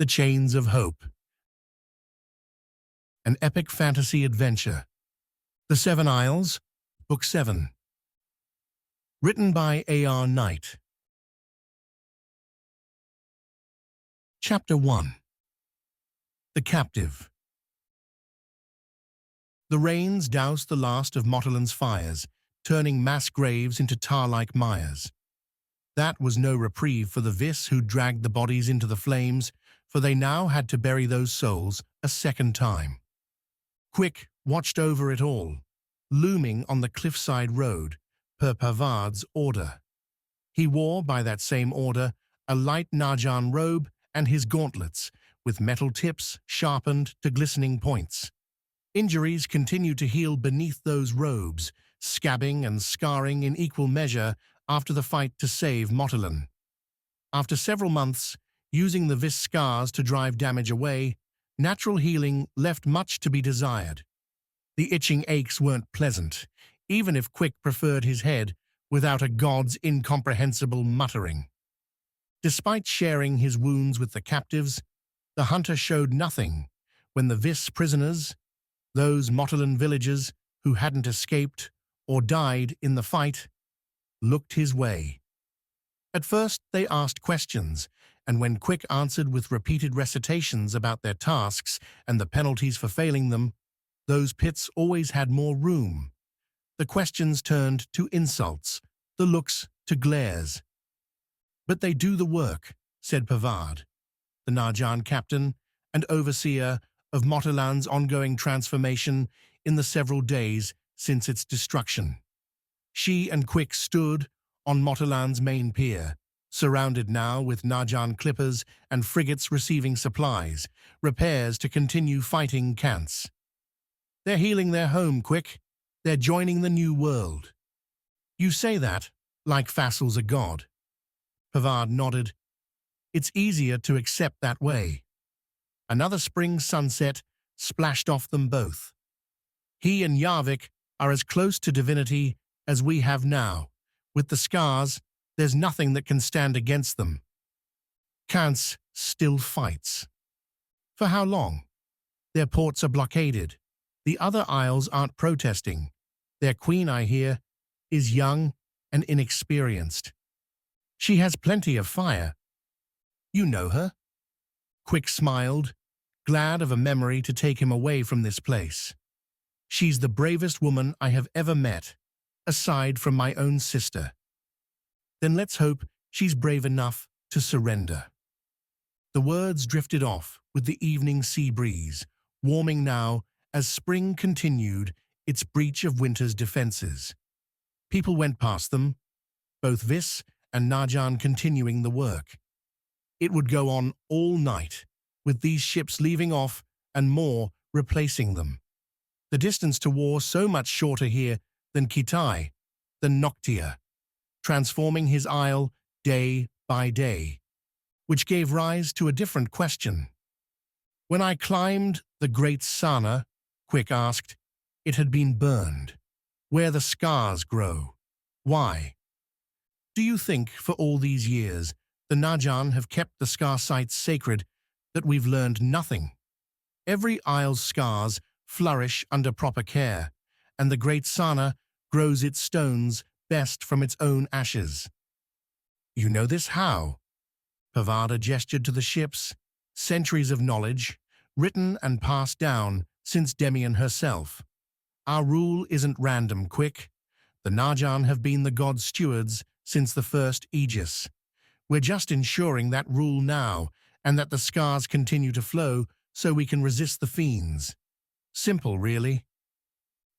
The Chains of Hope. An epic fantasy adventure. The Seven Isles, Book 7. Written by A.R. Knight. Chapter 1. The Captive. The rains doused the last of Mottalan's fires, turning mass graves into tar-like mires. That was no reprieve for the Vis who dragged the bodies into the flames, for they now had to bury those souls a second time. Quick watched over it all, looming on the cliffside road, per Pavard's order. He wore, by that same order, a light Narjan robe and his gauntlets, with metal tips sharpened to glistening points. Injuries continued to heal beneath those robes, scabbing and scarring in equal measure after the fight to save Mottalan. After several months, using the Vis Skars to drive damage away, natural healing left much to be desired. The itching aches weren't pleasant, even if Quick preferred his head without a god's incomprehensible muttering. Despite sharing his wounds with the captives, the hunter showed nothing when the Vis prisoners, those Mottalan villagers who hadn't escaped or died in the fight, looked his way. At first they asked questions, and when Quick answered with repeated recitations about their tasks and the penalties for failing them, those pits always had more room. The questions turned to insults, the looks to glares. "But they do the work," said Pavard, the Narjan captain and overseer of Mottalan's ongoing transformation in the several days since its destruction. She and Quick stood on Mottalan's main pier, surrounded now with Narjan clippers and frigates receiving supplies, repairs to continue fighting Kants. "They're healing their home, Quick. They're joining the new world." "You say that like Fassel's a god." Pavard nodded. "It's easier to accept that way." Another spring sunset splashed off them both. "He and Yarvik are as close to divinity as we have now. With the Skars, there's nothing that can stand against them." "Kants still fights." "For how long?" "Their ports are blockaded. The other isles aren't protesting. Their queen, I hear, is young and inexperienced. She has plenty of fire." "You know her?" Quick smiled, glad of a memory to take him away from this place. "She's the bravest woman I have ever met, aside from my own sister." "Then let's hope she's brave enough to surrender." The words drifted off with the evening sea breeze, warming now as spring continued its breach of winter's defenses. People went past them, both Vis and Narjan continuing the work. It would go on all night, with these ships leaving off and more replacing them. The distance to war so much shorter here than Kitai, than Noctia, transforming his isle day by day, which gave rise to a different question. "When I climbed the Great Sana," Quick asked, "it had been burned. Where the Skars grow. Why? Do you think for all these years the Narjan have kept the Skar sites sacred that we've learned nothing? Every isle's Skars flourish under proper care, and the Great Sana grows its stones best from its own ashes." "You know this how?" Pavard gestured to the ships, centuries of knowledge, written and passed down since Demian herself. "Our rule isn't random, Quick. The Narjan have been the god's stewards since the first Aegis. We're just ensuring that rule now, and that the Skars continue to flow so we can resist the fiends. Simple, really.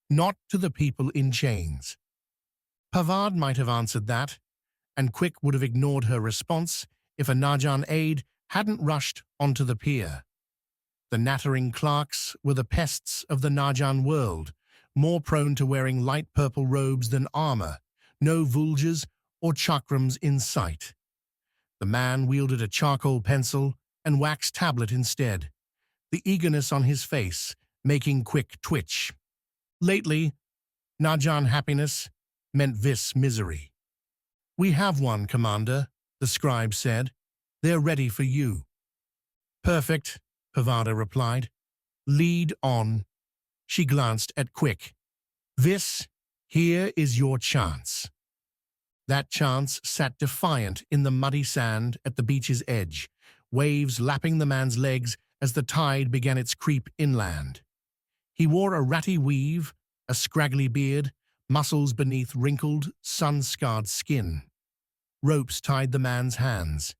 Not to the people in chains." Pavard might have answered that, and Quick would have ignored her response if a Narjan aide hadn't rushed onto the pier. The nattering clerks were the pests of the Narjan world, more prone to wearing light purple robes than armor, no vulges or chakrams in sight. The man wielded a charcoal pencil and wax tablet instead, the eagerness on his face making Quick twitch. Lately, Narjan happiness meant Vis misery. "We have one, Commander," the scribe said. "They're ready for you." Perfect, Pavada replied. Lead on. She glanced at Quick. Here is your chance. That chance sat defiant in the muddy sand at the beach's edge, waves lapping the man's legs as the tide began its creep inland. He wore a ratty weave, a scraggly beard, muscles beneath wrinkled, sun-scarred skin. Ropes tied the man's hands.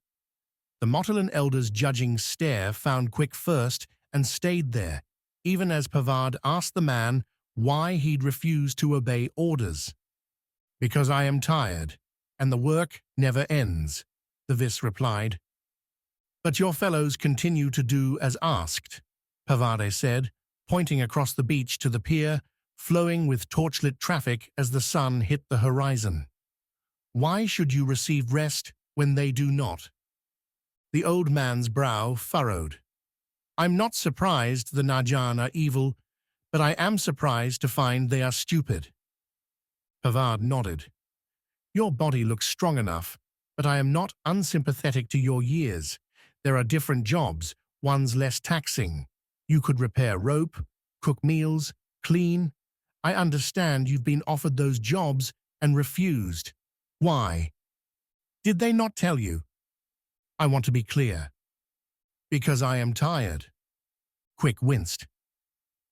The Motelan elder's judging stare found Quick first and stayed there, even as Pavard asked the man why he'd refused to obey orders. Because I am tired, and the work never ends, the Vis replied. But your fellows continue to do as asked, Pavade said, pointing across the beach to the pier, flowing with torchlit traffic as the sun hit the horizon. Why should you receive rest when they do not? The old man's brow furrowed. I'm not surprised the Najan are evil, but I am surprised to find they are stupid. Pavard nodded. Your body looks strong enough, but I am not unsympathetic to your years. There are different jobs, one's less taxing. You could repair rope, cook meals, clean. I understand you've been offered those jobs and refused. Why? Did they not tell you? I want to be clear. Because I am tired. Quick winced.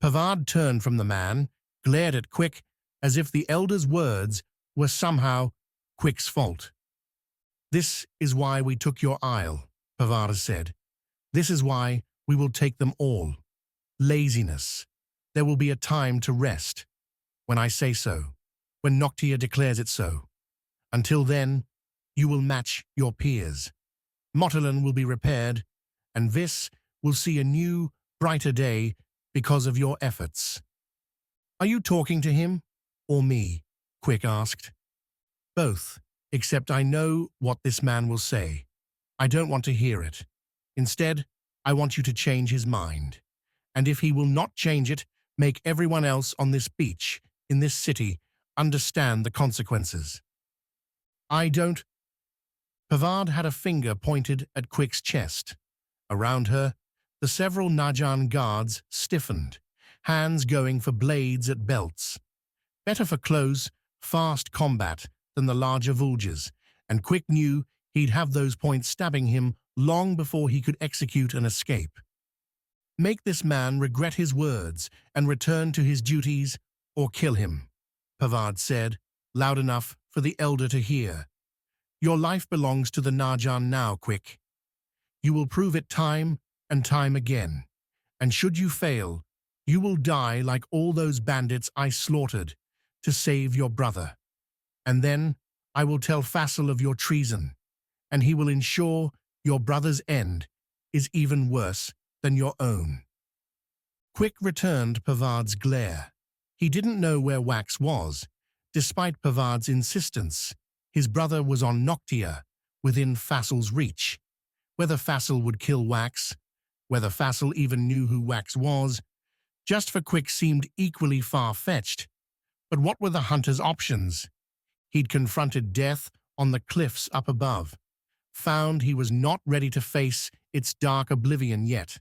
Pavard turned from the man, glared at Quick as if the elder's words were somehow Quick's fault. This is why we took your isle, Pavard said. This is why we will take them all. Laziness. There will be a time to rest. When I say so. When Noctia declares it so. Until then, you will match your peers. Motelan will be repaired, and Vis will see a new, brighter day because of your efforts. Are you talking to him or me? Quick asked. Both, except I know what this man will say. I don't want to hear it. Instead, I want you to change his mind. And if he will not change it, make everyone else on this beach, in this city, understand the consequences. I don't. Pavard had a finger pointed at Quick's chest. Around her, the several Najan guards stiffened, hands going for blades at belts. Better for close, fast combat than the larger vultures, and Quick knew he'd have those points stabbing him long before he could execute an escape. Make this man regret his words and return to his duties, or kill him, Pavard said, loud enough for the elder to hear. Your life belongs to the Najan now, Quick. You will prove it time and time again, and should you fail, you will die like all those bandits I slaughtered to save your brother. And then I will tell Fassel of your treason, and he will ensure your brother's end is even worse than your own. Quick returned Pavard's glare. He didn't know where Wax was, despite Pavard's insistence. His brother was on Noctia, within Fassel's reach. Whether Fassel would kill Wax, whether Fassel even knew who Wax was, just for Quick seemed equally far-fetched. But what were the hunter's options? He'd confronted death on the cliffs up above, found he was not ready to face its dark oblivion yet.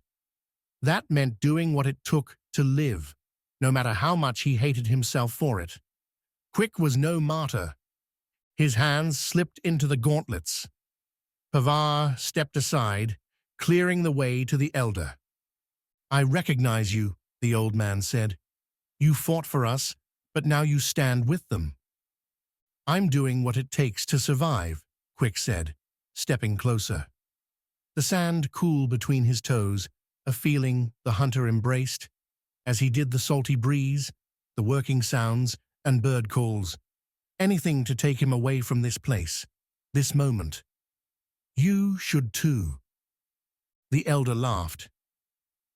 That meant doing what it took to live, no matter how much he hated himself for it. Quick was no martyr. His hands slipped into the gauntlets. Pavard stepped aside, clearing the way to the elder. I recognize you, the old man said. You fought for us, but now you stand with them. I'm doing what it takes to survive, Quick said, stepping closer. The sand cooled between his toes, a feeling the hunter embraced, as he did the salty breeze, the working sounds, and bird calls. Anything to take him away from this place, this moment. You should too. The elder laughed.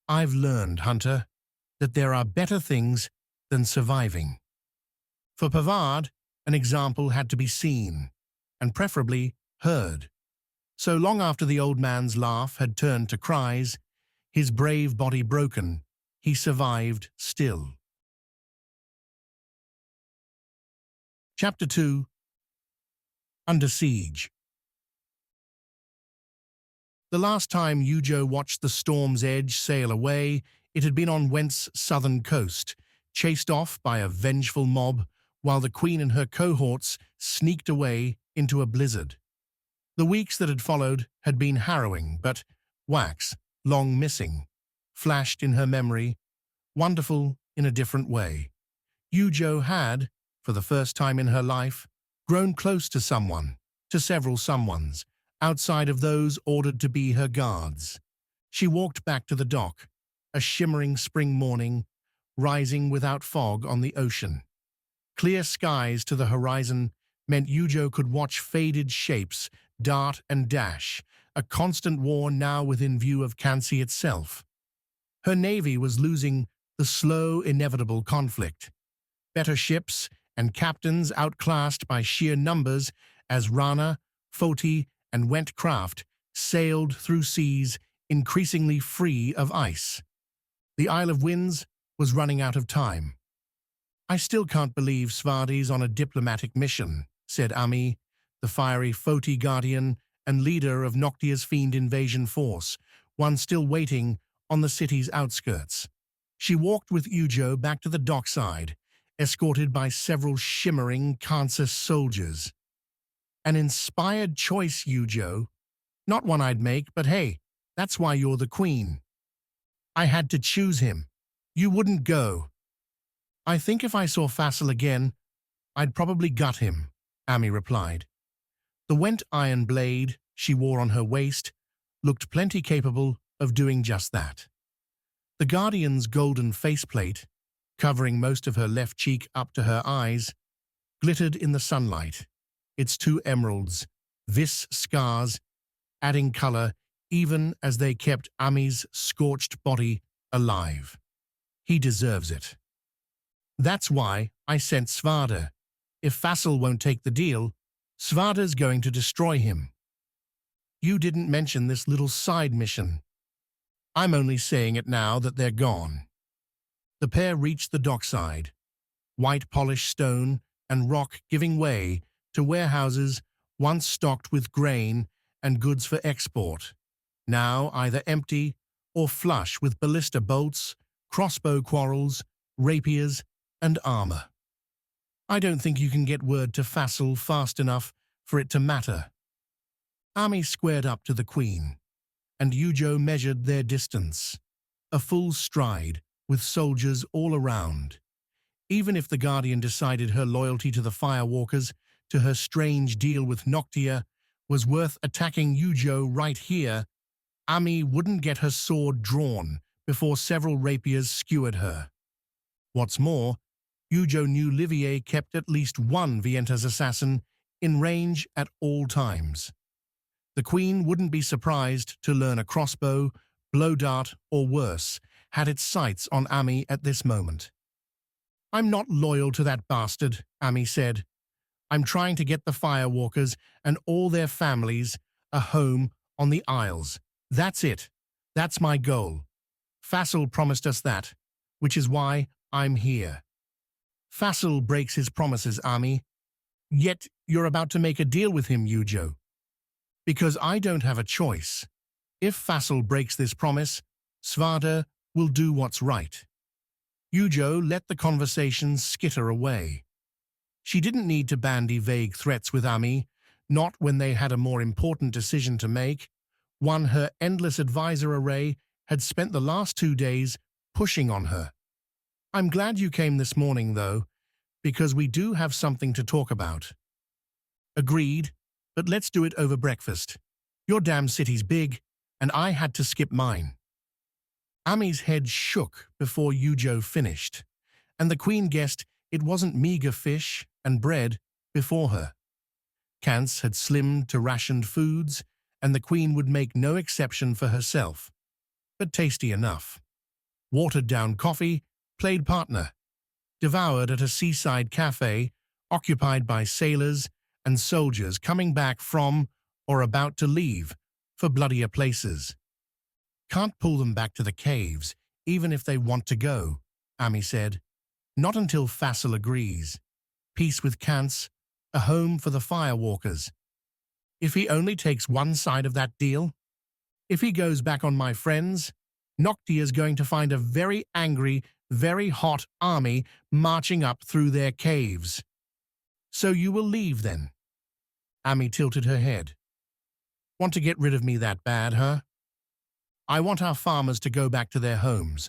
I've learned, Hunter, that there are better things than surviving. For Pavard, an example had to be seen, and preferably heard. So long after the old man's laugh had turned to cries, his brave body broken, he survived still. Chapter 2. Under Siege. The last time Yujo watched the storm's edge sail away, it had been on Went's southern coast, chased off by a vengeful mob, while the queen and her cohorts sneaked away into a blizzard. The weeks that had followed had been harrowing, but Wax, long missing, flashed in her memory, wonderful in a different way. Yujo had, for the first time in her life, grown close to someone, to several someones, outside of those ordered to be her guards. She walked back to the dock, a shimmering spring morning, rising without fog on the ocean. Clear skies to the horizon meant Yujo could watch faded shapes dart and dash, a constant war now within view of Kansi itself. Her navy was losing the slow, inevitable conflict. Better ships and captains outclassed by sheer numbers as Rana, Foti, and Went craft sailed through seas increasingly free of ice. The Isle of Winds was running out of time. "I still can't believe Svardi's on a diplomatic mission," said Ami, the fiery Foti guardian and leader of Noctia's fiend invasion force, one still waiting on the city's outskirts. She walked with Yujo back to the dockside, escorted by several shimmering Kansas soldiers. "An inspired choice, Yujo. Not one I'd make, but hey, that's why you're the queen. I had to choose him. You wouldn't go." "I think if I saw Fassel again, I'd probably gut him," Ami replied. The Went iron blade she wore on her waist looked plenty capable of doing just that. The Guardian's golden faceplate, covering most of her left cheek up to her eyes, glittered in the sunlight, its two emeralds, vis Skars, adding color even as they kept Ami's scorched body alive. "He deserves it. That's why I sent Svarda. If Fassel won't take the deal, Svarda's going to destroy him." "You didn't mention this little side mission." "I'm only saying it now that they're gone." The pair reached the dockside, white polished stone and rock giving way to warehouses once stocked with grain and goods for export, now either empty or flush with ballista bolts, crossbow quarrels, rapiers, and armor. "I don't think you can get word to Fassel fast enough for it to matter." Ami squared up to the queen, and Yujo measured their distance, a full stride with soldiers all around. Even if the Guardian decided her loyalty to the Firewalkers, to her strange deal with Noctia, was worth attacking Yujo right here, Ami wouldn't get her sword drawn before several rapiers skewered her. What's more, Yujo knew Livier kept at least one Vienta's assassin in range at all times. The queen wouldn't be surprised to learn a crossbow, blow dart, or worse, had its sights on Ami at this moment. "I'm not loyal to that bastard," Ami said. "I'm trying to get the Firewalkers and all their families a home on the Isles. That's it. That's my goal. Fassel promised us that, which is why I'm here." "Fassel breaks his promises, Ami. Yet you're about to make a deal with him, Yujo." "Because I don't have a choice. If Fassel breaks this promise, Svarda will do what's right." Yujo let the conversation skitter away. She didn't need to bandy vague threats with Ami, not when they had a more important decision to make, one her endless advisor array had spent the last 2 days pushing on her. "I'm glad you came this morning, though, because we do have something to talk about." "Agreed, but let's do it over breakfast. Your damn city's big, and I had to skip mine." Ami's head shook before Yujo finished, and the queen guessed it wasn't meager fish and bread before her. Kance had slimmed to rationed foods, and the queen would make no exception for herself, but tasty enough. Watered-down coffee played partner, devoured at a seaside cafe occupied by sailors and soldiers coming back from or about to leave for bloodier places. "Can't pull them back to the caves, even if they want to go," Ami said. "Not until Fassel agrees. Peace with Kance, a home for the Firewalkers. If he only takes one side of that deal." If he goes back on my friends, Noctia's going to find a very angry, very hot army marching up through their caves. So you will leave then? Ami tilted her head. Want to get rid of me that bad, huh? I want our farmers to go back to their homes.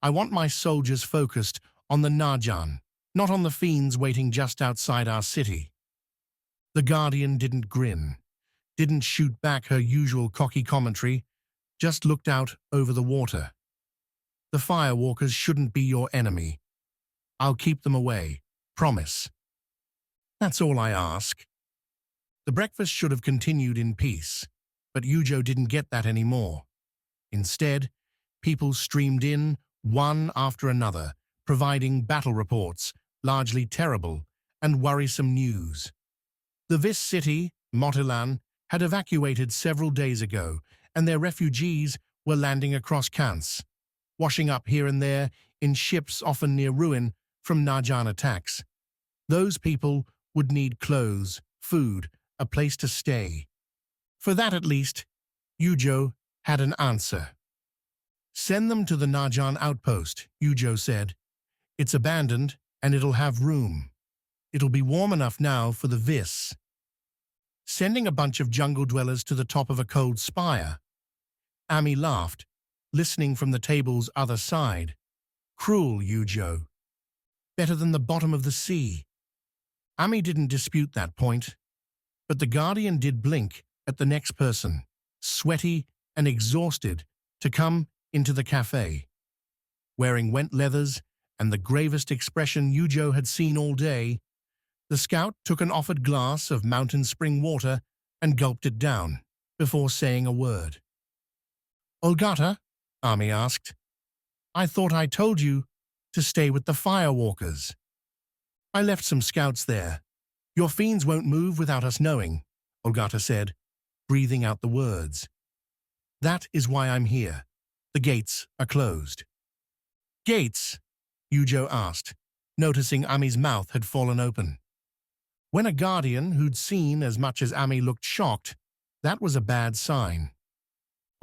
I want my soldiers focused on the Najan, not on the fiends waiting just outside our city. The Guardian didn't grin, didn't shoot back her usual cocky commentary, just looked out over the water. The firewalkers shouldn't be your enemy. I'll keep them away, promise. That's all I ask. The breakfast should have continued in peace, but Yujo didn't get that anymore. Instead, people streamed in, one after another, providing battle reports, largely terrible, and worrisome news. The Vis city, Motilan, had evacuated several days ago, and their refugees were landing across Kans, washing up here and there in ships often near ruin from Najan attacks. Those people would need clothes, food, a place to stay. For that at least, Yujo had an answer. Send them to the Najan outpost, Yujo said. It's abandoned and it'll have room. It'll be warm enough now for the Vis. Sending a bunch of jungle dwellers to the top of a cold spire. Ami laughed, listening from the table's other side. Cruel, Yujo. Better than the bottom of the sea. Ami didn't dispute that point, but the Guardian did blink at the next person, sweaty and exhausted, to come into the cafe. Wearing wet leathers and the gravest expression Yujo had seen all day, the scout took an offered glass of mountain spring water and gulped it down before saying a word. Olgata? Ami asked. I thought I told you to stay with the firewalkers. I left some scouts there. Your fiends won't move without us knowing, Olgata said, breathing out the words. That is why I'm here. The gates are closed. Gates? Yujo asked, noticing Ami's mouth had fallen open. When a Guardian who'd seen as much as Ami looked shocked, that was a bad sign.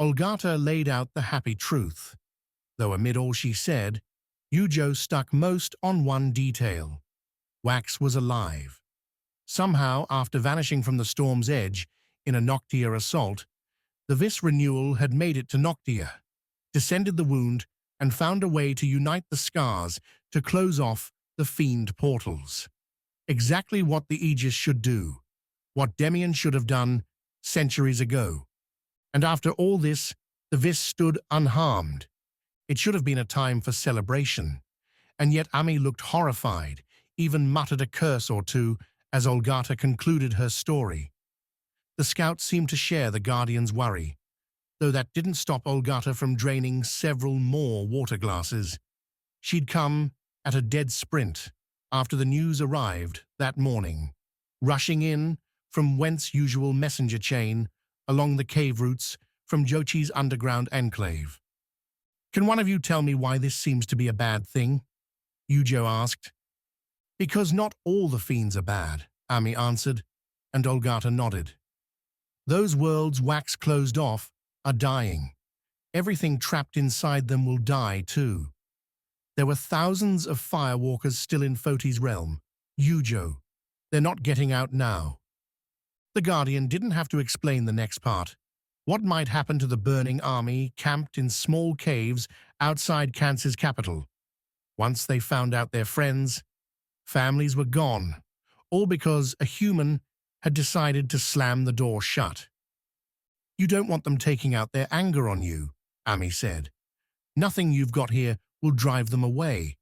Olgata laid out the happy truth, though amid all she said, Yujo stuck most on one detail. Wax was alive. Somehow, after vanishing from the storm's edge in a Noctia assault, the Vis renewal had made it to Noctia, descended the wound, and found a way to unite the Skars to close off the fiend portals. Exactly what the Aegis should do, what Demian should have done centuries ago. And after all this, the Vis stood unharmed. It should have been a time for celebration, and yet Ami looked horrified, even muttered a curse or two as Olgata concluded her story. The scouts seemed to share the Guardian's worry, though that didn't stop Olgata from draining several more water glasses. She'd come at a dead sprint after the news arrived that morning, rushing in from whence usual messenger chain along the cave routes from Jochi's underground enclave. Can one of you tell me why this seems to be a bad thing? Yujo asked. Because not all the fiends are bad, Ami answered, and Olgata nodded. Those worlds Wax closed off are dying. Everything trapped inside them will die too. There were thousands of firewalkers still in Foti's realm. Yujo. They're not getting out now. The Guardian didn't have to explain the next part. What might happen to the burning army camped in small caves outside Kansas capital? Once they found out their friends, families were gone, all because a human had decided to slam the door shut. You don't want them taking out their anger on you, Ami said. Nothing you've got here will drive them away.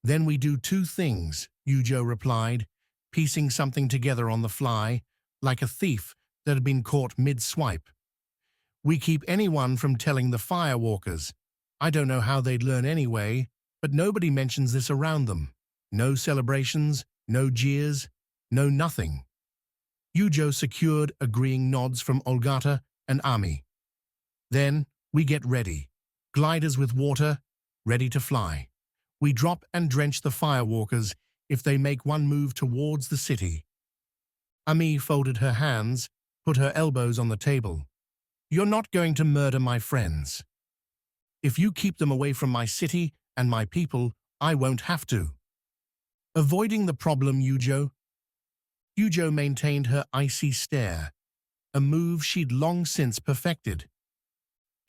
Then we do two things, Yujo replied, piecing something together on the fly, like a thief that had been caught mid-swipe. We keep anyone from telling the firewalkers. I don't know how they'd learn anyway, but nobody mentions this around them. No celebrations, no jeers, no nothing. Yujo secured agreeing nods from Olgata and Ami. Then we get ready. Gliders with water, ready to fly. We drop and drench the firewalkers if they make one move towards the city. Ami folded her hands, put her elbows on the table. You're not going to murder my friends. If you keep them away from my city and my people, I won't have to. Avoiding the problem, Yujo. Yujo maintained her icy stare, a move she'd long since perfected.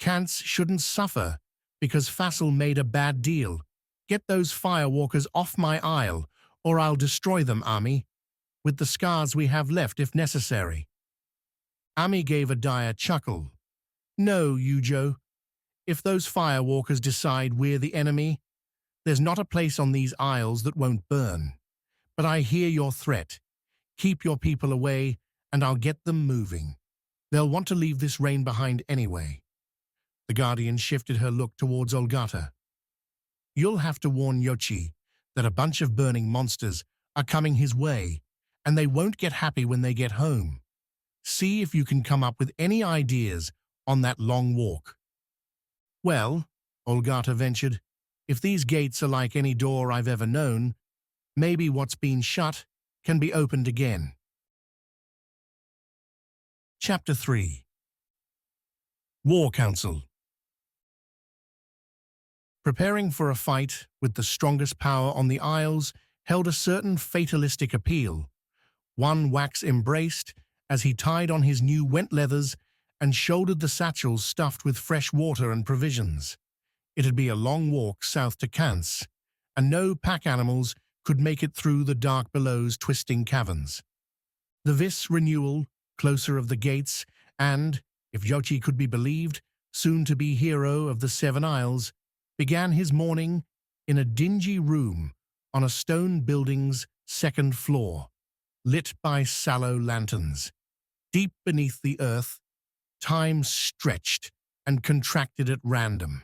Kants shouldn't suffer because Fassel made a bad deal. Get those firewalkers off my isle, or I'll destroy them, Ami, with the scars we have left if necessary. Ami gave a dire chuckle. No, Yujo. If those firewalkers decide we're the enemy, there's not a place on these isles that won't burn. But I hear your threat. Keep your people away, and I'll get them moving. They'll want to leave this rain behind anyway. The Guardian shifted her look towards Olgata. You'll have to warn Yoshi that a bunch of burning monsters are coming his way, and they won't get happy when they get home. See if you can come up with any ideas on that long walk. Well, Olgata ventured, if these gates are like any door I've ever known, maybe what's been shut can be opened again. Chapter 3. War Council. Preparing for a fight with the strongest power on the Isles held a certain fatalistic appeal. One Wax embraced as he tied on his new wet leathers and shouldered the satchels stuffed with fresh water and provisions. It'd be a long walk south to Kants, and no pack animals could make it through the dark below's twisting caverns. The Vis renewal, closer of the gates, and, if Yoshi could be believed, soon-to-be hero of the Seven Isles, began his morning in a dingy room on a stone building's second floor, lit by sallow lanterns. Deep beneath the earth, time stretched and contracted at random,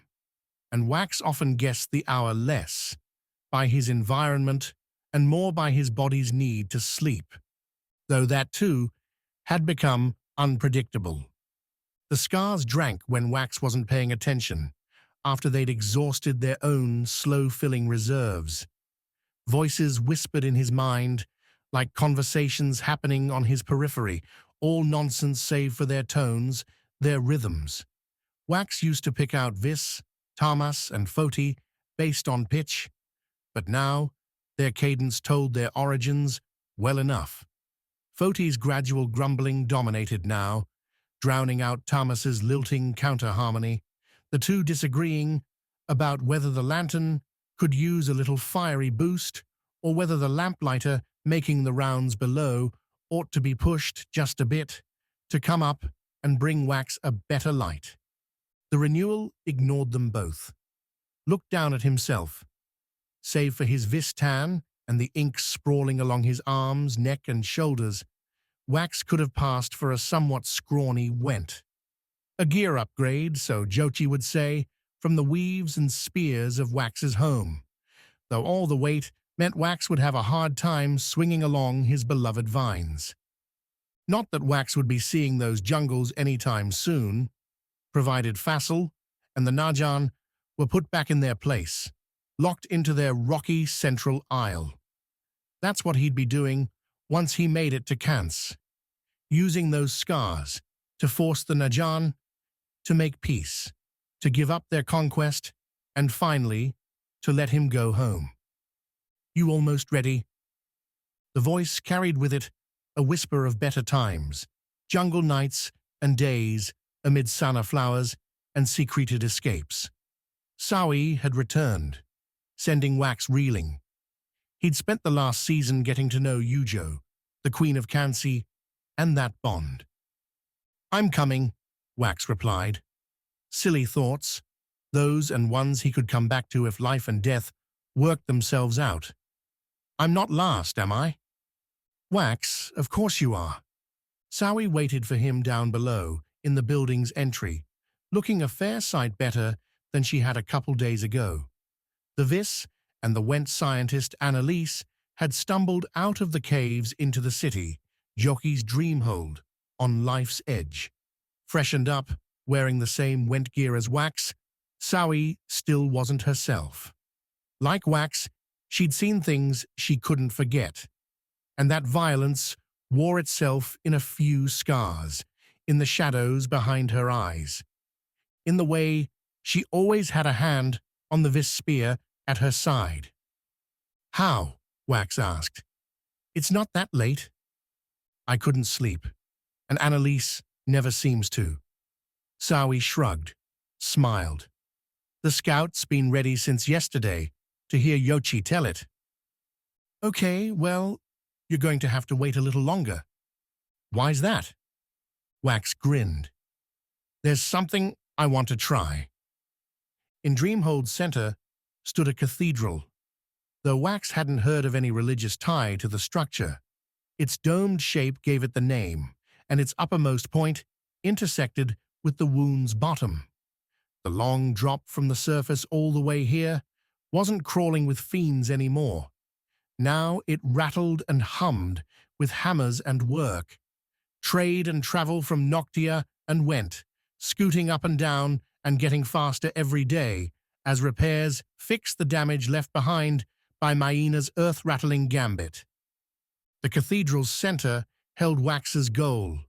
and Wax often guessed the hour less by his environment and more by his body's need to sleep, though that too had become unpredictable. The Skars drank when Wax wasn't paying attention, after they'd exhausted their own slow-filling reserves. Voices whispered in his mind, like conversations happening on his periphery, all nonsense save for their tones, their rhythms. Wax used to pick out Vis, Tamas, and Foti based on pitch, but now their cadence told their origins well enough. Foti's gradual grumbling dominated now, drowning out Tamas's lilting counter-harmony, the two disagreeing about whether the lantern could use a little fiery boost or whether the lamplighter making the rounds below ought to be pushed just a bit to come up and bring Wax a better light. The renewal ignored them both, looked down at himself. Save for his vis tan and the ink sprawling along his arms, neck, and shoulders, Wax could have passed for a somewhat scrawny went. A gear upgrade, so Jochi would say, from the weaves and spears of Wax's home, though all the weight meant Wax would have a hard time swinging along his beloved vines. Not that Wax would be seeing those jungles anytime soon, provided Fassel and the Najan were put back in their place, locked into their rocky central isle. That's what he'd be doing once he made it to Kants, using those scars to force the Najan to make peace, to give up their conquest, and finally, to let him go home. You almost ready? The voice carried with it a whisper of better times, jungle nights and days amid sana flowers and secreted escapes. Sawi had returned, sending Wax reeling. He'd spent the last season getting to know Yujo, the Queen of Kansi, and that bond. I'm coming, Wax replied. Silly thoughts, those and ones he could come back to if life and death worked themselves out. I'm not last, am I? Wax, of course you are. Sawi waited for him down below in the building's entry, looking a fair sight better than she had a couple days ago. The Vis and the Went scientist Annalise had stumbled out of the caves into the city, Joki's dreamhold, on life's edge. Freshened up, wearing the same Went gear as Wax, Sawi still wasn't herself. Like Wax, she'd seen things she couldn't forget, and that violence wore itself in a few scars, in the shadows behind her eyes. In the way, she always had a hand on the vis spear at her side. "How?" Wax asked. "It's not that late." "I couldn't sleep, and Annalise never seems to." Sawi shrugged, smiled. "The scout's been ready since yesterday to hear Yochi tell it." "Okay, well, you're going to have to wait a little longer." "Why's that?" Wax grinned. "There's something I want to try." In Dreamhold's center stood a cathedral. Though Wax hadn't heard of any religious tie to the structure, its domed shape gave it the name, and its uppermost point intersected with the wound's bottom. The long drop from the surface all the way here wasn't crawling with fiends anymore. Now it rattled and hummed with hammers and work. Trade and travel from Noctia and went, scooting up and down and getting faster every day as repairs fixed the damage left behind by Maena's earth-rattling gambit. The cathedral's center held Wax's goal.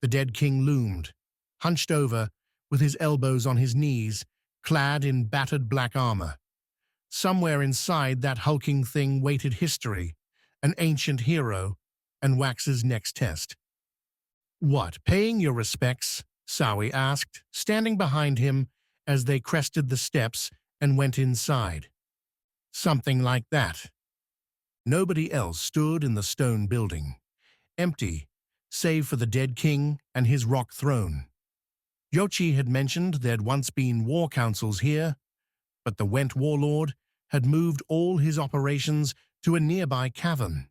The dead king loomed, hunched over, with his elbows on his knees, clad in battered black armor. Somewhere inside that hulking thing waited history, an ancient hero, and Wax's next test. "What, paying your respects?" Sawi asked, standing behind him as they crested the steps and went inside. "Something like that." Nobody else stood in the stone building, empty, save for the dead king and his rock throne. Yochi had mentioned there'd once been war councils here, but the Went warlord had moved all his operations to a nearby cavern.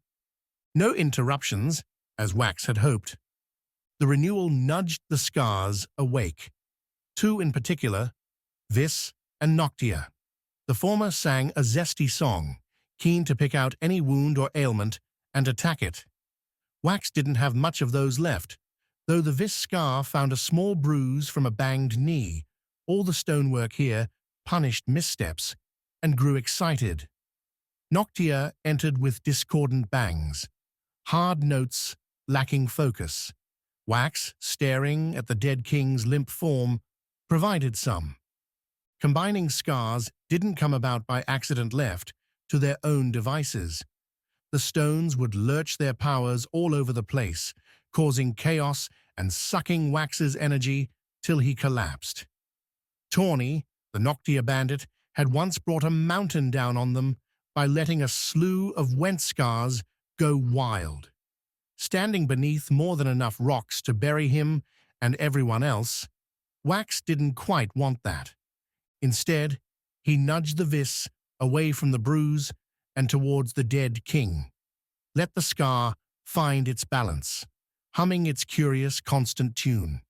No interruptions, as Wax had hoped. The renewal nudged the Skars awake. Two in particular, Vis and Noctia. The former sang a zesty song, keen to pick out any wound or ailment and attack it. Wax didn't have much of those left, though the Vis Skar found a small bruise from a banged knee. All the stonework here punished missteps and grew excited. Noctia entered with discordant bangs, hard notes lacking focus. Wax, staring at the dead king's limp form, provided some. Combining Skars didn't come about by accident left to their own devices. The stones would lurch their powers all over the place, causing chaos and sucking Wax's energy till he collapsed. Tawny, the Noctia bandit, had once brought a mountain down on them by letting a slew of Went Skars go wild. Standing beneath more than enough rocks to bury him and everyone else, Wax didn't quite want that. Instead, he nudged the Vis away from the bruise and towards the dead king. Let the Skar find its balance, humming its curious, constant tune.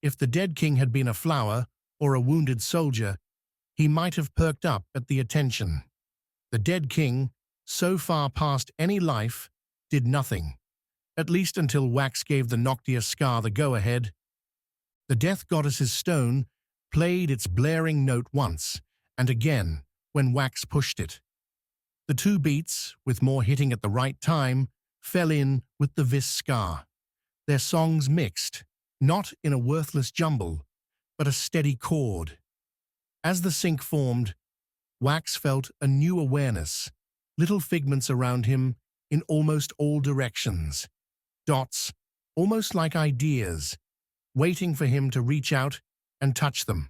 If the dead king had been a flower or a wounded soldier, he might have perked up at the attention. The dead king, so far past any life, did nothing, at least until Wax gave the Noctia Skar the go-ahead. The death goddess's stone played its blaring note once, and again when Wax pushed it. The two beats, with more hitting at the right time, fell in with the Vis Skar. Their songs mixed, not in a worthless jumble, but a steady chord. As the sync formed, Wax felt a new awareness, little figments around him in almost all directions. Dots, almost like ideas, waiting for him to reach out and touch them.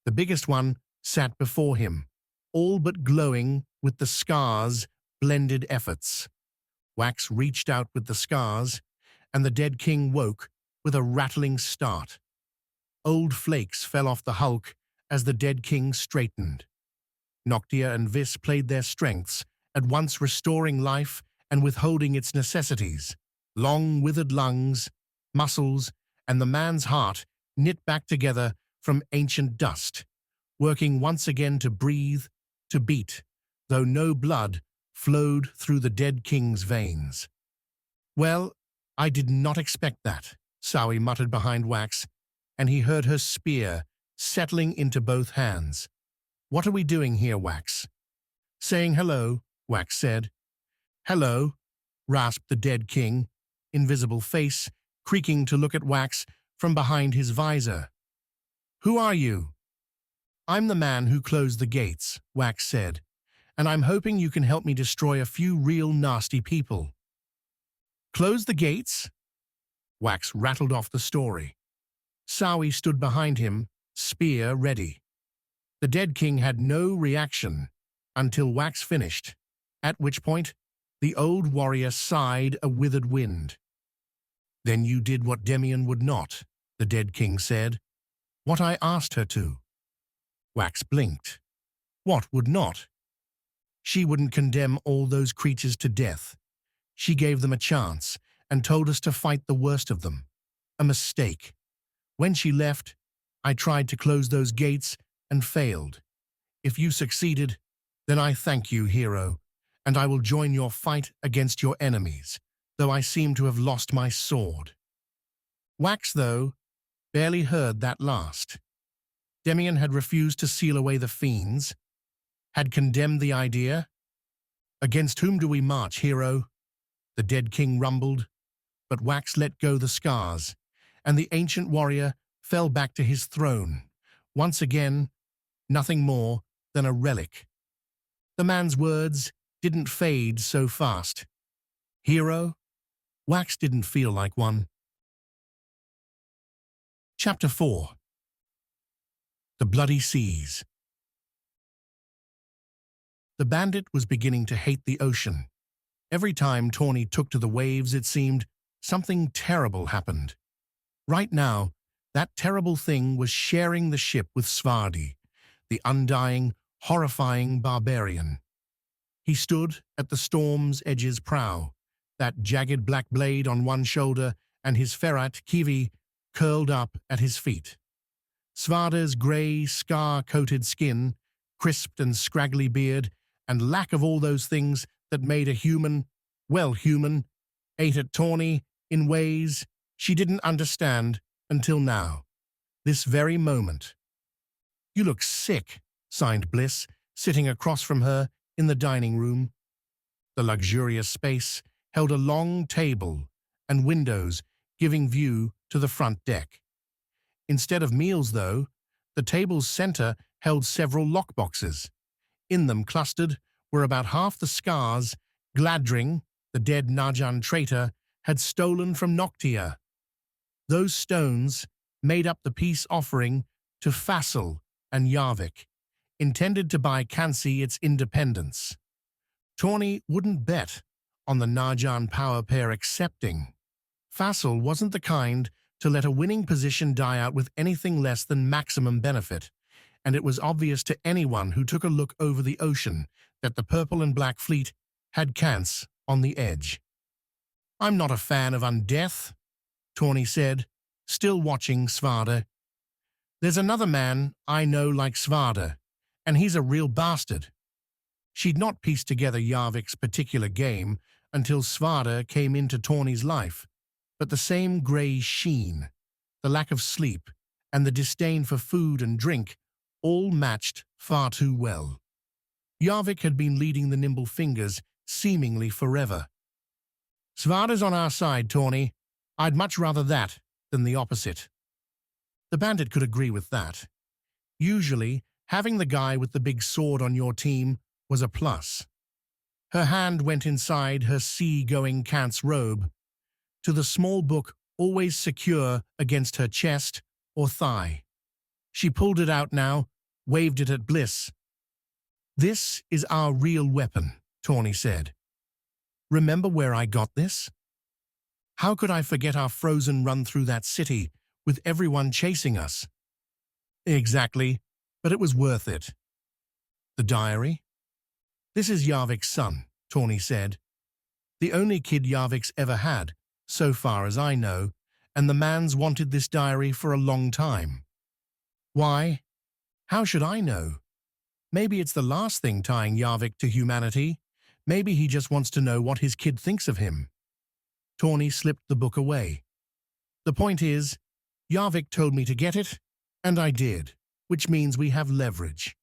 The biggest one sat before him, all but glowing with the Skars' blended efforts. Wax reached out with the Skars, and the dead king woke with a rattling start. Old flakes fell off the hulk as the dead king straightened. Noctia and Vis played their strengths, at once restoring life and withholding its necessities. Long withered lungs, muscles, and the man's heart knit back together from ancient dust, working once again to breathe, to beat, though no blood flowed through the dead king's veins. "Well, I did not expect that," Sawi muttered behind Wax, and he heard her spear settling into both hands. "What are we doing here, Wax?" "Saying hello," Wax said. "Hello," rasped the dead king, invisible face creaking to look at Wax from behind his visor. "Who are you?" "I'm the man who closed the gates," Wax said, "and I'm hoping you can help me destroy a few real nasty people." "Close the gates?" Wax rattled off the story. Sawi stood behind him, spear ready. The dead king had no reaction until Wax finished, at which point the old warrior sighed a withered wind. "Then you did what Demian would not," the dead king said. "What I asked her to." Wax blinked. What would not? She wouldn't condemn all those creatures to death. She gave them a chance and told us to fight the worst of them. A mistake. When she left, I tried to close those gates and failed. If you succeeded, then I thank you, hero, and I will join your fight against your enemies, though I seem to have lost my sword. Wax, though, barely heard that last. Demian had refused to seal away the fiends, had condemned the idea. "Against whom do we march, hero?" the dead king rumbled, but Wax let go the Skars, and the ancient warrior fell back to his throne, once again, nothing more than a relic. The man's words didn't fade so fast. Hero? Wax didn't feel like one. Chapter 4. The Bloody Seas. The bandit was beginning to hate the ocean. Every time Tawny took to the waves, it seemed something terrible happened. Right now, that terrible thing was sharing the ship with Svardi, the undying, horrifying barbarian. He stood at the storm's edge's prow, that jagged black blade on one shoulder and his ferrat, Kiwi, curled up at his feet. Svarda's grey, scar-coated skin, crisped and scraggly beard, and lack of all those things that made a human, human, ate at Tawny in ways she didn't understand until now, this very moment. "You look sick," sighed Bliss, sitting across from her in the dining room. The luxurious space held a long table and windows giving view to the front deck. Instead of meals, though, the table's center held several lockboxes. In them clustered were about half the Skars Gladring, the dead Najan traitor, had stolen from Noctia. Those stones made up the peace offering to Fassel and Yarvik, intended to buy Kansi its independence. Tawny wouldn't bet on the Najan power pair accepting. Fassel wasn't the kind to let a winning position die out with anything less than maximum benefit, and it was obvious to anyone who took a look over the ocean that the Purple and Black Fleet had Kans on the edge. "I'm not a fan of undeath," Tawny said, still watching Svarda. "There's another man I know like Svarda, and he's a real bastard." She'd not pieced together Yarvik's particular game until Svarda came into Tawny's life, but the same grey sheen, the lack of sleep, and the disdain for food and drink all matched far too well. Yarvik had been leading the nimble fingers seemingly forever. "Svarda's on our side, Tawny. I'd much rather that than the opposite." The bandit could agree with that. Usually, having the guy with the big sword on your team was a plus. Her hand went inside her sea-going Kant's robe, to the small book always secure against her chest or thigh. She pulled it out now, waved it at Bliss. "This is our real weapon," Tawny said. "Remember where I got this? How could I forget our frozen run through that city with everyone chasing us?" "Exactly, but it was worth it." "The diary?" "This is Yarvik's son," Tawny said. "The only kid Yarvik's ever had, so far as I know, and the man's wanted this diary for a long time." "Why? How should I know? Maybe it's the last thing tying Yarvik to humanity. Maybe he just wants to know what his kid thinks of him." Tawny slipped the book away. "The point is, Yarvik told me to get it, and I did, which means we have leverage.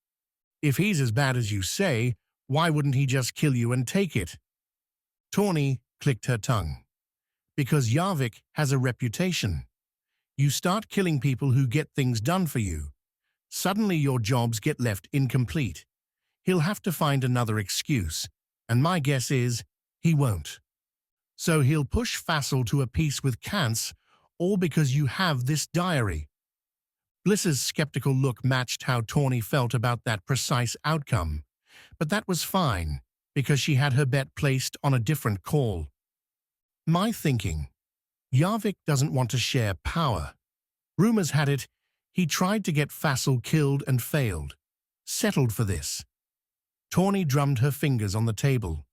If he's as bad as you say, why wouldn't he just kill you and take it?" Tawny clicked her tongue. "Because Yarvik has a reputation. You start killing people who get things done for you. Suddenly your jobs get left incomplete. He'll have to find another excuse, and my guess is he won't. So he'll push Fassel to a peace with Kance, all because you have this diary. Bliss's skeptical look matched how Tawny felt about that precise outcome, but that was fine, because she had her bet placed on a different call. My thinking, Yarvik doesn't want to share power. Rumors had it, he tried to get Fassel killed and failed. Settled for this. Tawny drummed her fingers on the table.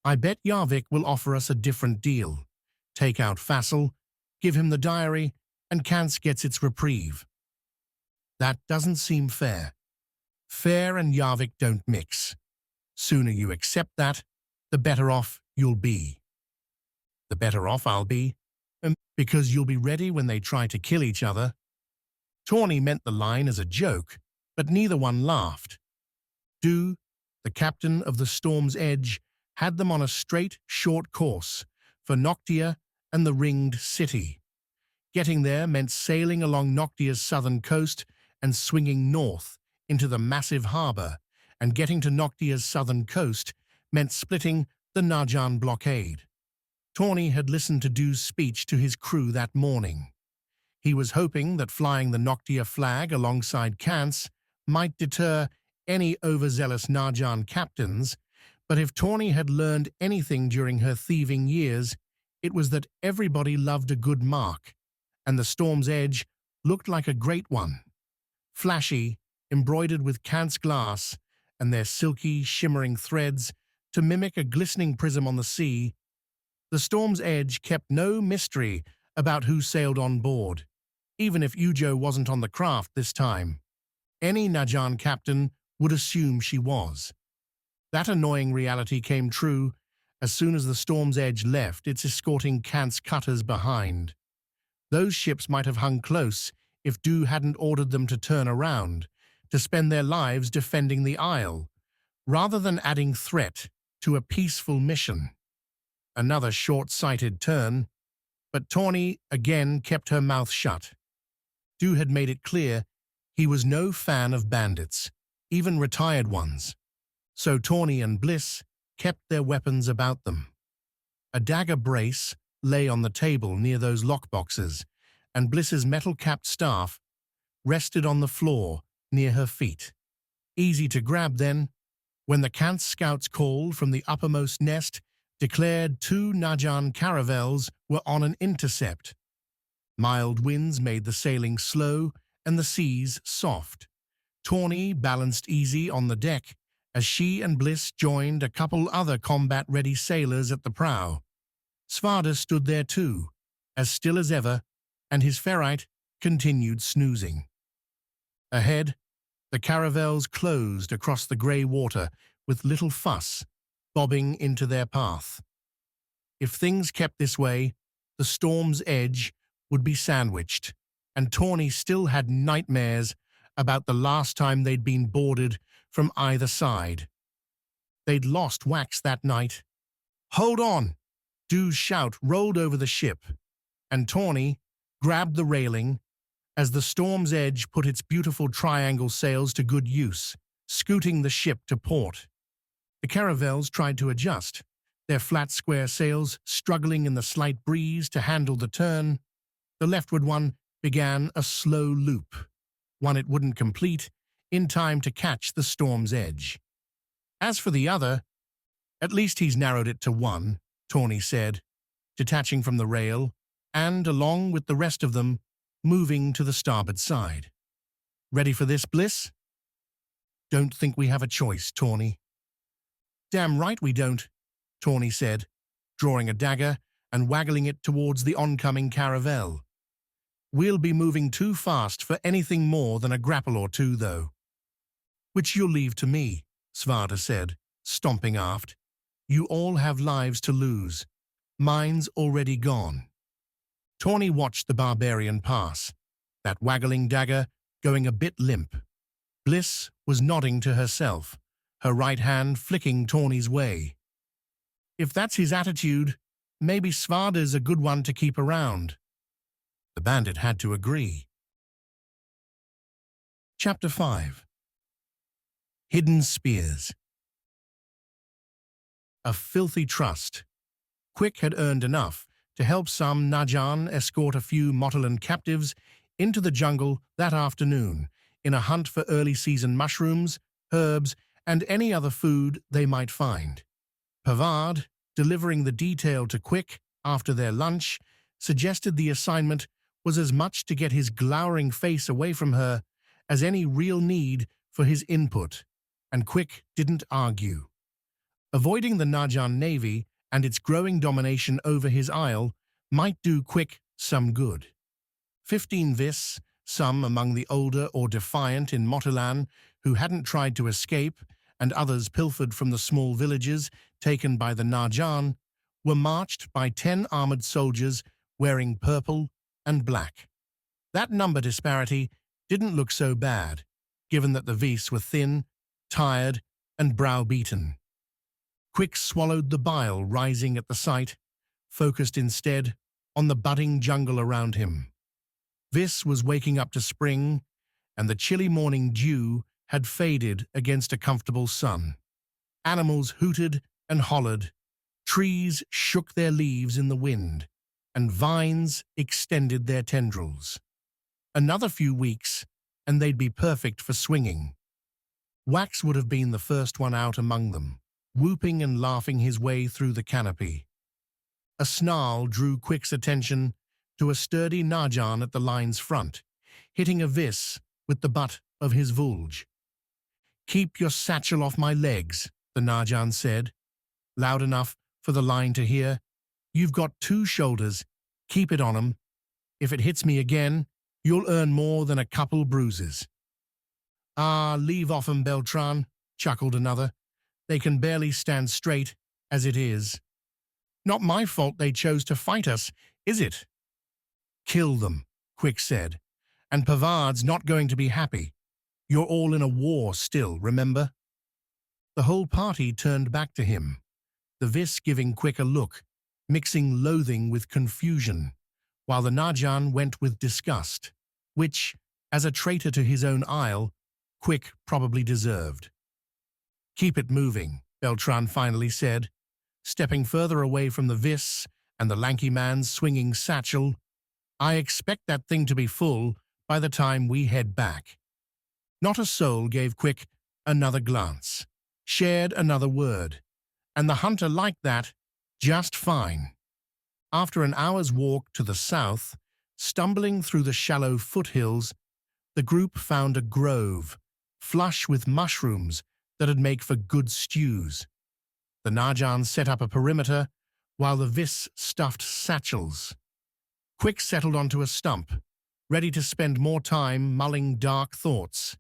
I bet Yarvik will offer us a different deal. Take out Fassel, give him the diary, and Kance gets its reprieve. That doesn't seem fair. Fair and Yarvik don't mix. Sooner you accept that, the better off you'll be. The better off I'll be, because you'll be ready when they try to kill each other. Tawny meant the line as a joke, but neither one laughed. Du, the captain of the Storm's Edge, had them on a straight, short course for Noctia and the Ringed City. Getting there meant sailing along Noctia's southern coast and swinging north into the massive harbor, and getting to Noctia's southern coast meant splitting the Najan blockade. Tawny had listened to Du's speech to his crew that morning. He was hoping that flying the Noctia flag alongside Kance might deter any overzealous Najan captains, but if Tawny had learned anything during her thieving years, it was that everybody loved a good mark, and the Storm's Edge looked like a great one. Flashy, embroidered with Kance glass, and their silky, shimmering threads to mimic a glistening prism on the sea, the Storm's Edge kept no mystery about who sailed on board, even if Ujo wasn't on the craft this time. Any Najan captain would assume she was. That annoying reality came true as soon as the Storm's Edge left its escorting Kance cutters behind. Those ships might have hung close if Du hadn't ordered them to turn around, to spend their lives defending the Isle, rather than adding threat to a peaceful mission. Another short-sighted turn, but Tawny again kept her mouth shut. Du had made it clear he was no fan of bandits, even retired ones. So Tawny and Bliss kept their weapons about them. A dagger brace lay on the table near those lockboxes, and Bliss's metal-capped staff rested on the floor near her feet. Easy to grab then, when the Kance scouts called from the uppermost nest declared 2 Najan caravels were on an intercept. Mild winds made the sailing slow and the seas soft. Tawny balanced easy on the deck as she and Bliss joined a couple other combat-ready sailors at the prow. Svarda stood there too, as still as ever, and his ferrite continued snoozing. Ahead, the caravels closed across the grey water with little fuss, bobbing into their path. If things kept this way, the Storm's Edge would be sandwiched, and Tawny still had nightmares about the last time they'd been boarded from either side. They'd lost Wax that night. "Hold on!" Du's shout rolled over the ship, and Tawny grabbed the railing as the Storm's Edge put its beautiful triangle sails to good use, scooting the ship to port. The caravels tried to adjust, their flat square sails struggling in the slight breeze to handle the turn. The leftward one began a slow loop, one it wouldn't complete in time to catch the Storm's Edge. As for the other, at least he's narrowed it to one, Tawny said, detaching from the rail, and, along with the rest of them, moving to the starboard side. Ready for this, Bliss? Don't think we have a choice, Tawny. Damn right we don't, Tawny said, drawing a dagger and waggling it towards the oncoming caravel. We'll be moving too fast for anything more than a grapple or two, though. Which you'll leave to me, Svarda said, stomping aft. You all have lives to lose. Mine's already gone. Tawny watched the barbarian pass, that waggling dagger going a bit limp. Bliss was nodding to herself, her right hand flicking Tawny's way. If that's his attitude, maybe Svarda's a good one to keep around. The bandit had to agree. Chapter 5. Hidden Spears. A filthy trust. Quick had earned enough to help some Najan escort a few Motelan captives into the jungle that afternoon in a hunt for early-season mushrooms, herbs, and any other food they might find. Pavard, delivering the detail to Quick after their lunch, suggested the assignment was as much to get his glowering face away from her as any real need for his input, and Quick didn't argue. Avoiding the Najan navy and its growing domination over his isle might do Quick some good. 15 vis, some among the older or defiant in Motelan who hadn't tried to escape, and others pilfered from the small villages taken by the Najan, were marched by 10 armored soldiers wearing purple and black. That number disparity didn't look so bad, given that the vis were thin, tired, and browbeaten. Quick swallowed the bile rising at the sight, focused instead on the budding jungle around him. Vis was waking up to spring, and the chilly morning dew had faded against a comfortable sun. Animals hooted and hollered, trees shook their leaves in the wind, and vines extended their tendrils. Another few weeks, and they'd be perfect for swinging. Wax would have been the first one out among them, whooping and laughing his way through the canopy. A snarl drew Quick's attention to a sturdy Najan at the line's front, hitting a vis with the butt of his vulge. "Keep your satchel off my legs," the Najan said, loud enough for the line to hear. "You've got 2 shoulders. Keep it on 'em. If it hits me again, you'll earn more than a couple bruises." "Ah, leave off 'em, Beltran," chuckled another. "They can barely stand straight as it is." "Not my fault they chose to fight us, is it?" "Kill them," Quick said, "and Pavard's not going to be happy. You're all in a war still, remember?" The whole party turned back to him, the vis giving Quick a look, mixing loathing with confusion, while the Najan went with disgust, which, as a traitor to his own isle, Quick probably deserved. "Keep it moving," Beltran finally said, stepping further away from the vis and the lanky man's swinging satchel. "I expect that thing to be full by the time we head back." Not a soul gave Quick another glance, shared another word, and the hunter liked that just fine. After an hour's walk to the south, stumbling through the shallow foothills, the group found a grove, flush with mushrooms that'd make for good stews. The Najan set up a perimeter, while the vis stuffed satchels. Quick settled onto a stump, ready to spend more time mulling dark thoughts,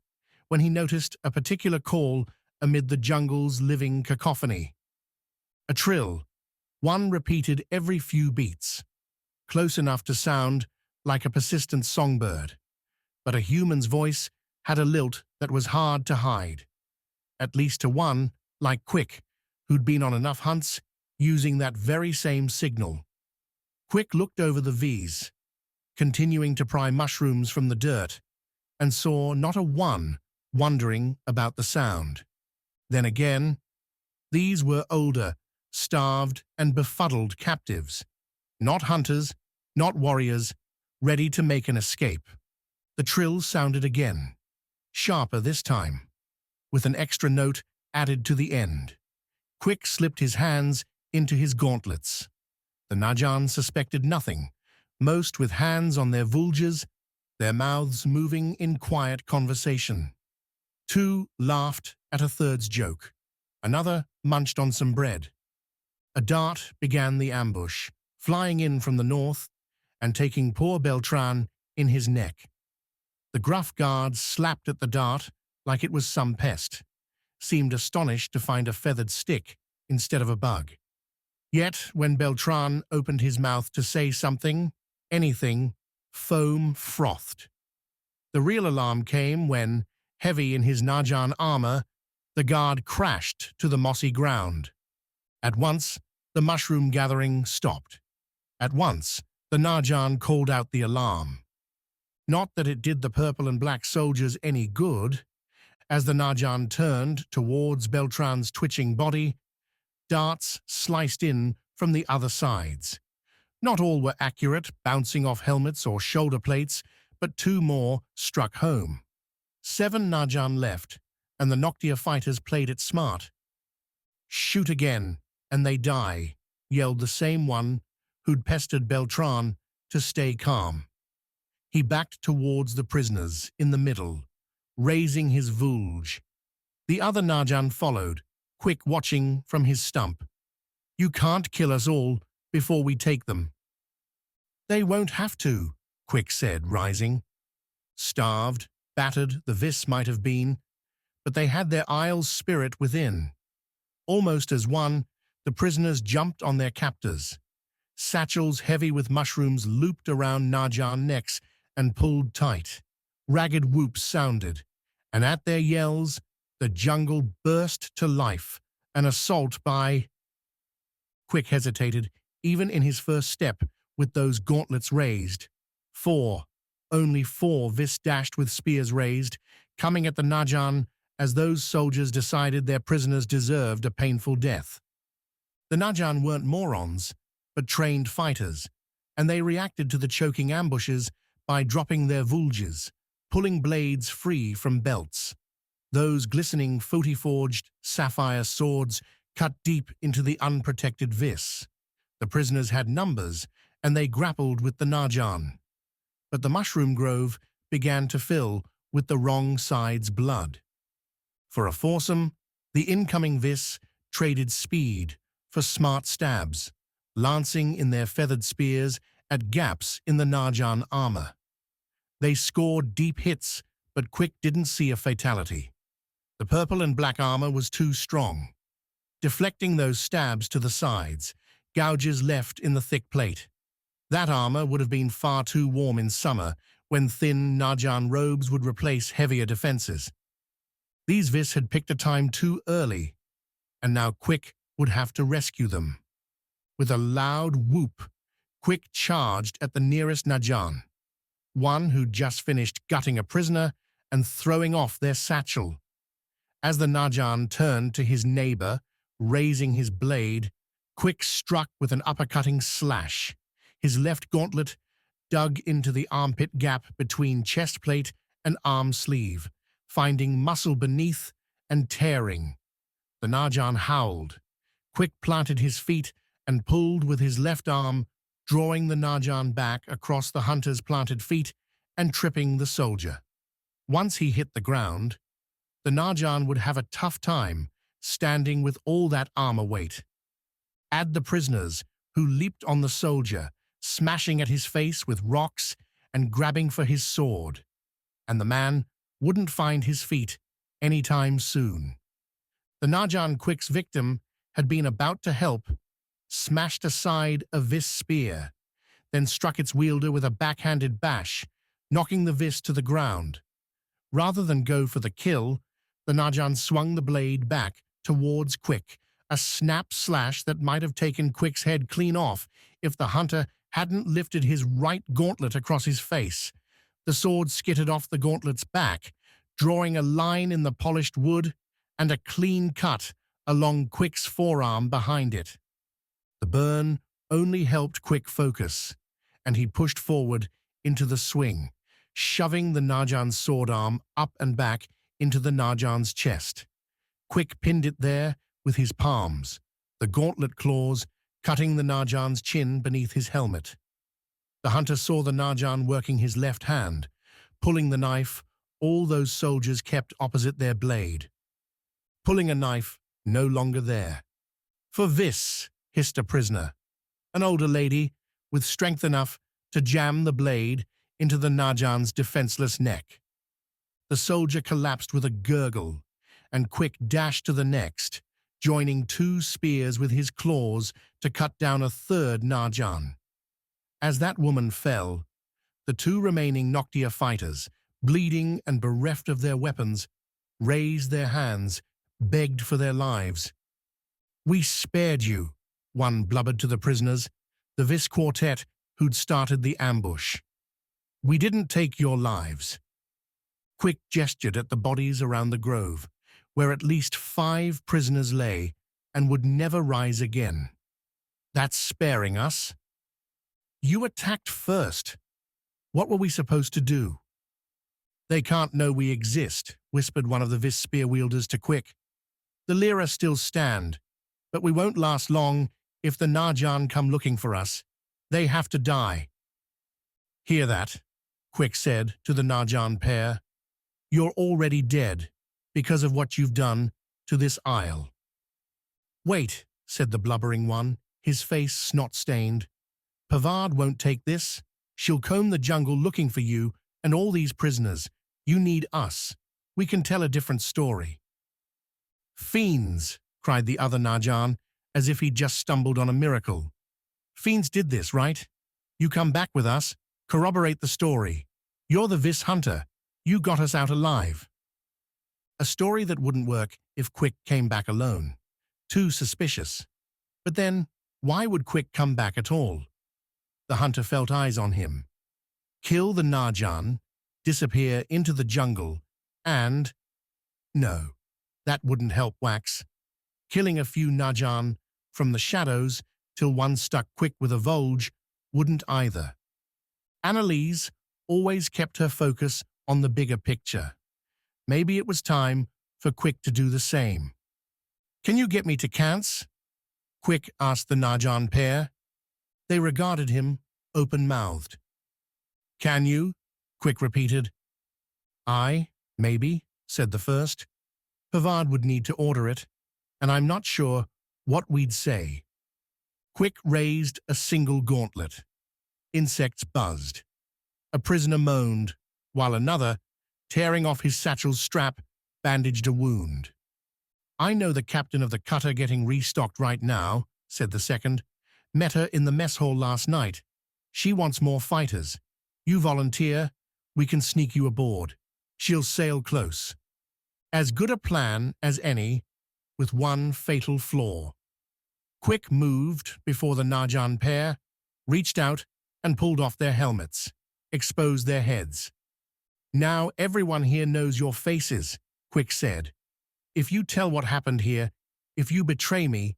when he noticed a particular call amid the jungle's living cacophony. A trill, one repeated every few beats, close enough to sound like a persistent songbird, but a human's voice had a lilt that was hard to hide, at least to one like Quick, who'd been on enough hunts using that very same signal. Quick looked over the V's, continuing to pry mushrooms from the dirt, and saw not a one wondering about the sound. Then again, these were older, starved and befuddled captives, not hunters, not warriors, ready to make an escape. The trill sounded again, sharper this time, with an extra note added to the end. Quick slipped his hands into his gauntlets. The Najan suspected nothing, most with hands on their vulges, their mouths moving in quiet conversation. 2 laughed at a third's joke. Another munched on some bread. A dart began the ambush, flying in from the north and taking poor Beltran in his neck. The gruff guard slapped at the dart like it was some pest, seemed astonished to find a feathered stick instead of a bug. Yet, when Beltran opened his mouth to say something, anything, foam frothed. The real alarm came when, heavy in his Najan armor, the guard crashed to the mossy ground. At once, the mushroom gathering stopped. At once, The Najan called out the alarm. Not that it did the purple and black soldiers any good. As the Najan turned towards Beltran's twitching body, darts sliced in from the other sides. Not all were accurate, bouncing off helmets or shoulder plates, but 2 more struck home. 7 Najan left, and the Noctia fighters played it smart. "Shoot again, and they die," yelled the same one who'd pestered Beltran to stay calm. He backed towards the prisoners in the middle, raising his vulge. The other Najan followed, Quick watching from his stump. "You can't kill us all before we take them." "They won't have to," Quick said, rising. Starved, battered the Vis might have been, but they had their Isle's spirit within. Almost as one, the prisoners jumped on their captors. Satchels heavy with mushrooms looped around Najan necks and pulled tight. Ragged whoops sounded, and at their yells, the jungle burst to life. An assault by... Quick hesitated, even in his first step, with those gauntlets raised. 4, only 4 Vis dashed with spears raised, coming at the Najan as those soldiers decided their prisoners deserved a painful death. The Najan weren't morons, but trained fighters, and they reacted to the choking ambushes by dropping their vulges, pulling blades free from belts. Those glistening forty-forged sapphire swords cut deep into the unprotected Vis. The prisoners had numbers, and they grappled with the Najan. But the mushroom grove began to fill with the wrong side's blood. For a foursome, the incoming Vis traded speed for smart stabs, lancing in their feathered spears at gaps in the Najan armor. They scored deep hits, but Quick didn't see a fatality. The purple and black armor was too strong. Deflecting those stabs to the sides, gouges left in the thick plate. That armor would have been far too warm in summer, when thin Najan robes would replace heavier defenses. These Vis had picked a time too early, and now Quick would have to rescue them. With a loud whoop, Quick charged at the nearest Najan, one who'd just finished gutting a prisoner and throwing off their satchel. As the Najan turned to his neighbor, raising his blade, Quick struck with an uppercutting slash. His left gauntlet dug into the armpit gap between chest plate and arm sleeve, finding muscle beneath and tearing. The Najan howled. Quick planted his feet and pulled with his left arm, drawing the Najan back across the hunter's planted feet and tripping the soldier. Once he hit the ground, the Najan would have a tough time standing with all that armor weight. Add the prisoners, who leaped on the soldier, smashing at his face with rocks and grabbing for his sword, and the man wouldn't find his feet any time soon. The Najan Quick's victim had been about to help, smashed aside a Vis spear, then struck its wielder with a backhanded bash, knocking the Vis to the ground. Rather than go for the kill, the Najan swung the blade back towards Quick, a snap slash that might have taken Quick's head clean off if the hunter hadn't lifted his right gauntlet across his face. The sword skittered off the gauntlet's back, drawing a line in the polished wood and a clean cut along Quick's forearm behind it. The burn only helped Quick focus, and he pushed forward into the swing, shoving the Najan's sword arm up and back into the Najan's chest. Quick pinned it there with his palms, the gauntlet claws cutting the Najan's chin beneath his helmet. The hunter saw the Najan working his left hand, pulling the knife all those soldiers kept opposite their blade. Pulling a knife no longer there. "For Vis," hissed a prisoner, an older lady with strength enough to jam the blade into the Najan's defenseless neck. The soldier collapsed with a gurgle, and Quick dashed to the next, joining 2 spears with his claws to cut down a third Najan. As that woman fell, the 2 remaining Noctia fighters, bleeding and bereft of their weapons, raised their hands, begged for their lives. "We spared you," one blubbered to the prisoners. The Vis quartet who'd started the ambush. "We didn't take your lives." Quick gestured at the bodies around the grove, where at least 5 prisoners lay and would never rise again. "That's sparing us." "You attacked first. What were we supposed to do?" "They can't know we exist," whispered one of the Vis spear wielders to Quick. "The Lyra still stand, but we won't last long if the Narjan come looking for us. They have to die." "Hear that?" Quick said to the Narjan pair. "You're already dead because of what you've done to this isle." "Wait," said the blubbering one, his face snot-stained. "Pavard won't take this. She'll comb the jungle looking for you and all these prisoners. You need us. We can tell a different story." "Fiends!" cried the other Narjan, as if he'd just stumbled on a miracle. "Fiends did this, right? You come back with us, corroborate the story. You're the Vis hunter. You got us out alive." A story that wouldn't work if Quick came back alone. Too suspicious. But then, why would Quick come back at all? The hunter felt eyes on him. Kill the Narjan, disappear into the jungle, and... No, that wouldn't help Wax. Killing a few Narjan from the shadows till one stuck Quick with a Volge wouldn't either. Annalise always kept her focus on the bigger picture. Maybe it was time for Quick to do the same. "Can you get me to Kance?" Quick asked the Narjan pair. They regarded him, open-mouthed. "Can you?" Quick repeated. "I, maybe," said the first. "Pavard would need to order it, and I'm not sure what we'd say." Quick raised a single gauntlet. Insects buzzed. A prisoner moaned, while another, tearing off his satchel's strap, bandaged a wound. "I know the captain of the cutter getting restocked right now," said the second. "Met her in the mess hall last night. She wants more fighters. You volunteer, we can sneak you aboard. She'll sail close." As good a plan as any, with one fatal flaw. Quick moved before the Narjan pair, reached out and pulled off their helmets, exposed their heads. "Now everyone here knows your faces," Quick said. "If you tell what happened here, if you betray me,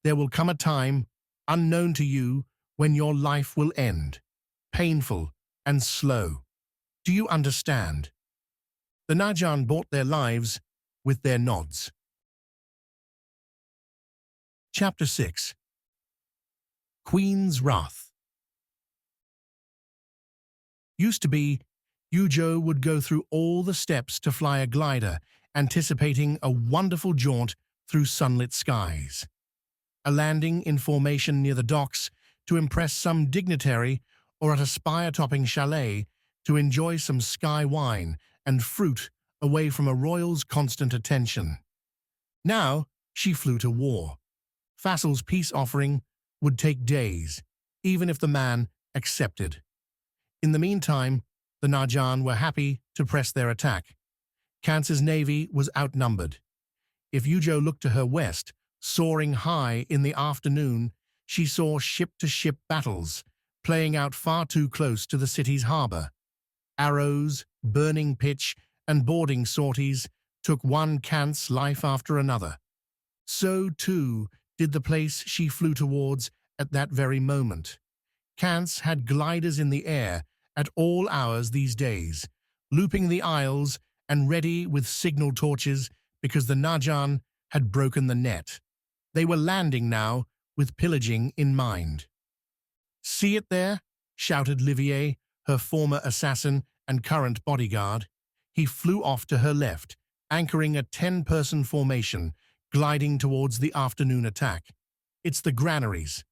there will come a time, unknown to you, when your life will end. Painful and slow. Do you understand?" The Narjan bought their lives with their nods. Chapter 6. Queen's Wrath. Used to be, Yujo would go through all the steps to fly a glider, anticipating a wonderful jaunt through sunlit skies. A landing in formation near the docks to impress some dignitary, or at a spire-topping chalet to enjoy some sky wine and fruit away from a royal's constant attention. Now she flew to war. Fassal's peace offering would take days, even if the man accepted. In the meantime, the Narjan were happy to press their attack. Kance's navy was outnumbered. If Yujo looked to her west, soaring high in the afternoon, she saw ship-to-ship battles, playing out far too close to the city's harbor. Arrows, burning pitch, and boarding sorties took one Kance life after another. So, too, did the place she flew towards at that very moment. Kance had gliders in the air at all hours these days, looping the isles and ready with signal torches because the Narjan had broken the net. They were landing now with pillaging in mind. "See it there?" shouted Livier, her former assassin and current bodyguard. He flew off to her left, anchoring a 10-person formation, gliding towards the afternoon attack. "It's the granaries.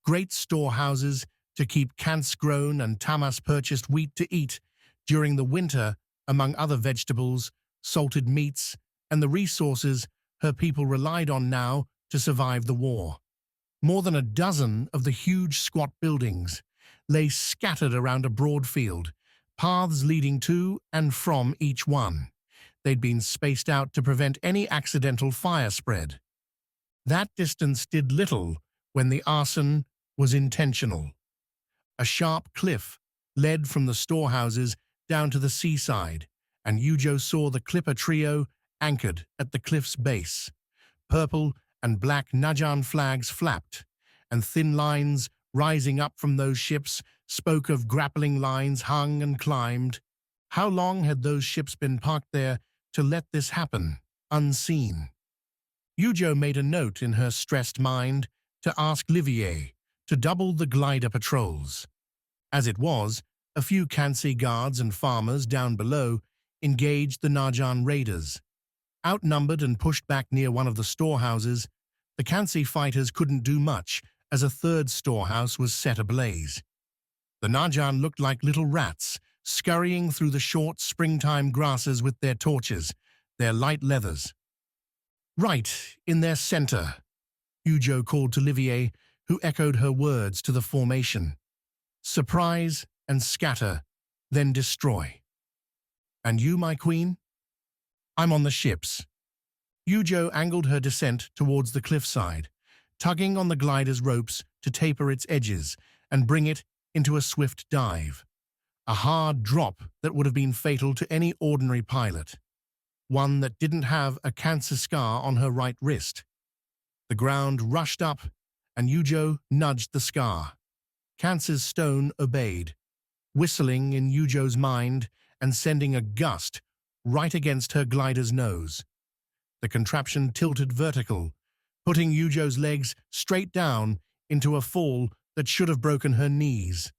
Great storehouses to keep Kance-grown and Tamas-purchased wheat to eat during the winter, among other vegetables, salted meats, and the resources her people relied on now to survive the war. More than a dozen of the huge squat buildings lay scattered around a broad field, paths leading to and from each one. They'd been spaced out to prevent any accidental fire spread. That distance did little when the arson was intentional. A sharp cliff led from the storehouses down to the seaside, and Yujo saw the clipper trio anchored at the cliff's base. Purple and black Najan flags flapped, and thin lines rising up from those ships spoke of grappling lines hung and climbed. How long had those ships been parked there to let this happen, unseen? Yujo made a note in her stressed mind to ask Livier to double the glider patrols. As it was, a few Kansi guards and farmers down below engaged the Najan raiders. Outnumbered and pushed back near one of the storehouses, the Kansi fighters couldn't do much as a third storehouse was set ablaze. The Najan looked like little rats, scurrying through the short springtime grasses with their torches, their light leathers. Right in their center, Yujo called to Livier, who echoed her words to the formation. Surprise and scatter, then destroy. And you, my queen? I'm on the ships. Yujo angled her descent towards the cliffside, tugging on the glider's ropes to taper its edges and bring it into a swift dive. A hard drop that would have been fatal to any ordinary pilot. One that didn't have a cancer scar on her right wrist. The ground rushed up, and Yujo nudged the scar. Cancer's stone obeyed, whistling in Yujo's mind and sending a gust right against her glider's nose. The contraption tilted vertical, putting Yujo's legs straight down into a fall that should have broken her knees.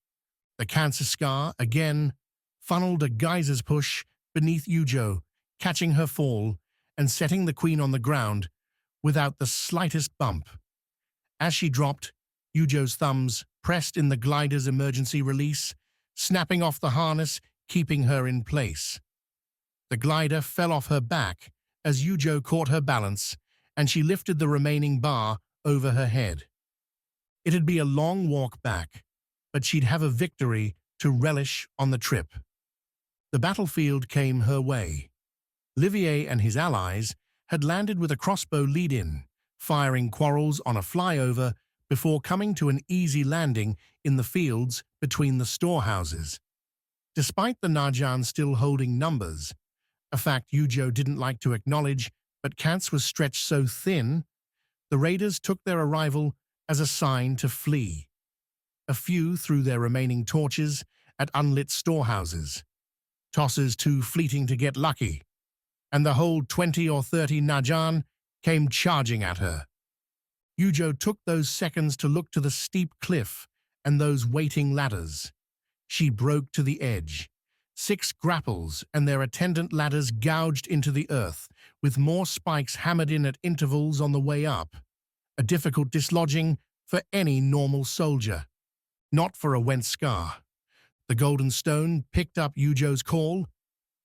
The cancer scar, again, funneled a geyser's push beneath Yujo, catching her fall and setting the queen on the ground without the slightest bump. As she dropped, Yujo's thumbs pressed in the glider's emergency release, snapping off the harness, keeping her in place. The glider fell off her back as Yujo caught her balance, and she lifted the remaining bar over her head. It'd be a long walk back, but she'd have a victory to relish on the trip. The battlefield came her way. Livier and his allies had landed with a crossbow lead-in, firing quarrels on a flyover before coming to an easy landing in the fields between the storehouses. Despite the Najan still holding numbers, a fact Yujo didn't like to acknowledge, but Kantz was stretched so thin, the raiders took their arrival as a sign to flee. A few threw their remaining torches at unlit storehouses, tossers too fleeting to get lucky, and the whole 20 or 30 Najan came charging at her. Yujo took those seconds to look to the steep cliff and those waiting ladders. She broke to the edge. 6 grapples and their attendant ladders gouged into the earth, with more spikes hammered in at intervals on the way up. A difficult dislodging for any normal soldier. Not for a went Skar. The golden stone picked up Yujo's call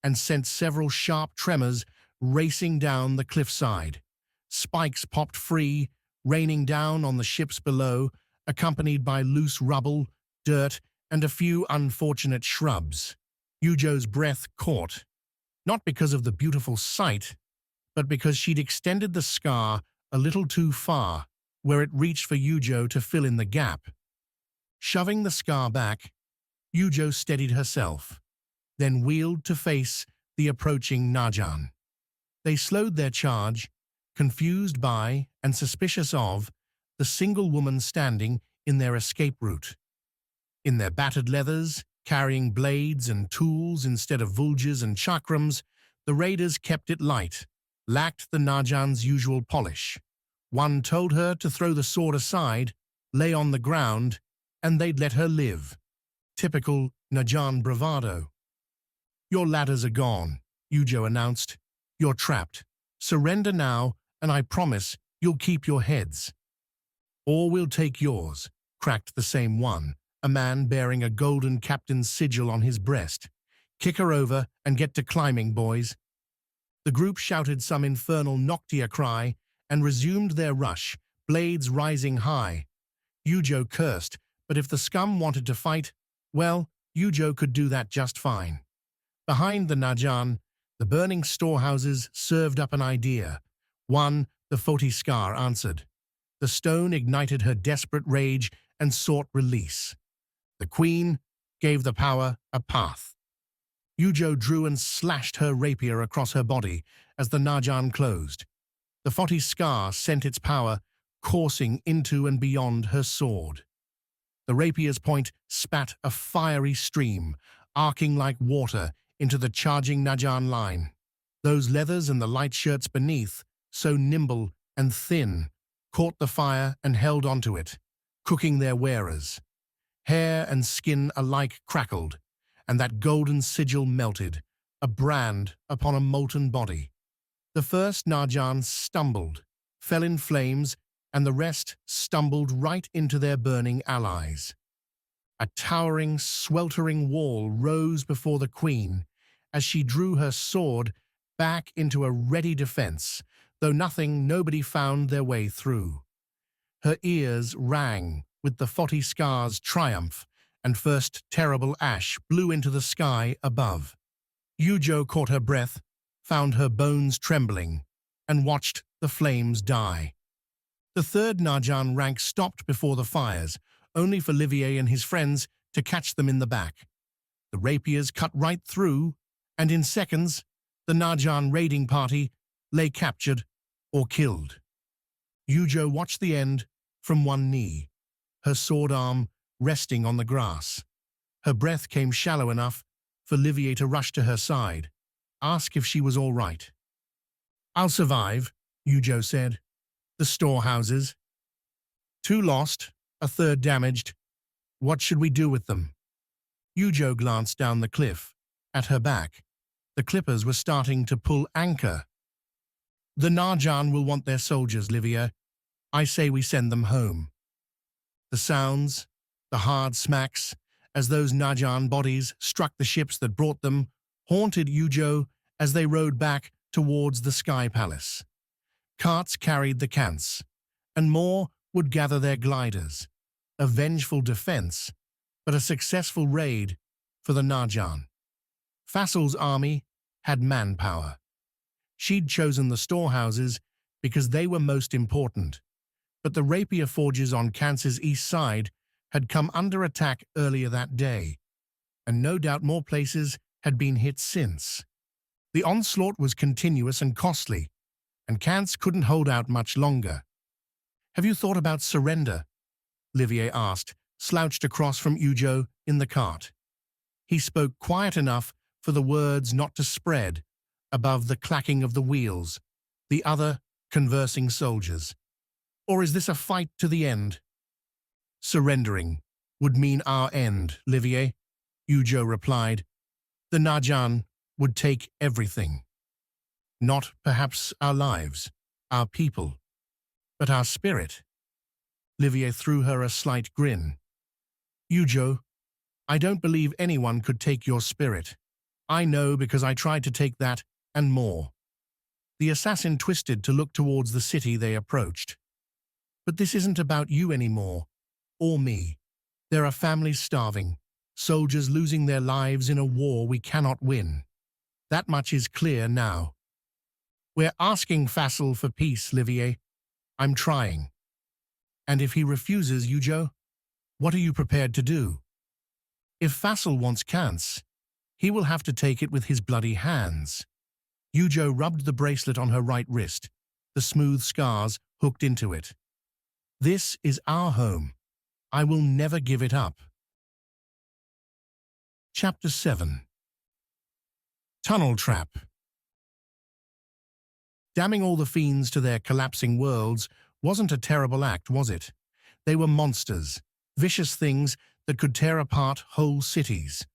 and sent several sharp tremors racing down the cliffside. Spikes popped free, raining down on the ships below, accompanied by loose rubble, dirt, and a few unfortunate shrubs. Yujo's breath caught, not because of the beautiful sight, but because she'd extended the scar a little too far, where it reached for Yujo to fill in the gap. Shoving the scar back, Yujo steadied herself, then wheeled to face the approaching Najan. They slowed their charge, confused by and suspicious of the single woman standing in their escape route. In their battered leathers, carrying blades and tools instead of vulges and chakrams, the raiders kept it light, lacked the Najan's usual polish. One told her to throw the sword aside, lay on the ground, and they'd let her live. Typical Najan bravado. Your ladders are gone, Yujo announced. You're trapped. Surrender now, and I promise you'll keep your heads. Or we'll take yours, cracked the same one, a man bearing a golden captain's sigil on his breast. Kick her over and get to climbing, boys. The group shouted some infernal Noctia cry and resumed their rush, blades rising high. Yujo cursed, but if the scum wanted to fight, well, Yujo could do that just fine. Behind the Najan, the burning storehouses served up an idea. One, the 40 Skar answered. The stone ignited her desperate rage and sought release. The queen gave the power a path. Yujo drew and slashed her rapier across her body as the Najan closed. The 40 Skar sent its power coursing into and beyond her sword. The rapier's point spat a fiery stream, arcing like water into the charging Najan line. Those leathers and the light shirts beneath, so nimble and thin, caught the fire and held onto it, cooking their wearers. Hair and skin alike crackled, and that golden sigil melted, a brand upon a molten body. The first Najan stumbled, fell in flames, and the rest stumbled right into their burning allies. A towering, sweltering wall rose before the queen as she drew her sword back into a ready defense, though nobody found their way through. Her ears rang with the 40 Skars' triumph, and first terrible ash blew into the sky above. Yujo caught her breath, found her bones trembling, and watched the flames die. The third Najan rank stopped before the fires, only for Livier and his friends to catch them in the back. The rapiers cut right through, and in seconds, the Najan raiding party lay captured or killed. Yujo watched the end from one knee, her sword arm resting on the grass. Her breath came shallow enough for Livier to rush to her side, ask if she was all right. "I'll survive," Yujo said. "The storehouses. 2 lost, a third damaged. What should we do with them?" Yujo glanced down the cliff. At her back, the clippers were starting to pull anchor. "The Najan will want their soldiers, Livier. I say we send them home." The sounds, the hard smacks, as those Najan bodies struck the ships that brought them, haunted Yujo as they rode back towards the Sky Palace. Carts carried the cants, and more would gather their gliders. A vengeful defense, but a successful raid for the Najan. Fassel's army had manpower. She'd chosen the storehouses because they were most important, but the rapier forges on Kansas' east side had come under attack earlier that day, and no doubt more places had been hit since. The onslaught was continuous and costly, and Kants couldn't hold out much longer. "Have you thought about surrender?" Livier asked, slouched across from Yujo in the cart. He spoke quiet enough for the words not to spread above the clacking of the wheels, the other conversing soldiers. "Or is this a fight to the end?" "Surrendering would mean our end, Livier," Yujo replied. "The Najan would take everything. Not perhaps our lives, our people, but our spirit." Livier threw her a slight grin. "Yujo, I don't believe anyone could take your spirit. I know because I tried to take that and more." The assassin twisted to look towards the city they approached. "But this isn't about you anymore, or me. There are families starving, soldiers losing their lives in a war we cannot win. That much is clear now. We're asking Fassel for peace, Livier. I'm trying. And if he refuses, Yujo, what are you prepared to do? If Fassel wants Kants, he will have to take it with his bloody hands." Yujo rubbed the bracelet on her right wrist, the smooth scars hooked into it. "This is our home. I will never give it up." Chapter 7. Tunnel Trap. Damning all the fiends to their collapsing worlds wasn't a terrible act, was it? They were monsters, vicious things that could tear apart whole cities.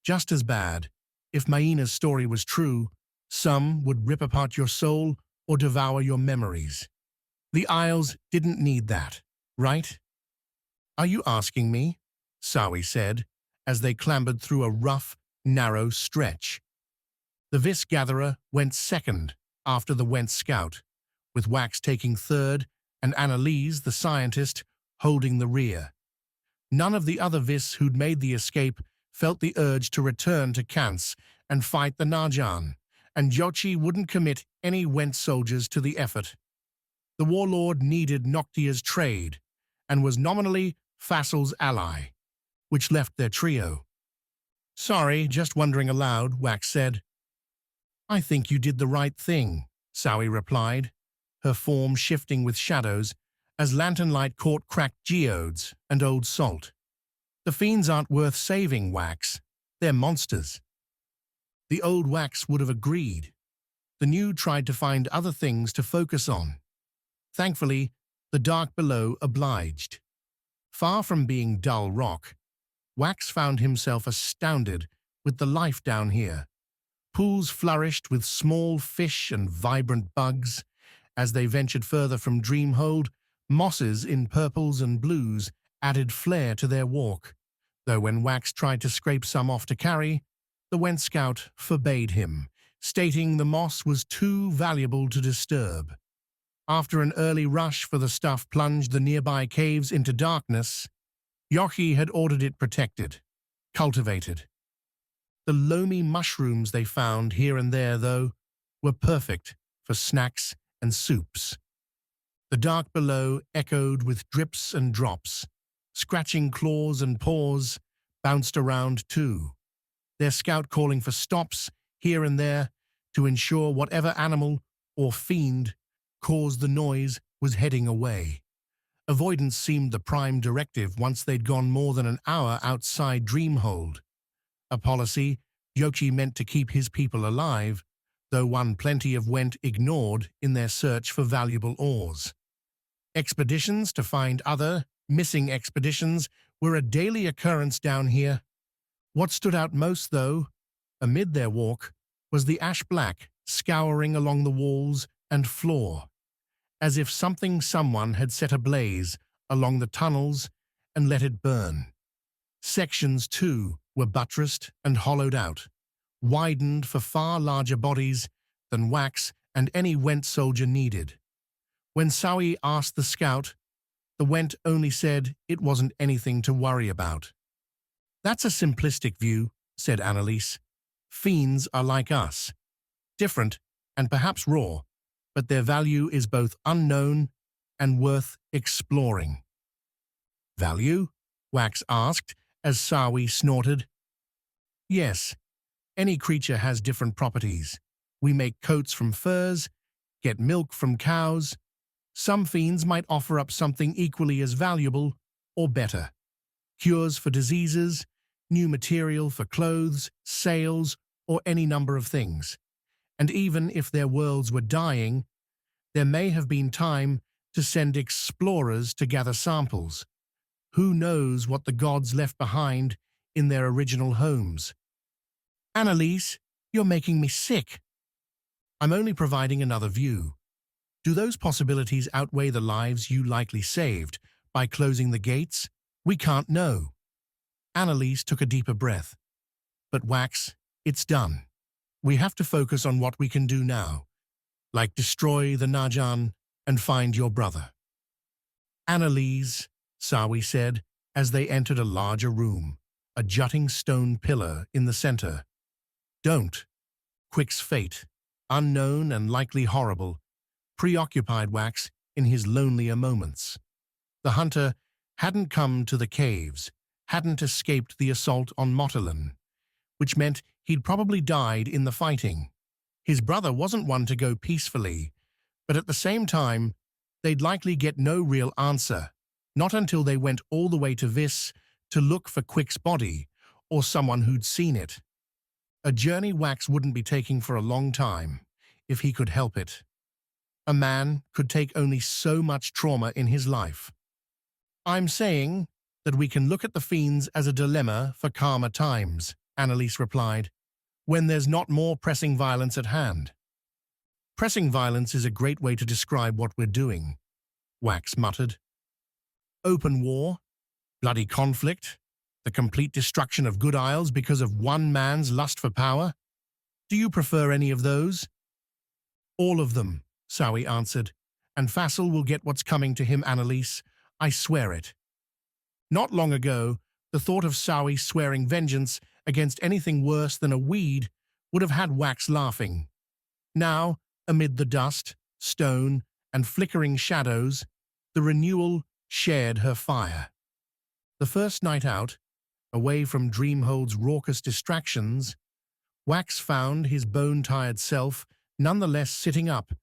Just as bad, if Maena's story was true, some would rip apart your soul or devour your memories. The Isles didn't need that, right? "Are you asking me?" Sawi said, as they clambered through a rough, narrow stretch. The Vis Gatherer went second after the Went Scout, with Wax taking third and Annalise, the scientist, holding the rear. None of the other Vis who'd made the escape felt the urge to return to Kants and fight the Najan, and Yochi wouldn't commit any Went soldiers to the effort. The warlord needed Noctia's trade and was nominally Fassel's ally. which left their trio. "Sorry, just wondering aloud," Wax said. "I think you did the right thing," Sowie replied, her form shifting with shadows as lantern light caught cracked geodes and old salt. "The fiends aren't worth saving, Wax. They're monsters." The old Wax would have agreed. The new tried to find other things to focus on. Thankfully, the dark below obliged. Far from being dull rock, Wax found himself astounded with the life down here. Pools flourished with small fish and vibrant bugs. As they ventured further from Dreamhold, mosses in purples and blues added flair to their walk, though when Wax tried to scrape some off to carry, the Went Scout forbade him, stating the moss was too valuable to disturb. After an early rush for the stuff plunged the nearby caves into darkness, Yochi had ordered it protected, cultivated. The loamy mushrooms they found here and there, though, were perfect for snacks and soups. The dark below echoed with drips and drops. Scratching claws and paws bounced around too, their scout calling for stops here and there to ensure whatever animal or fiend caused the noise was heading away. Avoidance seemed the prime directive once they'd gone more than an hour outside Dreamhold. A policy Yochi meant to keep his people alive, though one plenty of Went ignored in their search for valuable ores. Expeditions to find other, missing expeditions were a daily occurrence down here. What stood out most, though, amid their walk, was the ash-black scouring along the walls and floor, as if someone had set ablaze along the tunnels and let it burn. Sections, too, were buttressed and hollowed out, widened for far larger bodies than Wax and any Went soldier needed. When Sowie asked the scout, the Went only said it wasn't anything to worry about. "That's a simplistic view," said Annalise. "Fiends are like us, different and perhaps raw, but their value is both unknown and worth exploring." "Value?" Wax asked as Sowie snorted. "Yes, any creature has different properties. We make coats from furs, get milk from cows. Some fiends might offer up something equally as valuable or better. Cures for diseases, new material for clothes, sails, or any number of things. And even if their worlds were dying, there may have been time to send explorers to gather samples. Who knows what the gods left behind in their original homes?" "Annalise, you're making me sick." "I'm only providing another view. Do those possibilities outweigh the lives you likely saved by closing the gates? We can't know." Annalise took a deeper breath. "But Wax, it's done. We have to focus on what we can do now, like destroy the Najan and find your brother." "Annalise," Sowie said as they entered a larger room, a jutting stone pillar in the center. "Don't." Quick's fate, unknown and likely horrible, preoccupied Wax in his lonelier moments. The hunter hadn't come to the caves, hadn't escaped the assault on Mottolin, which meant he'd probably died in the fighting. His brother wasn't one to go peacefully, but at the same time, they'd likely get no real answer, not until they went all the way to Vis to look for Quick's body or someone who'd seen it. A journey Wax wouldn't be taking for a long time, if he could help it. A man could take only so much trauma in his life. "I'm saying that we can look at the fiends as a dilemma for calmer times," Annalise replied, "when there's not more pressing violence at hand." "Pressing violence is a great way to describe what we're doing," Wax muttered. "Open war, bloody conflict, the complete destruction of good isles because of one man's lust for power. Do you prefer any of those?" "All of them," Sowie answered, "and Fassel will get what's coming to him, Annalise. I swear it." Not long ago, the thought of Sowie swearing vengeance against anything worse than a weed would have had Wax laughing. Now, amid the dust, stone, and flickering shadows, the renewal shared her fire. The first night out, away from Dreamhold's raucous distractions, Wax found his bone-tired self nonetheless sitting up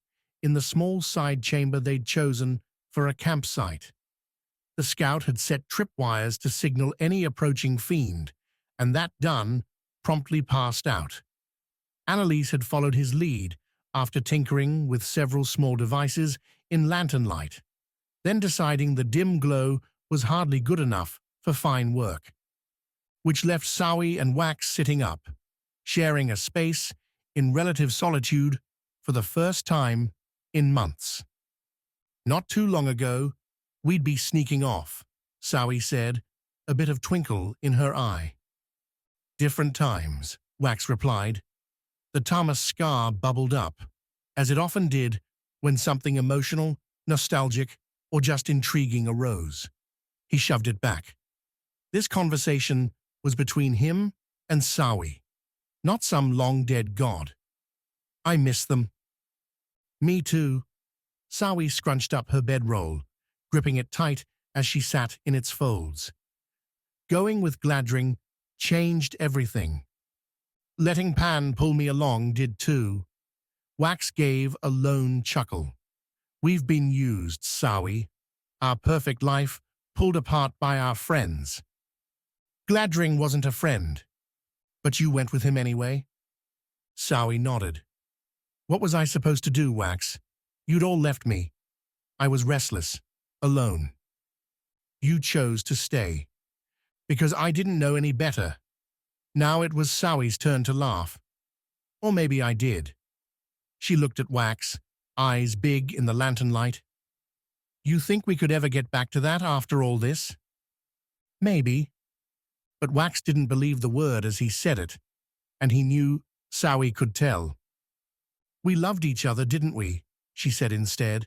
in the small side chamber they'd chosen for a campsite. The scout had set tripwires to signal any approaching fiend, and that done, promptly passed out. Annalise had followed his lead after tinkering with several small devices in lantern light, then deciding the dim glow was hardly good enough for fine work, which left Sawi and Wax sitting up, sharing a space in relative solitude for the first time in months. Not too long ago, we'd be sneaking off, Sawi said, a bit of twinkle in her eye. Different times, Wax replied. The Thomas Skar bubbled up, as it often did when something emotional, nostalgic, or just intriguing arose. He shoved it back. This conversation was between him and Sawi, not some long-dead god. I miss them. Me too. Sawi scrunched up her bedroll, gripping it tight as she sat in its folds. Going with Gladring changed everything. Letting Pan pull me along did too. Wax gave a lone chuckle. We've been used, Sawi. Our perfect life pulled apart by our friends. Gladring wasn't a friend, but you went with him anyway? Sawi nodded. What was I supposed to do, Wax? You'd all left me. I was restless, alone. You chose to stay, because I didn't know any better. Now it was Sawi's turn to laugh. Or maybe I did. She looked at Wax, eyes big in the lantern light. You think we could ever get back to that after all this? Maybe. But Wax didn't believe the word as he said it, and he knew Sawi could tell. We loved each other, didn't we? She said instead,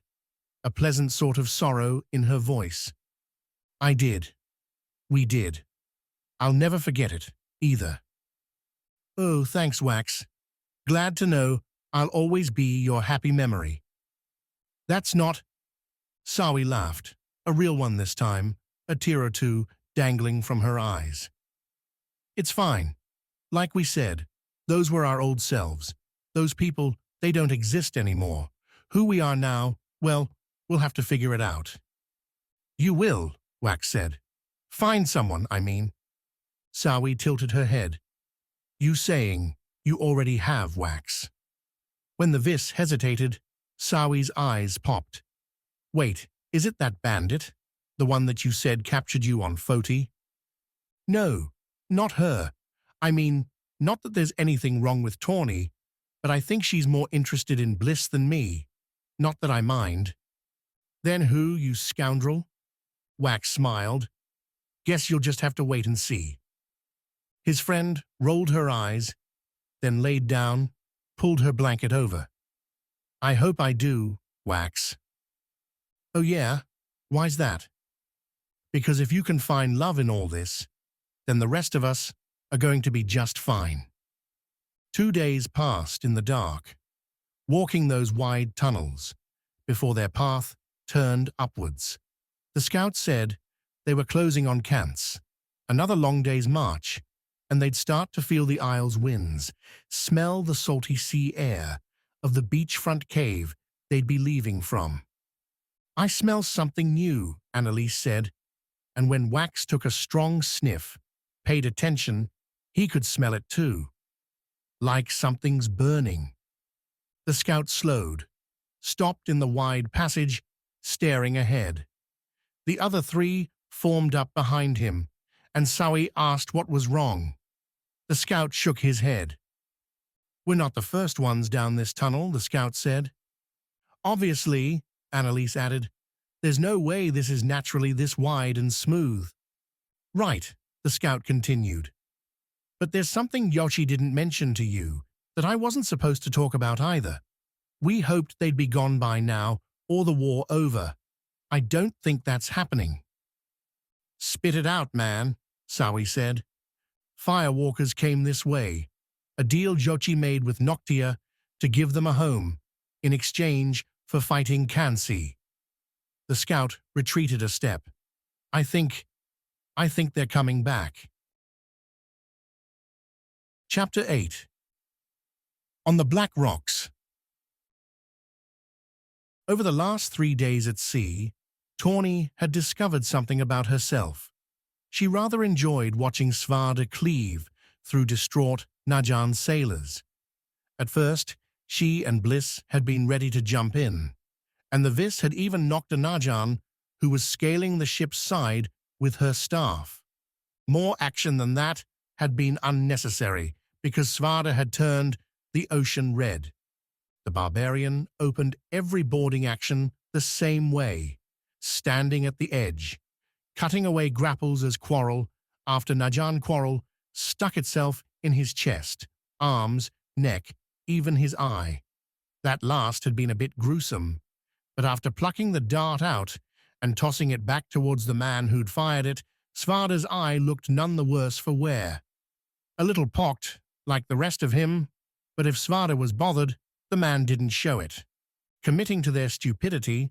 a pleasant sort of sorrow in her voice. I did. We did. I'll never forget it, either. Oh, thanks, Wax. Glad to know I'll always be your happy memory. That's not... Sawi laughed, a real one this time, a tear or two dangling from her eyes. It's fine. Like we said, those were our old selves. Those people, they don't exist anymore. Who we are now, well, we'll have to figure it out. You will, Wax said. Find someone, I mean. Sawi tilted her head. You saying you already have, Wax. When the Vis hesitated, Sawi's eyes popped. Wait, is it that bandit? The one that you said captured you on Foti? No, not her. I mean, not that there's anything wrong with Tawny, but I think she's more interested in Bliss than me. Not that I mind. Then who, you scoundrel? Wax smiled. Guess you'll just have to wait and see. His friend rolled her eyes, then laid down, pulled her blanket over. I hope I do, Wax. Oh yeah? Why's that? Because if you can find love in all this, then the rest of us are going to be just fine. 2 days passed in the dark, walking those wide tunnels, before their path turned upwards. The scouts said they were closing on Kantz, another long day's march, and they'd start to feel the Isle's winds, smell the salty sea air of the beachfront cave they'd be leaving from. I smell something new, Annalise said, and when Wax took a strong sniff, paid attention, he could smell it too. Like something's burning. The scout slowed, stopped in the wide passage, staring ahead. The other three formed up behind him, and Sawi asked what was wrong. The scout shook his head. We're not the first ones down this tunnel, the scout said. Obviously, Annalise added, there's no way this is naturally this wide and smooth. Right, the scout continued. But there's something Yoshi didn't mention to you that I wasn't supposed to talk about either. We hoped they'd be gone by now, or the war over. I don't think that's happening. Spit it out, man, Sawi said. Firewalkers came this way, a deal Jochi made with Noctia to give them a home, in exchange for fighting Kansi. The scout retreated a step. I think they're coming back. Chapter 8. On the Black Rocks. Over the last 3 days at sea, Tawny had discovered something about herself. She rather enjoyed watching Svarda cleave through distraught Najan sailors. At first, she and Bliss had been ready to jump in, and the Vis had even knocked a Najan who was scaling the ship's side with her staff. More action than that had been unnecessary because Svarda had turned the ocean red. The barbarian opened every boarding action the same way, standing at the edge, cutting away grapples as Quarrel after Najan Quarrel stuck itself in his chest, arms, neck, even his eye. That last had been a bit gruesome, but after plucking the dart out and tossing it back towards the man who'd fired it, Svarda's eye looked none the worse for wear. A little pocked, like the rest of him, but if Svarda was bothered, the man didn't show it. Committing to their stupidity,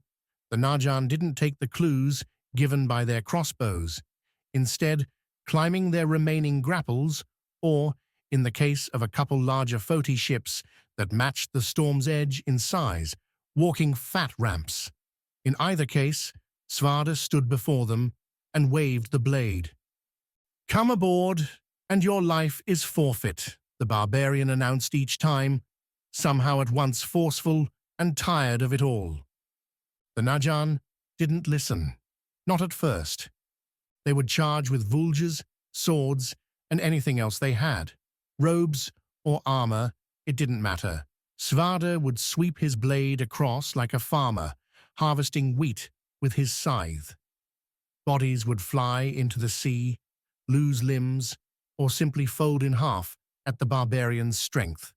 the Najan didn't take the clues given by their crossbows, instead climbing their remaining grapples, or, in the case of a couple larger Foti ships that matched the Storm's Edge in size, walking fat ramps. In either case, Svarda stood before them and waved the blade. "Come aboard, and your life is forfeit," the barbarian announced each time, somehow at once forceful and tired of it all. The Najan didn't listen, not at first. They would charge with vulges, swords, and anything else they had. Robes or armor, it didn't matter. Svarda would sweep his blade across like a farmer, harvesting wheat with his scythe. Bodies would fly into the sea, lose limbs, or simply fold in half at the barbarian's strength.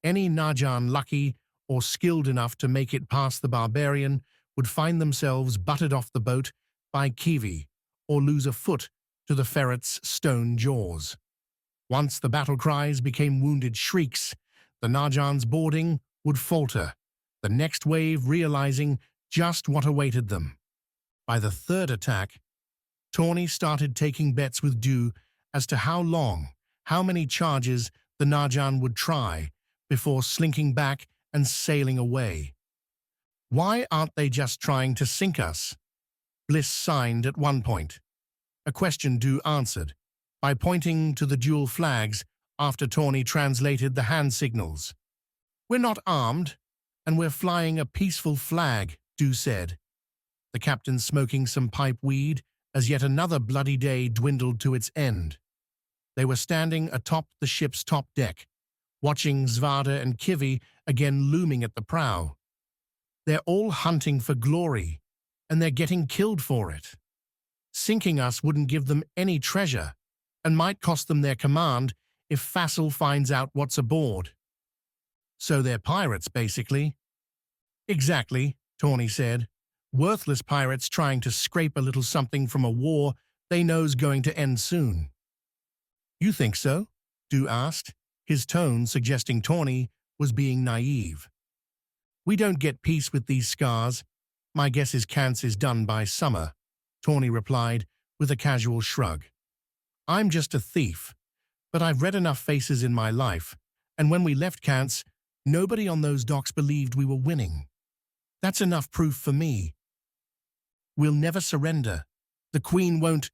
Any Najan lucky or skilled enough to make it past the barbarian would find themselves butted off the boat by Kiwi or lose a foot to the ferret's stone jaws. Once the battle cries became wounded shrieks, the Najan's boarding would falter, the next wave realizing just what awaited them. By the third attack, Tawny started taking bets with Dew as to how long, how many charges the Najan would try before slinking back and sailing away. "Why aren't they just trying to sink us?" Bliss signed at one point, a question Dew answered by pointing to the dual flags after Tawny translated the hand signals. "We're not armed, and we're flying a peaceful flag," Dew said, the captain smoking some pipe weed as yet another bloody day dwindled to its end. They were standing atop the ship's top deck, watching Svarda and Kiwi again looming at the prow. "They're all hunting for glory, and they're getting killed for it. Sinking us wouldn't give them any treasure, and might cost them their command if Fassel finds out what's aboard. So they're pirates, basically." "Exactly," Tawny said. "Worthless pirates trying to scrape a little something from a war they know's going to end soon." "You think so?" Dew asked, his tone suggesting Tawny was being naive. "We don't get peace with these Skars. My guess is Kance is done by summer," Tawny replied with a casual shrug. "I'm just a thief, but I've read enough faces in my life, and when we left Kance, nobody on those docks believed we were winning. That's enough proof for me. We'll never surrender. The Queen won't—"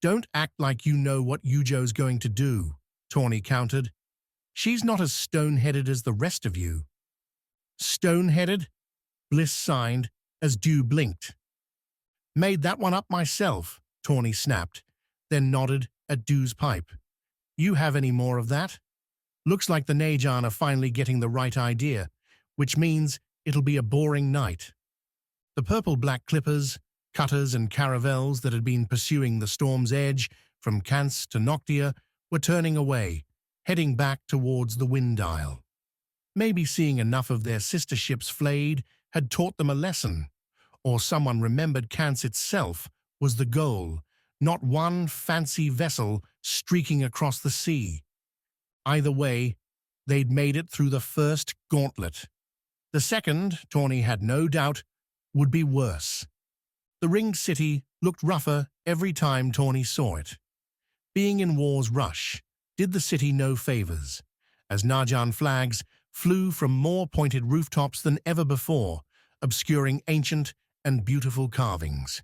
"Don't act like you know what Yujo's going to do," Tawny countered. "She's not as stone-headed as the rest of you." "Stone-headed?" Bliss signed as Dew blinked. "Made that one up myself," Tawny snapped, then nodded at Dew's pipe. "You have any more of that? Looks like the Najan are finally getting the right idea, which means it'll be a boring night." The purple-black clippers, cutters and caravels that had been pursuing the Storm's Edge from Kance to Noctia were turning away, heading back towards the Wind Isle. Maybe seeing enough of their sister ships flayed had taught them a lesson, or someone remembered Kance itself was the goal, not one fancy vessel streaking across the sea. Either way, they'd made it through the first gauntlet. The second, Tawny had no doubt, would be worse. The ringed city looked rougher every time Tawny saw it. Being in war's rush, did the city no favors, as Najan flags flew from more pointed rooftops than ever before, obscuring ancient and beautiful carvings.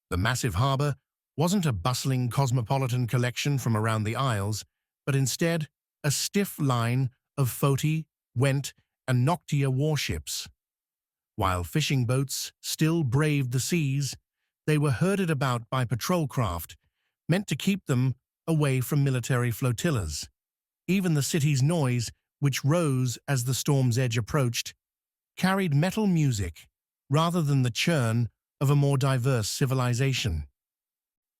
The massive harbor wasn't a bustling cosmopolitan collection from around the Isles, but instead a stiff line of Foti, Went, and Noctia warships. While fishing boats still braved the seas, they were herded about by patrol craft, meant to keep them away from military flotillas. Even the city's noise, which rose as the storm's edge approached, carried metal music rather than the churn of a more diverse civilization.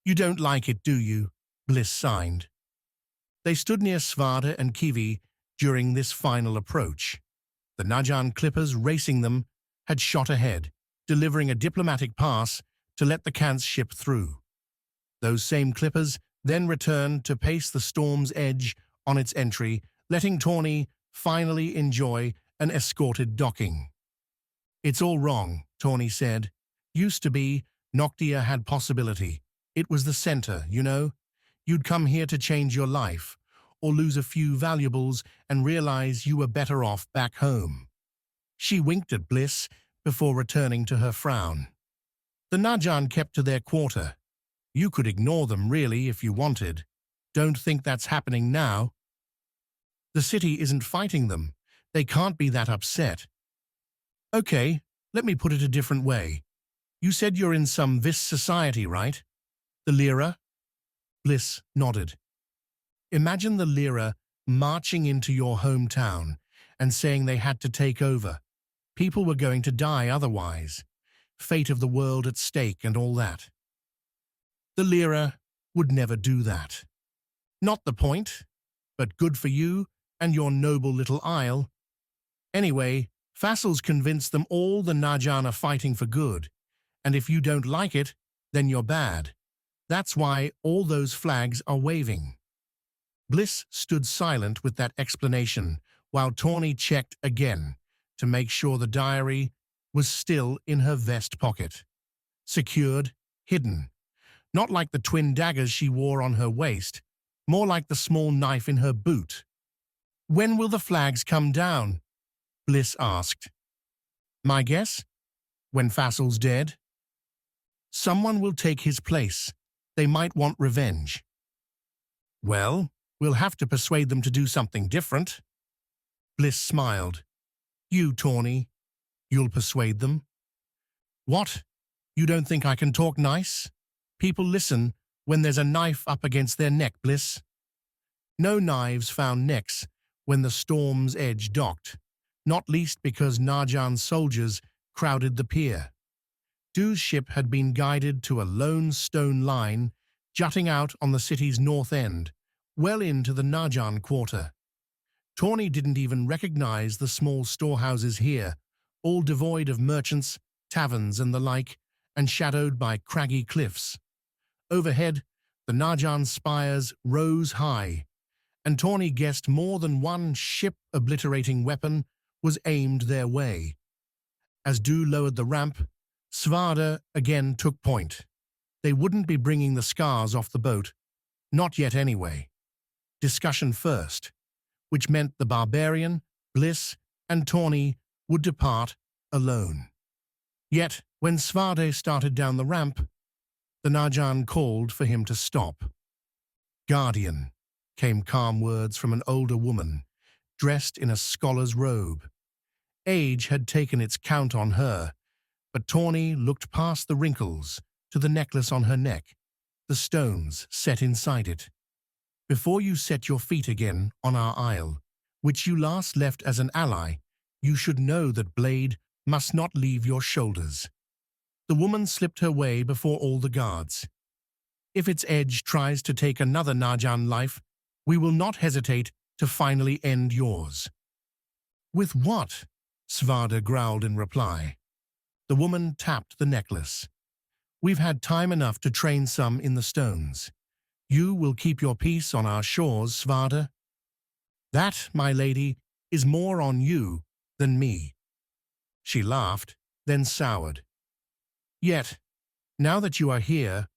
"You don't like it, do you?" Bliss signed. They stood near Svada and Kivi during this final approach. The Najan clippers racing them had shot ahead, delivering a diplomatic pass to let the Kant's ship through. Those same clippers then returned to pace the storm's edge on its entry, letting Tawny finally enjoy an escorted docking. "It's all wrong," Tawny said. "Used to be, Noctia had possibility. It was the center, you know? You'd come here to change your life, or lose a few valuables and realize you were better off back home." She winked at Bliss before returning to her frown. "The Najan kept to their quarter. You could ignore them, really, if you wanted. Don't think that's happening now. The city isn't fighting them. They can't be that upset." "Okay, let me put it a different way. You said you're in some Vis society, right? The Lyra?" Bliss nodded. "Imagine the Lyra marching into your hometown and saying they had to take over. People were going to die otherwise. Fate of the world at stake and all that. The Lyra would never do that. Not the point, but good for you and your noble little isle. Anyway, Fassel's convinced them all the Najan are fighting for good, and if you don't like it, then you're bad. That's why all those flags are waving." Bliss stood silent with that explanation, while Tawny checked again to make sure the diary was still in her vest pocket. Secured, hidden. Not like the twin daggers she wore on her waist, more like the small knife in her boot. "When will the flags come down?" Bliss asked. "My guess? When Fassel's dead. Someone will take his place. They might want revenge." "Well, we'll have to persuade them to do something different." Bliss smiled. "You, Tawny, you'll persuade them?" "What? You don't think I can talk nice? People listen when there's a knife up against their neck, Bliss." No knives found necks when the storm's edge docked, not least because Najan's soldiers crowded the pier. Du's ship had been guided to a lone stone line jutting out on the city's north end, well into the Najan quarter. Tawny didn't even recognize the small storehouses here, all devoid of merchants, taverns, and the like, and shadowed by craggy cliffs. Overhead, the Najan spires rose high, and Tawny guessed more than one ship-obliterating weapon was aimed their way. As Du lowered the ramp, Svada again took point. They wouldn't be bringing the Skars off the boat, not yet anyway. Discussion first, which meant the barbarian, Bliss, and Tawny would depart alone. Yet, when Svade started down the ramp, the Najan called for him to stop. "Guardian," came calm words from an older woman, dressed in a scholar's robe. Age had taken its count on her, but Tawny looked past the wrinkles to the necklace on her neck, the stones set inside it. "Before you set your feet again on our isle, which you last left as an ally, you should know that blade must not leave your shoulders." The woman slipped her way before all the guards. "If its edge tries to take another Najan life, we will not hesitate to finally end yours." "With what?" Svada growled in reply. The woman tapped the necklace. "We've had time enough to train some in the stones. You will keep your peace on our shores, Svada. That, my lady, is more on you than me." She laughed, then soured. "Yet, now that you are here,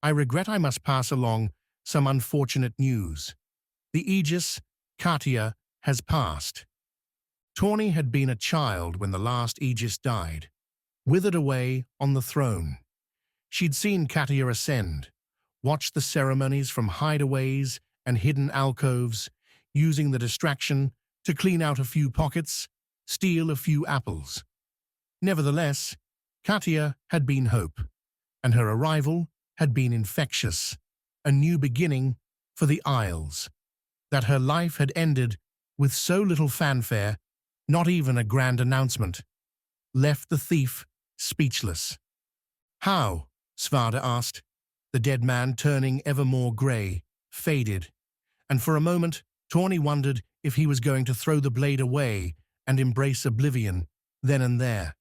I regret I must pass along some unfortunate news. The Aegis, Katia, has passed. Tawny had been a child when the last Aegis died, withered away on the throne. She'd seen Katia ascend, watched the ceremonies from hideaways and hidden alcoves, using the distraction to clean out a few pockets, steal a few apples. Nevertheless, Katia had been hope, and her arrival had been infectious, a new beginning for the Isles. That her life had ended with so little fanfare, not even a grand announcement, left the thief speechless. "How?" Svarda asked, the dead man turning ever more grey, faded, and for a moment Tawny wondered if he was going to throw the blade away and embrace oblivion then and there.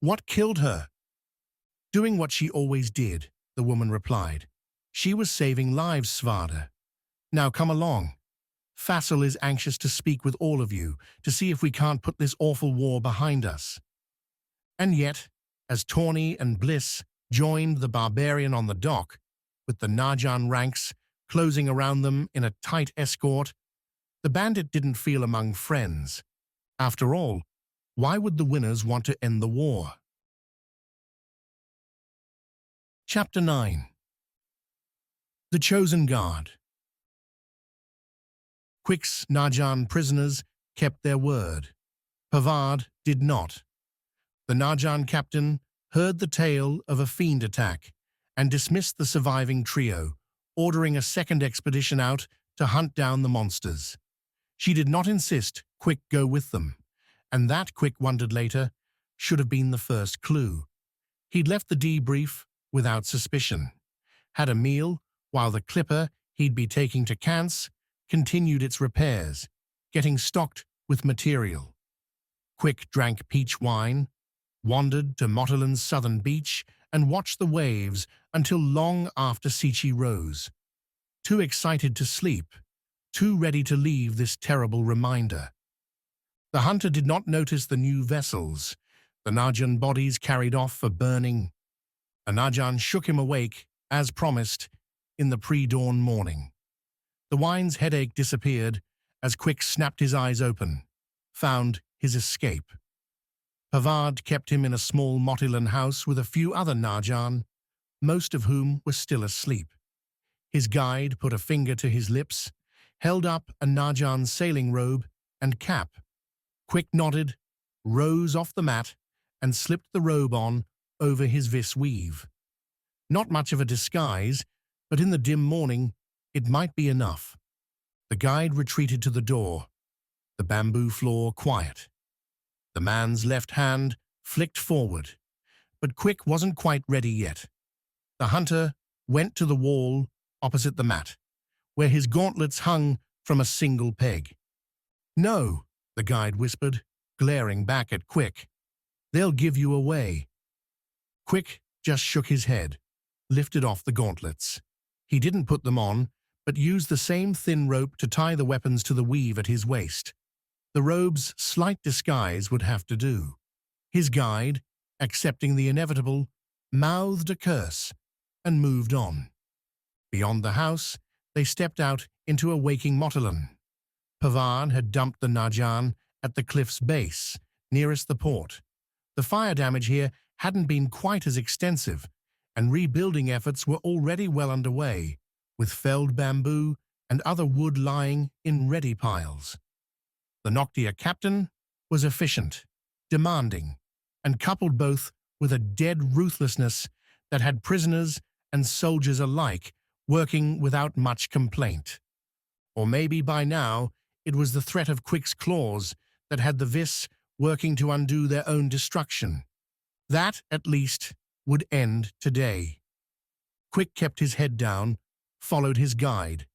"What killed her?" "Doing what she always did," the woman replied. "She was saving lives, Svarda. Now come along. Fassel is anxious to speak with all of you to see if we can't put this awful war behind us." And yet, as Tawny and Bliss joined the barbarian on the dock, with the Najan ranks closing around them in a tight escort, the bandit didn't feel among friends. After all, why would the winners want to end the war? Chapter 9. The Chosen Guard. Quick's Najan prisoners kept their word. Pavard did not. The Najan captain heard the tale of a fiend attack and dismissed the surviving trio, ordering a second expedition out to hunt down the monsters. She did not insist Quick go with them, and that, Quick wondered later, should have been the first clue. He'd left the debrief without suspicion, had a meal while the clipper he'd be taking to Kant's continued its repairs, getting stocked with material. Quick drank peach wine, wandered to Motelan's southern beach, and watched the waves until long after Sichi rose. Too excited to sleep, too ready to leave this terrible reminder. The hunter did not notice the new vessels, the Najan bodies carried off for burning. A Najan shook him awake, as promised, in the pre-dawn morning. The wine's headache disappeared as Quick snapped his eyes open, found his escape. Pavard kept him in a small Motelan house with a few other Najan, most of whom were still asleep. His guide put a finger to his lips, held up a Najan sailing robe and cap. Quick nodded, rose off the mat, and slipped the robe on over his vis weave. Not much of a disguise, but in the dim morning, it might be enough. The guide retreated to the door, the bamboo floor quiet. The man's left hand flicked forward, but Quick wasn't quite ready yet. The hunter went to the wall opposite the mat, where his gauntlets hung from a single peg. "No," the guide whispered, glaring back at Quick. "They'll give you away." Quick just shook his head, lifted off the gauntlets. He didn't put them on, but used the same thin rope to tie the weapons to the weave at his waist. The robe's slight disguise would have to do. His guide, accepting the inevitable, mouthed a curse and moved on. Beyond the house, they stepped out into a waking Motelan. Pavard had dumped the Najan at the cliff's base, nearest the port. The fire damage here hadn't been quite as extensive, and rebuilding efforts were already well underway, with felled bamboo and other wood lying in ready piles. The Noctia captain was efficient, demanding, and coupled both with a dead ruthlessness that had prisoners and soldiers alike working without much complaint. Or maybe by now it was the threat of Quick's claws that had the Vis working to undo their own destruction. That, at least, would end today. Quick kept his head down, followed his guide,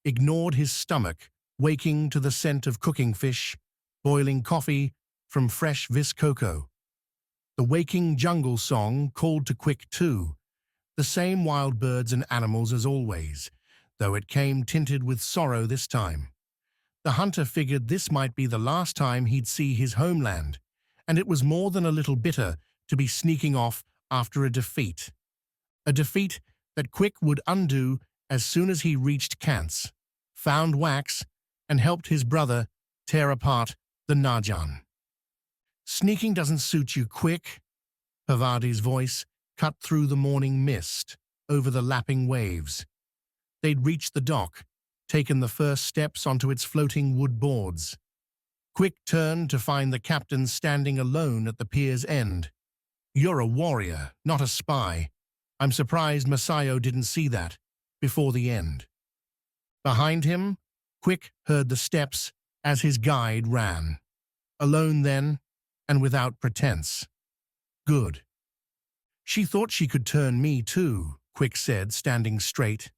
ignored his stomach, waking to the scent of cooking fish, boiling coffee from fresh Vis cocoa. The waking jungle song called to Quick too, the same wild birds and animals as always, though it came tinted with sorrow this time. The hunter figured this might be the last time he'd see his homeland, and it was more than a little bitter to be sneaking off after a defeat. A defeat that Quick would undo as soon as he reached Kant's. found Wax, and helped his brother tear apart the Najan. Sneaking doesn't suit you, Quick. Pavadi's voice cut through the morning mist over the lapping waves. They'd reached the dock, taken the first steps onto its floating wood boards. Quick turned to find the captain standing alone at the pier's end. You're a warrior, not a spy. I'm surprised Masayo didn't see that before the end. Behind him, Quick heard the steps as his guide ran. Alone then, and without pretense. Good. She thought she could turn me too, Quick said, standing straight.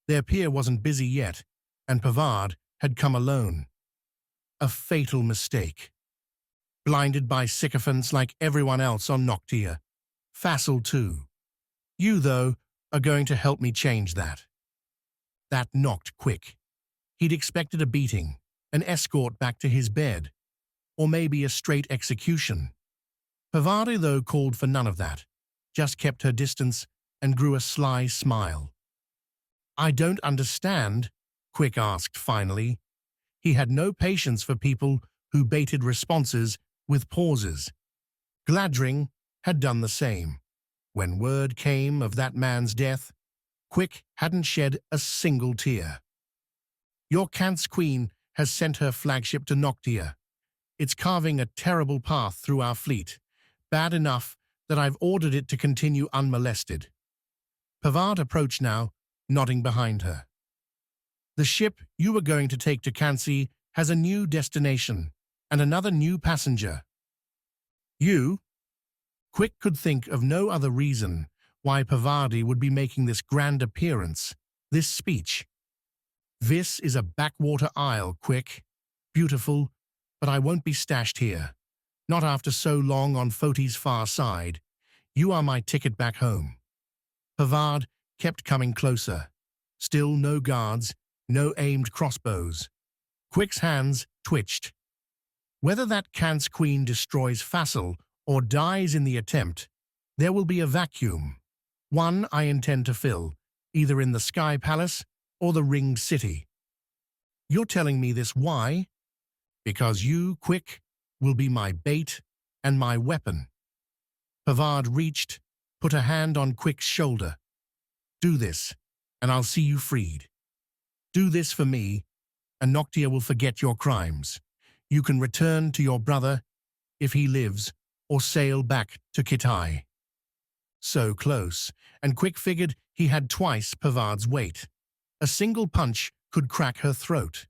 Their pier wasn't busy yet, and Pavard had come alone. A fatal mistake. Blinded by sycophants like everyone else on Noctia. Facile too. You, though, are going to help me change that. That knocked Quick. He'd expected a beating, an escort back to his bed, or maybe a straight execution. Pavard, though, called for none of that, just kept her distance and grew a sly smile. I don't understand, Quick asked finally. He had no patience for people who baited responses with pauses. Gladring had done the same. When word came of that man's death, Quick hadn't shed a single tear. Your Kant's queen has sent her flagship to Noctia. It's carving a terrible path through our fleet, bad enough that I've ordered it to continue unmolested. Pavard approached now, nodding behind her. The ship you were going to take to Kansi has a new destination and another new passenger. You? Quick could think of no other reason why Pavardi would be making this grand appearance, this speech. This is a backwater isle, Quick. Beautiful, but I won't be stashed here. Not after so long on Foti's far side. You are my ticket back home. Pavard kept coming closer. Still no guards, no aimed crossbows. Quick's hands twitched. Whether that Kant's queen destroys Facile or dies in the attempt, there will be a vacuum. One I intend to fill, either in the Sky Palace or the Ringed City. You're telling me this why? Because you, Quick, will be my bait and my weapon. Pavard reached, put a hand on Quick's shoulder. Do this, and I'll see you freed. Do this for me, and Noctia will forget your crimes. You can return to your brother, if he lives, or sail back to Kitai. So close, and Quick figured he had twice Pavard's weight. A single punch could crack her throat.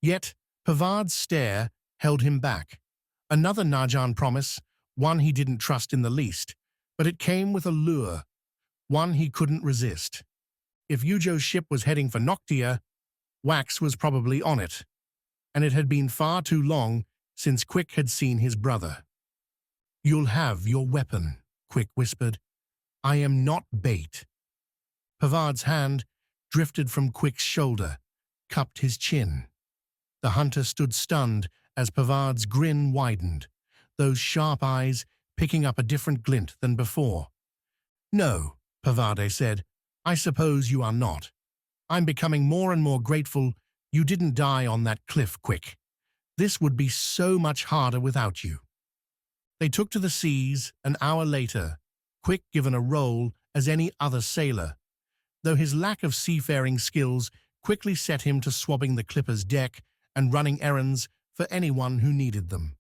Yet, Pavard's stare held him back. Another Najan promise, one he didn't trust in the least, but it came with a lure, one he couldn't resist. If Yujo's ship was heading for Noctia, Wax was probably on it, and it had been far too long since Quick had seen his brother. You'll have your weapon, Quick whispered. I am not bait. Pavard's hand drifted from Quick's shoulder, cupped his chin. The hunter stood stunned as Pavard's grin widened, those sharp eyes picking up a different glint than before. No, Pavarde said, I suppose you are not. I'm becoming more and more grateful you didn't die on that cliff, Quick. This would be so much harder without you. They took to the seas an hour later, Quick given a role as any other sailor, though his lack of seafaring skills quickly set him to swabbing the clipper's deck and running errands for anyone who needed them.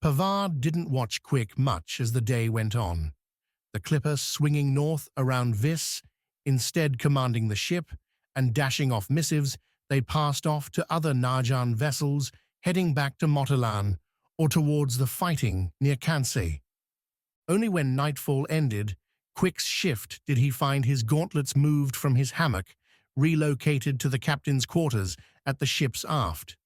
Pavard didn't watch Quick much as the day went on, the clipper swinging north around Vis, instead commanding the ship, and dashing off missives, they passed off to other Najan vessels heading back to Motalan or towards the fighting near Kansai. Only when nightfall ended, Quick's shift did he find his gauntlets moved from his hammock, relocated to the captain's quarters at the ship's aft.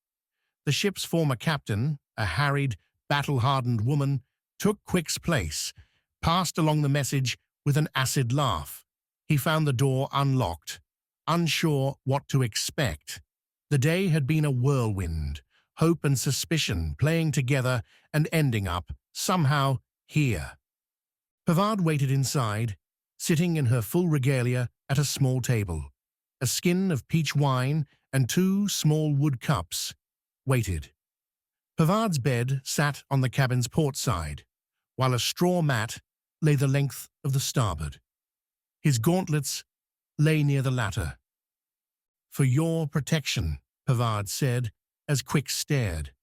The ship's former captain, a harried, battle-hardened woman, took Quick's place, passed along the message with an acid laugh. He found the door unlocked, unsure what to expect. The day had been a whirlwind, hope and suspicion playing together and ending up, somehow, here. Pavard waited inside, sitting in her full regalia at a small table. A skin of peach wine and 2 small wood cups, waited. Pavard's bed sat on the cabin's port side, while a straw mat lay the length of the starboard. His gauntlets lay near the latter. "For your protection," Pavard said, as Quick stared.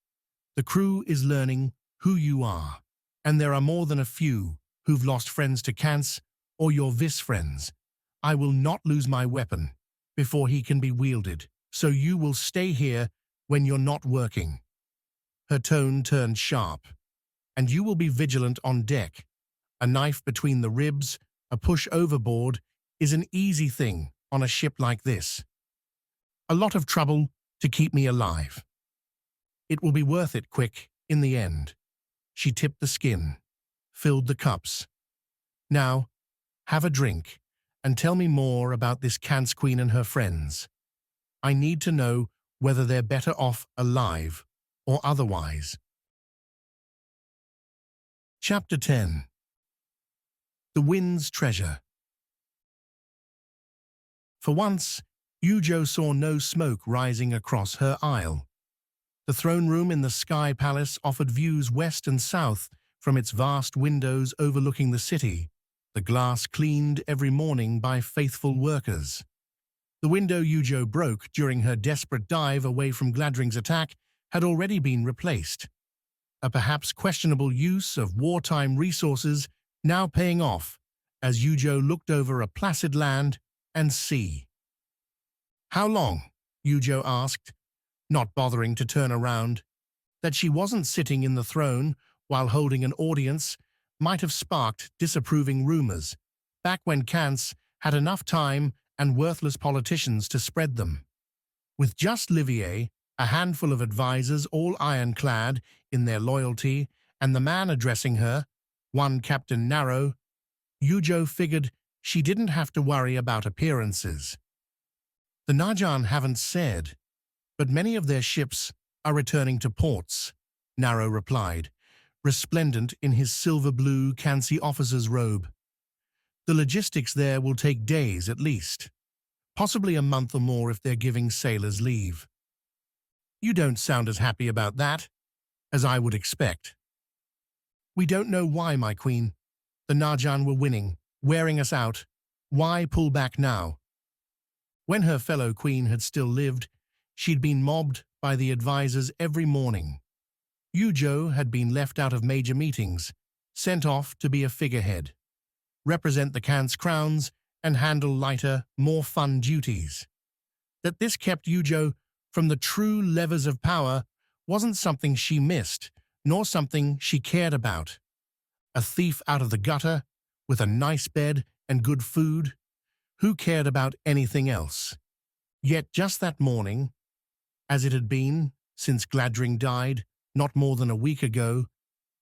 "The crew is learning who you are, and there are more than a few who've lost friends to Kance or your Vis friends. I will not lose my weapon before he can be wielded, so you will stay here when you're not working." Her tone turned sharp. "And you will be vigilant on deck. A knife between the ribs, a push overboard, is an easy thing on a ship like this. A lot of trouble to keep me alive. It will be worth it, Quick, in the end." She tipped the skin, filled the cups. "Now, have a drink, and tell me more about this Kance Queen and her friends. I need to know whether they're better off alive or otherwise." Chapter 10. The Wind's Treasure. For once, Yujo saw no smoke rising across her aisle. The throne room in the Sky Palace offered views west and south from its vast windows overlooking the city, the glass cleaned every morning by faithful workers. The window Yujo broke during her desperate dive away from Gladring's attack had already been replaced, a perhaps questionable use of wartime resources now paying off as Yujo looked over a placid land and sea. "How long?" Yujo asked, not bothering to turn around. That she wasn't sitting in the throne while holding an audience might have sparked disapproving rumors, back when Kance had enough time and worthless politicians to spread them. With just Livier, a handful of advisors all ironclad in their loyalty, and the man addressing her, one Captain Narrow, Yujo figured she didn't have to worry about appearances. "The Najan haven't said, but many of their ships are returning to ports," Narrow replied, resplendent in his silver-blue Kansi officer's robe. "The logistics there will take days at least, possibly a month or more if they're giving sailors leave." "You don't sound as happy about that as I would expect." "We don't know why, my queen. The Najan were winning, wearing us out. Why pull back now?" When her fellow queen had still lived, she'd been mobbed by the advisors every morning. Yujo had been left out of major meetings, sent off to be a figurehead, represent the Kance crowns, and handle lighter, more fun duties. That this kept Yujo from the true levers of power wasn't something she missed, nor something she cared about. A thief out of the gutter, with a nice bed and good food, who cared about anything else? Yet just that morning, as it had been since Gladring died not more than a week ago,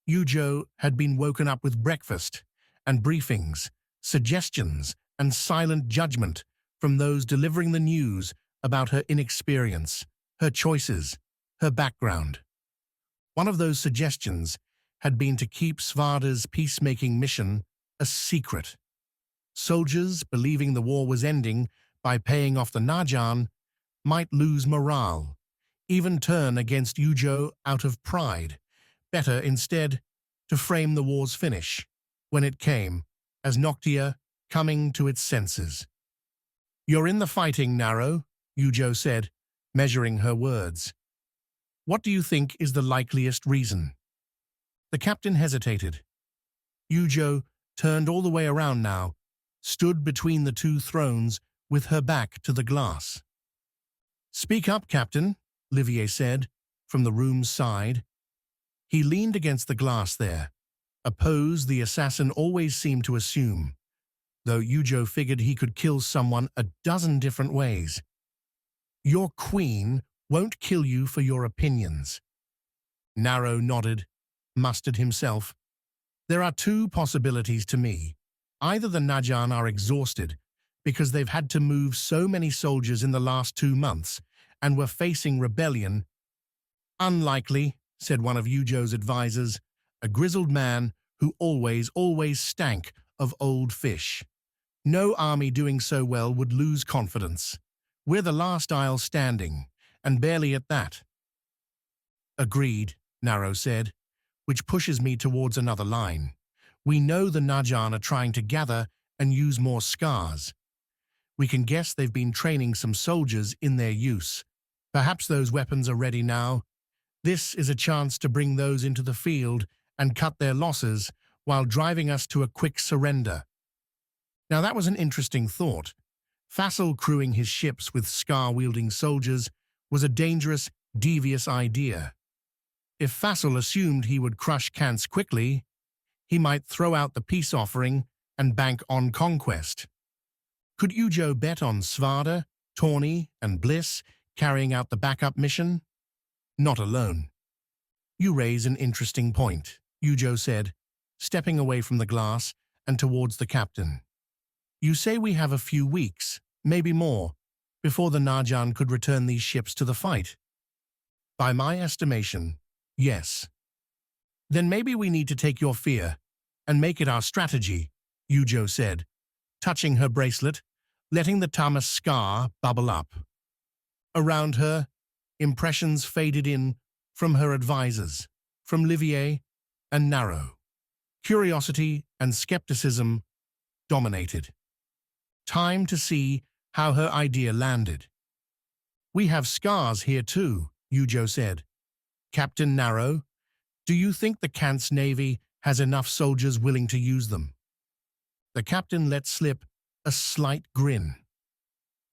Yujo had been woken up with breakfast and briefings, suggestions, and silent judgment from those delivering the news about her inexperience, her choices, her background. One of those suggestions had been to keep Svarda's peacemaking mission a secret. Soldiers, believing the war was ending by paying off the Najan, might lose morale, even turn against Yujo out of pride. Better, instead, to frame the war's finish, when it came, as Noctia coming to its senses. "You're in the fighting, Narrow," Yujo said, measuring her words. "What do you think is the likeliest reason?" The captain hesitated. Yujo turned all the way around now, stood between the two thrones with her back to the glass. "Speak up, Captain," Livier said, from the room's side. He leaned against the glass there, a pose the assassin always seemed to assume, though Yujo figured he could kill someone a dozen different ways. "Your queen won't kill you for your opinions." Narrow nodded, mustered himself. "There are two possibilities to me. Either the Najan are exhausted because they've had to move so many soldiers in the last 2 months and were facing rebellion." "Unlikely," said one of Yujo's advisors, a grizzled man who always stank of old fish. "No army doing so well would lose confidence. We're the last aisle standing, and barely at that. Agreed, Narrow said, which pushes me towards another line. We know the Najan are trying to gather and use more Skars. We can guess they've been training some soldiers in their use. Perhaps those weapons are ready now. This is a chance to bring those into the field and cut their losses while driving us to a quick surrender. Now that was an interesting thought. Fassel crewing his ships with Skar-wielding soldiers was a dangerous, devious idea. If Fassel assumed he would crush Kance quickly, he might throw out the peace offering and bank on conquest. Could Ujo bet on Svada, Tawny, and Bliss carrying out the backup mission? Not alone. You raise an interesting point, Ujo said, stepping away from the glass and towards the captain. You say we have a few weeks, maybe more, before the Najan could return these ships to the fight. By my estimation, yes. Then maybe we need to take your fear and make it our strategy, Ujo said, touching her bracelet, letting the Tamas Skar bubble up. Around her, impressions faded in from her advisors, from Livier and Narrow. Curiosity and skepticism dominated. Time to see how her idea landed. We have Skars here too, Ujo said. Captain Narrow, do you think the Kance Navy has enough soldiers willing to use them? The captain let slip a slight grin.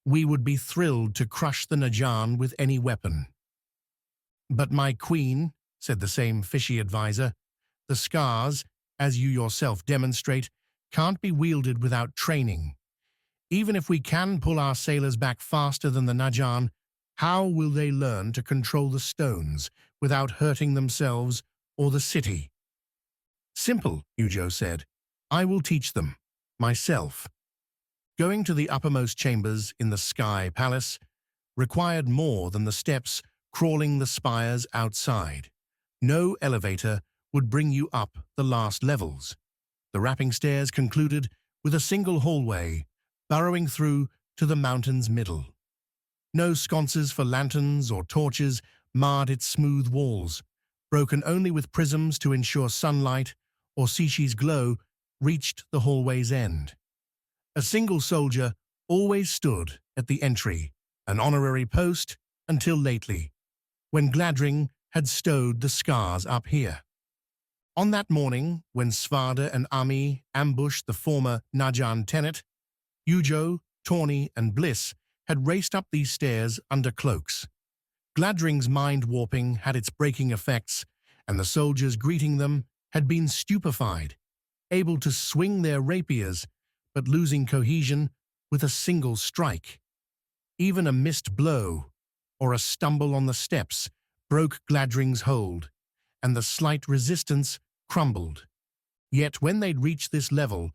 We would be thrilled to crush the Najan with any weapon. But my queen, said the same fishy advisor, the Skars, as you yourself demonstrate, can't be wielded without training. Even if we can pull our sailors back faster than the Najan, how will they learn to control the stones without hurting themselves or the city? Simple, Ujo said. I will teach them, myself. Going to the uppermost chambers in the Sky Palace required more than the steps crawling the spires outside. No elevator would bring you up the last levels. The wrapping stairs concluded with a single hallway, burrowing through to the mountain's middle. No sconces for lanterns or torches marred its smooth walls, broken only with prisms to ensure sunlight or Sishi's glow reached the hallway's end. A single soldier always stood at the entry, an honorary post until lately, when Gladring had stowed the Skars up here. On that morning, when Svada and Ami ambushed the former Najan tenet, Ujo, Tawny, and Bliss had raced up these stairs under cloaks. Gladring's mind-warping had its breaking effects, and the soldiers greeting them had been stupefied, able to swing their rapiers, but losing cohesion with a single strike. Even a missed blow or a stumble on the steps broke Gladring's hold, and the slight resistance crumbled. Yet when they'd reached this level,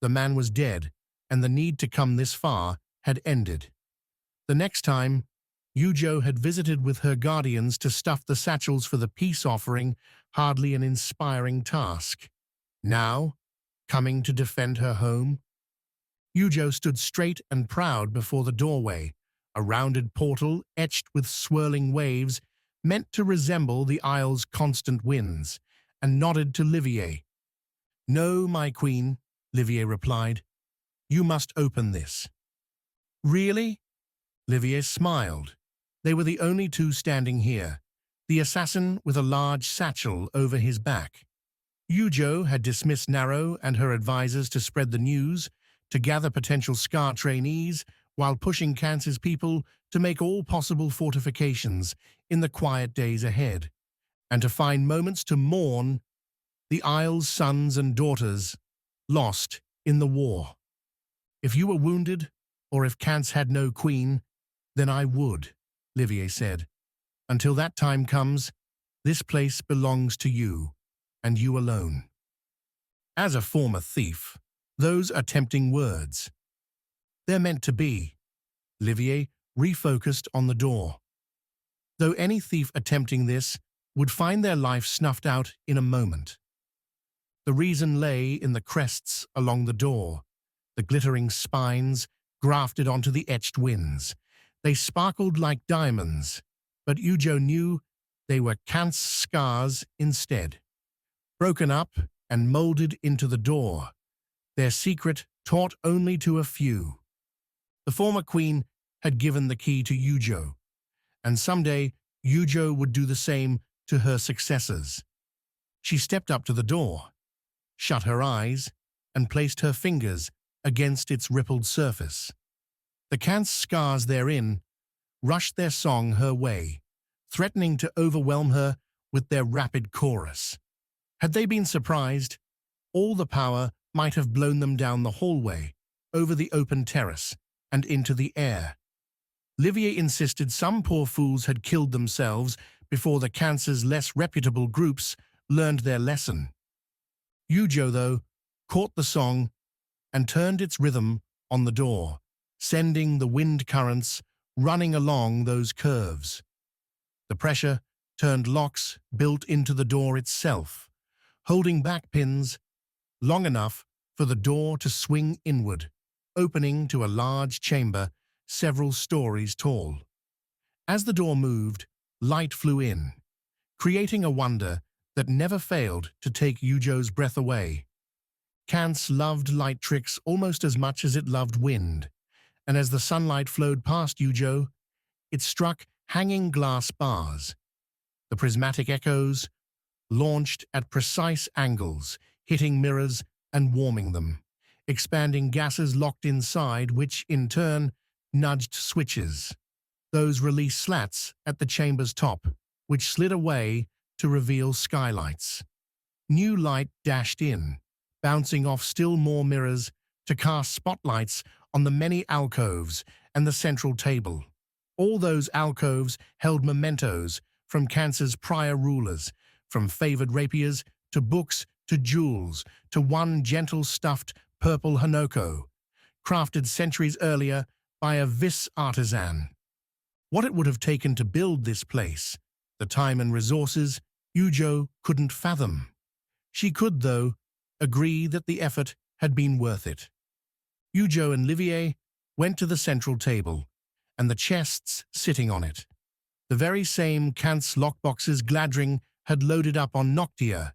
the man was dead, and the need to come this far had ended. The next time, Ujo had visited with her guardians to stuff the satchels for the peace offering, hardly an inspiring task. Now, coming to defend her home? Ujo stood straight and proud before the doorway, a rounded portal etched with swirling waves meant to resemble the Isle's constant winds, and nodded to Livier. No, my queen, Livier replied. You must open this. Really? Livier smiled. They were the only two standing here, the assassin with a large satchel over his back. Ujo had dismissed Narrow and her advisors to spread the news, to gather potential Skar trainees, while pushing Kance's people to make all possible fortifications in the quiet days ahead, and to find moments to mourn the Isle's sons and daughters lost in the war. If you were wounded, or if Kance had no queen, then I would, Livier said. Until that time comes, this place belongs to you, and you alone. As a former thief, those are tempting words. They're meant to be. Livier refocused on the door. Though any thief attempting this would find their life snuffed out in a moment. The reason lay in the crests along the door, the glittering spines grafted onto the etched winds, They sparkled like diamonds, but Yujo knew they were Kant's Skars instead. Broken up and molded into the door, their secret taught only to a few. The former queen had given the key to Yujo, and someday Yujo would do the same to her successors. She stepped up to the door, shut her eyes, and placed her fingers against its rippled surface. The Kant's Skars therein rushed their song her way, threatening to overwhelm her with their rapid chorus. Had they been surprised, all the power might have blown them down the hallway, over the open terrace, and into the air. Livier insisted some poor fools had killed themselves before the Kansas' less reputable groups learned their lesson. Yujo, though, caught the song and turned its rhythm on the door, sending the wind currents running along those curves. The pressure turned locks built into the door itself, holding back pins long enough for the door to swing inward, opening to a large chamber several stories tall. As the door moved, light flew in, creating a wonder that never failed to take Yujo's breath away. Kant's loved light tricks almost as much as it loved wind, and as the sunlight flowed past Yujo, it struck hanging glass bars. The prismatic echoes launched at precise angles, hitting mirrors and warming them, expanding gases locked inside, which, in turn, nudged switches. Those release slats at the chamber's top, which slid away to reveal skylights. New light dashed in, bouncing off still more mirrors to cast spotlights on the many alcoves and the central table. All those alcoves held mementos from Kansas' prior rulers, from favored rapiers to books to jewels to one gentle stuffed purple Hanoko, crafted centuries earlier by a vis artisan. What it would have taken to build this place, the time and resources, Yujo couldn't fathom. She could, though, agree that the effort had been worth it. Yujo and Livier went to the central table, and the chests sitting on it. The very same Kant's lockboxes Gladring had loaded up on Noctia,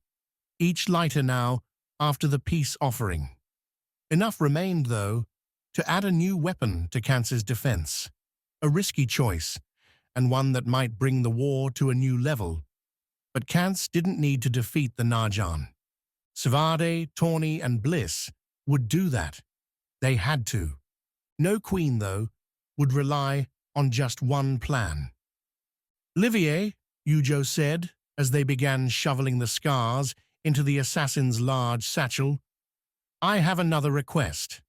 each lighter now after the peace offering. Enough remained, though, to add a new weapon to Kant's defense. A risky choice, and one that might bring the war to a new level. But Kant's didn't need to defeat the Narjan. Savade, Tawny, and Bliss would do that. They had to. No queen, though, would rely on just one plan. Livier, Yujo said, as they began shoveling the Skars into the assassin's large satchel, I have another request.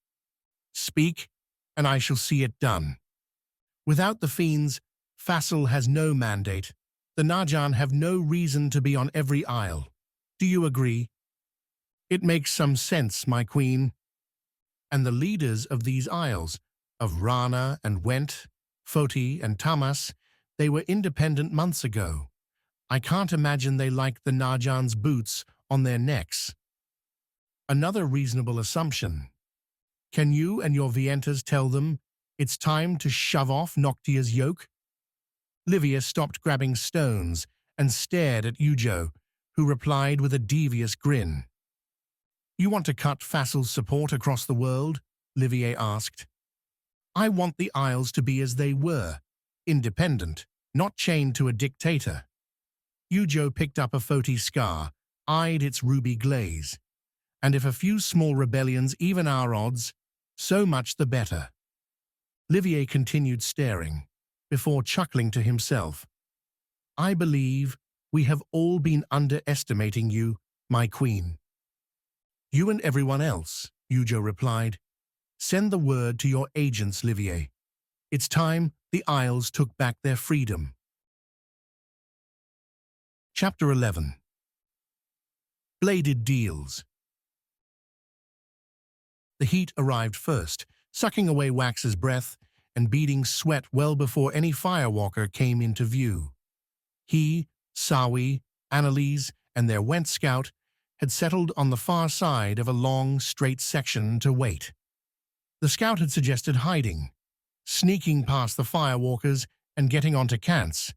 Speak, and I shall see it done. Without the fiends, Fassel has no mandate. The Narjan have no reason to be on every isle. Do you agree? It makes some sense, my queen. And the leaders of these isles, of Rana and Went, Foti and Tamas, they were independent months ago. I can't imagine they like the Narjan's boots on their necks. Another reasonable assumption. Can you and your Vientas tell them it's time to shove off Noctia's yoke? Livia stopped grabbing stones and stared at Yujo, who replied with a devious grin. You want to cut Fassel's support across the world? Livier asked. I want the Isles to be as they were, independent, not chained to a dictator. Yujo picked up a Foti Skar, eyed its ruby glaze. And if a few small rebellions even our odds, so much the better. Livier continued staring, before chuckling to himself. I believe we have all been underestimating you, my queen. You and everyone else, Yujo replied. Send the word to your agents, Livier. It's time the Isles took back their freedom. Chapter 11. Bladed Deals. The heat arrived first, sucking away Wax's breath and beading sweat well before any firewalker came into view. He, Sawi, Annalise, and their Went scout had settled on the far side of a long, straight section to wait. The scout had suggested hiding. sneaking past the firewalkers and getting onto Kant's.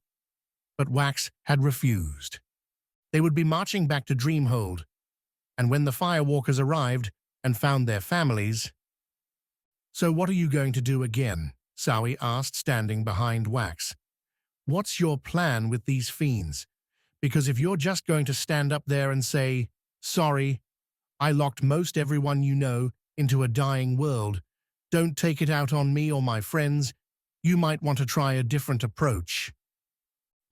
But Wax had refused. They would be marching back to Dreamhold, and when the firewalkers arrived and found their families— "So what are you going to do again?" Sawi asked, standing behind Wax. "What's your plan with these fiends? Because if you're just going to stand up there and say, 'Sorry, I locked most everyone you know into a dying world. Don't take it out on me or my friends,' you might want to try a different approach."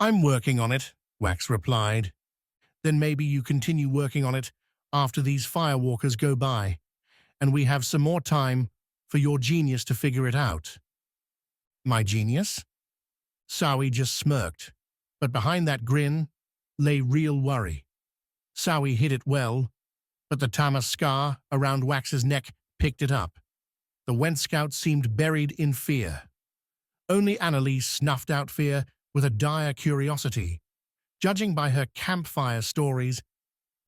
"I'm working on it," Wax replied. "Then maybe you continue working on it after these firewalkers go by, and we have some more time for your genius to figure it out." "My genius?" Sawi just smirked, but behind that grin lay real worry. Sawi hid it well, but the Tama scar around Wax's neck picked it up. The Went Scout seemed buried in fear. Only Annalise snuffed out fear with a dire curiosity. Judging by her campfire stories,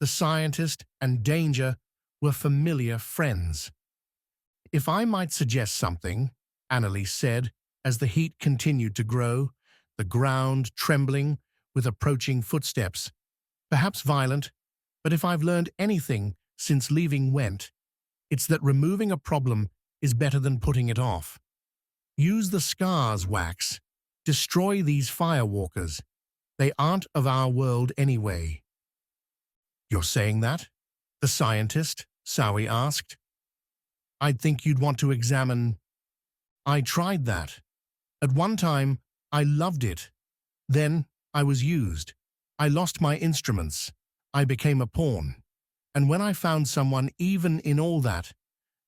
the scientist and danger were familiar friends. "If I might suggest something," Annalise said, as the heat continued to grow, the ground trembling with approaching footsteps. "Perhaps violent, but if I've learned anything since leaving Went, it's that removing a problem is better than putting it off. Use the Skars, Wax. Destroy these firewalkers. They aren't of our world anyway." "You're saying that?" the scientist, Sawi asked. "I'd think you'd want to examine—" "I tried that. At one time, I loved it. Then I was used. I lost my instruments. I became a pawn. And when I found someone even in all that,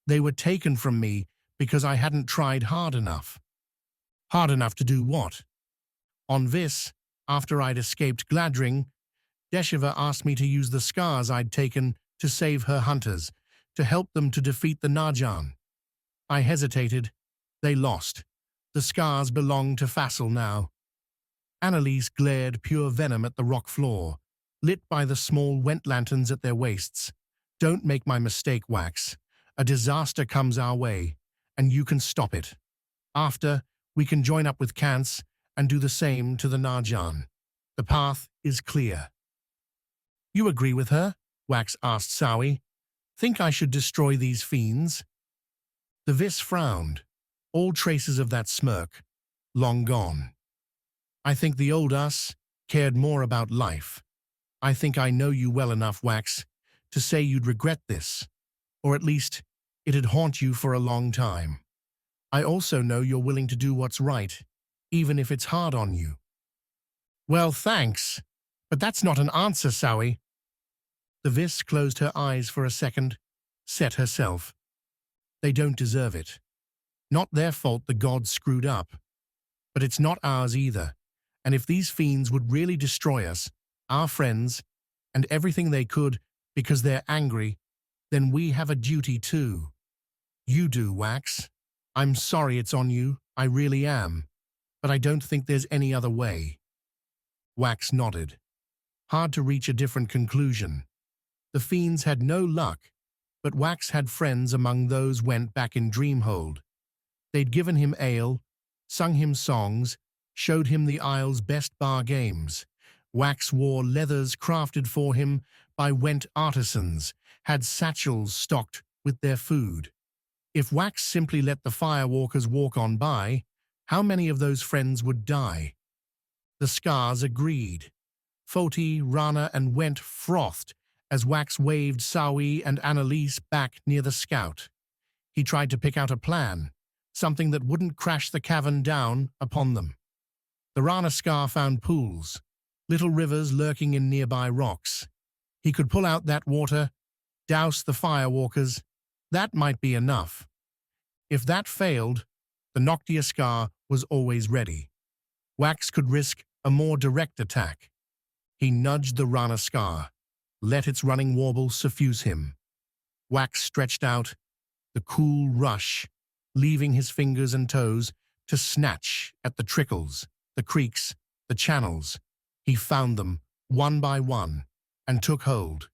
they were taken from me because I hadn't tried hard enough." "Hard enough to do what?" "On this, after I'd escaped Gladring, Deshiva asked me to use the scars I'd taken to save her hunters, to help them to defeat the Narjan. I hesitated. They lost. The scars belong to Fassel now." Annalise glared pure venom at the rock floor, lit by the small Went lanterns at their waists. "Don't make my mistake, Wax. A disaster comes our way, and you can stop it. After, we can join up with Kant's and do the same to the Narjan. The path is clear." "You agree with her?" Wax asked Sawi. "Think I should destroy these fiends?" The Vis frowned, all traces of that smirk long gone. "I think the old us cared more about life. I think I know you well enough, Wax, to say you'd regret this, or at least it'd haunt you for a long time. I also know you're willing to do what's right, even if it's hard on you." "Well, thanks, but that's not an answer, Sawi." The Vis closed her eyes for a second, set herself. "They don't deserve it. Not their fault the gods screwed up. But it's not ours either, and if these fiends would really destroy us, our friends, and everything they could because they're angry, then we have a duty too. You do, Wax. I'm sorry it's on you, I really am, but I don't think there's any other way." Wax nodded. Hard to reach a different conclusion. The fiends had no luck, but Wax had friends among those Went back in Dreamhold. They'd given him ale, sung him songs, showed him the Isle's best bar games. Wax wore leathers crafted for him by Went artisans, had satchels stocked with their food. If Wax simply let the firewalkers walk on by, how many of those friends would die? The Skars agreed. Foti, Rana, and Went frothed as Wax waved Sawi and Annalise back near the scout. He tried to pick out a plan, something that wouldn't crash the cavern down upon them. The Rana Skar found pools, little rivers lurking in nearby rocks. He could pull out that water, douse the firewalkers. That might be enough. If that failed, the Noctia Skar was always ready. Wax could risk a more direct attack. He nudged the Rana Skar, let its running warble suffuse him. Wax stretched out, the cool rush, leaving his fingers and toes to snatch at the trickles, the creeks, the channels. He found them, one by one, and took hold.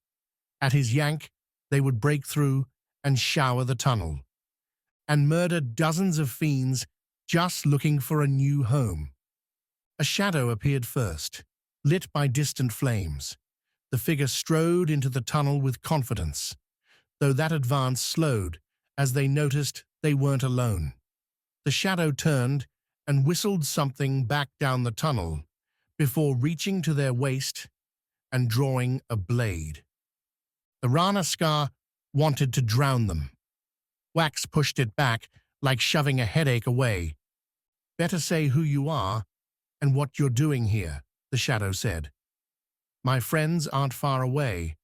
At his yank, they would break through and shower the tunnel, and murder dozens of fiends just looking for a new home. A shadow appeared first, lit by distant flames. The figure strode into the tunnel with confidence, though that advance slowed as they noticed they weren't alone. The shadow turned and whistled something back down the tunnel before reaching to their waist and drawing a blade. The Rana Skar wanted to drown them. Wax pushed it back like shoving a headache away. "Better say who you are and what you're doing here," the shadow said. "My friends aren't far away,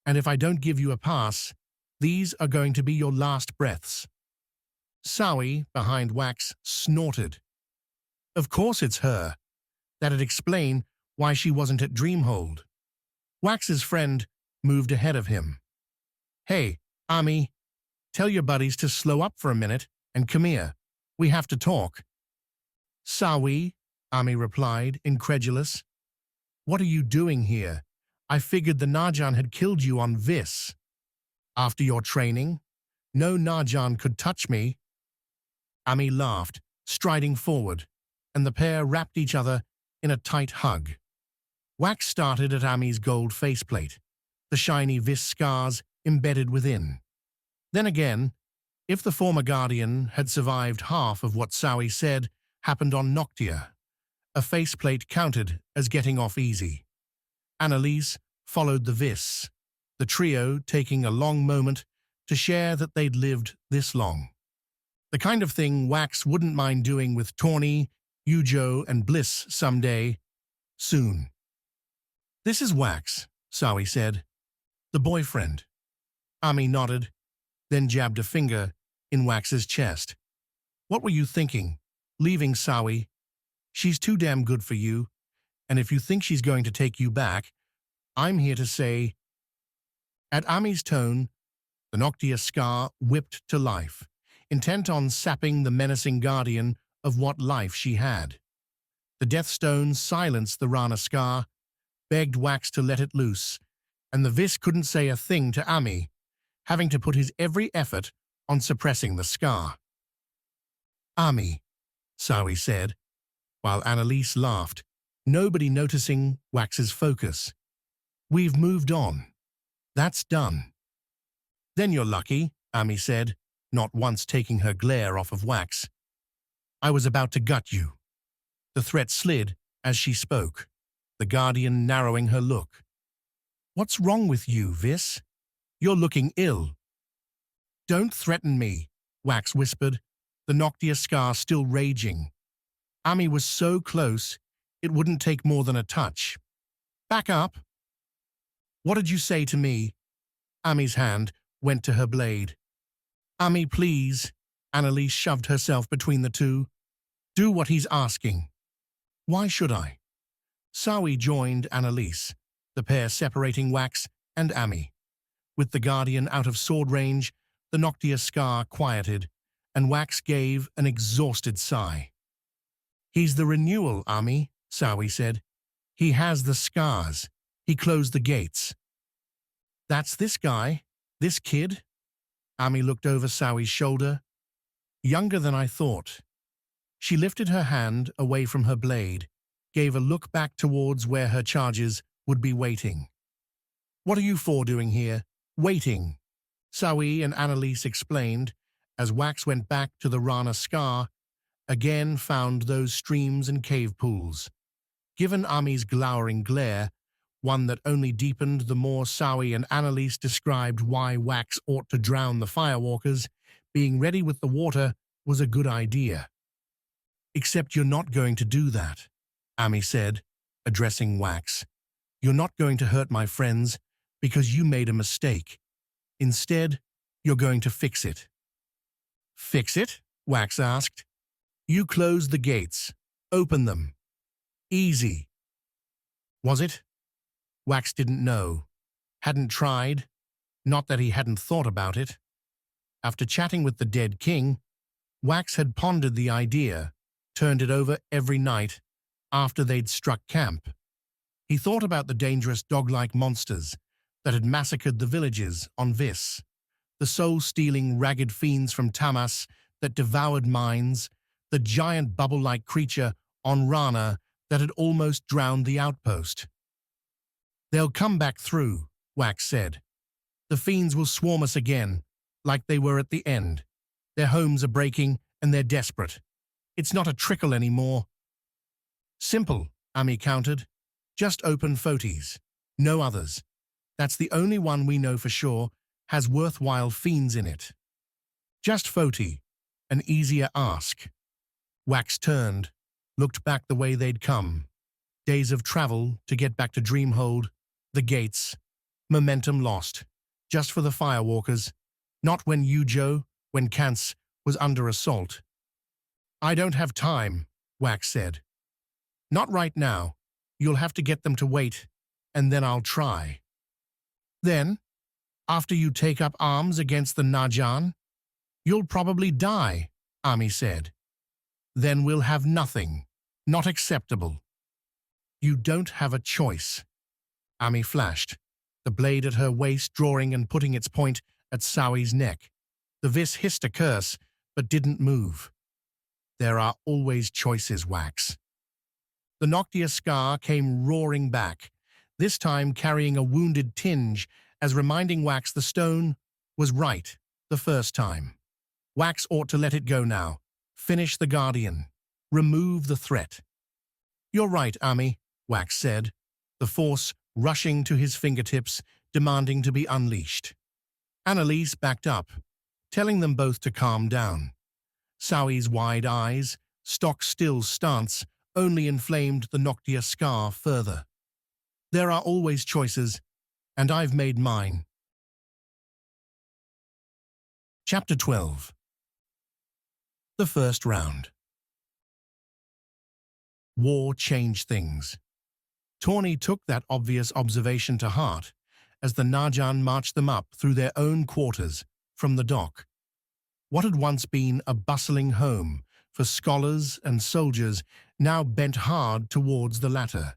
and if I don't give you a pass, these are going to be your last breaths." Sawi, behind Wax, snorted. Of course it's her. That'd explain why she wasn't at Dreamhold. Wax's friend moved ahead of him. "Hey, Ami, tell your buddies to slow up for a minute and come here. We have to talk." "Sawi," Ami replied, incredulous. "What are you doing here? I figured the Najan had killed you on Vis. After your training, no Najan could touch me." Ami laughed, striding forward, and the pair wrapped each other in a tight hug. Wax started at Ami's gold faceplate, the shiny Vis scars embedded within. Then again, if the former Guardian had survived half of what Sawi said happened on Noctia, a faceplate counted as getting off easy. Annalise followed the Vis, the trio taking a long moment to share that they'd lived this long. The kind of thing Wax wouldn't mind doing with Tawny, Yujo, and Bliss someday, soon. "This is Wax," Sawi said. "The boyfriend." Ami nodded, then jabbed a finger in Wax's chest. "What were you thinking? Leaving Sawi? She's too damn good for you, and if you think she's going to take you back, I'm here to say—" At Ami's tone, the Noctia Skar whipped to life, intent on sapping the menacing guardian of what life she had. The Deathstone silenced the Rana Skar, begged Wax to let it loose, and the Vis couldn't say a thing to Ami, having to put his every effort on suppressing the Skar. "Ami," Sawi said, while Annalise laughed, nobody noticing Wax's focus. "We've moved on. That's done." "Then you're lucky," Ami said, not once taking her glare off of Wax. "I was about to gut you." The threat slid as she spoke, the Guardian narrowing her look. "What's wrong with you, Vis? You're looking ill." "Don't threaten me," Wax whispered, the Noctia Skar still raging. Ami was so close, it wouldn't take more than a touch. "Back up." "What did you say to me?" Ami's hand went to her blade. "Ami, please." Annalise shoved herself between the two. "Do what he's asking." "Why should I?" Sawi joined Annalise, the pair separating Wax and Ami. With the Guardian out of sword range, the Noctia Skar quieted, and Wax gave an exhausted sigh. "He's the renewal, Ami," Sawi said. "He has the scars. He closed the gates." "That's this guy? This kid?" Ami looked over Sawi's shoulder. "Younger than I thought." She lifted her hand away from her blade, gave a look back towards where her charges would be waiting. "What are you four doing here? Waiting," Sawi and Annalise explained, as Wax went back to the Rana Skar, again found those streams and cave pools. Given Ami's glowering glare, one that only deepened the more Sawi and Annalise described why Wax ought to drown the firewalkers, being ready with the water was a good idea. "Except you're not going to do that," Ami said, addressing Wax. "You're not going to hurt my friends because you made a mistake. Instead, you're going to fix it." "Fix it?" Wax asked. "You closed the gates. Open them. Easy." Was it? Wax didn't know. Hadn't tried. Not that he hadn't thought about it. After chatting with the dead king, Wax had pondered the idea, turned it over every night after they'd struck camp. He thought about the dangerous dog-like monsters that had massacred the villages on Vis, the soul-stealing ragged fiends from Tamas that devoured mines, the giant bubble-like creature on Rana that had almost drowned the outpost. "They'll come back through," Wax said. "The fiends will swarm us again, like they were at the end. Their homes are breaking, and they're desperate. It's not a trickle anymore." "Simple," Ami countered. "Just open Fotis. No others. That's the only one we know for sure has worthwhile fiends in it." "Just Foti. An easier ask." Wax turned, looked back the way they'd come. Days of travel to get back to Dreamhold, the gates, momentum lost, just for the firewalkers, not when when Kance was under assault. "I don't have time," Wax said. "Not right now. You'll have to get them to wait, and then I'll try." "Then, after you take up arms against the Najan, you'll probably die," Ami said. "Then we'll have nothing. Not acceptable." "You don't have a choice," Ami flashed, the blade at her waist drawing and putting its point at Sowi's neck. The Vis hissed a curse, but didn't move. "There are always choices, Wax." The Noctia Skar came roaring back, this time carrying a wounded tinge, as reminding Wax the stone was right the first time. Wax ought to let it go now. Finish the Guardian. Remove the threat. "You're right, Ami," Wax said, the force rushing to his fingertips, demanding to be unleashed. Annalise backed up, telling them both to calm down. Sowi's wide eyes, stock-still stance, only inflamed the Noctia Skar further. "There are always choices, and I've made mine." Chapter 12. The first round. War changed things. Tawny took that obvious observation to heart as the Najan marched them up through their own quarters from the dock. What had once been a bustling home for scholars and soldiers now bent hard towards the latter.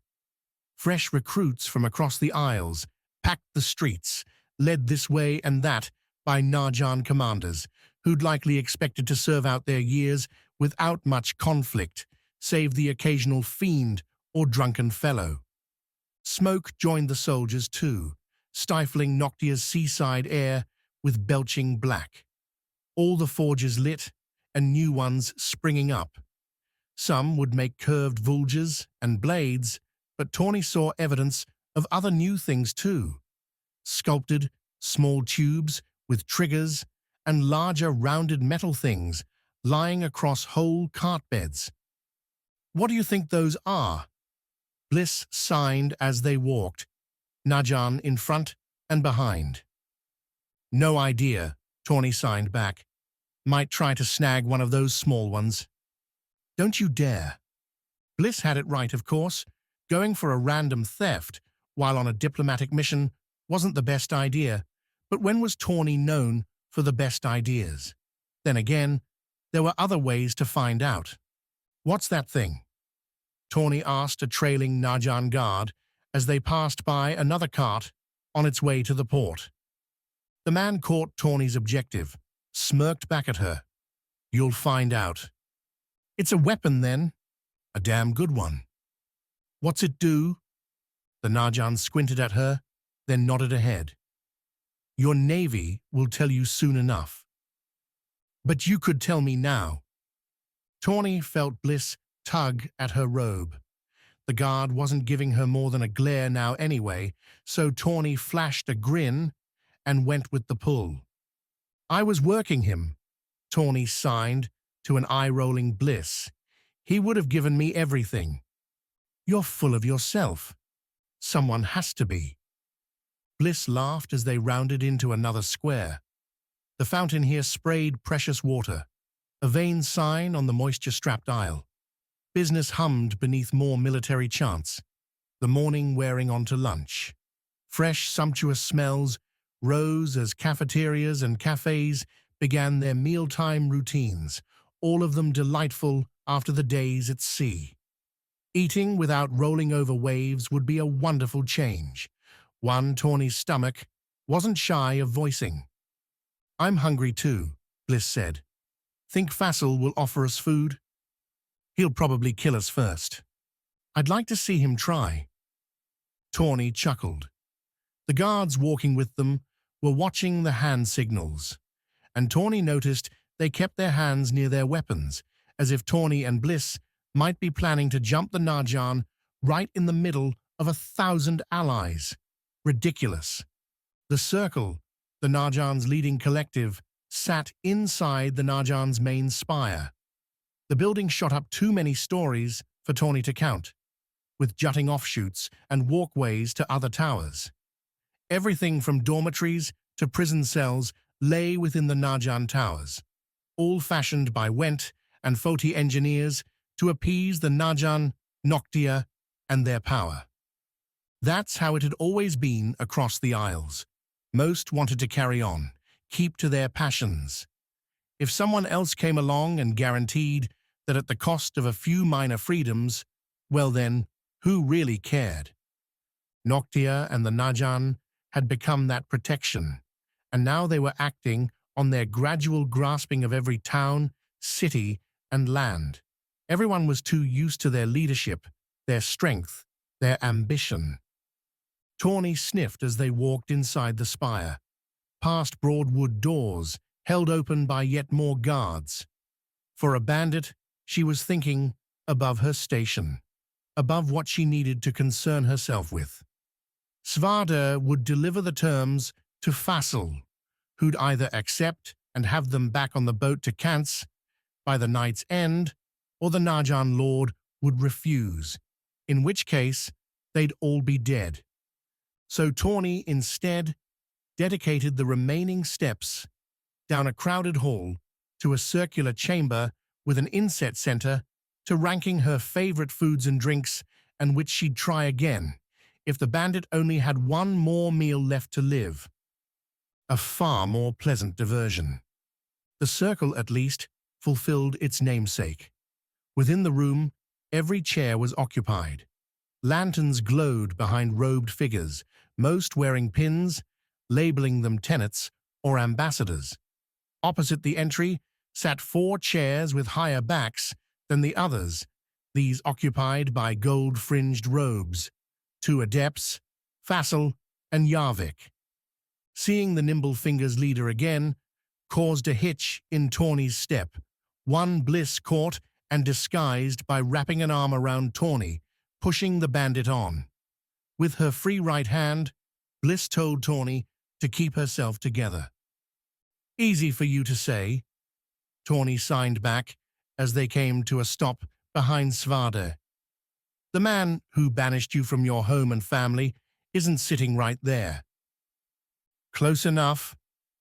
Fresh recruits from across the Isles packed the streets, led this way and that by Najan commanders, who'd likely expected to serve out their years without much conflict, save the occasional fiend or drunken fellow. Smoke joined the soldiers too, stifling Noctia's seaside air with belching black. All the forges lit, and new ones springing up. Some would make curved vultures and blades, but Tawny saw evidence of other new things too. Sculpted, small tubes with triggers, and larger rounded metal things lying across whole cart beds. "What do you think those are?" Bliss signed as they walked, Najan in front and behind. "No idea," Tawny signed back. "Might try to snag one of those small ones." "Don't you dare." Bliss had it right, of course. Going for a random theft while on a diplomatic mission wasn't the best idea, but when was Tawny known for the best ideas? Then again, there were other ways to find out. "What's that thing?" Tawny asked a trailing Najan guard as they passed by another cart on its way to the port. The man caught Tawny's objective, smirked back at her. "You'll find out." "It's a weapon, then?" "A damn good one." "What's it do?" The Najan squinted at her, then nodded ahead. "Your navy will tell you soon enough." "But you could tell me now." Tawny felt Bliss tug at her robe. The guard wasn't giving her more than a glare now anyway, so Tawny flashed a grin and went with the pull. "I was working him," Tawny signed to an eye-rolling Bliss. "He would have given me everything." "You're full of yourself." "Someone has to be." Bliss laughed as they rounded into another square. The fountain here sprayed precious water, a vain sign on the moisture-strapped aisle. Business hummed beneath more military chants, the morning wearing on to lunch. Fresh, sumptuous smells rose as cafeterias and cafes began their mealtime routines, all of them delightful after the days at sea. Eating without rolling over waves would be a wonderful change. One Tawny's stomach wasn't shy of voicing. "I'm hungry too," Bliss said. "Think Fassel will offer us food?" He'll probably kill us first. I'd like to see him try. Tawny chuckled. The guards walking with them were watching the hand signals, and Tawny noticed they kept their hands near their weapons, as if Tawny and Bliss might be planning to jump the Najan right in the middle of 1,000 allies. Ridiculous. The Circle, the Najan's leading collective, sat inside the Najan's main spire. The building shot up too many stories for Tawny to count, with jutting offshoots and walkways to other towers. Everything from dormitories to prison cells lay within the Najan towers, all fashioned by Went and Foti engineers to appease the Najan, Noctia, and their power. That's how it had always been across the Isles. Most wanted to carry on, keep to their passions. If someone else came along and guaranteed that at the cost of a few minor freedoms, well then, who really cared? Noctia and the Najan had become that protection, and now they were acting on their gradual grasping of every town, city, and land. Everyone was too used to their leadership, their strength, their ambition. Tawny sniffed as they walked inside the spire, past broad wood doors held open by yet more guards. For a bandit, she was thinking above her station, above what she needed to concern herself with. Svarda would deliver the terms to Fassel, who'd either accept and have them back on the boat to Kance by the night's end, or the Najan Lord would refuse, in which case they'd all be dead. So Tawny instead dedicated the remaining steps down a crowded hall to a circular chamber with an inset center to ranking her favorite foods and drinks, and which she'd try again if the bandit only had one more meal left to live. A far more pleasant diversion. The circle, at least, fulfilled its namesake. Within the room, every chair was occupied. Lanterns glowed behind robed figures, most wearing pins, labeling them tenants or ambassadors. Opposite the entry sat 4 chairs with higher backs than the others, these occupied by gold-fringed robes, 2 adepts, Fassel and Yarvik. Seeing the nimble fingers leader again caused a hitch in Tawny's step. One Bliss caught and disguised by wrapping an arm around Tawny, pushing the bandit on. With her free right hand, Bliss told Tawny to keep herself together. "Easy for you to say," Tawny signed back as they came to a stop behind Svarda. "The man who banished you from your home and family isn't sitting right there." "Close enough,"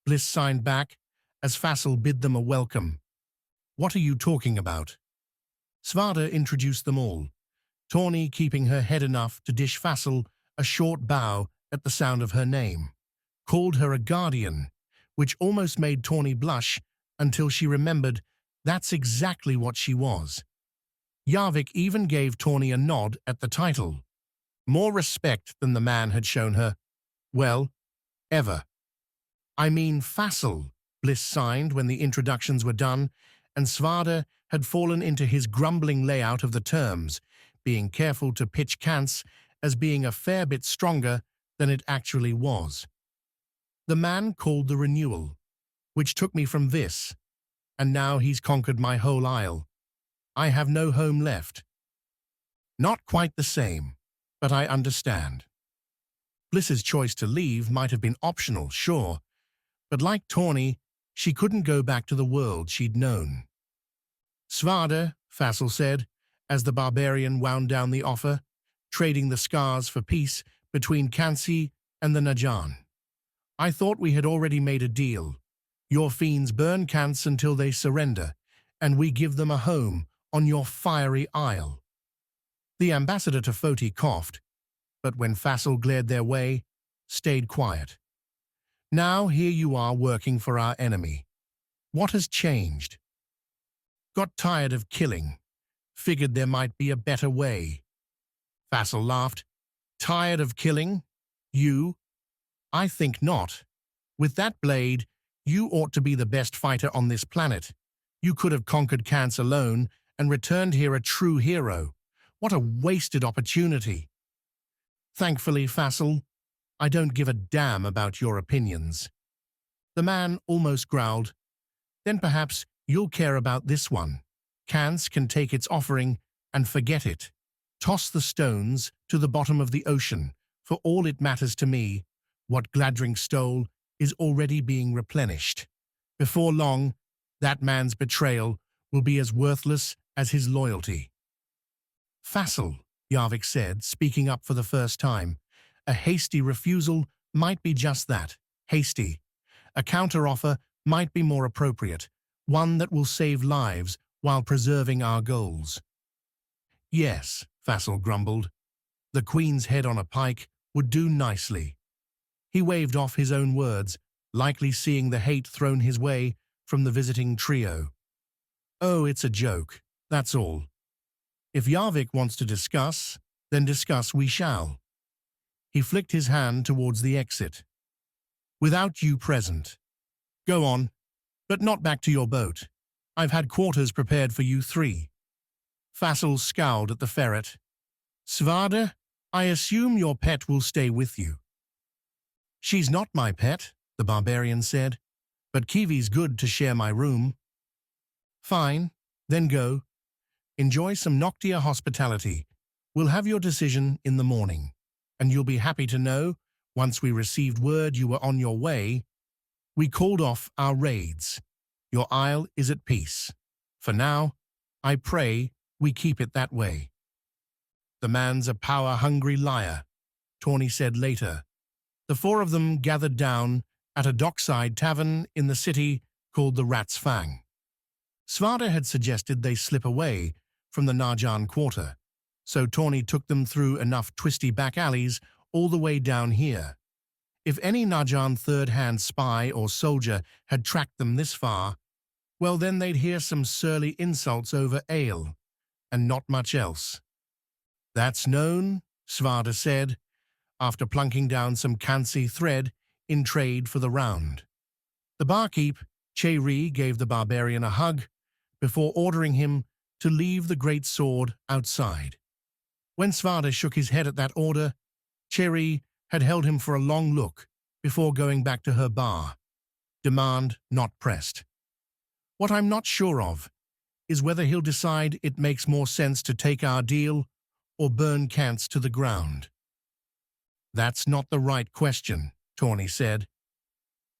Bliss signed back as Fassel bid them a welcome. "What are you talking about?" Svarda introduced them all, Tawny keeping her head enough to dish Fassel a short bow at the sound of her name, called her a guardian, which almost made Tawny blush until she remembered that's exactly what she was. Yarvik even gave Tawny a nod at the title, more respect than the man had shown her, well, ever. "I mean Fassel," Bliss signed when the introductions were done, and Svarda had fallen into his grumbling layout of the terms, being careful to pitch Kance as being a fair bit stronger than it actually was. "The man called the renewal, which took me from this, and now he's conquered my whole isle. I have no home left." "Not quite the same, but I understand." Bliss's choice to leave might have been optional, sure, but like Tawny, she couldn't go back to the world she'd known. "Svarda," Fassel said, as the barbarian wound down the offer, trading the Skars for peace between Kansi and the Najan. "I thought we had already made a deal. Your fiends burn Kance until they surrender, and we give them a home on your fiery isle." The ambassador to Foti coughed, but when Fassel glared their way, stayed quiet. "Now here you are working for our enemy. What has changed?" "Got tired of killing. Figured there might be a better way." Fassel laughed. "Tired of killing? You? I think not. With that blade, you ought to be the best fighter on this planet. You could have conquered Kance alone and returned here a true hero. What a wasted opportunity. Thankfully, Fassel, I don't give a damn about your opinions. The man almost growled. Then perhaps you'll care about this one. Kance can take its offering and forget it. Toss the stones to the bottom of the ocean. For all it matters to me, what Gladrink stole is already being replenished. Before long, that man's betrayal will be as worthless as his loyalty. Fassel, Yarvik said, speaking up for the first time. A hasty refusal might be just that, hasty. A counteroffer might be more appropriate, one that will save lives while preserving our goals. Yes, Fassel grumbled. The Queen's head on a pike would do nicely. He waved off his own words, likely seeing the hate thrown his way from the visiting trio. Oh, it's a joke, that's all. If Yarvik wants to discuss, then discuss we shall. He flicked his hand towards the exit. Without you present. Go on, but not back to your boat. I've had quarters prepared for you three. Fassel scowled at the ferret. Svarda, I assume your pet will stay with you. She's not my pet, the barbarian said, but Kiwi's good to share my room. Fine, then go. Enjoy some Noctia hospitality. We'll have your decision in the morning, and you'll be happy to know, once we received word you were on your way, we called off our raids. Your isle is at peace. For now, I pray we keep it that way. The man's a power-hungry liar, Tawny said later. The four of them gathered down at a dockside tavern in the city called the Rat's Fang. Svarda had suggested they slip away from the Narjan quarter, so Tawny took them through enough twisty back alleys all the way down here. If any Narjan third-hand spy or soldier had tracked them this far, well then they'd hear some surly insults over ale, and not much else. That's known, Svarda said, after plunking down some Kansi thread in trade for the round. The barkeep, Cheiri, gave the barbarian a hug before ordering him to leave the great sword outside. When Svarda shook his head at that order, Cheiri had held him for a long look before going back to her bar. Demand not pressed. What I'm not sure of is whether he'll decide it makes more sense to take our deal or burn Kance to the ground. That's not the right question, Tawny said.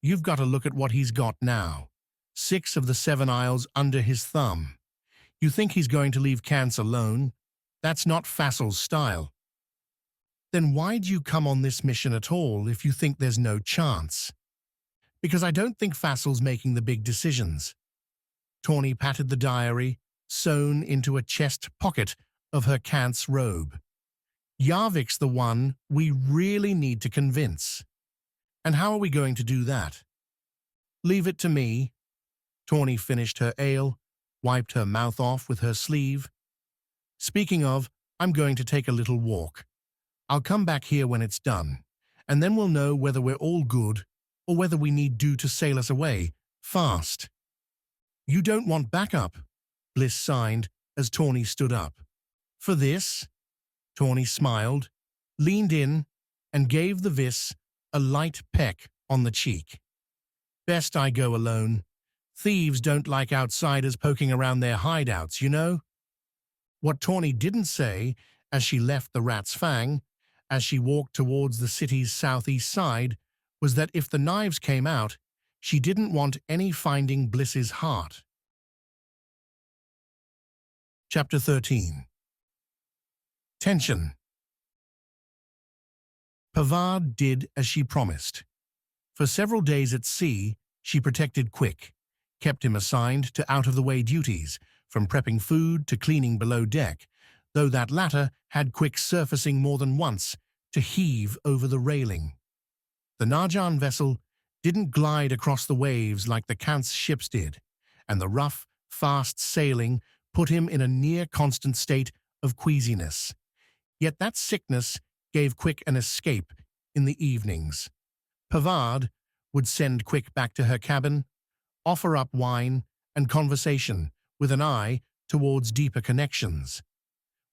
You've got to look at what he's got now. 6 of the 7 Isles under his thumb. You think he's going to leave Kance alone? That's not Fassel's style. Then why'd you come on this mission at all if you think there's no chance? Because I don't think Fassel's making the big decisions. Tawny patted the diary, sewn into a chest pocket of her Kance robe. Yarvik's the one we really need to convince. And how are we going to do that? Leave it to me. Tawny finished her ale, wiped her mouth off with her sleeve. Speaking of, I'm going to take a little walk. I'll come back here when it's done, and then we'll know whether we're all good or whether we need you to sail us away, fast. You don't want backup, Bliss signed as Tawny stood up. For this? Tawny smiled, leaned in, and gave the Vis a light peck on the cheek. Best I go alone. Thieves don't like outsiders poking around their hideouts, you know? What Tawny didn't say as she left the Rat's Fang, as she walked towards the city's southeast side, was that if the knives came out, she didn't want any finding Bliss's heart. Chapter 13. Tension. Pavard did as she promised. For several days at sea, she protected Quick, kept him assigned to out-of-the-way duties, from prepping food to cleaning below deck, though that latter had Quick surfacing more than once to heave over the railing. The Narjan vessel didn't glide across the waves like the Kance ships did, and the rough, fast sailing put him in a near-constant state of queasiness. Yet that sickness gave Quick an escape in the evenings. Pavard would send Quick back to her cabin, offer up wine and conversation with an eye towards deeper connections.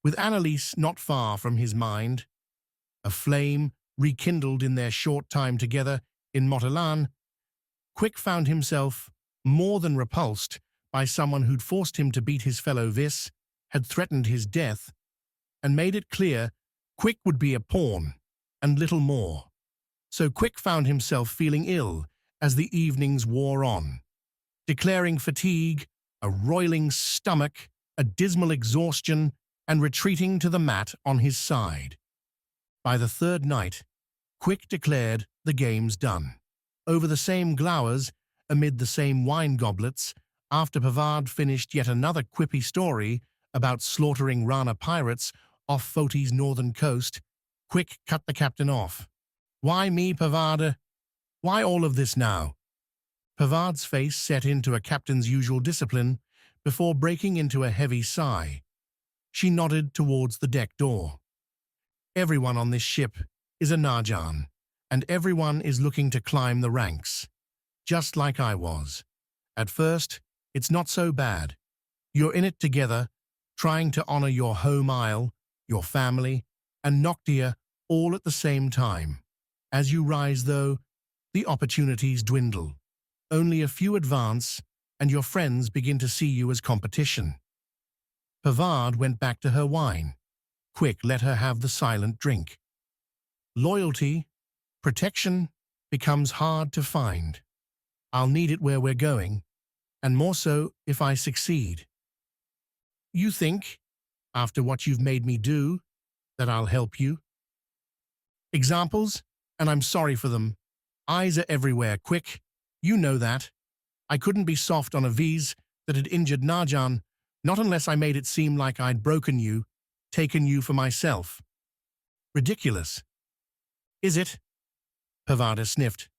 With Annalise not far from his mind, a flame rekindled in their short time together in Motelan, Quick found himself more than repulsed by someone who'd forced him to beat his fellow Vis, had threatened his death, and made it clear Quick would be a pawn, and little more. So Quick found himself feeling ill as the evenings wore on, declaring fatigue, a roiling stomach, a dismal exhaustion, and retreating to the mat on his side. By the third night, Quick declared the game's done. Over the same glowers, amid the same wine goblets, after Pavard finished yet another quippy story about slaughtering Rana pirates off Foti's northern coast, Quick cut the captain off. "Why me, Pavard? Why all of this now?" Pavard's face set into a captain's usual discipline before breaking into a heavy sigh. She nodded towards the deck door. "Everyone on this ship is a Narjan, and everyone is looking to climb the ranks, just like I was. At first, it's not so bad. You're in it together, trying to honor your home isle, your family, and Noctia all at the same time. As you rise, though, the opportunities dwindle. Only a few advance, and your friends begin to see you as competition." Pavard went back to her wine. Quick let her have the silent drink. "Loyalty, protection, becomes hard to find. I'll need it where we're going, and more so if I succeed. You think, after what you've made me do, that I'll help you? Examples, and I'm sorry for them. Eyes are everywhere, Quick. You know that. I couldn't be soft on a V's that had injured Narjan, not unless I made it seem like I'd broken you, taken you for myself. Ridiculous. Is it?" Pavard sniffed.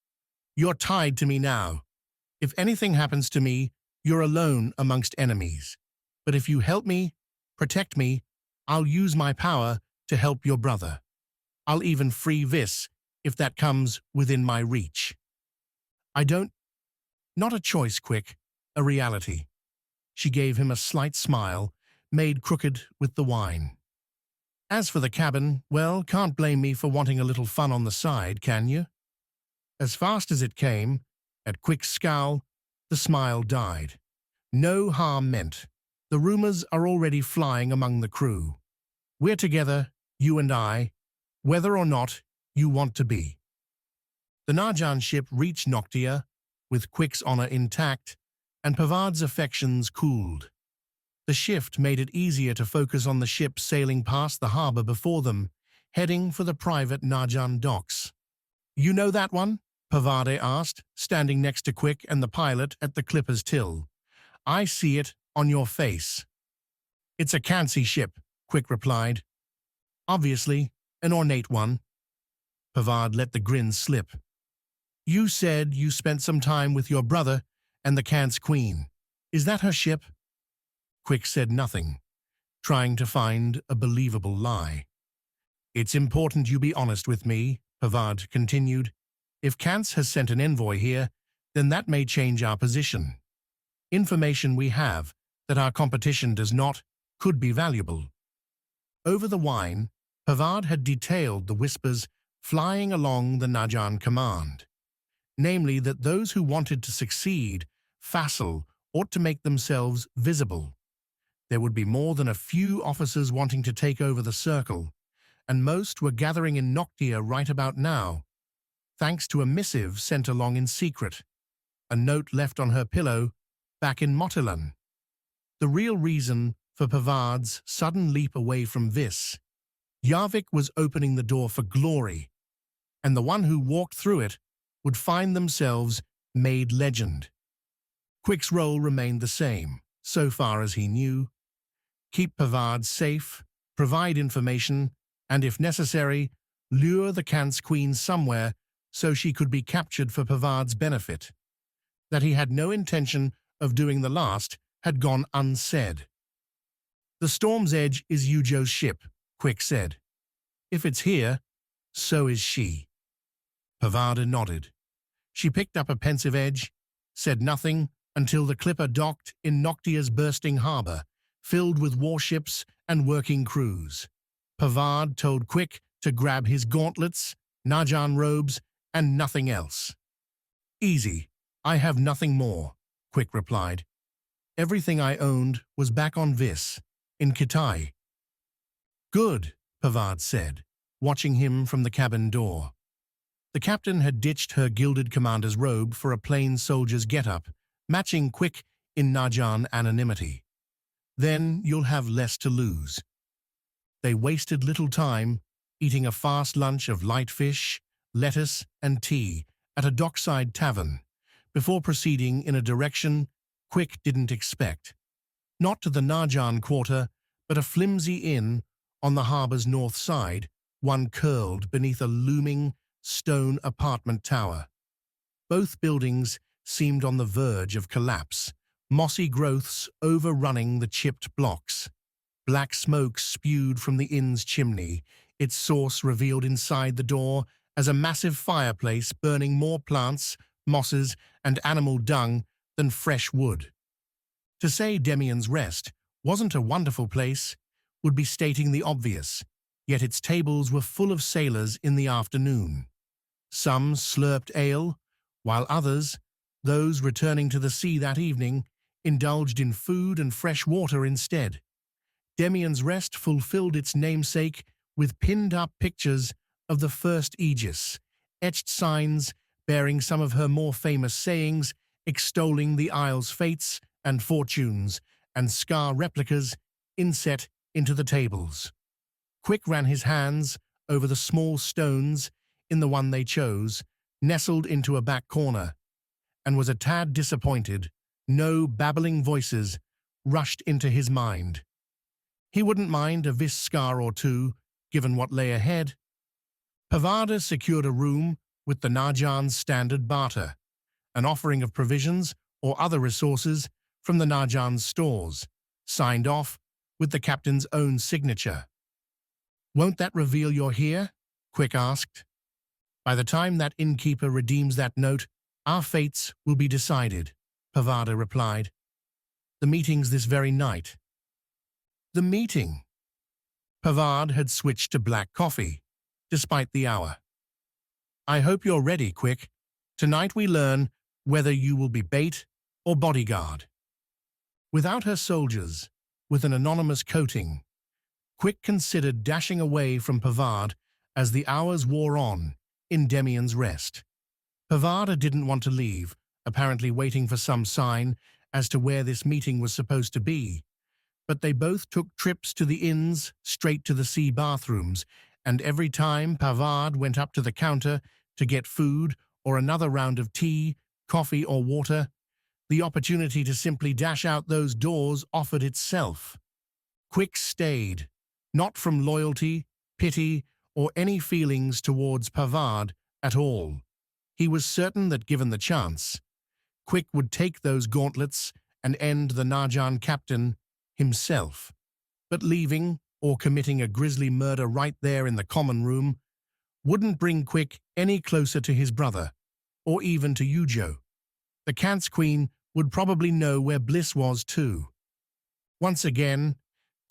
"You're tied to me now. If anything happens to me, you're alone amongst enemies. But if you help me, protect me, I'll use my power to help your brother. I'll even free Vis if that comes within my reach. I don't... Not a choice, Quick, a reality." She gave him a slight smile, made crooked with the wine. "As for the cabin, well, can't blame me for wanting a little fun on the side, can you?" As fast as it came, at Quick's scowl, the smile died. "No harm meant. The rumors are already flying among the crew. We're together, you and I, whether or not you want to be." The Narjan ship reached Noctia, with Quick's honor intact, and Pavard's affections cooled. The shift made it easier to focus on the ship sailing past the harbor before them, heading for the private Narjan docks. "You know that one?" Pavard asked, standing next to Quick and the pilot at the clipper's till. "I see it on your face." "It's a Kansi ship," Quick replied. "Obviously, an ornate one." Pavard let the grin slip. "You said you spent some time with your brother and the Kant's queen. Is that her ship?" Quick said nothing, trying to find a believable lie. "It's important you be honest with me," Pavard continued. "If Kant's has sent an envoy here, then that may change our position. Information we have that our competition does not could be valuable." Over the wine, Pavard had detailed the whispers flying along the Narjan command, namely that those who wanted to succeed, facile, ought to make themselves visible. There would be more than a few officers wanting to take over the circle, and most were gathering in Noctia right about now, thanks to a missive sent along in secret, a note left on her pillow back in Motelan. The real reason for Pavard's sudden leap away from Vis, Yarvik was opening the door for glory, and the one who walked through it would find themselves made legend. Quick's role remained the same, so far as he knew. Keep Pavard safe, provide information, and if necessary, lure the Kant's queen somewhere so she could be captured for Pavard's benefit. That he had no intention of doing the last had gone unsaid. "The Storm's Edge is Yujo's ship," Quick said. "If it's here, so is she." Pavard nodded. She picked up a pensive edge, said nothing until the clipper docked in Noctia's bursting harbor, filled with warships and working crews. Pavard told Quick to grab his gauntlets, Najan robes, and nothing else. Easy, I have nothing more, Quick replied. Everything I owned was back on Vis, in Kitai. Good, Pavard said, watching him from the cabin door. The captain had ditched her gilded commander's robe for a plain soldier's get-up, matching Quick in Najan anonymity. Then you'll have less to lose. They wasted little time, eating a fast lunch of light fish, lettuce, and tea at a dockside tavern, before proceeding in a direction Quick didn't expect. Not to the Najan quarter, but a flimsy inn on the harbor's north side, one curled beneath a looming stone apartment tower. Both buildings seemed on the verge of collapse, mossy growths overrunning the chipped blocks. Black smoke spewed from the inn's chimney, its source revealed inside the door as a massive fireplace burning more plants, mosses, and animal dung than fresh wood. To say Demian's Rest wasn't a wonderful place would be stating the obvious, yet its tables were full of sailors in the afternoon. Some slurped ale, while others, those returning to the sea that evening, indulged in food and fresh water instead. Demian's Rest fulfilled its namesake with pinned-up pictures of the first Aegis, etched signs bearing some of her more famous sayings, extolling the Isle's fates and fortunes, and Skar replicas inset into the tables. Quick ran his hands over the small stones in the one they chose, nestled into a back corner, and was a tad disappointed. No babbling voices rushed into his mind. He wouldn't mind a Vis Skar or two, given what lay ahead. Pavard secured a room with the Najan's standard barter, an offering of provisions or other resources from the Najan's stores, signed off with the captain's own signature. "Won't that reveal you're here?" Quick asked. "By the time that innkeeper redeems that note, our fates will be decided," Pavard replied. "The meeting's this very night." The meeting. Pavard had switched to black coffee, despite the hour. "I hope you're ready, Quick. Tonight we learn whether you will be bait or bodyguard." Without her soldiers, with an anonymous coating, Quick considered dashing away from Pavard as the hours wore on in Demian's Rest. Pavard didn't want to leave, apparently waiting for some sign as to where this meeting was supposed to be. But they both took trips to the inns, straight to the sea bathrooms, and every time Pavard went up to the counter to get food or another round of tea, coffee, or water, the opportunity to simply dash out those doors offered itself. Quick stayed, not from loyalty, pity, or any feelings towards Pavard at all. He was certain that given the chance, Quick would take those gauntlets and end the Najan captain himself. But leaving or committing a grisly murder right there in the common room wouldn't bring Quick any closer to his brother, or even to Yujo. The Kant's Queen would probably know where Bliss was too. Once again,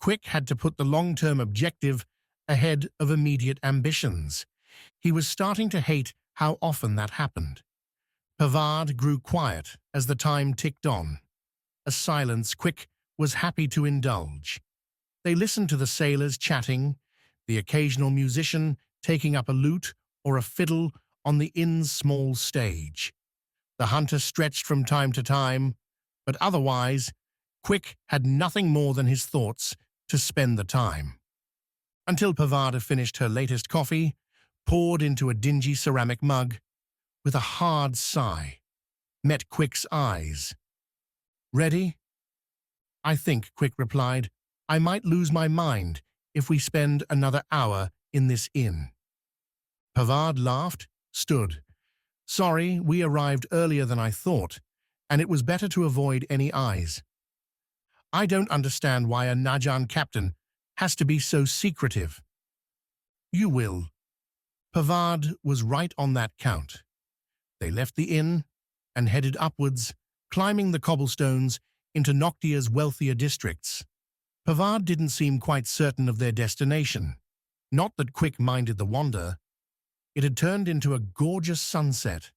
Quick had to put the long-term objective ahead of immediate ambitions. He was starting to hate how often that happened. Pavard grew quiet as the time ticked on, a silence Quick was happy to indulge. They listened to the sailors chatting, the occasional musician taking up a lute or a fiddle on the inn's small stage. The hunter stretched from time to time, but otherwise, Quick had nothing more than his thoughts to spend the time. Until Pavard finished her latest coffee, poured into a dingy ceramic mug, with a hard sigh, met Quick's eyes. "Ready?" "I think," Quick replied, "I might lose my mind if we spend another hour in this inn." Pavard laughed, stood. "Sorry, we arrived earlier than I thought, and it was better to avoid any eyes. I don't understand why a Najan captain has to be so secretive." "You will." Pavard was right on that count. They left the inn and headed upwards, climbing the cobblestones into Noctia's wealthier districts. Pavard didn't seem quite certain of their destination. Not that Quick minded the wander. It had turned into a gorgeous sunset,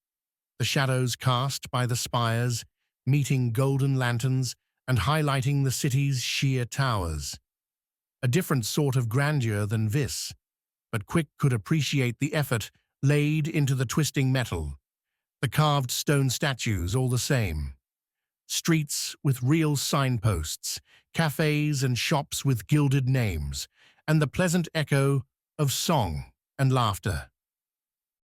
the shadows cast by the spires, meeting golden lanterns and highlighting the city's sheer towers. A different sort of grandeur than this, but Quick could appreciate the effort laid into the twisting metal, the carved stone statues all the same. Streets with real signposts, cafes and shops with gilded names, and the pleasant echo of song and laughter.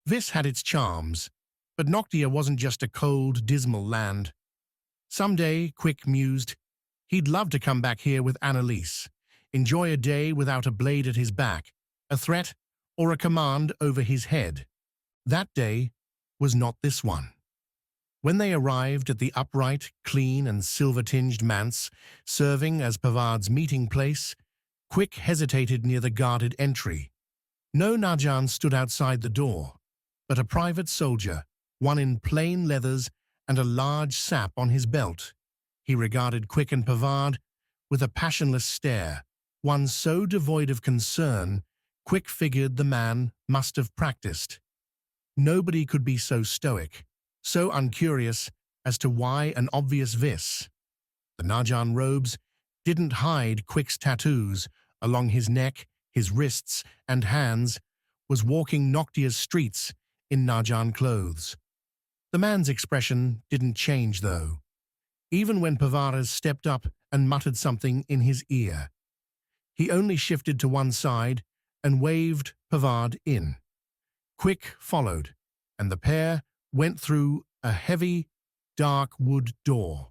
This had its charms, but Noctia wasn't just a cold, dismal land. Someday, Quick mused, he'd love to come back here with Annalise, enjoy a day without a blade at his back, a threat or a command over his head. That day was not this one. When they arrived at the upright, clean and silver-tinged manse, serving as Pavard's meeting place, Quick hesitated near the guarded entry. No Najan stood outside the door, but a private soldier, one in plain leathers and a large sap on his belt. He regarded Quick and Pavard with a passionless stare, one so devoid of concern, Quick figured the man must have practiced. Nobody could be so stoic, so uncurious as to why an obvious vis. The Najan robes didn't hide Quick's tattoos along his neck, his wrists and hands, was walking Noctia's streets in Najan clothes. The man's expression didn't change, though, even when Pavard stepped up and muttered something in his ear. He only shifted to one side and waved Pavard in. Quick followed, and the pair went through a heavy, dark wood door.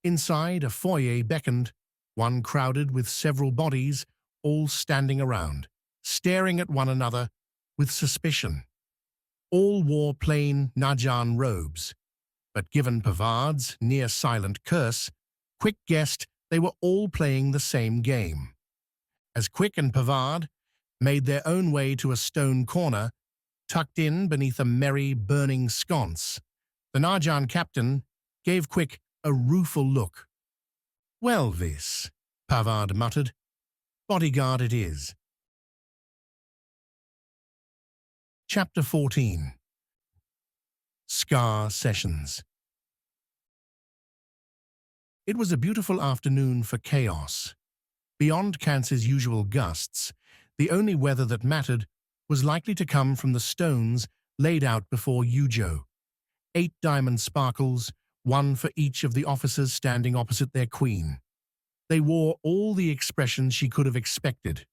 Inside, a foyer beckoned, one crowded with several bodies, all standing around, staring at one another with suspicion. All wore plain Najan robes, but given Pavard's near-silent curse, Quick guessed they were all playing the same game. As Quick and Pavard made their own way to a stone corner, tucked in beneath a merry, burning sconce, the Najan captain gave Quick a rueful look. "Well, this," Pavard muttered. "Bodyguard it is." Chapter 14. Skar Sessions. It was a beautiful afternoon for chaos. Beyond Cance's usual gusts, the only weather that mattered was likely to come from the stones laid out before Yujo. 8 diamond sparkles, one for each of the officers standing opposite their queen. They wore all the expressions she could have expected,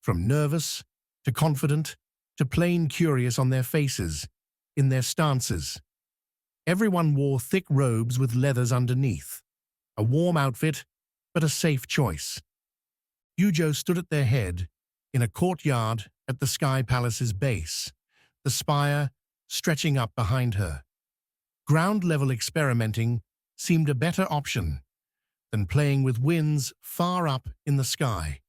from nervous to confident to plain curious on their faces, in their stances. Everyone wore thick robes with leathers underneath. A warm outfit, but a safe choice. Yujo stood at their head, in a courtyard at the Sky Palace's base, the spire stretching up behind her. Ground-level experimenting seemed a better option than playing with winds far up in the sky,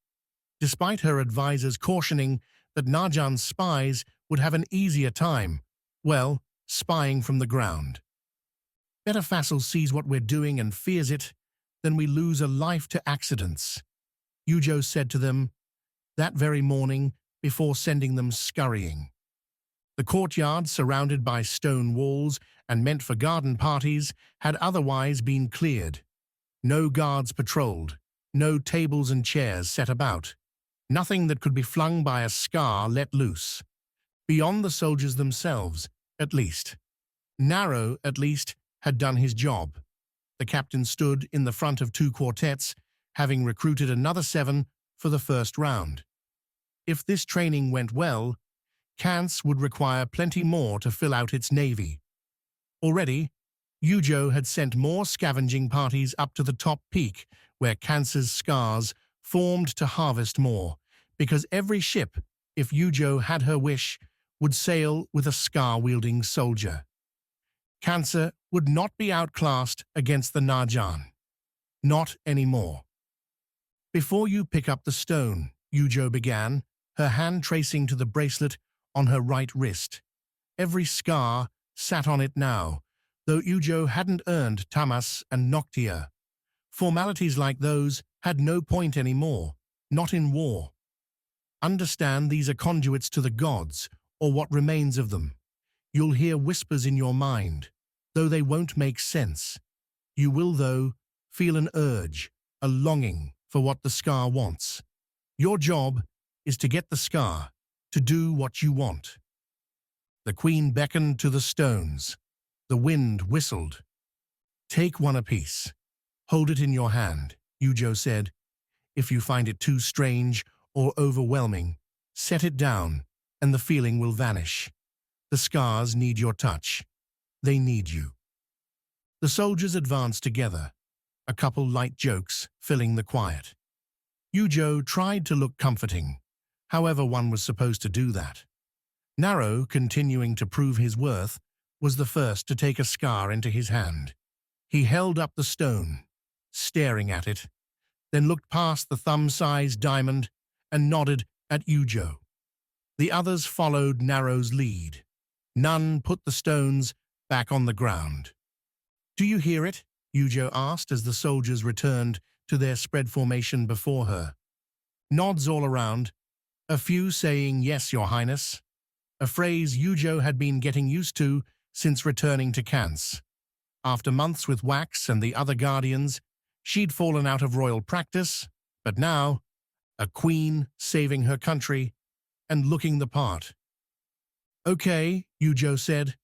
despite her advisors cautioning that Najan's spies would have an easier time, well, spying from the ground. "Better Fassel sees what we're doing and fears it than we lose a life to accidents," Yujo said to them that very morning before sending them scurrying. The courtyard, surrounded by stone walls and meant for garden parties, had otherwise been cleared. No guards patrolled, no tables and chairs set about, nothing that could be flung by a Skar let loose. Beyond the soldiers themselves, at least. Narrow, at least, had done his job. The captain stood in the front of 2 quartets, having recruited another 7 for the first round. If this training went well, Kance would require plenty more to fill out its navy. Already, Yujo had sent more scavenging parties up to the top peak, where Kance's Skars formed to harvest more, because every ship, if Yujo had her wish, would sail with a Skar-wielding soldier. Kance would not be outclassed against the Najan. Not anymore. "Before you pick up the stone," Yujo began, her hand tracing to the bracelet on her right wrist. Every Skar sat on it now, though Yujo hadn't earned Tamas and Noctia. Formalities like those had no point anymore, not in war. Understand these are conduits to the gods, or what remains of them. You'll hear whispers in your mind, though they won't make sense. You will, though, feel an urge, a longing for what the Skar wants. Your job is to get the Skar to do what you want. The queen beckoned to the stones. The wind whistled. Take one apiece. Hold it in your hand, Yujo said. If you find it too strange or overwhelming, set it down and the feeling will vanish. The Skars need your touch. They need you. The soldiers advanced together, a couple light jokes filling the quiet. Yujo tried to look comforting, however one was supposed to do that. Naro, continuing to prove his worth, was the first to take a Skar into his hand. He held up the stone, staring at it, then looked past the thumb-sized diamond and nodded at Yujo. The others followed Naro's lead. None put the stones back on the ground. "Do you hear it?" Yujo asked as the soldiers returned to their spread formation before her. Nods all around, a few saying, "Yes, Your Highness," a phrase Yujo had been getting used to since returning to Kans. After months with Wax and the other guardians, she'd fallen out of royal practice, but now, a queen saving her country and looking the part. "Okay," Yujo said,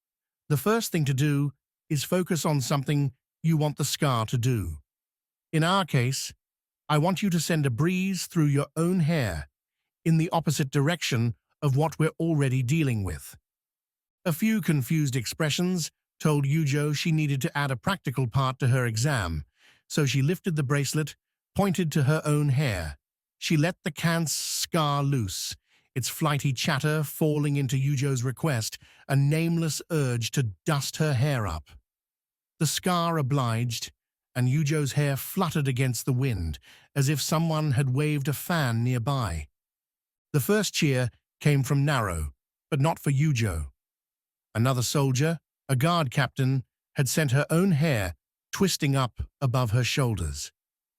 "the first thing to do is focus on something you want the Skar to do. In our case, I want you to send a breeze through your own hair in the opposite direction of what we're already dealing with." A few confused expressions told Yujo she needed to add a practical part to her exam, so she lifted the bracelet, pointed to her own hair. She let the Kans Skar loose, its flighty chatter falling into Yujo's request, a nameless urge to dust her hair up. The Skar obliged, and Yujo's hair fluttered against the wind, as if someone had waved a fan nearby. The first cheer came from Naro, but not for Yujo. Another soldier, a guard captain, had sent her own hair twisting up above her shoulders.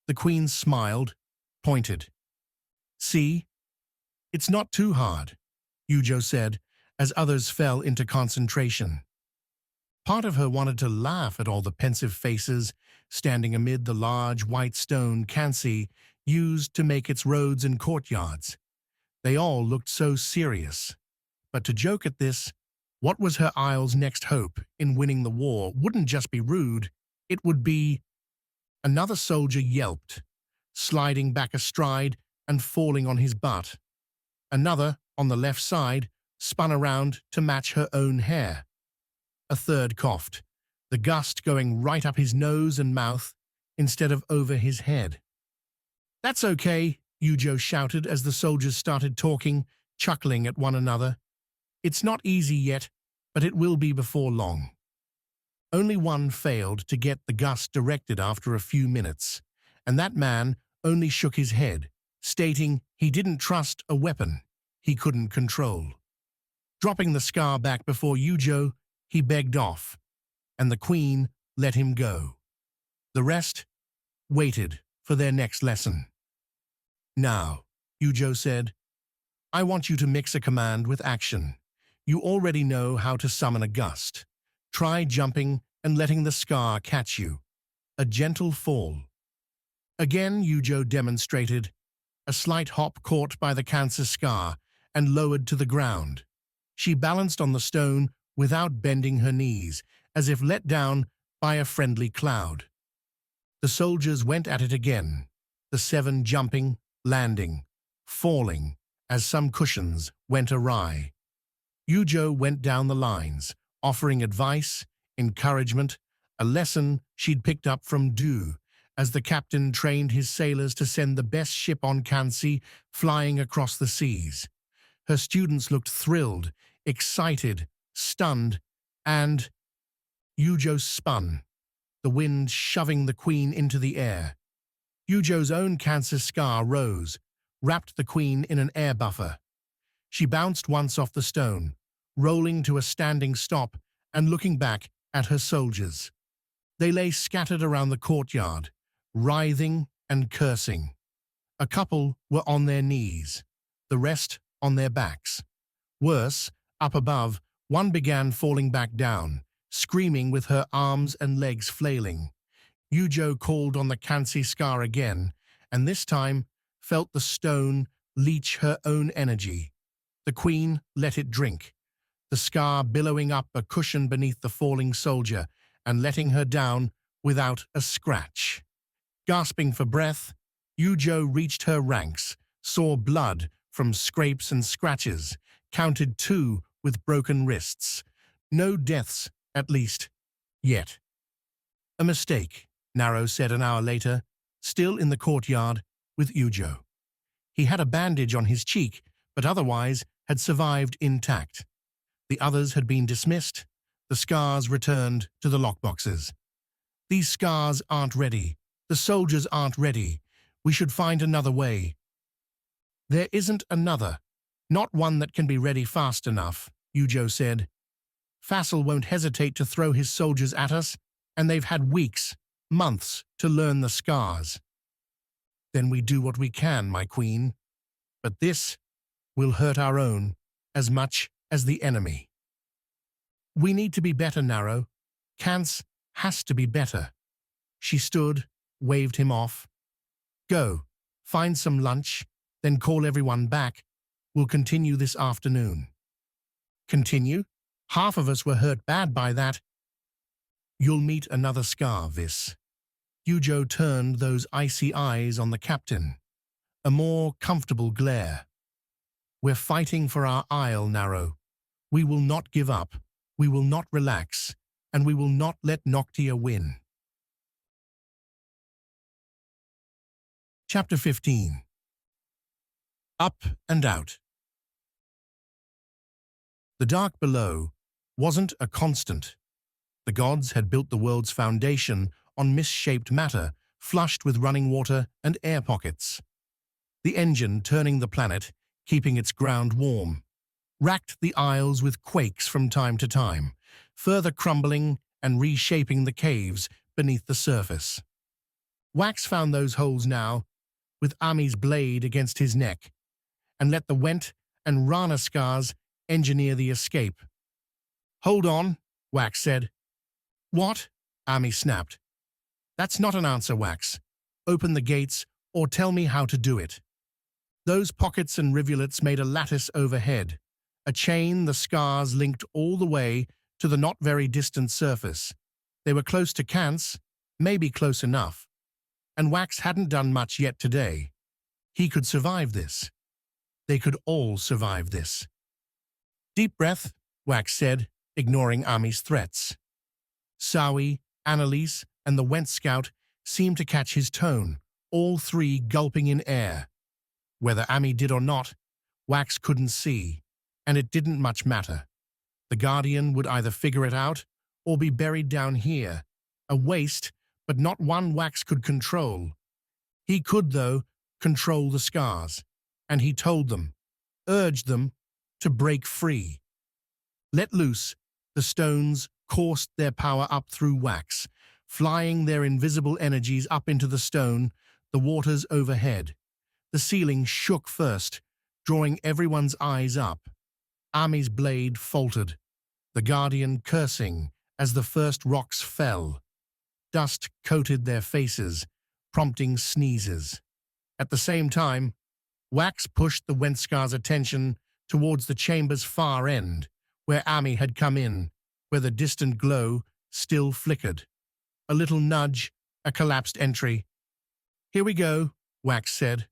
The queen smiled, pointed. "See? It's not too hard," Yujo said, as others fell into concentration. Part of her wanted to laugh at all the pensive faces standing amid the large white stone Kansi used to make its roads and courtyards. They all looked so serious. But to joke at this, what was her isle's next hope in winning the war wouldn't just be rude, it would be... Another soldier yelped, sliding back a stride and falling on his butt. Another, on the left side, spun around to match her own hair. A third coughed, the gust going right up his nose and mouth instead of over his head. "That's okay," Yujo shouted as the soldiers started talking, chuckling at one another. "It's not easy yet, but it will be before long." Only one failed to get the gust directed after a few minutes, and that man only shook his head, stating he didn't trust a weapon he couldn't control. Dropping the Skar back before Yujo, he begged off, and the queen let him go. The rest waited for their next lesson. "Now," Yujo said, "I want you to mix a command with action. You already know how to summon a gust. Try jumping and letting the Skar catch you. A gentle fall." Again, Yujo demonstrated. A slight hop caught by the Cancer Skar and lowered to the ground. She balanced on the stone without bending her knees, as if let down by a friendly cloud. The soldiers went at it again, the 7 jumping, landing, falling, as some cushions went awry. Yujo went down the lines, offering advice, encouragement, a lesson she'd picked up from Du, as the captain trained his sailors to send the best ship on Kansi flying across the seas. Her students looked thrilled, excited, stunned, and Yujo spun, the wind shoving the queen into the air. Yujo's own Cancer Skar rose, wrapped the queen in an air buffer. She bounced once off the stone, rolling to a standing stop and looking back at her soldiers. They lay scattered around the courtyard, writhing and cursing. A couple were on their knees, the rest on their backs. Worse, up above, one began falling back down, screaming with her arms and legs flailing. Yujo called on the Kansi Skar again, and this time felt the stone leech her own energy. The queen let it drink, the Skar billowing up a cushion beneath the falling soldier and letting her down without a scratch. Gasping for breath, Yujo reached her ranks, saw blood from scrapes and scratches, counted 2 with broken wrists. No deaths, at least, yet. A mistake, Naro said an hour later, still in the courtyard with Yujo. He had a bandage on his cheek, but otherwise had survived intact. The others had been dismissed, the Skars returned to the lockboxes. These Skars aren't ready, the soldiers aren't ready, we should find another way. There isn't another, not one that can be ready fast enough, Yujo said. Fassel won't hesitate to throw his soldiers at us, and they've had weeks, months to learn the Skars. Then we do what we can, my queen. But this will hurt our own as much as the enemy. We need to be better, Naro. Kance has to be better. She stood, waved him off. Go, find some lunch, then call everyone back. We'll continue this afternoon. Continue? Half of us were hurt bad by that. You'll meet another Skar, Vis. Yujo turned those icy eyes on the captain. A more comfortable glare. We're fighting for our isle, Naro. We will not give up, we will not relax, and we will not let Noctia win. Chapter 15. Up and out. The dark below wasn't a constant. The gods had built the world's foundation on misshaped matter, flushed with running water and air pockets. The engine turning the planet, keeping its ground warm, racked the isles with quakes from time to time, further crumbling and reshaping the caves beneath the surface. Wax found those holes now, with Ami's blade against his neck, and let the Went and Rana Skars engineer the escape. Hold on, Wax said. What? Ami snapped. That's not an answer, Wax. Open the gates or tell me how to do it. Those pockets and rivulets made a lattice overhead, a chain the Skars linked all the way to the not very distant surface. They were close to Kance, maybe close enough, and Wax hadn't done much yet today. He could survive this. They could all survive this. Deep breath, Wax said, ignoring Ami's threats. Sawi, Annalise, and the Went Scout seemed to catch his tone, all 3 gulping in air. Whether Ami did or not, Wax couldn't see, and it didn't much matter. The Guardian would either figure it out or be buried down here, a waste, but not one Wax could control. He could, though, control the Skars, and he told them, urged them, to break free. Let loose, the stones coursed their power up through Wax, flying their invisible energies up into the stone, the waters overhead. The ceiling shook first, drawing everyone's eyes up. Ami's blade faltered, the Guardian cursing as the first rocks fell. Dust coated their faces, prompting sneezes. At the same time, Wax pushed the Wentskar's attention towards the chamber's far end, where Ami had come in, where the distant glow still flickered. A little nudge, a collapsed entry. Here we go, Wax said.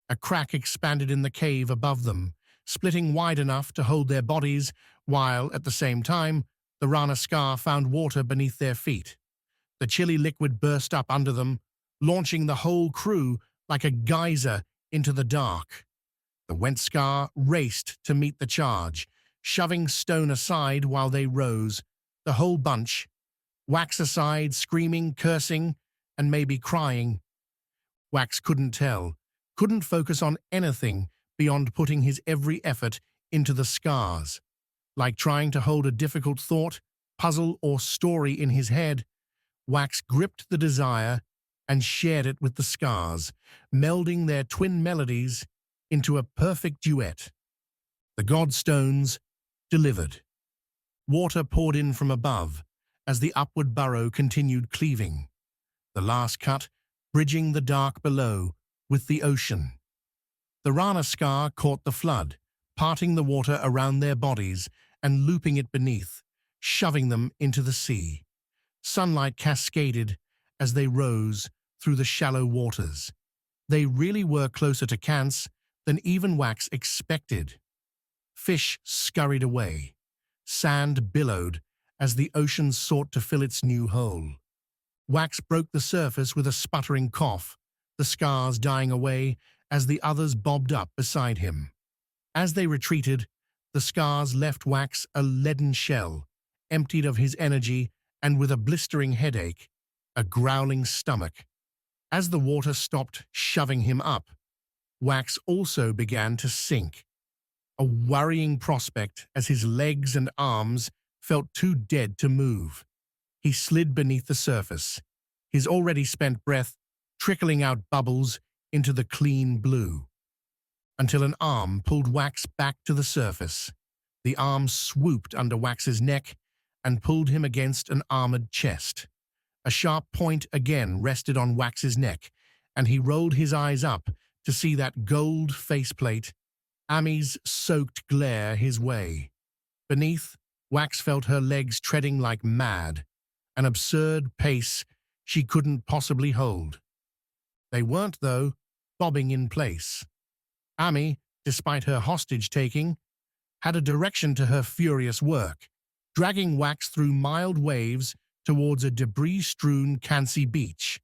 A crack expanded in the cave above them, splitting wide enough to hold their bodies, while, at the same time, the Rana Skar found water beneath their feet. The chilly liquid burst up under them, launching the whole crew like a geyser into the dark. The Wentskar raced to meet the charge, shoving stone aside while they rose, the whole bunch, Wax aside, screaming, cursing, and maybe crying. Wax couldn't tell, couldn't focus on anything beyond putting his every effort into the Skars. Like trying to hold a difficult thought, puzzle, or story in his head, Wax gripped the desire and shared it with the Skars, melding their twin melodies into a perfect duet. The godstones delivered. Water poured in from above as the upward burrow continued cleaving, the last cut bridging the dark below with the ocean. The Rana Skar caught the flood, parting the water around their bodies and looping it beneath, shoving them into the sea. Sunlight cascaded as they rose through the shallow waters. They really were closer to Kance than even Wax expected. Fish scurried away. Sand billowed as the ocean sought to fill its new hole. Wax broke the surface with a sputtering cough, the Skars dying away as the others bobbed up beside him. As they retreated, the Skars left Wax a leaden shell, emptied of his energy and with a blistering headache, a growling stomach. As the water stopped shoving him up, Wax also began to sink, a worrying prospect as his legs and arms felt too dead to move. He slid beneath the surface, his already spent breath trickling out bubbles into the clean blue, until an arm pulled Wax back to the surface. The arm swooped under Wax's neck and pulled him against an armored chest. A sharp point again rested on Wax's neck, and he rolled his eyes up to see that gold faceplate, Ami's soaked glare his way. Beneath, Wax felt her legs treading like mad, an absurd pace she couldn't possibly hold. They weren't, though, bobbing in place. Ami, despite her hostage-taking, had a direction to her furious work, dragging Wax through mild waves towards a debris-strewn Kansi beach.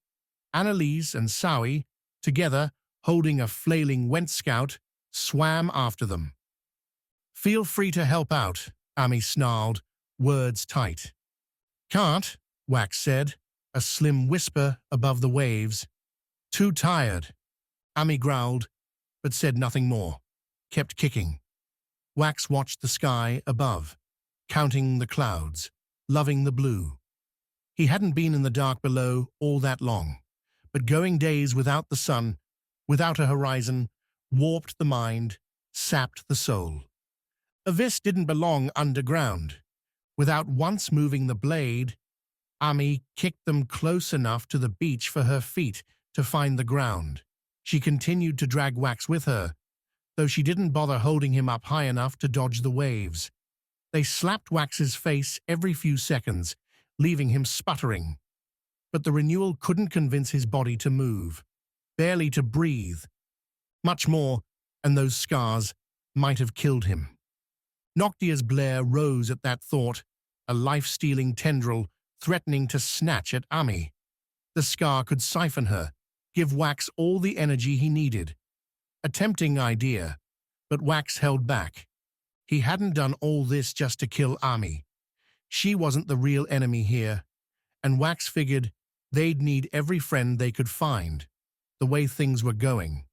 Annalise and Sawi, together holding a flailing Went Scout, swam after them. "Feel free to help out," Ami snarled, words tight. "Can't," Wax said, a slim whisper above the waves. "Too tired." Ami growled, but said nothing more, kept kicking. Wax watched the sky above, counting the clouds, loving the blue. He hadn't been in the dark below all that long, but going days without the sun, without a horizon, warped the mind, sapped the soul. Avis didn't belong underground. Without once moving the blade, Ami kicked them close enough to the beach for her feet to find the ground. She continued to drag Wax with her, though she didn't bother holding him up high enough to dodge the waves. They slapped Wax's face every few seconds, leaving him sputtering. But the renewal couldn't convince his body to move, barely to breathe. Much more, and those scars might have killed him. Noctia's blare rose at that thought, a life-stealing tendril threatening to snatch at Ami. The Skar could siphon her, give Wax all the energy he needed. A tempting idea, but Wax held back. He hadn't done all this just to kill Ami. She wasn't the real enemy here, and Wax figured they'd need every friend they could find, the way things were going.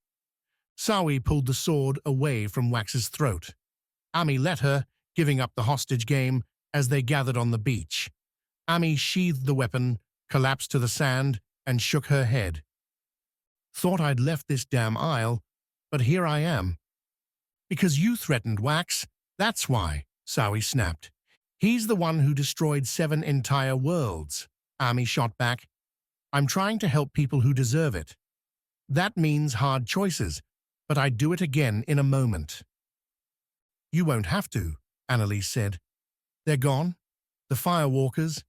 Sawi pulled the sword away from Wax's throat. Ami let her, giving up the hostage game as they gathered on the beach. Ami sheathed the weapon, collapsed to the sand, and shook her head. "Thought I'd left this damn isle, but here I am." "Because you threatened Wax, that's why," Sawi snapped. "He's the one who destroyed 7 entire worlds," Ami shot back. "I'm trying to help people who deserve it. That means hard choices, but I'd do it again in a moment." "You won't have to," Annalise said. "They're gone. The firewalkers.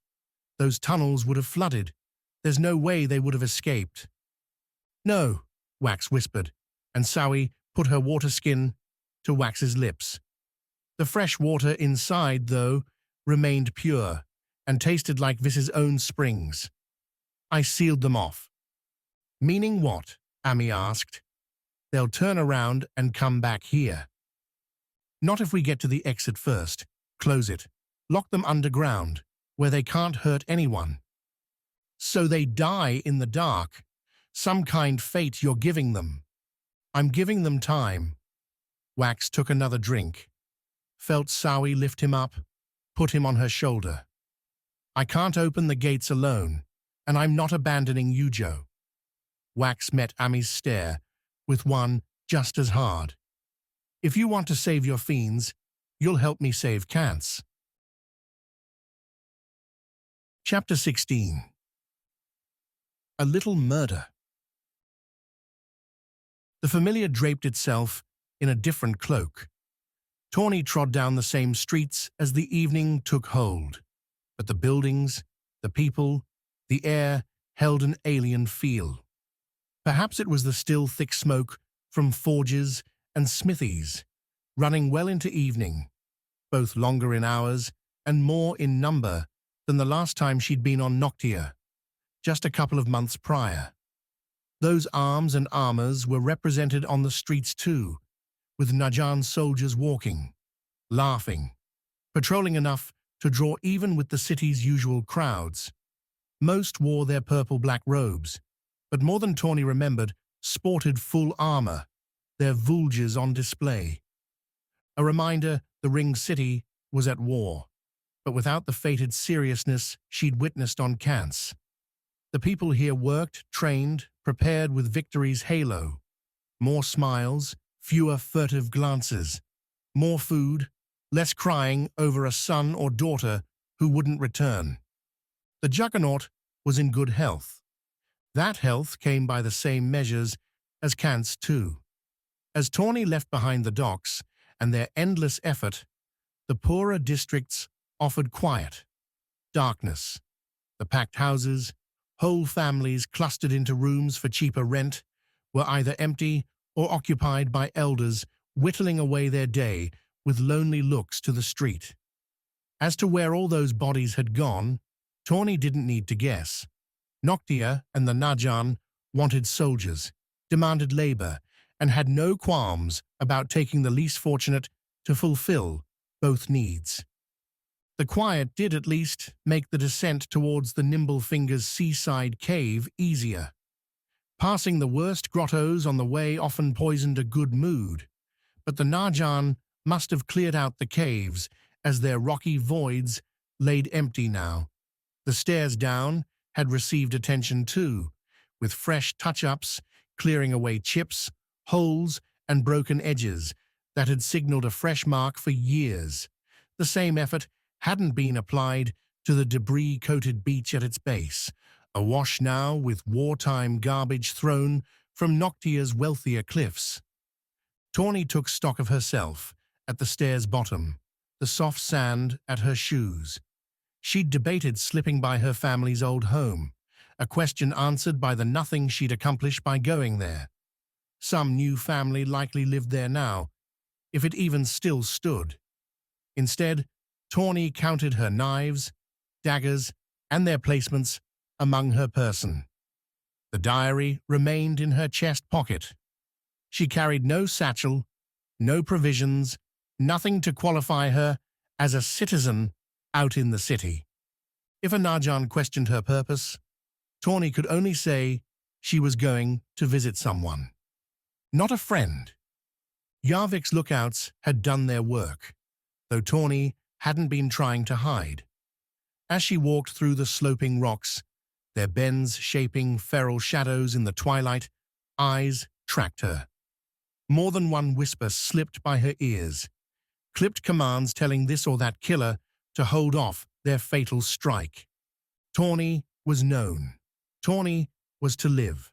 Those tunnels would have flooded. There's no way they would have escaped." "No," Wax whispered, and Sawi put her water skin to Wax's lips. The fresh water inside, though, remained pure and tasted like Vis's own springs. "I sealed them off." "Meaning what?" Ami asked. "They'll turn around and come back here." "Not if we get to the exit first. Close it. Lock them underground, where they can't hurt anyone." "So they die in the dark. Some kind fate you're giving them." "I'm giving them time." Wax took another drink, felt Sawi lift him up, put him on her shoulder. "I can't open the gates alone, and I'm not abandoning you, Joe. Wax met Ami's stare, with one just as hard. If you want to save your fiends, you'll help me save Cants. Chapter 16. A Little Murder. The familiar draped itself in a different cloak. Tawny trod down the same streets as the evening took hold, but the buildings, the people, the air held an alien feel. Perhaps it was the still thick smoke from forges and smithies, running well into evening, both longer in hours and more in number than the last time she'd been on Noctia, just a couple of months prior. Those arms and armors were represented on the streets too, with Najan soldiers walking, laughing, patrolling enough to draw even with the city's usual crowds. Most wore their purple-black robes, but more than Tawny remembered, sported full armor, their vulges on display. A reminder the Ring City was at war, but without the fated seriousness she'd witnessed on Cants. The people here worked, trained, prepared with victory's halo. More smiles, fewer furtive glances. More food, less crying over a son or daughter who wouldn't return. The Juggernaut was in good health. That health came by the same measures as Cants too. As Tawny left behind the docks and their endless effort, the poorer districts offered quiet, darkness. The packed houses, whole families clustered into rooms for cheaper rent, were either empty or occupied by elders whittling away their day with lonely looks to the street. As to where all those bodies had gone, Tawny didn't need to guess. Noctia and the Najan wanted soldiers, demanded labor, and had no qualms about taking the least fortunate to fulfill both needs. The quiet did at least make the descent towards the Nimblefingers' seaside cave easier. Passing the worst grottos on the way often poisoned a good mood, but the Najan must have cleared out the caves as their rocky voids laid empty now. The stairs down had received attention too, with fresh touch-ups clearing away chips, holes, and broken edges that had signaled a fresh mark for years. The same effort hadn't been applied to the debris-coated beach at its base, awash now with wartime garbage thrown from Noctia's wealthier cliffs. Tawny took stock of herself at the stair's bottom, the soft sand at her shoes. She'd debated slipping by her family's old home, a question answered by the nothing she'd accomplished by going there. Some new family likely lived there now, if it even still stood. Instead, Tawny counted her knives, daggers, and their placements among her person. The diary remained in her chest pocket. She carried no satchel, no provisions, nothing to qualify her as a citizen out in the city. If a Najan questioned her purpose, Tawny could only say she was going to visit someone. Not a friend. Yarvik's lookouts had done their work, though Tawny hadn't been trying to hide. As she walked through the sloping rocks, their bends shaping feral shadows in the twilight, eyes tracked her. More than one whisper slipped by her ears, clipped commands telling this or that killer to hold off their fatal strike. Tawny was known. Tawny was to live.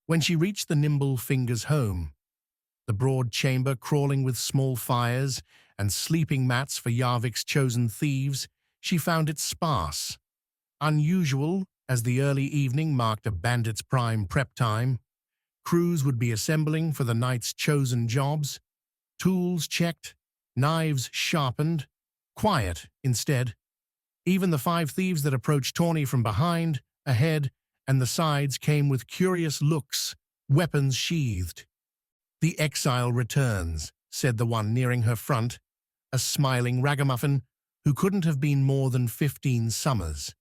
When she reached the Nimblefingers' home, the broad chamber crawling with small fires and sleeping mats for Yarvik's chosen thieves, she found it sparse. Unusual, as the early evening marked a bandit's prime prep time. Crews would be assembling for the night's chosen jobs. Tools checked, knives sharpened. Quiet, instead. Even the 5 thieves that approached Tawny from behind, ahead, and the sides came with curious looks, weapons sheathed. "The exile returns," said the one nearing her front, a smiling ragamuffin who couldn't have been more than 15 summers.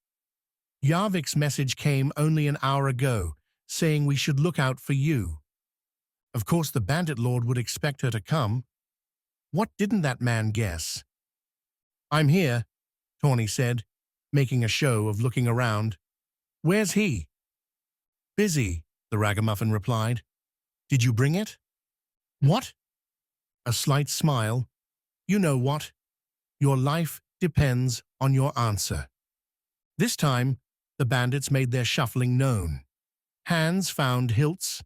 Yarvik's message came only an hour ago, saying we should look out for you. Of course the bandit lord would expect her to come. What didn't that man guess? "I'm here," Tawny said, making a show of looking around. "Where's he?" "Busy," the ragamuffin replied. Did you bring it? What? A slight smile. You know what? Your life depends on your answer. This time, the bandits made their shuffling known. Hands found hilts,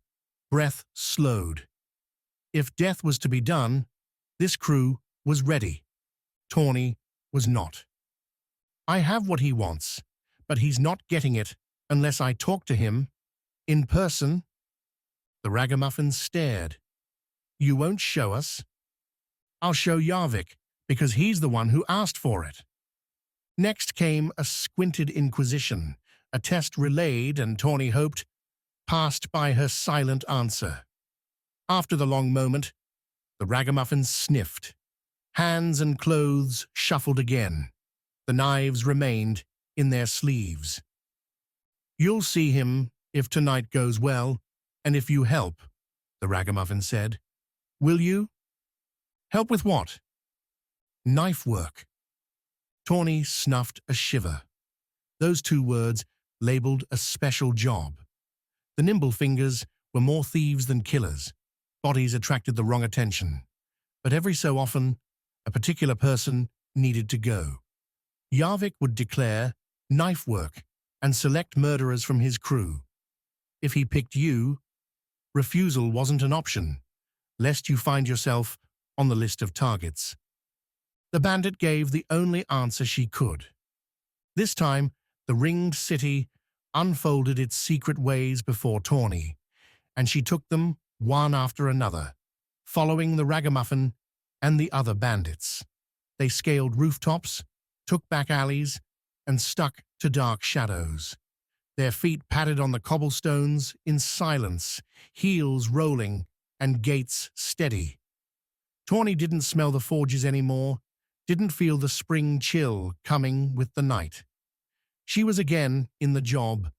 breath slowed. If death was to be done, this crew was ready. Tawny was not. I have what he wants, but he's not getting it unless I talk to him in person. The ragamuffin stared. You won't show us? I'll show Yarvik, because he's the one who asked for it. Next came a squinted inquisition, a test relayed and Tawny hoped passed by her silent answer. After the long moment, the ragamuffin sniffed. Hands and clothes shuffled again. The knives remained in their sleeves. You'll see him if tonight goes well, and if you help, the ragamuffin said. Will you? Help with what? Knife work. Tawny snuffed a shiver. Those two words labeled a special job. The nimble fingers were more thieves than killers. Bodies attracted the wrong attention. But every so often, a particular person needed to go. Yarvik would declare knife work and select murderers from his crew. If he picked you, refusal wasn't an option, lest you find yourself on the list of targets. The bandit gave the only answer she could. This time, the ringed city unfolded its secret ways before Tawny, and she took them one after another, following the ragamuffin and the other bandits. They scaled rooftops, took back alleys, and stuck to dark shadows. Their feet padded on the cobblestones in silence, heels rolling and gates steady. Tawny didn't smell the forges anymore, didn't feel the spring chill coming with the night. She was again in the job,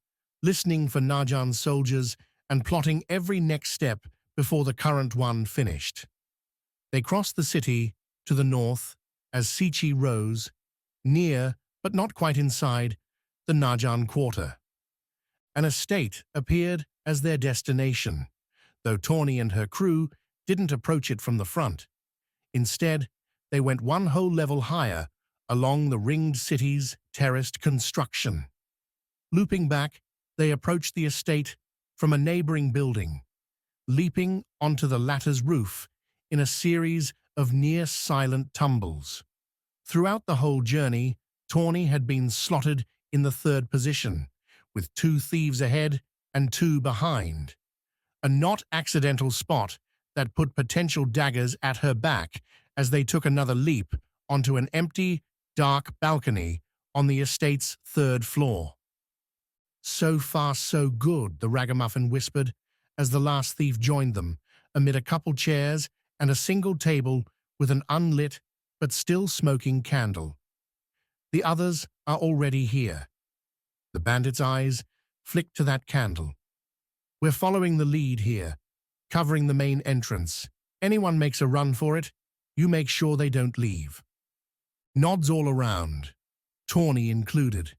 listening for Najan's soldiers and plotting every next step before the current one finished. They crossed the city to the north as Sichi rose, near but not quite inside the Najan quarter. An estate appeared as their destination, though Tawny and her crew didn't approach it from the front. Instead, they went one whole level higher along the ringed city's terraced construction. Looping back, they approached the estate from a neighboring building, leaping onto the latter's roof in a series of near-silent tumbles. Throughout the whole journey, Tawny had been slotted in the third position, with 2 thieves ahead and 2 behind. A not accidental spot that put potential daggers at her back as they took another leap onto an empty, dark balcony on the estate's 3rd floor. So far, so good, the ragamuffin whispered as the last thief joined them, amid a couple chairs and a single table with an unlit but still smoking candle. The others are already here. The bandit's eyes flicked to that candle. We're following the lead here, covering the main entrance. Anyone makes a run for it, you make sure they don't leave. Nods all around, Tawny included.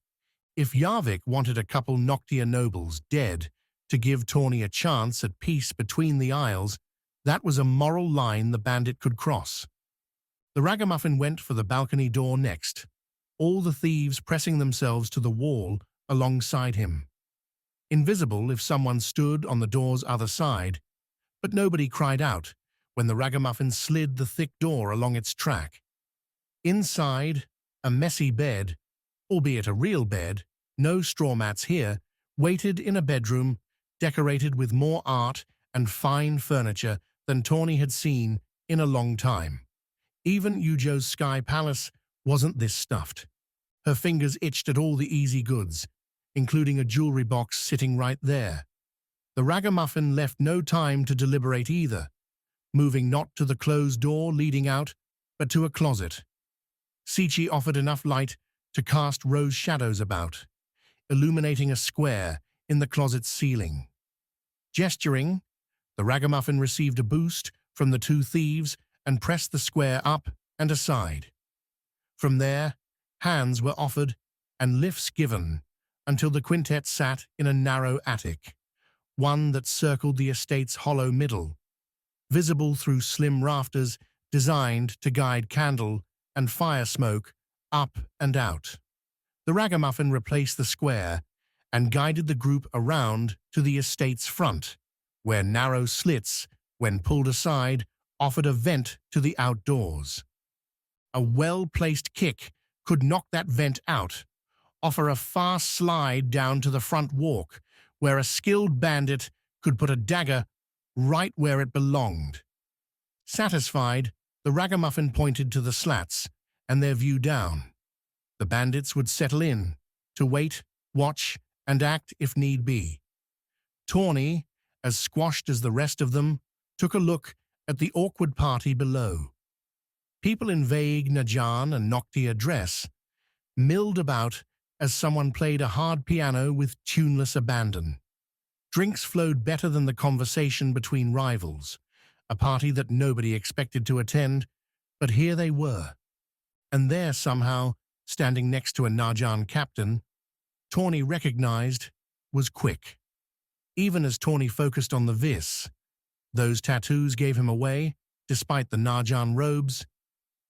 If Yarvik wanted a couple Noctia nobles dead to give Tawny a chance at peace between the isles, that was a moral line the bandit could cross. The ragamuffin went for the balcony door next, all the thieves pressing themselves to the wall alongside him. Invisible if someone stood on the door's other side, but nobody cried out when the ragamuffin slid the thick door along its track. Inside, a messy bed, albeit a real bed, no straw mats here, waited in a bedroom decorated with more art and fine furniture than Tawny had seen in a long time. Even Yujo's Sky Palace wasn't this stuffed. Her fingers itched at all the easy goods, including a jewelry box sitting right there. The ragamuffin left no time to deliberate either, moving not to the closed door leading out, but to a closet. Sichi offered enough light to cast rose shadows about, illuminating a square in the closet's ceiling. Gesturing, the ragamuffin received a boost from the 2 thieves and pressed the square up and aside. From there, hands were offered and lifts given until the quintet sat in a narrow attic, one that circled the estate's hollow middle, visible through slim rafters designed to guide candle and fire smoke up and out. The ragamuffin replaced the square and guided the group around to the estate's front, where narrow slits, when pulled aside, offered a vent to the outdoors. A well-placed kick could knock that vent out, offer a fast slide down to the front walk, where a skilled bandit could put a dagger right where it belonged. Satisfied, the ragamuffin pointed to the slats and their view down. The bandits would settle in, to wait, watch, and act if need be. Tawny, as squashed as the rest of them, took a look at the awkward party below. People in vague Najan and Noctia dress milled about as someone played a hard piano with tuneless abandon. Drinks flowed better than the conversation between rivals, a party that nobody expected to attend, but here they were. And there, somehow, standing next to a Najan captain, Tawny recognized, was Quick. Even as Tawny focused on the vis, those tattoos gave him away, despite the Najan robes.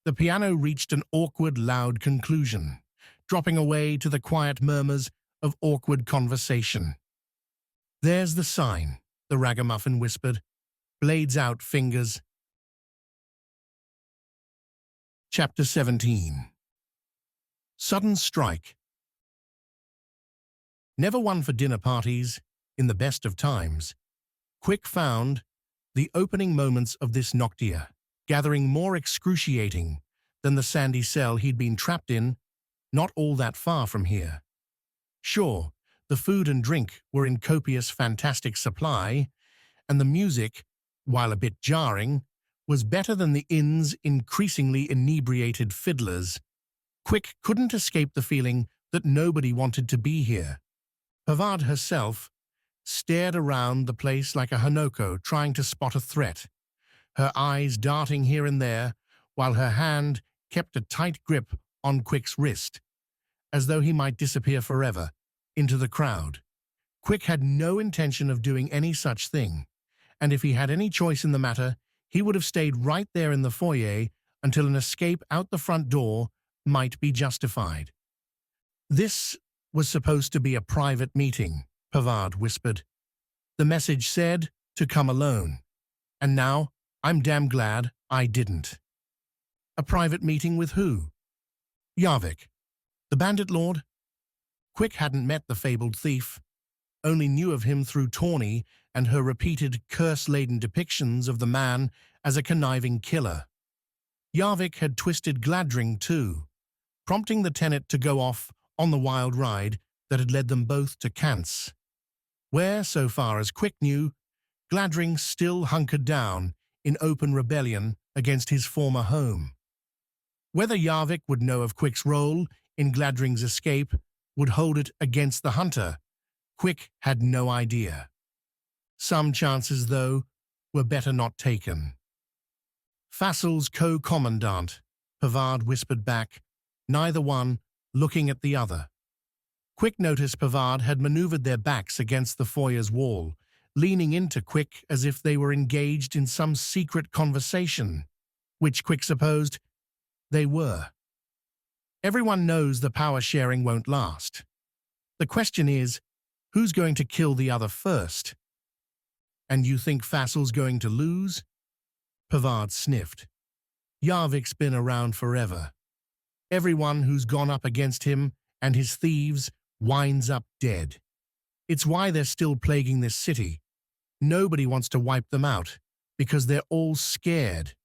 The piano reached an awkward, loud conclusion, dropping away to the quiet murmurs of awkward conversation. "There's the sign," the ragamuffin whispered. "Blades out, fingers." Chapter 17. Sudden Strike. Never one for dinner parties, in the best of times, Quick found the opening moments of this Noctia gathering more excruciating than the sandy cell he'd been trapped in, not all that far from here. Sure, the food and drink were in copious, fantastic supply, and the music, while a bit jarring, was better than the inn's increasingly inebriated fiddlers. Quick couldn't escape the feeling that nobody wanted to be here. Pavard herself stared around the place like a Hanoko trying to spot a threat, her eyes darting here and there, while her hand kept a tight grip on Quick's wrist, as though he might disappear forever into the crowd. Quick had no intention of doing any such thing, and if he had any choice in the matter, he would have stayed right there in the foyer until an escape out the front door might be justified. "This was supposed to be a private meeting," Pavard whispered. "The message said to come alone, and now I'm damn glad I didn't." "A private meeting with who?" "Yarvik, the bandit lord." Quick hadn't met the fabled thief, only knew of him through Tawny and her repeated curse-laden depictions of the man as a conniving killer. Yarvik had twisted Gladring too, prompting the tenant to go off on the wild ride that had led them both to Kant's, where, so far as Quick knew, Gladring still hunkered down in open rebellion against his former home. Whether Yarvik would know of Quick's role in Gladring's escape, would hold it against the hunter, Quick had no idea. Some chances, though, were better not taken. "Fassel's co-commandant," Pavard whispered back, neither one looking at the other. Quick noticed Pavard had maneuvered their backs against the foyer's wall, leaning into Quick as if they were engaged in some secret conversation, which Quick supposed they were. Everyone knows the power sharing won't last. The question is, who's going to kill the other first? "And you think Fassel's going to lose?" Pavard sniffed. "Yarvik's been around forever. Everyone who's gone up against him and his thieves winds up dead. It's why they're still plaguing this city. Nobody wants to wipe them out, because they're all scared."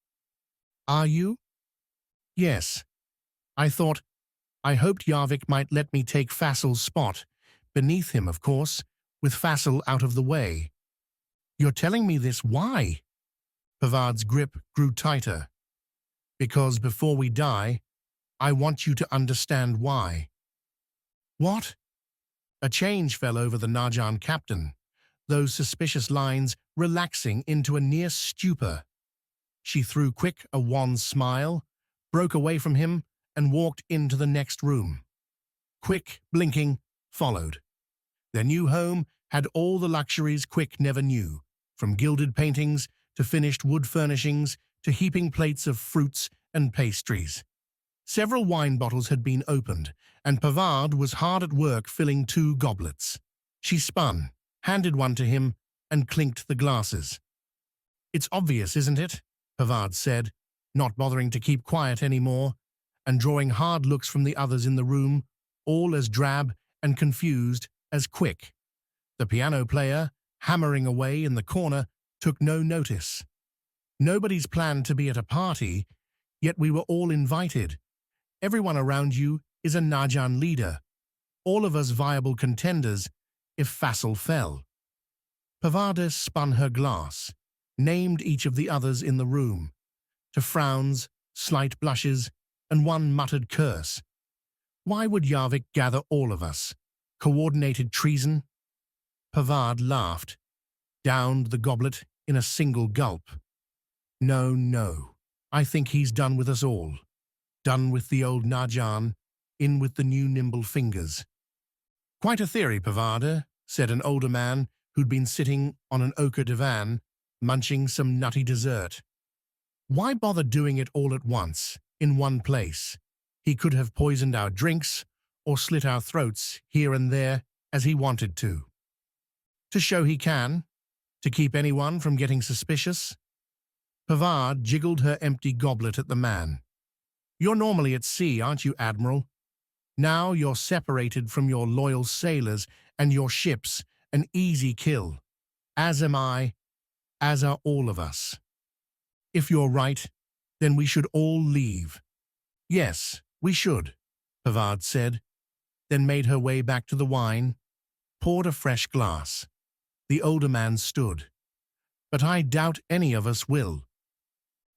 "Are you?" "Yes. I hoped Yarvik might let me take Fassel's spot, beneath him, of course, with Fassel out of the way." "You're telling me this, why?" Pavard's grip grew tighter. "Because before we die, I want you to understand why." "What?" A change fell over the Najan captain, those suspicious lines relaxing into a near stupor. She threw Quick a wan smile, broke away from him, and walked into the next room. Quick, blinking, followed. Their new home had all the luxuries Quick never knew, from gilded paintings to finished wood furnishings to heaping plates of fruits and pastries. Several wine bottles had been opened, and Pavard was hard at work filling 2 goblets. She spun, handed one to him, and clinked the glasses. "It's obvious, isn't it?" Pavard said, not bothering to keep quiet anymore, and drawing hard looks from the others in the room, all as drab and confused as Quick. The piano player, hammering away in the corner, took no notice. "Nobody's planned to be at a party, yet we were all invited. Everyone around you is a Najan leader, all of us viable contenders if Fassel fell." Pavard spun her glass, named each of the others in the room, to frowns, slight blushes, and one muttered curse. Why would Yarvik gather all of us? Coordinated treason? Pavard laughed, downed the goblet in a single gulp. "No, no, I think he's done with us all. Done with the old Najan, in with the new nimble fingers." "Quite a theory, Pavard," said an older man who'd been sitting on an ochre divan, munching some nutty dessert. "Why bother doing it all at once, in one place? He could have poisoned our drinks or slit our throats here and there as he wanted to. To show he can, to keep anyone from getting suspicious." Pavard jiggled her empty goblet at the man. "You're normally at sea, aren't you, Admiral? Now you're separated from your loyal sailors and your ships, an easy kill. As am I, as are all of us. If you're right, then we should all leave." "Yes, we should," Pavard said, then made her way back to the wine, poured a fresh glass. The older man stood. "But I doubt any of us will."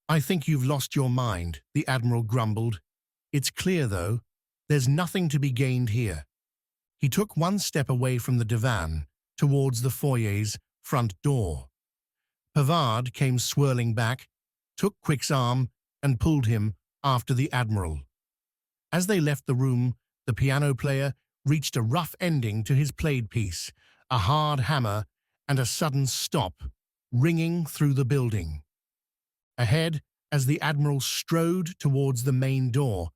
"I think you've lost your mind," the Admiral grumbled. "It's clear, though, there's nothing to be gained here." He took one step away from the divan, towards the foyer's front door. Pavard came swirling back, took Quick's arm, and pulled him after the Admiral. As they left the room, the piano player reached a rough ending to his played piece, a hard hammer and a sudden stop, ringing through the building. Ahead, as the Admiral strode towards the main door,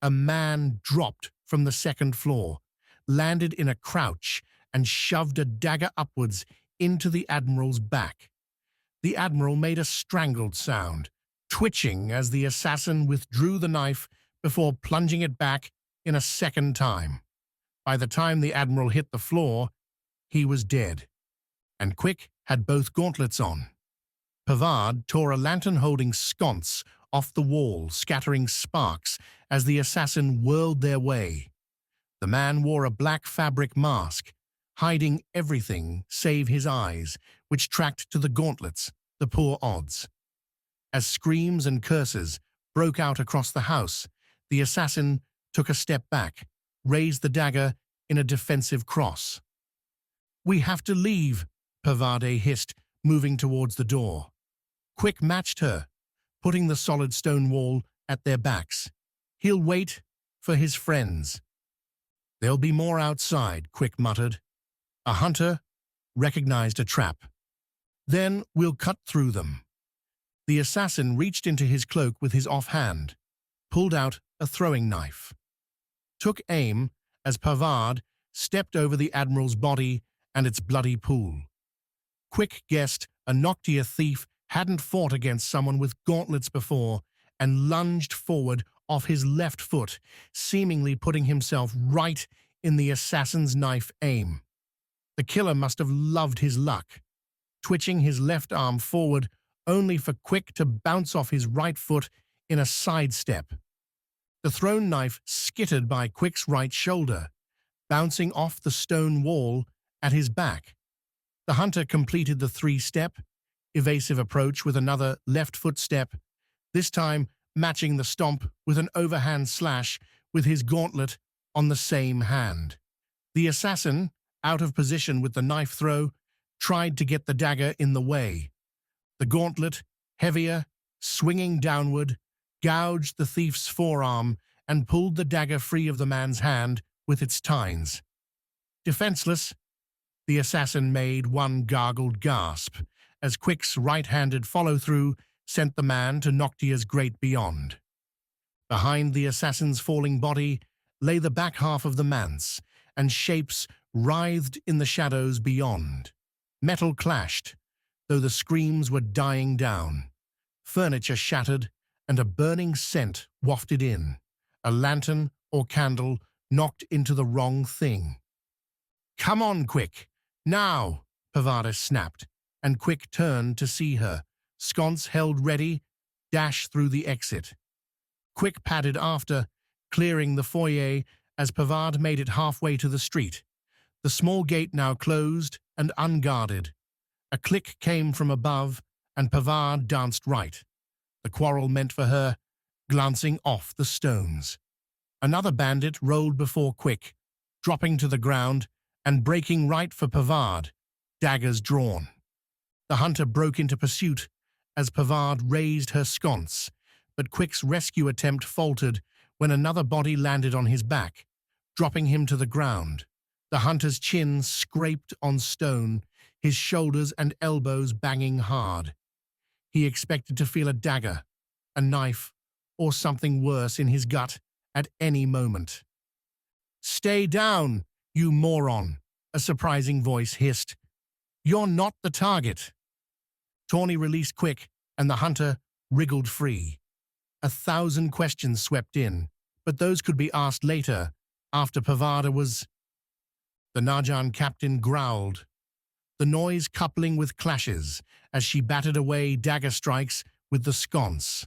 a man dropped from the second floor, landed in a crouch, and shoved a dagger upwards into the Admiral's back. The Admiral made a strangled sound, twitching as the assassin withdrew the knife before plunging it back in a second time. By the time the Admiral hit the floor, he was dead, and Quick had both gauntlets on. Pavard tore a lantern-holding sconce off the wall, scattering sparks as the assassin whirled their way. The man wore a black fabric mask, hiding everything save his eyes, which tracked to the gauntlets, the poor odds. As screams and curses broke out across the house, the assassin took a step back, raised the dagger in a defensive cross. "We have to leave," Pavard hissed, moving towards the door. Quick matched her, putting the solid stone wall at their backs. "He'll wait for his friends." "There'll be more outside," Quick muttered. "A hunter recognized a trap. Then we'll cut through them." The assassin reached into his cloak with his offhand, pulled out a throwing knife, took aim as Pavard stepped over the Admiral's body and its bloody pool. Quick guessed a Noctia thief hadn't fought against someone with gauntlets before and lunged forward off his left foot, seemingly putting himself right in the assassin's knife aim. The killer must have loved his luck, twitching his left arm forward only for Quick to bounce off his right foot in a sidestep. The thrown knife skittered by Quick's right shoulder, bouncing off the stone wall at his back. The hunter completed the three-step, evasive approach with another left foot step, this time matching the stomp with an overhand slash with his gauntlet on the same hand. The assassin, out of position with the knife throw, tried to get the dagger in the way. The gauntlet, heavier, swinging downward, gouged the thief's forearm and pulled the dagger free of the man's hand with its tines. Defenseless, The assassin made one gargled gasp, as Quick's right-handed follow-through sent the man to Noctia's great beyond. Behind the assassin's falling body lay the back half of the manse, and shapes writhed in the shadows beyond. Metal clashed, though the screams were dying down. Furniture shattered, and a burning scent wafted in. A lantern or candle knocked into the wrong thing. "Come on, Quick! Now!" Pavada snapped, and Quick turned to see her, sconce held ready, dash through the exit. Quick padded after, clearing the foyer as Pavard made it halfway to the street. The small gate now closed and unguarded. A click came from above, and Pavard danced right. The quarrel meant for her, glancing off the stones. Another bandit rolled before Quick, dropping to the ground and breaking right for Pavard, daggers drawn. The hunter broke into pursuit as Pavard raised her sconce, but Quick's rescue attempt faltered when another body landed on his back, dropping him to the ground. The hunter's chin scraped on stone, his shoulders and elbows banging hard. He expected to feel a dagger, a knife, or something worse in his gut at any moment. "Stay down, you moron," a surprising voice hissed. "You're not the target." Tawny released Quick, and the hunter wriggled free. 1,000 questions swept in, but those could be asked later, after Pavada was... The Najan captain growled, the noise coupling with clashes as she battered away dagger strikes with the sconce.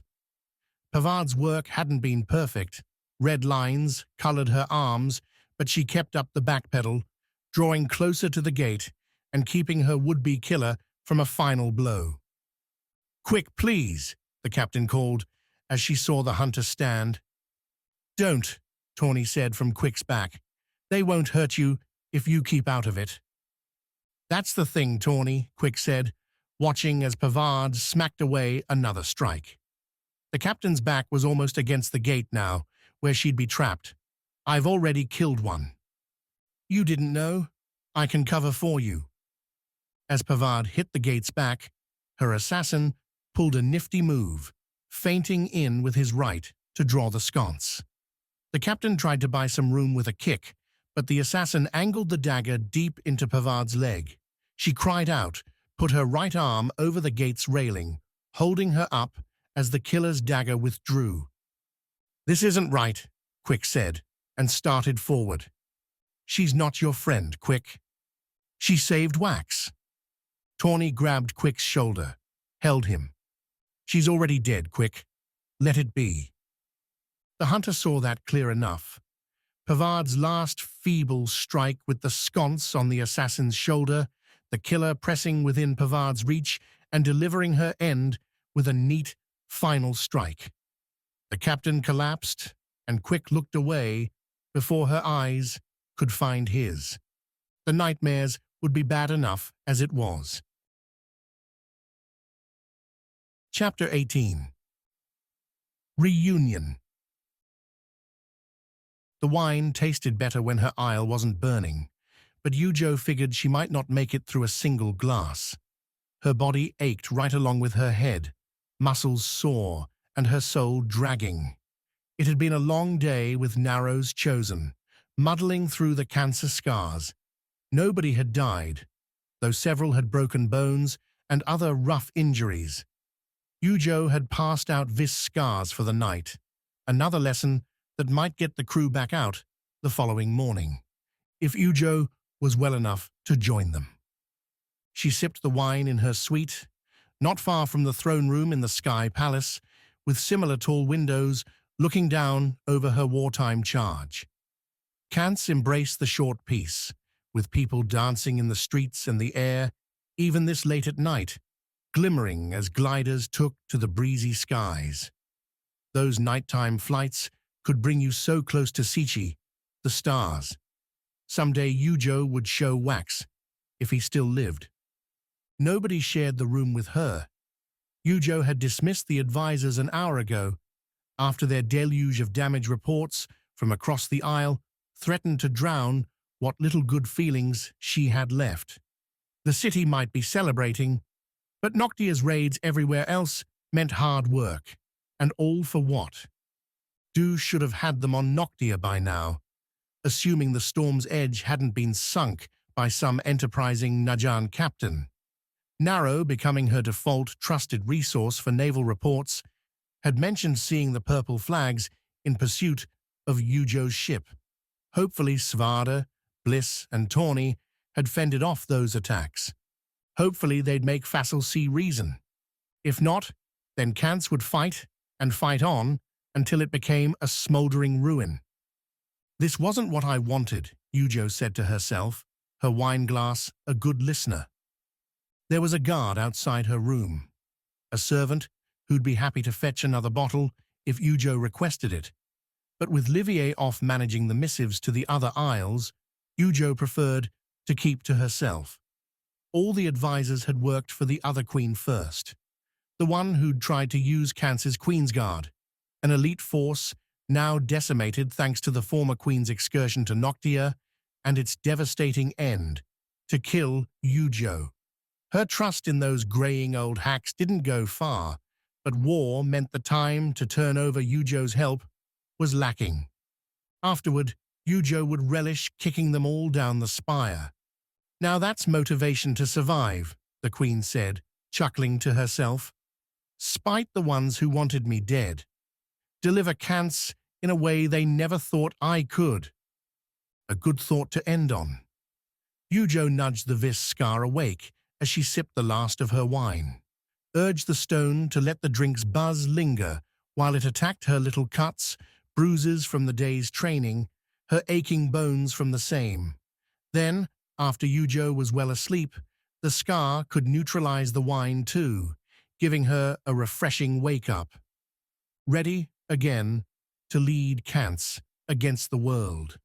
Pavard's work hadn't been perfect. Red lines colored her arms, but she kept up the backpedal, drawing closer to the gate and keeping her would-be killer from a final blow. "Quick, please," the captain called as she saw the hunter stand. "Don't," Tawny said from Quick's back. "They won't hurt you if you keep out of it." "That's the thing, Tawny," Quick said, watching as Pavard smacked away another strike. The captain's back was almost against the gate now, where she'd be trapped. "I've already killed one." "You didn't know? I can cover for you." As Pavard hit the gate's back, her assassin pulled a nifty move, feinting in with his right to draw the sconce. The captain tried to buy some room with a kick, but the assassin angled the dagger deep into Pavard's leg. She cried out, put her right arm over the gate's railing, holding her up as the killer's dagger withdrew. "This isn't right," Quick said, and started forward. "She's not your friend, Quick. She saved Wax." Tawny grabbed Quick's shoulder, held him. "She's already dead, Quick. Let it be." The hunter saw that clear enough. Pavard's last feeble strike with the sconce on the assassin's shoulder, the killer pressing within Pavard's reach and delivering her end with a neat, final strike. The captain collapsed, and Quick looked away before her eyes could find his. The nightmares would be bad enough as it was. Chapter 18. Reunion. The wine tasted better when her eye wasn't burning, but Yujo figured she might not make it through a single glass. Her body ached right along with her head, muscles sore, and her soul dragging. It had been a long day with Narrows chosen, muddling through the cancer scars. Nobody had died, though several had broken bones and other rough injuries. Yujo had passed out vis Skars for the night, another lesson that might get the crew back out the following morning, if Yujo was well enough to join them. She sipped the wine in her suite, not far from the throne room in the Sky Palace, with similar tall windows looking down over her wartime charge. Kantz embraced the short peace, with people dancing in the streets and the air, even this late at night, glimmering as gliders took to the breezy skies. Those nighttime flights could bring you so close to Sichi, the stars. Someday Yujo would show Wax, if he still lived. Nobody shared the room with her. Yujo had dismissed the advisors an hour ago, after their deluge of damage reports from across the aisle threatened to drown what little good feelings she had left. The city might be celebrating, but Noctia's raids everywhere else meant hard work. And all for what? Du should have had them on Noctia by now, assuming the storm's edge hadn't been sunk by some enterprising Najan captain. Narrow, becoming her default trusted resource for naval reports, had mentioned seeing the purple flags in pursuit of Yujo's ship. Hopefully Svada, Bliss, and Tawny had fended off those attacks. Hopefully they'd make Facile see reason. If not, then Kantz would fight and fight on until it became a smoldering ruin. This wasn't what I wanted, Yujo said to herself, her wine glass a good listener. There was a guard outside her room, a servant who'd be happy to fetch another bottle if Yujo requested it. But with Livier off managing the missives to the other isles, Yujo preferred to keep to herself. All the advisors had worked for the other queen first, the one who'd tried to use Kantz's Queensguard, an elite force now decimated thanks to the former queen's excursion to Noctia and its devastating end, to kill Yujo. Her trust in those graying old hacks didn't go far, but war meant the time to turn over Yujo's help was lacking. Afterward, Yujo would relish kicking them all down the spire. Now that's motivation to survive, the queen said, chuckling to herself. Spite the ones who wanted me dead. Deliver Kantz in a way they never thought I could. A good thought to end on. Yujo nudged the vis Skar awake as she sipped the last of her wine, urged the stone to let the drink's buzz linger while it attacked her little cuts, bruises from the day's training, her aching bones from the same. Then, after Yujo was well asleep, the Skar could neutralize the wine too, giving her a refreshing wake-up. Ready, again, to lead Kantz against the world.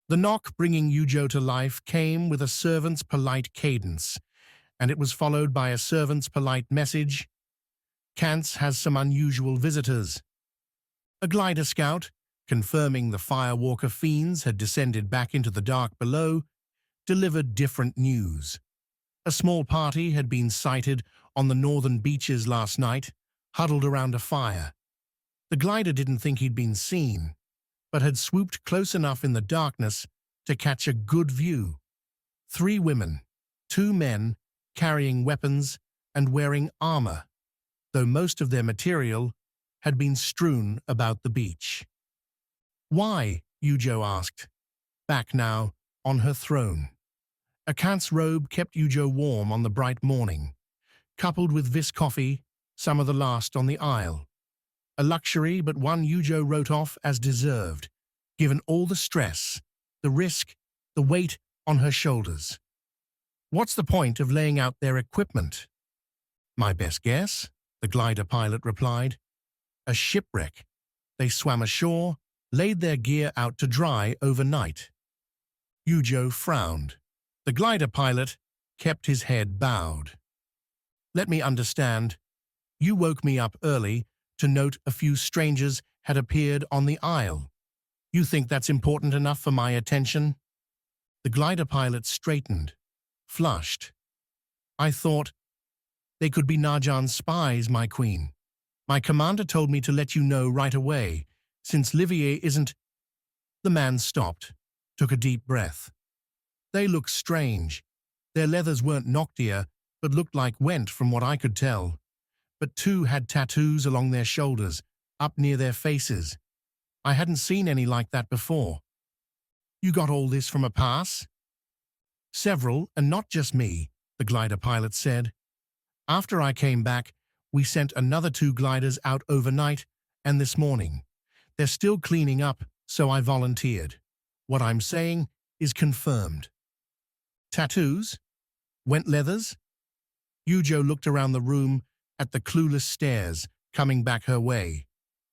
The knock bringing Yujo to life came with a servant's polite cadence, and it was followed by a servant's polite message. Kantz has some unusual visitors. A glider scout, confirming the firewalker fiends had descended back into the dark below, delivered different news. A small party had been sighted on the northern beaches last night, huddled around a fire. The glider didn't think he'd been seen, but had swooped close enough in the darkness to catch a good view. 3 women, 2 men, carrying weapons and wearing armor, though most of their material had been strewn about the beach. Why? Yujo asked, back now on her throne. A Kantz robe kept Yujo warm on the bright morning, coupled with vis coffee, some of the last on the isle. A luxury, but one Yujo wrote off as deserved, given all the stress, the risk, the weight on her shoulders. What's the point of laying out their equipment? My best guess, the glider pilot replied. A shipwreck. They swam ashore, laid their gear out to dry overnight. Yujo frowned. The glider pilot kept his head bowed. Let me understand. You woke me up early to note a few strangers had appeared on the isle. You think that's important enough for my attention? The glider pilot straightened, flushed. I thought, they could be Najan's spies, my queen. My commander told me to let you know right away, since Livier isn't... The man stopped, took a deep breath. They look strange. Their leathers weren't Noctia, but looked like Went from what I could tell. But 2 had tattoos along their shoulders, up near their faces. I hadn't seen any like that before. You got all this from a pass? Several, and not just me, the glider pilot said. After I came back, we sent another 2 gliders out overnight and this morning. They're still cleaning up, so I volunteered. What I'm saying is confirmed. Tattoos? Went leathers? Yujo looked around the room at the clueless stares coming back her way.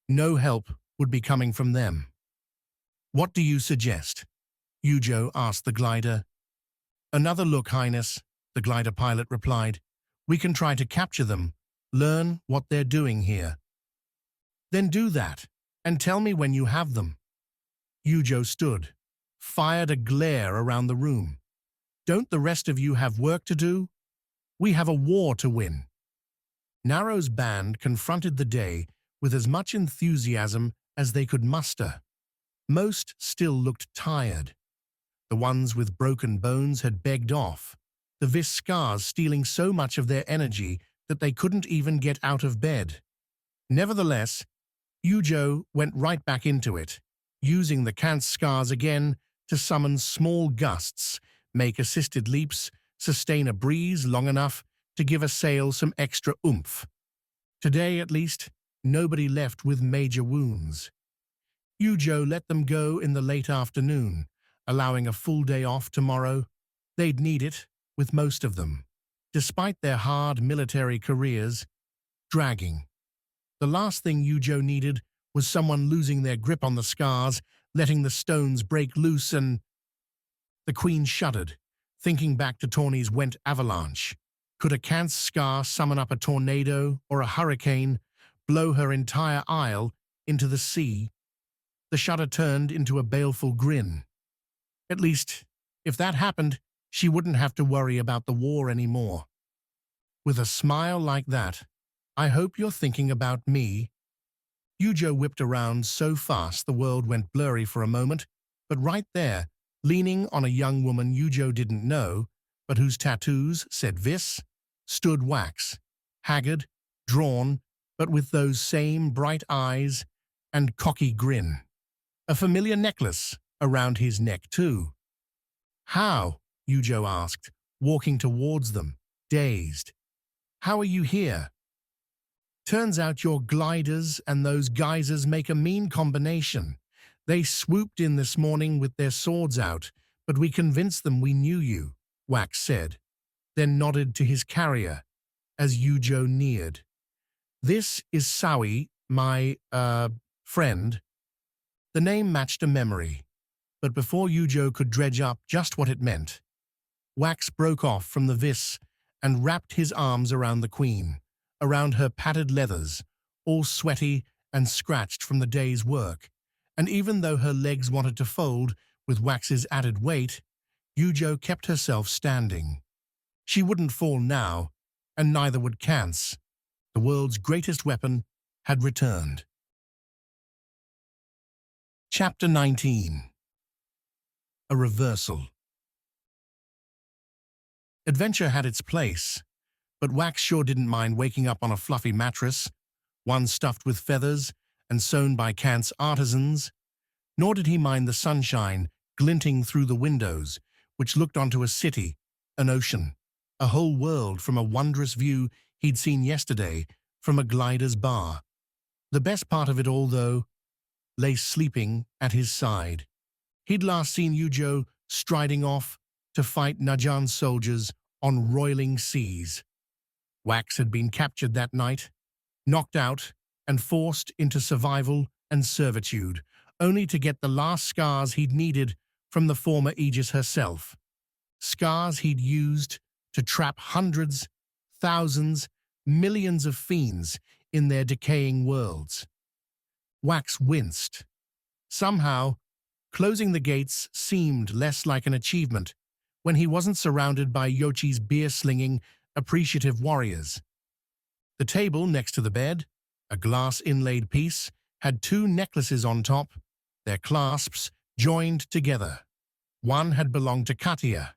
No help would be coming from them. What do you suggest? Yujo asked the glider. Another look, Highness, the glider pilot replied. We can try to capture them, learn what they're doing here. Then do that, and tell me when you have them. Yujo stood, fired a glare around the room. "Don't the rest of you have work to do? We have a war to win." Narrow's band confronted the day with as much enthusiasm as they could muster. Most still looked tired. The ones with broken bones had begged off, the Skars stealing so much of their energy that they couldn't even get out of bed. Nevertheless, Yujo went right back into it, using the Skars again to summon small gusts, make assisted leaps, sustain a breeze long enough to give a sail some extra oomph. Today, at least, nobody left with major wounds. Yujo let them go in the late afternoon, allowing a full day off tomorrow. They'd need it, with most of them, despite their hard military careers, dragging. The last thing Yujo needed was someone losing their grip on the Skars, letting the stones break loose and... The Queen shuddered, thinking back to Tawny's Went avalanche. Could a Skar summon up a tornado or a hurricane, blow her entire isle into the sea? The shudder turned into a baleful grin. At least, if that happened, she wouldn't have to worry about the war anymore. With a smile like that, "I hope you're thinking about me." Yujo whipped around so fast the world went blurry for a moment, but right there, leaning on a young woman Yujo didn't know, but whose tattoos said Vis, stood Wax, haggard, drawn, but with those same bright eyes and cocky grin. A familiar necklace around his neck, too. "How?" Yujo asked, walking towards them, dazed. "How are you here?" "Turns out your gliders and those geysers make a mean combination. They swooped in this morning with their swords out, but we convinced them we knew you," Wax said, then nodded to his carrier as Yujo neared. "This is Sawi, my, friend." The name matched a memory, but before Yujo could dredge up just what it meant, Wax broke off from the Vis and wrapped his arms around the Queen, around her padded leathers, all sweaty and scratched from the day's work, and even though her legs wanted to fold with Wax's added weight, Yujo kept herself standing. She wouldn't fall now, and neither would Kance. The world's greatest weapon had returned. Chapter 19. A Reversal. Adventure had its place, but Wax sure didn't mind waking up on a fluffy mattress, one stuffed with feathers and sewn by Kance artisans, nor did he mind the sunshine glinting through the windows, which looked onto a city, an ocean, a whole world from a wondrous view he'd seen yesterday from a glider's bar. The best part of it all, though, lay sleeping at his side. He'd last seen Yujo striding off to fight Najan's soldiers on roiling seas. Wax had been captured that night, knocked out, and forced into survival and servitude, only to get the last scars he'd needed from the former Aegis herself. Scars he'd used to trap hundreds, thousands, millions of fiends in their decaying worlds. Wax winced. Somehow, closing the gates seemed less like an achievement when he wasn't surrounded by Yochi's beer-slinging, appreciative warriors. The table next to the bed, a glass-inlaid piece, had two necklaces on top, their clasps joined together. One had belonged to Katia,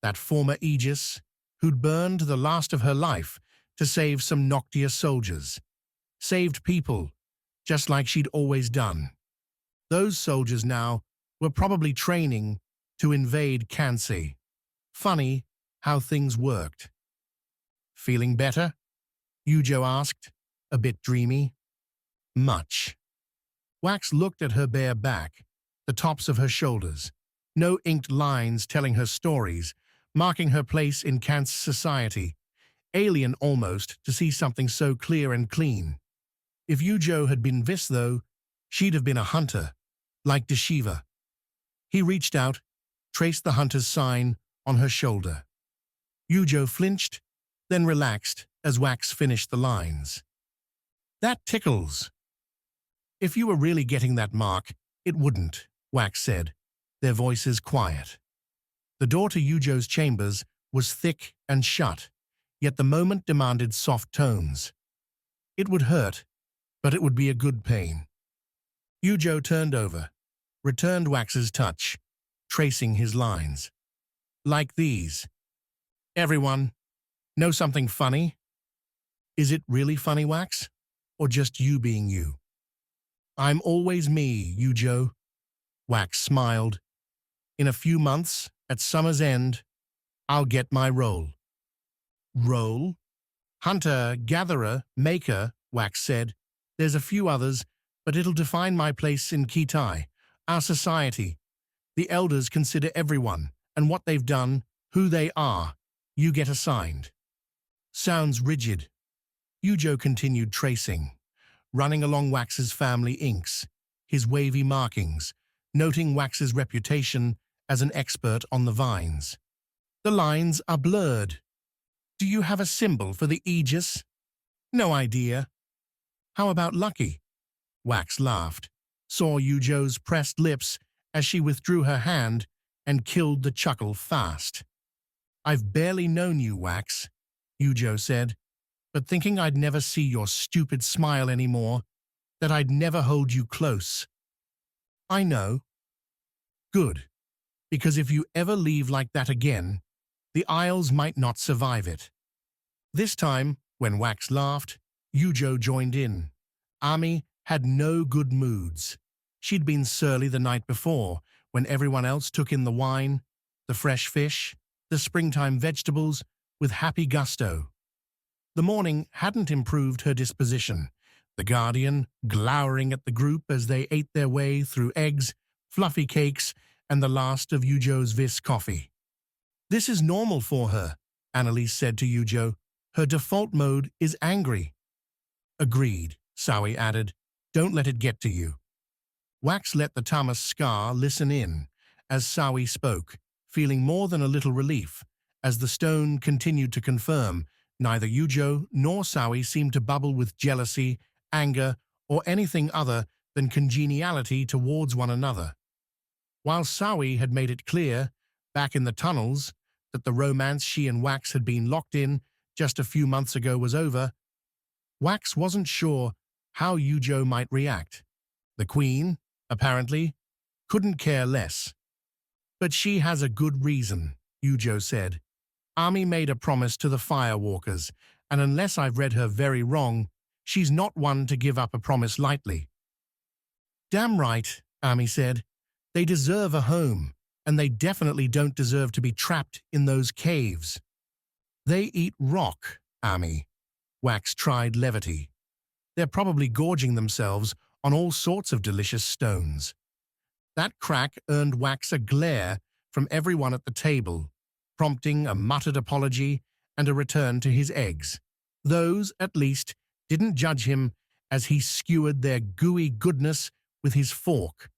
that former Aegis, who'd burned the last of her life to save some Noctia soldiers. Saved people, just like she'd always done. Those soldiers now were probably training to invade Kansai. Funny how things worked. "Feeling better?" Yujo asked, a bit dreamy. "Much." Wax looked at her bare back, the tops of her shoulders. No inked lines telling her stories, marking her place in Kant's society. Alien almost to see something so clear and clean. If Yujo had been Vis, though, she'd have been a hunter, like Deshiva. He reached out, traced the hunter's sign on her shoulder. Yujo flinched, then relaxed as Wax finished the lines. "That tickles." "If you were really getting that mark, it wouldn't," Wax said. their voices quiet. The door to Yujo's chambers was thick and shut, yet the moment demanded soft tones. It would hurt, but it would be a good pain. Yujo turned over, returned Wax's touch, tracing his lines. Like these. Everyone, know something funny? Is it really funny, Wax? Or just you being you? I'm always me, Yujo. Wax smiled. In a few months, at summer's end, I'll get my role. Role? Hunter, gatherer, maker, Wax said. There's a few others, but it'll define my place in Kitai, our society. The elders consider everyone, and what they've done, who they are. You get assigned. Sounds rigid. Yujo continued tracing, running along Wax's family inks, his wavy markings, noting Wax's reputation as an expert on the vines. The lines are blurred. Do you have a symbol for the Aegis? No idea. How about Lucky? Wax laughed, saw Yujo's pressed lips as she withdrew her hand and killed the chuckle fast. I've barely known you, Wax, Yujo said, but thinking I'd never see your stupid smile anymore, that I'd never hold you close. I know. Good, because if you ever leave like that again, the Isles might not survive it. This time, when Wax laughed, Yujo joined in. Ami had no good moods. She'd been surly the night before, when everyone else took in the wine, the fresh fish, the springtime vegetables, with happy gusto. The morning hadn't improved her disposition, the Guardian glowering at the group as they ate their way through eggs, fluffy cakes, and the last of Yujo's Vis coffee. This is normal for her, Annalise said to Yujo. Her default mode is angry. Agreed, Sawi added. Don't let it get to you. Wax let the Tamas Skar listen in as Sawi spoke, feeling more than a little relief, as the stone continued to confirm neither Yujo nor Sawi seemed to bubble with jealousy, anger, or anything other than congeniality towards one another. While Sawi had made it clear, back in the tunnels, that the romance she and Wax had been locked in just a few months ago was over, Wax wasn't sure how Yujo might react. The Queen, apparently, couldn't care less. But she has a good reason, Yujo said. Ami made a promise to the Firewalkers, and unless I've read her very wrong, she's not one to give up a promise lightly. Damn right, Ami said. They deserve a home, and they definitely don't deserve to be trapped in those caves. They eat rock, Ami. Wax tried levity. They're probably gorging themselves on all sorts of delicious stones. That crack earned Wax a glare from everyone at the table, prompting a muttered apology and a return to his eggs. Those, at least, didn't judge him as he skewered their gooey goodness with his fork.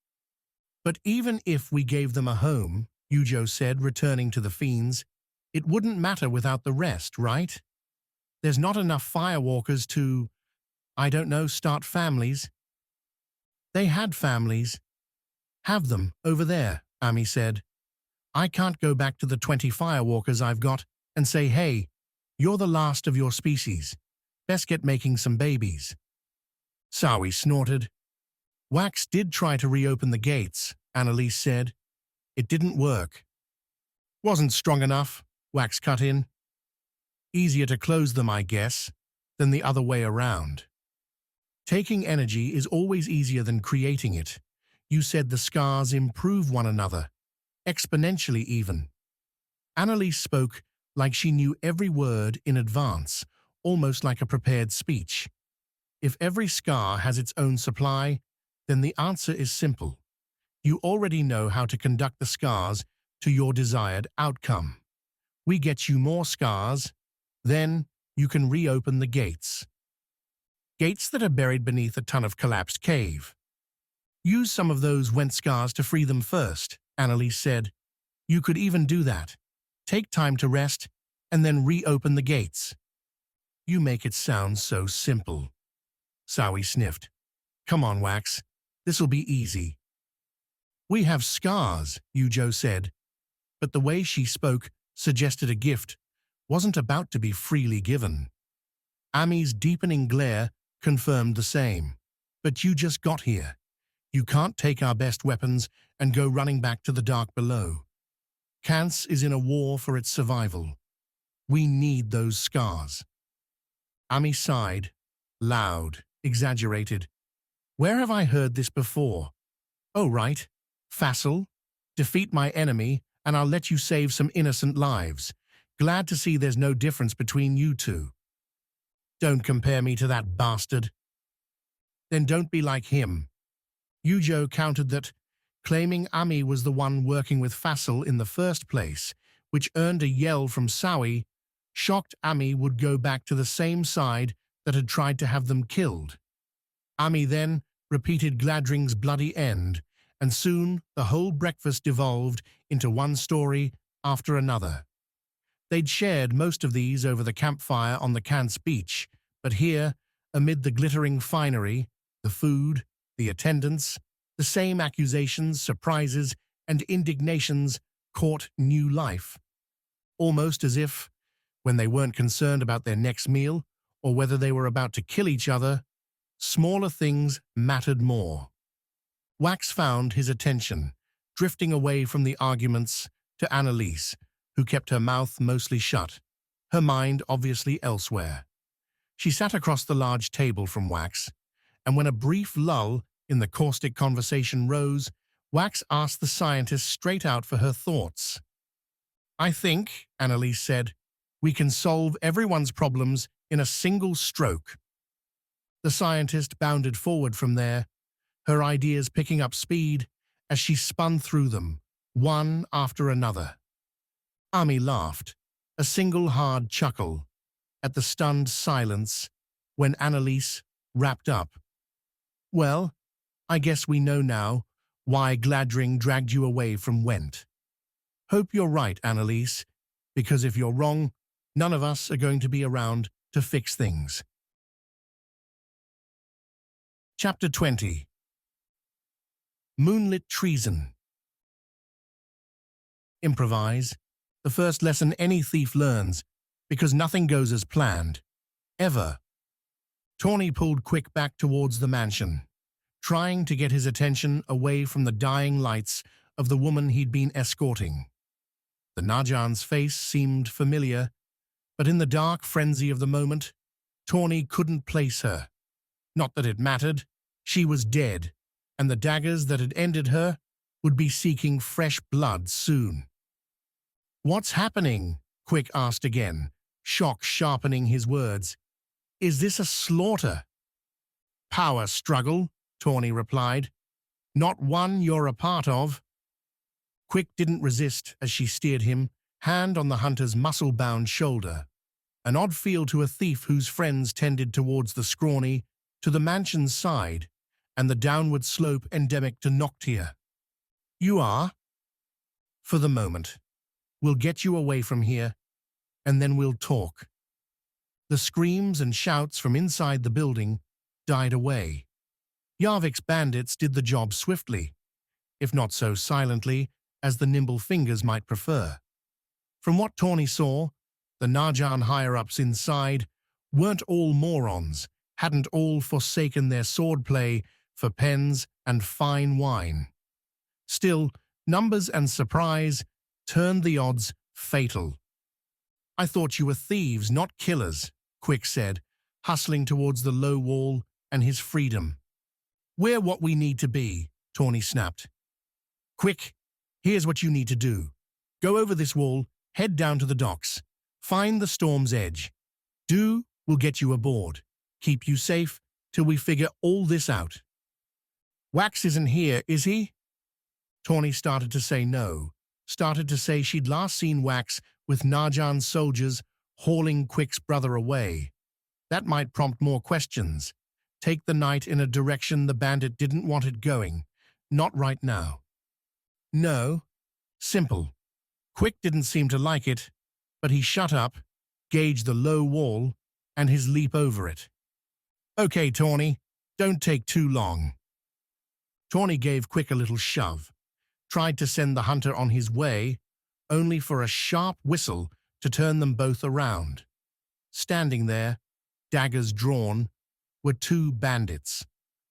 But even if we gave them a home, Yujo said, returning to the fiends, it wouldn't matter without the rest, right? There's not enough Firewalkers to, I don't know, start families. They had families. Have them, over there, Ami said. I can't go back to the 20 Firewalkers I've got and say, hey, you're the last of your species. Best get making some babies. Sawi snorted. Wax did try to reopen the gates, Annalise said. It didn't work. Wasn't strong enough, Wax cut in. Easier to close them, I guess, than the other way around. Taking energy is always easier than creating it. You said the Skars improve one another, exponentially even. Annalise spoke like she knew every word in advance, almost like a prepared speech. If every Skar has its own supply, then the answer is simple. You already know how to conduct the Skars to your desired outcome. We get you more Skars, then you can reopen the gates. Gates that are buried beneath a ton of collapsed cave. Use some of those went Skars to free them first, Annalise said. You could even do that. Take time to rest, and then reopen the gates. You make it sound so simple. Sawi sniffed. Come on, Wax. This'll be easy. We have Skars, Yujo said, but the way she spoke suggested a gift wasn't about to be freely given. Ami's deepening glare confirmed the same. But you just got here. You can't take our best weapons and go running back to the dark below. Kance is in a war for its survival. We need those Skars. Ami sighed, loud, exaggerated. Where have I heard this before? Oh, right. Facile. Defeat my enemy, and I'll let you save some innocent lives. Glad to see there's no difference between you two. Don't compare me to that bastard. Then don't be like him. Yujo countered that, claiming Ami was the one working with Facile in the first place, which earned a yell from Sawi, shocked Ami would go back to the same side that had tried to have them killed. Ami then repeated Gladring's bloody end, and soon the whole breakfast devolved into one story after another. They'd shared most of these over the campfire on the Kance beach, but here, amid the glittering finery, the food, the attendants, the same accusations, surprises, and indignations caught new life. Almost as if, when they weren't concerned about their next meal or whether they were about to kill each other, smaller things mattered more. Wax found his attention, drifting away from the arguments to Annalise, who kept her mouth mostly shut, her mind obviously elsewhere. She sat across the large table from Wax, and when a brief lull in the caustic conversation rose, Wax asked the scientist straight out for her thoughts. I think, Annalise said, we can solve everyone's problems in a single stroke. The scientist bounded forward from there, her ideas picking up speed as she spun through them, one after another. Ami laughed, a single hard chuckle, at the stunned silence when Annalise wrapped up. Well, I guess we know now why Gladring dragged you away from Went. Hope you're right, Annalise, because if you're wrong, none of us are going to be around to fix things. Chapter 20. Moonlit Treason. Improvise, the first lesson any thief learns, because nothing goes as planned. Ever. Tawny pulled quick back towards the mansion, trying to get his attention away from the dying lights of the woman he'd been escorting. The Najan's face seemed familiar, but in the dark frenzy of the moment, Tawny couldn't place her. Not that it mattered. She was dead, and the daggers that had ended her would be seeking fresh blood soon. What's happening? Quick asked again, shock sharpening his words. Is this a slaughter? Power struggle, Tawny replied. Not one you're a part of. Quick didn't resist as she steered him, hand on the hunter's muscle-bound shoulder. An odd feel to a thief whose friends tended towards the scrawny, to the mansion's side, and the downward slope endemic to Noctia. You are? For the moment. We'll get you away from here, and then we'll talk. The screams and shouts from inside the building died away. Yarvik's bandits did the job swiftly, if not so silently as the nimble fingers might prefer. From what Tawny saw, the Najan higher-ups inside weren't all morons, hadn't all forsaken their swordplay for pens and fine wine. Still, numbers and surprise turned the odds fatal. I thought you were thieves, not killers, Quick said, hustling towards the low wall and his freedom. We're what we need to be, Tawny snapped. Quick, here's what you need to do. Go over this wall, head down to the docks. Find the storm's edge. We'll get you aboard. Keep you safe till we figure all this out. Wax isn't here, is he? Tawny started to say no, started to say she'd last seen Wax with Najan's soldiers hauling Quick's brother away. That might prompt more questions, take the night in a direction the bandit didn't want it going. Not right now. No. Simple. Quick didn't seem to like it, but he shut up, gauged the low wall, and his leap over it. Okay, Tawny, don't take too long. Tawny gave Quick a little shove, tried to send the hunter on his way, only for a sharp whistle to turn them both around. Standing there, daggers drawn, were two bandits,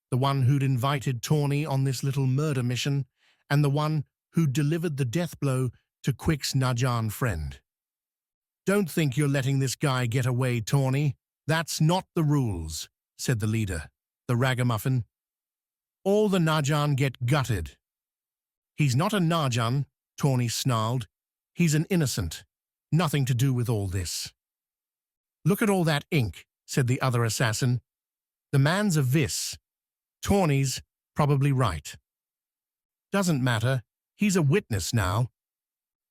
the one who'd invited Tawny on this little murder mission, and the one who'd delivered the death blow to Quick's Najan friend. "Don't think you're letting this guy get away, Tawny. That's not the rules," said the leader, the ragamuffin. "All the Najan get gutted." "He's not a Najan," Tawny snarled. "He's an innocent. Nothing to do with all this." "Look at all that ink," said the other assassin. "The man's a vis. Tawny's probably right." "Doesn't matter. He's a witness now."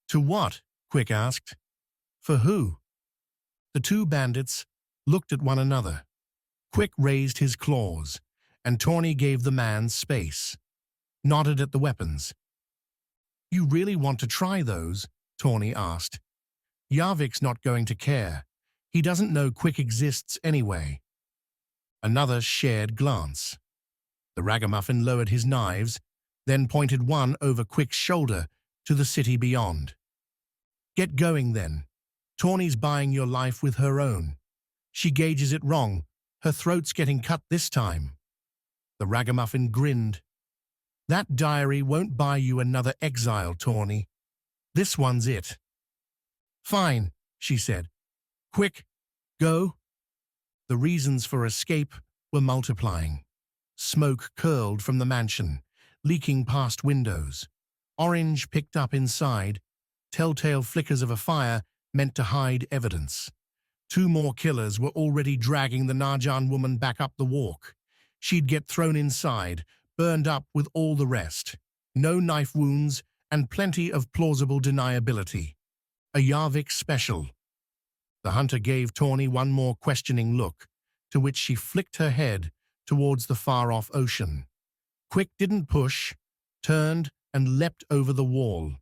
"To what?" Quick asked. "For who?" The two bandits looked at one another. Quick raised his claws, and Tawny gave the man space, nodded at the weapons. "You really want to try those?" Tawny asked. "Yarvik's not going to care. He doesn't know Quick exists anyway." Another shared glance. The ragamuffin lowered his knives, then pointed one over Quick's shoulder to the city beyond. "Get going, then. Tawny's buying your life with her own. She gauges it wrong. Her throat's getting cut this time." The ragamuffin grinned. "That diary won't buy you another exile, Tawny. This one's it." "Fine," she said. "Quick, go." The reasons for escape were multiplying. Smoke curled from the mansion, leaking past windows. Orange picked up inside. Telltale flickers of a fire meant to hide evidence. Two more killers were already dragging the Najan woman back up the walk. She'd get thrown inside, burned up with all the rest. No knife wounds and plenty of plausible deniability. A Yarvik special. The hunter gave Tawny one more questioning look, to which she flicked her head towards the far-off ocean. Quick didn't push, turned and leapt over the wall,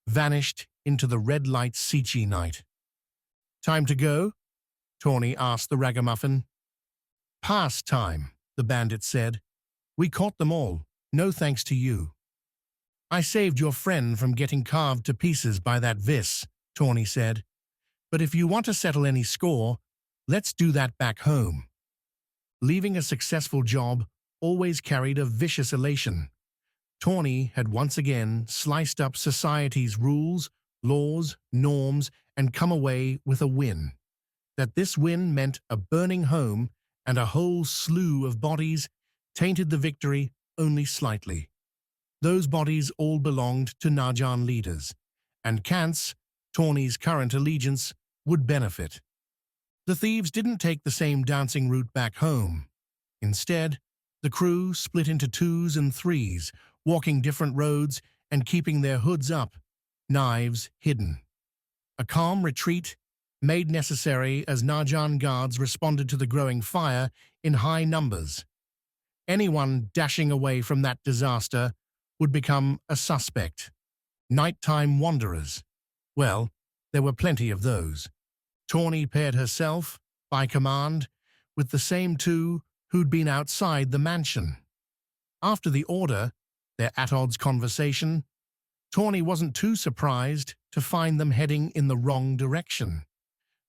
vanished into the red-light Sichi night. "Time to go?" Tawny asked the ragamuffin. "Past time," the bandit said. "We caught them all, no thanks to you." "I saved your friend from getting carved to pieces by that vis," Tawny said. "But if you want to settle any score, let's do that back home." Leaving a successful job always carried a vicious elation. Tawny had once again sliced up society's rules, laws, norms, and come away with a win. That this win meant a burning home and a whole slew of bodies tainted the victory only slightly. Those bodies all belonged to Najan leaders, and Kant's, Tawny's current allegiance, would benefit. The thieves didn't take the same dancing route back home. Instead, the crew split into twos and threes, walking different roads and keeping their hoods up, knives hidden. A calm retreat made necessary as Najan guards responded to the growing fire in high numbers. Anyone dashing away from that disaster would become a suspect. Nighttime wanderers. Well, there were plenty of those. Tawny paired herself, by command, with the same two who'd been outside the mansion. After the order, their at-odds conversation, Tawny wasn't too surprised to find them heading in the wrong direction,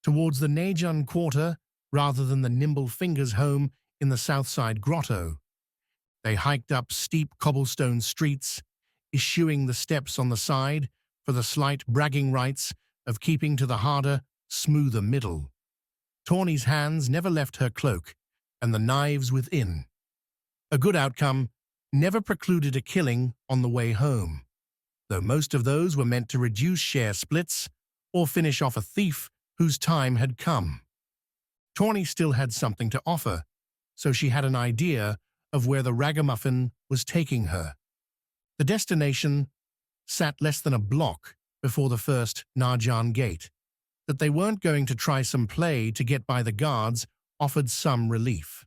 towards the Najan quarter rather than the Nimble Fingers home in the Southside Grotto. They hiked up steep cobblestone streets, eschewing the steps on the side for the slight bragging rights of keeping to the harder, smoother middle. Tawny's hands never left her cloak, and the knives within. A good outcome never precluded a killing on the way home, though most of those were meant to reduce share splits or finish off a thief whose time had come. Tawny still had something to offer, so she had an idea of where the ragamuffin was taking her. The destination sat less than a block before the first Najan gate. That they weren't going to try some play to get by the guards offered some relief.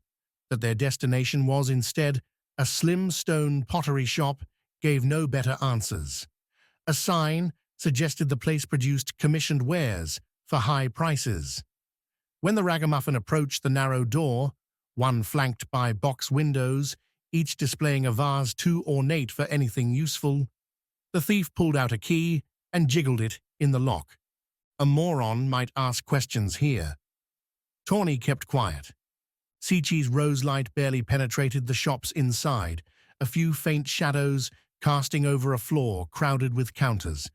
That their destination was instead a slim stone pottery shop gave no better answers. A sign suggested the place produced commissioned wares for high prices. When the ragamuffin approached the narrow door, one flanked by box windows, each displaying a vase too ornate for anything useful, The thief pulled out a key and jiggled it in the lock. A moron might ask questions here. Tawny kept quiet. Sichi's rose light barely penetrated the shop's inside, a few faint shadows casting over a floor crowded with counters.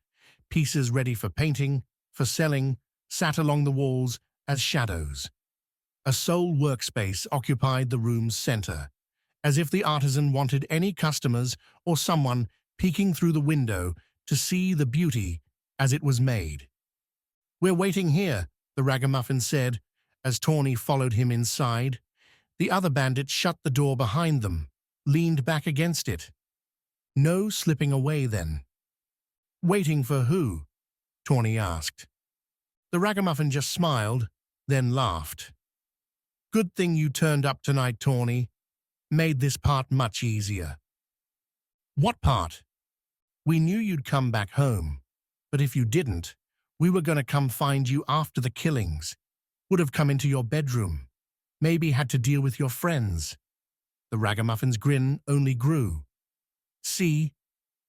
Pieces ready for painting, for selling, sat along the walls as shadows. A sole workspace occupied the room's center, as if the artisan wanted any customers or someone peeking through the window to see the beauty as it was made. "We're waiting here," the ragamuffin said, as Tawny followed him inside. The other bandit shut the door behind them, leaned back against it. No slipping away then. "Waiting for who?" Tawny asked. The ragamuffin just smiled, then laughed. "Good thing you turned up tonight, Tawny. Made this part much easier." "What part?" "We knew you'd come back home, but if you didn't, we were going to come find you after the killings. Would have come into your bedroom. Maybe had to deal with your friends." The ragamuffin's grin only grew. "See,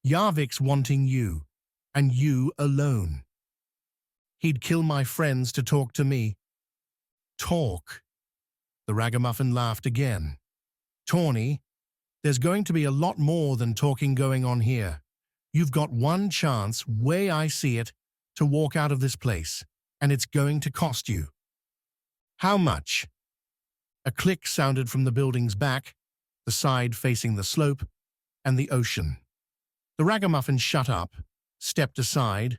Yarvik's wanting you, and you alone. He'd kill my friends to talk to me." "Talk?" The ragamuffin laughed again. "Tawny, there's going to be a lot more than talking going on here. You've got one chance, way I see it, to walk out of this place, and it's going to cost you." "How much?" A click sounded from the building's back, the side facing the slope, and the ocean. The ragamuffin shut up, stepped aside,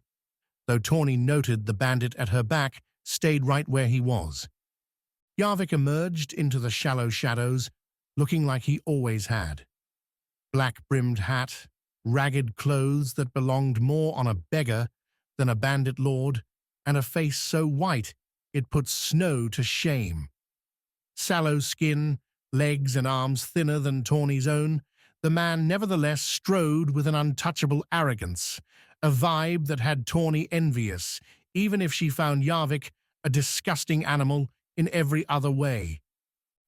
though Tawny noted the bandit at her back stayed right where he was. Yarvik emerged into the shallow shadows, looking like he always had. Black-brimmed hat, ragged clothes that belonged more on a beggar than a bandit lord, and a face so white it put snow to shame. Sallow skin, legs and arms thinner than Tawny's own, the man nevertheless strode with an untouchable arrogance, a vibe that had Tawny envious, even if she found Yarvik a disgusting animal in every other way.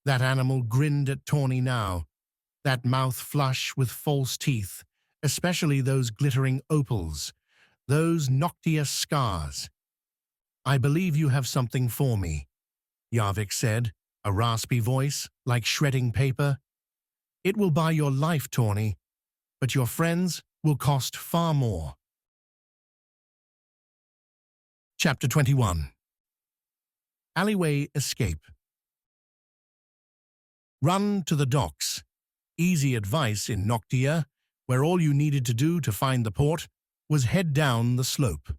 That animal grinned at Tawny now, that mouth flush with false teeth, especially those glittering opals, those noctia Skars. "I believe you have something for me," Yarvik said, a raspy voice like shredding paper. "It will buy your life, Tawny, but your friends will cost far more." Chapter 21. Alleyway Escape. Run to the docks. Easy advice in Noctia, where all you needed to do to find the port was head down the slope.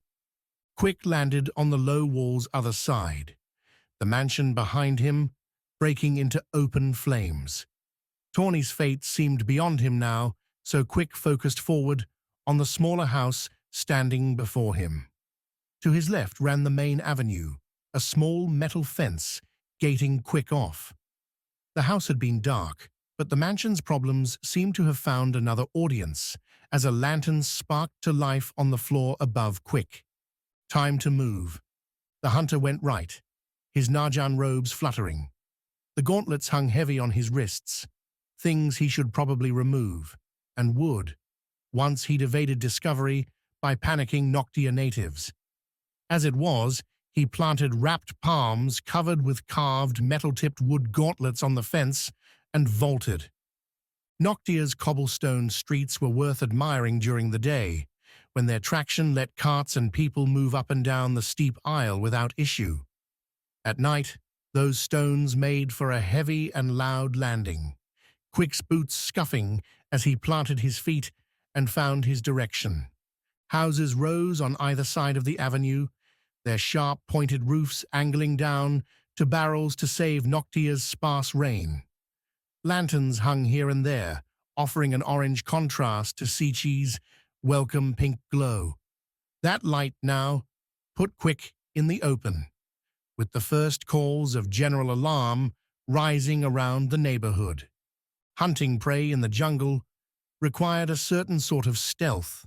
Quick landed on the low wall's other side, the mansion behind him breaking into open flames. Tawny's fate seemed beyond him now, so Quick focused forward on the smaller house standing before him. To his left ran the main avenue, a small metal fence gating Quick off. The house had been dark, but the mansion's problems seemed to have found another audience, as a lantern sparked to life on the floor above Quick. Time to move. The hunter went right, his Narjan robes fluttering. The gauntlets hung heavy on his wrists, things he should probably remove, and would, once he'd evaded discovery by panicking Noctia natives. As it was, he planted wrapped palms covered with carved metal-tipped wood gauntlets on the fence and vaulted. Noctia's cobblestone streets were worth admiring during the day, when their traction let carts and people move up and down the steep aisle without issue. At night, those stones made for a heavy and loud landing, Quick's boots scuffing as he planted his feet and found his direction. Houses rose on either side of the avenue, their sharp, pointed roofs angling down to barrels to save Noctia's sparse rain. Lanterns hung here and there, offering an orange contrast to Sichi's welcome pink glow. That light now put Quick in the open, with the first calls of general alarm rising around the neighborhood. Hunting prey in the jungle required a certain sort of stealth.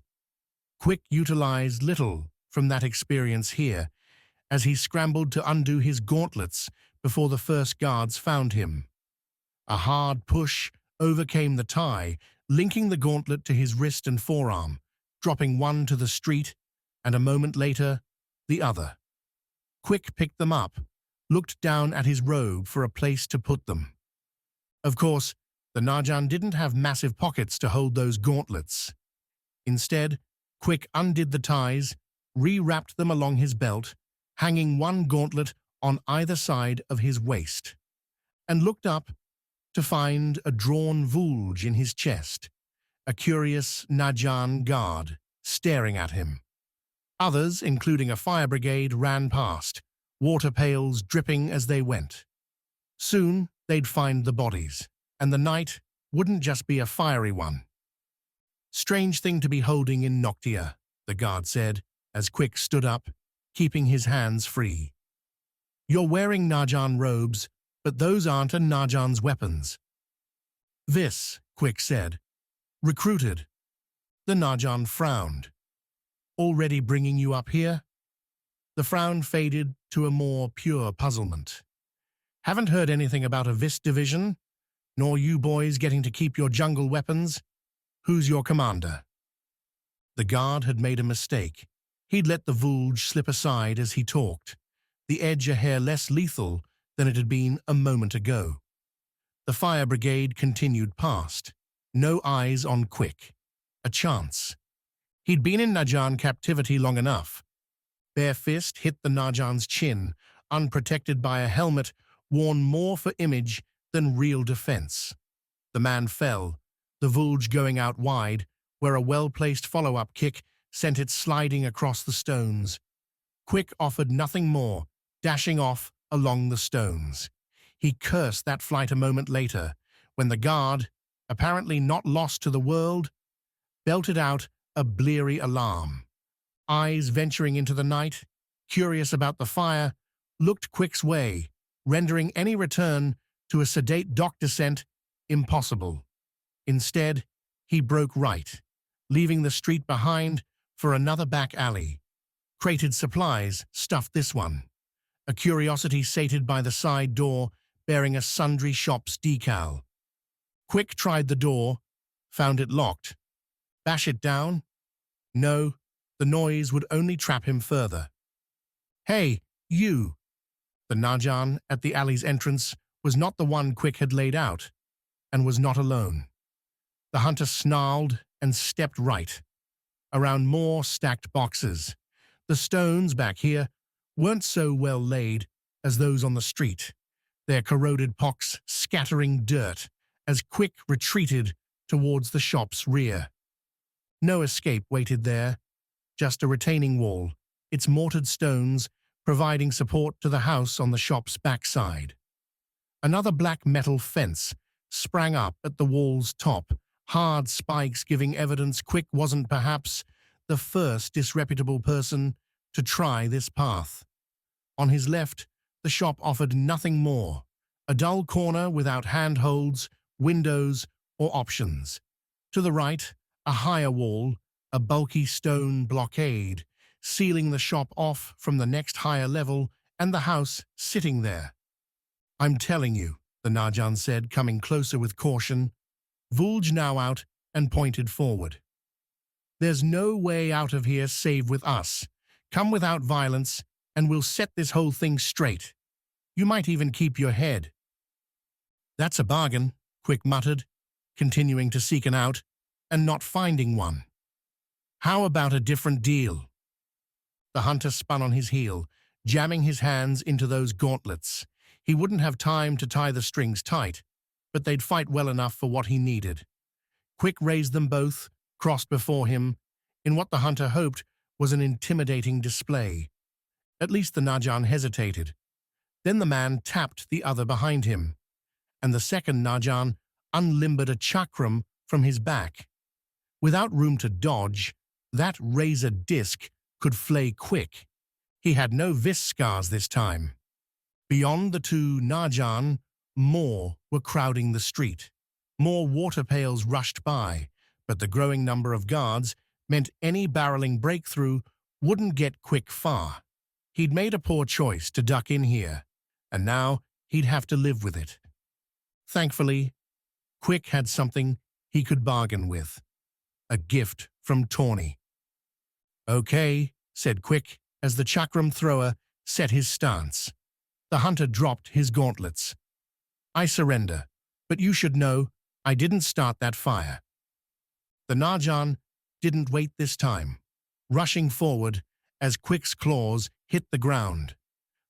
Quick utilized little from that experience here, as he scrambled to undo his gauntlets before the first guards found him. A hard push overcame the tie, linking the gauntlet to his wrist and forearm, dropping one to the street, and a moment later, the other. Quick picked them up, looked down at his robe for a place to put them. Of course, the Najan didn't have massive pockets to hold those gauntlets. Instead, Quick undid the ties, re-wrapped them along his belt, hanging one gauntlet on either side of his waist, and looked up to find a drawn vulge in his chest, a curious Najan guard staring at him. Others, including a fire brigade, ran past, water pails dripping as they went. Soon, they'd find the bodies, and the night wouldn't just be a fiery one. Strange thing to be holding in Noctia, the guard said, as Quick stood up, keeping his hands free. You're wearing Najan robes, but those aren't a Najan's weapons. This, Quick said. Recruited. The Najan frowned. Already bringing you up here? The frown faded to a more pure puzzlement. Haven't heard anything about a Vis division? Nor you boys getting to keep your jungle weapons? Who's your commander? The guard had made a mistake. He'd let the vulge slip aside as he talked, the edge a hair less lethal than it had been a moment ago. The fire brigade continued past, no eyes on Quick. A chance. He'd been in Najan captivity long enough. Bare fist hit the Najan's chin, unprotected by a helmet worn more for image than real defense. The man fell, the vulge going out wide, where a well-placed follow-up kick sent it sliding across the stones. Quick offered nothing more, dashing off along the stones. He cursed that flight a moment later, when the guard, apparently not lost to the world, belted out a bleary alarm. Eyes venturing into the night, curious about the fire, looked Quick's way, rendering any return to a sedate dock descent impossible. Instead, he broke right, leaving the street behind for another back alley. Crated supplies stuffed this one, a curiosity sated by the side door bearing a Sundry Shops decal. Quick tried the door, found it locked. Bash it down? No, the noise would only trap him further. Hey, you! The Najan at the alley's entrance was not the one Quick had laid out, and was not alone. The hunter snarled and stepped right, around more stacked boxes. The stones back here weren't so well laid as those on the street, their corroded pocks scattering dirt as Quick retreated towards the shop's rear. No escape waited there, just a retaining wall, its mortared stones providing support to the house on the shop's backside. Another black metal fence sprang up at the wall's top, hard spikes giving evidence Quick wasn't perhaps the first disreputable person to try this path. On his left, the shop offered nothing more, a dull corner without handholds, windows, or options. To the right, a higher wall, a bulky stone blockade, sealing the shop off from the next higher level and the house sitting there. I'm telling you, the Najan said, coming closer with caution. Vulge now out and pointed forward. There's no way out of here save with us. Come without violence, and we'll set this whole thing straight. You might even keep your head. That's a bargain, Quick muttered, continuing to seek an out, and not finding one. How about a different deal? The hunter spun on his heel, jamming his hands into those gauntlets. He wouldn't have time to tie the strings tight, but they'd fight well enough for what he needed. Quick raised them both, crossed before him, in what the hunter hoped was an intimidating display. At least the Najan hesitated. Then the man tapped the other behind him, and the second Najan unlimbered a chakram from his back. Without room to dodge, that razor disc could flay Quick. He had no vis scars this time. Beyond the two Najan, more were crowding the street. More water pails rushed by, but the growing number of guards meant any barreling breakthrough wouldn't get Quick far. He'd made a poor choice to duck in here, and now he'd have to live with it. Thankfully, Quick had something he could bargain with. A gift from Tawny. Okay, said Quick, as the chakram thrower set his stance. The hunter dropped his gauntlets. I surrender, but you should know I didn't start that fire. The Najan didn't wait this time, rushing forward as Quick's claws hit the ground.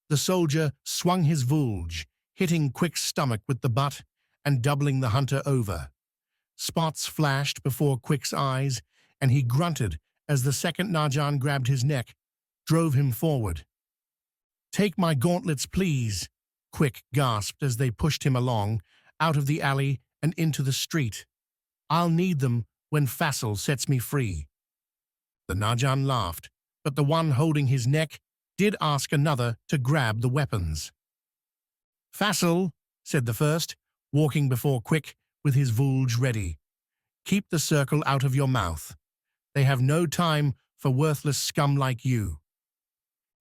The soldier swung his vulge, hitting Quick's stomach with the butt and doubling the hunter over. Spots flashed before Quick's eyes, and he grunted as the second Najan grabbed his neck, drove him forward. Take my gauntlets, please, Quick gasped as they pushed him along, out of the alley and into the street. I'll need them when Fassel sets me free. The Najan laughed, but the one holding his neck did ask another to grab the weapons. Fassel, said the first, walking before Quick with his vulge ready. Keep the circle out of your mouth. They have no time for worthless scum like you.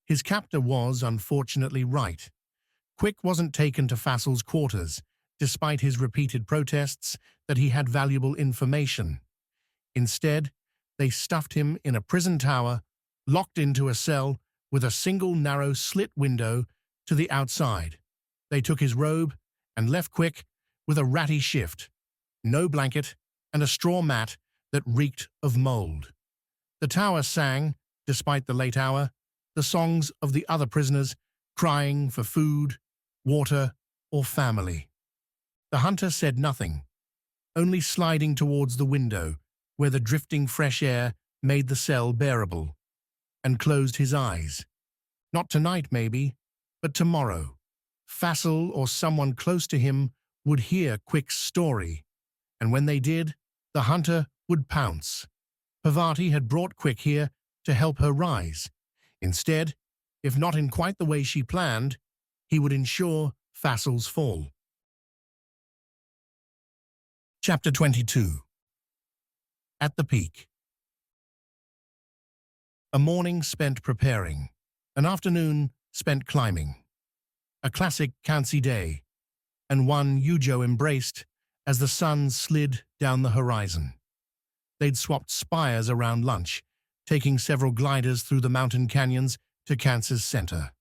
His captor was, unfortunately, right. Quick wasn't taken to Fassel's quarters, despite his repeated protests that he had valuable information. Instead, they stuffed him in a prison tower, locked into a cell with a single narrow slit window to the outside. They took his robe and left Quick with a ratty shift, no blanket, and a straw mat that reeked of mold. The tower sang, despite the late hour, the songs of the other prisoners crying for food, water, or family. The hunter said nothing, only sliding towards the window where the drifting fresh air made the cell bearable, and closed his eyes. Not tonight, maybe, but tomorrow. Fassel or someone close to him would hear Quick's story, and when they did, the hunter would pounce. Parvati had brought Quick here to help her rise. Instead, if not in quite the way she planned, he would ensure Fassel's fall. Chapter 22. At the Peak. A morning spent preparing, an afternoon spent climbing. A classic Kansi day, and one Yujo embraced as the sun slid down the horizon. They'd swapped spires around lunch, taking several gliders through the mountain canyons to Kans's center.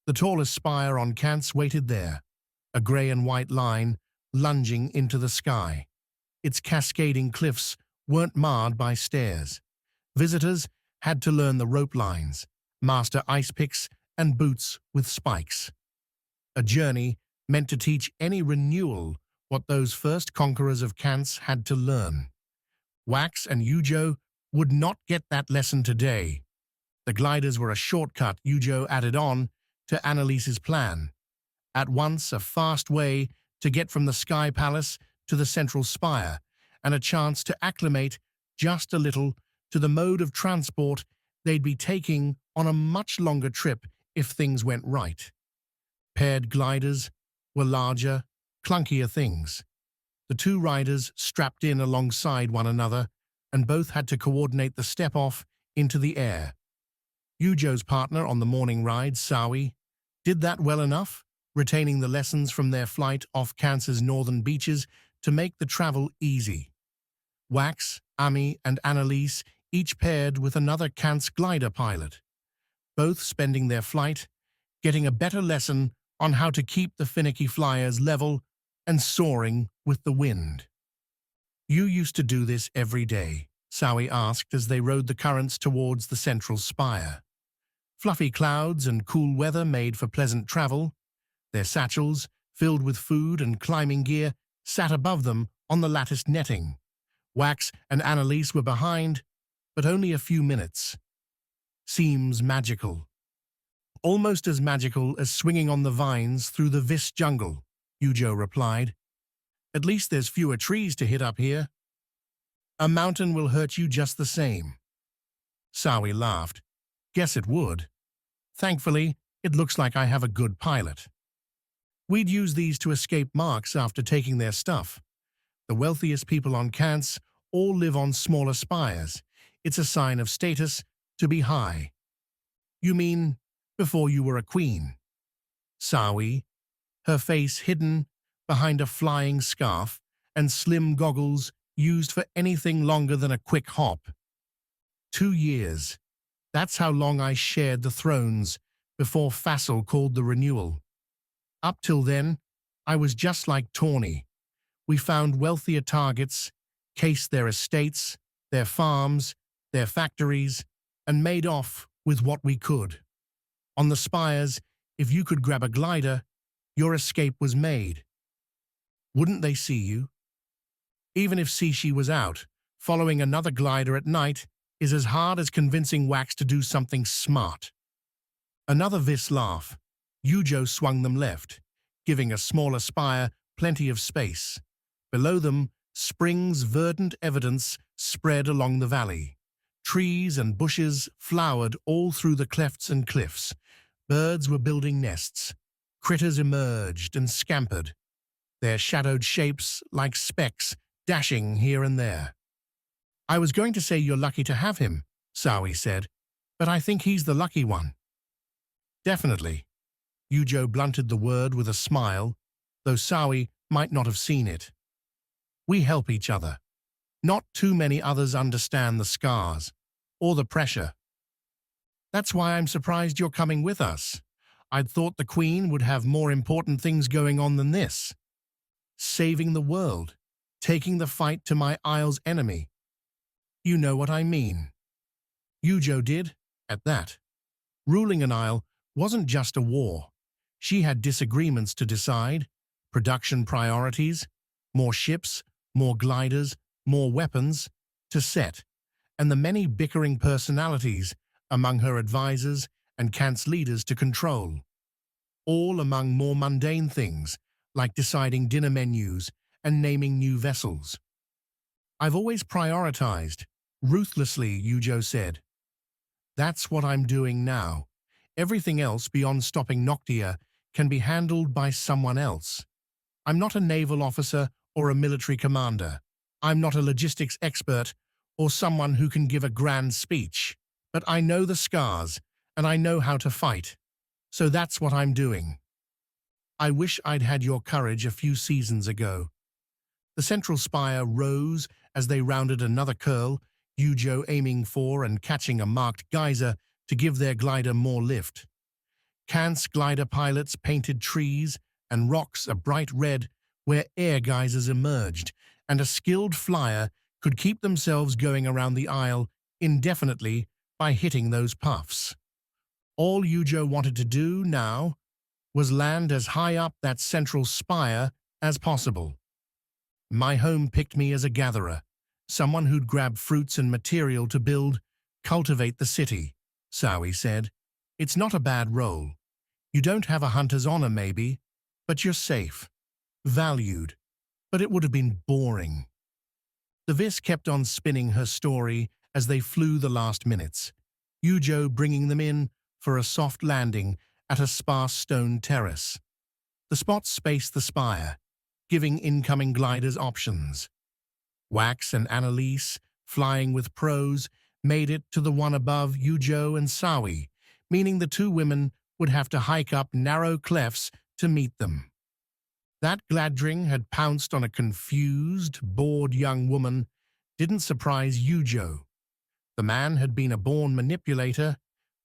The tallest spire on Kans waited there, a gray and white line lunging into the sky. Its cascading cliffs weren't marred by stairs. Visitors had to learn the rope lines, master ice picks, and boots with spikes. A journey meant to teach any renewal what those first conquerors of Kans had to learn. Wax and Yujo would not get that lesson today. The gliders were a shortcut Yujo added on to Annalise's plan. At once a fast way to get from the Sky Palace to the central spire, and a chance to acclimate just a little to the mode of transport they'd be taking on a much longer trip if things went right. Paired gliders were larger, clunkier things. The two riders strapped in alongside one another, and both had to coordinate the step-off into the air. Yujo's partner on the morning ride, Sawi, did that well enough, retaining the lessons from their flight off Kans's northern beaches to make the travel easy. Wax, Ami, and Annalise each paired with another Kans glider pilot, both spending their flight getting a better lesson on how to keep the finicky flyers level and soaring with the wind. You used to do this every day, Sawi asked as they rode the currents towards the central spire. Fluffy clouds and cool weather made for pleasant travel. Their satchels, filled with food and climbing gear, sat above them on the latticed netting. Wax and Annalise were behind, but only a few minutes. Seems magical. Almost as magical as swinging on the vines through the Vis jungle, Yujo replied. At least there's fewer trees to hit up here. A mountain will hurt you just the same. Sawi laughed. Guess it would. Thankfully, it looks like I have a good pilot. We'd use these to escape marks after taking their stuff. The wealthiest people on Kans all live on smaller spires. It's a sign of status to be high. You mean before you were a queen? Sawi, her face hidden behind a flying scarf and slim goggles used for anything longer than a quick hop. 2 years, That's how long I shared the thrones before Fassel called the renewal. Up till then, I was just like Tawny. We found wealthier targets, cased their estates, their farms, their factories, and made off with what we could. On the spires, if you could grab a glider, your escape was made. Wouldn't they see you? Even if Sishi was out, following another glider at night is as hard as convincing Wax to do something smart. Another Vis laugh. Yujo swung them left, giving a smaller spire plenty of space. Below them, spring's verdant evidence spread along the valley. Trees and bushes flowered all through the clefts and cliffs. Birds were building nests. Critters emerged and scampered, their shadowed shapes like specks dashing here and there. I was going to say you're lucky to have him, Sawi said, but I think he's the lucky one. Definitely. Yujo blunted the word with a smile, though Sawi might not have seen it. We help each other. Not too many others understand the scars, or the pressure. That's why I'm surprised you're coming with us. I'd thought the Queen would have more important things going on than this. Saving the world, taking the fight to my isle's enemy. You know what I mean. Yujo did, at that. Ruling an isle wasn't just a war. She had disagreements to decide, production priorities, more ships, more gliders, more weapons to set, and the many bickering personalities among her advisors and Kant's leaders to control. All among more mundane things, like deciding dinner menus and naming new vessels. I've always prioritized, ruthlessly, Yujo said. That's what I'm doing now. Everything else beyond stopping Noctia can be handled by someone else. I'm not a naval officer or a military commander. I'm not a logistics expert or someone who can give a grand speech. But I know the Skars, and I know how to fight. So that's what I'm doing. I wish I'd had your courage a few seasons ago. The central spire rose as they rounded another curl, Yujo aiming for and catching a marked geyser to give their glider more lift. Kant's glider pilots painted trees and rocks a bright red where air geysers emerged, and a skilled flyer could keep themselves going around the isle indefinitely by hitting those puffs. All Yujo wanted to do now was land as high up that central spire as possible. My home picked me as a gatherer, someone who'd grab fruits and material to build, cultivate the city, Sawi said. It's not a bad role. You don't have a hunter's honor maybe, but you're safe. Valued. But it would have been boring. The Vis kept on spinning her story as they flew the last minutes, Yujo bringing them in for a soft landing at a sparse stone terrace. The spots spaced the spire, giving incoming gliders options. Wax and Annalise, flying with pros, made it to the one above Yujo and Sawi, meaning the two women would have to hike up narrow clefts to meet them. That Gladring had pounced on a confused, bored young woman didn't surprise Yujo. The man had been a born manipulator,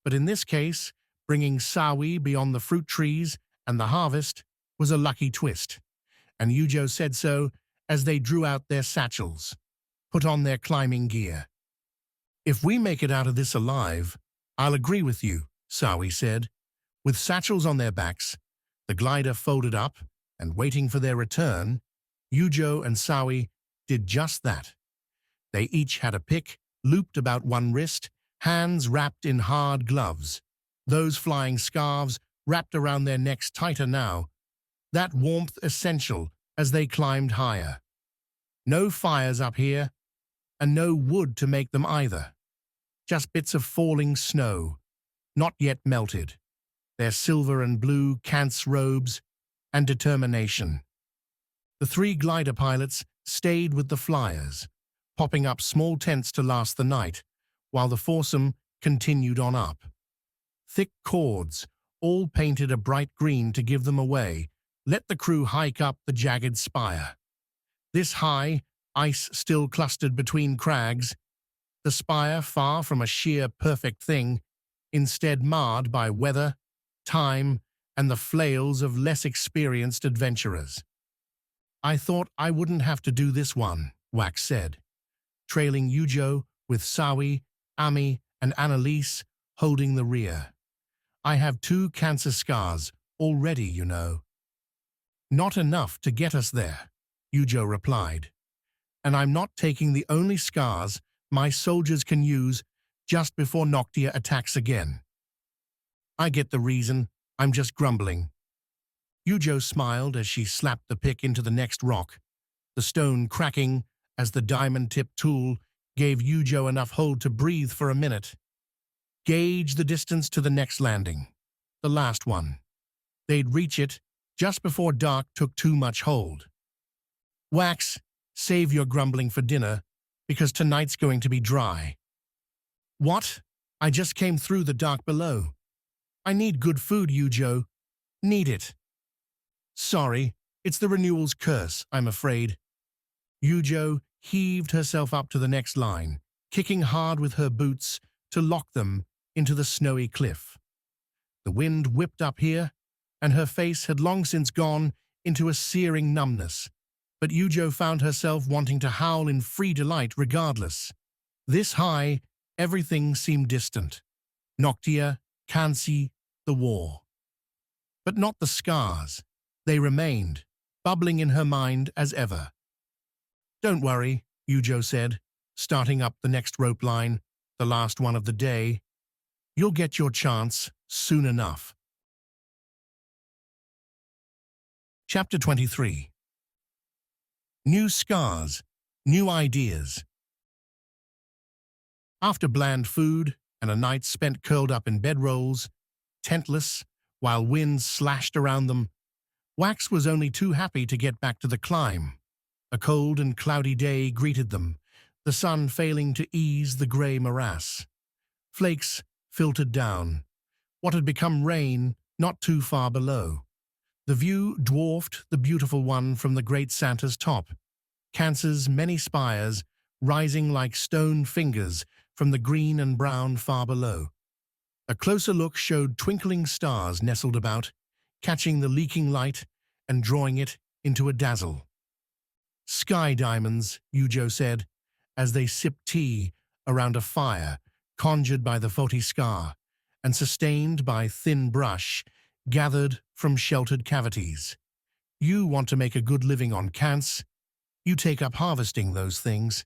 but in this case, bringing Sawi beyond the fruit trees and the harvest was a lucky twist, and Yujo said so as they drew out their satchels, put on their climbing gear. If we make it out of this alive, I'll agree with you, Sawi said. With satchels on their backs, the glider folded up, and waiting for their return, Yujo and Sawi did just that. They each had a pick looped about one wrist, hands wrapped in hard gloves, those flying scarves wrapped around their necks tighter now, that warmth essential as they climbed higher. No fires up here, and no wood to make them either. Just bits of falling snow, not yet melted, their silver and blue Kant's robes, and determination. The three glider pilots stayed with the flyers, popping up small tents to last the night, while the foursome continued on up. Thick cords, all painted a bright green to give them away, let the crew hike up the jagged spire. This high, ice still clustered between crags, the spire far from a sheer perfect thing, instead marred by weather, time, and the flails of less experienced adventurers. "I thought I wouldn't have to do this one," Wax said, trailing Yujo with Sawi, Ami, and Annalise holding the rear. "I have 2 cancer scars already, you know." "Not enough to get us there," Yujo replied. "And I'm not taking the only scars my soldiers can use just before Noctia attacks again." "I get the reason, I'm just grumbling." Yujo smiled as she slapped the pick into the next rock, the stone cracking as the diamond-tipped tool gave Yujo enough hold to breathe for a minute. Gauge the distance to the next landing, the last one. They'd reach it just before dark took too much hold. "Wax, save your grumbling for dinner, because tonight's going to be dry." "What? I just came through the dark below. I need good food, Yujo. Need it." "Sorry, it's the renewal's curse, I'm afraid." Yujo heaved herself up to the next line, kicking hard with her boots to lock them into the snowy cliff. The wind whipped up here, and her face had long since gone into a searing numbness, but Yujo found herself wanting to howl in free delight regardless. This high, everything seemed distant. Noctia, Kansi, the war. But not the scars. They remained, bubbling in her mind as ever. "Don't worry," Yujo said, starting up the next rope line, the last one of the day. "You'll get your chance soon enough." Chapter 23. New scars, new ideas. After bland food and a night spent curled up in bedrolls, tentless, while winds slashed around them, Wax was only too happy to get back to the climb. A cold and cloudy day greeted them, the sun failing to ease the grey morass. Flakes filtered down, what had become rain not too far below. The view dwarfed the beautiful one from the great Santa's top, Cancer's many spires rising like stone fingers from the green and brown far below. A closer look showed twinkling stars nestled about, catching the leaking light and drawing it into a dazzle. "Sky diamonds," Yujo said, as they sipped tea around a fire conjured by the 40 Skar and sustained by thin brush gathered from sheltered cavities. "You want to make a good living on Kance. You take up harvesting those things."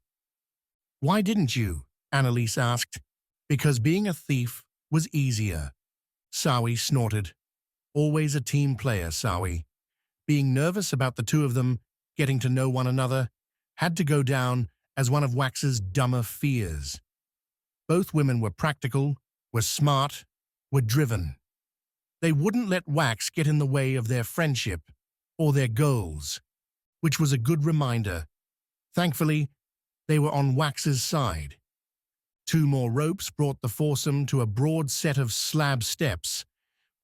"Why didn't you?" Annalise asked. "Because being a thief was easier." Sawi snorted. Always a team player, Sawi. Being nervous about the two of them getting to know one another had to go down as one of Wax's dumber fears. Both women were practical, were smart, were driven. They wouldn't let Wax get in the way of their friendship or their goals, which was a good reminder. Thankfully, they were on Wax's side. 2 more ropes brought the foursome to a broad set of slab steps,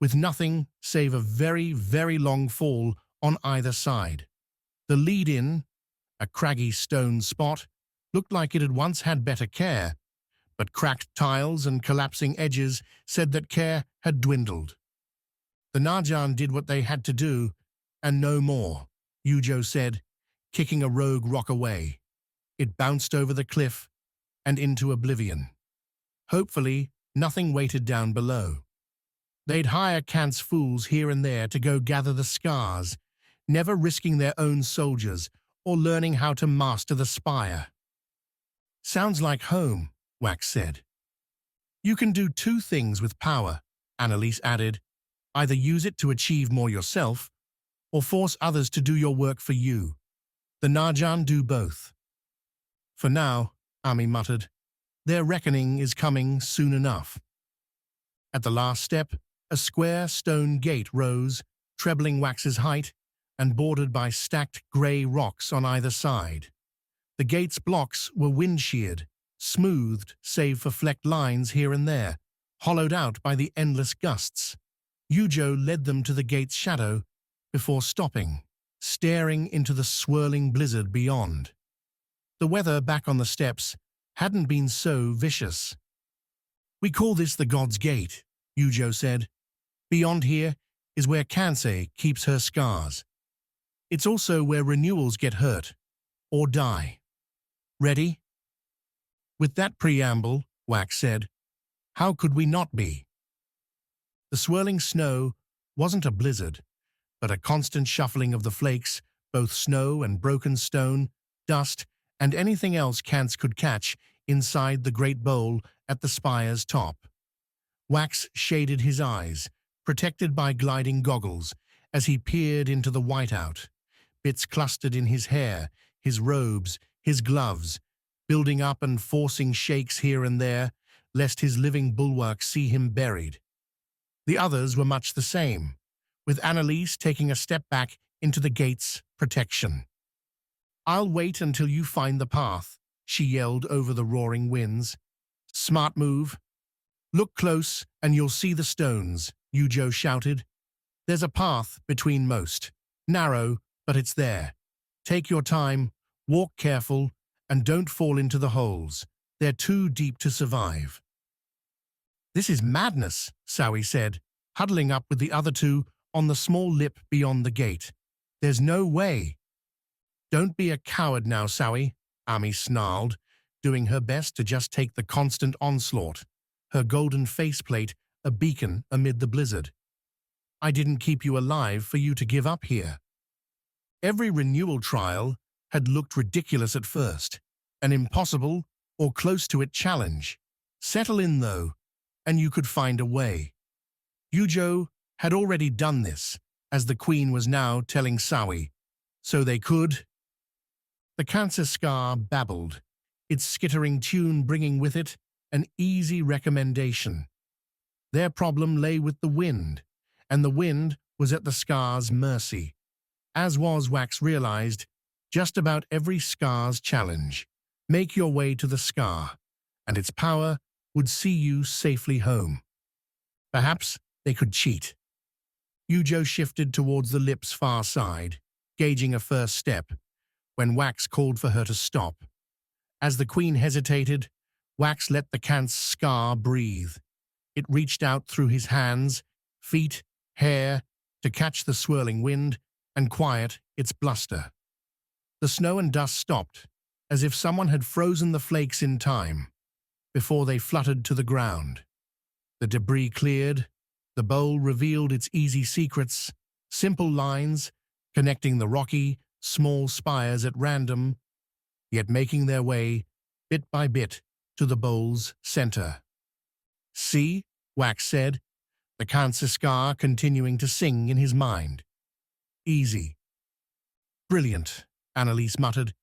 with nothing save a very, very long fall on either side. The lead-in, a craggy stone spot, looked like it had once had better care, but cracked tiles and collapsing edges said that care had dwindled. The Najan did what they had to do, and no more, Yujo said, kicking a rogue rock away. It bounced over the cliff and into oblivion. Hopefully, nothing waited down below. They'd hire Kant's fools here and there to go gather the Skars, never risking their own soldiers or learning how to master the spire. "Sounds like home," Wax said. "You can do 2 things with power," Annalise added. "Either use it to achieve more yourself, or force others to do your work for you. The Najan do both." "For now," Ami muttered, "their reckoning is coming soon enough." At the last step, a square stone gate rose, trebling Wax's height, and bordered by stacked grey rocks on either side. The gate's blocks were wind-sheared, smoothed save for flecked lines here and there, hollowed out by the endless gusts. Yujo led them to the gate's shadow before stopping, staring into the swirling blizzard beyond. The weather back on the steps hadn't been so vicious. "We call this the God's Gate," Yujo said. "Beyond here is where Kansei keeps her scars. It's also where renewals get hurt or die. Ready?" With that preamble, Wax said, "How could we not be?" The swirling snow wasn't a blizzard, but a constant shuffling of the flakes, both snow and broken stone, dust, and anything else Kants could catch inside the great bowl at the spire's top. Wax shaded his eyes, protected by gliding goggles, as he peered into the whiteout. Bits clustered in his hair, his robes, his gloves, building up and forcing shakes here and there, lest his living bulwark see him buried. The others were much the same, with Annalise taking a step back into the gate's protection. "I'll wait until you find the path," she yelled over the roaring winds. "Smart move." "Look close and you'll see the stones," Yujo shouted. "There's a path between most. Narrow, but it's there. Take your time, walk careful, and don't fall into the holes. They're too deep to survive." "This is madness," Sawi said, huddling up with the other two on the small lip beyond the gate. "There's no way." "Don't be a coward now, Sawi," Ami snarled, doing her best to just take the constant onslaught, her golden faceplate a beacon amid the blizzard. "I didn't keep you alive for you to give up here." Every renewal trial had looked ridiculous at first, an impossible or close to it challenge. Settle in, though, and you could find a way. Yujo had already done this, as the Queen was now telling Sawi, so they could. The cancer Skar babbled, its skittering tune bringing with it an easy recommendation. Their problem lay with the wind, and the wind was at the Skar's mercy. As was, Wax realized, just about every Skar's challenge. Make your way to the Skar, and its power would see you safely home. Perhaps they could cheat. Yujo shifted towards the lip's far side, gauging a first step, when Wax called for her to stop. As the Queen hesitated, Wax let the Kant's Skar breathe. It reached out through his hands, feet, hair, to catch the swirling wind and quiet its bluster. The snow and dust stopped, as if someone had frozen the flakes in time, before they fluttered to the ground. The debris cleared, the bowl revealed its easy secrets, simple lines connecting the rocky, small spires at random, yet making their way, bit by bit, to the bowl's center. "See," Wax said, the cancer Skar continuing to sing in his mind. "Easy." "Brilliant," Annalise muttered,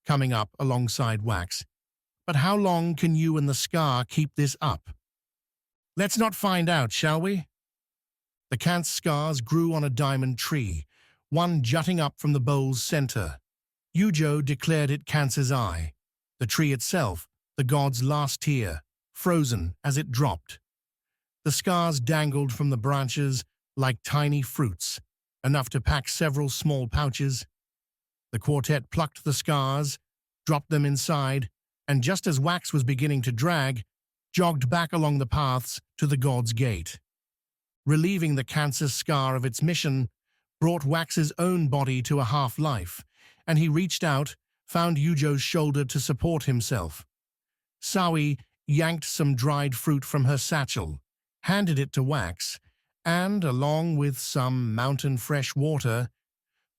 coming up alongside Wax. "But how long can you and the Skar keep this up?" "Let's not find out, shall we?" The Kant's Skars grew on a diamond tree, one jutting up from the bowl's center. Yujo declared it Cancer's Eye, the tree itself, the god's last tear, frozen as it dropped. The Skars dangled from the branches like tiny fruits, enough to pack several small pouches. The quartet plucked the Skars, dropped them inside, and just as Wax was beginning to drag, jogged back along the paths to the God's Gate. Relieving the cancer Skar of its mission brought Wax's own body to a half-life, and he reached out, found Yujo's shoulder to support himself. Sawi yanked some dried fruit from her satchel, handed it to Wax, and, along with some mountain fresh water,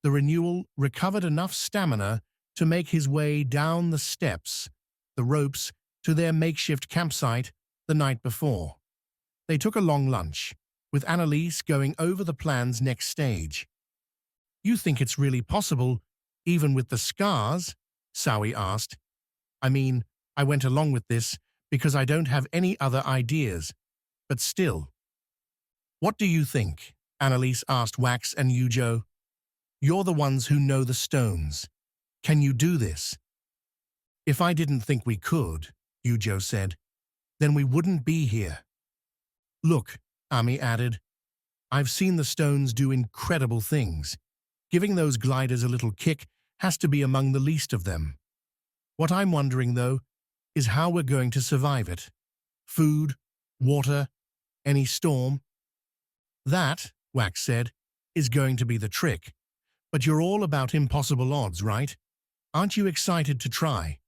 the renewal recovered enough stamina to make his way down the steps, the ropes, to their makeshift campsite the night before. They took a long lunch, with Annalise going over the plan's next stage. "You think it's really possible, even with the Skars?" Sawi asked. "I mean, I went along with this because I don't have any other ideas, but still." "What do you think?" Annalise asked Wax and Yujo. "You're the ones who know the stones. Can you do this?" "If I didn't think we could," Yujo said, "then we wouldn't be here." "Look," Ami added, "I've seen the stones do incredible things. Giving those gliders a little kick has to be among the least of them. What I'm wondering, though, is how we're going to survive it. Food, water, any storm. That, Wax said, is going to be the trick. But you're all about impossible odds, right? Aren't you excited to try?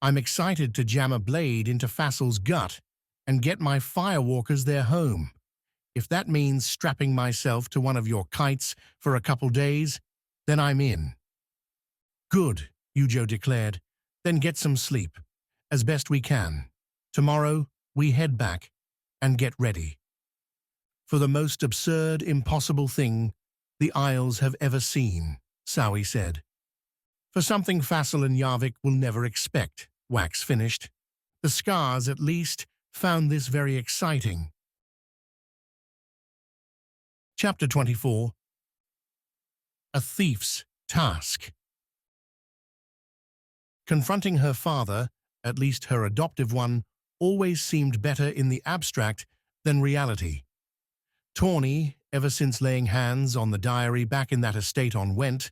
I'm excited to jam a blade into Fassel's gut and get my firewalkers their home. If that means strapping myself to one of your kites for a couple days, then I'm in. Good, Yujo declared. Then get some sleep, as best we can. Tomorrow, we head back and get ready for the most absurd, impossible thing the Isles have ever seen, Sawi said. For something Fassel and Yarvik will never expect, Wax finished. The Skars, at least, found this very exciting. Chapter 24. A Thief's Task. Confronting her father, at least her adoptive one, always seemed better in the abstract than reality. Tawny, ever since laying hands on the diary back in that estate on Went,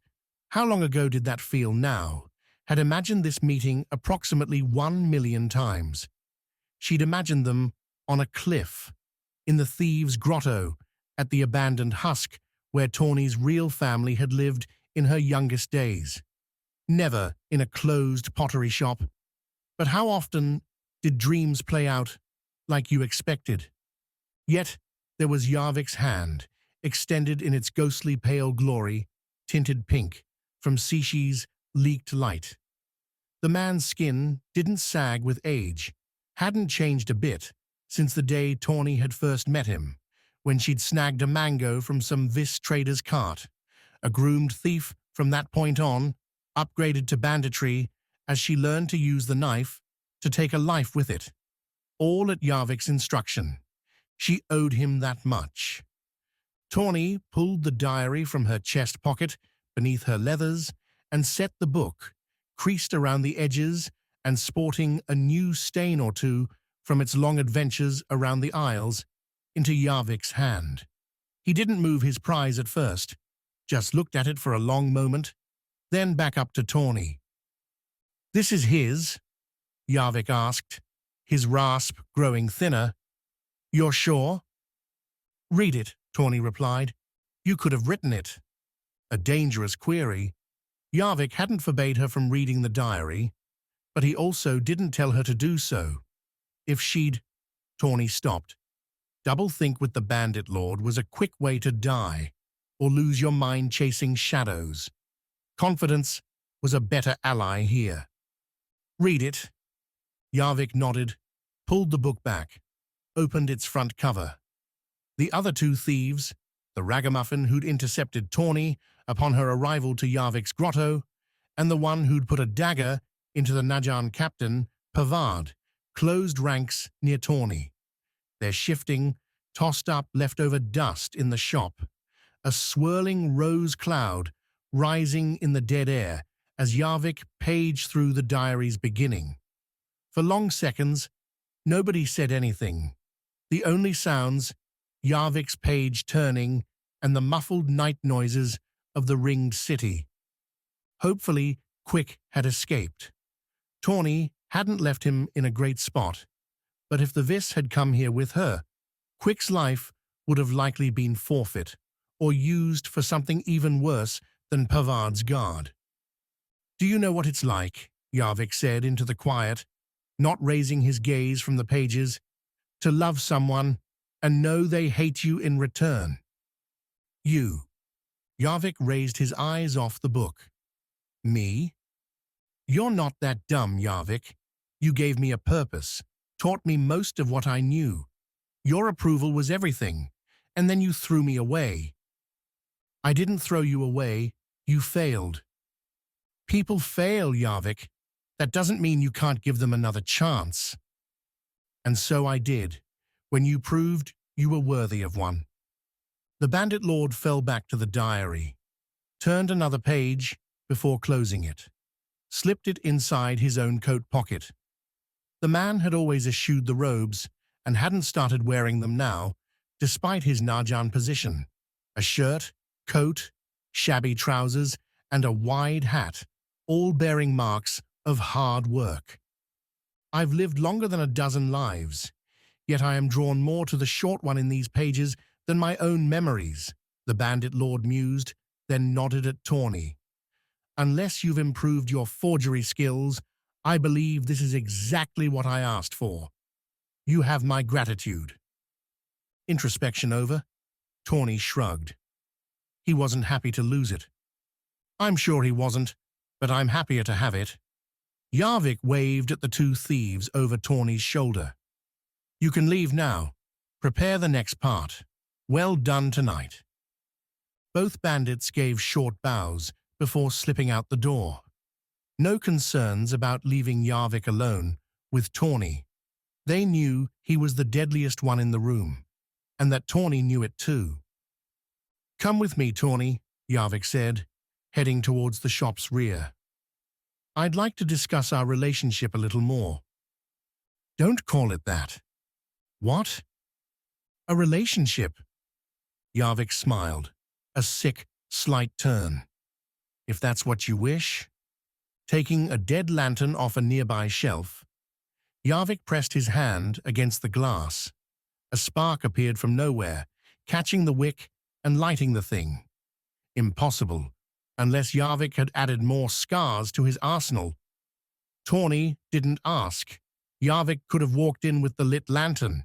how long ago did that feel now, had imagined this meeting approximately 1,000,000 times. She'd imagined them on a cliff, in the thieves' grotto, at the abandoned husk where Tawny's real family had lived in her youngest days. Never in a closed pottery shop. But how often did dreams play out like you expected? Yet there was Yarvik's hand, extended in its ghostly pale glory, tinted pink, from Sishi's leaked light. The man's skin didn't sag with age, hadn't changed a bit since the day Tawny had first met him, when she'd snagged a mango from some Vis trader's cart. A groomed thief from that point on, upgraded to banditry as she learned to use the knife to take a life with it. All at Yarvik's instruction. She owed him that much. Tawny pulled the diary from her chest pocket beneath her leathers and set the book, creased around the edges and sporting a new stain or two from its long adventures around the Isles, into Yarvik's hand. He didn't move his prize at first, just looked at it for a long moment, then back up to Tawny. "This is his?" Yarvik asked, his rasp growing thinner. "You're sure?" "Read it," Tawny replied. "You could have written it." A dangerous query. Yarvik hadn't forbade her from reading the diary, but he also didn't tell her to do so. If she'd... Tawny stopped. Double-think with the bandit lord was a quick way to die, or lose your mind chasing shadows. Confidence was a better ally here. "Read it." Yarvik nodded, pulled the book back, opened its front cover. The other two thieves, the ragamuffin who'd intercepted Tawny upon her arrival to Yarvik's grotto, and the one who'd put a dagger into the Najan captain, Pavard, closed ranks near Tawny. Their shifting, tossed-up leftover dust in the shop, a swirling rose cloud rising in the dead air as Yarvik paged through the diary's beginning. For long seconds, nobody said anything. The only sounds, Yarvik's page turning and the muffled night noises of the ringed city. Hopefully, Quick had escaped. Tawny hadn't left him in a great spot, but if the Vis had come here with her, Quick's life would have likely been forfeit, or used for something even worse than Pavard's guard. "Do you know what it's like?" Yarvik said into the quiet, not raising his gaze from the pages, "to love someone and know they hate you in return?" "You." Yarvik raised his eyes off the book. "Me?" "You're not that dumb, Yarvik. You gave me a purpose, taught me most of what I knew. Your approval was everything, and then you threw me away." "I didn't throw you away. You failed." "People fail, Yarvik. That doesn't mean you can't give them another chance." "And so I did, when you proved you were worthy of one." The bandit lord fell back to the diary, turned another page before closing it, slipped it inside his own coat pocket. The man had always eschewed the robes and hadn't started wearing them now, despite his Najan position. A shirt, coat, shabby trousers, and a wide hat, all bearing marks of hard work. I've lived longer than a dozen lives, yet I am drawn more to the short one in these pages than my own memories, the bandit lord mused, then nodded at Tawny. Unless you've improved your forgery skills, I believe this is exactly what I asked for. You have my gratitude. Introspection over, Tawny shrugged. He wasn't happy to lose it. I'm sure he wasn't, but I'm happier to have it. Yarvik waved at the two thieves over Tawny's shoulder. You can leave now. Prepare the next part. Well done tonight. Both bandits gave short bows before slipping out the door. No concerns about leaving Yarvik alone with Tawny. They knew he was the deadliest one in the room, and that Tawny knew it too. Come with me, Tawny, Yarvik said, heading towards the shop's rear. I'd like to discuss our relationship a little more. Don't call it that. What? A relationship? Yarvik smiled, a sick, slight turn. If that's what you wish. Taking a dead lantern off a nearby shelf, Yarvik pressed his hand against the glass. A spark appeared from nowhere, catching the wick and lighting the thing. Impossible, unless Yarvik had added more Skars to his arsenal. Tawny didn't ask. Yarvik could have walked in with the lit lantern.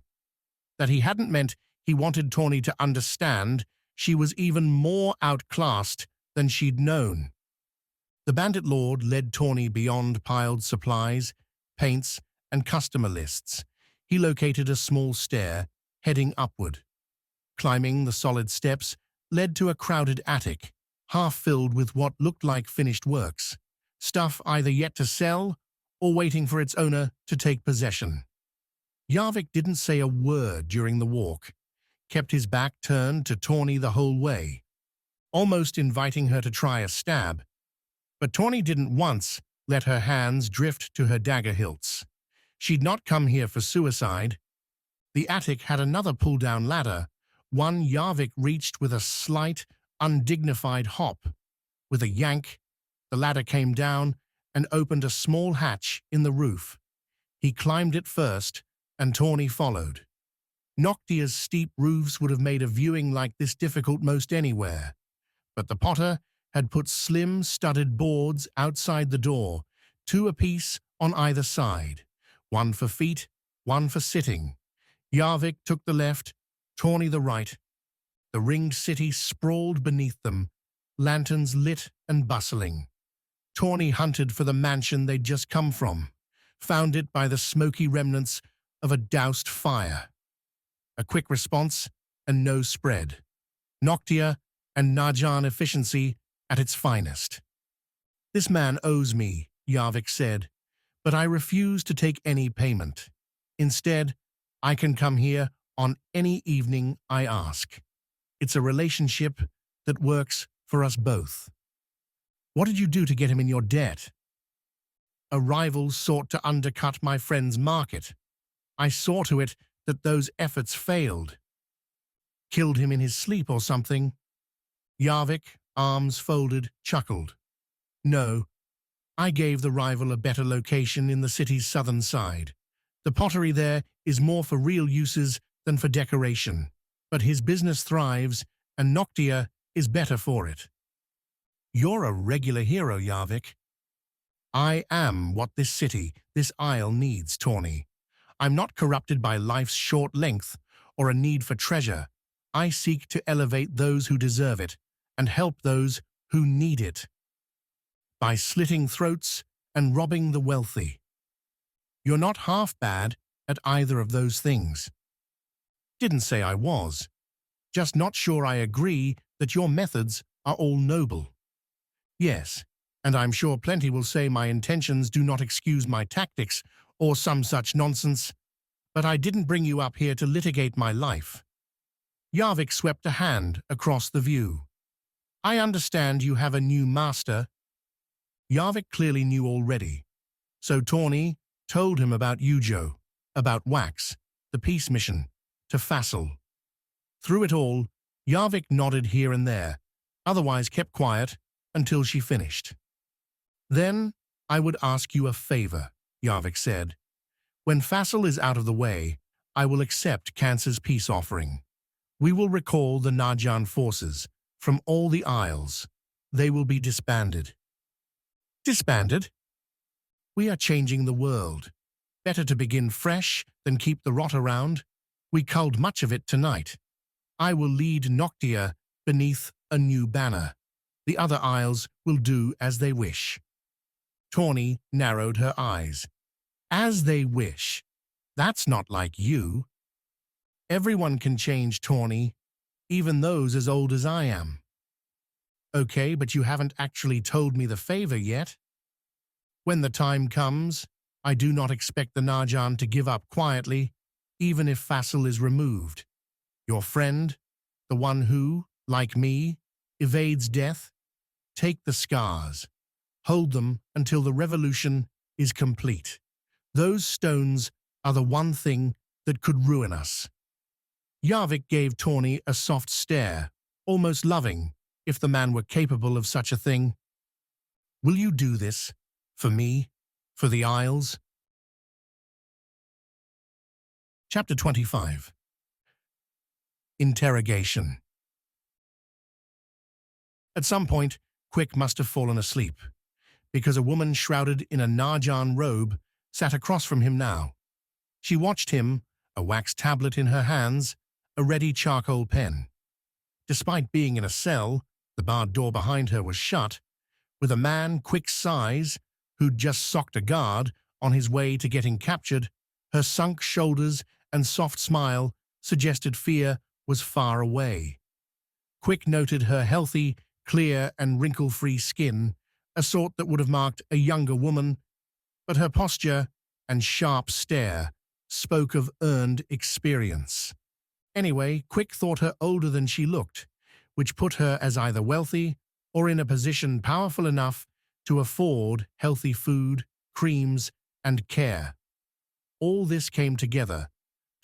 That he hadn't meant he wanted Tawny to understand she was even more outclassed than she'd known. The bandit lord led Tawny beyond piled supplies, paints, and customer lists. He located a small stair, heading upward. Climbing the solid steps led to a crowded attic, half filled with what looked like finished works, stuff either yet to sell or waiting for its owner to take possession. Yarvik didn't say a word during the walk, kept his back turned to Tawny the whole way, almost inviting her to try a stab. But Tawny didn't once let her hands drift to her dagger hilts. She'd not come here for suicide. The attic had another pull-down ladder, one Yarvik reached with a slight, undignified hop. With a yank, the ladder came down and opened a small hatch in the roof. He climbed it first, and Tawny followed. Noctia's steep roofs would have made a viewing like this difficult most anywhere, but the potter had put slim, studded boards outside the door, 2 apiece on either side, one for feet, one for sitting. Yarvik took the left, Tawny the right. The ringed city sprawled beneath them, lanterns lit and bustling. Tawny hunted for the mansion they'd just come from, found it by the smoky remnants of a doused fire. A quick response and no spread. Noctia and Najan efficiency at its finest. This man owes me, Yarvik said, but I refuse to take any payment. Instead, I can come here on any evening I ask. It's a relationship that works for us both. What did you do to get him in your debt? A rival sought to undercut my friend's market. I saw to it that those efforts failed. Killed him in his sleep or something? Yarvik, arms folded, chuckled. No, I gave the rival a better location in the city's southern side. The pottery there is more for real uses than for decoration, but his business thrives, and Noctia is better for it. You're a regular hero, Yarvik. I am what this city, this isle needs, Tawny. I'm not corrupted by life's short length or a need for treasure. I seek to elevate those who deserve it and help those who need it. By slitting throats and robbing the wealthy. You're not half bad at either of those things. Didn't say I was. Just not sure I agree that your methods are all noble. Yes, and I'm sure plenty will say my intentions do not excuse my tactics or some such nonsense, but I didn't bring you up here to litigate my life. Yarvik swept a hand across the view. I understand you have a new master. Yarvik clearly knew already, so Tawny told him about Yujo, about Wax, the peace mission, to Fassel. Through it all, Yarvik nodded here and there, otherwise kept quiet until she finished. Then I would ask you a favor, Yarvik said. When Fassel is out of the way, I will accept Cancer's peace offering. We will recall the Najan forces from all the isles. They will be disbanded. Disbanded? We are changing the world. Better to begin fresh than keep the rot around. We culled much of it tonight. I will lead Noctia beneath a new banner. The other isles will do as they wish. Tawny narrowed her eyes. As they wish. That's not like you. Everyone can change, Tawny, even those as old as I am. Okay, but you haven't actually told me the favor yet. When the time comes, I do not expect the Najan to give up quietly, even if Fassel is removed. Your friend, the one who, like me, evades death, take the Skars. Hold them until the revolution is complete. Those stones are the one thing that could ruin us. Yarvik gave Tawny a soft stare, almost loving, if the man were capable of such a thing. Will you do this? For me? For the Isles? Chapter 25. Interrogation. At some point, Quick must have fallen asleep, because a woman shrouded in a Najan robe sat across from him now. She watched him, a wax tablet in her hands, a ready charcoal pen. Despite being in a cell, the barred door behind her was shut, with a man Quick's size, who'd just socked a guard on his way to getting captured. Her sunk shoulders and soft smile suggested fear was far away. Quick noted her healthy, clear and wrinkle-free skin, a sort that would have marked a younger woman, but her posture and sharp stare spoke of earned experience. Anyway, Quick thought her older than she looked, which put her as either wealthy or in a position powerful enough to afford healthy food, creams, and care. All this came together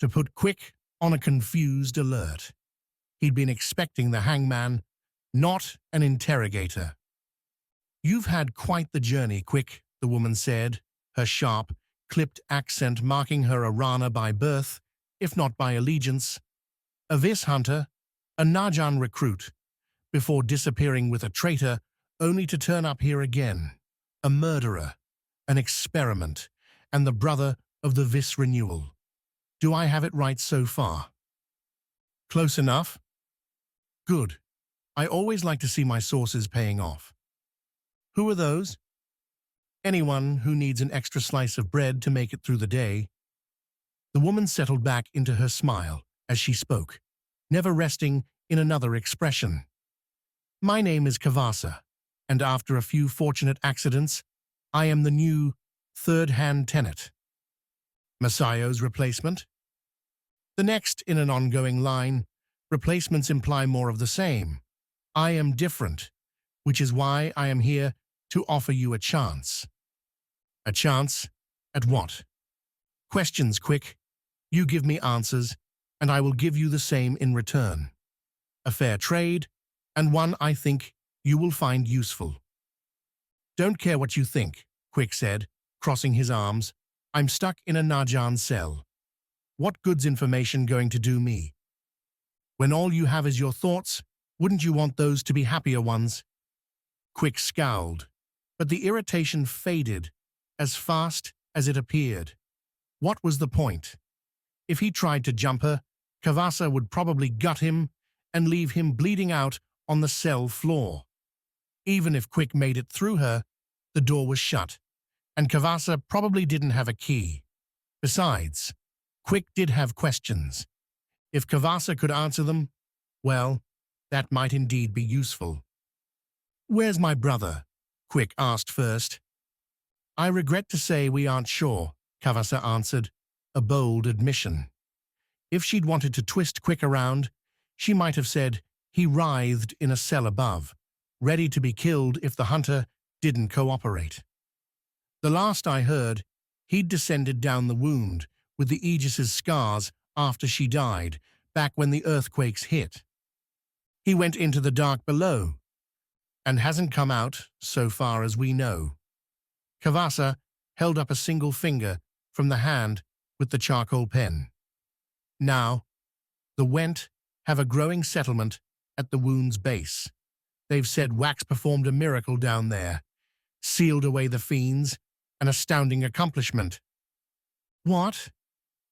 to put Quick on a confused alert. He'd been expecting the hangman, not an interrogator. "You've had quite the journey, Quick," the woman said, her sharp, clipped accent marking her a Rana by birth, if not by allegiance. A Vis hunter, a Najan recruit, before disappearing with a traitor only to turn up here again. A murderer, an experiment, and the brother of the Vis renewal. Do I have it right so far? Close enough? Good. I always like to see my sources paying off. Who are those? Anyone who needs an extra slice of bread to make it through the day. The woman settled back into her smile as she spoke, never resting in another expression. My name is Kavasa, and after a few fortunate accidents, I am the new third-hand tenant. Masayo's replacement? The next in an ongoing line. Replacements imply more of the same. I am different, which is why I am here to offer you a chance. A chance at what? Questions, Quick. You give me answers, and I will give you the same in return. A fair trade, and one I think you will find useful. Don't care what you think, Quick said, crossing his arms. I'm stuck in a Najan cell. What good's information going to do me? When all you have is your thoughts, wouldn't you want those to be happier ones? Quick scowled, but the irritation faded as fast as it appeared. What was the point? If he tried to jump her, Kavasa would probably gut him and leave him bleeding out on the cell floor. Even if Quick made it through her, the door was shut, and Kavasa probably didn't have a key. Besides, Quick did have questions. If Kavasa could answer them, well, that might indeed be useful. Where's my brother? Quick asked first. I regret to say we aren't sure, Kavasa answered, a bold admission. If she'd wanted to twist Quick around, she might have said he writhed in a cell above, ready to be killed if the hunter didn't cooperate. The last I heard, he'd descended down the wound with the Aegis's scars after she died, back when the earthquakes hit. He went into the dark below, and hasn't come out, so far as we know. Kavasa held up a single finger from the hand with the charcoal pen. Now, the Went have a growing settlement at the wound's base. They've said Wax performed a miracle down there, sealed away the fiends, an astounding accomplishment. What?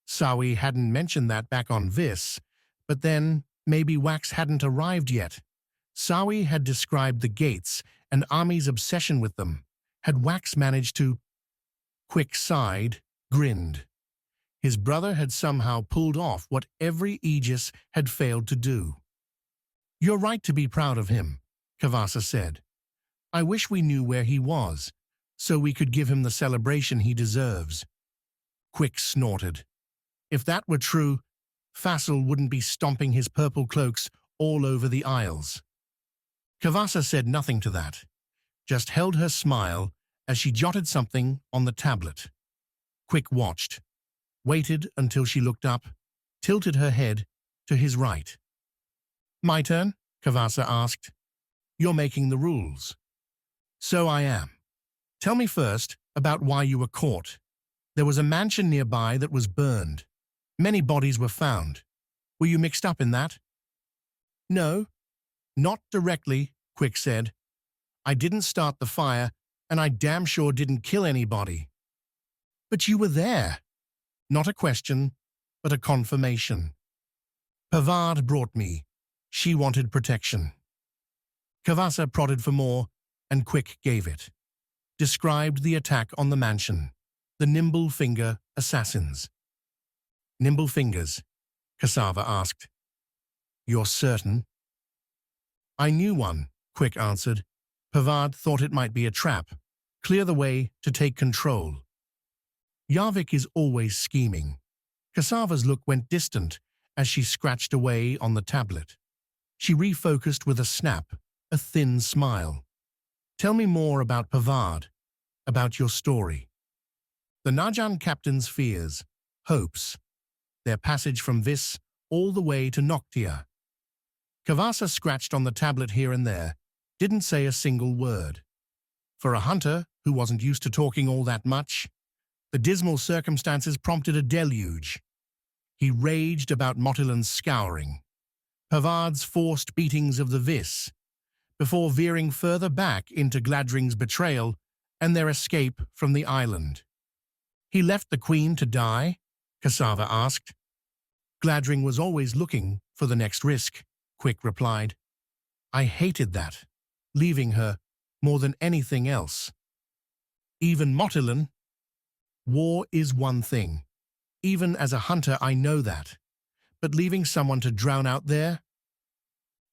Sawi hadn't mentioned that back on Vis, but then maybe Wax hadn't arrived yet. Sawi had described the gates and Army's obsession with them. Had Wax managed to... Quick sighed, grinned. His brother had somehow pulled off what every Aegis had failed to do. You're right to be proud of him, Kavasa said. I wish we knew where he was, so we could give him the celebration he deserves. Quick snorted. If that were true, Fassel wouldn't be stomping his purple cloaks all over the aisles. Kavasa said nothing to that, just held her smile as she jotted something on the tablet. Quick watched, waited until she looked up, tilted her head to his right. My turn? Kavasa asked. You're making the rules. So I am. Tell me first about why you were caught. There was a mansion nearby that was burned. Many bodies were found. Were you mixed up in that? No, not directly, Quick said. I didn't start the fire, and I damn sure didn't kill anybody. But you were there. Not a question, but a confirmation. Pavard brought me. She wanted protection. Kavasa prodded for more, and Quick gave it. Described the attack on the mansion. The Nimble Finger Assassins. Nimble Fingers? Cassava asked. You're certain? I knew one, Quick answered. Pavard thought it might be a trap. Clear the way to take control. Yarvik is always scheming. Cassava's look went distant as she scratched away on the tablet. She refocused with a snap, a thin smile. Tell me more about Pavard, about your story. The Najan captain's fears, hopes, their passage from Vis all the way to Noctia. Kavasa scratched on the tablet here and there, didn't say a single word. For a hunter who wasn't used to talking all that much, the dismal circumstances prompted a deluge. He raged about Motilan's scouring, Pavard's forced beatings of the Vis, before veering further back into Gladring's betrayal and their escape from the island. He left the Queen to die? Cassava asked. Gladring was always looking for the next risk, Quick replied. I hated that, leaving her more than anything else. Even Motilan? War is one thing. Even as a hunter I know that. But leaving someone to drown out there?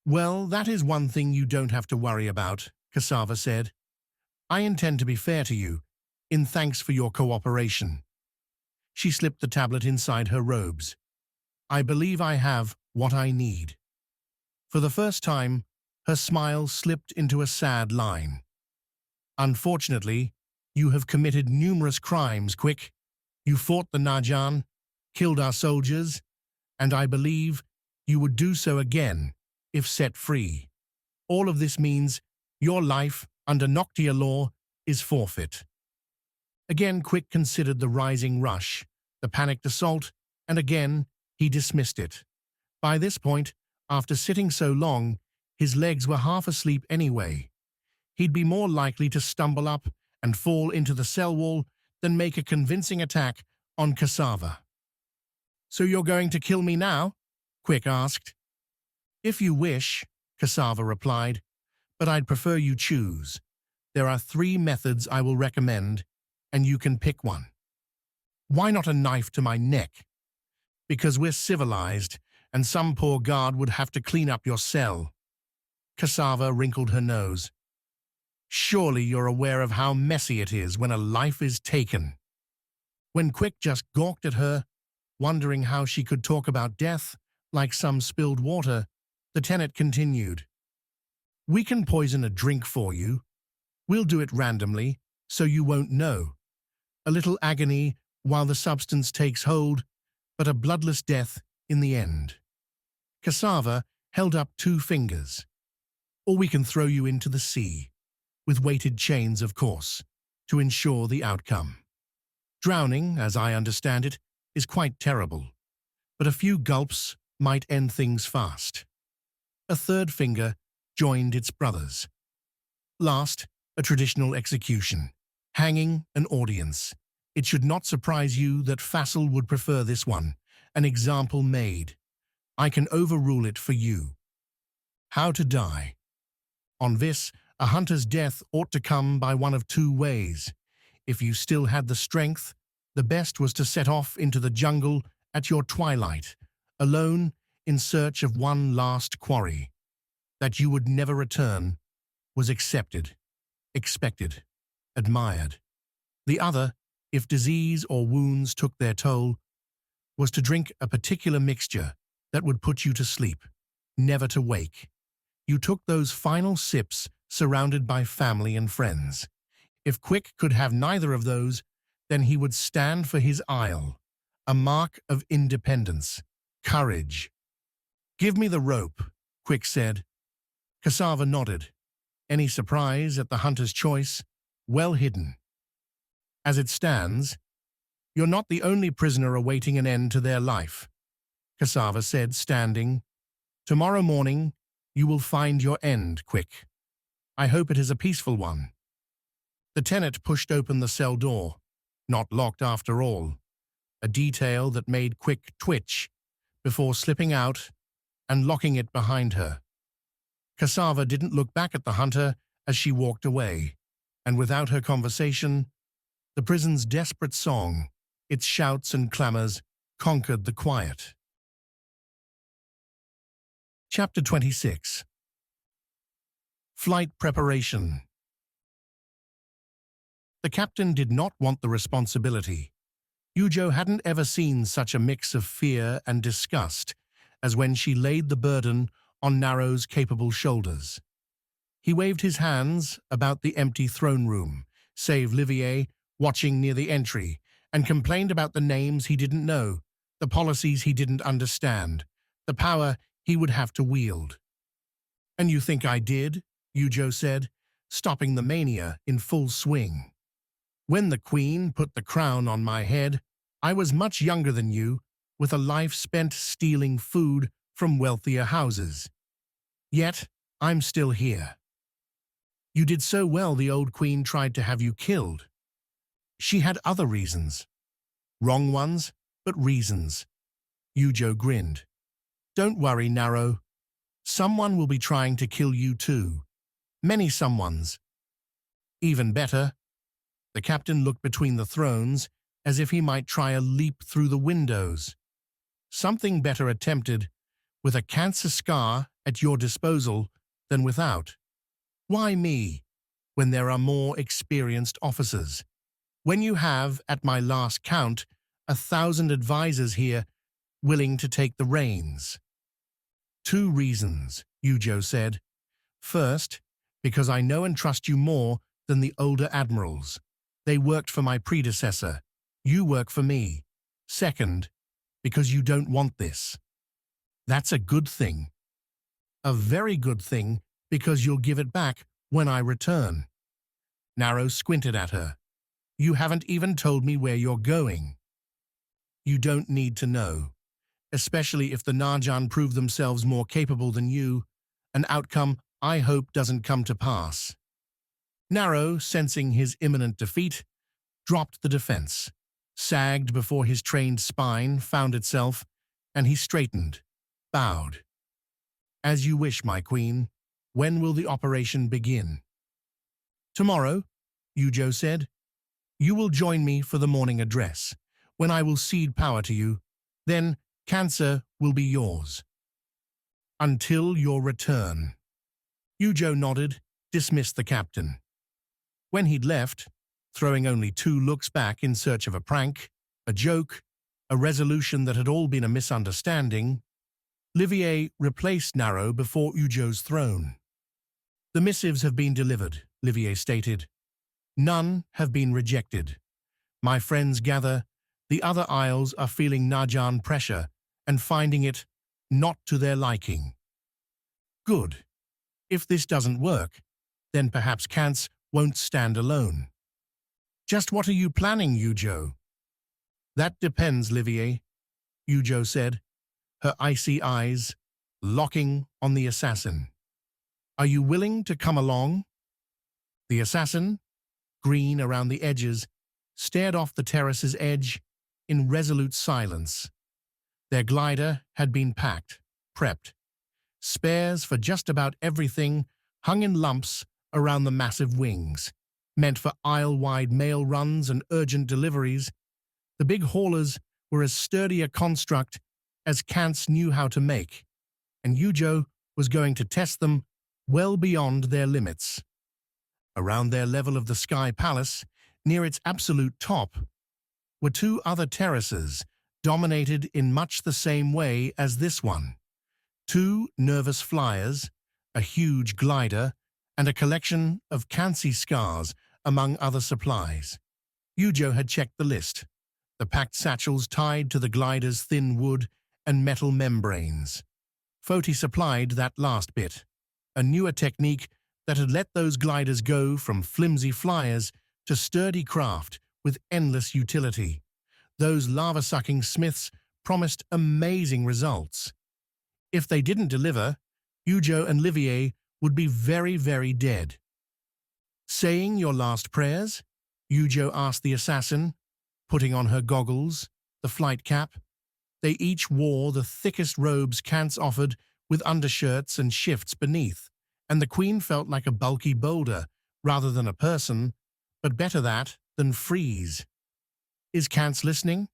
Well, that is one thing you don't have to worry about, Cassava said. I intend to be fair to you, in thanks for your cooperation. She slipped the tablet inside her robes. I believe I have what I need. For the first time, her smile slipped into a sad line. Unfortunately, you have committed numerous crimes, Quick. You fought the Najan, killed our soldiers, and I believe you would do so again if set free. All of this means your life under Noctia law is forfeit. Again, Quick considered the rising rush, the panicked assault, and again he dismissed it. By this point, after sitting so long, his legs were half asleep anyway. He'd be more likely to stumble up and fall into the cell wall than make a convincing attack on Cassava. So you're going to kill me now? Quick asked. If you wish, Cassava replied, but I'd prefer you choose. There are 3 methods I will recommend, and you can pick one. Why not a knife to my neck? Because we're civilized, and some poor guard would have to clean up your cell. Cassava wrinkled her nose. Surely you're aware of how messy it is when a life is taken. When Quick just gawked at her, wondering how she could talk about death like some spilled water, the tenant continued. We can poison a drink for you. We'll do it randomly, so you won't know. A little agony while the substance takes hold, but a bloodless death in the end. Cassava held up 2 fingers. Or we can throw you into the sea, with weighted chains, of course, to ensure the outcome. Drowning, as I understand it, is quite terrible, but a few gulps might end things fast. A third finger joined its brothers. Last, a traditional execution, hanging an audience. It should not surprise you that Fassel would prefer this one, an example made. I can overrule it for you. How to die. On this, a hunter's death ought to come by one of two ways. If you still had the strength, the best was to set off into the jungle at your twilight, alone in search of one last quarry. That you would never return was accepted, expected, admired. The other, if disease or wounds took their toll, was to drink a particular mixture that would put you to sleep, never to wake. You took those final sips surrounded by family and friends. If Quick could have neither of those, then he would stand for his isle, a mark of independence, courage. "Give me the rope," Quick said. Cassava nodded. Any surprise at the hunter's choice? Well hidden. As it stands, you're not the only prisoner awaiting an end to their life, Cassava said, standing. Tomorrow morning, you will find your end, Quick. I hope it is a peaceful one. The tenant pushed open the cell door, not locked after all, a detail that made Quick twitch before slipping out and locking it behind her. Cassava didn't look back at the hunter as she walked away, and without her conversation, the prison's desperate song, its shouts and clamors, conquered the quiet. Chapter 26. Flight Preparation. The captain did not want the responsibility. Yujo hadn't ever seen such a mix of fear and disgust as when she laid the burden on Narrow's capable shoulders. He waved his hands about the empty throne room, save Livier watching near the entry, and complained about the names he didn't know, the policies he didn't understand, the power he would have to wield. "And you think I did?" Yujo said, stopping the mania in full swing. "When the Queen put the crown on my head, I was much younger than you, with a life spent stealing food from wealthier houses. Yet, I'm still here. You did so well the old Queen tried to have you killed. She had other reasons. Wrong ones, but reasons." Yujo grinned. "Don't worry, Narrow. Someone will be trying to kill you too. Many someones. Even better." The captain looked between the thrones as if he might try a leap through the windows. "Something better attempted, with a cancer Skar at your disposal than without. Why me, when there are more experienced officers? When you have, at my last count, 1,000 advisors here willing to take the reins?" "Two reasons," Yujo said. "First, because I know and trust you more than the older admirals. They worked for my predecessor. You work for me. Second, because you don't want this. That's a good thing. A very good thing, because you'll give it back when I return." Narrow squinted at her. "You haven't even told me where you're going." "You don't need to know, especially if the Narjan prove themselves more capable than you, an outcome I hope doesn't come to pass." Narrow, sensing his imminent defeat, dropped the defense, sagged before his trained spine found itself, and he straightened, bowed. "As you wish, my queen. When will the operation begin?" "Tomorrow," Yujo said. "You will join me for the morning address, when I will cede power to you. Then cancer will be yours. Until your return." Yujo nodded, dismissed the captain. When he'd left, throwing only 2 looks back in search of a prank, a joke, a resolution that had all been a misunderstanding, Livier replaced Narrow before Yujo's throne. "The missives have been delivered," Livier stated. "None have been rejected. My friends gather, the other isles are feeling Narjan pressure and finding it not to their liking." "Good. If this doesn't work, then perhaps Kance won't stand alone." "Just what are you planning, Yujo?" That depends, Livier, Yujo said, her icy eyes locking on the assassin. Are you willing to come along? The assassin, green around the edges, stared off the terrace's edge in resolute silence. Their glider had been packed, prepped. Spares for just about everything hung in lumps around the massive wings, meant for aisle-wide mail runs and urgent deliveries. The big haulers were as sturdy a construct as Kants knew how to make, and Yujo was going to test them well beyond their limits. Around their level of the Sky Palace, near its absolute top, were two other terraces, dominated in much the same way as this one. Two nervous flyers, a huge glider, and a collection of Kansi Skars, among other supplies. Yujo had checked the list, the packed satchels tied to the glider's thin wood and metal membranes. Foti supplied that last bit, a newer technique that had let those gliders go from flimsy flyers to sturdy craft with endless utility. Those lava-sucking smiths promised amazing results. If they didn't deliver, Yujo and Livier would be very, very dead. Saying your last prayers? Yujo asked the assassin, putting on her goggles, the flight cap. They each wore the thickest robes Kants offered with undershirts and shifts beneath, and the queen felt like a bulky boulder rather than a person, but better that than freeze. Is Kants listening?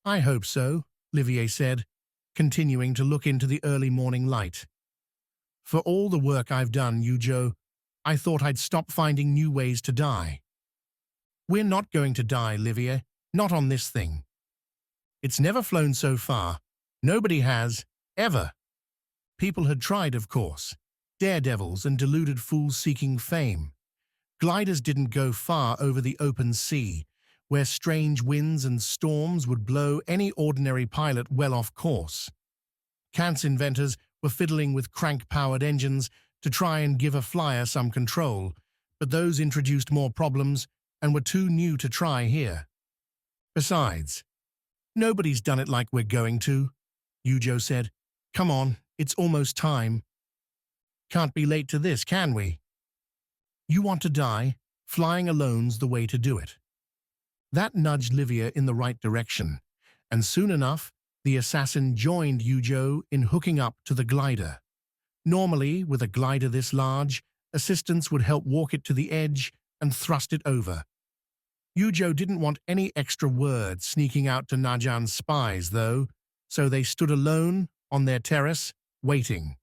I hope so, Livier said, continuing to look into the early morning light. For all the work I've done, Yujo, I thought I'd stop finding new ways to die. We're not going to die, Livier, not on this thing. It's never flown so far. Nobody has, ever. People had tried, of course. Daredevils and deluded fools seeking fame. Gliders didn't go far over the open sea, where strange winds and storms would blow any ordinary pilot well off course. Kant's inventors were fiddling with crank-powered engines to try and give a flyer some control, but those introduced more problems and were too new to try here. Besides, nobody's done it like we're going to, Yujo said. Come on, it's almost time. Can't be late to this, can we? You want to die? Flying alone's the way to do it. That nudged Livier in the right direction, and soon enough, the assassin joined Yujo in hooking up to the glider. Normally, with a glider this large, assistants would help walk it to the edge and thrust it over. Yujo didn't want any extra word sneaking out to Najan's spies, though, so they stood alone on their terrace, waiting,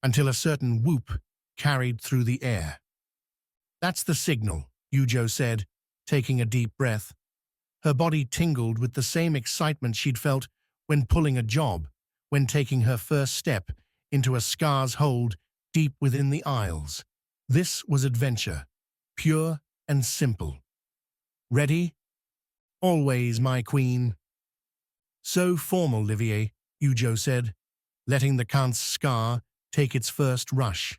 until a certain whoop carried through the air. That's the signal, Yujo said, taking a deep breath. Her body tingled with the same excitement she'd felt when pulling a job, when taking her first step into a Skar's hold deep within the Isles. This was adventure, pure and simple. Ready? Always, my queen. So formal, Livier, Yujo said, letting the Kant's Skar take its first rush.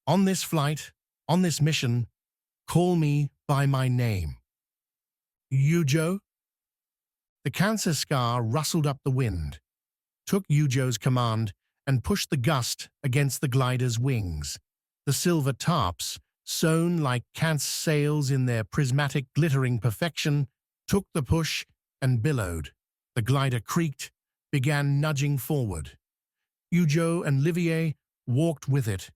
On this flight, on this mission, call me by my name. Yujo? The Cancer Skar rustled up the wind, took Yujo's command, and pushed the gust against the glider's wings. The silver tarps, sewn like Kant's sails in their prismatic glittering perfection, took the push and billowed. The glider creaked, began nudging forward. Yujo and Livier walked with it,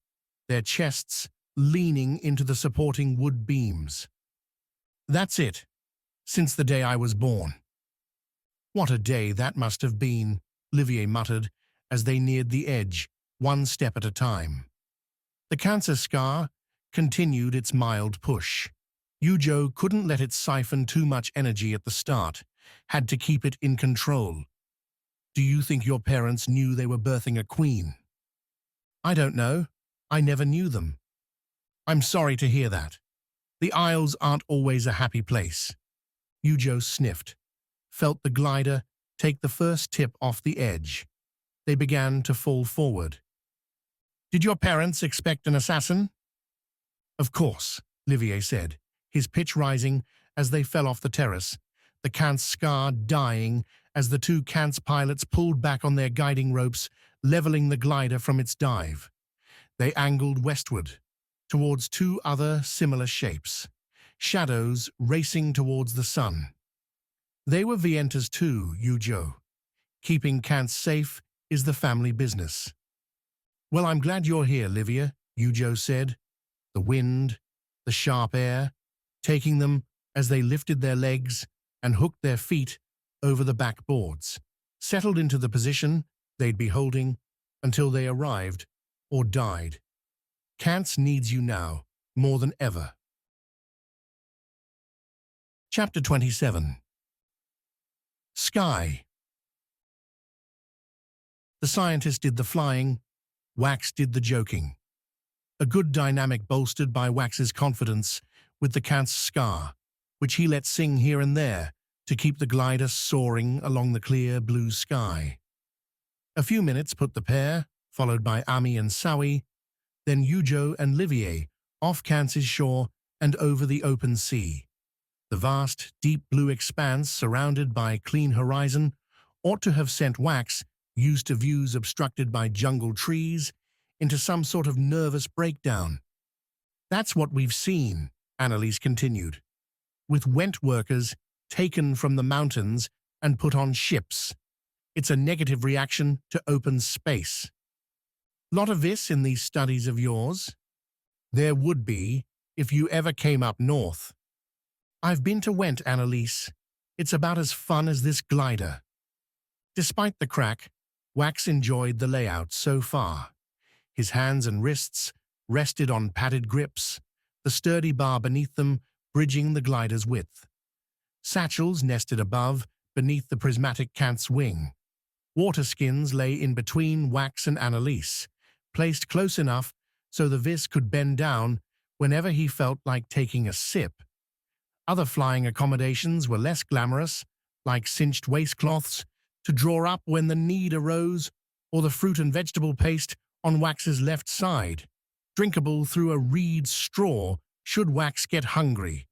their chests leaning into the supporting wood beams. That's it, since the day I was born. What a day that must have been, Livier muttered as they neared the edge, one step at a time. The Cancer Skar continued its mild push. Yujo couldn't let it siphon too much energy at the start, had to keep it in control. Do you think your parents knew they were birthing a queen? I don't know. I never knew them. I'm sorry to hear that. The Isles aren't always a happy place. Yujo sniffed, felt the glider take the first tip off the edge. They began to fall forward. Did your parents expect an assassin? Of course, Livier said, his pitch rising as they fell off the terrace. the Kant's Skar dying as the two Kant's pilots pulled back on their guiding ropes, leveling the glider from its dive. They angled westward, towards two other similar shapes, shadows racing towards the sun. They were Vientas too, Yujo. Keeping Kant safe is the family business. Well, I'm glad you're here, Livia, Yujo said. The wind, the sharp air, taking them as they lifted their legs and hooked their feet over the back boards, settled into the position they'd be holding until they arrived or died. Kant's needs you now, more than ever. Chapter 27. Sky. The scientist did the flying, Wax did the joking. A good dynamic bolstered by Wax's confidence with the Kant's Skar, which he let sing here and there to keep the glider soaring along the clear blue sky. A few minutes put the pair, followed by Ami and Sawi, then Yujo and Livier, off Kant's shore and over the open sea. The vast, deep blue expanse surrounded by clean horizon ought to have sent Wax, used to views obstructed by jungle trees, into some sort of nervous breakdown. That's what we've seen, Annalise continued, with Went workers taken from the mountains and put on ships. It's a negative reaction to open space. Lot of this in these studies of yours? There would be, if you ever came up north. I've been to Went, Annalise. It's about as fun as this glider. Despite the crack, Wax enjoyed the layout so far. His hands and wrists rested on padded grips, the sturdy bar beneath them bridging the glider's width. Satchels nested above, beneath the prismatic Kant's wing. Water skins lay in between Wax and Annalise, placed close enough so the vis could bend down whenever he felt like taking a sip. Other flying accommodations were less glamorous, like cinched waistcloths, to draw up when the need arose, or the fruit and vegetable paste on Wax's left side, drinkable through a reed straw should Wax get hungry.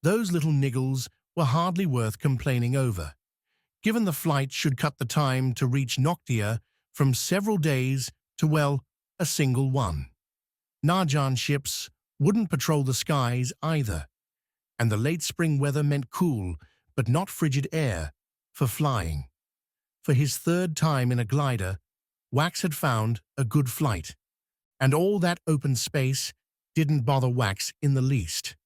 Those little niggles were hardly worth complaining over, given the flight should cut the time to reach Noctia from several days to, well, a single one. Narjan ships wouldn't patrol the skies either, and the late spring weather meant cool, but not frigid air, for flying. For his third time in a glider, Wax had found a good flight, and all that open space didn't bother Wax in the least.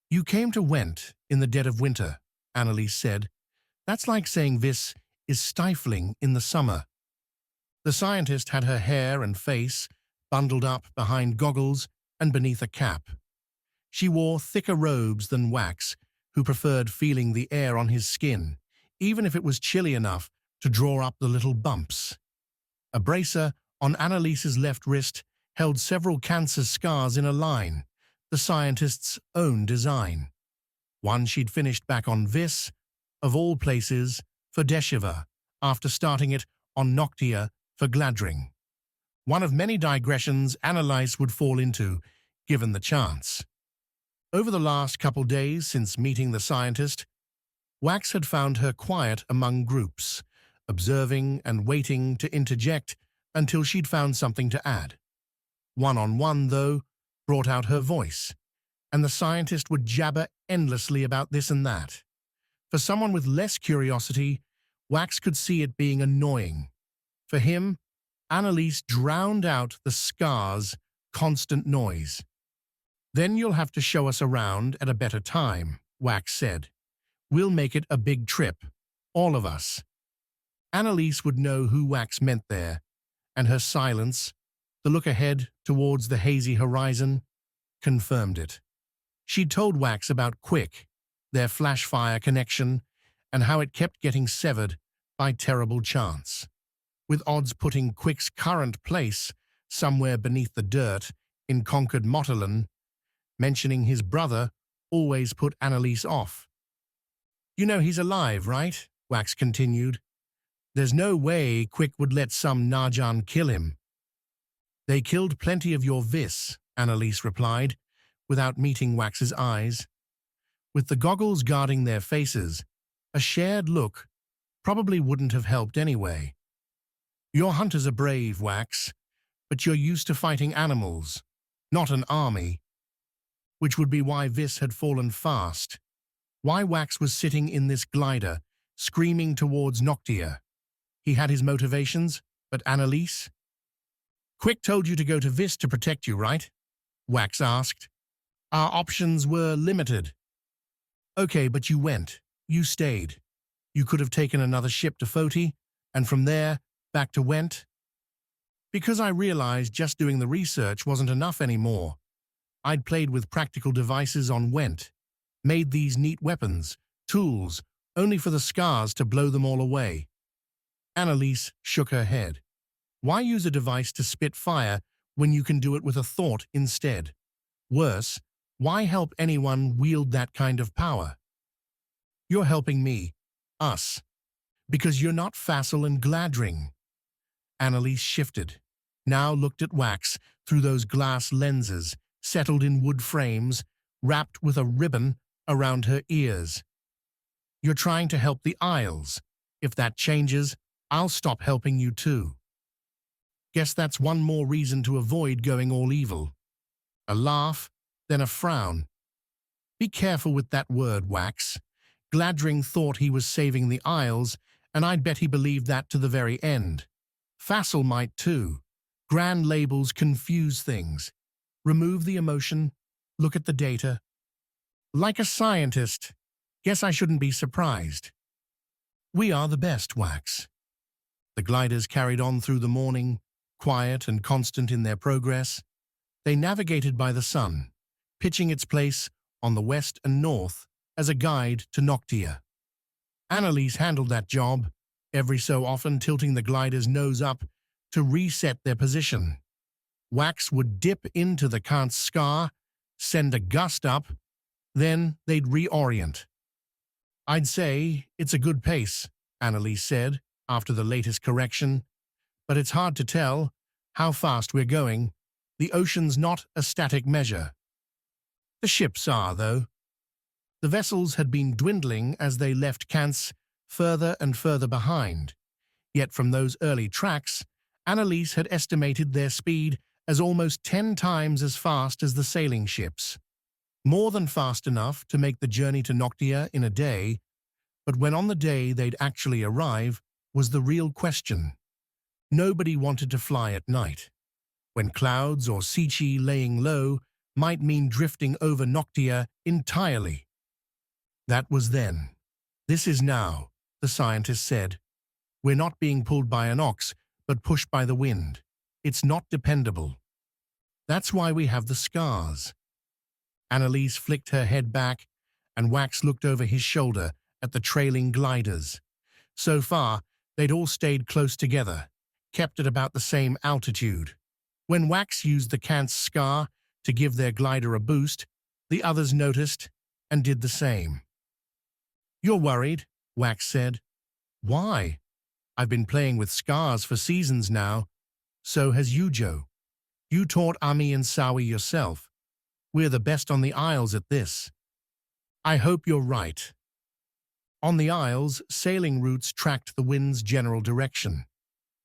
You came to Went in the dead of winter, Annalise said. That's like saying this is stifling in the summer. The scientist had her hair and face bundled up behind goggles and beneath a cap. She wore thicker robes than Wax, who preferred feeling the air on his skin, even if it was chilly enough to draw up the little bumps. A bracer on Annalise's left wrist held several cancer scars in a line, the scientist's own design. One she'd finished back on Vis, of all places, for Deshiva, after starting it on Noctia for Gladring. One of many digressions Annalise would fall into, given the chance. Over the last couple days since meeting the scientist, Wax had found her quiet among groups, observing and waiting to interject until she'd found something to add. One-on-one, though, brought out her voice, and the scientist would jabber endlessly about this and that. For someone with less curiosity, Wax could see it being annoying. For him, Annalise drowned out the Skars' constant noise. Then you'll have to show us around at a better time, Wax said. We'll make it a big trip, all of us. Annalise would know who Wax meant there, and her silence, the look ahead towards the hazy horizon, confirmed it. She'd told Wax about Quick, their flash-fire connection, and how it kept getting severed by terrible chance, with odds putting Quick's current place somewhere beneath the dirt in conquered Motalan. Mentioning his brother always put Annalise off. You know he's alive, right? Wax continued. There's no way Quick would let some Narjan kill him. They killed plenty of your Vis, Annalise replied, without meeting Wax's eyes. With the goggles guarding their faces, a shared look probably wouldn't have helped anyway. Your hunters are brave, Wax, but you're used to fighting animals, not an army, which would be why Vis had fallen fast. Why Wax was sitting in this glider, screaming towards Noctia. He had his motivations, but Annalise? Quick told you to go to Vis to protect you, right? Wax asked. Our options were limited. Okay, but you went. You stayed. You could have taken another ship to Foti, and from there, back to Went. Because I realized just doing the research wasn't enough anymore. I'd played with practical devices on Went, made these neat weapons, tools, only for the Skars to blow them all away. Annalise shook her head. Why use a device to spit fire when you can do it with a thought instead? Worse, why help anyone wield that kind of power? You're helping me, us, because you're not facile and Gladring. Annalise shifted, now looked at Wax through those glass lenses, settled in wood frames, wrapped with a ribbon around her ears. You're trying to help the Isles. If that changes, I'll stop helping you too. Guess that's one more reason to avoid going all evil. A laugh, then a frown. Be careful with that word, Wax. Gladring thought he was saving the Isles, and I'd bet he believed that to the very end. Facile might too. Grand labels confuse things. Remove the emotion, look at the data. Like a scientist, guess I shouldn't be surprised. We are the best, Wax. The gliders carried on through the morning, quiet and constant in their progress. They navigated by the sun, pitching its place on the west and north as a guide to Noctia. Annalise handled that job, every so often tilting the glider's nose up to reset their position. Wax would dip into the Kant's Skar, send a gust up, then they'd reorient. I'd say it's a good pace, Annalise said, after the latest correction, but it's hard to tell how fast we're going. The ocean's not a static measure. The ships are, though. The vessels had been dwindling as they left Kant's further and further behind, yet from those early tracks, Annalise had estimated their speed as almost 10 times as fast as the sailing ships. More than fast enough to make the journey to Noctia in a day, but when on the day they'd actually arrive was the real question. Nobody wanted to fly at night, when clouds or Sichi laying low might mean drifting over Noctia entirely. That was then. This is now, the scientist said. We're not being pulled by an ox, but pushed by the wind. It's not dependable. That's why we have the Skars. Annalise flicked her head back, and Wax looked over his shoulder at the trailing gliders. So far, they'd all stayed close together, kept at about the same altitude. When Wax used the Kant's Skar to give their glider a boost, the others noticed and did the same. You're worried, Wax said. Why? I've been playing with Skars for seasons now. So has you, Joe. You taught Ami and Sawi yourself. We're the best on the Isles at this. I hope you're right. On the Isles, sailing routes tracked the wind's general direction.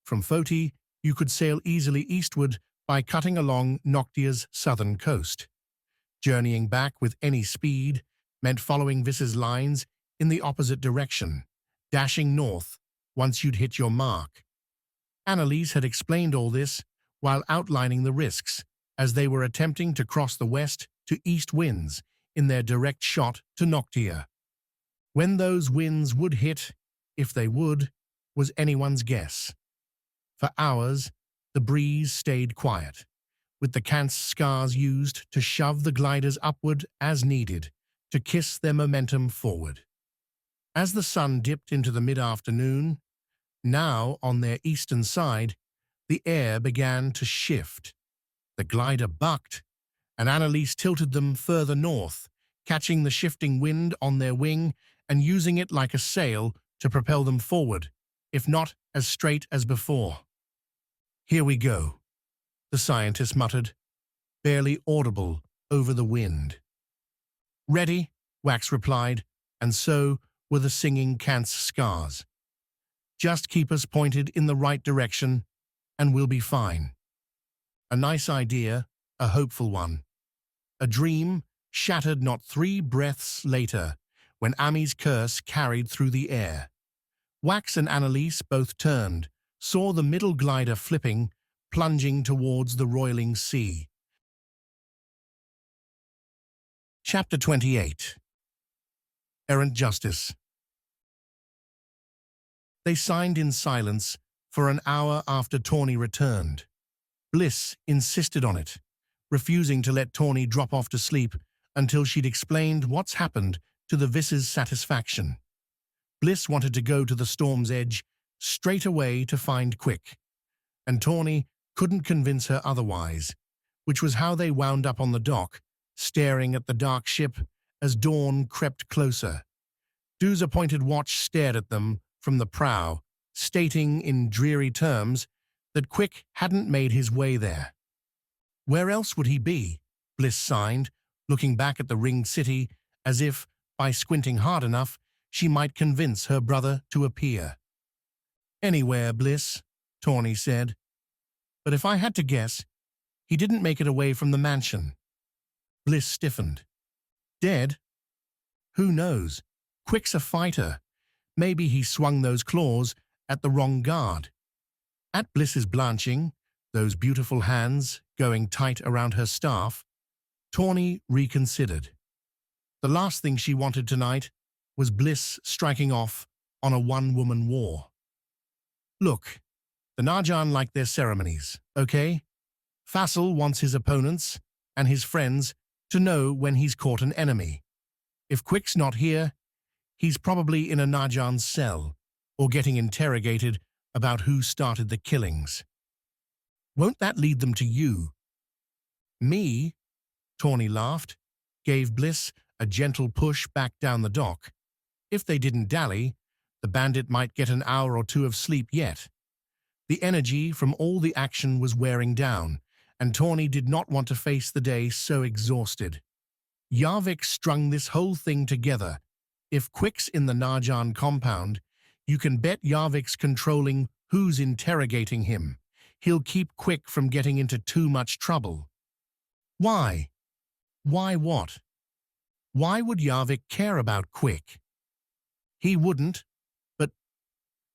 From Foti, you could sail easily eastward by cutting along Noctia's southern coast. Journeying back with any speed meant following Vis's lines in the opposite direction, dashing north once you'd hit your mark. Annalise had explained all this while outlining the risks as they were attempting to cross the west to east winds in their direct shot to Noctia. When those winds would hit, if they would, was anyone's guess. For hours, the breeze stayed quiet, with the Kant's Skars used to shove the gliders upward as needed, to kiss their momentum forward. As the sun dipped into the mid-afternoon, now on their eastern side, the air began to shift. The glider bucked, and Annalise tilted them further north, catching the shifting wind on their wing and using it like a sail to propel them forward, if not as straight as before. Here we go, the scientist muttered, barely audible over the wind. Ready? Wax replied, and so were the singing Cant's Skars. Just keep us pointed in the right direction, and we'll be fine. A nice idea, a hopeful one. A dream shattered not 3 breaths later, when Ami's curse carried through the air. Wax and Annalise both turned, saw the middle glider flipping, plunging towards the roiling sea. Chapter 28. Errant Justice. They signed in silence for an hour after Tawny returned. Bliss insisted on it, refusing to let Tawny drop off to sleep until she'd explained what's happened to the Viss's satisfaction. Bliss wanted to go to the storm's edge straight away to find Quick, and Tawny couldn't convince her otherwise, which was how they wound up on the dock, staring at the dark ship as dawn crept closer. Du's appointed watch stared at them from the prow, stating in dreary terms that Quick hadn't made his way there. Where else would he be? Bliss signed, looking back at the ringed city as if, by squinting hard enough, she might convince her brother to appear. Anywhere, Bliss, Tawny said. But if I had to guess, he didn't make it away from the mansion. Bliss stiffened. Dead? Who knows? Quick's a fighter. Maybe he swung those claws at the wrong guard. At Bliss's blanching, those beautiful hands going tight around her staff, Tawny reconsidered. The last thing she wanted tonight was Bliss striking off on a one-woman war. Look, the Narjan like their ceremonies, okay? Fassel wants his opponents and his friends to know when he's caught an enemy. If Quick's not here, he's probably in a Narjan's cell or getting interrogated about who started the killings. Won't that lead them to you? Me? Tawny laughed, gave Bliss a gentle push back down the dock. If they didn't dally, the bandit might get an hour or 2 of sleep yet. The energy from all the action was wearing down, and Tawny did not want to face the day so exhausted. Yarvik strung this whole thing together. If Quick's in the Narjan compound, you can bet Yarvik's controlling who's interrogating him. He'll keep Quick from getting into too much trouble. Why? Why what? Why would Yarvik care about Quick? He wouldn't, but...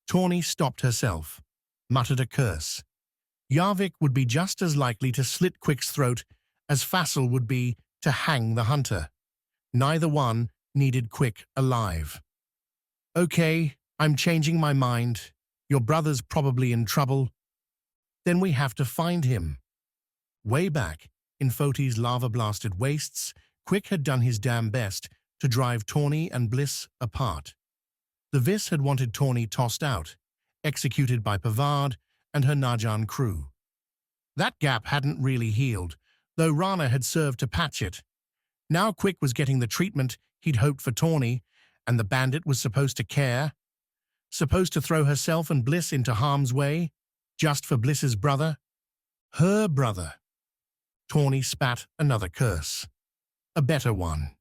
Tawny stopped herself, muttered a curse. Yarvik would be just as likely to slit Quick's throat as Fassel would be to hang the hunter. Neither one needed Quick alive. Okay, I'm changing my mind. Your brother's probably in trouble. Then we have to find him. Way back, in Foti's lava-blasted wastes, Quick had done his damn best to drive Tawny and Bliss apart. The Viss had wanted Tawny tossed out, executed by Pavard and her Narjan crew. That gap hadn't really healed, though Rana had served to patch it. Now Quick was getting the treatment he'd hoped for Tawny, and the bandit was supposed to care, supposed to throw herself and Bliss into harm's way, just for Bliss's brother. Her brother. Tawny spat another curse. A better one.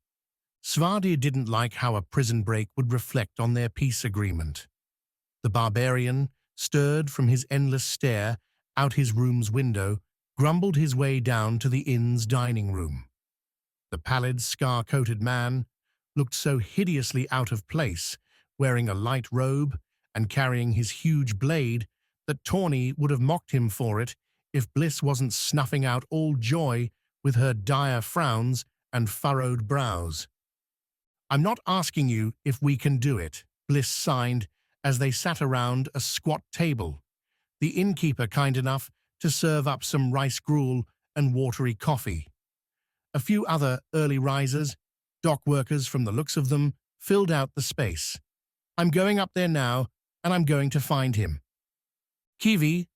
Svardir didn't like how a prison break would reflect on their peace agreement. The barbarian, stirred from his endless stare out his room's window, grumbled his way down to the inn's dining room. The pallid, scar-coated man looked so hideously out of place, wearing a light robe and carrying his huge blade, that Tawny would have mocked him for it if Bliss wasn't snuffing out all joy with her dire frowns and furrowed brows. I'm not asking you if we can do it, Bliss signed as they sat around a squat table, the innkeeper kind enough to serve up some rice gruel and watery coffee. A few other early risers, dock workers from the looks of them, filled out the space. I'm going up there now, and I'm going to find him. Kiwi,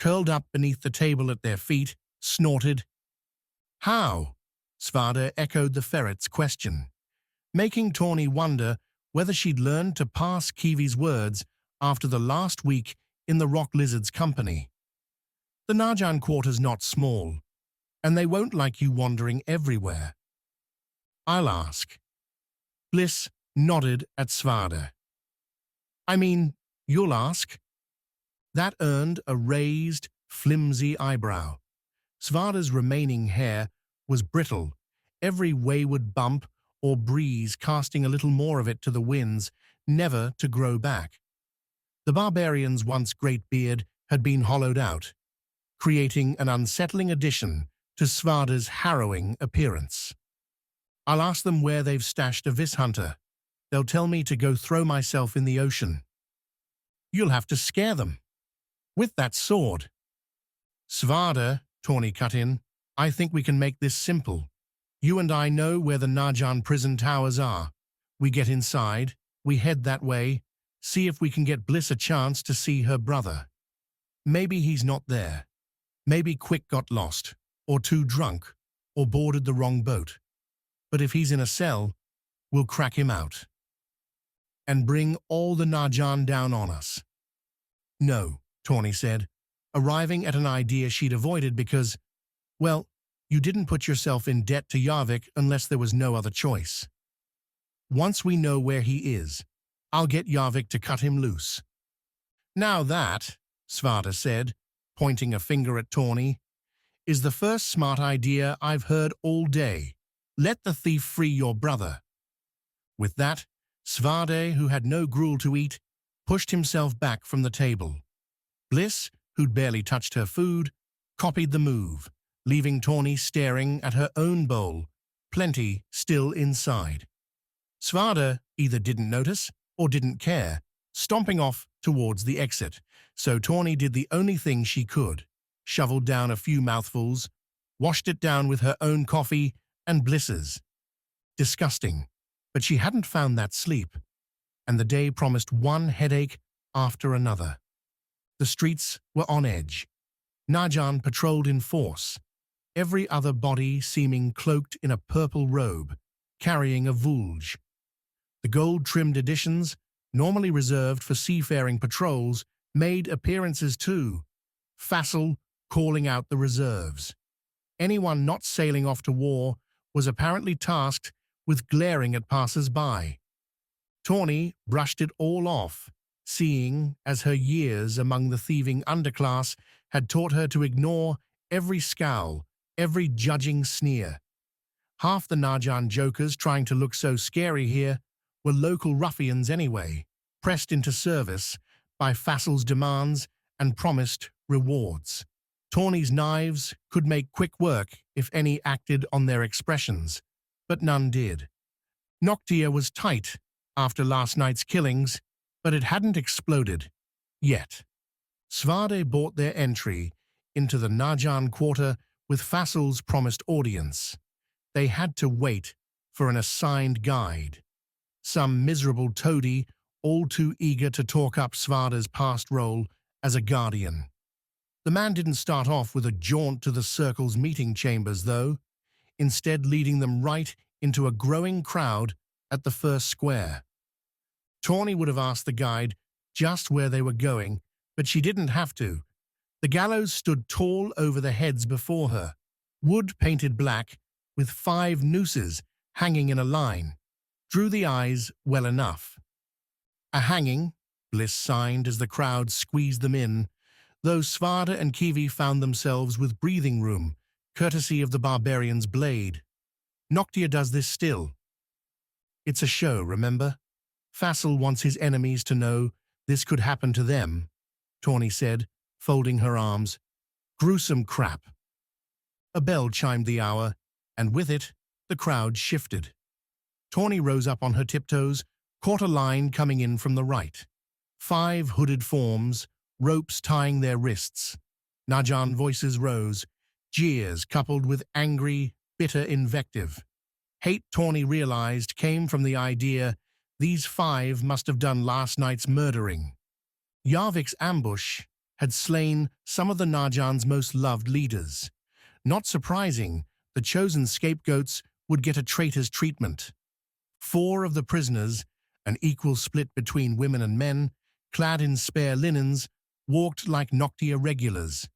curled up beneath the table at their feet, snorted. How? Svardir echoed the ferret's question, making Tawny wonder whether she'd learned to pass Kiwi's words after the last week in the rock lizard's company. The Narjan quarter's not small, and they won't like you wandering everywhere. I'll ask. Bliss nodded at Svarda. I mean, you'll ask. That earned a raised, flimsy eyebrow. Svarda's remaining hair was brittle, every wayward bump or breeze casting a little more of it to the winds, never to grow back. The barbarian's once great beard had been hollowed out, creating an unsettling addition to Svarda's harrowing appearance. I'll ask them where they've stashed a vis hunter. They'll tell me to go throw myself in the ocean. You'll have to scare them. With that sword. Svarda, Tawny cut in, I think we can make this simple. You and I know where the Najan prison towers are. We get inside, we head that way, see if we can get Bliss a chance to see her brother. Maybe he's not there. Maybe Quick got lost, or too drunk, or boarded the wrong boat. But if he's in a cell, we'll crack him out. And bring all the Najan down on us. No, Tawny said, arriving at an idea she'd avoided because, well, you didn't put yourself in debt to Yarvik unless there was no other choice. Once we know where he is, I'll get Yarvik to cut him loose. Now that, Svarda said, pointing a finger at Tawny, is the first smart idea I've heard all day. Let the thief free your brother. With that, Svarda, who had no gruel to eat, pushed himself back from the table. Bliss, who'd barely touched her food, copied the move, leaving Tawny staring at her own bowl, plenty still inside. Svarda either didn't notice or didn't care, stomping off towards the exit, so Tawny did the only thing she could, shoveled down a few mouthfuls, washed it down with her own coffee and Bliss's. Disgusting, but she hadn't found that sleep, and the day promised one headache after another. The streets were on edge. Najan patrolled in force, every other body seeming cloaked in a purple robe, carrying a vulge. The gold-trimmed editions, normally reserved for seafaring patrols, made appearances too, facile calling out the reserves. Anyone not sailing off to war was apparently tasked with glaring at passers-by. Tawny brushed it all off, seeing as her years among the thieving underclass had taught her to ignore every scowl, every judging sneer. Half the Najan jokers trying to look so scary here were local ruffians anyway, pressed into service by Fassel's demands and promised rewards. Tawny's knives could make quick work if any acted on their expressions, but none did. Noctia was tight after last night's killings, but it hadn't exploded yet. Svarda bought their entry into the Najan quarter with Fassel's promised audience. They had to wait for an assigned guide. Some miserable toady, all too eager to talk up Svarda's past role as a guardian. The man didn't start off with a jaunt to the circle's meeting chambers, though, instead leading them right into a growing crowd at the first square. Tawny would have asked the guide just where they were going, but she didn't have to. The gallows stood tall over the heads before her, wood painted black, with 5 nooses hanging in a line, drew the eyes well enough. A hanging, Bliss signed as the crowd squeezed them in, though Svarda and Kiwi found themselves with breathing room, courtesy of the barbarian's blade. Noctia does this still. It's a show, remember? Fassel wants his enemies to know this could happen to them, Tawny said, folding her arms. Gruesome crap. A bell chimed the hour, and with it, the crowd shifted. Tawny rose up on her tiptoes, caught a line coming in from the right. 5 hooded forms, ropes tying their wrists. Najan voices rose, jeers coupled with angry, bitter invective. Hate, Tawny realized, came from the idea these 5 must have done last night's murdering. Yarvik's ambush had slain some of the Najan's most loved leaders. Not surprising, the chosen scapegoats would get a traitor's treatment. 4 of the prisoners, an equal split between women and men, clad in spare linens, walked like Noctia regulars.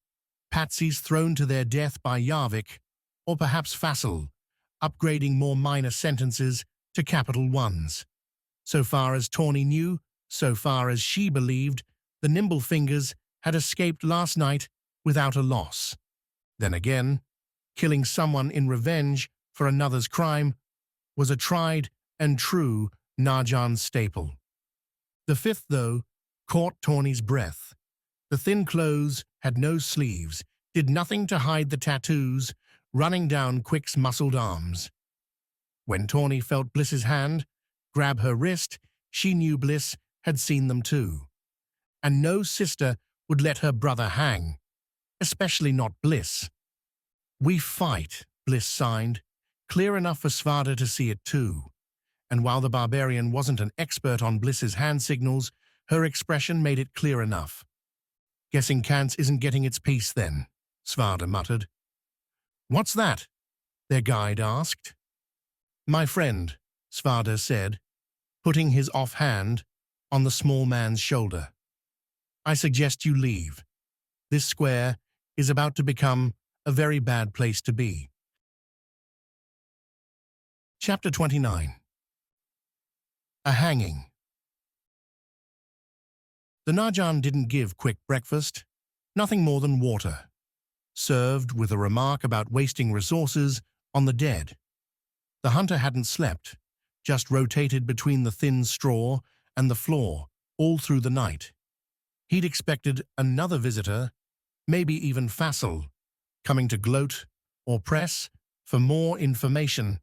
Patsies thrown to their death by Yarvik, or perhaps Fassel, upgrading more minor sentences to capital ones. So far as Tawny knew, so far as she believed, the nimble fingers had escaped last night without a loss. Then again, killing someone in revenge for another's crime was a tried and true Najan staple. The fifth, though, caught Tawny's breath. The thin clothes had no sleeves, did nothing to hide the tattoos running down Quick's muscled arms. When Tawny felt Bliss's hand grab her wrist, she knew Bliss had seen them too. And no sister would let her brother hang, especially not Bliss. "We fight," Bliss signed, clear enough for Svada to see it too. And while the barbarian wasn't an expert on Bliss's hand signals, her expression made it clear enough. "Guessing Kantz isn't getting its piece then," Svada muttered. "What's that?" their guide asked. "My friend," Svada said, putting his offhand on the small man's shoulder. "I suggest you leave. This square is about to become a very bad place to be." Chapter 29. A hanging. The Najan didn't give Quick breakfast, nothing more than water, served with a remark about wasting resources on the dead. The hunter hadn't slept, just rotated between the thin straw and the floor all through the night. He'd expected another visitor, maybe even Fassel, coming to gloat or press for more information,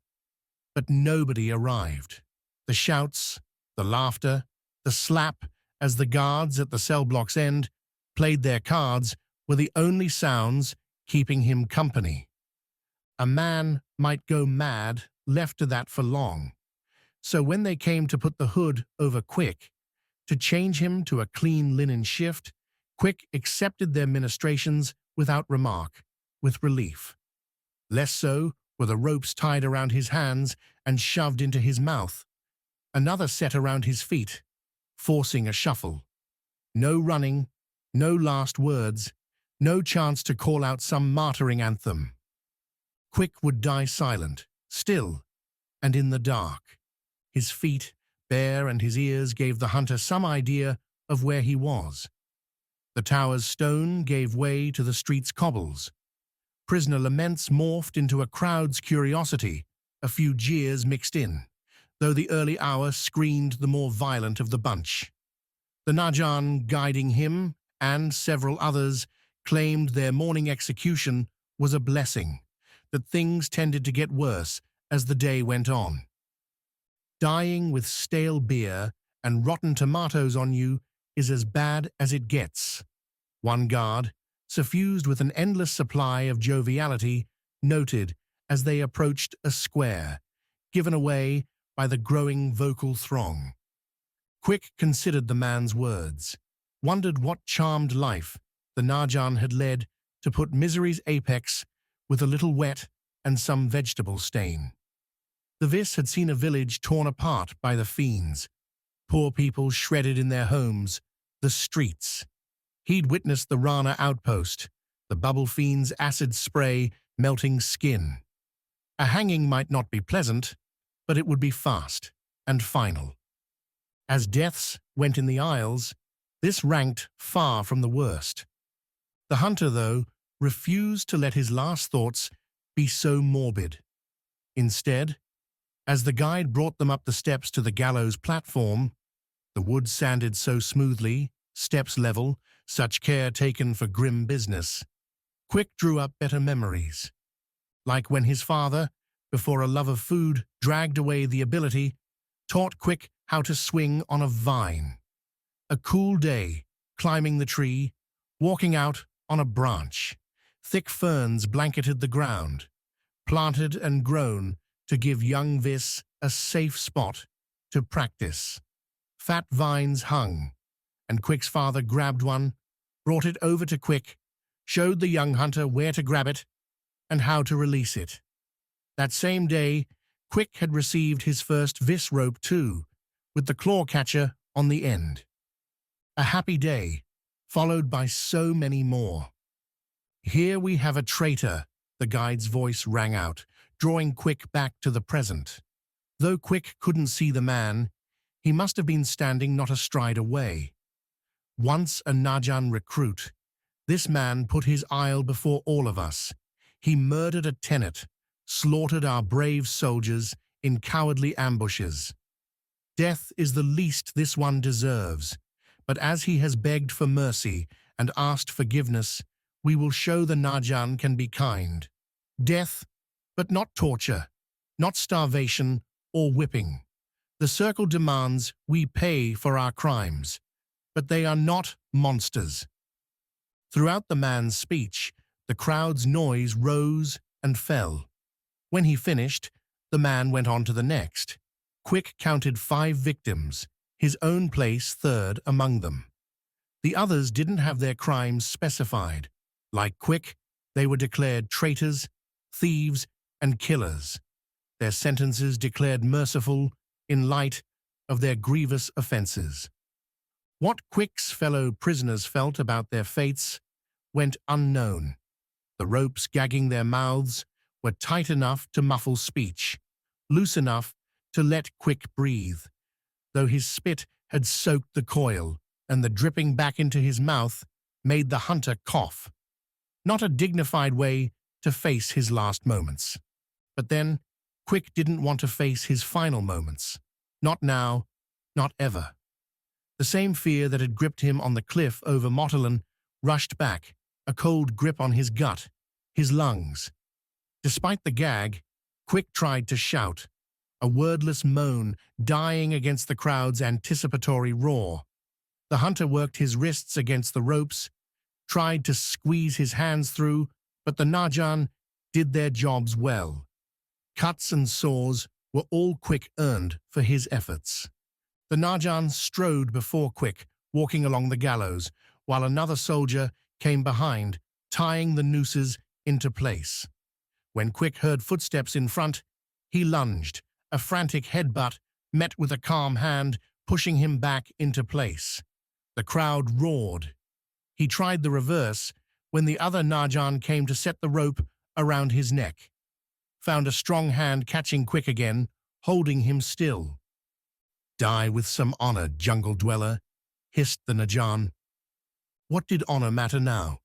but nobody arrived. The shouts, the laughter, the slap as the guards at the cell block's end played their cards were the only sounds keeping him company. A man might go mad left to that for long. So when they came to put the hood over Quick, to change him to a clean linen shift, Quick accepted their ministrations without remark, with relief. Less so were the ropes tied around his hands and shoved into his mouth. Another set around his feet, forcing a shuffle. No running, no last words, no chance to call out some martyring anthem. Quick would die silent, still, and in the dark. His feet, bare, and his ears gave the hunter some idea of where he was. The tower's stone gave way to the street's cobbles. Prisoner laments morphed into a crowd's curiosity, a few jeers mixed in, though the early hour screened the more violent of the bunch. The Najan guiding him, and several others, claimed their morning execution was a blessing, that things tended to get worse as the day went on. Dying with stale beer and rotten tomatoes on you is as bad as it gets, one guard, suffused with an endless supply of joviality, noted as they approached a square, given away by the growing vocal throng. Quick considered the man's words, wondered what charmed life the Najan had led to put misery's apex with a little wet and some vegetable stain. The Vis had seen a village torn apart by the fiends, poor people shredded in their homes, the streets. He'd witnessed the Rana outpost, the bubble fiend's acid spray melting skin. A hanging might not be pleasant, but it would be fast and final. As deaths went in the aisles, this ranked far from the worst. The hunter, though, refused to let his last thoughts be so morbid. Instead, as the guide brought them up the steps to the gallows platform, the wood sanded so smoothly, steps level, such care taken for grim business, Quick drew up better memories. Like when his father, before a love of food dragged away the ability, taught Quick how to swing on a vine. A cool day, climbing the tree, walking out on a branch. Thick ferns blanketed the ground, planted and grown to give young Vis a safe spot to practice. Fat vines hung, and Quick's father grabbed one, brought it over to Quick, showed the young hunter where to grab it and how to release it. That same day, Quick had received his first Vis rope too, with the claw catcher on the end. A happy day, followed by so many more. "Here we have a traitor," the guide's voice rang out, drawing Quick back to the present. Though Quick couldn't see the man, he must have been standing not a stride away. Once a Najan recruit, this man put his isle before all of us. He murdered a tenet, slaughtered our brave soldiers in cowardly ambushes. Death is the least this one deserves, but as he has begged for mercy and asked forgiveness, we will show the Najan can be kind. Death, but not torture, not starvation or whipping. The circle demands we pay for our crimes, but they are not monsters. Throughout the man's speech, the crowd's noise rose and fell. When he finished, the man went on to the next. Quick counted 5 victims, his own place third among them. The others didn't have their crimes specified. Like Quick, they were declared traitors, thieves, and killers. Their sentences declared merciful in light of their grievous offenses. What Quick's fellow prisoners felt about their fates went unknown. The ropes gagging their mouths were tight enough to muffle speech, loose enough to let Quick breathe, though his spit had soaked the coil, and the dripping back into his mouth made the hunter cough. Not a dignified way to face his last moments. But then, Quick didn't want to face his final moments. Not now, not ever. The same fear that had gripped him on the cliff over Mottolin rushed back, a cold grip on his gut, his lungs. Despite the gag, Quick tried to shout, a wordless moan dying against the crowd's anticipatory roar. The hunter worked his wrists against the ropes, tried to squeeze his hands through, but the Najan did their jobs well. Cuts and sores were all Quick earned for his efforts. The Najan strode before Quick, walking along the gallows, while another soldier came behind, tying the nooses into place. When Quick heard footsteps in front, he lunged, a frantic headbutt met with a calm hand, pushing him back into place. The crowd roared. He tried the reverse when the other Najan came to set the rope around his neck. Found a strong hand catching Quick again, holding him still. Die with some honor, jungle dweller, hissed the Najan. What did honor matter now?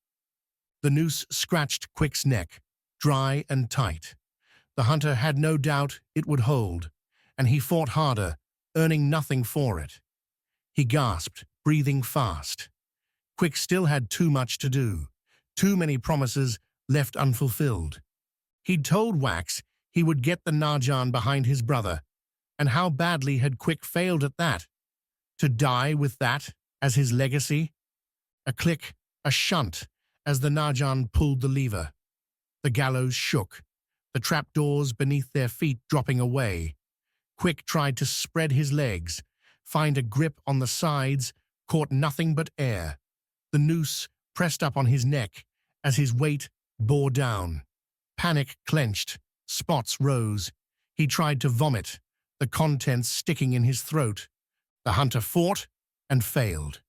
The noose scratched Quick's neck, dry and tight. The hunter had no doubt it would hold, and he fought harder, earning nothing for it. He gasped, breathing fast. Quick still had too much to do, too many promises left unfulfilled. He'd told Wax he would get the Najan behind his brother, and how badly had Quick failed at that? To die with that as his legacy? A click, a shunt, as the Najan pulled the lever. The gallows shook, the trapdoors beneath their feet dropping away. Quick tried to spread his legs, find a grip on the sides, caught nothing but air. The noose pressed up on his neck as his weight bore down. Panic clenched, spots rose. He tried to vomit, the contents sticking in his throat. The hunter fought and failed,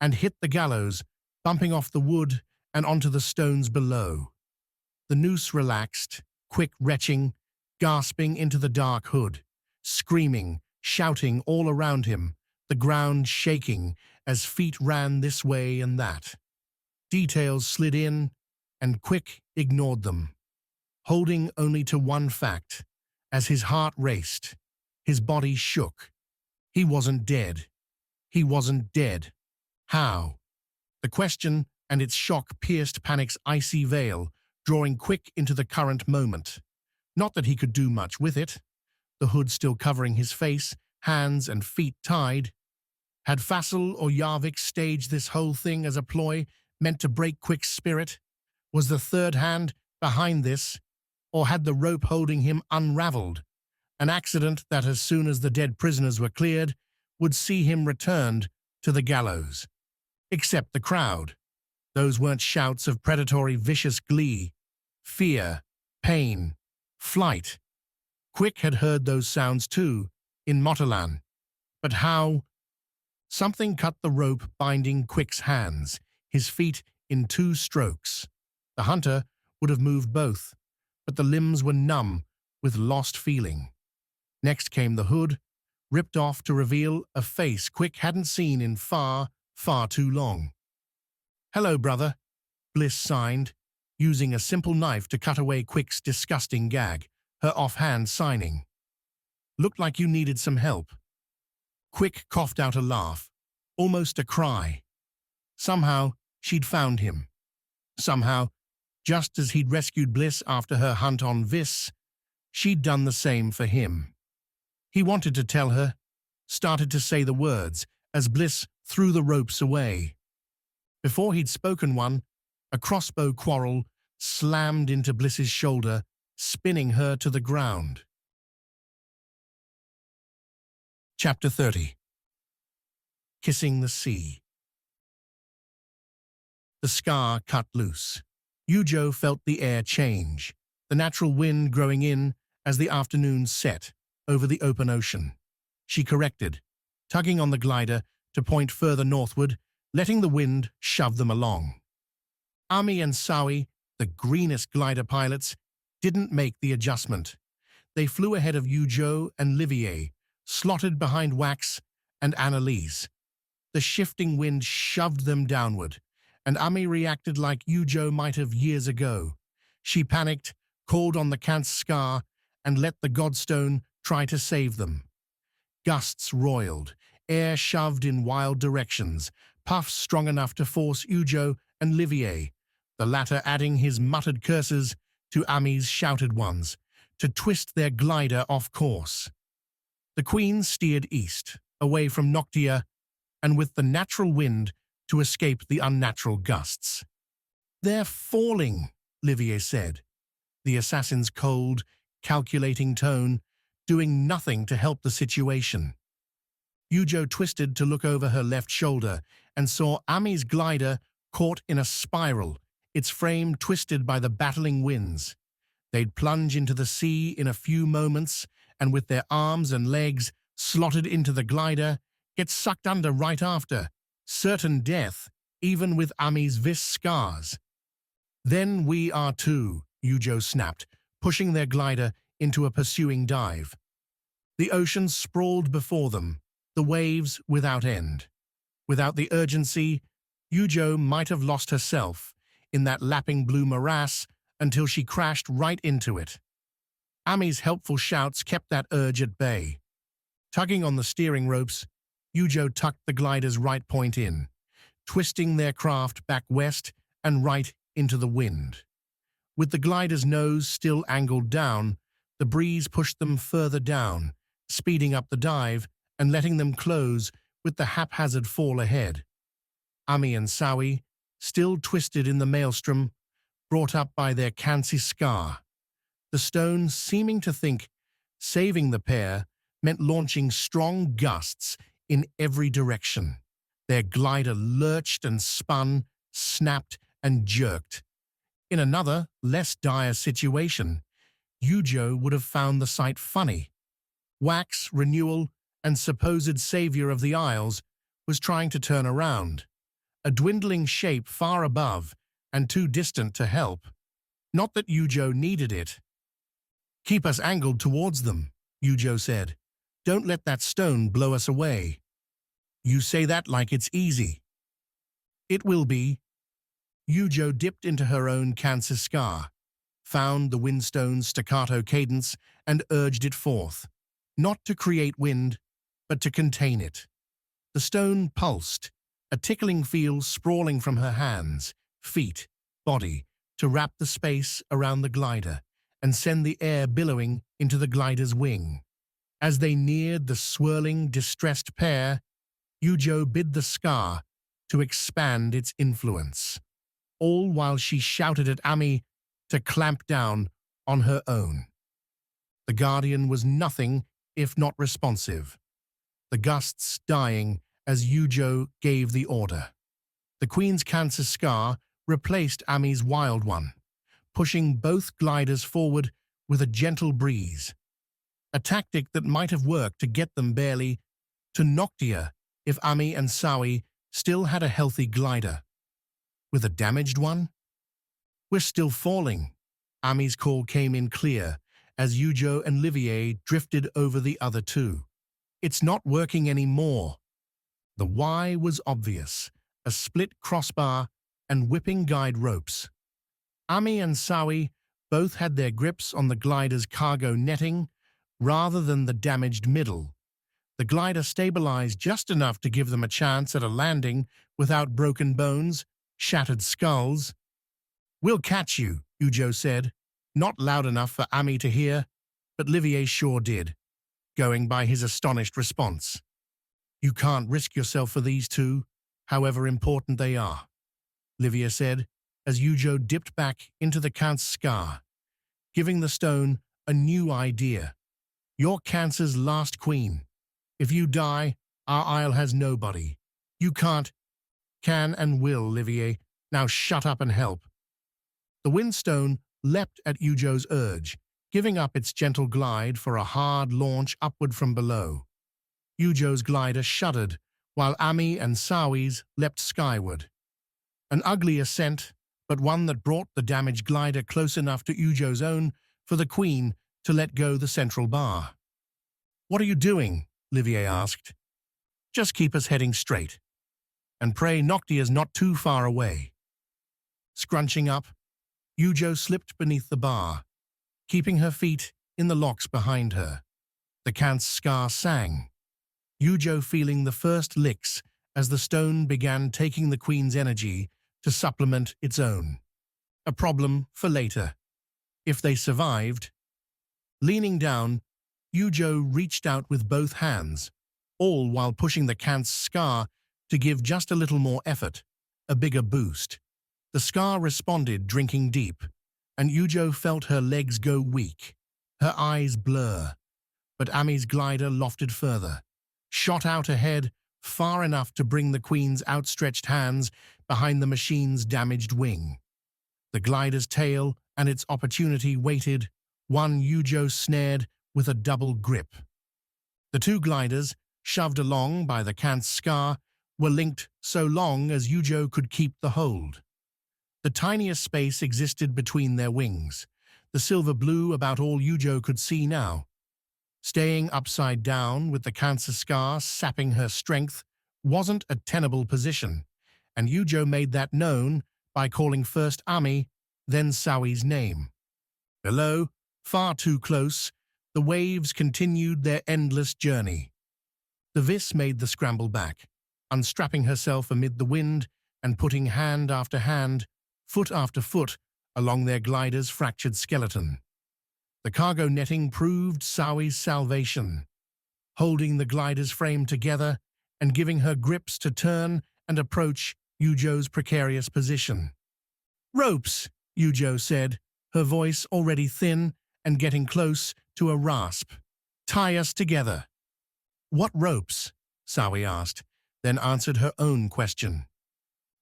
and hit the gallows, bumping off the wood and onto the stones below. The noose relaxed, Quick retching, gasping into the dark hood, screaming, shouting all around him, the ground shaking as feet ran this way and that. Details slid in, and Quick ignored them, holding only to one fact. As his heart raced, his body shook. He wasn't dead. He wasn't dead. How? The question and its shock pierced Panic's icy veil, drawing Quick into the current moment. Not that he could do much with it. The hood still covering his face, hands and feet tied. Had Fassel or Yarvik staged this whole thing as a ploy meant to break Quick's spirit? Was the third hand behind this, or had the rope holding him unraveled? An accident that, as soon as the dead prisoners were cleared, would see him returned to the gallows. Except the crowd. Those weren't shouts of predatory, vicious glee. Fear, pain, flight. Quick had heard those sounds too, in Mottolin. But how? Something cut the rope binding Quick's hands, his feet in 2 strokes. The hunter would have moved both, but the limbs were numb with lost feeling. Next came the hood, ripped off to reveal a face Quick hadn't seen in far, far too long. "Hello, brother," Bliss signed, using a simple knife to cut away Quick's disgusting gag, her offhand signing. "Looked like you needed some help." Quick coughed out a laugh, almost a cry. Somehow, she'd found him. Somehow, just as he'd rescued Bliss after her hunt on Viss, she'd done the same for him. He wanted to tell her, started to say the words, as Bliss threw the ropes away. Before he'd spoken one, a crossbow quarrel slammed into Bliss's shoulder, spinning her to the ground. Chapter 30. Kissing the Sea. The Skar cut loose. Yujo felt the air change, the natural wind growing in as the afternoon set over the open ocean. She corrected, tugging on the glider to point further northward, letting the wind shove them along. Ami and Sawi, the greenest glider pilots, didn't make the adjustment. They flew ahead of Yujo and Livier, slotted behind Wax and Annalise. The shifting wind shoved them downward, and Ami reacted like Yujo might have years ago. She panicked, called on the Kant's Skar, and let the Godstone try to save them. Gusts roiled, air shoved in wild directions, puffs strong enough to force Yujo and Livier, the latter adding his muttered curses to Ami's shouted ones, to twist their glider off course. The Queen steered east, away from Noctia, and with the natural wind to escape the unnatural gusts. "They're falling," Livier said, the assassin's cold, calculating tone doing nothing to help the situation. Yujo twisted to look over her left shoulder and saw Ami's glider caught in a spiral, its frame twisted by the battling winds. They'd plunge into the sea in a few moments, and with their arms and legs slotted into the glider, get sucked under right after, certain death, even with Ami's Viss scars. "Then we are too," Yujo snapped, pushing their glider into a pursuing dive. The ocean sprawled before them, the waves without end. Without the urgency, Yujo might have lost herself in that lapping blue morass until she crashed right into it. Ami's helpful shouts kept that urge at bay. Tugging on the steering ropes, Yujo tucked the glider's right point in, twisting their craft back west and right into the wind. With the glider's nose still angled down, the breeze pushed them further down, speeding up the dive and letting them close with the haphazard fall ahead. Ami and Sawi, still twisted in the maelstrom, brought up by their Kansi Skar. The stone seeming to think saving the pair meant launching strong gusts in every direction. Their glider lurched and spun, snapped and jerked. In another, less dire situation, Yujo would have found the sight funny. Wax, renewal, and supposed savior of the Isles, was trying to turn around, a dwindling shape far above and too distant to help. Not that Yujo needed it. "Keep us angled towards them," Yujo said. "Don't let that stone blow us away." "You say that like it's easy." "It will be." Yujo dipped into her own Kansas Skar, found the windstone's staccato cadence and urged it forth, not to create wind, but to contain it. The stone pulsed, a tickling feel sprawling from her hands, feet, body, to wrap the space around the glider and send the air billowing into the glider's wing. As they neared the swirling, distressed pair, Yujo bid the Skar to expand its influence, all while she shouted at Ami to clamp down on her own. The Guardian was nothing if not responsive, the gusts dying as Yujo gave the order. The Queen's Kansas Skar replaced Ami's wild one, pushing both gliders forward with a gentle breeze, a tactic that might have worked to get them barely to Noctia if Ami and Sawi still had a healthy glider. With a damaged one? "We're still falling." Ami's call came in clear, as Yujo and Livier drifted over the other two. It's not working anymore. The why was obvious: a split crossbar and whipping guide ropes. Ami and Sawi both had their grips on the glider's cargo netting rather than the damaged middle. The glider stabilized just enough to give them a chance at a landing without broken bones, shattered skulls. "We'll catch you," Yujo said, not loud enough for Ami to hear, but Livier sure did, going by his astonished response. "You can't risk yourself for these two, however important they are," Livier said, as Yujo dipped back into the Count's Skar, giving the stone a new idea. "You're Cancer's last queen. If you die, our isle has nobody. You can't, can and will, Livier. Now shut up and help." The Windstone leapt at Yujo's urge, giving up its gentle glide for a hard launch upward from below. Yujo's glider shuddered, while Ami and Sawi's leapt skyward. An ugly ascent, but one that brought the damaged glider close enough to Yujo's own for the Queen to let go the central bar. "What are you doing?" Livier asked. "Just keep us heading straight. And pray Noctia's not too far away." Scrunching up, Yujo slipped beneath the bar, keeping her feet in the locks behind her. The Count's Skar sang, Yujo feeling the first licks as the stone began taking the Queen's energy to supplement its own. A problem for later, if they survived. Leaning down, Yujo reached out with both hands, all while pushing the Count's Skar to give just a little more effort, a bigger boost. The Skar responded, drinking deep, and Yujo felt her legs go weak, her eyes blur. But Ami's glider lofted further, shot out ahead far enough to bring the Queen's outstretched hands behind the machine's damaged wing. The glider's tail and its opportunity waited, one Yujo snared with a double grip. The two gliders, shoved along by the Count's Skar, were linked so long as Yujo could keep the hold. The tiniest space existed between their wings, the silver blue about all Yujo could see now. Staying upside down with the Count's Skar sapping her strength wasn't a tenable position, and Yujo made that known by calling first Ami, then Sawi's name. Below, far too close, the waves continued their endless journey. The Vis made the scramble back, unstrapping herself amid the wind and putting hand after hand, foot after foot, along their glider's fractured skeleton. The cargo netting proved Sawi's salvation, holding the glider's frame together and giving her grips to turn and approach Yujo's precarious position. "Ropes," Yujo said, her voice already thin and getting close to a rasp. "Tie us together." "What ropes?" Sawi asked, then answered her own question.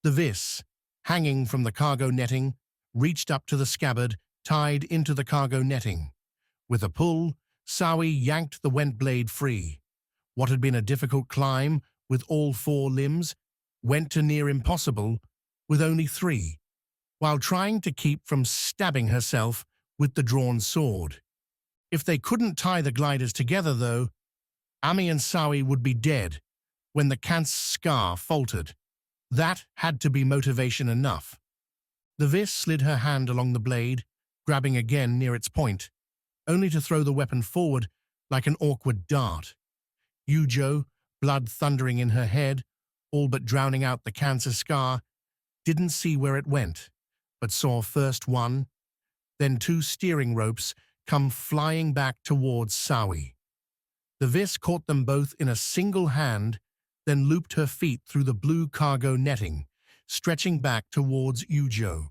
The Vis, hanging from the cargo netting, reached up to the scabbard tied into the cargo netting. With a pull, Sawi yanked the went blade free. What had been a difficult climb with all four limbs went to near impossible with only three, while trying to keep from stabbing herself with the drawn sword. If they couldn't tie the gliders together, though, Ami and Sawi would be dead when the Count's Skar faltered. That had to be motivation enough. The Vis slid her hand along the blade, grabbing again near its point, only to throw the weapon forward like an awkward dart. Yujo, blood thundering in her head, all but drowning out the Count's Skar, didn't see where it went, but saw first one, then two steering ropes come flying back towards Sawi. The Vis caught them both in a single hand, then looped her feet through the blue cargo netting, stretching back towards Yujo.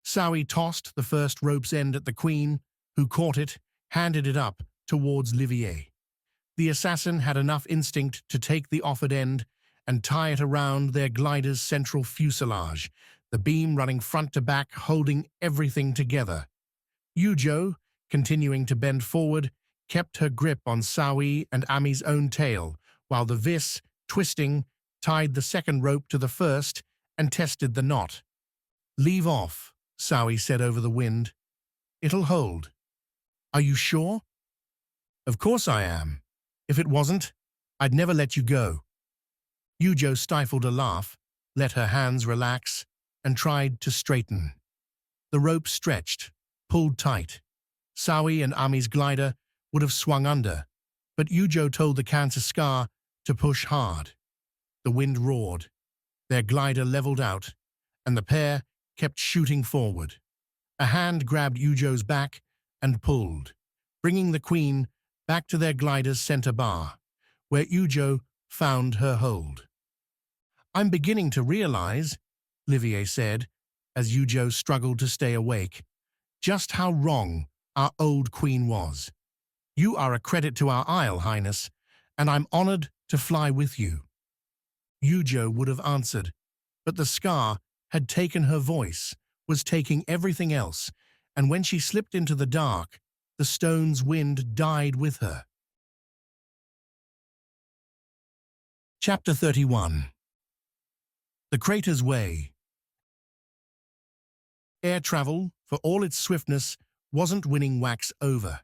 Sawi tossed the first rope's end at the Queen, who caught it, handed it up towards Livier. The assassin had enough instinct to take the offered end and tie it around their glider's central fuselage, the beam running front to back, holding everything together. Yujo, continuing to bend forward, kept her grip on Sawi and Ami's own tail, while the Vis, twisting, tied the second rope to the first and tested the knot. "Leave off," Sawi said over the wind. "It'll hold." Are you sure? Of course I am. If it wasn't, I'd never let you go. Yujo stifled a laugh, let her hands relax, and tried to straighten. The rope stretched, pulled tight. Sawi and Ami's glider would have swung under, but Yujo told the cancer Skar to push hard. The wind roared. Their glider leveled out, and the pair kept shooting forward. A hand grabbed Yujo's back and pulled, bringing the queen back to their glider's center bar, where Yujo found her hold. I'm beginning to realize, Livier said, as Yujo struggled to stay awake, just how wrong our old queen was. You are a credit to our isle, Highness, and I'm honored to fly with you. Yujo would have answered, but the Skar had taken her voice, was taking everything else, and when she slipped into the dark, the stone's wind died with her. Chapter 31. The Crater's Way. Air travel, for all its swiftness, wasn't winning Wax over.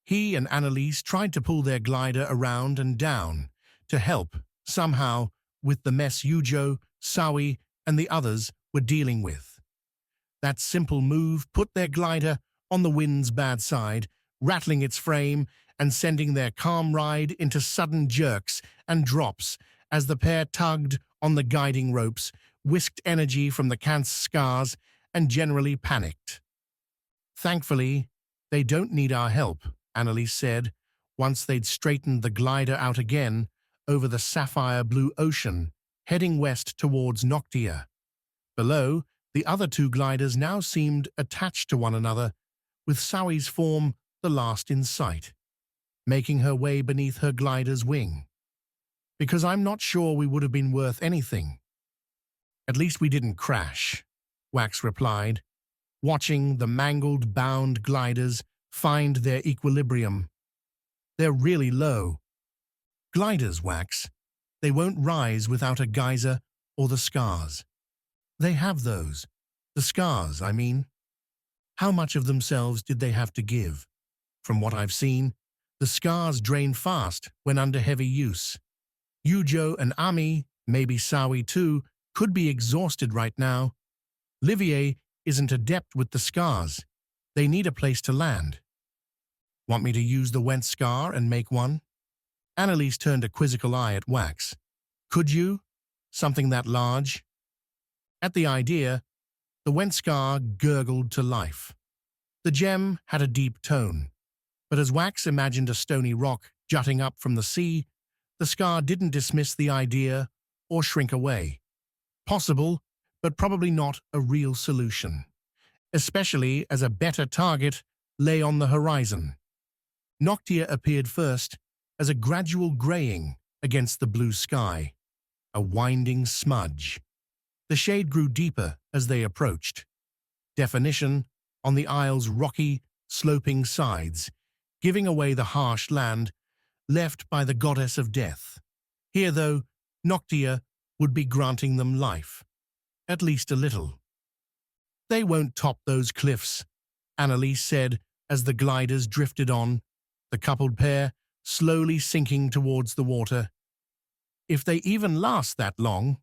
He and Annalise tried to pull their glider around and down to help, somehow, with the mess Yujo, Sawi, and the others were dealing with. That simple move put their glider on the wind's bad side, rattling its frame and sending their calm ride into sudden jerks and drops as the pair tugged on the guiding ropes, whisked energy from the Skars, and generally panicked. Thankfully, they don't need our help, Annalise said, once they'd straightened the glider out again over the sapphire-blue ocean, heading west towards Noctia. Below, the other two gliders now seemed attached to one another, with Sawi's form the last in sight, making her way beneath her glider's wing. Because I'm not sure we would have been worth anything. At least we didn't crash, Wax replied, watching the mangled, bound gliders find their equilibrium. They're really low. Gliders, Wax. They won't rise without a geyser or the Skars. They have those. The Skars, I mean. How much of themselves did they have to give? From what I've seen, the Skars drain fast when under heavy use. Yujo and Ami, maybe Sawi too, could be exhausted right now. Livier isn't adept with the Skars. They need a place to land. Want me to use the Went Skar and make one? Annalise turned a quizzical eye at Wax. Could you? Something that large? At the idea, the Went Skar gurgled to life. The gem had a deep tone, but as Wax imagined a stony rock jutting up from the sea, the Skar didn't dismiss the idea or shrink away. Possible, but probably not a real solution, especially as a better target lay on the horizon. Noctia appeared first as a gradual graying against the blue sky, a winding smudge. The shade grew deeper as they approached. Definition on the isle's rocky, sloping sides, giving away the harsh land left by the goddess of death. Here, though, Noctia would be granting them life, at least a little. They won't top those cliffs, Annalise said as the gliders drifted on, the coupled pair slowly sinking towards the water. If they even last that long.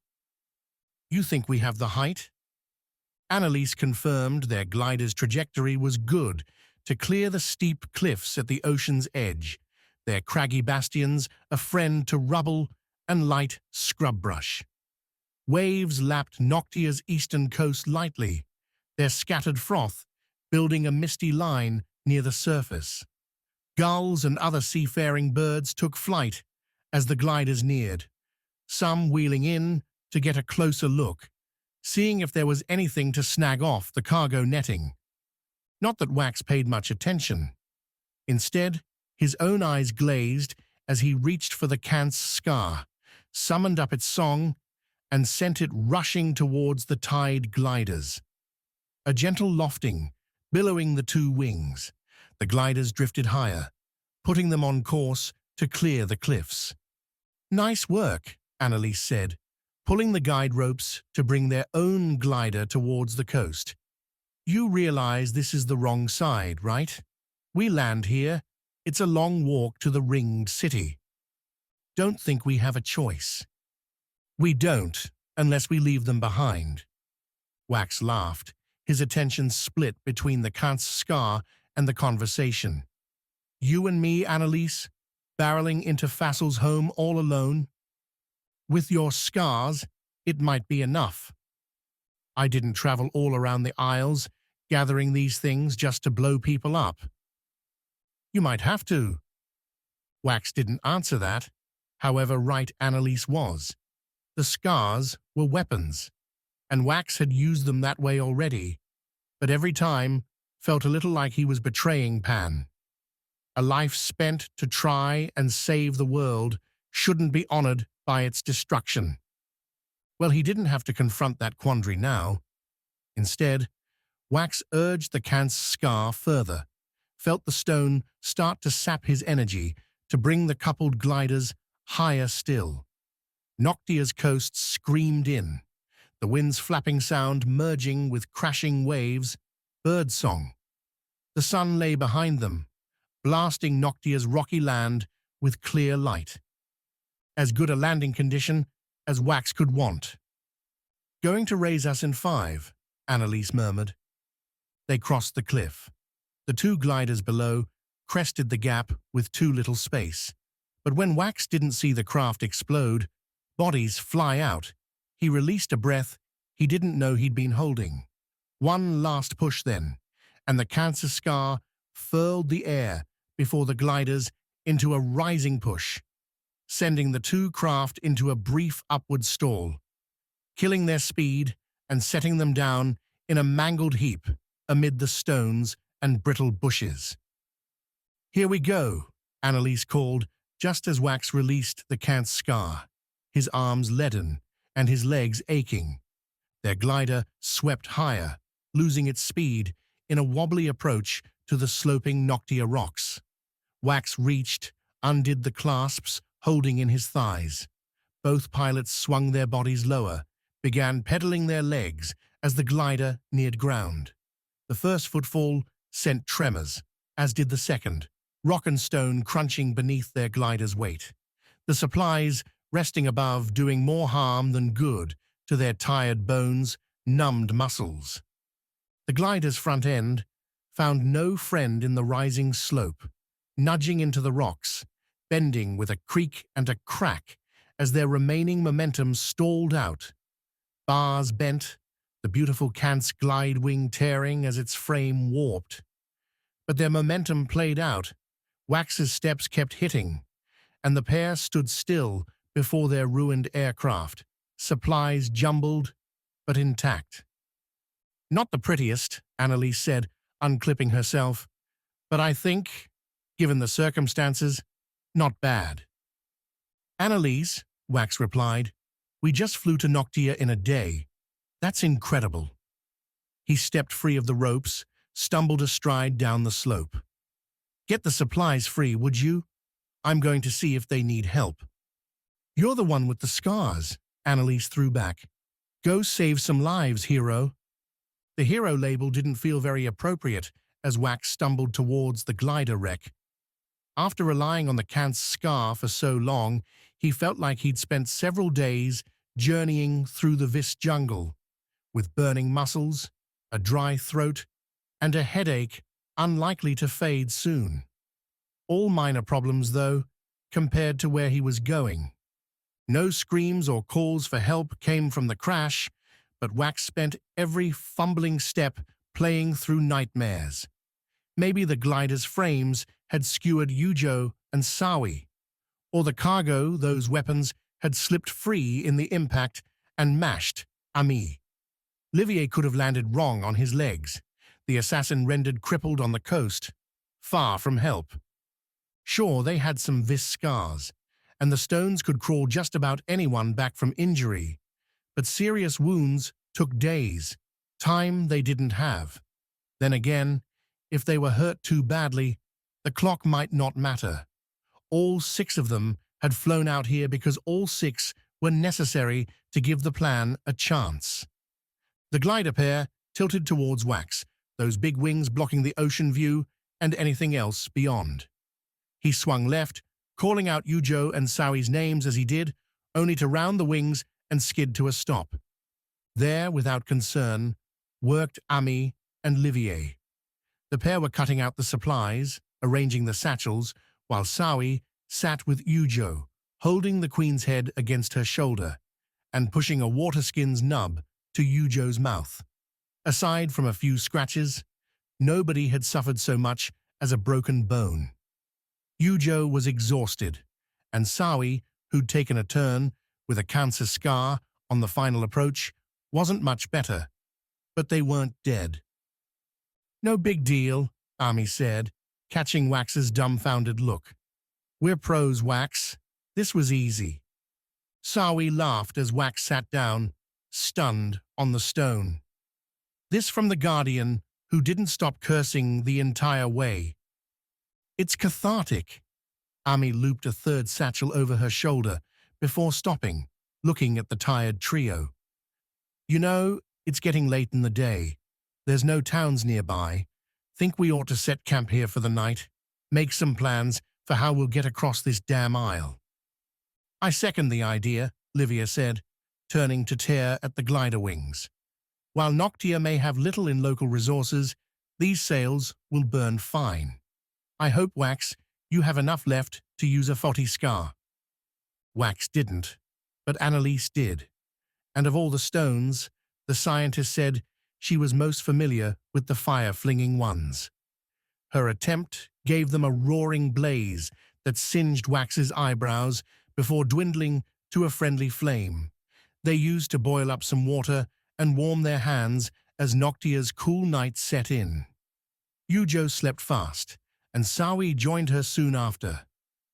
You think we have the height? Annalise confirmed their glider's trajectory was good to clear the steep cliffs at the ocean's edge, their craggy bastions a friend to rubble and light scrub brush. Waves lapped Noctia's eastern coast lightly, their scattered froth building a misty line near the surface. Gulls and other seafaring birds took flight as the gliders neared, some wheeling in to get a closer look, seeing if there was anything to snag off the cargo netting. Not that Wax paid much attention. Instead, his own eyes glazed as he reached for the Skar, summoned up its song, and sent it rushing towards the tide gliders. A gentle lofting, billowing the two wings, the gliders drifted higher, putting them on course to clear the cliffs. Nice work, Annalise said, pulling the guide ropes to bring their own glider towards the coast. You realize this is the wrong side, right? We land here. It's a long walk to the ringed city. Don't think we have a choice. We don't, unless we leave them behind. Wax laughed, his attention split between the Count's Skar and the conversation. You and me, Annalise, barreling into Fassel's home all alone? With your scars, it might be enough. I didn't travel all around the Isles, gathering these things just to blow people up. You might have to. Wax didn't answer that, however right Annalise was. The scars were weapons, and Wax had used them that way already, but every time felt a little like he was betraying Pan. A life spent to try and save the world shouldn't be honored by its destruction. Well, he didn't have to confront that quandary now. Instead, Wax urged the Count's Skar further, felt the stone start to sap his energy to bring the coupled gliders higher still. Noctia's coast screamed in, the wind's flapping sound merging with crashing waves, birdsong. The sun lay behind them, blasting Noctia's rocky land with clear light. As good a landing condition as Wax could want. Going to raise us in 5, Annalise murmured. They crossed the cliff. The 2 gliders below crested the gap with too little space. But when Wax didn't see the craft explode, bodies fly out, he released a breath he didn't know he'd been holding. One last push then, and the Count's Skar furled the air before the gliders into a rising push, sending the 2 craft into a brief upward stall, killing their speed and setting them down in a mangled heap amid the stones and brittle bushes. Here we go, Annalise called just as Wax released the Count's Skar, his arms leaden and his legs aching. Their glider swept higher, losing its speed in a wobbly approach to the sloping Noctia rocks. Wax reached, undid the clasps holding in his thighs. Both pilots swung their bodies lower, began pedaling their legs as the glider neared ground. The first footfall sent tremors, as did the second, rock and stone crunching beneath their glider's weight. The supplies resting above doing more harm than good to their tired bones, numbed muscles. The glider's front end found no friend in the rising slope, nudging into the rocks, bending with a creak and a crack as their remaining momentum stalled out. Bars bent, the beautiful Count's glide wing tearing as its frame warped. But their momentum played out. Wax's steps kept hitting, and the pair stood still before their ruined aircraft, supplies jumbled but intact. Not the prettiest, Annalise said, unclipping herself, but I think, given the circumstances, not bad. Annalise, Wax replied, we just flew to Noctia in a day. That's incredible. He stepped free of the ropes, stumbled astride down the slope. Get the supplies free, would you? I'm going to see if they need help. You're the one with the scars, Annalise threw back. Go save some lives, hero. The hero label didn't feel very appropriate as Wax stumbled towards the glider wreck. After relying on the Count's Skar for so long, he felt like he'd spent several days journeying through the Vis jungle, with burning muscles, a dry throat, and a headache unlikely to fade soon. All minor problems, though, compared to where he was going. No screams or calls for help came from the crash, but Wax spent every fumbling step playing through nightmares. Maybe the glider's frames had skewered Yujo and Sawi, or the cargo, those weapons, had slipped free in the impact and mashed Ami. Livier could have landed wrong on his legs, the assassin rendered crippled on the coast, far from help. Sure, they had some vis scars, and the stones could crawl just about anyone back from injury, but serious wounds took days, time they didn't have. Then again, if they were hurt too badly, the clock might not matter. All 6 of them had flown out here because all 6 were necessary to give the plan a chance. The glider pair tilted towards Wax, those big wings blocking the ocean view and anything else beyond. He swung left, calling out Yujo and Saoi's names as he did, only to round the wings and skid to a stop. There, without concern, worked Ami and Livier. The pair were cutting out the supplies, arranging the satchels, while Saoi sat with Yujo, holding the queen's head against her shoulder and pushing a waterskin's nub to Yujo's mouth. Aside from a few scratches, nobody had suffered so much as a broken bone. Yujo was exhausted, and Saoi, who'd taken a turn with a cancer scar on the final approach, wasn't much better, but they weren't dead. "No big deal," Ami said, catching Wax's dumbfounded look. "We're pros, Wax. This was easy." Saoi laughed as Wax sat down, stunned, on the stone. This from the Guardian, who didn't stop cursing the entire way. "It's cathartic." Ami looped a third satchel over her shoulder before stopping, looking at the tired trio. "You know, it's getting late in the day. There's no towns nearby. Think we ought to set camp here for the night, make some plans for how we'll get across this damn isle." "I second the idea," Livia said, turning to tear at the glider wings. "While Noctia may have little in local resources, these sails will burn fine. I hope, Wax, you have enough left to use a 40 Skar." Wax didn't, but Annalise did. And of all the stones, the scientist said she was most familiar with the fire-flinging ones. Her attempt gave them a roaring blaze that singed Wax's eyebrows before dwindling to a friendly flame. They used to boil up some water and warm their hands as Noctia's cool night set in. Yujo slept fast, and Saoi joined her soon after,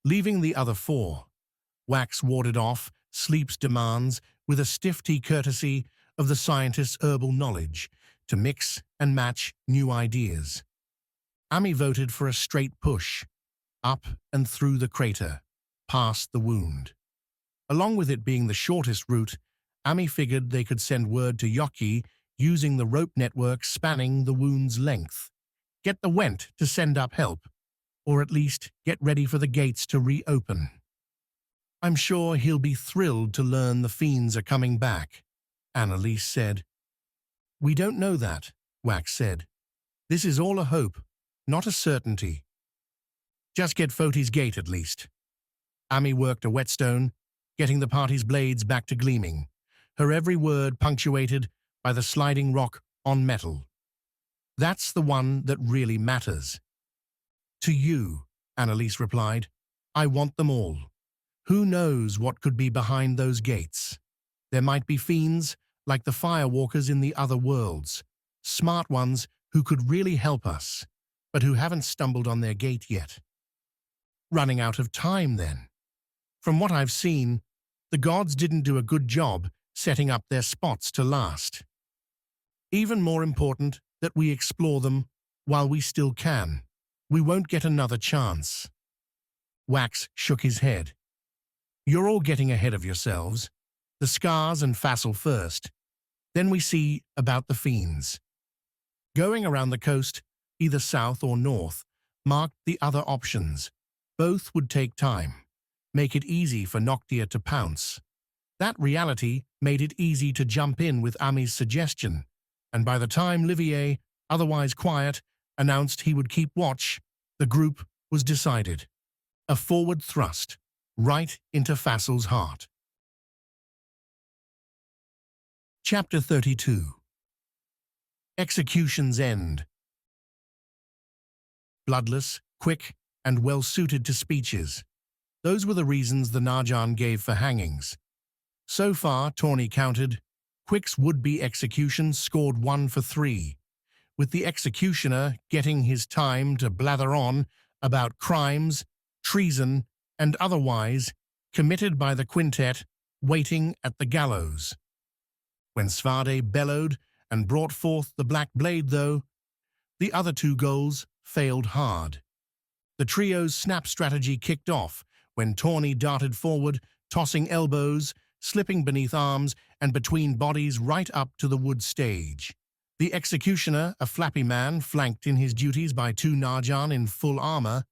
leaving the other four. Wax warded off sleep's demands with a stifty courtesy of the scientist's herbal knowledge to mix and match new ideas. Ami voted for a straight push, up and through the crater, past the wound. Along with it being the shortest route, Ami figured they could send word to Yoki using the rope network spanning the wound's length. Get the Went to send up help, or at least get ready for the gates to reopen. "I'm sure he'll be thrilled to learn the fiends are coming back," Annalise said. "We don't know that," Wax said. "This is all a hope, not a certainty. Just get Foti's gate at least." Ami worked a whetstone, getting the party's blades back to gleaming, her every word punctuated by the sliding rock on metal. "That's the one that really matters." "To you," Annalise replied. "I want them all. Who knows what could be behind those gates? There might be fiends like the firewalkers in the other worlds, smart ones who could really help us, but who haven't stumbled on their gate yet." "Running out of time, then. From what I've seen, the gods didn't do a good job setting up their spots to last. Even more important that we explore them while we still can. We won't get another chance." Wax shook his head. "You're all getting ahead of yourselves. The Skars and Facile first. Then we see about the fiends." Going around the coast, either south or north, marked the other options. Both would take time, make it easy for Noctia to pounce. That reality made it easy to jump in with Ami's suggestion, and by the time Livier, otherwise quiet, announced he would keep watch, the group was decided. A forward thrust, right into Facile's heart. Chapter 32. Execution's End. Bloodless, quick, and well-suited to speeches. Those were the reasons the Narjan gave for hangings. So far, Tawny counted, Quick's would-be execution scored 1 for 3, with the executioner getting his time to blather on about crimes, treason, and otherwise committed by the quintet waiting at the gallows. When Svade bellowed and brought forth the black blade, though, the other two goals failed hard. The trio's snap strategy kicked off when Tawny darted forward, tossing elbows, slipping beneath arms and between bodies right up to the wood stage. The executioner, a flappy man flanked in his duties by two Najan in full armor,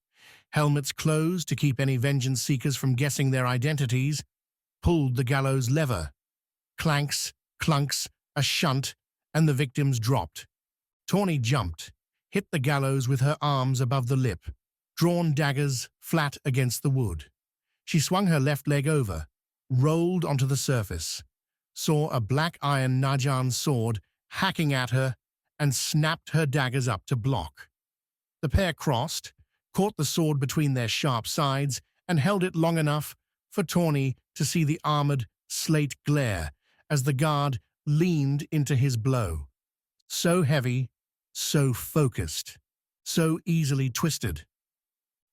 helmets closed to keep any vengeance seekers from guessing their identities, pulled the gallows lever. Clanks, clunks, a shunt, and the victims dropped. Tawny jumped, hit the gallows with her arms above the lip, drawn daggers flat against the wood. She swung her left leg over, rolled onto the surface, saw a black iron Najan sword hacking at her, and snapped her daggers up to block. The pair crossed, caught the sword between their sharp sides, and held it long enough for Tawny to see the armored slate glare as the guard leaned into his blow. So heavy, so focused, so easily twisted.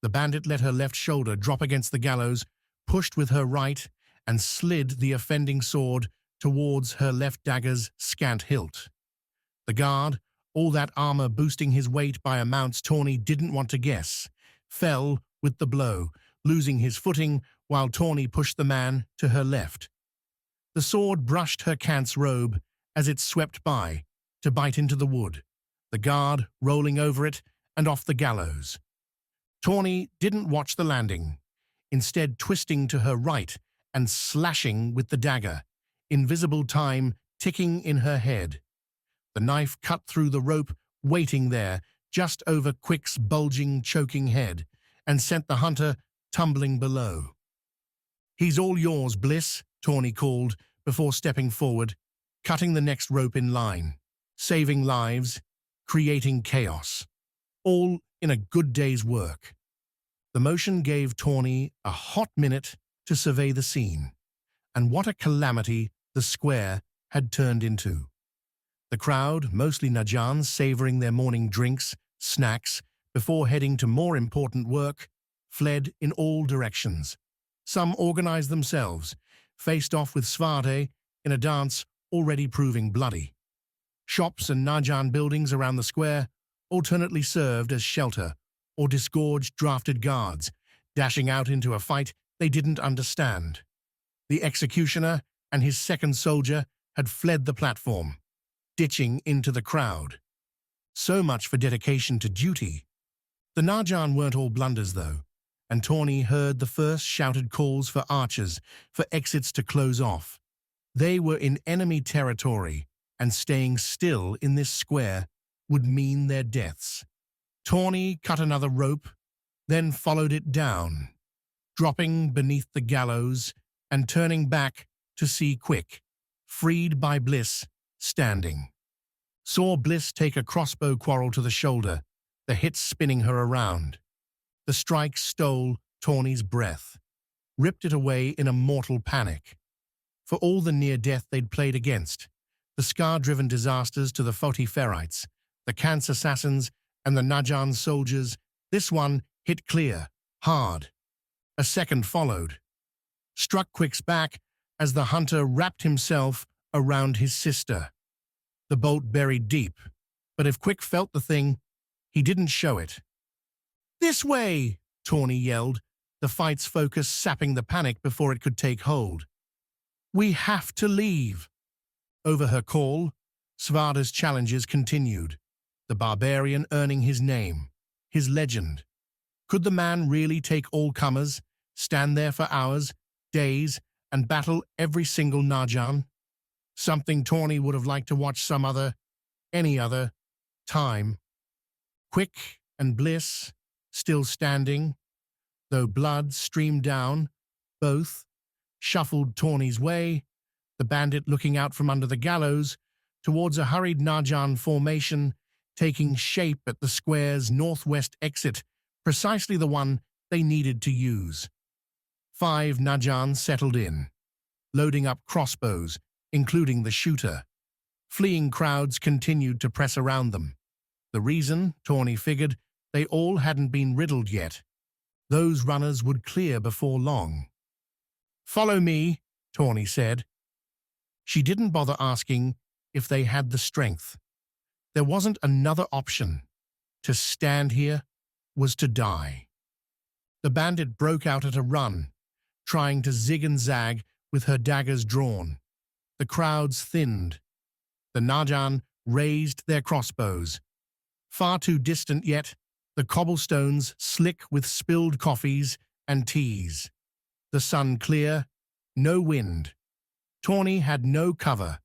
The bandit let her left shoulder drop against the gallows, pushed with her right, and slid the offending sword towards her left dagger's scant hilt. The guard, all that armor boosting his weight by amounts Tawny didn't want to guess, fell with the blow, losing his footing while Tawny pushed the man to her left. The sword brushed her Kant's robe as it swept by, to bite into the wood, the guard rolling over it and off the gallows. Tawny didn't watch the landing, instead twisting to her right and slashing with the dagger, invisible time ticking in her head. The knife cut through the rope waiting there, just over Quick's bulging, choking head, and sent the hunter tumbling below. "He's all yours, Bliss," Tawny called before stepping forward, cutting the next rope in line, saving lives, creating chaos, all in a good day's work. The motion gave Tawny a hot minute to survey the scene, and what a calamity the square had turned into. The crowd, mostly Najans savoring their morning drinks, snacks, before heading to more important work, fled in all directions. Some organized themselves, faced off with Svarte in a dance already proving bloody. Shops and Najan buildings around the square alternately served as shelter or disgorged drafted guards, dashing out into a fight they didn't understand. The executioner and his second soldier had fled the platform, ditching into the crowd. So much for dedication to duty. The Najan weren't all blunders, though, and Tawny heard the first shouted calls for archers, for exits to close off. They were in enemy territory, and staying still in this square would mean their deaths. Tawny cut another rope, then followed it down, dropping beneath the gallows and turning back to see Quick, freed by Bliss, standing. Saw Bliss take a crossbow quarrel to the shoulder, the hit spinning her around. The strike stole Tawny's breath, ripped it away in a mortal panic. For all the near-death they'd played against, the Skar-driven disasters to the Foti Ferrites, the Kant's assassins, and the Najan soldiers, this one hit clear, hard. A second followed. Struck Quick's back as the hunter wrapped himself around his sister. The bolt buried deep, but if Quick felt the thing, he didn't show it. "This way!" Tawny yelled, the fight's focus sapping the panic before it could take hold. "We have to leave." Over her call, Svarta's challenges continued, the barbarian earning his name, his legend. Could the man really take all comers, stand there for hours, days, and battle every single Najan? Something Tawny would have liked to watch any other, time. Quick and Bliss, still standing, though blood streamed down, both, shuffled Tawny's way, the bandit looking out from under the gallows, towards a hurried Najan formation, taking shape at the square's northwest exit, precisely the one they needed to use. 5 Najans settled in, loading up crossbows, including the shooter. Fleeing crowds continued to press around them. The reason, Tawny figured, they all hadn't been riddled yet. Those runners would clear before long. "Follow me," Tawny said. She didn't bother asking if they had the strength. There wasn't another option. To stand here was to die. The bandit broke out at a run, trying to zig and zag with her daggers drawn. The crowds thinned. The Najan raised their crossbows. Far too distant yet, the cobblestones slick with spilled coffees and teas. The sun clear, no wind. Tawny had no cover,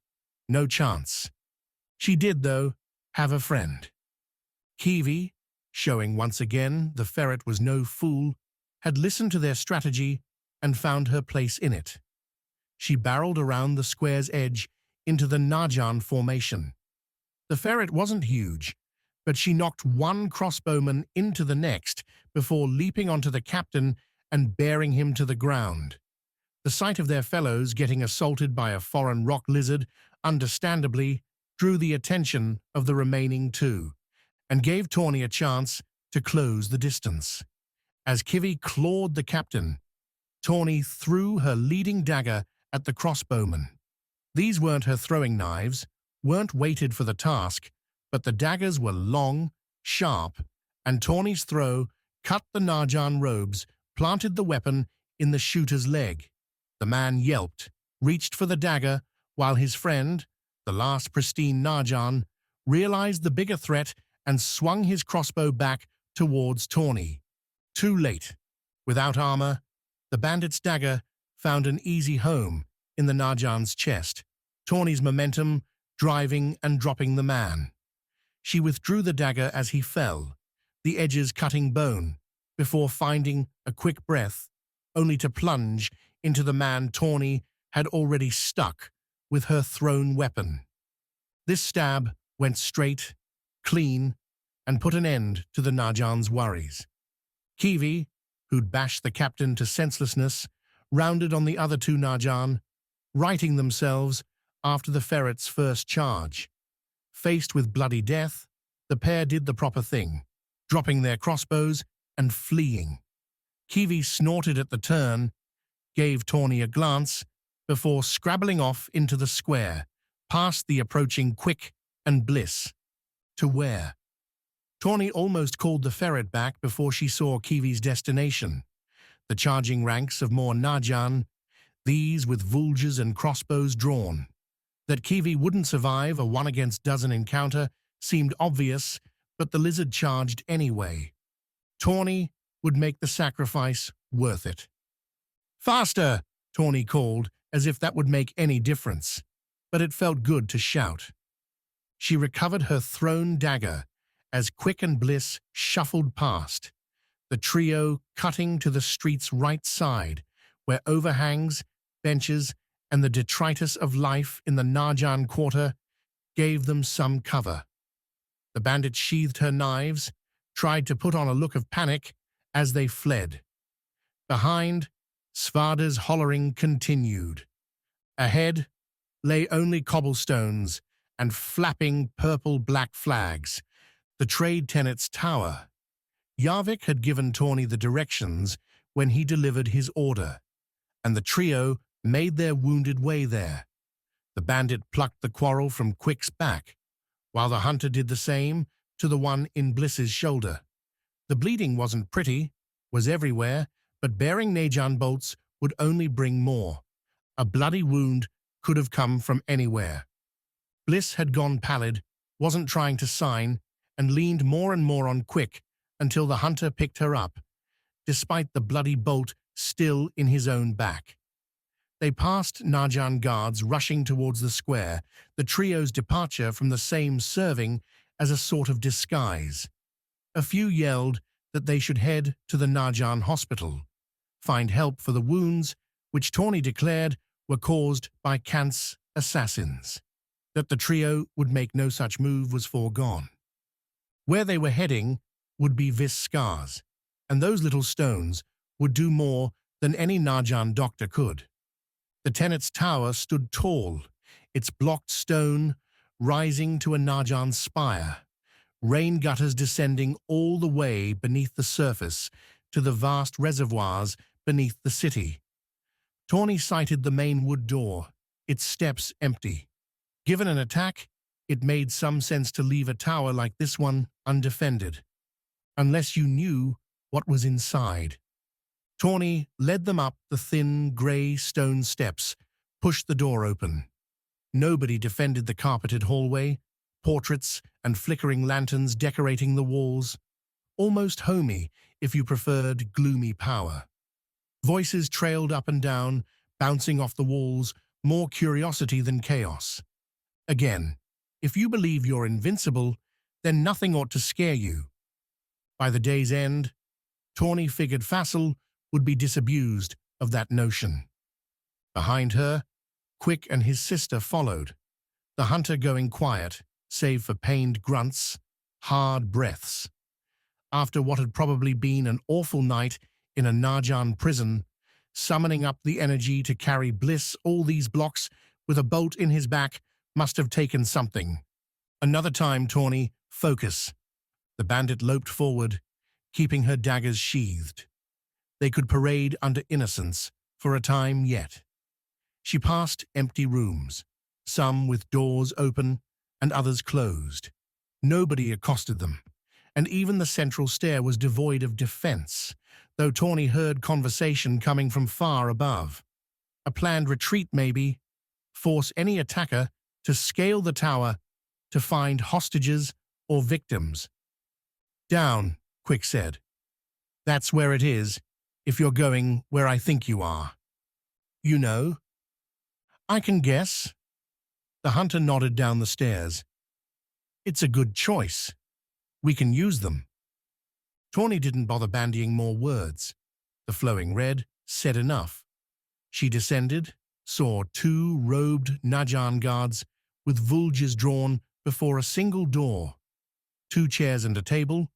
no chance. She did, though, have a friend. Kiwi, showing once again the ferret was no fool, had listened to their strategy and found her place in it. She barreled around the square's edge into the Najan formation. The ferret wasn't huge, but she knocked one crossbowman into the next before leaping onto the captain and bearing him to the ground. The sight of their fellows getting assaulted by a foreign rock lizard, understandably, drew the attention of the remaining two, and gave Tawny a chance to close the distance. As Kiwi clawed the captain, Tawny threw her leading dagger at the crossbowman. These weren't her throwing knives, weren't weighted for the task, but the daggers were long, sharp, and Tawny's throw cut the Najan robes, planted the weapon in the shooter's leg. The man yelped, reached for the dagger, while his friend, the last pristine Najan, realized the bigger threat and swung his crossbow back towards Tawny. Too late. Without armor, the bandit's dagger found an easy home in the Najan's chest, Tawny's momentum driving and dropping the man. She withdrew the dagger as he fell, the edges cutting bone, before finding a quick breath, only to plunge into the man Tawny had already stuck with her thrown weapon. This stab went straight, clean, and put an end to the Najan's worries. Kiwi, who'd bashed the captain to senselessness, rounded on the other two Najan, righting themselves after the ferret's first charge. Faced with bloody death, the pair did the proper thing, dropping their crossbows and fleeing. Kiwi snorted at the turn, gave Tawny a glance, before scrabbling off into the square, past the approaching Quick and Bliss. To where? Tawny almost called the ferret back before she saw Kiwi's destination. The charging ranks of more Najan, these with vultures and crossbows drawn. That Kiwi wouldn't survive a one-against-dozen encounter seemed obvious, but the lizard charged anyway. Tawny would make the sacrifice worth it. "Faster!" Tawny called, as if that would make any difference, but it felt good to shout. She recovered her thrown dagger as Quick and Bliss shuffled past, the trio cutting to the street's right side, where overhangs, benches, and the detritus of life in the Najan quarter gave them some cover. The bandit sheathed her knives, tried to put on a look of panic as they fled. Behind, Svada's hollering continued. Ahead lay only cobblestones and flapping purple-black flags, the trade tenant's tower. Yarvik had given Tawny the directions when he delivered his order, and the trio made their wounded way there. The bandit plucked the quarrel from Quick's back, while the hunter did the same to the one in Bliss's shoulder. The bleeding wasn't pretty, was everywhere, but bearing Najan bolts would only bring more. A bloody wound could have come from anywhere. Bliss had gone pallid, wasn't trying to sign, and leaned more and more on Quick until the hunter picked her up, despite the bloody bolt still in his own back. They passed Najan guards rushing towards the square, the trio's departure from the same serving as a sort of disguise. A few yelled that they should head to the Najan hospital, find help for the wounds, which Tawny declared were caused by Kant's assassins. That the trio would make no such move was foregone. Where they were heading would be Skars, and those little stones would do more than any Najan doctor could. The tenant's tower stood tall, its blocked stone rising to a Najan spire, rain gutters descending all the way beneath the surface to the vast reservoirs beneath the city. Tawny sighted the main wood door, its steps empty. Given an attack, it made some sense to leave a tower like this one undefended, unless you knew what was inside. Tawny led them up the thin, grey stone steps, pushed the door open. Nobody defended the carpeted hallway, portraits and flickering lanterns decorating the walls. Almost homey if you preferred gloomy power. Voices trailed up and down, bouncing off the walls, more curiosity than chaos. Again, if you believe you're invincible, then nothing ought to scare you. By the day's end, Tawny figured Fassel would be disabused of that notion. Behind her, Quick and his sister followed, the hunter going quiet, save for pained grunts, hard breaths. After what had probably been an awful night in a Narjan prison, summoning up the energy to carry Bliss all these blocks with a bolt in his back must have taken something. Another time, Tawny, focus. The bandit loped forward, keeping her daggers sheathed. They could parade under innocence for a time yet. She passed empty rooms, some with doors open and others closed. Nobody accosted them, and even the central stair was devoid of defense, though Tawny heard conversation coming from far above. A planned retreat, maybe, force any attacker to scale the tower to find hostages or victims. Down, Quick said. That's where it is, if you're going where I think you are. You know? I can guess. The hunter nodded down the stairs. It's a good choice. We can use them. Tawny didn't bother bandying more words. The flowing red said enough. She descended, saw two robed Najan guards with vulges drawn before a single door. 2 chairs and a table,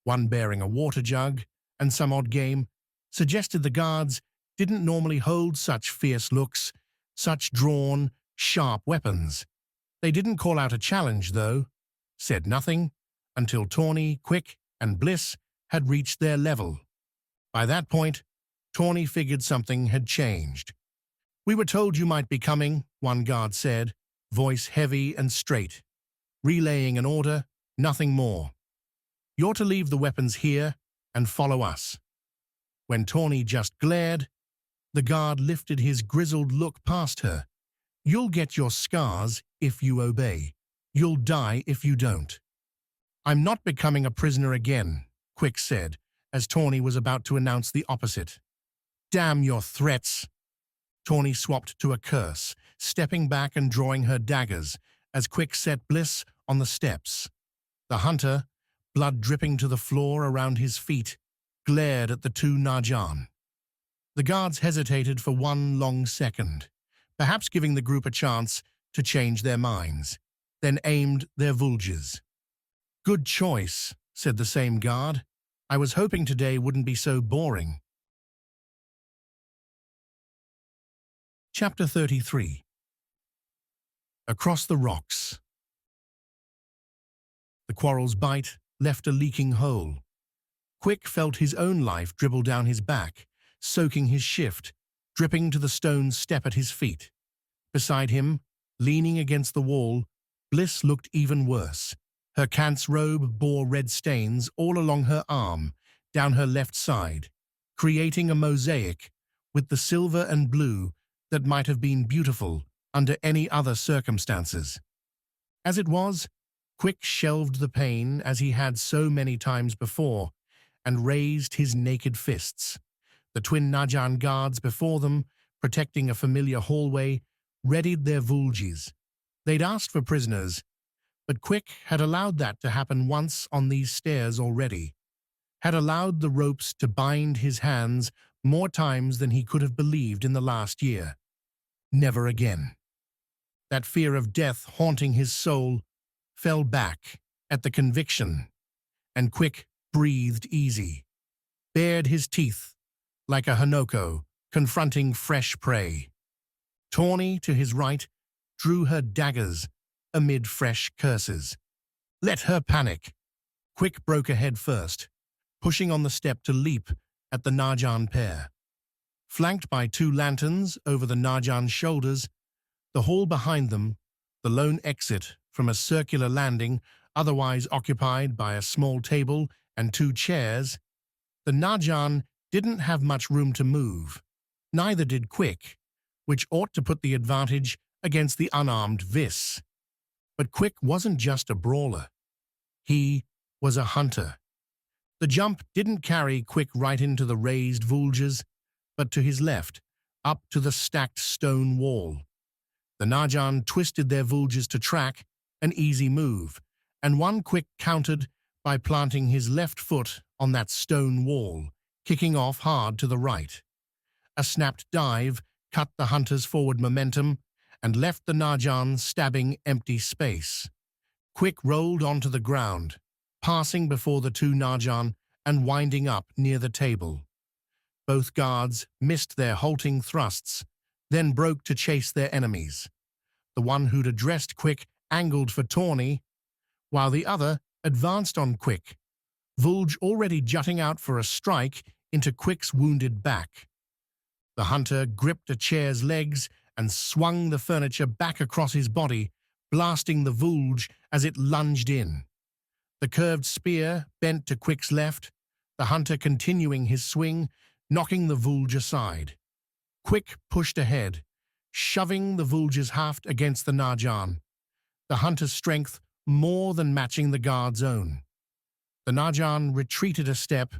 one bearing a water jug, and some odd game, suggested the guards didn't normally hold such fierce looks, such drawn, sharp weapons. They didn't call out a challenge, though, said nothing, until Tawny, Quick, and Bliss had reached their level. By that point, Tawny figured something had changed. We were told you might be coming, one guard said, voice heavy and straight. Relaying an order, nothing more. You're to leave the weapons here and follow us. When Tawny just glared, the guard lifted his grizzled look past her. You'll get your scars if you obey. You'll die if you don't. I'm not becoming a prisoner again, Quick said, as Tawny was about to announce the opposite. Damn your threats. Tawny swapped to a curse, stepping back and drawing her daggers, as Quick set Bliss on the steps. The hunter, blood dripping to the floor around his feet, glared at the 2 Najan. The guards hesitated for one long second, perhaps giving the group a chance to change their minds, then aimed their vulges. Good choice, said the same guard. I was hoping today wouldn't be so boring. Chapter 33. Across the rocks. The quarrel's bite left a leaking hole. Quick felt his own life dribble down his back, soaking his shift, dripping to the stone step at his feet. Beside him, leaning against the wall, Bliss looked even worse. Her Kant's robe bore red stains all along her arm, down her left side, creating a mosaic with the silver and blue that might have been beautiful under any other circumstances. As it was, Quick shelved the pain as he had so many times before, and raised his naked fists. The twin Najan guards before them, protecting a familiar hallway, readied their vulges. They'd asked for prisoners, but Quick had allowed that to happen once on these stairs already, had allowed the ropes to bind his hands more times than he could have believed in the last year. Never again. That fear of death haunting his soul fell back at the conviction, and Quick breathed easy, bared his teeth like a Hanoko confronting fresh prey. Tawny, to his right, drew her daggers amid fresh curses. Let her panic. Quick broke ahead first, pushing on the step to leap at the Najan pair. Flanked by 2 lanterns over the Najan's shoulders, the hall behind them, the lone exit from a circular landing otherwise occupied by a small table and 2 chairs, the Najan didn't have much room to move. Neither did Quick, which ought to put the advantage against the unarmed Vis. But Quick wasn't just a brawler. He was a hunter. The jump didn't carry Quick right into the raised vultures, but to his left, up to the stacked stone wall. The Najan twisted their vultures to track, an easy move, and one Quick countered by planting his left foot on that stone wall, kicking off hard to the right. A snapped dive cut the hunter's forward momentum and left the Najan stabbing empty space. Quick rolled onto the ground, passing before the two Najan and winding up near the table. Both guards missed their halting thrusts, then broke to chase their enemies. The one who'd addressed Quick angled for Tawny, while the other advanced on Quick, Vulge already jutting out for a strike into Quick's wounded back. The hunter gripped a chair's legs and swung the furniture back across his body, blasting the Vulge as it lunged in. The curved spear bent to Quick's left, the hunter continuing his swing, knocking the Vulge aside. Quick pushed ahead, shoving the Vulge's haft against the Najan, the hunter's strength more than matching the guard's own. The Najan retreated a step,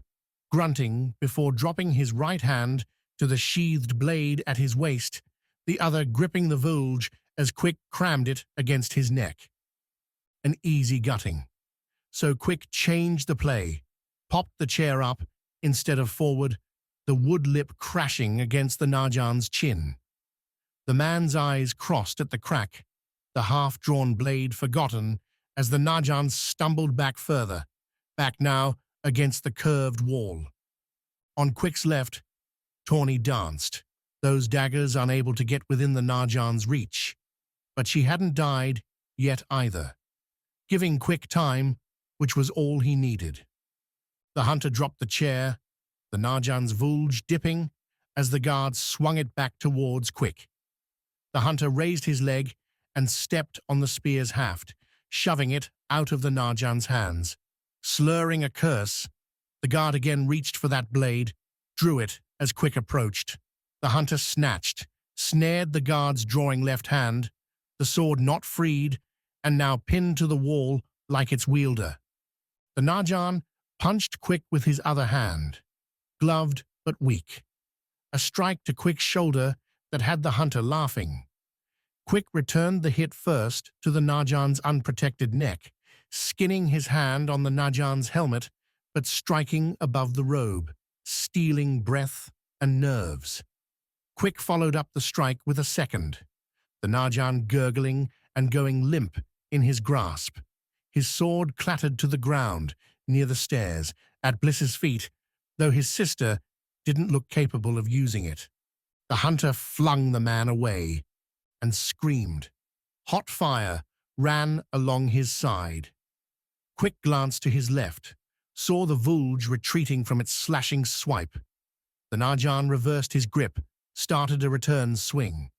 grunting before dropping his right hand to the sheathed blade at his waist, the other gripping the Vulge as Quick crammed it against his neck. An easy gutting. So Quick changed the play, popped the chair up instead of forward, the wood lip crashing against the Najan's chin. The man's eyes crossed at the crack, the half-drawn blade forgotten as the Najan stumbled back further, back now against the curved wall. On Quick's left, Tawny danced, those daggers unable to get within the Najan's reach. But she hadn't died yet either, giving Quick time, which was all he needed. The hunter dropped the chair, the Najan's Vulge dipping as the guard swung it back towards Quick. The hunter raised his leg and stepped on the spear's haft, shoving it out of the Najan's hands. Slurring a curse, the guard again reached for that blade, drew it as Quick approached. The hunter snatched, snared the guard's drawing left hand, the sword not freed, and now pinned to the wall like its wielder. The Najan punched Quick with his other hand, gloved but weak. A strike to Quick's shoulder that had the hunter laughing. Quick returned the hit first to the Najan's unprotected neck, skinning his hand on the Najan's helmet, but striking above the robe, stealing breath and nerves. Quick followed up the strike with a second, the Najan gurgling and going limp in his grasp. His sword clattered to the ground near the stairs at Bliss's feet, though his sister didn't look capable of using it. The hunter flung the man away and screamed. Hot fire ran along his side. Quick glanced to his left, saw the Vulge retreating from its slashing swipe. The Najan reversed his grip, started a return swing.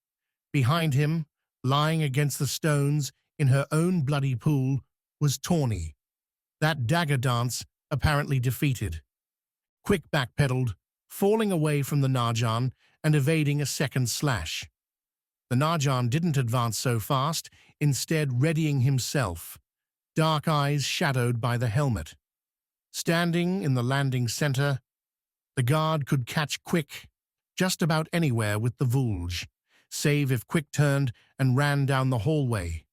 Behind him, lying against the stones in her own bloody pool, was Tawny, that dagger dance apparently defeated. Quick backpedaled, falling away from the Najan and evading a second slash. The Najan didn't advance so fast, instead readying himself, dark eyes shadowed by the helmet. Standing in the landing center, the guard could catch Quick just about anywhere with the Vulge, save if Quick turned and ran down the hallway.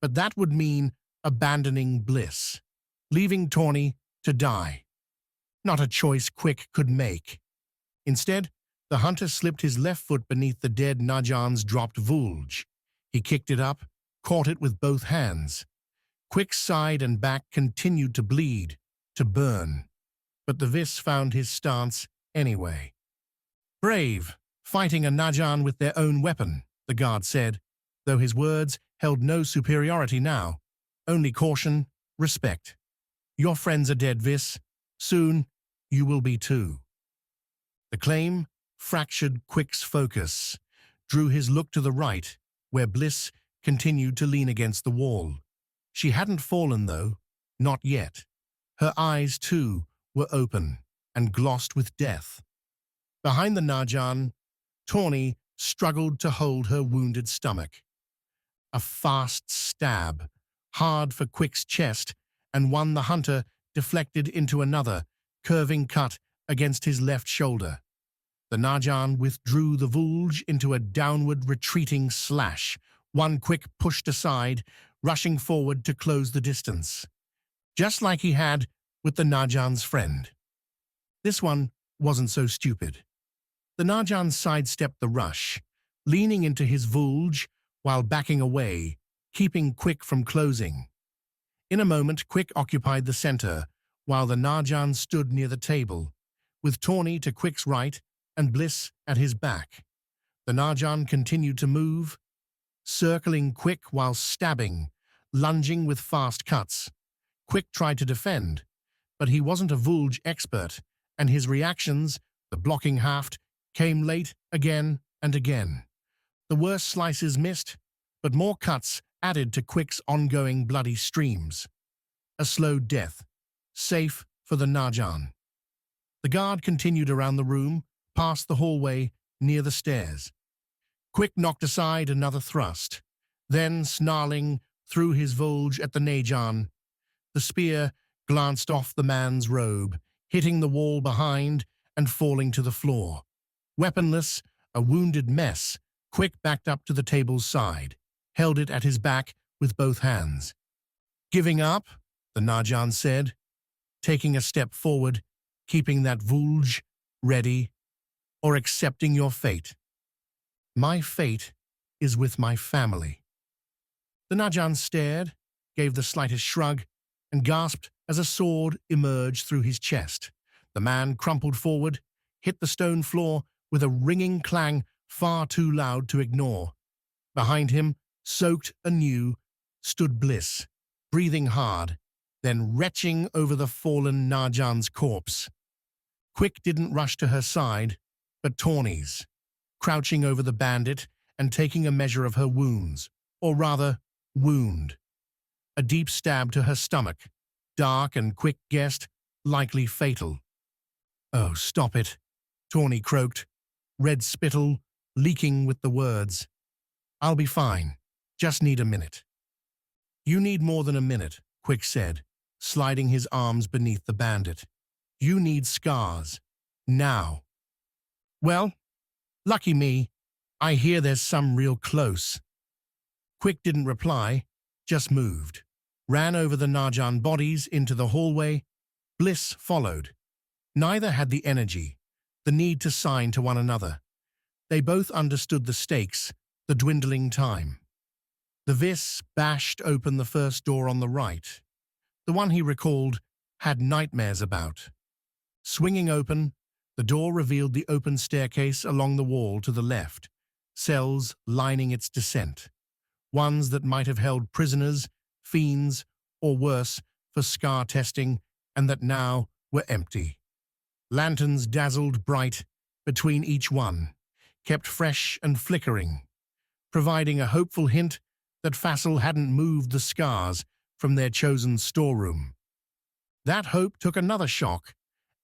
But that would mean abandoning Bliss, leaving Tawny to die. Not a choice Quick could make. Instead, the hunter slipped his left foot beneath the dead Najan's dropped Vulge. He kicked it up, caught it with both hands. Quick's side and back continued to bleed, to burn. But the Vis found his stance anyway. Brave, fighting a Najan with their own weapon, the guard said, though his words held no superiority now, only caution, respect. Your friends are dead, Vis. Soon, you will be too. The claim fractured Quick's focus, drew his look to the right, where Bliss continued to lean against the wall. She hadn't fallen, though, not yet. Her eyes, too, were open and glossed with death. Behind the Najan, Tawny struggled to hold her wounded stomach. a fast stab, hard for Quick's chest, and one the hunter deflected into another, curving cut against his left shoulder. The Najan withdrew the Vulge into a downward retreating slash, one Quick pushed aside, rushing forward to close the distance. Just like he had with the Najan's friend. This one wasn't so stupid. The Najan sidestepped the rush, leaning into his Vulge while backing away, keeping Quick from closing. In a moment, Quick occupied the center, while the Najan stood near the table, with Tawny to Quick's right and Bliss at his back. The Najan continued to move, circling Quick while stabbing, lunging with fast cuts. Quick tried to defend, but he wasn't a Vulge expert, and his reactions, the blocking haft, came late again and again. The worst slices missed, but more cuts added to Quick's ongoing bloody streams. A slow death, safe for the Najan. The guard continued around the room, past the hallway, near the stairs. Quick knocked aside another thrust, then, snarling, threw his Vulge at the Najan. The spear glanced off the man's robe, hitting the wall behind and falling to the floor. Weaponless, a wounded mess, Quick backed up to the table's side, held it at his back with both hands. "Giving up?" the Najan said, taking a step forward, keeping that Vulge ready, "or accepting your fate?" "My fate is with my family." The Najan stared, gave the slightest shrug, and gasped as a sword emerged through his chest. The man crumpled forward, hit the stone floor with a ringing clang far too loud to ignore. Behind him, soaked anew, stood Bliss, breathing hard, then retching over the fallen Najan's corpse. Quick didn't rush to her side, but Tawny's, crouching over the bandit and taking a measure of her wounds, or rather, wound. A deep stab to her stomach, dark and Quick guessed, likely fatal. "Oh, stop it," Tawny croaked, red spittle leaking with the words. "I'll be fine. Just need a minute." "You need more than a minute," Quick said, sliding his arms beneath the bandit. "You need Skars. Now." "Well, lucky me. I hear there's some real close." Quick didn't reply, just moved. Ran over the Najan bodies into the hallway. Bliss followed. Neither had the energy, the need to sign to one another. They both understood the stakes, the dwindling time. The Vis bashed open the first door on the right. The one he recalled had nightmares about. Swinging open, the door revealed the open staircase along the wall to the left, cells lining its descent. Ones that might have held prisoners, fiends, or worse, for Skar testing, and that now were empty. Lanterns dazzled bright between each one, kept fresh and flickering, providing a hopeful hint that Fassel hadn't moved the Skars from their chosen storeroom. That hope took another shock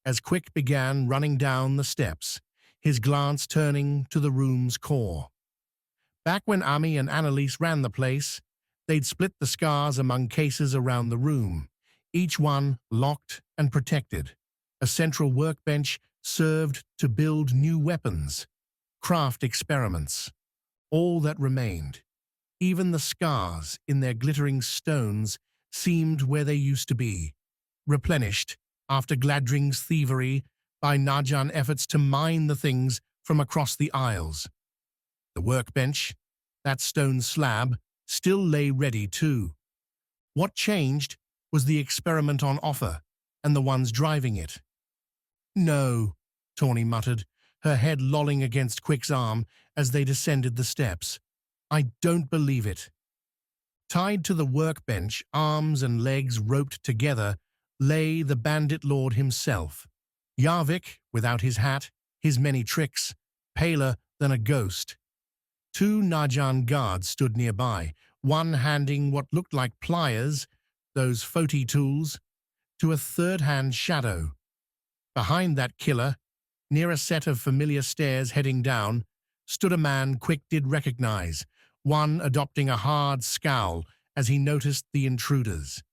as Quick began running down the steps, his glance turning to the room's core. Back when Ami and Annalise ran the place, they'd split the Skars among cases around the room, each one locked and protected. A central workbench served to build new weapons, craft experiments, all that remained. Even the Skars in their glittering stones seemed where they used to be, replenished after Gladring's thievery by Najan efforts to mine the things from across the aisles. The workbench, that stone slab, still lay ready too. What changed was the experiment on offer and the ones driving it. "No," Tawny muttered, her head lolling against Quick's arm as they descended the steps. "I don't believe it." Tied to the workbench, arms and legs roped together, lay the bandit lord himself. Yarvik, without his hat, his many tricks, paler than a ghost. Two Najan guards stood nearby, one handing what looked like pliers, those Foti tools, to a third-hand shadow. Behind that killer, near a set of familiar stairs heading down, stood a man Quick did recognize, one adopting a hard scowl as he noticed the intruders.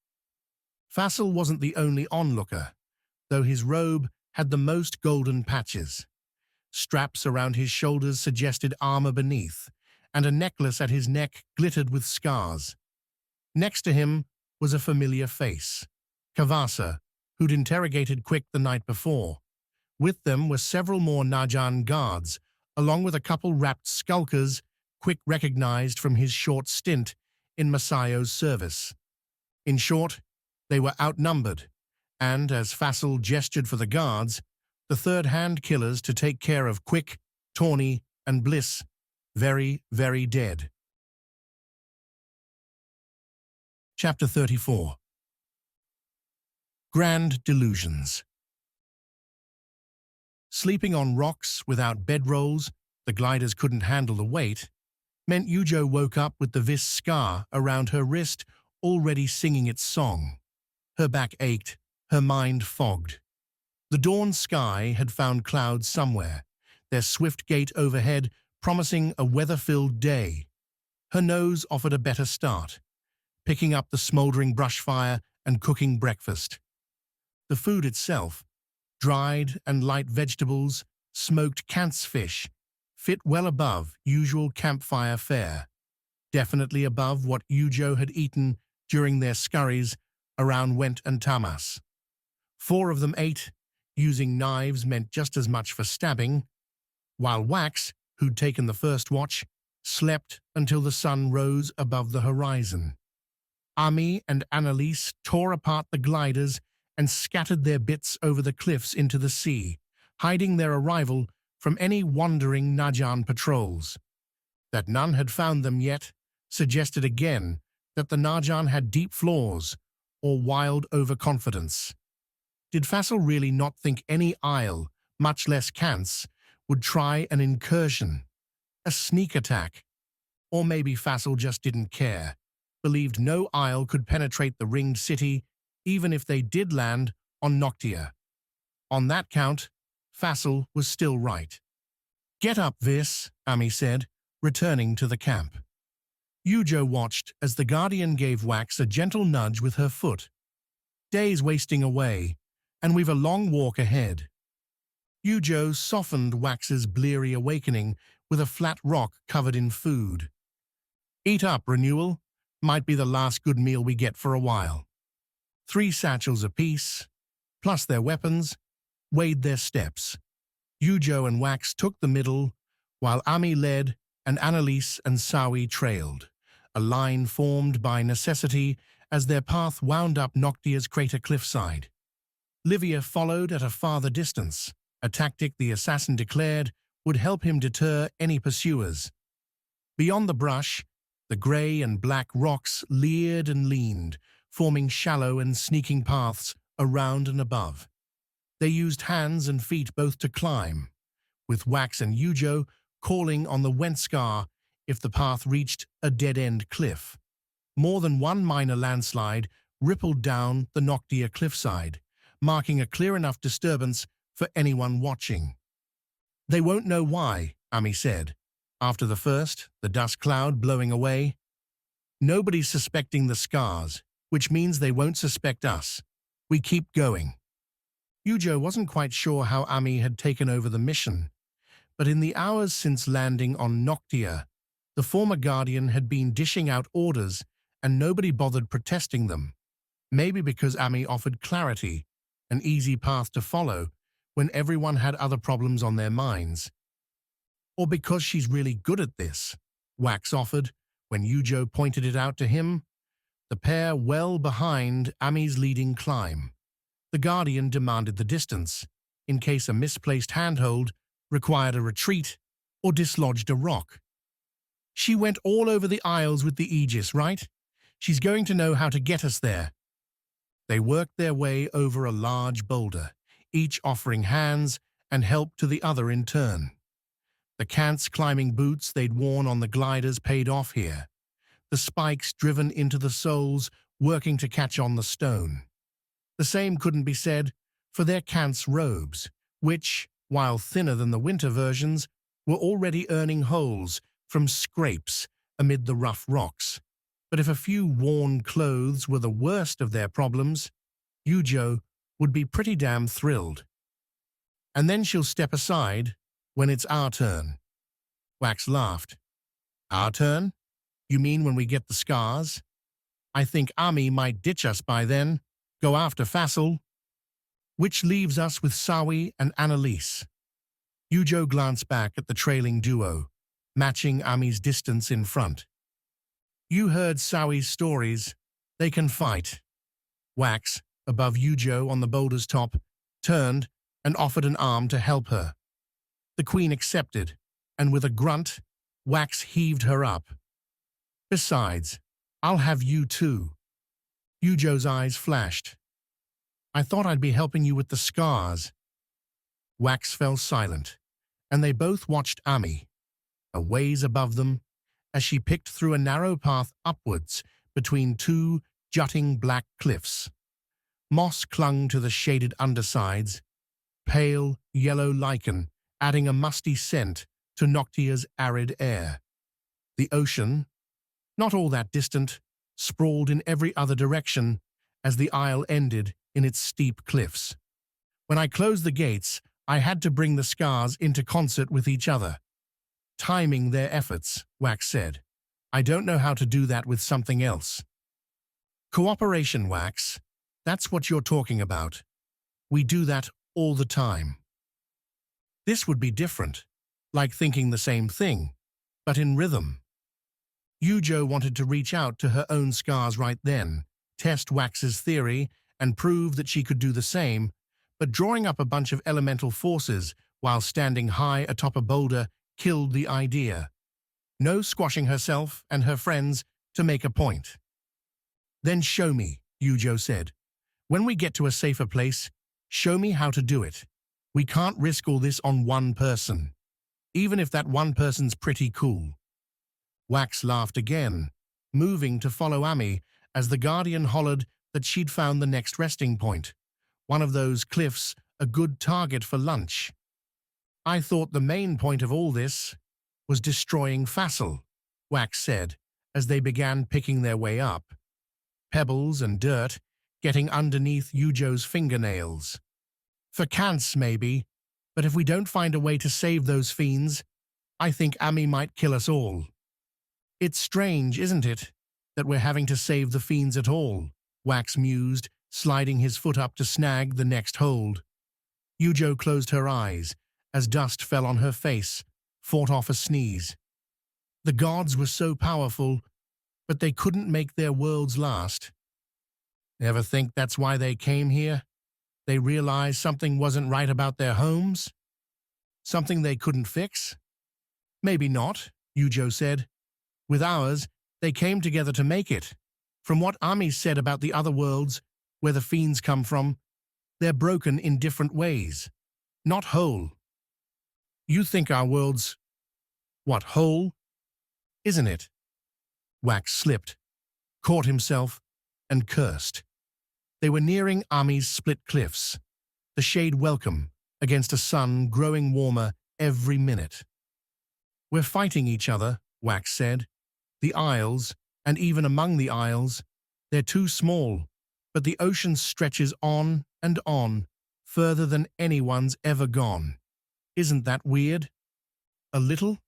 Fassel wasn't the only onlooker, though his robe had the most golden patches. Straps around his shoulders suggested armor beneath, and a necklace at his neck glittered with scars. Next to him was a familiar face, Kavasa, who'd interrogated Quick the night before. With them were several more Najan guards, along with a couple wrapped skulkers Quick recognized from his short stint in Masayo's service. In short, they were outnumbered, and as Fassel gestured for the guards, the third-hand killers to take care of Quick, Tawny, and Bliss, very, very dead. Chapter 34. Grand Delusions. Sleeping on rocks without bedrolls, the gliders couldn't handle the weight, meant Yujo woke up with the vis Skar around her wrist, already singing its song. Her back ached, her mind fogged. The dawn sky had found clouds somewhere, their swift gait overhead promising a weather-filled day. Her nose offered a better start, picking up the smoldering brush fire and cooking breakfast. The food itself, dried and light vegetables, smoked Kant's fish, fit well above usual campfire fare, definitely above what Yujo had eaten during their scurries around Went and Tamas. 4 of them ate, using knives meant just as much for stabbing, while Wax, who'd taken the first watch, slept until the sun rose above the horizon. Ami and Annalise tore apart the gliders and scattered their bits over the cliffs into the sea, hiding their arrival from any wandering Najan patrols. That none had found them yet suggested again that the Najan had deep flaws or wild overconfidence. Did Fassel really not think any Isle, much less Kant's, would try an incursion, a sneak attack? Or maybe Fassel just didn't care, believed no Isle could penetrate the ringed city even if they did land on Noctia. On that count, Fassel was still right. "Get up, Vis," Ami said, returning to the camp. Yujo watched as the Guardian gave Wax a gentle nudge with her foot. "Day's wasting away, and we've a long walk ahead." Yujo softened Wax's bleary awakening with a flat rock covered in food. "Eat up, Renewal. Might be the last good meal we get for a while." 3 satchels apiece, plus their weapons, weighed their steps. Yujo and Wax took the middle, while Ami led and Annalise and Sawi trailed, a line formed by necessity as their path wound up Noctia's crater cliffside. Livia followed at a farther distance, a tactic the assassin declared would help him deter any pursuers. Beyond the brush, the grey and black rocks leered and leaned, forming shallow and sneaking paths around and above. They used hands and feet both to climb, with Wax and Yujo calling on the Skar if the path reached a dead-end cliff. More than one minor landslide rippled down the Noctia cliffside, marking a clear enough disturbance for anyone watching. "They won't know why," Ami said, after the first, the dust cloud blowing away. "Nobody's suspecting the Skars, which means they won't suspect us. We keep going." Yujo wasn't quite sure how Ami had taken over the mission, but in the hours since landing on Noctia, the former Guardian had been dishing out orders and nobody bothered protesting them. Maybe because Ami offered clarity, an easy path to follow when everyone had other problems on their minds. Or because she's really good at this, Wax offered when Yujo pointed it out to him, the pair well behind Ami's leading climb. The Guardian demanded the distance, in case a misplaced handhold required a retreat or dislodged a rock. "She went all over the Isles with the Aegis, right? She's going to know how to get us there." They worked their way over a large boulder, each offering hands and help to the other in turn. The Kant's climbing boots they'd worn on the gliders paid off here, the spikes driven into the soles working to catch on the stone. The same couldn't be said for their Kant's robes, which, while thinner than the winter versions, were already earning holes from scrapes amid the rough rocks. But if a few worn clothes were the worst of their problems, Yujo would be pretty damn thrilled. And then she'll step aside when it's our turn. Wax laughed. Our turn? You mean when we get the Skars? I think Ami might ditch us by then, go after Fassel. Which leaves us with Sawi and Annalise. Yujo glanced back at the trailing duo, matching Ami's distance in front. You heard Sawi's stories. They can fight. Wax, above Yujo on the boulder's top, turned and offered an arm to help her. The queen accepted, and with a grunt, Wax heaved her up. Besides, I'll have you too. Yujo's eyes flashed. I thought I'd be helping you with the Skars. Wax fell silent, and they both watched Ami, a ways above them, as she picked through a narrow path upwards between two jutting black cliffs. Moss clung to the shaded undersides, pale yellow lichen adding a musty scent to Noctia's arid air. The ocean, not all that distant, sprawled in every other direction as the isle ended in its steep cliffs. When I closed the gates, I had to bring the Skars into concert with each other. Timing their efforts, Wax said. I don't know how to do that with something else. Cooperation, Wax. That's what you're talking about. We do that all the time. This would be different, like thinking the same thing, but in rhythm. Yujo wanted to reach out to her own Skars right then, test Wax's theory, and prove that she could do the same, but drawing up a bunch of elemental forces while standing high atop a boulder killed the idea. No squashing herself and her friends to make a point. Then show me, Yujo said. When we get to a safer place, show me how to do it. We can't risk all this on one person, even if that one person's pretty cool. Wax laughed again, moving to follow Ami as the Guardian hollered that she'd found the next resting point, one of those cliffs a good target for lunch. I thought the main point of all this was destroying Fassel, Wax said, as they began picking their way up. Pebbles and dirt getting underneath Yujo's fingernails. For Kants, maybe, but if we don't find a way to save those fiends, I think Ami might kill us all. It's strange, isn't it, that we're having to save the fiends at all, Wax mused, sliding his foot up to snag the next hold. Yujo closed her eyes as dust fell on her face, fought off a sneeze. The gods were so powerful, but they couldn't make their worlds last. Ever think that's why they came here? They realized something wasn't right about their homes? Something they couldn't fix? Maybe not, Yujo said. With ours, they came together to make it. From what Ami said about the other worlds, where the fiends come from, they're broken in different ways, not whole. You think our world's, what, whole? Isn't it? Wax slipped, caught himself, and cursed. They were nearing Ami's split cliffs, the shade welcome against a sun growing warmer every minute. We're fighting each other, Wax said. The isles, and even among the isles, they're too small, but the ocean stretches on and on, further than anyone's ever gone. Isn't that weird? A little?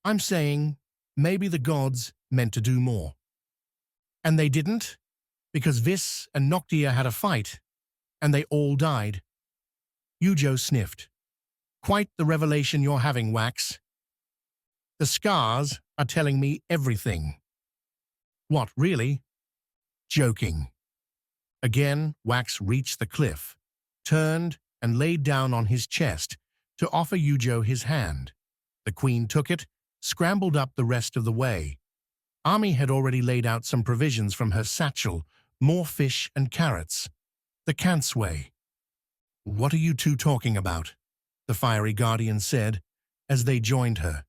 I'm saying maybe the gods meant to do more. And they didn't, because Vis and Noctia had a fight, and they all died. Yujo sniffed. Quite the revelation you're having, Wax. The Skars are telling me everything. What, really? Joking. Again, Wax reached the cliff, turned and laid down on his chest to offer Yujo his hand. The queen took it, scrambled up the rest of the way. Ami had already laid out some provisions from her satchel, more fish and carrots. The Kant's way. What are you two talking about? The fiery guardian said, as they joined her.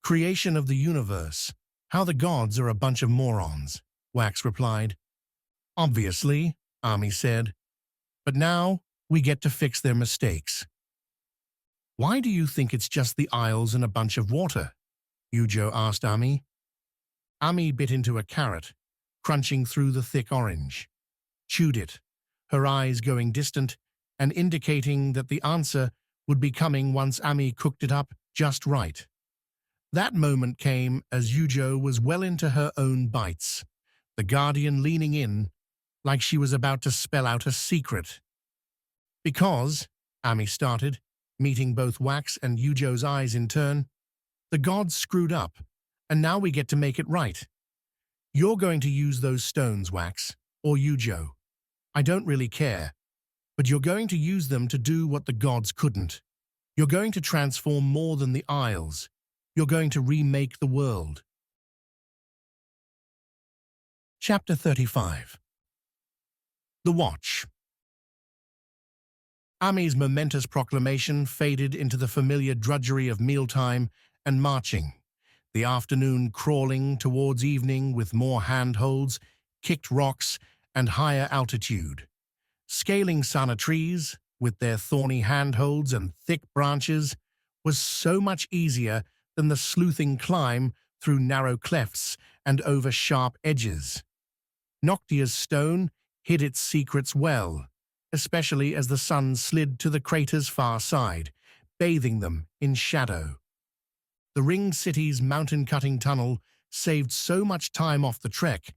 Creation of the universe. How the gods are a bunch of morons, Wax replied. Obviously, Ami said. But now we get to fix their mistakes. Why do you think it's just the isles and a bunch of water? Yujo asked Ami. Ami bit into a carrot, crunching through the thick orange. Chewed it, her eyes going distant and indicating that the answer would be coming once Ami cooked it up just right. That moment came as Yujo was well into her own bites, the Guardian leaning in like she was about to spell out a secret. Because, Ami started, meeting both Wax and Yujo's eyes in turn, the gods screwed up, and now we get to make it right. You're going to use those stones, Wax, or Yujo. I don't really care, but you're going to use them to do what the gods couldn't. You're going to transform more than the Isles. You're going to remake the world. Chapter 35. The Watch. Ami's momentous proclamation faded into the familiar drudgery of mealtime and marching, the afternoon crawling towards evening with more handholds, kicked rocks, and higher altitude. Scaling sana trees, with their thorny handholds and thick branches, was so much easier than the sleuthing climb through narrow clefts and over sharp edges. Noctia's stone hid its secrets well, especially as the sun slid to the crater's far side, bathing them in shadow. The ringed city's mountain-cutting tunnel saved so much time off the trek,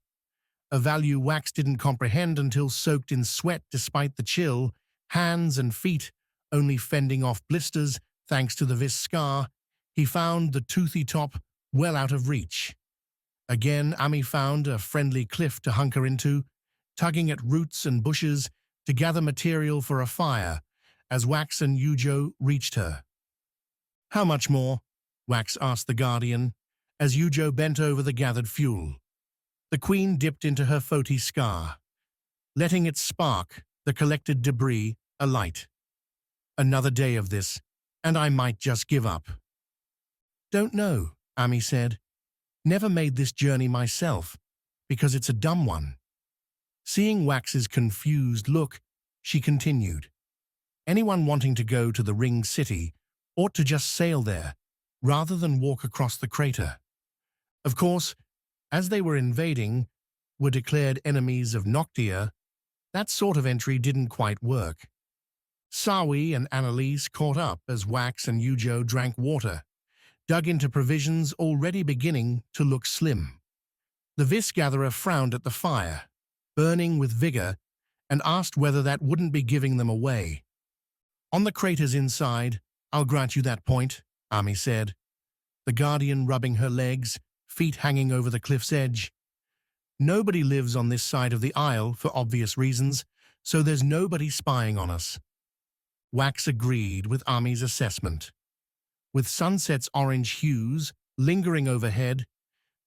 a value Wax didn't comprehend until soaked in sweat despite the chill, hands and feet only fending off blisters thanks to the Skar, he found the toothy top well out of reach. Again, Ami found a friendly cliff to hunker into, tugging at roots and bushes to gather material for a fire as Wax and Yujo reached her. "How much more?" Wax asked the Guardian, as Yujo bent over the gathered fuel. The Queen dipped into her Foti Skar, letting it spark the collected debris alight. "Another day of this, and I might just give up." "Don't know," Ami said. "Never made this journey myself, because it's a dumb one." Seeing Wax's confused look, she continued. "Anyone wanting to go to the ringed city ought to just sail there, rather than walk across the crater. Of course, as they were invading, were declared enemies of Noctia, that sort of entry didn't quite work." Sawi and Annalise caught up as Wax and Yujo drank water, dug into provisions already beginning to look slim. The Vis-gatherer frowned at the fire, burning with vigor, and asked whether that wouldn't be giving them away. "On the crater's inside, I'll grant you that point," Ami said, the Guardian rubbing her legs, feet hanging over the cliff's edge. "Nobody lives on this side of the Isle for obvious reasons, so there's nobody spying on us." Wax agreed with Ami's assessment. With sunset's orange hues lingering overhead,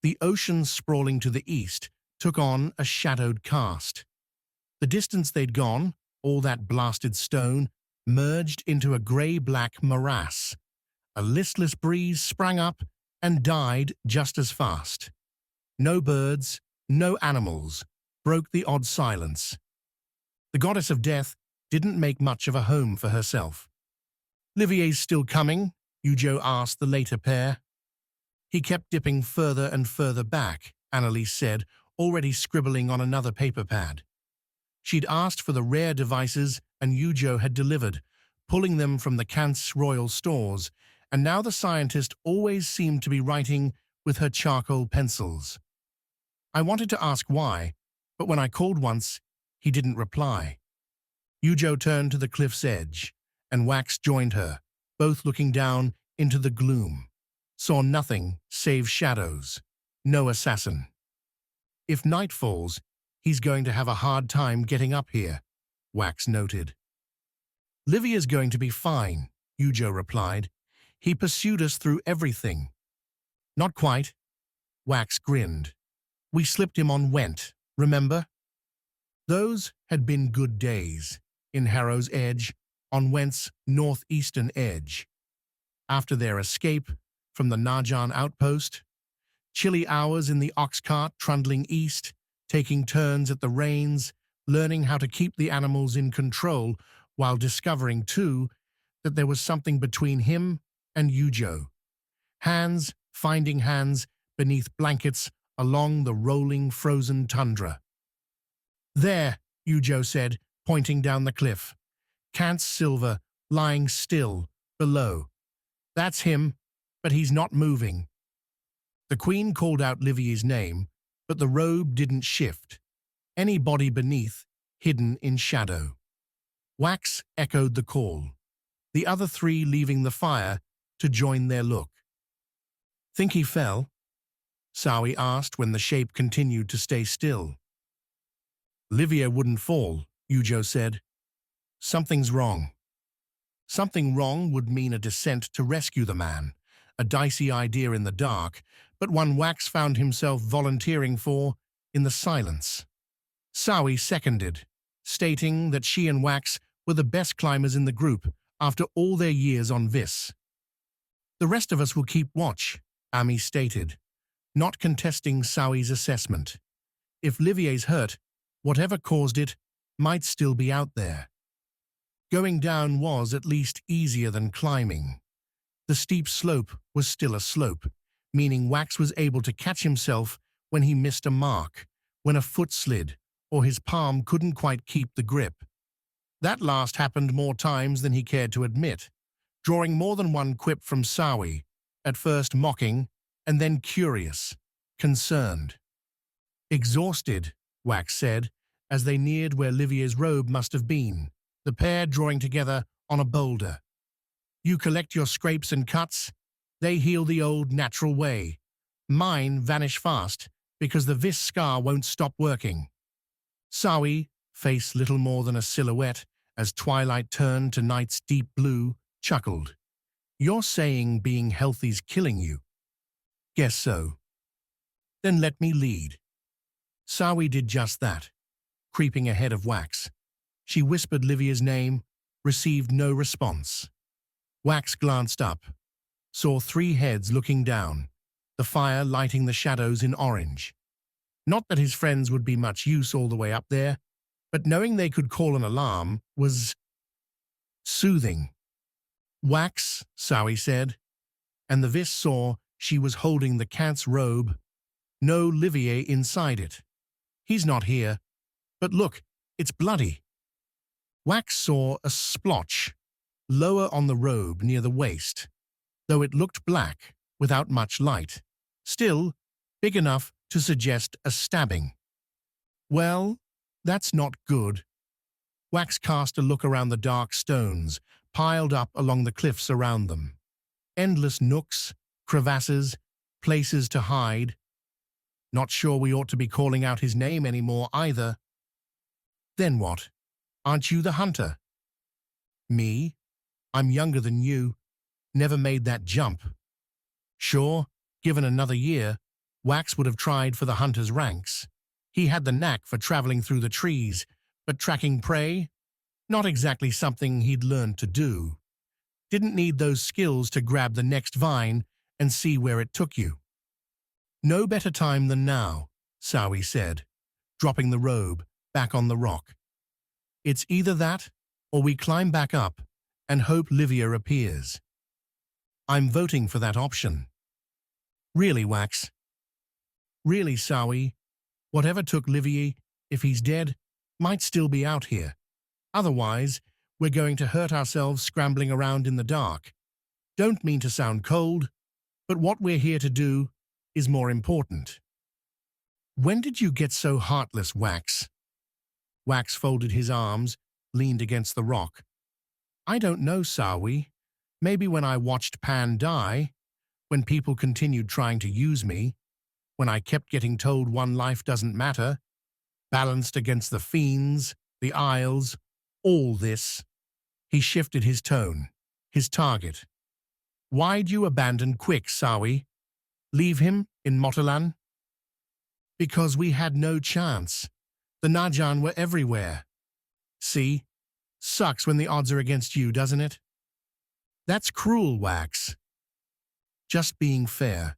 the ocean sprawling to the east took on a shadowed cast. The distance they'd gone, all that blasted stone, merged into a grey-black morass. A listless breeze sprang up and died just as fast. No birds, no animals, broke the odd silence. The goddess of death didn't make much of a home for herself. "Livier's still coming?" Yujo asked the later pair. "He kept dipping further and further back," Annalise said, already scribbling on another paper pad. She'd asked for the rare devices and Yujo had delivered, pulling them from the Kant's royal stores, and now the scientist always seemed to be writing with her charcoal pencils. "I wanted to ask why, but when I called once, he didn't reply." Yujo turned to the cliff's edge, and Wax joined her, both looking down into the gloom. Saw nothing save shadows. No assassin. "If night falls, he's going to have a hard time getting up here," Wax noted. "Livier's going to be fine," Yujo replied. "He pursued us through everything." "Not quite." Wax grinned. "We slipped him on Went, remember?" Those had been good days, in Harrow's Edge, on Went's northeastern edge. After their escape from the Najan outpost, chilly hours in the ox cart trundling east, taking turns at the reins, learning how to keep the animals in control while discovering, too, that there was something between him and Yujo. Hands finding hands beneath blankets along the rolling frozen tundra. There, Yujo said, pointing down the cliff. Kant's silver lying still below. That's him, but he's not moving. The queen called out Livier's name, but the robe didn't shift. Any body beneath, hidden in shadow. Wax echoed the call, the other three leaving the fire to join their look. Think he fell? Sawi asked when the shape continued to stay still. Livier wouldn't fall, Yujo said. Something's wrong. Something wrong would mean a descent to rescue the man, a dicey idea in the dark, but one Wax found himself volunteering for in the silence. Sawi seconded, stating that she and Wax were the best climbers in the group after all their years on Vis. The rest of us will keep watch, Ami stated, not contesting Sawi's assessment. If Livier's hurt, whatever caused it might still be out there. Going down was at least easier than climbing. The steep slope was still a slope, meaning Wax was able to catch himself when he missed a mark, when a foot slid, or his palm couldn't quite keep the grip. That last happened more times than he cared to admit, drawing more than one quip from Sawi, at first mocking, and then curious, concerned. Exhausted, Wax said, as they neared where Livier's robe must have been, the pair drawing together on a boulder. You collect your scrapes and cuts, they heal the old natural way. Mine vanish fast, because the Vis Skar won't stop working. Sawi, face little more than a silhouette as twilight turned to night's deep blue, chuckled. You're saying being healthy's killing you? Guess so. Then let me lead. Sawi did just that, creeping ahead of Wax. She whispered Livier's name, received no response. Wax glanced up, saw three heads looking down, the fire lighting the shadows in orange. Not that his friends would be much use all the way up there, but knowing they could call an alarm was soothing. Wax, Sawi said, and the Vis saw she was holding the cat's robe. No Livier inside it. He's not here, but look, it's bloody. Wax saw a splotch, lower on the robe near the waist, though it looked black, without much light, still big enough to suggest a stabbing. Well, that's not good. Wax cast a look around the dark stones, piled up along the cliffs around them. Endless nooks, crevasses, places to hide. Not sure we ought to be calling out his name anymore either. Then what? Aren't you the hunter? Me? I'm younger than you. Never made that jump. Sure, given another year, Wax would have tried for the hunter's ranks. He had the knack for traveling through the trees, but tracking prey? Not exactly something he'd learned to do. Didn't need those skills to grab the next vine and see where it took you. No better time than now, Sawi said, dropping the robe back on the rock. It's either that, or we climb back up and hope Livier appears. I'm voting for that option. Really, Wax? Really, Sawi? Whatever took Livier, if he's dead, might still be out here. Otherwise, we're going to hurt ourselves scrambling around in the dark. Don't mean to sound cold, but what we're here to do is more important. When did you get so heartless, Wax? Wax folded his arms, leaned against the rock. I don't know, Sawi. Maybe when I watched Pan die, when people continued trying to use me, when I kept getting told one life doesn't matter, balanced against the fiends, the isles, all this. He shifted his tone, his target. Why'd you abandon quick, Sawi? Leave him in Motalan? Because we had no chance. The Najan were everywhere. See? Sucks when the odds are against you, doesn't it? That's cruel, Wax. Just being fair.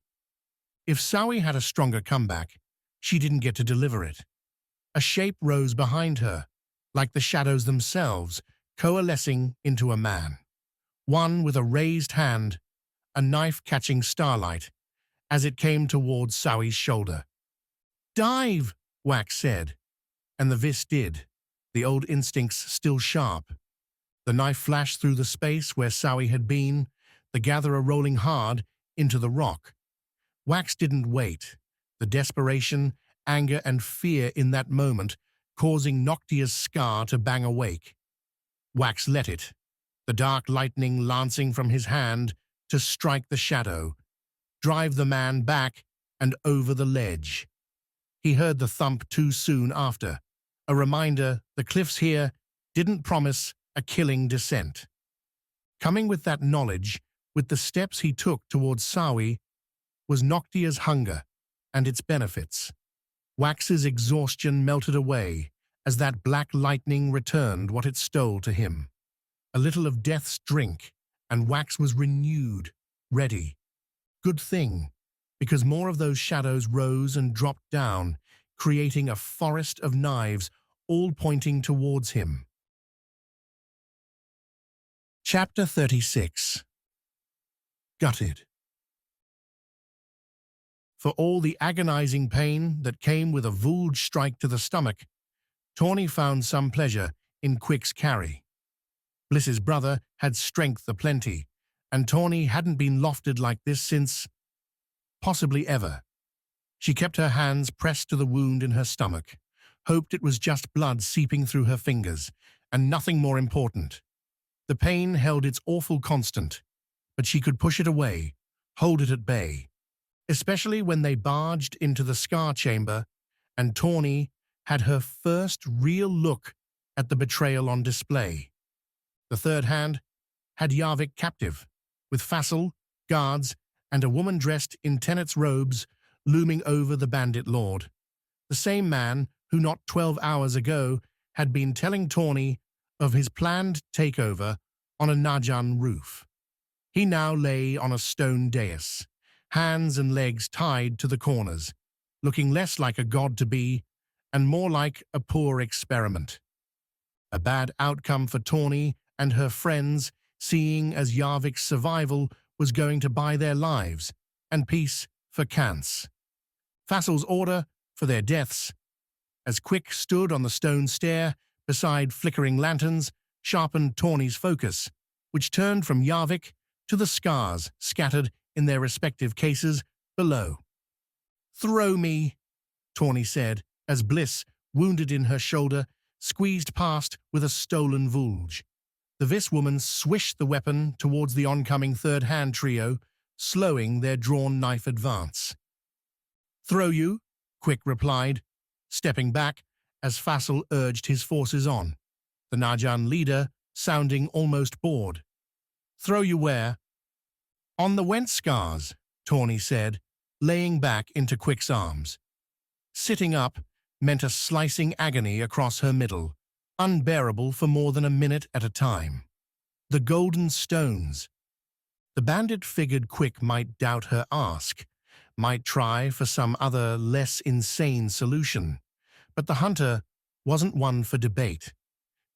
If Sawi had a stronger comeback, she didn't get to deliver it. A shape rose behind her, like the shadows themselves, coalescing into a man. One with a raised hand, a knife catching starlight, as it came towards Sowi's shoulder. "Dive!" Wax said, and the vis did, the old instincts still sharp. The knife flashed through the space where Sowi had been, the gatherer rolling hard into the rock. Wax didn't wait, the desperation, anger and fear in that moment causing Noctia's Skar to bang awake. Wax let it, the dark lightning lancing from his hand to strike the shadow, drive the man back and over the ledge. He heard the thump too soon after, a reminder the cliffs here didn't promise a killing descent. Coming with that knowledge, with the steps he took towards Sowi, was Noctia's hunger and its benefits. Wax's exhaustion melted away as that black lightning returned what it stole to him. A little of death's drink, and Wax was renewed, ready. Good thing, because more of those shadows rose and dropped down, creating a forest of knives, all pointing towards him. Chapter 36. Gutted. For all the agonizing pain that came with a wield strike to the stomach, Tawny found some pleasure in Quick's carry. Bliss's brother had strength aplenty, and Tawny hadn't been lofted like this since, possibly ever. She kept her hands pressed to the wound in her stomach, hoped it was just blood seeping through her fingers, and nothing more important. The pain held its awful constant, but she could push it away, hold it at bay, especially when they barged into the Skar chamber, and Tawny had her first real look at the betrayal on display. The third hand had Yarvik captive, with Fassel, guards, and a woman dressed in tenant's robes looming over the bandit lord. The same man who not 12 hours ago had been telling Tawny of his planned takeover on a Najan roof. He now lay on a stone dais, hands and legs tied to the corners, looking less like a god-to-be and more like a poor experiment. A bad outcome for Tawny and her friends, seeing as Yarvik's survival was going to buy their lives, and peace for Kance. Fassel's order for their deaths, as Quick stood on the stone stair beside flickering lanterns, sharpened Tawny's focus, which turned from Yarvik to the Skars scattered in their respective cases below. "Throw me," Tawny said, as Bliss, wounded in her shoulder, squeezed past with a stolen vulge. The Vis woman swished the weapon towards the oncoming third-hand trio, slowing their drawn knife advance. "Throw you," Quick replied, stepping back as Fassel urged his forces on, the Najan leader sounding almost bored. "Throw you where?" "On the went Skars," Tawny said, laying back into Quick's arms. Sitting up meant a slicing agony across her middle, unbearable for more than a minute at a time. The golden stones. The bandit figured Quick might doubt her ask, might try for some other, less insane solution. But the hunter wasn't one for debate.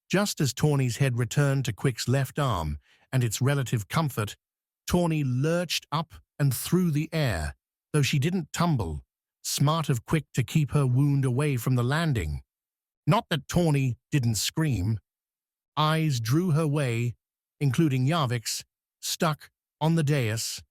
Just as Tawny's head returned to Quick's left arm and its relative comfort, Tawny lurched up and through the air, though she didn't tumble, smart of Quick to keep her wound away from the landing. Not that Tawny didn't scream. Eyes drew her way, including Yarvik's, stuck on the dais.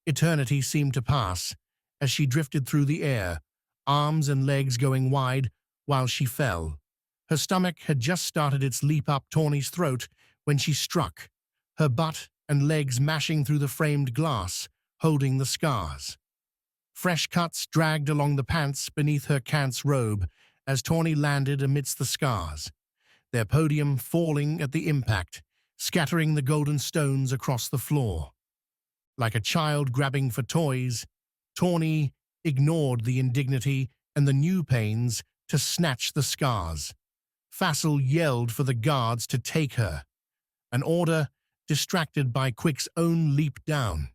Eternity seemed to pass as she drifted through the air, arms and legs going wide while she fell. Her stomach had just started its leap up Tawny's throat when she struck, her butt and legs mashing through the framed glass, holding the Skars. Fresh cuts dragged along the pants beneath her Kance robe as Tawny landed amidst the Skars, their podium falling at the impact, scattering the golden stones across the floor. Like a child grabbing for toys, Tawny ignored the indignity and the new pains to snatch the Skars. Fassel yelled for the guards to take her, an order distracted by Quick's own leap down.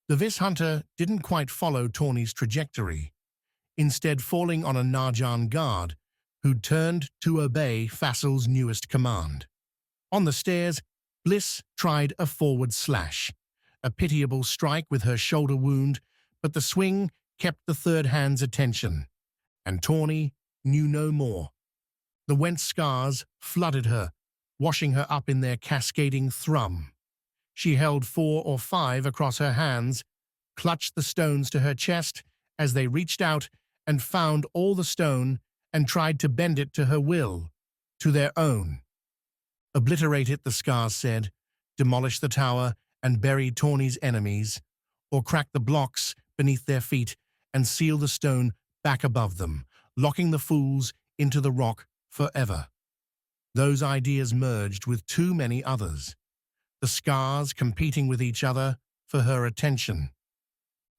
The Vis hunter didn't quite follow Tawny's trajectory, instead falling on a Najan guard who'd turned to obey Fassel's newest command. On the stairs, Bliss tried a forward slash, a pitiable strike with her shoulder wound, But the swing kept the third hand's attention, and Tawny knew no more. The wet scars flooded her, washing her up in their cascading thrum. She held 4 or 5 across her hands, clutched the stones to her chest as they reached out and found all the stone and tried to bend it to her will, to their own. Obliterate it, the Skars said, demolish the tower and bury Tawny's enemies, or crack the blocks beneath their feet and seal the stone back above them, locking the fools into the rock forever. Those ideas merged with too many others, the Skars competing with each other for her attention.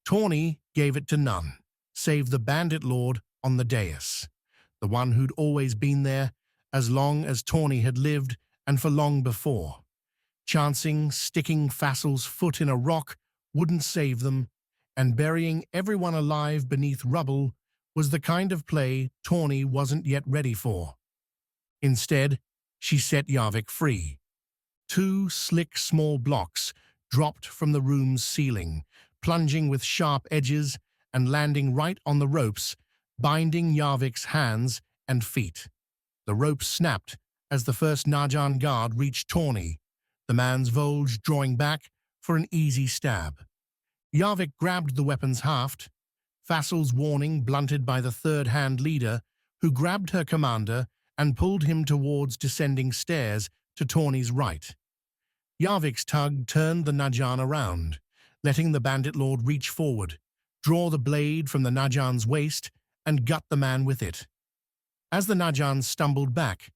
Tawny gave it to none, save the bandit lord on the dais, the one who'd always been there as long as Tawny had lived and for long before. Chancing sticking Fassel's foot in a rock wouldn't save them, and burying everyone alive beneath rubble was the kind of play Tawny wasn't yet ready for. Instead, she set Yarvik free. 2 slick small blocks dropped from the room's ceiling, plunging with sharp edges and landing right on the ropes, binding Yarvik's hands and feet. The ropes snapped as the first Najan guard reached Tawny, the man's Volge drawing back for an easy stab. Yarvik grabbed the weapon's haft, Fassel's warning blunted by the third-hand leader, who grabbed her commander and pulled him towards descending stairs to Tawny's right. Yarvik's tug turned the Najan around, letting the bandit lord reach forward, draw the blade from the Najan's waist, and gut the man with it. As the Najan stumbled back,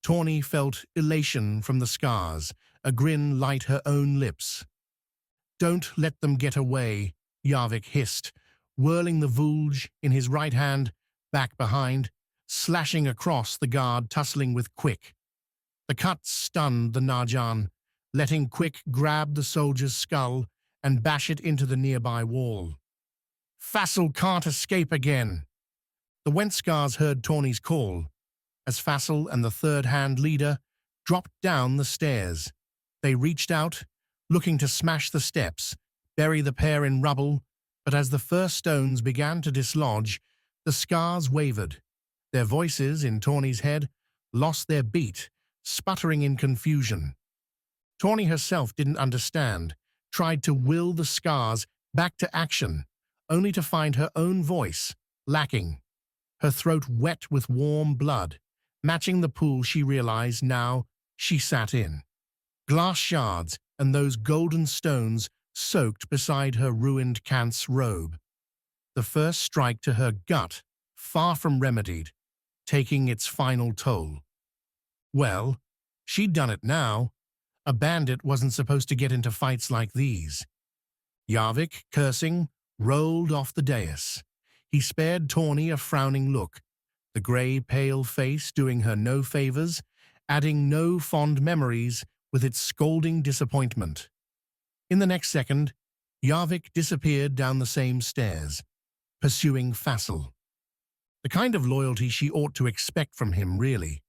Tawny felt elation from the Skars, a grin light her own lips. "Don't let them get away," Yarvik hissed, whirling the Volge in his right hand back behind, slashing across the guard tussling with Quick. The cut stunned the Najan, letting Quick grab the soldier's skull and bash it into the nearby wall. "Fassel can't escape again." The Wentskars heard Tawny's call, as Fassel and the third-hand leader dropped down the stairs. They reached out, looking to smash the steps, bury the pair in rubble, but as the first stones began to dislodge, the Skars wavered. Their voices, in Tawny's head, lost their beat, sputtering in confusion. Tawny herself didn't understand, tried to will the Skars back to action, only to find her own voice lacking, her throat wet with warm blood, matching the pool she realized now she sat in. Glass shards and those golden stones soaked beside her ruined Kant's robe. The first strike to her gut, far from remedied, taking its final toll. Well, she'd done it now. A bandit wasn't supposed to get into fights like these. Yarvik, cursing, rolled off the dais. He spared Tawny a frowning look, the grey, pale face doing her no favors, adding no fond memories with its scolding disappointment. In the next second, Yarvik disappeared down the same stairs, pursuing Fassel. The kind of loyalty she ought to expect from him, really.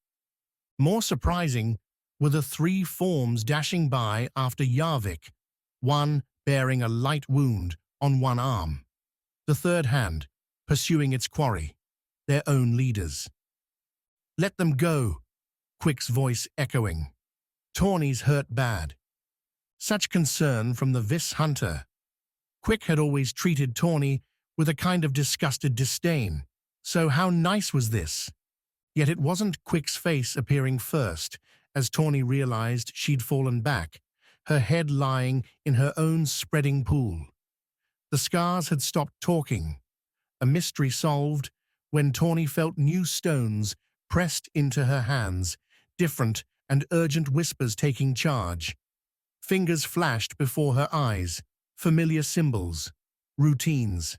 More surprising were the 3 forms dashing by after Yarvik, one bearing a light wound on one arm, the third hand pursuing its quarry, their own leaders. "Let them go," Quick's voice echoing. Tawny's hurt bad. Such concern from the Vis hunter. Quick had always treated Tawny with a kind of disgusted disdain, so how nice was this? Yet it wasn't Quick's face appearing first, as Tawny realized she'd fallen back, her head lying in her own spreading pool. The Skars had stopped talking, a mystery solved when Tawny felt new stones pressed into her hands, different and urgent whispers taking charge. Fingers flashed before her eyes, familiar symbols, routines.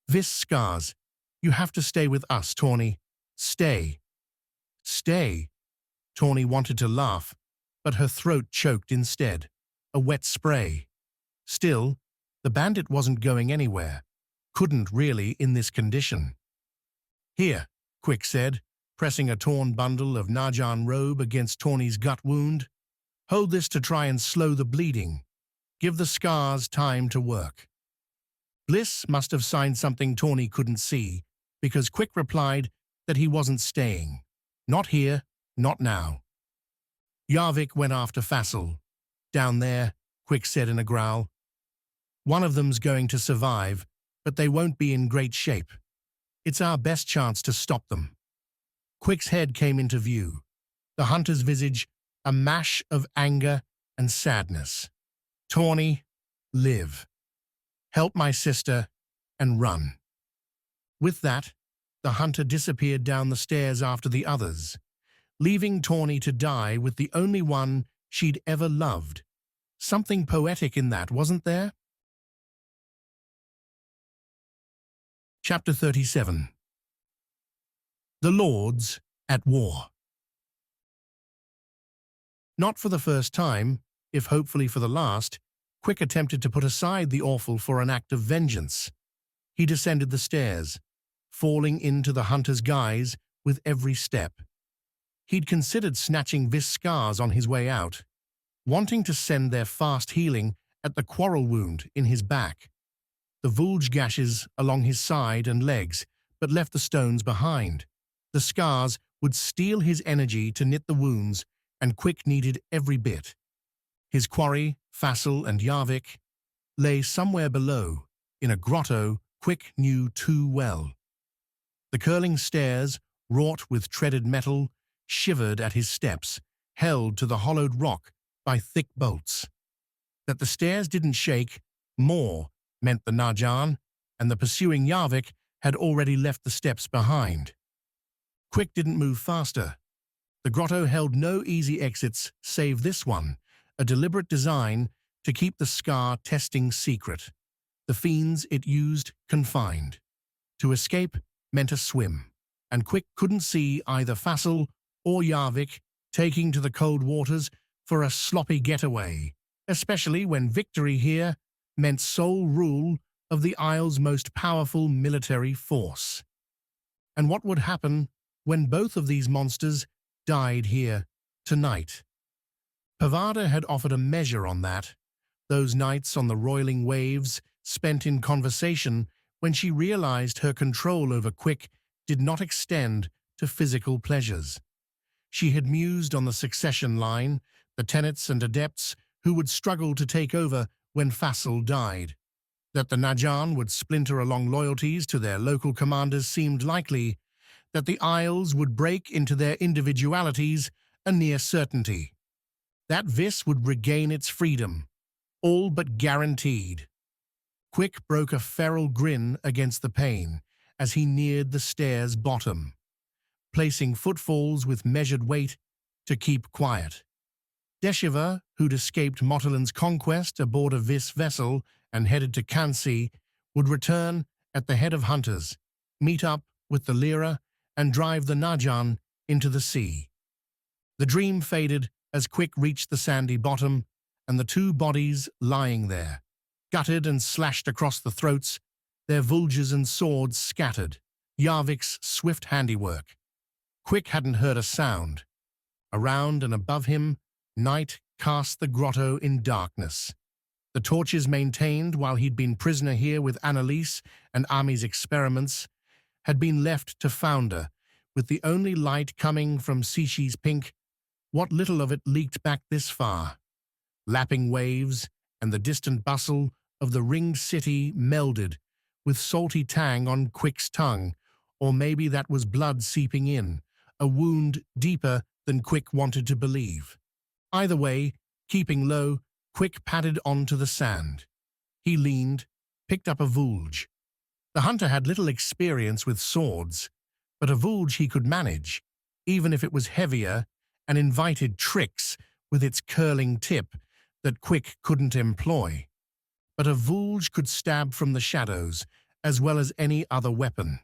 "Vis Skars, you have to stay with us, Tawny. Stay." "Stay?" Tawny wanted to laugh, but her throat choked instead, a wet spray. Still, the bandit wasn't going anywhere, couldn't really in this condition. "Here," Quick said, pressing a torn bundle of Najan robe against Tawny's gut wound. "Hold this to try and slow the bleeding. Give the Skars time to work." Bliss must have signed something Tawny couldn't see, because Quick replied that he wasn't staying. Not here, not now. Yarvik went after Fassel. Down there, Quick said in a growl. One of them's going to survive, but they won't be in great shape. It's our best chance to stop them. Quick's head came into view, the hunter's visage a mash of anger and sadness. Tawny, live. Help my sister, and run. With that, the hunter disappeared down the stairs after the others, leaving Tawny to die with the only one she'd ever loved. Something poetic in that, wasn't there? Chapter 37. The Lords at War. Not for the first time, if hopefully for the last, Quick attempted to put aside the awful for an act of vengeance. He descended the stairs, falling into the hunter's guise with every step. He'd considered snatching Skars on his way out, wanting to send their fast healing at the quarrel wound in his back, the vulge gashes along his side and legs, but left the stones behind. The Skars would steal his energy to knit the wounds, and Quick needed every bit. His quarry, Fassel and Yarvik, lay somewhere below, in a grotto Quick knew too well. The curling stairs, wrought with treaded metal, shivered at his steps, held to the hollowed rock by thick bolts. That the stairs didn't shake more meant the Najan and the pursuing Yarvik had already left the steps behind. Quick didn't move faster. The grotto held no easy exits save this one, a deliberate design to keep the Skar testing secret. The fiends it used confined. To escape meant a swim, and Quick couldn't see either Fassel or Yarvik taking to the cold waters for a sloppy getaway, especially when victory here meant sole rule of the Isle's most powerful military force. And what would happen when both of these monsters died here tonight? Pavada had offered a measure on that, those nights on the roiling waves spent in conversation when she realized her control over Quick did not extend to physical pleasures. She had mused on the succession line, the tenets and adepts who would struggle to take over when Fassel died. That the Najan would splinter along loyalties to their local commanders seemed likely. That the Isles would break into their individualities, a near certainty. That Vis would regain its freedom, all but guaranteed. Quick broke a feral grin against the pain as he neared the stairs' bottom, placing footfalls with measured weight to keep quiet. Deshiva, who'd escaped Motelin's conquest aboard a Vis vessel and headed to Kansi, would return at the head of hunters, meet up with the Lyra, and drive the Najan into the sea. The dream faded as Quick reached the sandy bottom, and the two bodies lying there, gutted and slashed across the throats, their vulges and swords scattered, Yarvik's swift handiwork. Quick hadn't heard a sound. Around and above him, night cast the grotto in darkness. The torches maintained while he'd been prisoner here with Annalise andAmi's experiments had been left to founder, with the only light coming from Sishi's pink, what little of it leaked back this far. Lapping waves and the distant bustle of the ringed city melded with salty tang on Quick's tongue, or maybe that was blood seeping in, a wound deeper than Quick wanted to believe. Either way, keeping low, Quick padded onto the sand. He leaned, picked up a vulge. The hunter had little experience with swords, but a vulge he could manage, even if it was heavier and invited tricks with its curling tip that Quick couldn't employ. But a vulge could stab from the shadows, as well as any other weapon.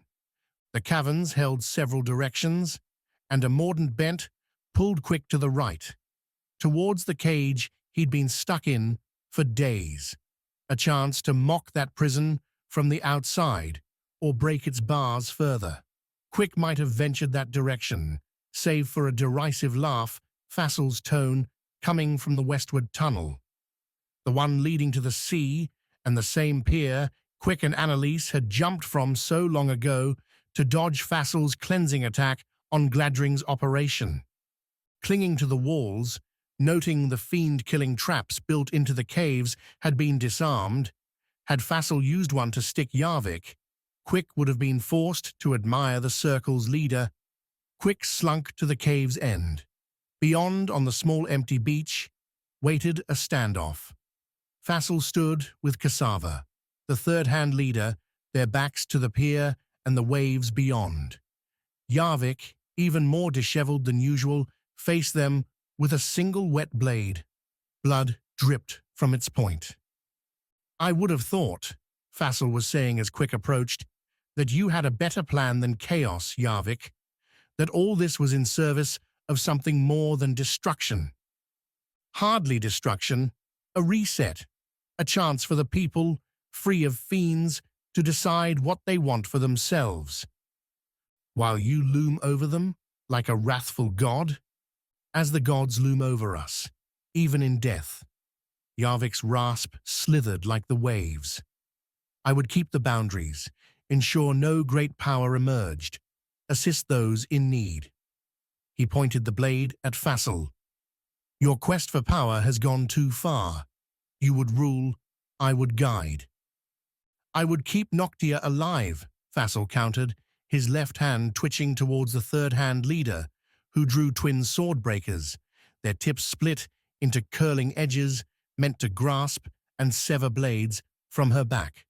The caverns held several directions, and a mordant bent pulled Quick to the right, towards the cage he'd been stuck in for days, a chance to mock that prison from the outside or break its bars further. Quick might have ventured that direction, save for a derisive laugh, Fassel's tone coming from the westward tunnel, the one leading to the sea and the same pier Quick and Annalise had jumped from so long ago to dodge Fassel's cleansing attack on Gladring's operation. Clinging to the walls, noting the fiend-killing traps built into the caves had been disarmed, had Fassel used one to stick Yarvik, Quick would have been forced to admire the circle's leader. Quick slunk to the cave's end. Beyond, on the small empty beach, waited a standoff. Fassel stood with Cassava, the third-hand leader, their backs to the pier and the waves beyond. Yarvik, even more disheveled than usual, faced them with a single wet blade. Blood dripped from its point. "I would have thought," Fassel was saying as Quick approached, "that you had a better plan than chaos, Yarvik, that all this was in service of something more than destruction. Hardly destruction, a reset, a chance for the people, free of fiends, to decide what they want for themselves. While you loom over them like a wrathful god, as the gods loom over us, even in death." Yarvik's rasp slithered like the waves. "I would keep the boundaries, ensure no great power emerged, assist those in need." He pointed the blade at Fassel. "Your quest for power has gone too far. You would rule, I would guide." "I would keep Noctia alive," Fassel countered, his left hand twitching towards the third-hand leader, who drew twin sword-breakers, their tips split into curling edges meant to grasp and sever blades from her back.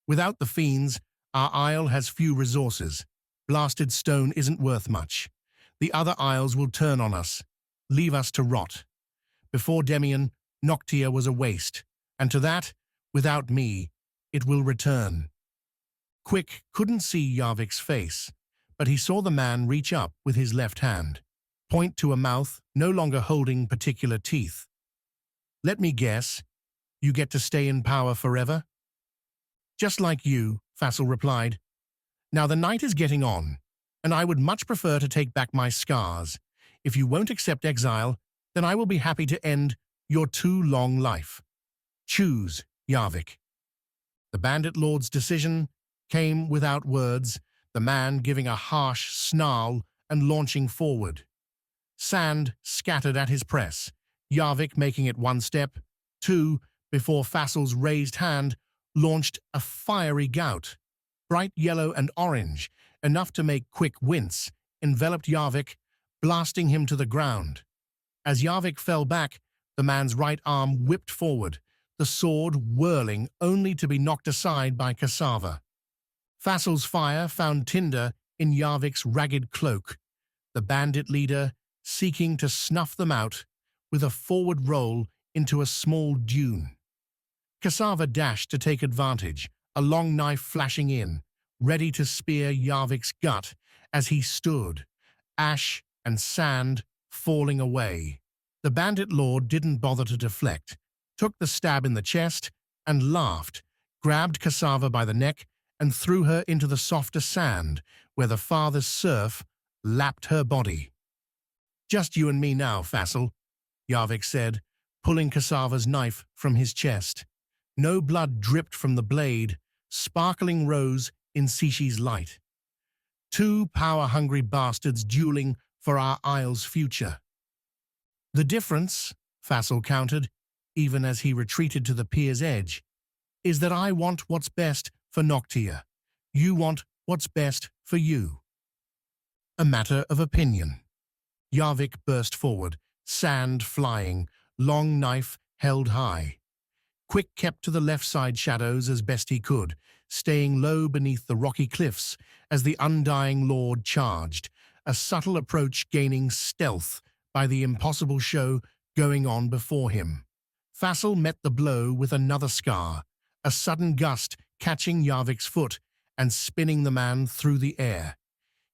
"Without the fiends, our isle has few resources. Blasted stone isn't worth much. The other isles will turn on us, leave us to rot. Before Demian, Noctia was a waste, and to that, without me, it will return." Quick couldn't see Yarvik's face, but he saw the man reach up with his left hand, point to a mouth no longer holding particular teeth. "Let me guess, you get to stay in power forever?" "Just like you," Fassel replied. "Now the night is getting on, and I would much prefer to take back my Skars. If you won't accept exile, then I will be happy to end your too long life. Choose, Yarvik." The Bandit Lord's decision came without words, the man giving a harsh snarl and launching forward. Sand scattered at his press, Yarvik making it one step, two, before Fassel's raised hand launched a fiery gout. Bright yellow and orange, enough to make Quick wince, enveloped Yarvik, blasting him to the ground. As Yarvik fell back, the man's right arm whipped forward, the sword whirling only to be knocked aside by Cassava. Fassel's fire found tinder in Yarvik's ragged cloak, the bandit leader seeking to snuff them out with a forward roll into a small dune. Cassava dashed to take advantage, a long knife flashing in, ready to spear Yarvik's gut as he stood, ash and sand falling away. The Bandit Lord didn't bother to deflect, took the stab in the chest and laughed, grabbed Cassava by the neck and threw her into the softer sand where the father's surf lapped her body. "Just you and me now, Fassel," Yarvik said, pulling Cassava's knife from his chest. No blood dripped from the blade, sparkling rose in Sishi's light. "Two power-hungry bastards dueling for our isle's future." "The difference," Fassel countered, even as he retreated to the pier's edge, "is that I want what's best for Noctia. You want what's best for you." "A matter of opinion." Yarvik burst forward, sand flying, long knife held high. Quick kept to the left-side shadows as best he could, staying low beneath the rocky cliffs as the undying lord charged, a subtle approach gaining stealth by the impossible show going on before him. Fassel met the blow with another Skar, a sudden gust catching Yarvik's foot and spinning the man through the air.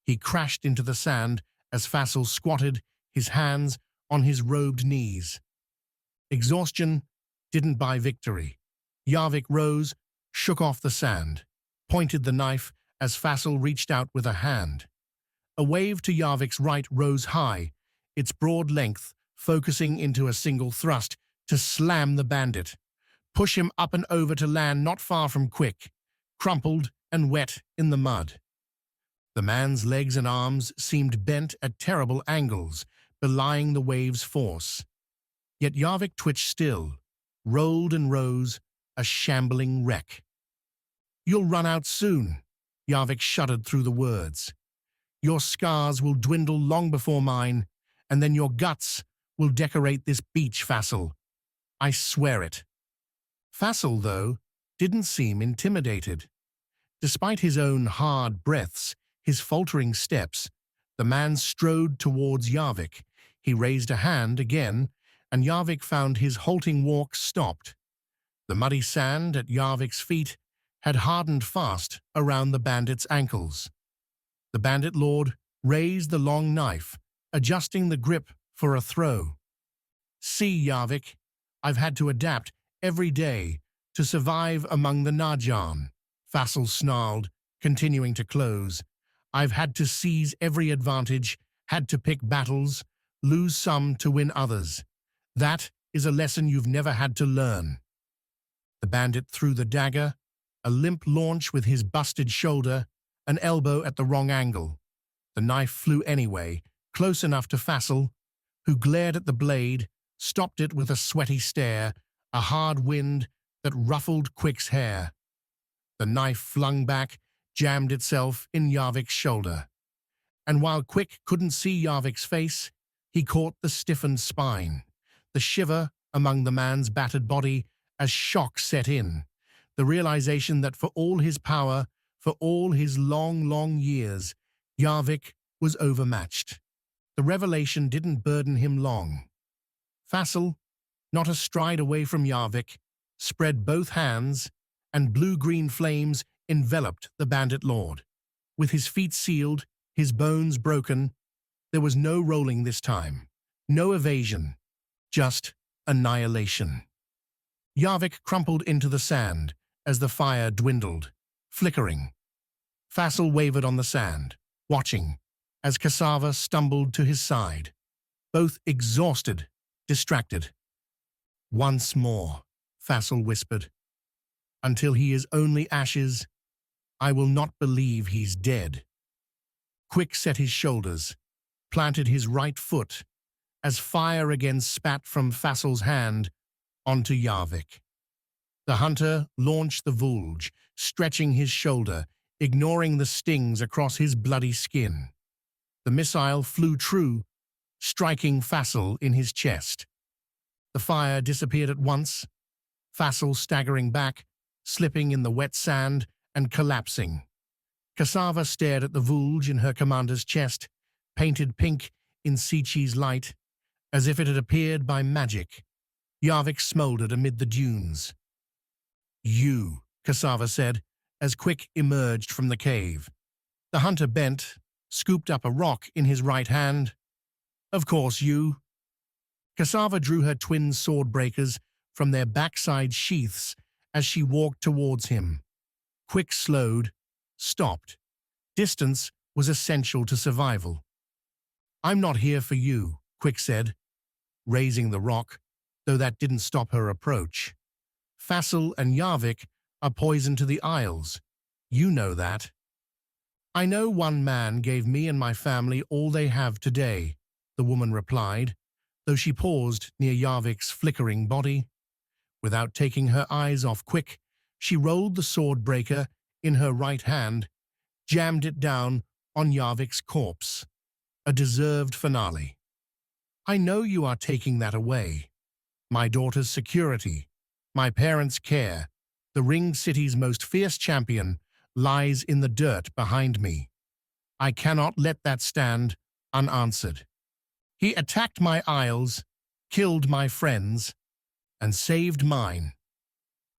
He crashed into the sand as Fassel squatted, his hands on his robed knees. Exhaustion didn't buy victory. Yarvik rose, shook off the sand, pointed the knife as Fassel reached out with a hand. A wave to Yarvik's right rose high, its broad length focusing into a single thrust to slam the bandit. push him up and over to land not far from Quick, crumpled and wet in the mud. The man's legs and arms seemed bent at terrible angles, belying the wave's force. Yet Yarvik twitched still, rolled and rose, a shambling wreck. "You'll run out soon," Yarvik shuddered through the words. "Your scars will dwindle long before mine, and then your guts will decorate this beach, Fassel. I swear it." Fassel, though, didn't seem intimidated. Despite his own hard breaths, his faltering steps, the man strode towards Yarvik. He raised a hand again, and Yarvik found his halting walk stopped. The muddy sand at Yarvik's feet had hardened fast around the bandit's ankles. The bandit lord raised the long knife, adjusting the grip for a throw. "See, Yarvik, I've had to adapt every day to survive among the Najan," Fassel snarled, continuing to close. "I've had to seize every advantage, had to pick battles, lose some to win others. That is a lesson you've never had to learn." The bandit threw the dagger, a limp launch with his busted shoulder, an elbow at the wrong angle. The knife flew anyway, close enough to Fassel, who glared at the blade, stopped it with a sweaty stare, a hard wind that ruffled Quick's hair. The knife flung back, jammed itself in Yarvik's shoulder. And while Quick couldn't see Yarvik's face, he caught the stiffened spine, the shiver among the man's battered body as shock set in, the realization that for all his power, for all his long, long years, Yarvik was overmatched. The revelation didn't burden him long. Fassel, not a stride away from Yarvik, spread both hands, and blue-green flames enveloped the bandit lord. With his feet sealed, his bones broken, there was no rolling this time, no evasion, just annihilation. Yarvik crumpled into the sand as the fire dwindled, flickering. Fassel wavered on the sand, watching, as Cassava stumbled to his side, both exhausted, distracted. "Once more," Fassel whispered. "Until he is only ashes, I will not believe he's dead." Quick set his shoulders, planted his right foot, as fire again spat from Fassel's hand onto Yarvik. The hunter launched the vulge, stretching his shoulder, ignoring the stings across his bloody skin. The missile flew true, striking Fassel in his chest. The fire disappeared at once, Fassel staggering back, slipping in the wet sand and collapsing. Cassava stared at the vulge in her commander's chest, painted pink in Sichi's light, as if it had appeared by magic. Yarvik smoldered amid the dunes. "You," Cassava said, as Quick emerged from the cave. The hunter bent, scooped up a rock in his right hand. "Of course, you." Cassava drew her twin sword breakers from their backside sheaths as she walked towards him. Quick slowed, stopped. Distance was essential to survival. "I'm not here for you," Quick said, raising the rock, though that didn't stop her approach. "Fassel and Yarvik are poison to the Isles. You know that." "I know one man gave me and my family all they have today," the woman replied, though she paused near Yarvik's flickering body. Without taking her eyes off Quick, she rolled the sword breaker in her right hand, jammed it down on Yarvik's corpse. A deserved finale. "I know you are taking that away. My daughter's security, my parents' care, the Ringed City's most fierce champion lies in the dirt behind me. I cannot let that stand unanswered. He attacked my isles, killed my friends, and saved mine."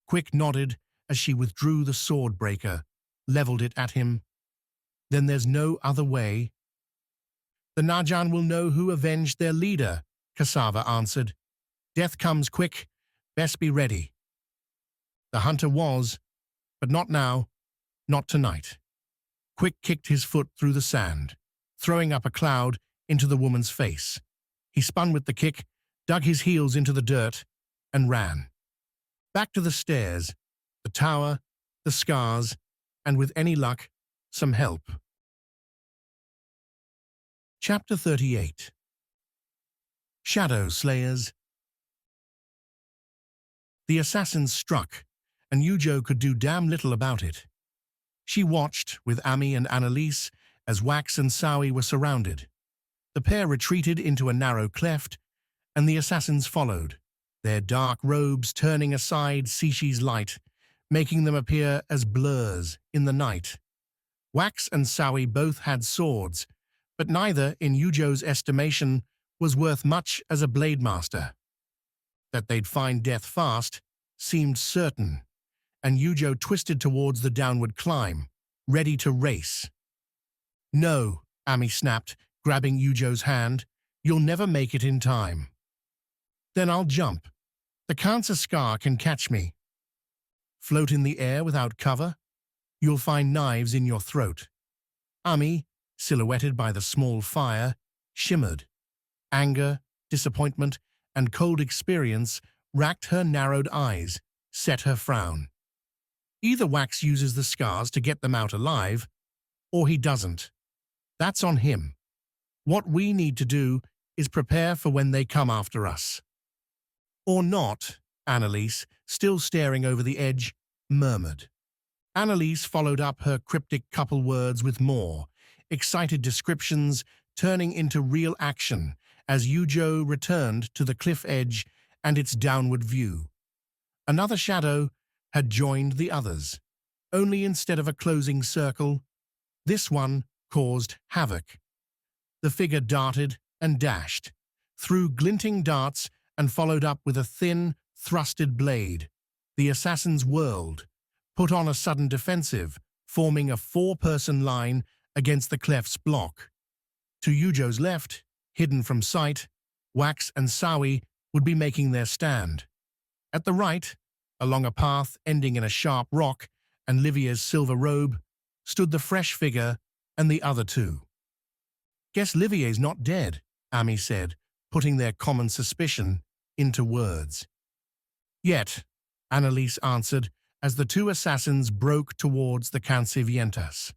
Quick nodded as she withdrew the sword breaker, leveled it at him. "Then there's no other way." "The Najan will know who avenged their leader," Cassava answered. "Death comes quick, best be ready." The hunter was, but not now, not tonight. Quick kicked his foot through the sand, throwing up a cloud into the woman's face. He spun with the kick, dug his heels into the dirt, and ran. Back to the stairs, the tower, the Skars, and with any luck, some help. Chapter 38. Shadow Slayers. The assassins struck, and Yujo could do damn little about it. She watched, with Ami and Annalise, as Wax and Sawi were surrounded. The pair retreated into a narrow cleft, and the assassins followed, their dark robes turning aside Sishi's light, making them appear as blurs in the night. Wax and Sawi both had swords, but neither, in Yujo's estimation, was worth much as a blade master. That they'd find death fast seemed certain, and Yujo twisted towards the downward climb, ready to race. "No," Ami snapped, grabbing Yujo's hand. "You'll never make it in time." "Then I'll jump. The cancer Skar can catch me." "Float in the air without cover? You'll find knives in your throat." Ami, silhouetted by the small fire, shimmered. Anger, disappointment, and cold experience racked her narrowed eyes, set her frown. Either Wax uses the Skars to get them out alive, or he doesn't. That's on him. What we need to do is prepare for when they come after us. "Or not," Annalise, still staring over the edge, murmured. Annalise followed up her cryptic couple words with more, excited descriptions turning into real action as Yujo returned to the cliff edge and its downward view. Another shadow had joined the others, only instead of a closing circle, this one caused havoc. The figure darted and dashed, threw glinting darts and followed up with a thin, thrusted blade. The assassins whirled, put on a sudden defensive, forming a four-person line against the cleft's block. To Yujo's left, hidden from sight, Wax and Sawi would be making their stand. At the right, along a path ending in a sharp rock and Livier's silver robe, stood the fresh figure and the other two. "Guess Livier's not dead," Ami said, putting their common suspicion into words. "Yet," Annalise answered as the two assassins broke towards the Cancivientas.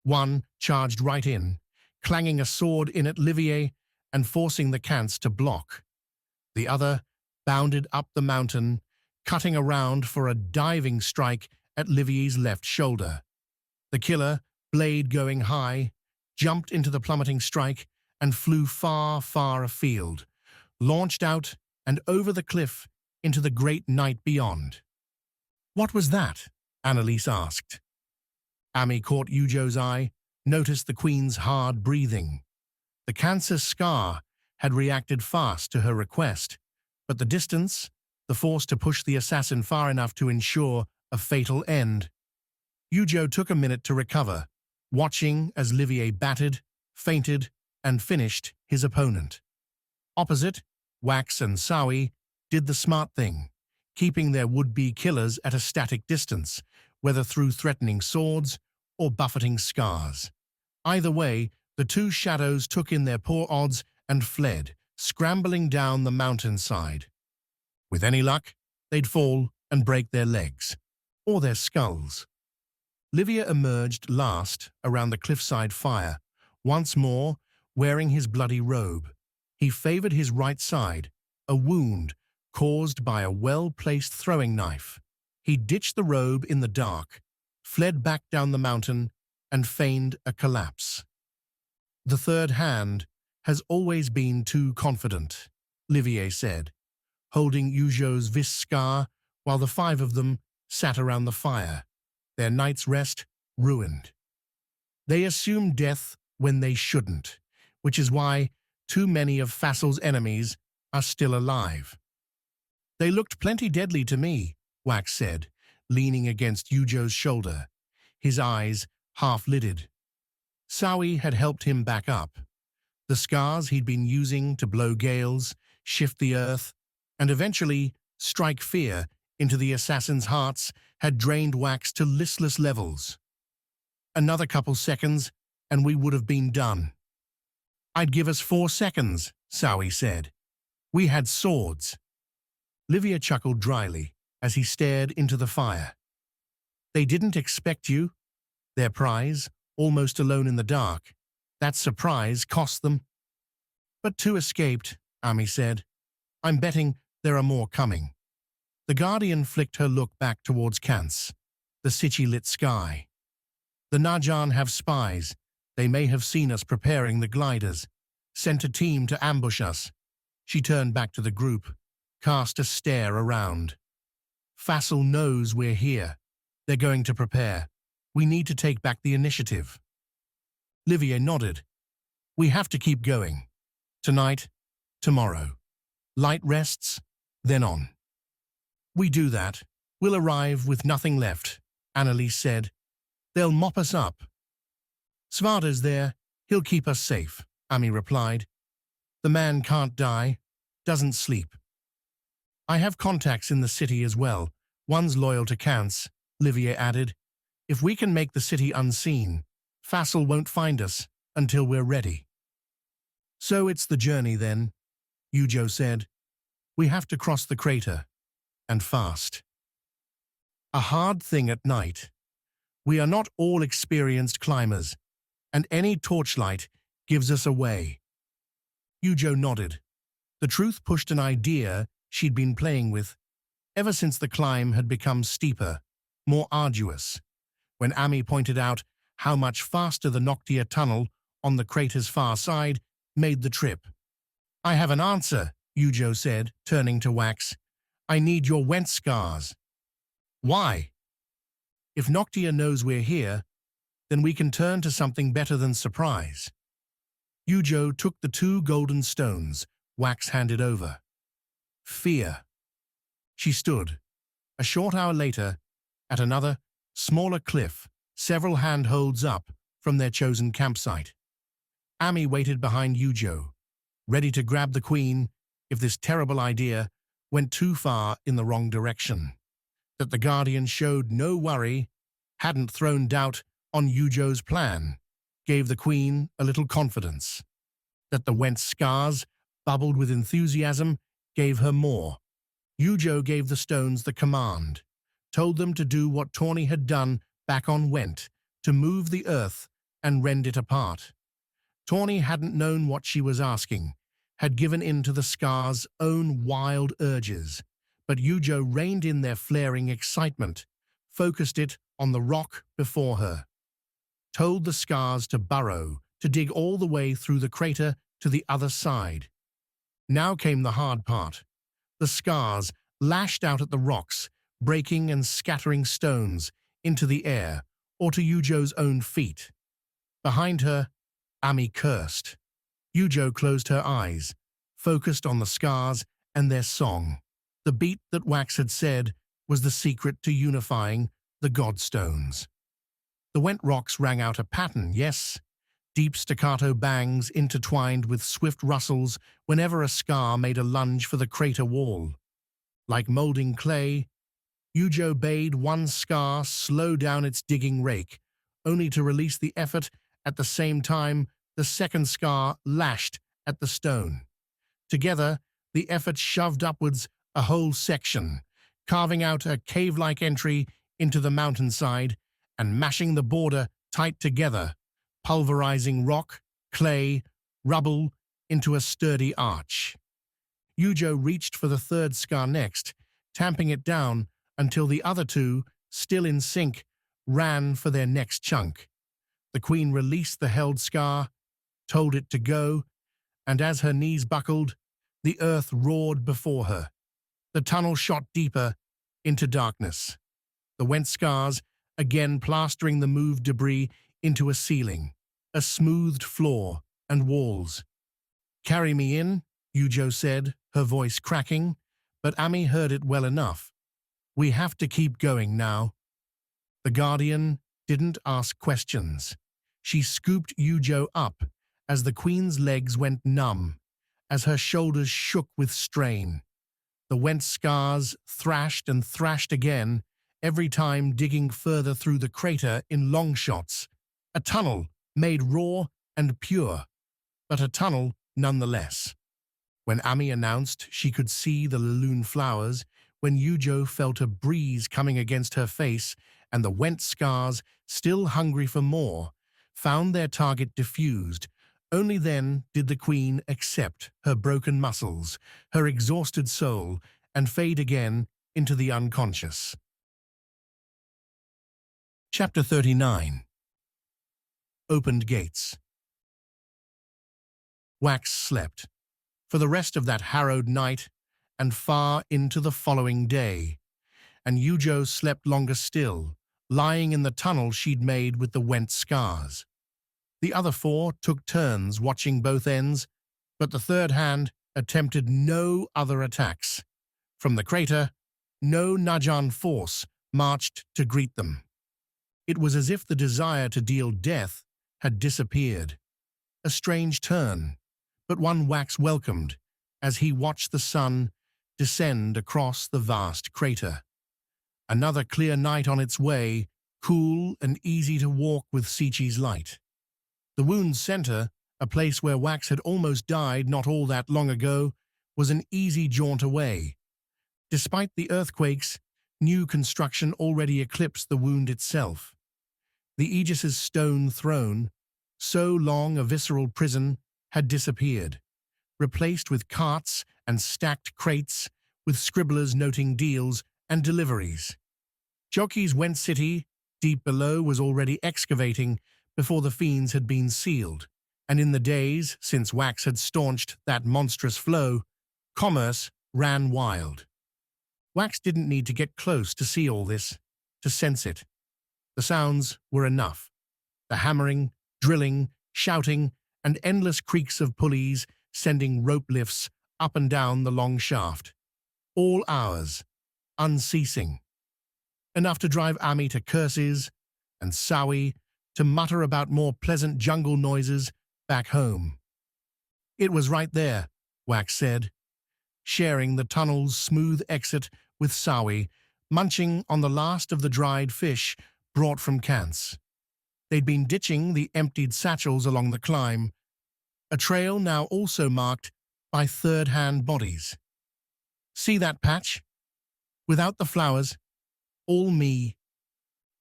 One charged right in, clanging a sword in at Livier and forcing the Cants to block. The other bounded up the mountain, cutting around for a diving strike at Livier's left shoulder. The killer, blade going high, jumped into the plummeting strike and flew far, far afield, launched out and over the cliff into the great night beyond. "What was that?" Annalise asked. Ami caught Yujo's eye, noticed the Queen's hard breathing. The cancer Skar had reacted fast to her request, but the distance, the force to push the assassin far enough to ensure a fatal end. Yujo took a minute to recover, watching as Livier battered, feinted, and finished his opponent. Opposite, Wax and Sawi did the smart thing, keeping their would-be killers at a static distance, whether through threatening swords or buffeting Skars. Either way, the two shadows took in their poor odds and fled, scrambling down the mountainside. With any luck, they'd fall and break their legs, or their skulls. Livier emerged last around the cliffside fire, once more wearing his bloody robe. He favored his right side, a wound caused by a well-placed throwing knife. He ditched the robe in the dark, fled back down the mountain, and feigned a collapse. "The third hand has always been too confident," Livier said, holding Yujo's vis Skar while the five of them sat around the fire, their night's rest ruined. "They assume death when they shouldn't, which is why too many of Fassel's enemies are still alive." "They looked plenty deadly to me," Wax said, leaning against Yujo's shoulder, his eyes half-lidded. Sawi had helped him back up. The Skars he'd been using to blow gales, shift the earth, and eventually strike fear into the assassins' hearts had drained Wax to listless levels. "Another couple seconds, and we would have been done." "I'd give us 4 seconds," Sawi said. "We had swords." Livier chuckled dryly. as he stared into the fire. They didn't expect you. Their prize, almost alone in the dark. That surprise cost them. But two escaped, Ami said. I'm betting there are more coming. The Guardian flicked her look back towards Kance, the city-lit sky. The Najan have spies. They may have seen us preparing the gliders, sent a team to ambush us. She turned back to the group, cast a stare around. Fassel knows we're here. They're going to prepare. We need to take back the initiative. Livier nodded. We have to keep going. Tonight, tomorrow. Light rests, then on. We do that. We'll arrive with nothing left, Annalise said. They'll mop us up. Svarda's there. He'll keep us safe, Ami replied. The man can't die, doesn't sleep. I have contacts in the city as well. One's loyal to Kance, Livier added. If we can make the city unseen, Fassel won't find us until we're ready. So it's the journey then, Yujo said. We have to cross the crater, and fast. A hard thing at night. We are not all experienced climbers, and any torchlight gives us away. Yujo nodded. The truth pushed an idea she'd been playing with ever since the climb had become steeper, more arduous. When Ami pointed out how much faster the Noctia tunnel on the crater's far side made the trip. I have an answer, Yujo said, turning to Wax. I need your went Skars. Why? If Noctia knows we're here, then we can turn to something better than surprise. Yujo took the 2 golden stones Wax handed over. Fear. She stood, a short hour later, at another, smaller cliff, several handholds up from their chosen campsite. Ami waited behind Yujo, ready to grab the queen if this terrible idea went too far in the wrong direction. That the Guardian showed no worry, hadn't thrown doubt on Yujo's plan, gave the queen a little confidence. That the Went Skars bubbled with enthusiasm gave her more. Yujo gave the stones the command, told them to do what Tawny had done back on Went, to move the earth and rend it apart. Tawny hadn't known what she was asking, had given in to the Skars' own wild urges, but Yujo reined in their flaring excitement, focused it on the rock before her, told the Skars to burrow, to dig all the way through the crater to the other side. Now came the hard part. The Skars lashed out at the rocks, breaking and scattering stones into the air or to Yujo's own feet. Behind her, Ami cursed. Yujo closed her eyes, focused on the Skars and their song. The beat that Wax had said was the secret to unifying the Godstones. The Went rocks rang out a pattern, yes, deep staccato bangs intertwined with swift rustles whenever a Skar made a lunge for the crater wall. Like molding clay, Yujo bade one Skar slow down its digging rake, only to release the effort at the same time the second Skar lashed at the stone. Together, the effort shoved upwards a whole section, carving out a cave-like entry into the mountainside and mashing the border tight together, pulverizing rock, clay, rubble into a sturdy arch. Yujo reached for the third Skar next, tamping it down until the other two, still in sync, ran for their next chunk. The queen released the held Skar, told it to go, and as her knees buckled, the earth roared before her. The tunnel shot deeper into darkness. The Went Skars again plastering the moved debris into a ceiling, a smoothed floor and walls. Carry me in, Yujo said, her voice cracking, but Ami heard it well enough. We have to keep going now. The Guardian didn't ask questions. She scooped Yujo up as the queen's legs went numb, as her shoulders shook with strain. The Went Skars thrashed and thrashed again, every time digging further through the crater in long shots. A tunnel made raw and pure, but a tunnel nonetheless. When Ami announced she could see the Laloon flowers, when Yujo felt a breeze coming against her face and the went Skars, still hungry for more, found their target diffused. Only then did the queen accept her broken muscles, her exhausted soul, and fade again into the unconscious. Chapter 39. Opened Gates. Wax slept, for the rest of that harrowed night and far into the following day, and Yujo slept longer still, lying in the tunnel she'd made with the went Skars. The other four took turns watching both ends, but the third hand attempted no other attacks. From the crater, no Najan force marched to greet them. It was as if the desire to deal death had disappeared. A strange turn, but one Wax welcomed as he watched the sun descend across the vast crater. Another clear night on its way, cool and easy to walk with Sichi's light. The wound's center, a place where Wax had almost died not all that long ago, was an easy jaunt away. Despite the earthquakes, new construction already eclipsed the wound itself. The Aegis's stone throne, so long a visceral prison, had disappeared, replaced with carts and stacked crates, with scribblers noting deals and deliveries. Jockey's Went City, deep below, was already excavating before the fiends had been sealed, and in the days since Wax had staunched that monstrous flow, commerce ran wild. Wax didn't need to get close to see all this, to sense it. The sounds were enough. The hammering, drilling, shouting, and endless creaks of pulleys sending rope lifts up and down the long shaft. All hours, unceasing. Enough to drive Ami to curses, and Sawi to mutter about more pleasant jungle noises back home. It was right there, Wax said, sharing the tunnel's smooth exit with Sawi, munching on the last of the dried fish brought from Kance. They'd been ditching the emptied satchels along the climb, a trail now also marked by third-hand bodies. See that patch? Without the flowers, all me.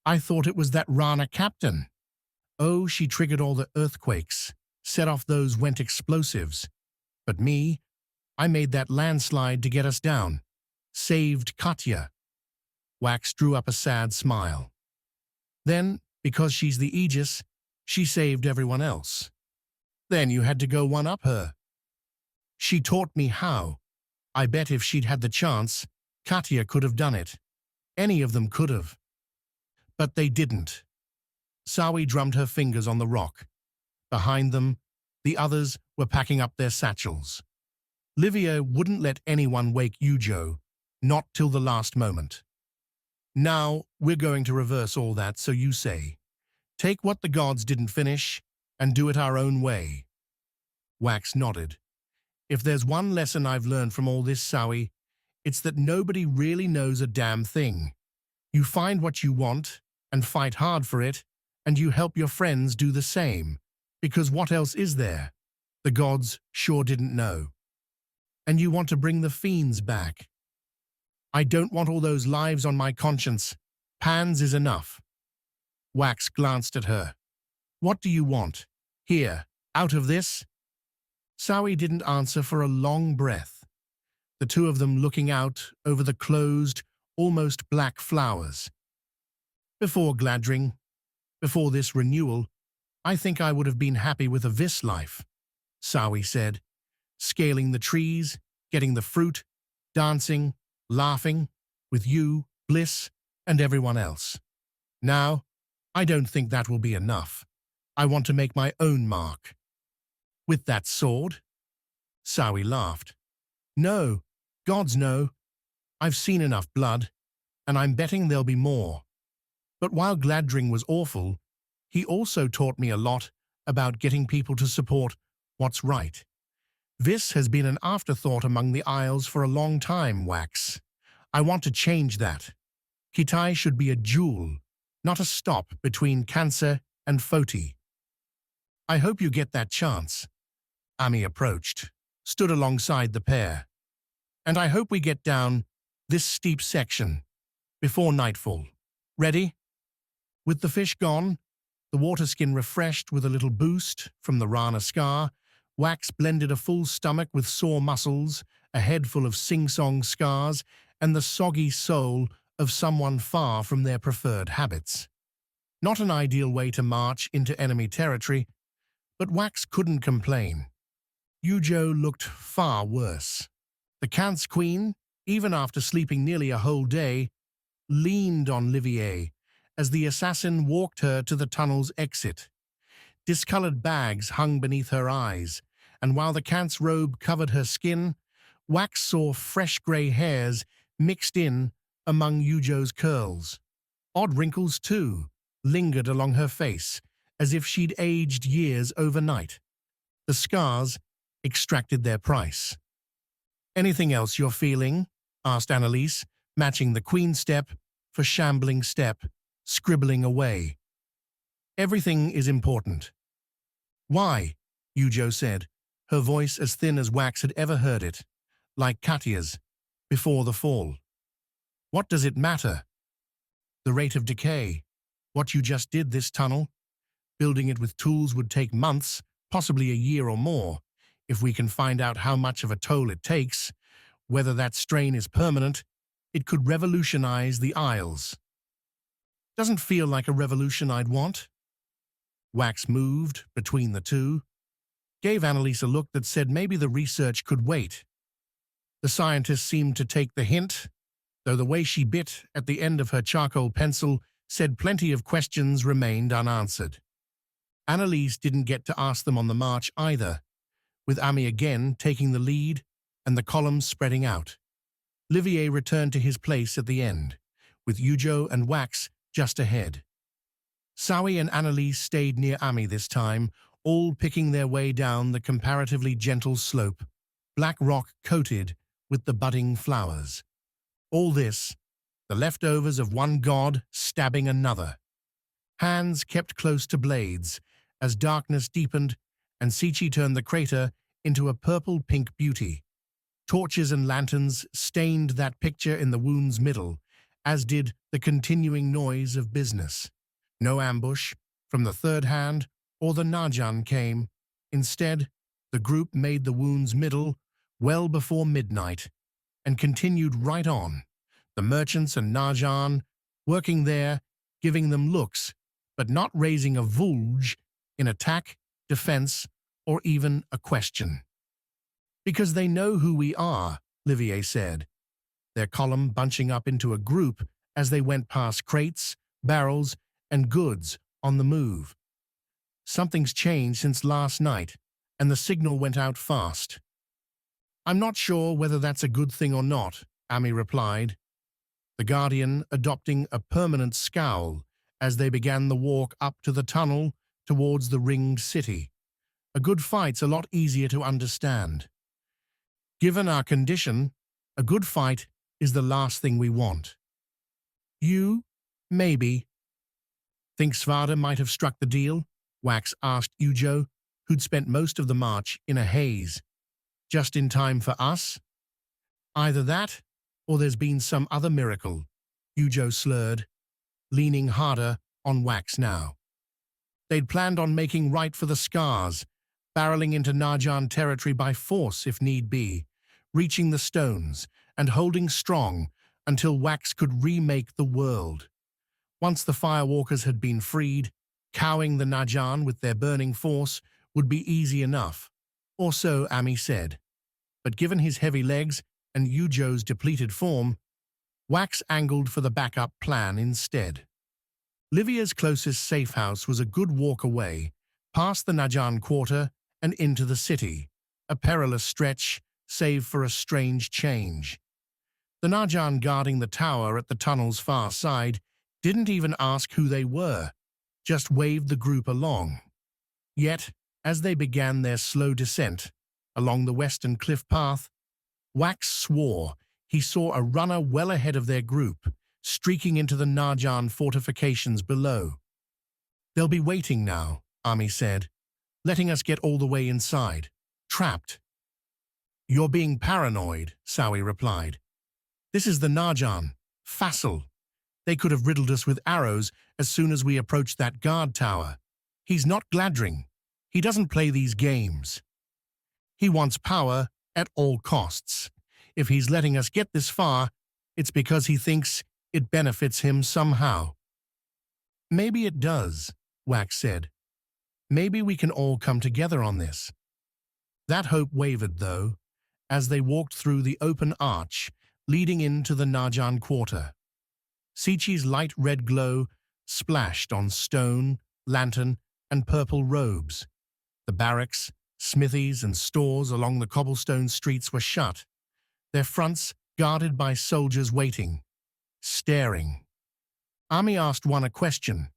I thought it was that Rana captain. Oh, she triggered all the earthquakes, set off those went explosives. But me, I made that landslide to get us down. Saved Katya. Wax drew up a sad smile. Then, because she's the Aegis, she saved everyone else. Then you had to go one-up her. She taught me how. I bet if she'd had the chance, Katya could have done it. Any of them could have. But they didn't. Sawi drummed her fingers on the rock. Behind them, the others were packing up their satchels. Livia wouldn't let anyone wake Yujo, not till the last moment. Now, we're going to reverse all that, so you say. Take what the gods didn't finish, and do it our own way. Wax nodded. If there's one lesson I've learned from all this, Sawi, it's that nobody really knows a damn thing. You find what you want, and fight hard for it, and you help your friends do the same. Because what else is there? The gods sure didn't know. And you want to bring the fiends back. I don't want all those lives on my conscience. Pans is enough. Wax glanced at her. What do you want? Here, out of this? Sawi didn't answer for a long breath, the two of them looking out over the closed, almost black flowers. Before Gladring, before this renewal, I think I would have been happy with a Vis life, Sawi said, scaling the trees, getting the fruit, dancing, laughing, with you, Bliss, and everyone else. Now, I don't think that will be enough. I want to make my own mark. With that sword? Sawi laughed. No, gods no. I've seen enough blood, and I'm betting there'll be more. But while Gladring was awful, he also taught me a lot about getting people to support what's right. This has been an afterthought among the Isles for a long time, Wax. I want to change that. Kitai should be a jewel, not a stop between Cancer and Foti. I hope you get that chance. Ami approached, stood alongside the pair. And I hope we get down this steep section, before nightfall. Ready? With the fish gone, the water skin refreshed with a little boost from the Rana Skar, Wax blended a full stomach with sore muscles, a head full of sing-song Skars, and the soggy soul of someone far from their preferred habits. Not an ideal way to march into enemy territory, but Wax couldn't complain. Yujo looked far worse. The Kant's queen, even after sleeping nearly a whole day, leaned on Livier as the assassin walked her to the tunnel's exit. Discolored bags hung beneath her eyes, and while the Kant's robe covered her skin, Wax saw fresh grey hairs mixed in among Yujo's curls. Odd wrinkles, too, lingered along her face, as if she'd aged years overnight. The Skars extracted their price. "Anything else you're feeling?" asked Annalise, matching the queen step for shambling step, scribbling away. "Everything is important." "Why?" Yujo said, her voice as thin as Wax had ever heard it, like Katya's, before the fall. "What does it matter?" "The rate of decay. What you just did this tunnel. Building it with tools would take months, possibly a year or more. If we can find out how much of a toll it takes, whether that strain is permanent, it could revolutionize the Isles." "Doesn't feel like a revolution I'd want." Wax moved between the two, gave Annalise a look that said maybe the research could wait. The scientist seemed to take the hint, though the way she bit at the end of her charcoal pencil said plenty of questions remained unanswered. Annalise didn't get to ask them on the march either, with Ami again taking the lead and the columns spreading out. Livier returned to his place at the end, with Yujo and Wax just ahead. Sawi and Annalise stayed near Ami this time, all picking their way down the comparatively gentle slope, black rock coated with the budding flowers. All this, the leftovers of one god stabbing another. Hands kept close to blades as darkness deepened and Sichi turned the crater into a purple-pink beauty. Torches and lanterns stained that picture in the wound's middle, as did the continuing noise of business. No ambush from the third hand or the Najan came. Instead, the group made the wound's middle well before midnight and continued right on, the merchants and Najan working there, giving them looks, but not raising a vulge in attack, defense, or even a question. "Because they know who we are," Livier said, their column bunching up into a group as they went past crates, barrels, and goods on the move. "Something's changed since last night, and the signal went out fast." "I'm not sure whether that's a good thing or not," Ami replied, the Guardian adopting a permanent scowl as they began the walk up to the tunnel towards the ringed city. "A good fight's a lot easier to understand. Given our condition, a good fight is the last thing we want." "You? Maybe." "Think Svada might have struck the deal?" Wax asked Yujo, who'd spent most of the march in a haze. "Just in time for us?" "Either that, or there's been some other miracle," Yujo slurred, leaning harder on Wax now. They'd planned on making right for the Skars, barreling into Najan territory by force if need be, reaching the stones and holding strong until Wax could remake the world. Once the Firewalkers had been freed, cowing the Najan with their burning force would be easy enough, or so Ami said. But given his heavy legs and Yujo's depleted form, Wax angled for the backup plan instead. Livier's closest safe house was a good walk away, past the Najan quarter and into the city, a perilous stretch save for a strange change. The Najan guarding the tower at the tunnel's far side didn't even ask who they were, just waved the group along. Yet, as they began their slow descent along the western cliff path, Wax swore he saw a runner well ahead of their group, streaking into the Najan fortifications below. "They'll be waiting now," Ami said, "letting us get all the way inside. Trapped." "You're being paranoid," Sawi replied. This is the Najan, Fassel. They could have riddled us with arrows as soon as we approached that guard tower. He's not Gladring. He doesn't play these games. He wants power at all costs. If he's letting us get this far, it's because he thinks it benefits him somehow. Maybe it does, Wax said. Maybe we can all come together on this. That hope wavered, though, as they walked through the open arch leading into the Najan quarter. Sichi's light red glow splashed on stone, lantern, and purple robes. The barracks, smithies, and stores along the cobblestone streets were shut, their fronts guarded by soldiers waiting, staring. Ami asked one a question,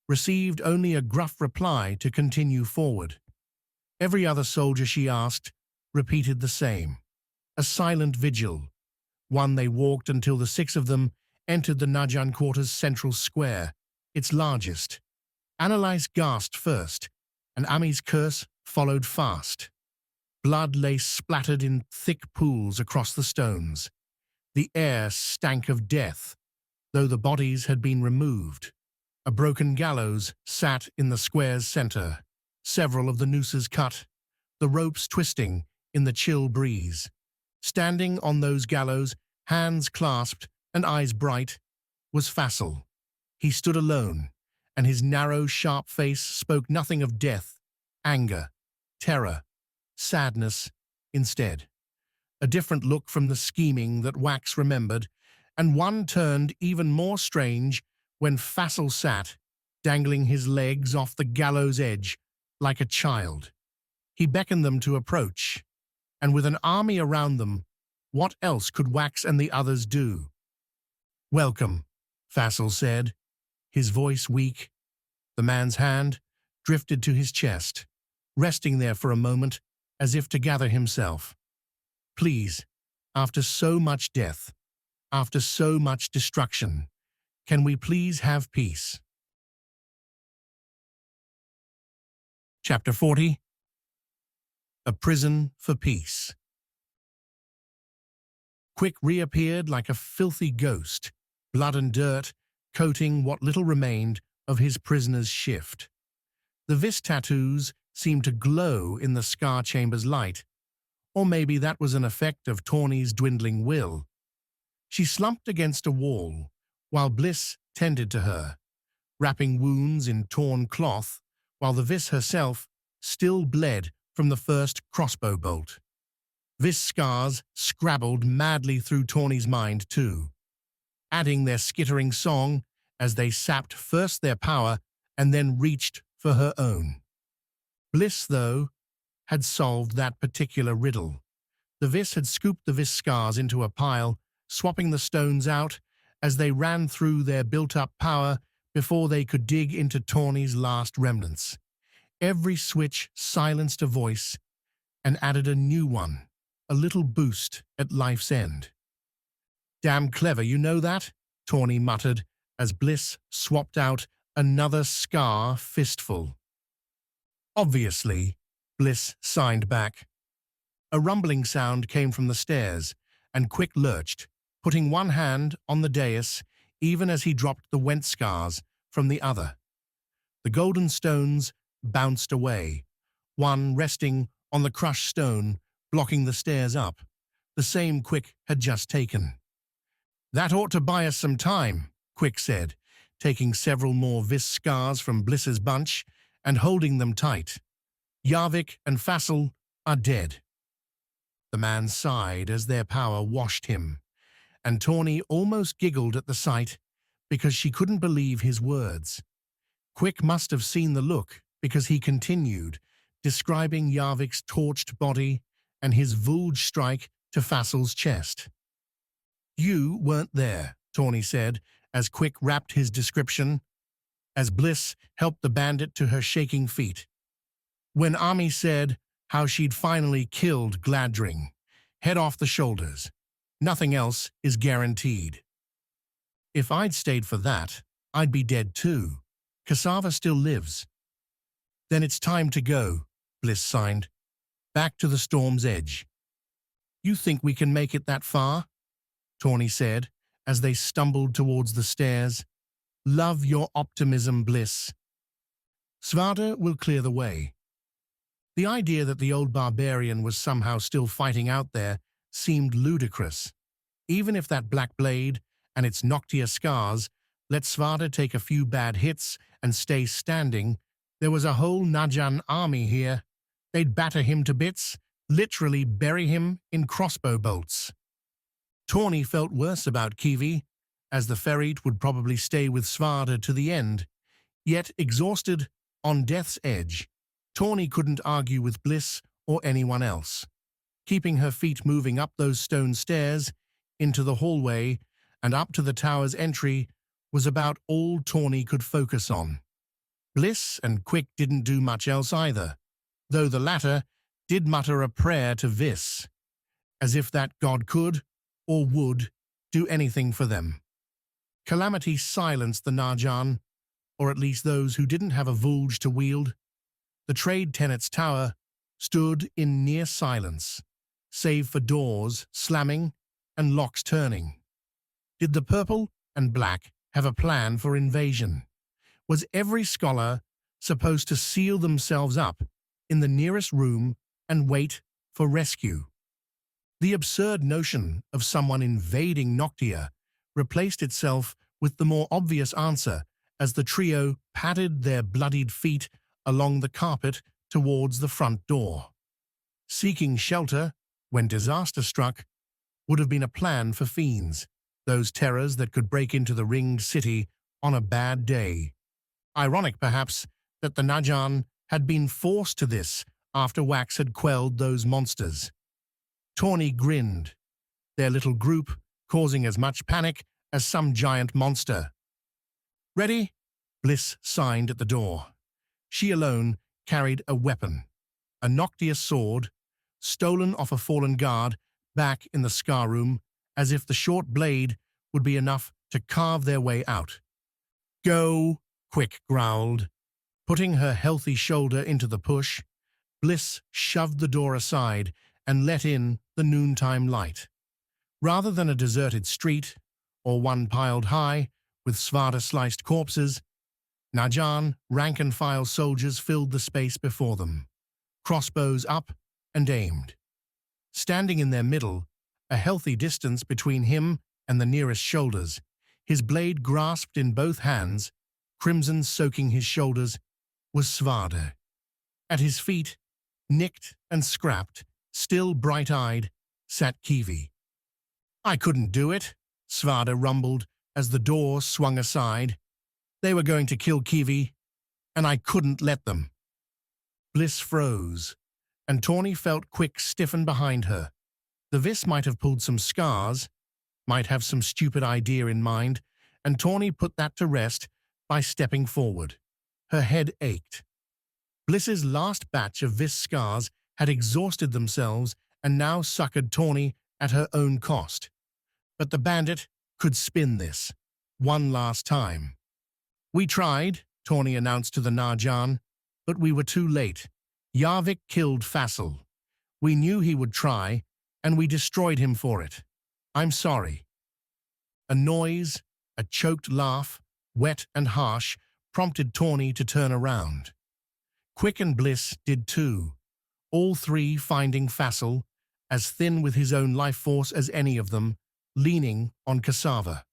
received only a gruff reply to continue forward. Every other soldier she asked repeated the same. A silent vigil, one they walked until the 6 of them entered the Najan quarter's central square, its largest. Annalise gasped first, and Ami's curse followed fast. Blood lay splattered in thick pools across the stones. The air stank of death, though the bodies had been removed. A broken gallows sat in the square's center, several of the nooses cut, the ropes twisting in the chill breeze. Standing on those gallows, hands clasped and eyes bright, was Fassel. He stood alone, and his narrow, sharp face spoke nothing of death, anger, terror, sadness instead. A different look from the scheming that Wax remembered, and one turned even more strange when Fassel sat, dangling his legs off the gallows edge like a child. He beckoned them to approach, and with an army around them, what else could Wax and the others do? "Welcome," Fassel said, his voice weak. The man's hand drifted to his chest, resting there for a moment as if to gather himself. "Please, after so much death, after so much destruction, can we please have peace?" Chapter 40. A Prison for Peace. Quick reappeared like a filthy ghost, blood and dirt coating what little remained of his prisoner's shift. The vis tattoos seemed to glow in the Skar chamber's light, or maybe that was an effect of Tawny's dwindling will. She slumped against a wall, while Bliss tended to her, wrapping wounds in torn cloth, while the vis herself still bled from the first crossbow bolt. Vis scars scrabbled madly through Tawny's mind too, adding their skittering song as they sapped first their power and then reached for her own. Bliss, though, had solved that particular riddle. The vis had scooped the vis scars into a pile, swapping the stones out as they ran through their built-up power before they could dig into Tawny's last remnants. Every switch silenced a voice and added a new one, a little boost at life's end. "Damn clever, you know that?" Tawny muttered as Bliss swapped out another Skar fistful. "Obviously," Bliss signed back. A rumbling sound came from the stairs, and Quick lurched, putting one hand on the dais even as he dropped the went scars from the other. The golden stones bounced away, one resting on the crushed stone, blocking the stairs up, the same Quick had just taken. "That ought to buy us some time," Quick said, taking several more vis scars from Bliss's bunch and holding them tight. "Yarvik and Fassel are dead." The man sighed as their power washed him, and Tawny almost giggled at the sight because she couldn't believe his words. Quick must have seen the look because he continued, describing Yarvik's torched body and his vulge strike to Fassel's chest. "You weren't there," Tawny said, as Quick wrapped his description, as Bliss helped the bandit to her shaking feet. "When Ami said how she'd finally killed Gladring, head off the shoulders. Nothing else is guaranteed." "If I'd stayed for that, I'd be dead too. Cassava still lives." "Then it's time to go," Bliss signed. "Back to the storm's edge." "You think we can make it that far?" Tawny said, as they stumbled towards the stairs. Love your optimism, Bliss. Svarta will clear the way. The idea that the old barbarian was somehow still fighting out there seemed ludicrous. Even if that black blade and its Noctia scars let Svarta take a few bad hits and stay standing, there was a whole Najan army here. They'd batter him to bits, literally bury him in crossbow bolts. Tawny felt worse about Kiwi, as the ferret would probably stay with Svarta to the end. Yet, exhausted, on death's edge, Tawny couldn't argue with Bliss or anyone else. Keeping her feet moving up those stone stairs, into the hallway, and up to the tower's entry was about all Tawny could focus on. Bliss and Quick didn't do much else either, though the latter did mutter a prayer to Vis, as if that god could, or would, do anything for them. Calamity silenced the Najan, or at least those who didn't have a vulge to wield. The trade tenant's tower stood in near silence, save for doors slamming and locks turning. Did the purple and black have a plan for invasion? Was every scholar supposed to seal themselves up in the nearest room and wait for rescue? The absurd notion of someone invading Noctia replaced itself with the more obvious answer as the trio padded their bloodied feet along the carpet towards the front door. Seeking shelter, when disaster struck, would have been a plan for fiends, those terrors that could break into the ringed city on a bad day. Ironic, perhaps, that the Najan had been forced to this after Wax had quelled those monsters. Tawny grinned, their little group causing as much panic as some giant monster. Ready? Bliss signed at the door. She alone carried a weapon, a Noctia sword, stolen off a fallen guard back in the Skar room, as if the short blade would be enough to carve their way out. Go, Quick growled. Putting her healthy shoulder into the push, Bliss shoved the door aside and let in the noontime light. Rather than a deserted street, or one piled high with Svarta-sliced corpses, Najan rank-and-file soldiers filled the space before them, crossbows up and aimed. Standing in their middle, a healthy distance between him and the nearest shoulders, his blade grasped in both hands, crimson soaking his shoulders, was Svarta. At his feet, nicked and scrapped, still bright-eyed, sat Kiwi. I couldn't do it, Svarta rumbled as the door swung aside. They were going to kill Kiwi, and I couldn't let them. Bliss froze, and Tawny felt Quick stiffen behind her. The Vis might have pulled some Skars, might have some stupid idea in mind, and Tawny put that to rest by stepping forward. Her head ached. Bliss's last batch of Vis Skars had exhausted themselves and now succored Tawny at her own cost. But the bandit could spin this, one last time. We tried, Tawny announced to the Najan, but we were too late. Yarvik killed Fassel. We knew he would try, and we destroyed him for it. I'm sorry. A noise, a choked laugh, wet and harsh, prompted Tawny to turn around. Quick and Bliss did too, all three finding Fassel, as thin with his own life force as any of them, leaning on cassava.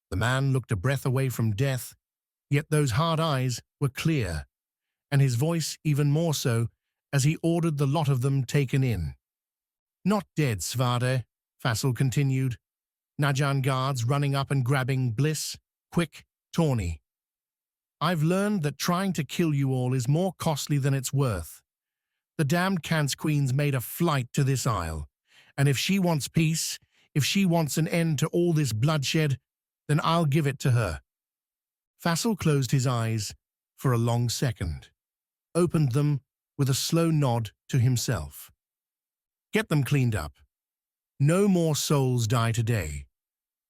The man looked a breath away from death, yet those hard eyes were clear, and his voice even more so as he ordered the lot of them taken in. Not dead, Svarta, Fassel continued, Najan guards running up and grabbing Bliss, Quick, Tawny. I've learned that trying to kill you all is more costly than it's worth. The damned Kans Queen's made a flight to this isle, and if she wants peace, if she wants an end to all this bloodshed, then I'll give it to her. Fassel closed his eyes for a long second, opened them with a slow nod to himself. Get them cleaned up. No more souls die today.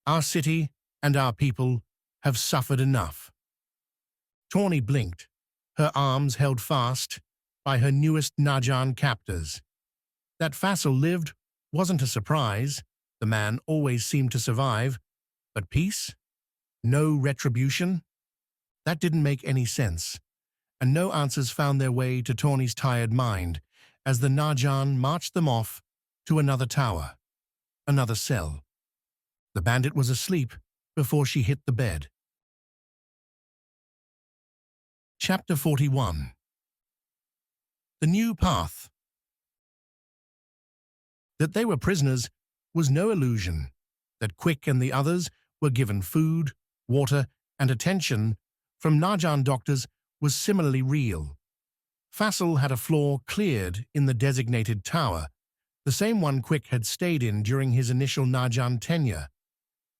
Our city and our people have suffered enough. Tawny blinked, her arms held fast by her newest Najan captors. That Fassel lived wasn't a surprise, The man always seemed to survive, but peace? No retribution? That didn't make any sense, and no answers found their way to Tawny's tired mind as the Najan marched them off to another tower, another cell. The bandit was asleep before she hit the bed. Chapter 41. The New Path. That they were prisoners was no illusion. That Quick and the others were given food, water, and attention from Najan doctors was similarly real. Fassel had a floor cleared in the designated tower, the same one Quick had stayed in during his initial Najan tenure,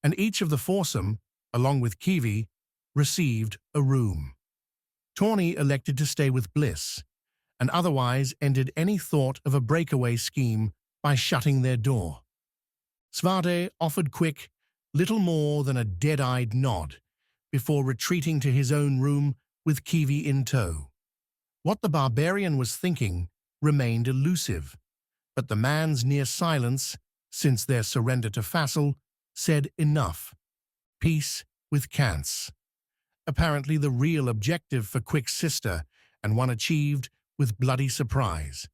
and each of the foursome, along with Kiwi, received a room. Tawny elected to stay with Bliss, and otherwise ended any thought of a breakaway scheme by shutting their door. Svade offered Quick little more than a dead-eyed nod before retreating to his own room with Kiwi in tow. What the barbarian was thinking remained elusive, but the man's near silence, since their surrender to Fassel, said enough. Peace with Kance. Apparently the real objective for Quick's sister, and one achieved with bloody surprise.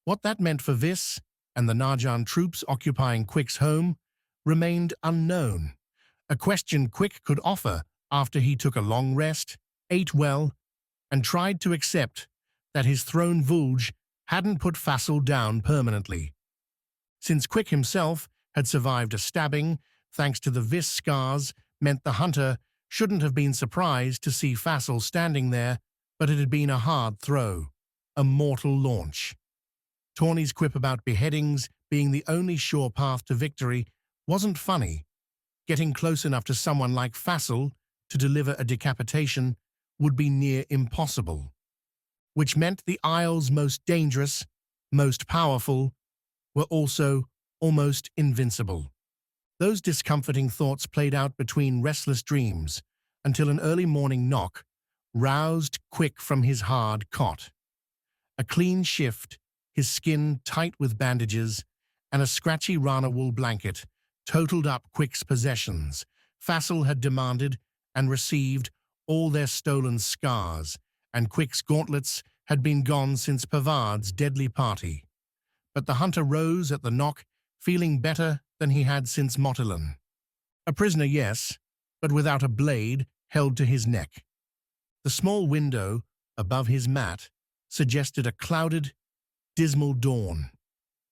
What that meant for Viss and the Najan troops occupying Quick's home remained unknown, a question Quick could offer after he took a long rest, ate well, and tried to accept that his throne Vulge hadn't put Fassel down permanently. Since Quick himself had survived a stabbing, thanks to the Viss scars, meant the hunter shouldn't have been surprised to see Fassel standing there, but it had been a hard throw, a mortal launch. Tawny's quip about beheadings being the only sure path to victory wasn't funny. Getting close enough to someone like Fassel to deliver a decapitation would be near impossible, which meant the Isle's most dangerous, most powerful, were also almost invincible. Those discomforting thoughts played out between restless dreams until an early morning knock roused Quick from his hard cot. A clean shift, his skin tight with bandages, and a scratchy Rana wool blanket totaled up Quick's possessions. Fassel had demanded and received all their stolen Skars, and Quick's gauntlets had been gone since Pavard's deadly party. But the hunter rose at the knock, feeling better than he had since Motilan. A prisoner, yes, but without a blade held to his neck. The small window above his mat suggested a clouded, dismal dawn.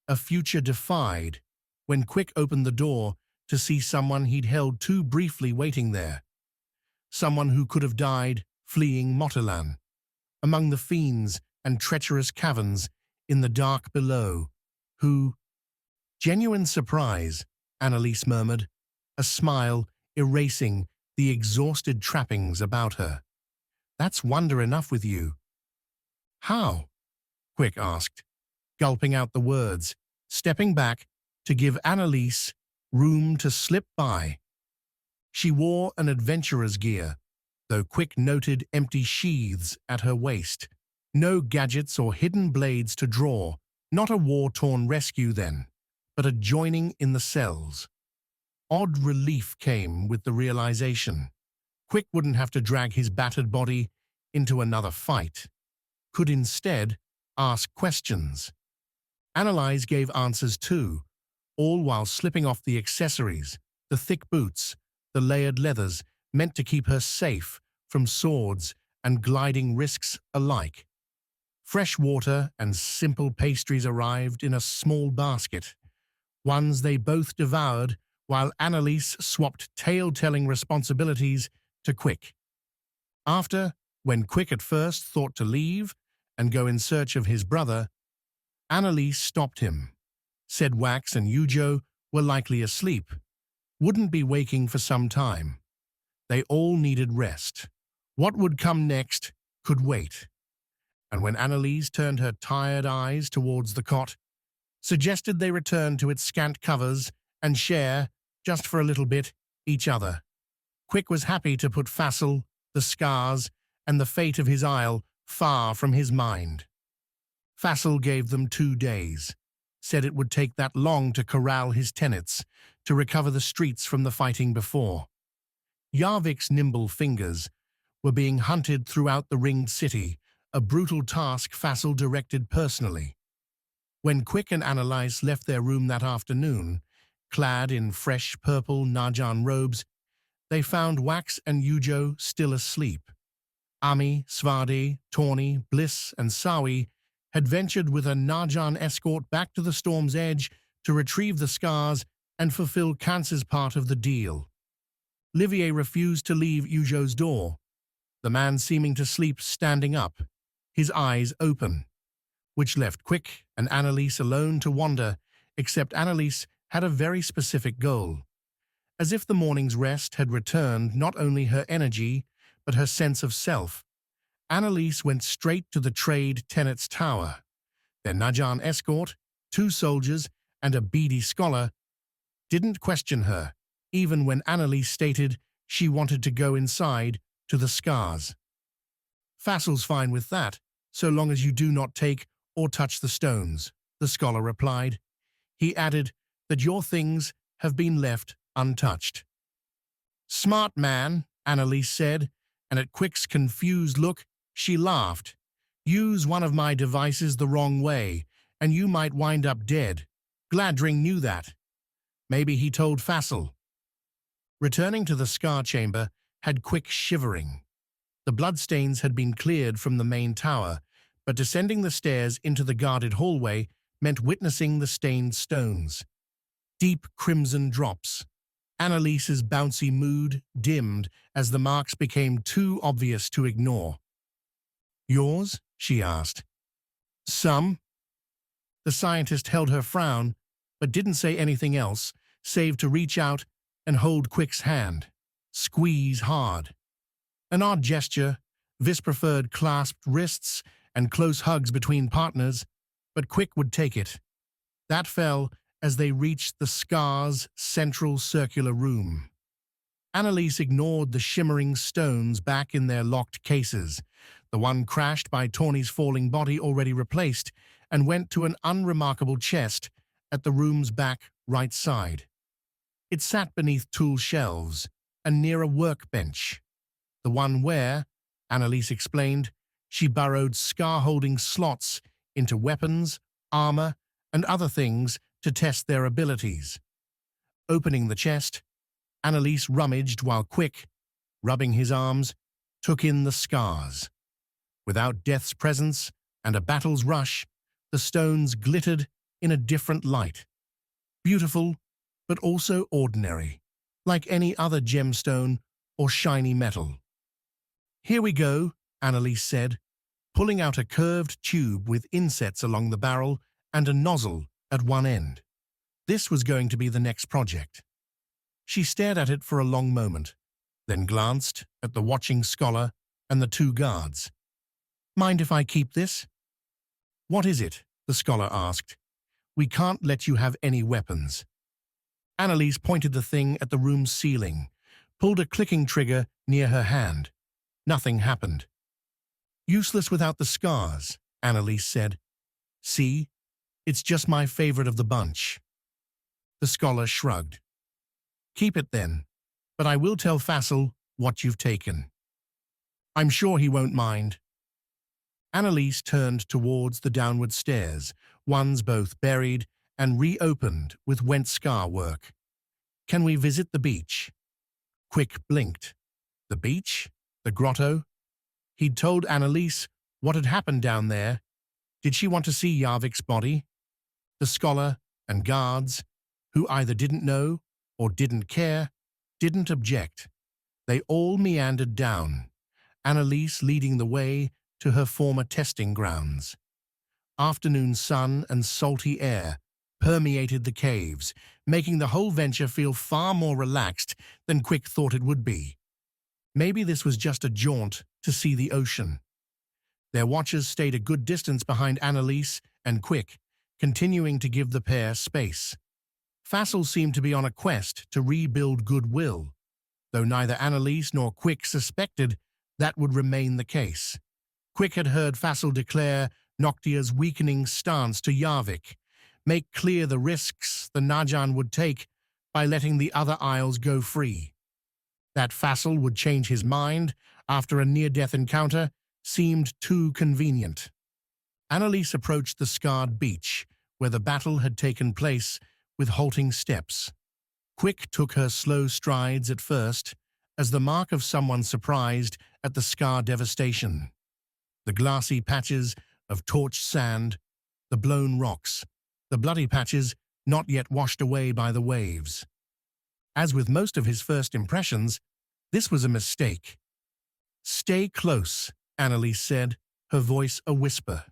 A future defied when Quick opened the door to see someone he'd held too briefly waiting there. Someone who could have died fleeing Motilan, among the fiends and treacherous caverns in the dark below, who— Genuine surprise, Annalise murmured, a smile erasing the exhausted trappings about her. That's wonder enough with you. How? Quick asked, gulping out the words, stepping back to give Annalise room to slip by. She wore an adventurer's gear, though Quick noted empty sheaths at her waist. No gadgets or hidden blades to draw, not a war-torn rescue then, but a joining in the cells. Odd relief came with the realization. Quick wouldn't have to drag his battered body into another fight. Could instead ask questions. Annalise gave answers too, all while slipping off the accessories, the thick boots, the layered leathers meant to keep her safe from swords and gliding risks alike. Fresh water and simple pastries arrived in a small basket, ones they both devoured while Annalise swapped tale-telling responsibilities to Quick. After, when Quick at first thought to leave and go in search of his brother, Annalise stopped him, said Wax and Yujo were likely asleep, wouldn't be waking for some time. They all needed rest. What would come next could wait. And when Annalise turned her tired eyes towards the cot, suggested they return to its scant covers and share, just for a little bit, each other. Quick was happy to put Fassel, the Skars, and the fate of his isle far from his mind. Fassel gave them 2 days. said it would take that long to corral his tenants, to recover the streets from the fighting before. Yarvik's nimble fingers were being hunted throughout the ringed city, a brutal task Fassel directed personally. When Quick and Annalise left their room that afternoon, clad in fresh purple Najan robes, they found Wax and Yujo still asleep. Ami, Svadi, Tawny, Bliss, and Sawi had ventured with a Najan escort back to the storm's edge to retrieve the Skars and fulfill Kance's part of the deal. Livier refused to leave Yujo's door, the man seeming to sleep standing up, his eyes open, which left Quick and Annalise alone to wander, except Annalise had a very specific goal. As if the morning's rest had returned not only her energy, but her sense of self, Annalise went straight to the trade tenant's tower. Their Najan escort, 2 soldiers, and a beady scholar didn't question her, even when Annalise stated she wanted to go inside to the Skars. Fassel's fine with that, so long as you do not take or touch the stones, the scholar replied. He added that your things have been left untouched. Smart man, Annalise said, and at Quick's confused look, she laughed. Use one of my devices the wrong way, and you might wind up dead. Gladring knew that. Maybe he told Fassel. Returning to the Skar chamber had Quick shivering. The bloodstains had been cleared from the main tower, but descending the stairs into the guarded hallway meant witnessing the stained stones. Deep crimson drops. Annalise's bouncy mood dimmed as the marks became too obvious to ignore. Yours? She asked. Some. The scientist held her frown, but didn't say anything else, save to reach out and hold Quick's hand. Squeeze hard. An odd gesture, Vis preferred clasped wrists and close hugs between partners, but Quick would take it. That fell as they reached the Skars' central circular room. Annalise ignored the shimmering stones back in their locked cases, the one crashed by Tawny's falling body already replaced, and went to an unremarkable chest at the room's back right side. It sat beneath tool shelves and near a workbench, the one where, Annalise explained, she burrowed Skar-holding slots into weapons, armor, and other things to test their abilities. Opening the chest, Annalise rummaged while Quick, rubbing his arms, took in the Skars. Without death's presence and a battle's rush, the stones glittered in a different light. Beautiful, but also ordinary, like any other gemstone or shiny metal. Here we go, Annalise said, pulling out a curved tube with insets along the barrel and a nozzle at one end. This was going to be the next project. She stared at it for a long moment, then glanced at the watching scholar and the 2 guards. Mind if I keep this? What is it? The scholar asked. We can't let you have any weapons. Annalise pointed the thing at the room's ceiling, pulled a clicking trigger near her hand. Nothing happened. Useless without the Skars, Annalise said. See? It's just my favorite of the bunch. The scholar shrugged. Keep it then, but I will tell Fassel what you've taken. I'm sure he won't mind. Annalise turned towards the downward stairs, ones both buried and reopened with went Skar work. Can we visit the beach? Quick blinked. The beach? The grotto? He'd told Annalise what had happened down there. Did she want to see Yarvik's body? The scholar and guards, who either didn't know or didn't care, didn't object. They all meandered down, Annalise leading the way to her former testing grounds. Afternoon sun and salty air permeated the caves, making the whole venture feel far more relaxed than Quick thought it would be. Maybe this was just a jaunt to see the ocean. Their watchers stayed a good distance behind Annalise and Quick, continuing to give the pair space. Fassel seemed to be on a quest to rebuild goodwill, though neither Annalise nor Quick suspected that would remain the case. Quick had heard Fassel declare Noctia's weakening stance to Yarvik, make clear the risks the Najan would take by letting the other isles go free. That Fassel would change his mind after a near-death encounter seemed too convenient. Annalise approached the scarred beach, where the battle had taken place, with halting steps. Quick took her slow strides at first, as the mark of someone surprised at the scar devastation. The glassy patches of torched sand, the blown rocks, the bloody patches not yet washed away by the waves. As with most of his first impressions, this was a mistake. "Stay close," Annalise said, her voice a whisper.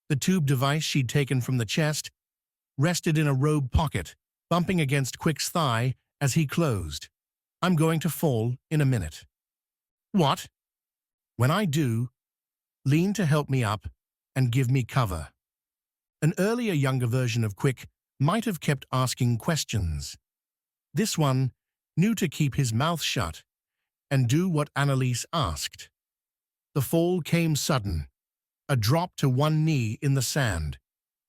The tube device she'd taken from the chest rested in a robe pocket, bumping against Quick's thigh as he closed. "I'm going to fall in a minute." "What?" "When I do, lean to help me up and give me cover." An earlier, younger version of Quick might have kept asking questions. This one knew to keep his mouth shut and do what Annalise asked. The fall came sudden, a drop to one knee in the sand.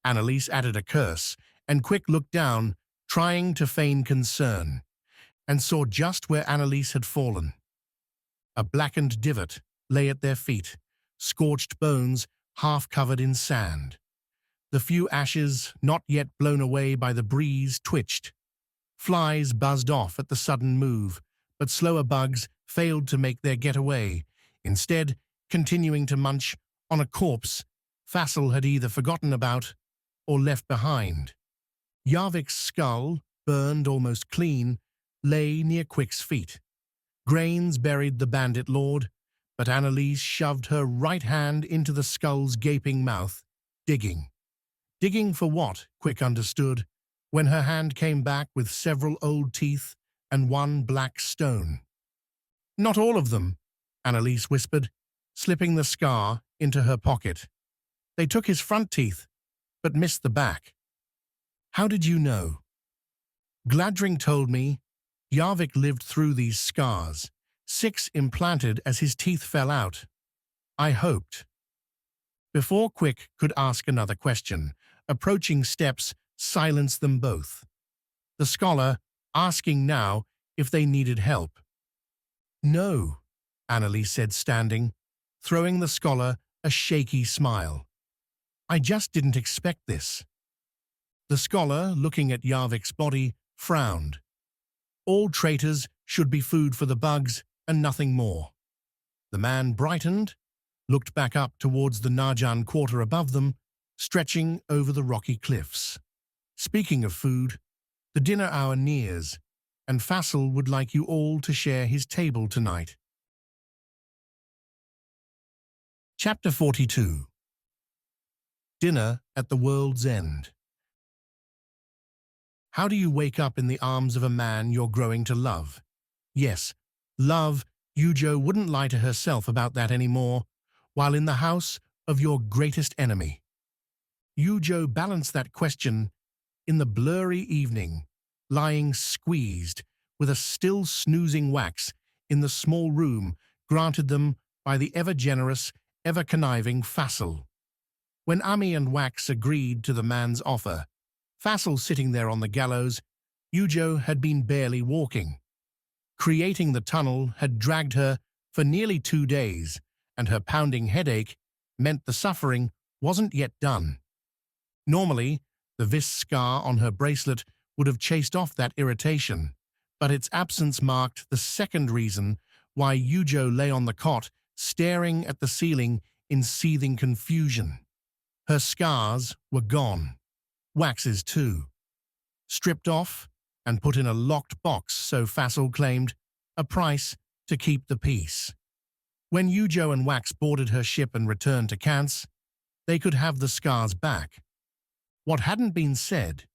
Annalise added a curse, and Quick looked down, trying to feign concern, and saw just where Annalise had fallen. A blackened divot lay at their feet, scorched bones half covered in sand. The few ashes, not yet blown away by the breeze, twitched. Flies buzzed off at the sudden move, but slower bugs failed to make their getaway, instead continuing to munch on a corpse Fassel had either forgotten about or left behind. Yarvik's skull, burned almost clean, lay near Quick's feet. Grains buried the bandit lord, but Annalise shoved her right hand into the skull's gaping mouth, digging. Digging for what, Quick understood, when her hand came back with several old teeth and one black stone. "Not all of them," Annalise whispered, slipping the scar into her pocket. "They took his front teeth, but missed the back." "How did you know?" "Gladring told me. Yarvik lived through these scars, 6 implanted as his teeth fell out. I hoped." Before Quick could ask another question, approaching steps silenced them both. The scholar asking now if they needed help. "No," Annalise said, standing, throwing the scholar a shaky smile. "I just didn't expect this." The scholar, looking at Yarvik's body, frowned. All traitors should be food for the bugs and nothing more. The man brightened, looked back up towards the Najan quarter above them, stretching over the rocky cliffs. "Speaking of food, the dinner hour nears, and Fassel would like you all to share his table tonight." Chapter 42. Dinner at the World's End. How do you wake up in the arms of a man you're growing to love? Yes, love. Yujo wouldn't lie to herself about that anymore, while in the house of your greatest enemy. Yujo balanced that question in the blurry evening, lying squeezed with a still snoozing Wax in the small room granted them by the ever-generous, ever-conniving Fassel. When Ami and Wax agreed to the man's offer, Fassel sitting there on the gallows, Yujo had been barely walking. Creating the tunnel had dragged her for nearly 2 days, and her pounding headache meant the suffering wasn't yet done. Normally, the vis scar on her bracelet would have chased off that irritation, but its absence marked the second reason why Yujo lay on the cot, staring at the ceiling in seething confusion. Her scars were gone. Wax's too. Stripped off and put in a locked box, so Fassel claimed, a price to keep the peace. When Yujo and Wax boarded her ship and returned to Kance, they could have the scars back. What hadn't been said,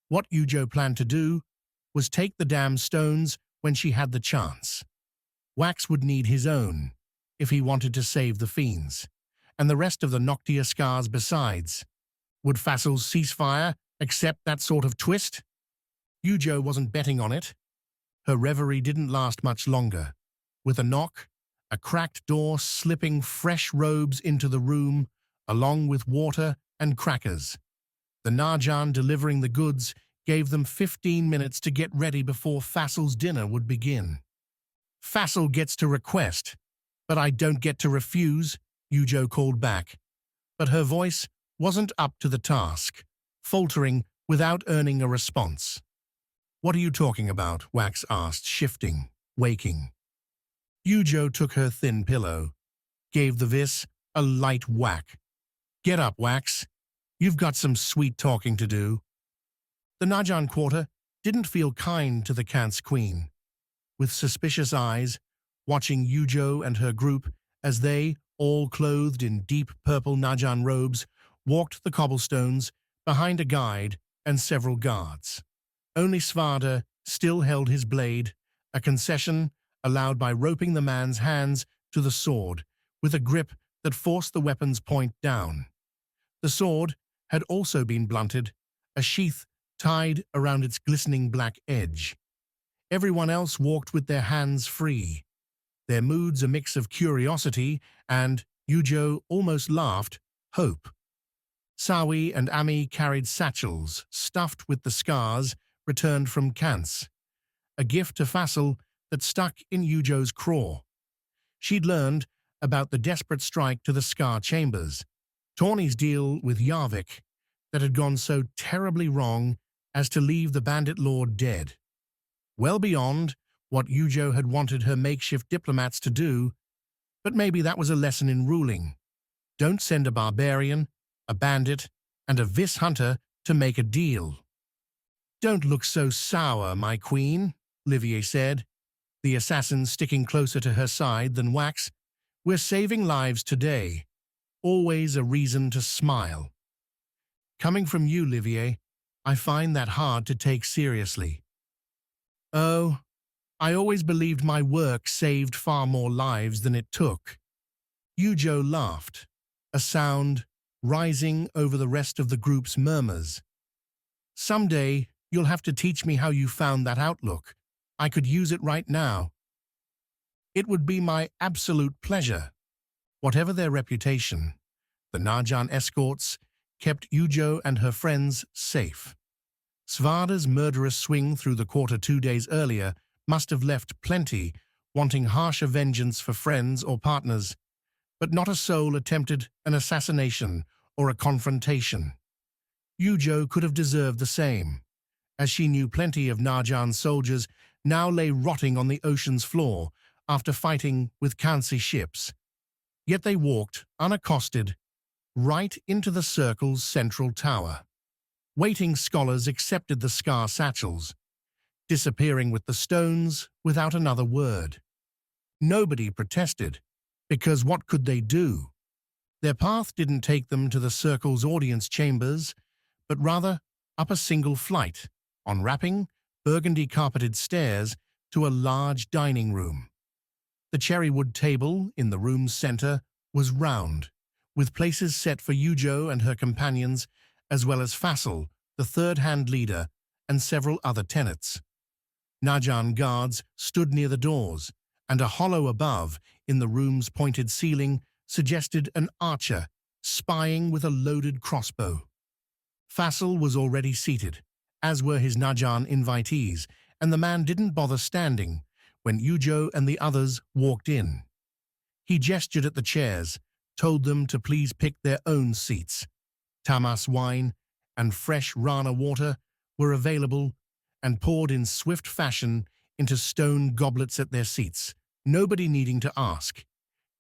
what Yujo planned to do, was take the damn stones when she had the chance. Wax would need his own, if he wanted to save the fiends, and the rest of the Noctia scars besides. Would Fassel's ceasefire accept that sort of twist? Yujo wasn't betting on it. Her reverie didn't last much longer. With a knock, a cracked door slipping fresh robes into the room, along with water and crackers. The Najan delivering the goods gave them 15 minutes to get ready before Fassel's dinner would begin. Fassel gets to request, but I don't get to refuse, Yujo called back. But her voice wasn't up to the task, faltering without earning a response. What are you talking about? Wax asked, shifting, waking. Yujo took her thin pillow, gave the vis a light whack. Get up, Wax. You've got some sweet talking to do. The Najan quarter didn't feel kind to the Kant's queen, with suspicious eyes, watching Yujo and her group as they, all clothed in deep purple Najan robes, walked the cobblestones behind a guide and several guards. Only Svarda still held his blade, a concession allowed by roping the man's hands to the sword with a grip that forced the weapon's point down. The sword had also been blunted, a sheath tied around its glistening black edge. Everyone else walked with their hands free, their moods a mix of curiosity and, Yujo almost laughed, hope. Sawi and Ami carried satchels stuffed with the Skars returned from Kant's, a gift to Fassel that stuck in Yujo's craw. She'd learned about the desperate strike to the Skar chambers, Tawny's deal with Yarvik, that had gone so terribly wrong as to leave the bandit lord dead. Well beyond what Yujo had wanted her makeshift diplomats to do, but maybe that was a lesson in ruling. Don't send a barbarian, a bandit, and a vis hunter to make a deal. Don't look so sour, my queen, Livier said, the assassin sticking closer to her side than Wax. We're saving lives today. Always a reason to smile. Coming from you, Livier, I find that hard to take seriously. Oh, I always believed my work saved far more lives than it took. Yujo laughed, a sound rising over the rest of the group's murmurs. Someday, you'll have to teach me how you found that outlook. I could use it right now. It would be my absolute pleasure. Whatever their reputation, the Najan escorts kept Yujo and her friends safe. Svarda's murderous swing through the quarter 2 days earlier must have left plenty wanting harsher vengeance for friends or partners, but not a soul attempted an assassination or a confrontation. Yujo could have deserved the same, as she knew plenty of Najan's soldiers now lay rotting on the ocean's floor after fighting with Kansi ships. Yet they walked, unaccosted, right into the circle's central tower. Waiting scholars accepted the Skar satchels, disappearing with the stones without another word. Nobody protested, because what could they do? Their path didn't take them to the circle's audience chambers, but rather up a single flight, on wrapping, burgundy-carpeted stairs to a large dining room. The cherrywood table in the room's center was round, with places set for Yujo and her companions, as well as Fassel, the third-hand leader, and several other tenants. Najan guards stood near the doors, and a hollow above, in the room's pointed ceiling, suggested an archer spying with a loaded crossbow. Fassel was already seated, as were his Najan invitees, and the man didn't bother standing when Yujo and the others walked in. He gestured at the chairs, told them to please pick their own seats. Tamas wine and fresh Rana water were available and poured in swift fashion into stone goblets at their seats, nobody needing to ask,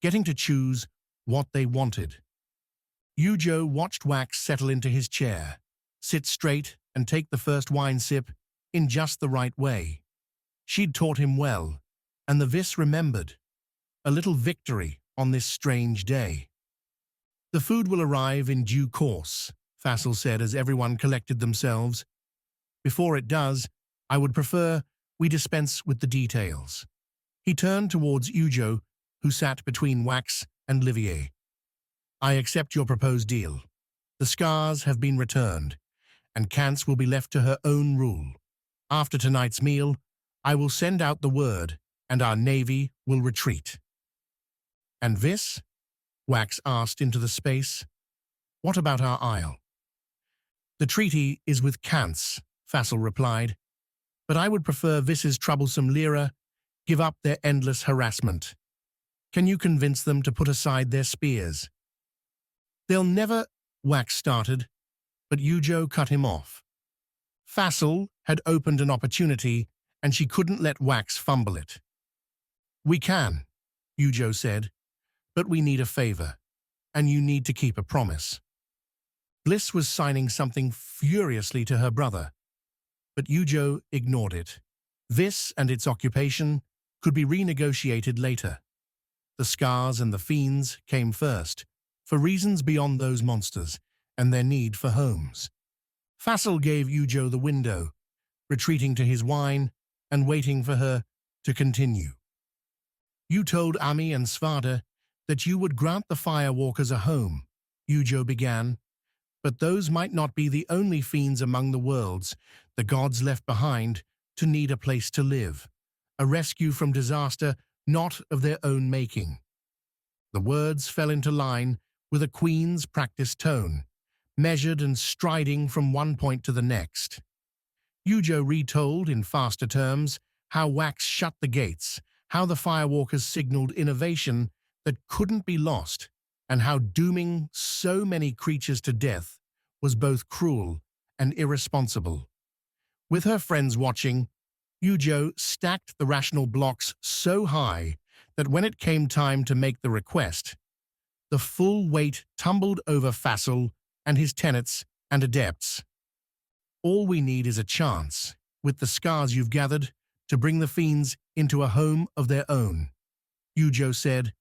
getting to choose what they wanted. Yujo watched Wax settle into his chair, sit straight and take the first wine sip in just the right way. She'd taught him well, and the Vis remembered. A little victory on this strange day. The food will arrive in due course, Fassel said as everyone collected themselves. Before it does, I would prefer we dispense with the details. He turned towards Yujo, who sat between Wax and Livier. I accept your proposed deal. The Skars have been returned, and Kantz will be left to her own rule. After tonight's meal, I will send out the word, and our navy will retreat. And Vis? Wax asked into the space. What about our isle? The treaty is with Kants, Fassel replied, but I would prefer Vis's troublesome Lyra give up their endless harassment. Can you convince them to put aside their spears? They'll never, Wax started, but Yujo cut him off. Fassel had opened an opportunity, and she couldn't let Wax fumble it. We can, Yujo said, but we need a favor, and you need to keep a promise. Bliss was signing something furiously to her brother, but Yujo ignored it. Vis and its occupation could be renegotiated later. The Skars and the fiends came first, for reasons beyond those monsters and their need for homes. Fassel gave Yujo the window, retreating to his wine and waiting for her to continue. You told Ami and Svada that you would grant the Firewalkers a home, Yujo began, but those might not be the only fiends among the worlds the gods left behind to need a place to live, a rescue from disaster not of their own making. The words fell into line with a queen's practiced tone, measured and striding from one point to the next. Yujo retold in faster terms how Wax shut the gates, how the Firewalkers signaled innovation that couldn't be lost, and how dooming so many creatures to death was both cruel and irresponsible. With her friends watching, Yujo stacked the rational blocks so high that when it came time to make the request, the full weight tumbled over Fassel and his tenets and adepts. All we need is a chance, with the Skars you've gathered, to bring the fiends into a home of their own, Yujo said,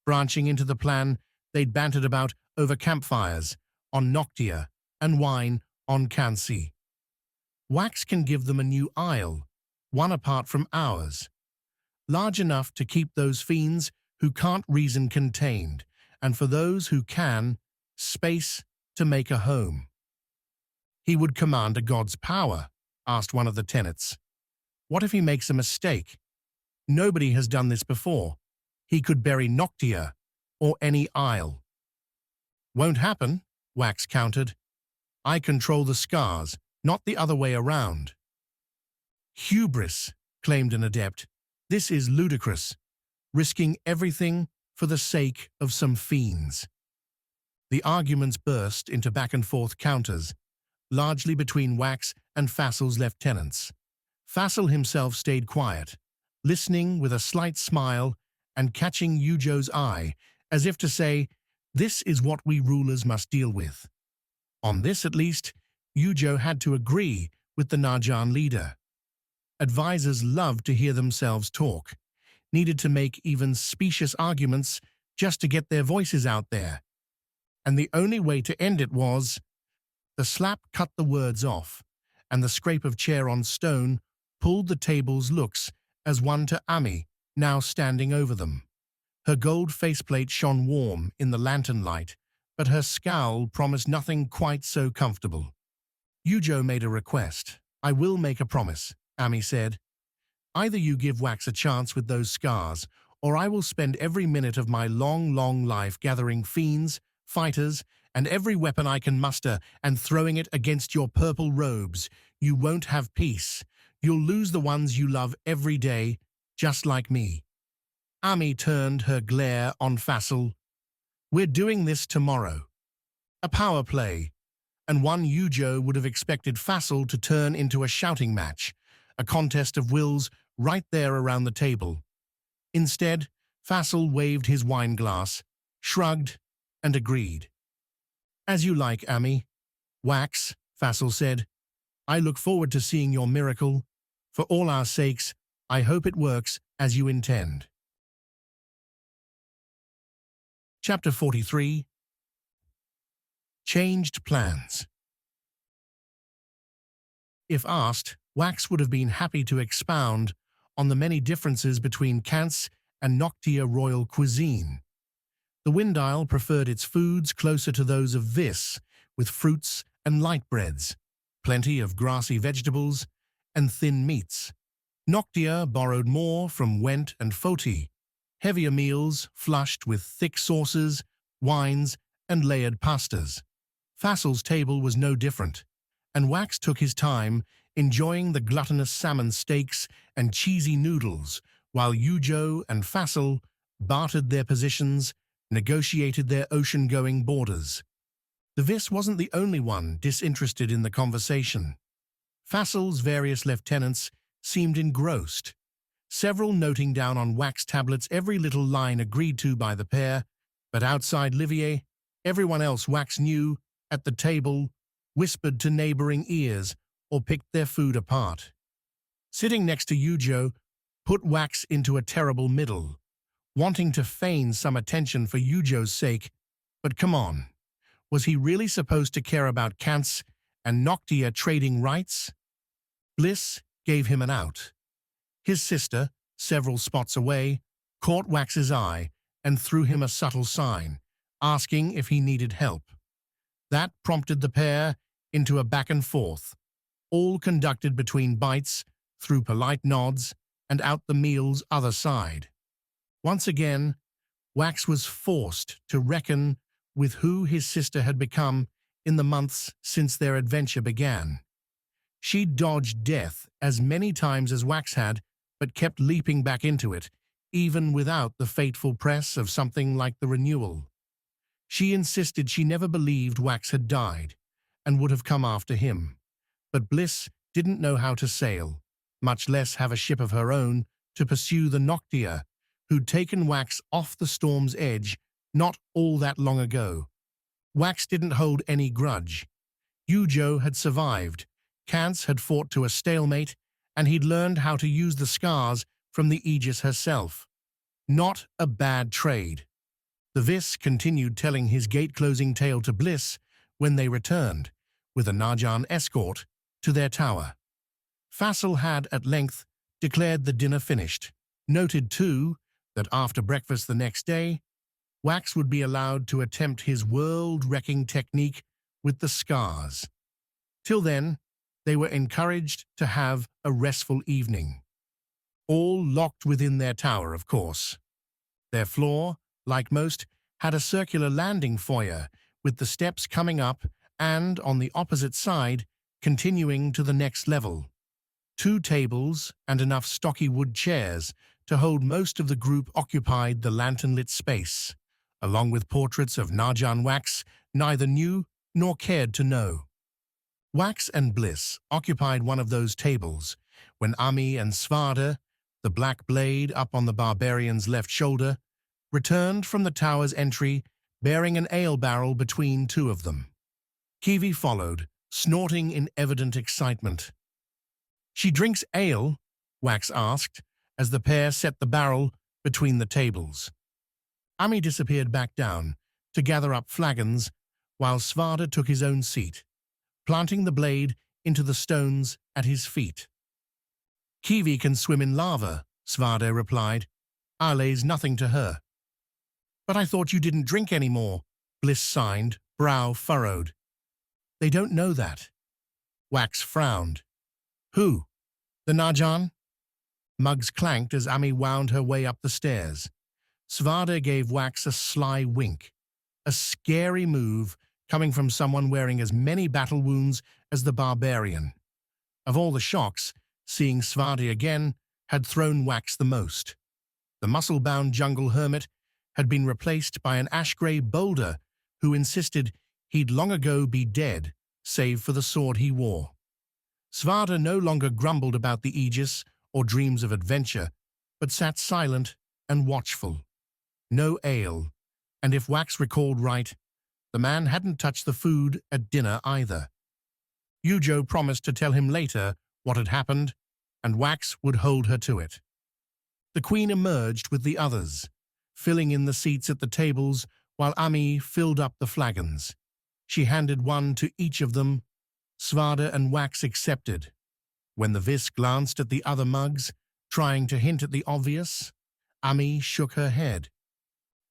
branching into the plan they'd bantered about over campfires on Noctia and wine on Kansi. Wax can give them a new isle, one apart from ours, large enough to keep those fiends who can't reason contained, and for those who can, space to make a home. He would command a god's power, asked one of the tenets. What if he makes a mistake? Nobody has done this before. He could bury Noctia or any isle. Won't happen, Wax countered. I control the Skars, not the other way around. Hubris, claimed an adept. This is ludicrous, risking everything for the sake of some fiends. The arguments burst into back-and-forth counters, largely between Wax and Fassel's lieutenants. Fassel himself stayed quiet, listening with a slight smile and catching Yujo's eye, as if to say, this is what we rulers must deal with. On this, at least, Yujo had to agree with the Najan leader. Advisors loved to hear themselves talk, needed to make even specious arguments just to get their voices out there. And the only way to end it was... The slap cut the words off, and the scrape of chair on stone pulled the table's looks as one to Ami, now standing over them. Her gold faceplate shone warm in the lantern light, but her scowl promised nothing quite so comfortable. Yujo made a request. I will make a promise, Ami said. Either you give Wax a chance with those Skars, or I will spend every minute of my long, long life gathering fiends, fighters, and every weapon I can muster and throwing it against your purple robes. You won't have peace. You'll lose the ones you love every day, just like me. Ami turned her glare on Fassel. We're doing this tomorrow. A power play, and one Yujo would have expected Fassel to turn into a shouting match, a contest of wills right there around the table. Instead, Fassel waved his wine glass, shrugged, and agreed. As you like, Ami. Wax, Fassel said. I look forward to seeing your miracle. For all our sakes, I hope it works as you intend. Chapter 43. Changed Plans. If asked, Wax would have been happy to expound on the many differences between Kants and Noctia royal cuisine. The Wind Isle preferred its foods closer to those of Vis, with fruits and light breads, plenty of grassy vegetables, and thin meats. Noctia borrowed more from Went and Foti, heavier meals flushed with thick sauces, wines, and layered pastas. Fassel's table was no different. and Wax took his time, enjoying the gluttonous salmon steaks and cheesy noodles, while Yujo and Fassel bartered their positions, negotiated their ocean-going borders. The Vis wasn't the only one disinterested in the conversation. Fassel's various lieutenants seemed engrossed, several noting down on wax tablets every little line agreed to by the pair, but outside Livier, everyone else Wax knew, at the table, whispered to neighboring ears or picked their food apart. Sitting next to Yujo put Wax into a terrible middle, wanting to feign some attention for Yujo's sake, but come on, was he really supposed to care about Kant's and Noctia trading rights? Bliss gave him an out. His sister, several spots away, caught Wax's eye and threw him a subtle sign, asking if he needed help. That prompted the pair into a back and forth, all conducted between bites, through polite nods, and out the meal's other side. Once again, Wax was forced to reckon with who his sister had become in the months since their adventure began. She'd dodged death as many times as Wax had, but kept leaping back into it, even without the fateful press of something like the renewal. She insisted she never believed Wax had died, and would have come after him. But Bliss didn't know how to sail, much less have a ship of her own to pursue the Noctia, who'd taken Wax off the storm's edge not all that long ago. Wax didn't hold any grudge. Yujo had survived, Kantz had fought to a stalemate, and he'd learned how to use the Skars from the Aegis herself. Not a bad trade. The Vis continued telling his gate-closing tale to Bliss when they returned, with a Najan escort, to their tower. Fassel had, at length, declared the dinner finished, noted, too, that after breakfast the next day, Wax would be allowed to attempt his world-wrecking technique with the Skars. Till then, they were encouraged to have a restful evening. All locked within their tower, of course. Their floor, like most, had a circular landing foyer, with the steps coming up and, on the opposite side, continuing to the next level. 2 tables and enough stocky wood chairs to hold most of the group occupied the lantern-lit space, along with portraits of Najan Wax neither knew nor cared to know. Wax and Bliss occupied one of those tables when Ami and Svarda, the black blade up on the barbarian's left shoulder, returned from the tower's entry bearing an ale barrel between 2 of them. Kiwi followed, snorting in evident excitement. "She drinks ale?" Wax asked, as the pair set the barrel between the tables. Ami disappeared back down to gather up flagons, while Svarda took his own seat, planting the blade into the stones at his feet. "Kiwi can swim in lava," Svarda replied. "Ale's nothing to her." "But I thought you didn't drink anymore," Bliss signed, brow furrowed. "They don't know that." Wax frowned. "Who? The Najan?" Mugs clanked as Ami wound her way up the stairs. Svarda gave Wax a sly wink, a scary move coming from someone wearing as many battle wounds as the barbarian. Of all the shocks, seeing Svarda again had thrown Wax the most. The muscle-bound jungle hermit had been replaced by an ash-grey boulder who insisted he'd long ago be dead, save for the sword he wore. Svarda no longer grumbled about the Aegis or dreams of adventure, but sat silent and watchful. No ale, and if Wax recalled right, the man hadn't touched the food at dinner either. Yujo promised to tell him later what had happened, and Wax would hold her to it. The queen emerged with the others, filling in the seats at the tables while Ami filled up the flagons. She handed one to each of them. Svarda and Wax accepted. When the Vis glanced at the other mugs, trying to hint at the obvious, Ami shook her head.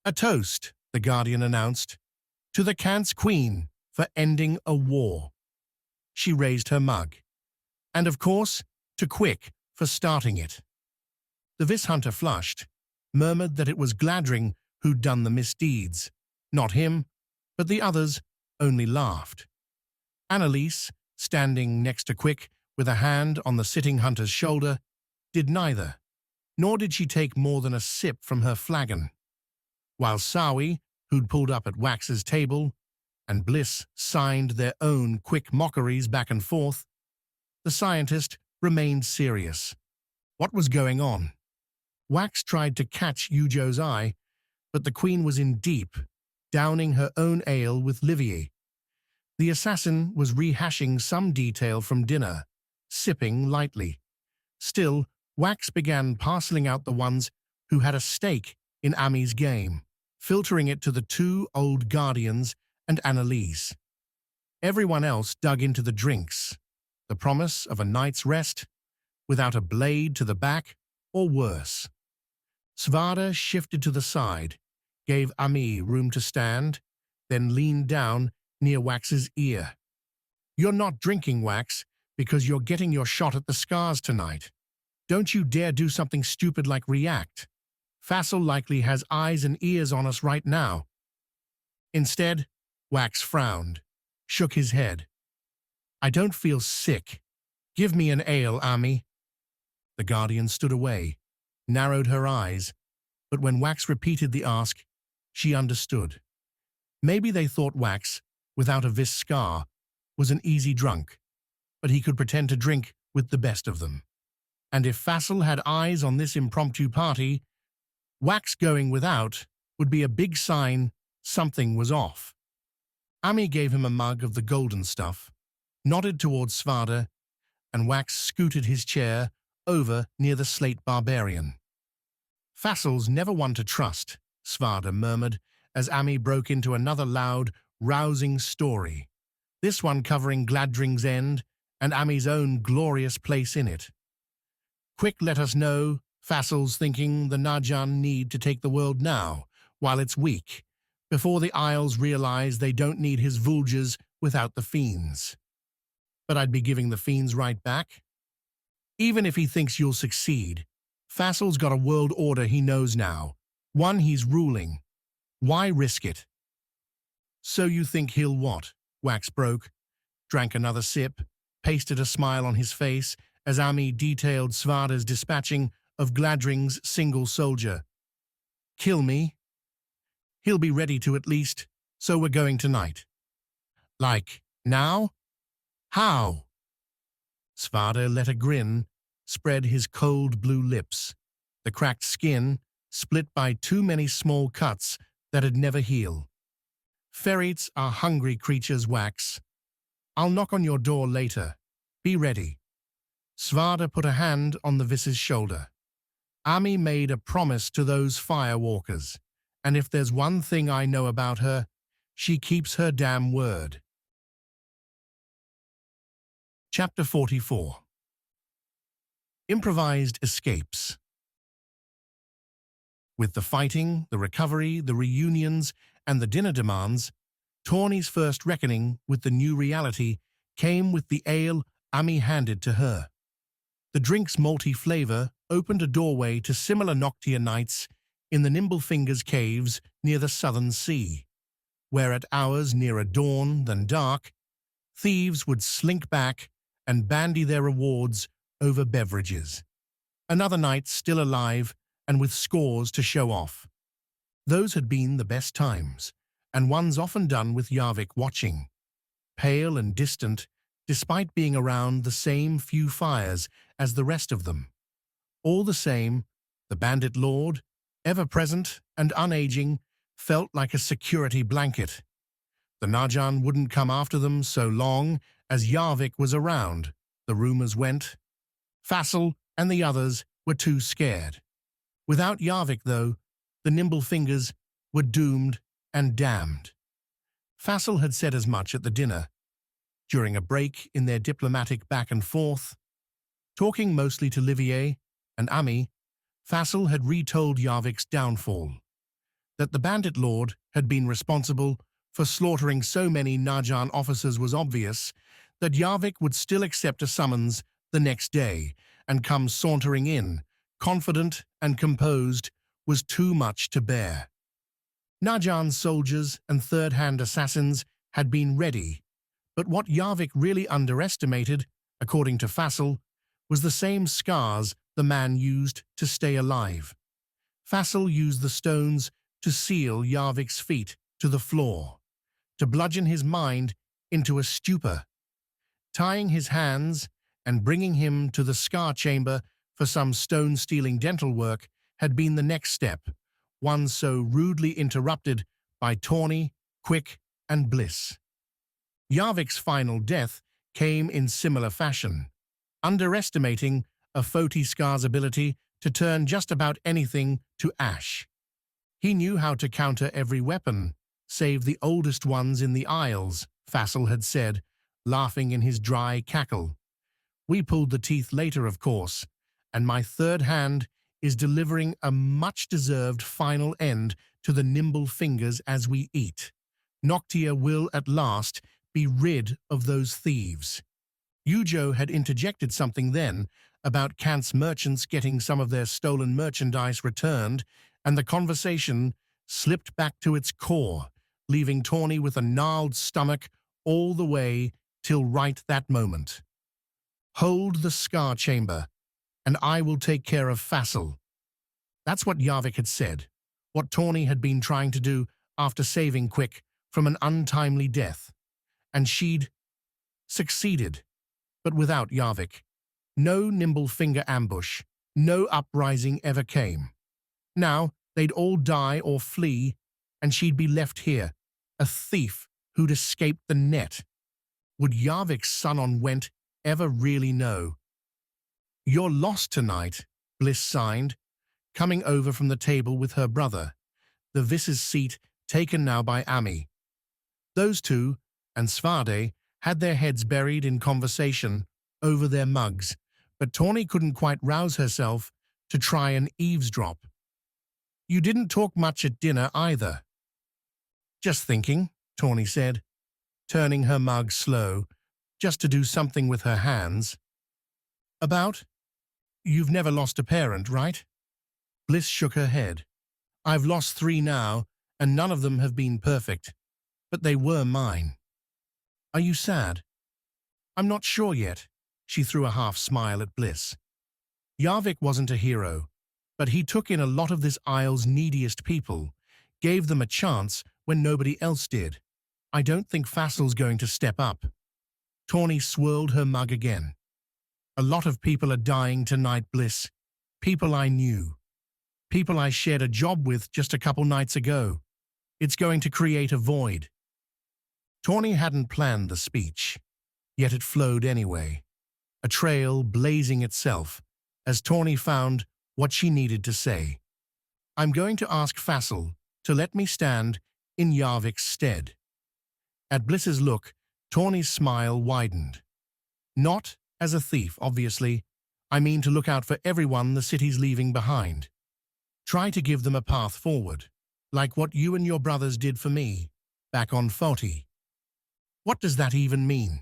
"A toast," the Guardian announced, "to the Kant's queen for ending a war." She raised her mug. "And of course, to Quick for starting it." The Vis Hunter flushed, murmured that it was Gladring who'd done the misdeeds. Not him, but the others only laughed. Annalise, standing next to Quick with a hand on the sitting hunter's shoulder, did neither, nor did she take more than a sip from her flagon. While Sawi, who'd pulled up at Wax's table, and Bliss signed their own quick mockeries back and forth, the scientist remained serious. What was going on? Wax tried to catch Yujo's eye, but the queen was in deep, downing her own ale with Livier. The assassin was rehashing some detail from dinner, sipping lightly. Still, Wax began parceling out the ones who had a stake in Ami's game, filtering it to the two old guardians and Annalise. Everyone else dug into the drinks, the promise of a night's rest, without a blade to the back, or worse. Svada shifted to the side, gave Ami room to stand, then leaned down near Wax's ear. "You're not drinking, Wax, because you're getting your shot at the Skars tonight. Don't you dare do something stupid like react. Fassel likely has eyes and ears on us right now." Instead, Wax frowned, shook his head. "I don't feel sick. Give me an ale, Ami." The guardian stood away, narrowed her eyes, but when Wax repeated the ask, she understood. Maybe they thought Wax, without a vis Skar, was an easy drunk, but he could pretend to drink with the best of them. And if Fassel had eyes on this impromptu party, Wax going without would be a big sign something was off. Ami gave him a mug of the golden stuff, nodded towards Svada, and Wax scooted his chair over near the slate barbarian. "Fassel's never one to trust," Svada murmured as Ami broke into another loud, rousing story, this one covering Gladring's End and Ami's own glorious place in it. "Quick let us know Fassel's thinking the Najan need to take the world now, while it's weak, before the Isles realize they don't need his vultures without the fiends." "But I'd be giving the fiends right back." "Even if he thinks you'll succeed, Fassel's got a world order he knows now, one he's ruling. Why risk it?" "So you think he'll what?" Wax broke, drank another sip, pasted a smile on his face as Ami detailed Svada's dispatching of Gladring's single soldier. "Kill me? He'll be ready to at least, so we're going tonight." "Like, now? How?" Svada let a grin spread his cold blue lips, the cracked skin split by too many small cuts that'd never heal. "Ferrets are hungry creatures, Wax. I'll knock on your door later. Be ready." Svada put a hand on the Vis's shoulder. "Ami made a promise to those firewalkers, and if there's one thing I know about her, she keeps her damn word." Chapter 44. Improvised escapes. With the fighting, the recovery, the reunions, and the dinner demands, Tawny's first reckoning with the new reality came with the ale Ami handed to her. The drink's malty flavor opened a doorway to similar noctia nights in the Nimblefingers caves near the southern sea, where at hours nearer dawn than dark, thieves would slink back and bandy their rewards over beverages. Another night still alive and with scores to show off. Those had been the best times, and ones often done with Yarvik watching, pale and distant despite being around the same few fires as the rest of them. All the same, the bandit lord, ever present and unaging, felt like a security blanket. The Najan wouldn't come after them so long as Yarvik was around, the rumors went. Fassel and the others were too scared. Without Yarvik, though, the Nimblefingers were doomed and damned. Fassel had said as much at the dinner, during a break in their diplomatic back and forth. Talking mostly to Livier and Ami, Fassel had retold Yarvik's downfall, that the bandit lord had been responsible for slaughtering so many Najan officers was obvious, that Yarvik would still accept a summons the next day and come sauntering in, confident and composed, was too much to bear. Najan's soldiers and third-hand assassins had been ready, But what Yarvik really underestimated, according to Fassel, was the same scars the man used to stay alive. Fassel used the stones to seal Yarvik's feet to the floor, to bludgeon his mind into a stupor. Tying his hands and bringing him to the Skar chamber for some stone-stealing dental work had been the next step, one so rudely interrupted by Tawny, Quick, and Bliss. Yarvik's final death came in similar fashion, underestimating a Foti Skar's ability to turn just about anything to ash. He knew how to counter every weapon, save the oldest ones in the Isles, Fassel had said, laughing in his dry cackle. We pulled the teeth later, of course, and my third hand is delivering a much-deserved final end to the nimble fingers as we eat. Noctia will, at last, be rid of those thieves. Yujo had interjected something then about Kant's merchants getting some of their stolen merchandise returned, and the conversation slipped back to its core, leaving Tawny with a gnarled stomach all the way till right that moment. Hold the Skar chamber, and I will take care of Fassel. That's what Yarvik had said, what Tawny had been trying to do after saving Quick from an untimely death. And she'd succeeded, but without Yarvik. No nimble finger ambush, no uprising ever came. Now they'd all die or flee, and she'd be left here, a thief who'd escaped the net. Would Yarvik's son on Went ever really know? You're lost tonight, Bliss signed, coming over from the table with her brother, the Viss's seat taken now by Ami. Those two, and Svade, had their heads buried in conversation over their mugs, but Tawny couldn't quite rouse herself to try and eavesdrop. You didn't talk much at dinner either. Just thinking, Tawny said, turning her mug slow, just to do something with her hands. About? You've never lost a parent, right? Bliss shook her head. I've lost 3 now, and none of them have been perfect, but they were mine. Are you sad? I'm not sure yet. She threw a half smile at Bliss. Yarvik wasn't a hero, but he took in a lot of this isle's neediest people, gave them a chance when nobody else did. I don't think Fassel's going to step up. Tawny swirled her mug again. A lot of people are dying tonight, Bliss. People I knew. People I shared a job with just a couple nights ago. It's going to create a void. Tawny hadn't planned the speech, yet it flowed anyway, a trail blazing itself, as Tawny found what she needed to say. I'm going to ask Fassel to let me stand in Yarvik's stead. At Bliss's look, Tawny's smile widened. Not as a thief, obviously. I mean to look out for everyone the city's leaving behind. Try to give them a path forward, like what you and your brothers did for me, back on Foti. What does that even mean?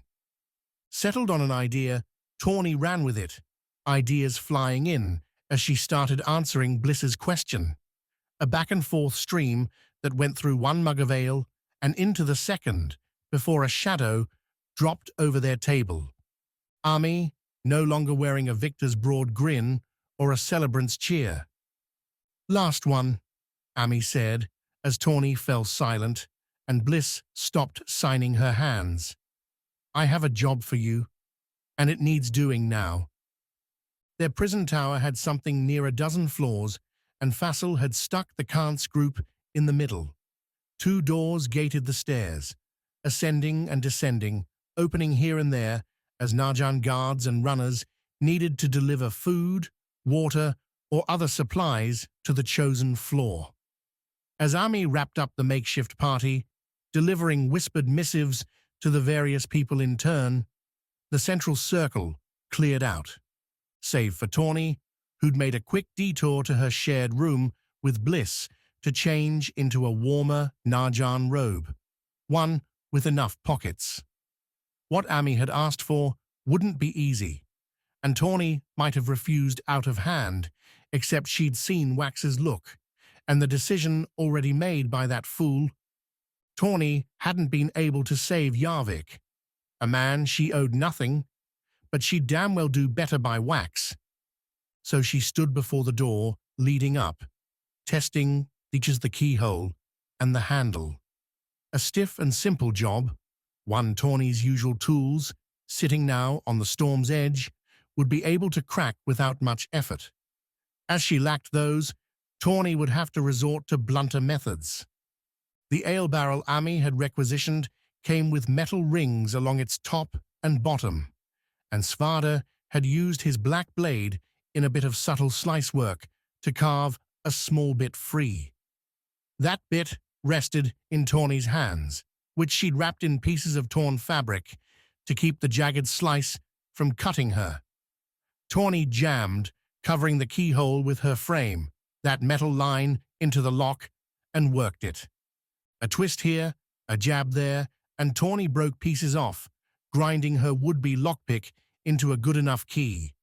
Settled on an idea, Tawny ran with it, ideas flying in as she started answering Bliss's question. A back-and-forth stream that went through one mug of ale and into the second before a shadow dropped over their table. Ami, no longer wearing a victor's broad grin or a celebrant's cheer. Last one, Ami said, as Tawny fell silent and Bliss stopped signing her hands. I have a job for you, and it needs doing now. Their prison tower had something near a dozen floors, and Fassel had stuck the Kant's group in the middle. 2 doors gated the stairs, ascending and descending, opening here and there as Najan guards and runners needed to deliver food, water, or other supplies to the chosen floor. As Ami wrapped up the makeshift party, delivering whispered missives to the various people in turn, the central circle cleared out, save for Tawny, who'd made a quick detour to her shared room with Bliss to change into a warmer Najan robe, one with enough pockets. What Ami had asked for wouldn't be easy, and Tawny might have refused out of hand, except she'd seen Wax's look, and the decision already made by that fool. Tawny hadn't been able to save Yarvik. a man she owed nothing, but she'd damn well do better by Wax. So she stood before the door, leading up, testing the keyhole and the handle. A stiff and simple job, one Tawny's usual tools, sitting now on the storm's edge, would be able to crack without much effort. As she lacked those, Tawny would have to resort to blunter methods. The ale barrel Ami had requisitioned came with metal rings along its top and bottom, and Svada had used his black blade in a bit of subtle slice work to carve a small bit free. That bit rested in Tawny's hands, which she'd wrapped in pieces of torn fabric to keep the jagged slice from cutting her. Tawny jammed, covering the keyhole with her frame, that metal line into the lock, and worked it. A twist here, a jab there, and Tawny broke pieces off, grinding her would-be lockpick into a good enough key.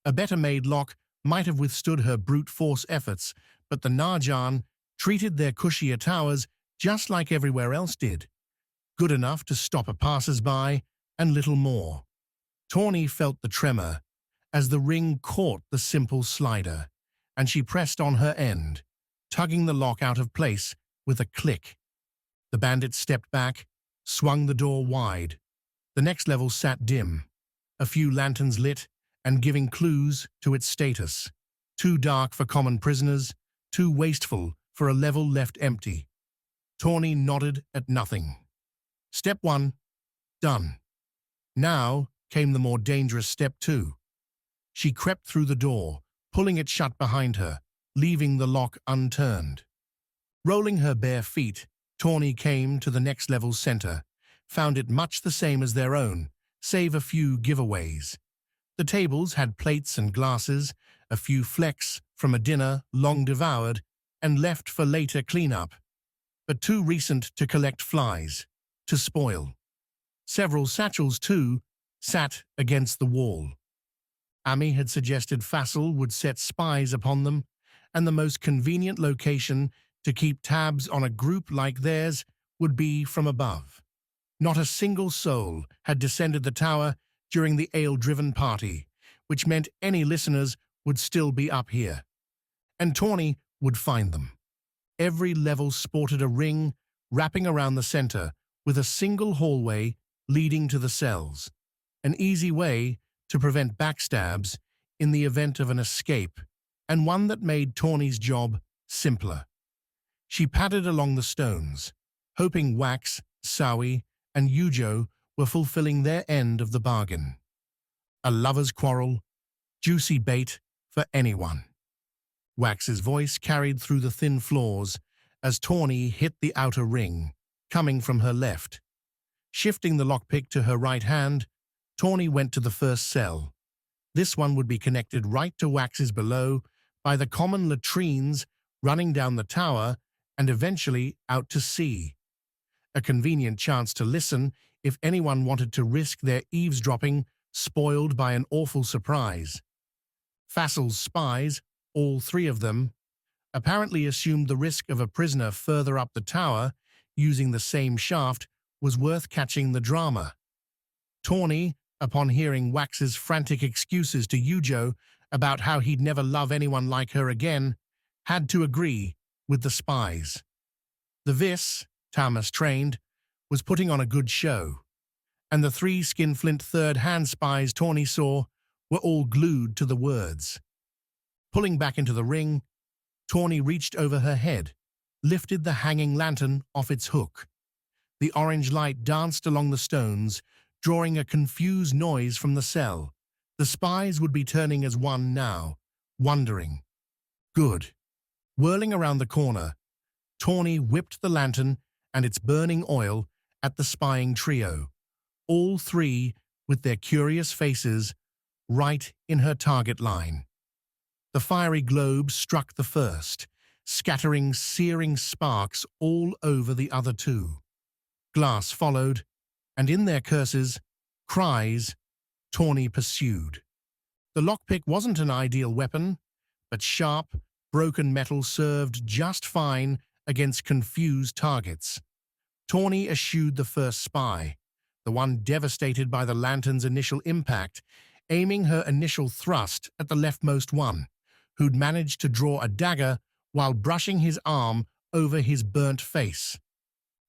A better-made lock might have withstood her brute force efforts, but the Narjan treated their cushier towers just like everywhere else did. Good enough to stop a passers-by, and little more. Tawny felt the tremor as the ring caught the simple slider, and she pressed on her end, tugging the lock out of place with a click. The bandit stepped back, swung the door wide. The next level sat dim, a few lanterns lit and giving clues to its status. Too dark for common prisoners, too wasteful for a level left empty. Tawny nodded at nothing. Step 1, done. Now came the more dangerous step 2. She crept through the door, pulling it shut behind her, leaving the lock unturned. Rolling her bare feet, Tawny came to the next level's center, found it much the same as their own, save a few giveaways. The tables had plates and glasses, a few flecks from a dinner long devoured and left for later cleanup, but too recent to collect flies, to spoil. Several satchels, too, sat against the wall. Ami had suggested Fassel would set spies upon them, and the most convenient location to keep tabs on a group like theirs would be from above. Not a single soul had descended the tower during the ale-driven party, which meant any listeners would still be up here. And Tawny would find them. Every level sported a ring wrapping around the center, with a single hallway leading to the cells. An easy way to prevent backstabs in the event of an escape, and one that made Tawny's job simpler. She padded along the stones, hoping Wax, Sawi, and Yujo were fulfilling their end of the bargain. A lover's quarrel, juicy bait for anyone. Wax's voice carried through the thin floors as Tawny hit the outer ring, coming from her left. Shifting the lockpick to her right hand, Tawny went to the first cell. This one would be connected right to Wax's below by the common latrines running down the tower and eventually out to sea. A convenient chance to listen if anyone wanted to risk their eavesdropping spoiled by an awful surprise. Fassel's spies, all 3 of them, apparently assumed the risk of a prisoner further up the tower using the same shaft was worth catching the drama. Tawny, upon hearing Wax's frantic excuses to Yujo about how he'd never love anyone like her again, had to agree with the spies. The Vis, Tamas trained, was putting on a good show, and the 3 skinflint third-hand spies Tawny saw were all glued to the words. Pulling back into the ring, Tawny reached over her head, lifted the hanging lantern off its hook. The orange light danced along the stones, drawing a confused noise from the cell. The spies would be turning as one now, wondering. Good. Whirling around the corner, Tawny whipped the lantern and its burning oil at the spying trio, all 3 with their curious faces right in her target line. The fiery globe struck the first, scattering searing sparks all over the other 2. Glass followed, and in their curses, cries, Tawny pursued. The lockpick wasn't an ideal weapon, but sharp, broken metal served just fine against confused targets. Tawny eschewed the first spy, the one devastated by the lantern's initial impact, aiming her initial thrust at the leftmost one, who'd managed to draw a dagger while brushing his arm over his burnt face.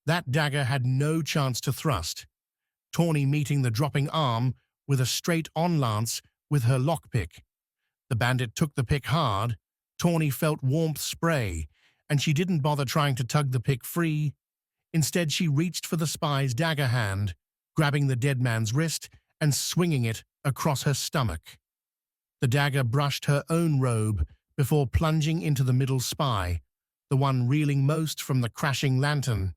That dagger had no chance to thrust, Tawny meeting the dropping arm with a straight-on lance with her lockpick. The bandit took the pick hard, Tawny felt warmth spray, and she didn't bother trying to tug the pick free. Instead, she reached for the spy's dagger hand, grabbing the dead man's wrist and swinging it across her stomach. The dagger brushed her own robe before plunging into the middle spy, the one reeling most from the crashing lantern.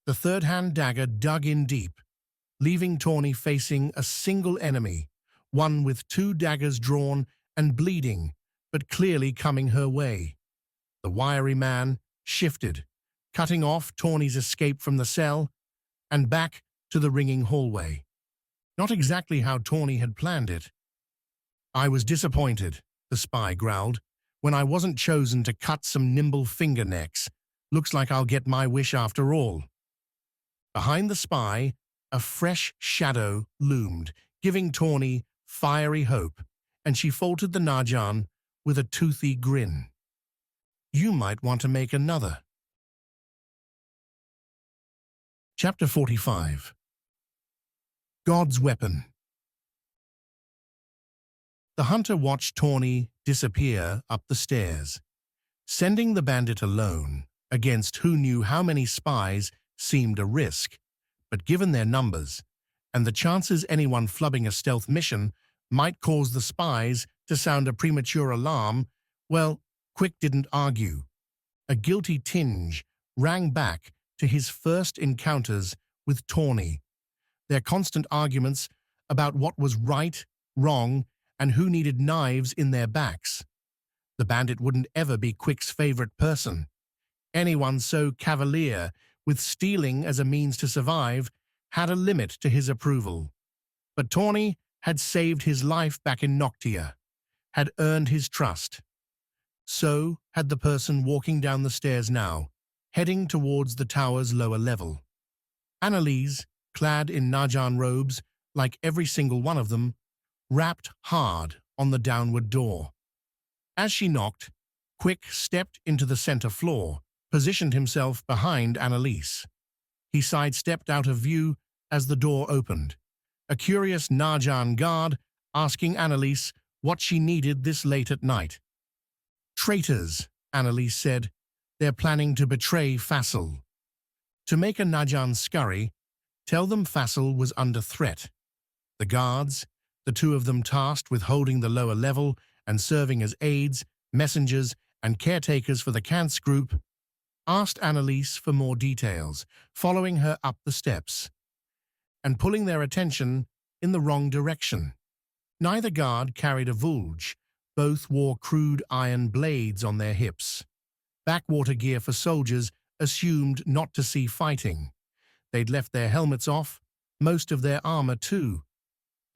The third-hand dagger dug in deep, leaving Tawny facing a single enemy, one with two daggers drawn and bleeding, but clearly coming her way. The wiry man shifted, cutting off Tawny's escape from the cell and back to the ringing hallway. Not exactly how Tawny had planned it. "I was disappointed," the spy growled, "when I wasn't chosen to cut some nimble finger necks. Looks like I'll get my wish after all." Behind the spy, a fresh shadow loomed, giving Tawny fiery hope, and she faltered the Najan with a toothy grin. "You might want to make another." Chapter 45. God's Weapon. The hunter watched Tawny disappear up the stairs. Sending the bandit alone against who knew how many spies seemed a risk, but given their numbers and the chances anyone flubbing a stealth mission might cause the spies to sound a premature alarm, well, Quick didn't argue. A guilty tinge rang back to his first encounters with Tawny, their constant arguments about what was right, wrong, and who needed knives in their backs. The bandit wouldn't ever be Quick's favorite person. Anyone so cavalier with stealing as a means to survive had a limit to his approval. But Tawny had saved his life back in Noctia, had earned his trust. So had the person walking down the stairs now, heading towards the tower's lower level. Annalise, clad in Najan robes, like every single one of them, rapped hard on the downward door. As she knocked, Quick stepped into the center floor, positioned himself behind Annalise. He sidestepped out of view as the door opened, a curious Najan guard asking Annalise what she needed this late at night. "Traitors," Annalise said. "They're planning to betray Fassel. To make a Najan scurry, tell them Fassel was under threat." The guards, the two of them tasked with holding the lower level and serving as aides, messengers, and caretakers for the Kantz group, asked Annalise for more details, following her up the steps, and pulling their attention in the wrong direction. Neither guard carried a vulge. Both wore crude iron blades on their hips. Backwater gear for soldiers assumed not to see fighting. They'd left their helmets off, most of their armor too.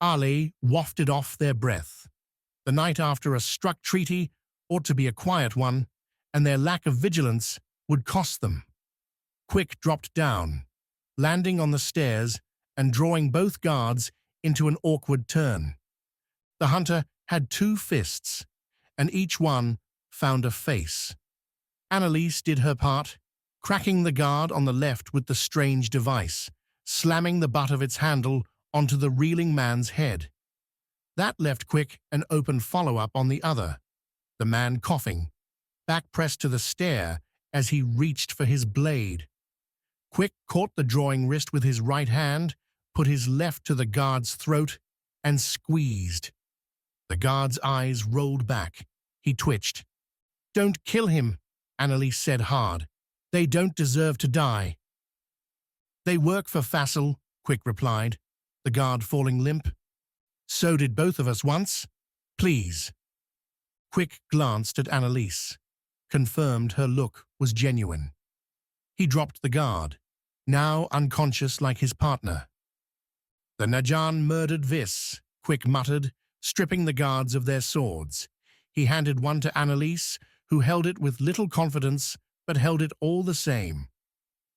Ali wafted off their breath. The night after a struck treaty ought to be a quiet one, and their lack of vigilance would cost them. Quick dropped down, landing on the stairs and drawing both guards into an awkward turn. The hunter had two fists, and each one found a face. Annalise did her part, cracking the guard on the left with the strange device, slamming the butt of its handle onto the reeling man's head. That left Quick an open follow-up on the other, the man coughing, back pressed to the stair as he reached for his blade. Quick caught the drawing wrist with his right hand, put his left to the guard's throat, and squeezed. The guard's eyes rolled back. He twitched. "Don't kill him," Annalise said hard. "They don't deserve to die." "They work for Fassel," Quick replied, the guard falling limp. "So did both of us once. Please." Quick glanced at Annalise, confirmed her look was genuine. He dropped the guard, now unconscious like his partner. "The Najan murdered Vis," Quick muttered, stripping the guards of their swords. He handed one to Annalise, who held it with little confidence, but held it all the same.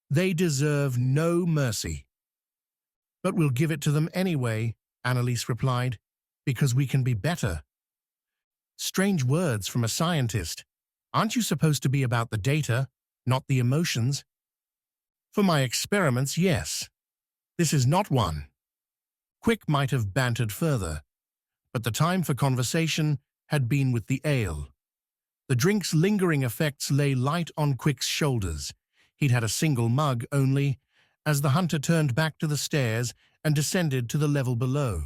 "They deserve no mercy." But we'll give it to them anyway, Annalise replied, because we can be better. Strange words from a scientist. Aren't you supposed to be about the data, not the emotions? For my experiments, yes. This is not one. Quick might have bantered further, but the time for conversation had been with the ale. The drink's lingering effects lay light on Quick's shoulders. He'd had a single mug only, as the hunter turned back to the stairs and descended to the level below.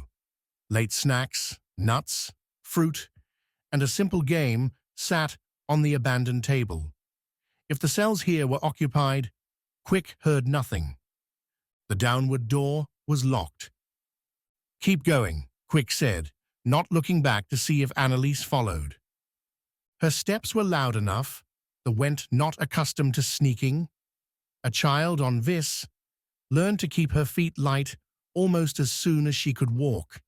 Late snacks, nuts, fruit, and a simple game sat on the abandoned table. If the cells here were occupied, Quick heard nothing. The downward door was locked. "Keep going," Quick said, not looking back to see if Annalise followed. Her steps were loud enough, the went not accustomed to sneaking. A child on Vis learned to keep her feet light almost as soon as she could walk.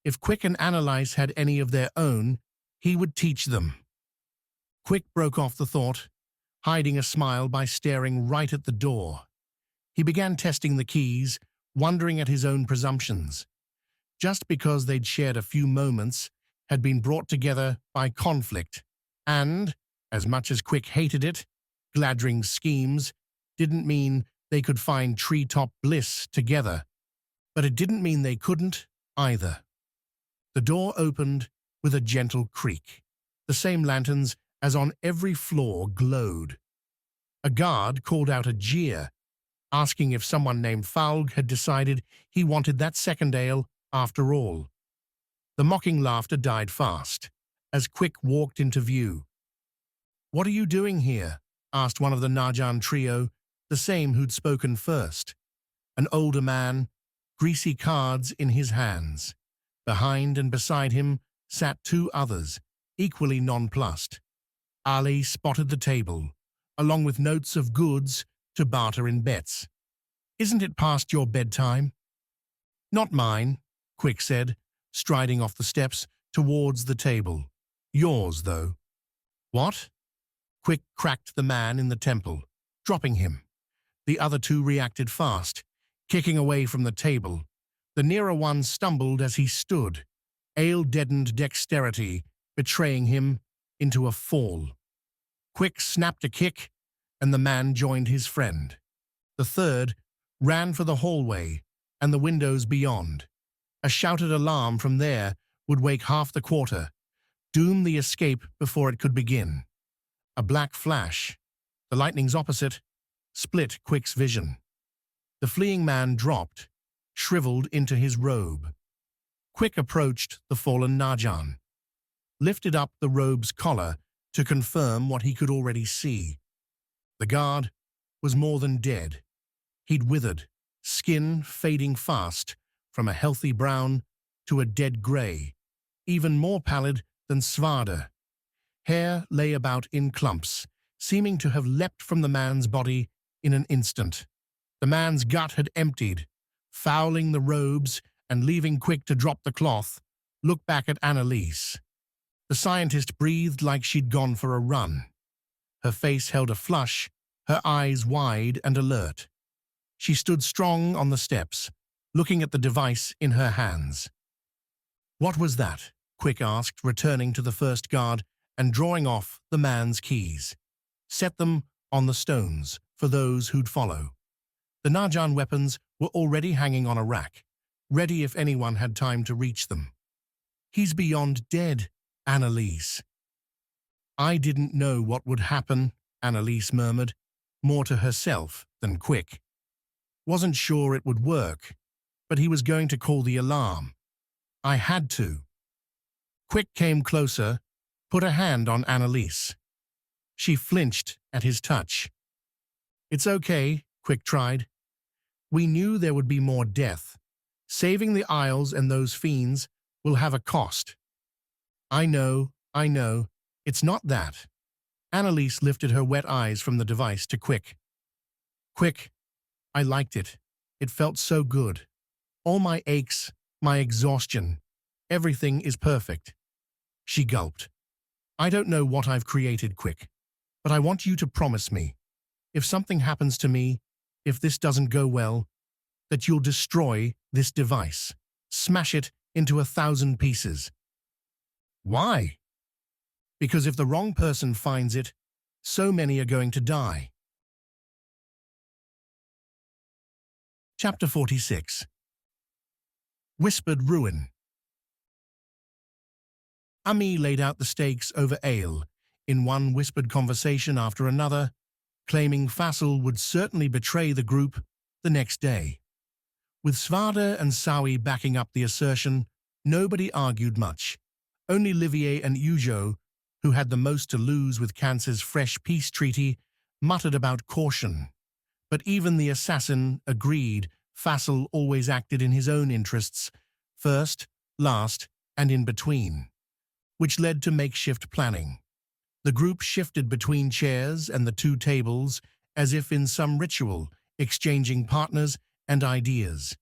If Quick and Annalise had any of their own, he would teach them. Quick broke off the thought, hiding a smile by staring right at the door. He began testing the keys, wondering at his own presumptions. Just because they'd shared a few moments, had been brought together by conflict, and, as much as Quick hated it, Gladring's schemes didn't mean they could find treetop bliss together. But it didn't mean they couldn't, either. The door opened with a gentle creak. The same lanterns as on every floor glowed. A guard called out a jeer, asking if someone named Falg had decided he wanted that second ale after all. The mocking laughter died fast, as Quick walked into view. "What are you doing here?" asked one of the Najan trio, the same who'd spoken first. An older man, greasy cards in his hands. Behind and beside him sat two others, equally nonplussed. Ali spotted the table, along with notes of goods to barter in bets. "Isn't it past your bedtime?" "Not mine," Quick said, striding off the steps towards the table. "Yours, though." "What?" Quick cracked the man in the temple, dropping him. The other two reacted fast, kicking away from the table. The nearer one stumbled as he stood, ale-deadened dexterity betraying him into a fall. Quick snapped a kick, and the man joined his friend. The third ran for the hallway and the windows beyond. A shouted alarm from there would wake half the quarter, doom the escape before it could begin. A black flash, the lightning's opposite, split Quick's vision. The fleeing man dropped, shriveled into his robe. Quick approached the fallen Najan, lifted up the robe's collar to confirm what he could already see. The guard was more than dead. He'd withered, skin fading fast from a healthy brown to a dead grey, even more pallid than Svarda. Hair lay about in clumps, seeming to have leapt from the man's body in an instant. The man's gut had emptied, fouling the robes and leaving Quick to drop the cloth, look back at Annalise. The scientist breathed like she'd gone for a run. Her face held a flush, her eyes wide and alert. She stood strong on the steps, looking at the device in her hands. "What was that?" Quick asked, returning to the first guard and drawing off the man's keys. "Set them on the stones for those who'd follow." The Najan weapons were already hanging on a rack, ready if anyone had time to reach them. "He's beyond dead, Annalise." "I didn't know what would happen," Annalise murmured, more to herself than Quick. "Wasn't sure it would work, but he was going to call the alarm. I had to." Quick came closer, put a hand on Annalise. She flinched at his touch. "It's okay," Quick tried. "We knew there would be more death. Saving the Isles and those fiends will have a cost." I know. It's not that." Annalise lifted her wet eyes from the device to Quick. "Quick, I liked it. It felt so good. All my aches, my exhaustion, everything is perfect." She gulped. "I don't know what I've created, Quick, but I want you to promise me. If something happens to me, if this doesn't go well, that you'll destroy this device. Smash it into 1,000 pieces. Why? Because if the wrong person finds it, so many are going to die. Chapter 46. Whispered Ruin. Ami laid out the stakes over ale, in one whispered conversation after another, claiming Fassel would certainly betray the group the next day. With Svada and Sawi backing up the assertion, nobody argued much. Only Livier and Ujo, who had the most to lose with Cancer's fresh peace treaty, muttered about caution. But even the assassin agreed Fassel always acted in his own interests, first, last, and in between, which led to makeshift planning. The group shifted between chairs and the two tables as if in some ritual, exchanging partners and ideas.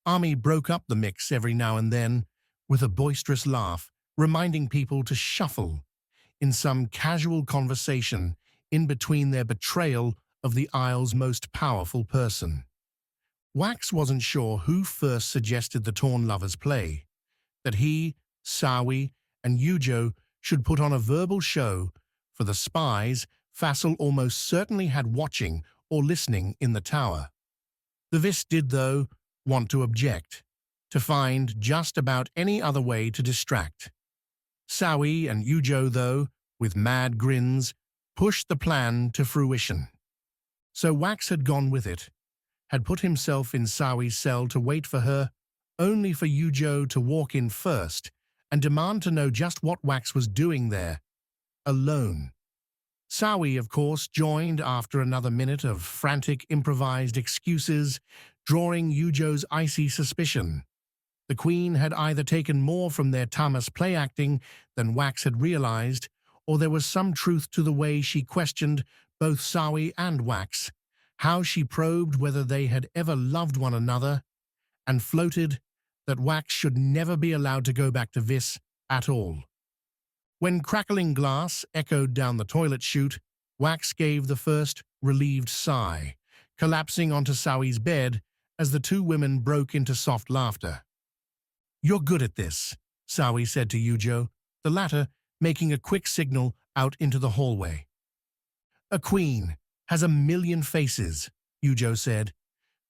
Ami broke up the mix every now and then with a boisterous laugh, reminding people to shuffle in some casual conversation in between their betrayal of the Isle's most powerful person. Wax wasn't sure who first suggested the Torn Lovers play, that he, Sawi, and Ujo should put on a verbal show for the spies Fassel almost certainly had watching or listening in the tower. The Vis did, though, want to object, to find just about any other way to distract. Sawi and Ujo, though, with mad grins, pushed the plan to fruition. So Wax had gone with it, had put himself in Sawi's cell to wait for her, only for Ujo to walk in first and demand to know just what Wax was doing there, alone. Sawi, of course, joined after another minute of frantic improvised excuses, drawing Ujo's icy suspicion. The Queen had either taken more from their Tamas play acting than Wax had realized, or there was some truth to the way she questioned both Sawi and Wax, how she probed whether they had ever loved one another, and floated that Wax should never be allowed to go back to Vis at all. When crackling glass echoed down the toilet chute, Wax gave the first relieved sigh, collapsing onto Sawi's bed as the two women broke into soft laughter. "You're good at this," Sawi said to Ujo, the latter making a quick signal out into the hallway. "A queen has a million faces," Ujo said,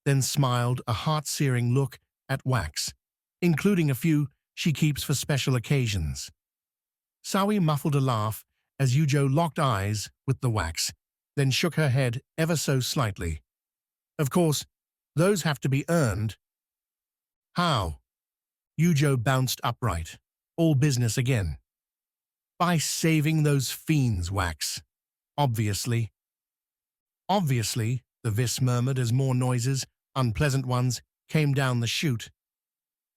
then smiled a heart-searing look at Wax, including a few she keeps for special occasions. Sawi muffled a laugh as Ujo locked eyes with the Wax, then shook her head ever so slightly. "Of course, those have to be earned." "How?" Ujo bounced upright, all business again. "By saving those fiends, Wax. Obviously." "Obviously," the Vis murmured as more noises, unpleasant ones, came down the chute.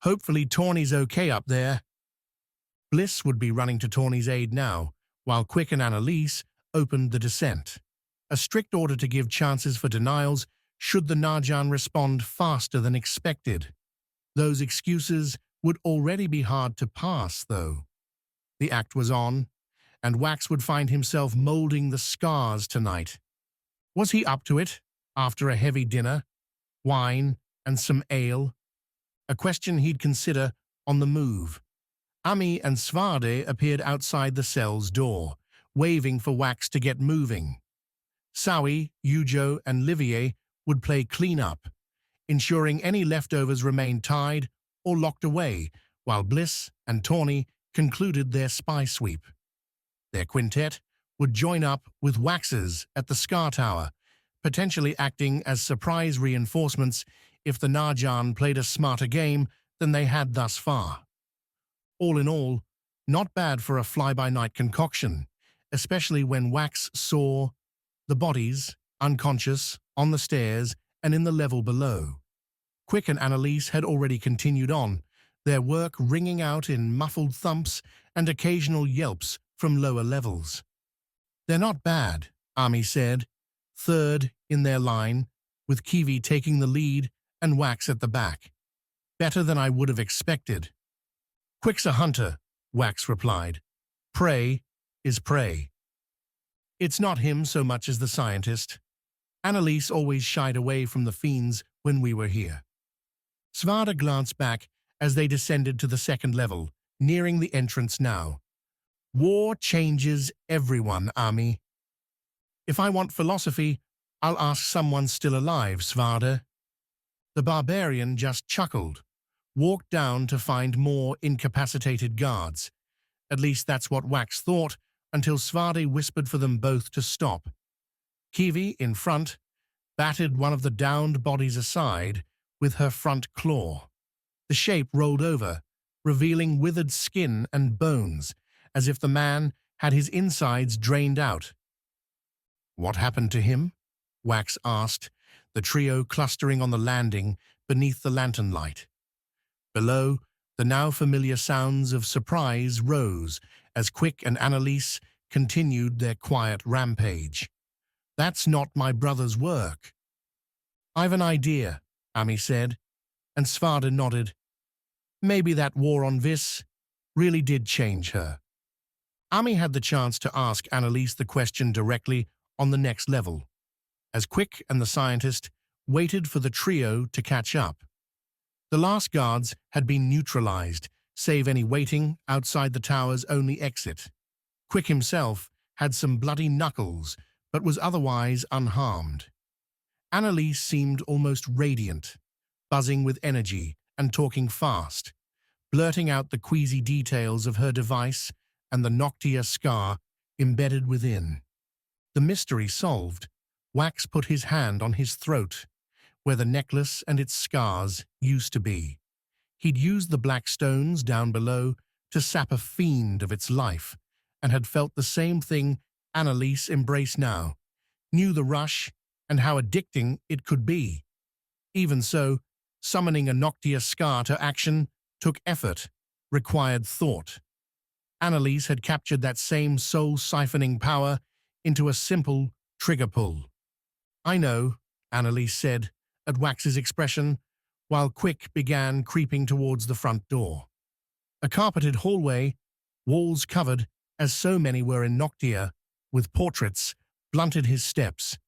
"Hopefully Tawny's okay up there." Bliss would be running to Tawny's aid now, while Quick and Annalise opened the descent. A strict order to give chances for denials should the Narjan respond faster than expected. Those excuses would already be hard to pass, though. The act was on, and Wax would find himself molding the Skars tonight. Was he up to it, after a heavy dinner, wine, and some ale? A question he'd consider on the move. Ami and Svade appeared outside the cell's door, waving for Wax to get moving. Sawi, Ujo, and Livier would play clean-up, ensuring any leftovers remained tied or locked away, while Bliss and Tawny concluded their spy sweep. Their quintet would join up with Wax's at the Skar Tower, potentially acting as surprise reinforcements if the Narjan played a smarter game than they had thus far. All in all, not bad for a fly-by-night concoction, especially when Wax saw the bodies, unconscious, on the stairs and in the level below. Quick and Annalise had already continued on, their work ringing out in muffled thumps and occasional yelps from lower levels. "They're not bad," Ami said, third in their line, with Kiwi taking the lead and Wax at the back. "Better than I would have expected." "Quick's a hunter," Wax replied. "Prey is prey." "It's not him so much as the scientist. Annalise always shied away from the fiends when we were here." Svarda glanced back as they descended to the second level, nearing the entrance now. War changes everyone, Ami. If I want philosophy, I'll ask someone still alive, Svarda. The barbarian just chuckled, walked down to find more incapacitated guards. At least that's what Wax thought, until Svarda whispered for them both to stop. Kiwi, in front, batted one of the downed bodies aside with her front claw. The shape rolled over, revealing withered skin and bones, as if the man had his insides drained out. "What happened to him?" Wax asked, the trio clustering on the landing beneath the lantern light. Below, the now familiar sounds of surprise rose as Quick and Annalise continued their quiet rampage. "That's not my brother's work." "I've an idea," Ami said, and Svarda nodded. Maybe that war on Vis really did change her. Ami had the chance to ask Annalise the question directly on the next level, as Quick and the scientist waited for the trio to catch up. The last guards had been neutralized, save any waiting outside the tower's only exit. Quick himself had some bloody knuckles, but was otherwise unharmed. Annalise seemed almost radiant, buzzing with energy and talking fast, blurting out the queasy details of her device and the Noctia Skar embedded within. The mystery solved, Wax put his hand on his throat, where the necklace and its scars used to be. He'd used the black stones down below to sap a fiend of its life, and had felt the same thing Annalise embraced now, knew the rush and how addicting it could be. Even so, summoning a Noctia Skar to action took effort, required thought. Annalise had captured that same soul-siphoning power into a simple trigger pull. "I know," Annalise said, at Wax's expression, while Quick began creeping towards the front door. A carpeted hallway, walls covered, as so many were in Noctia, with portraits, blunted his steps.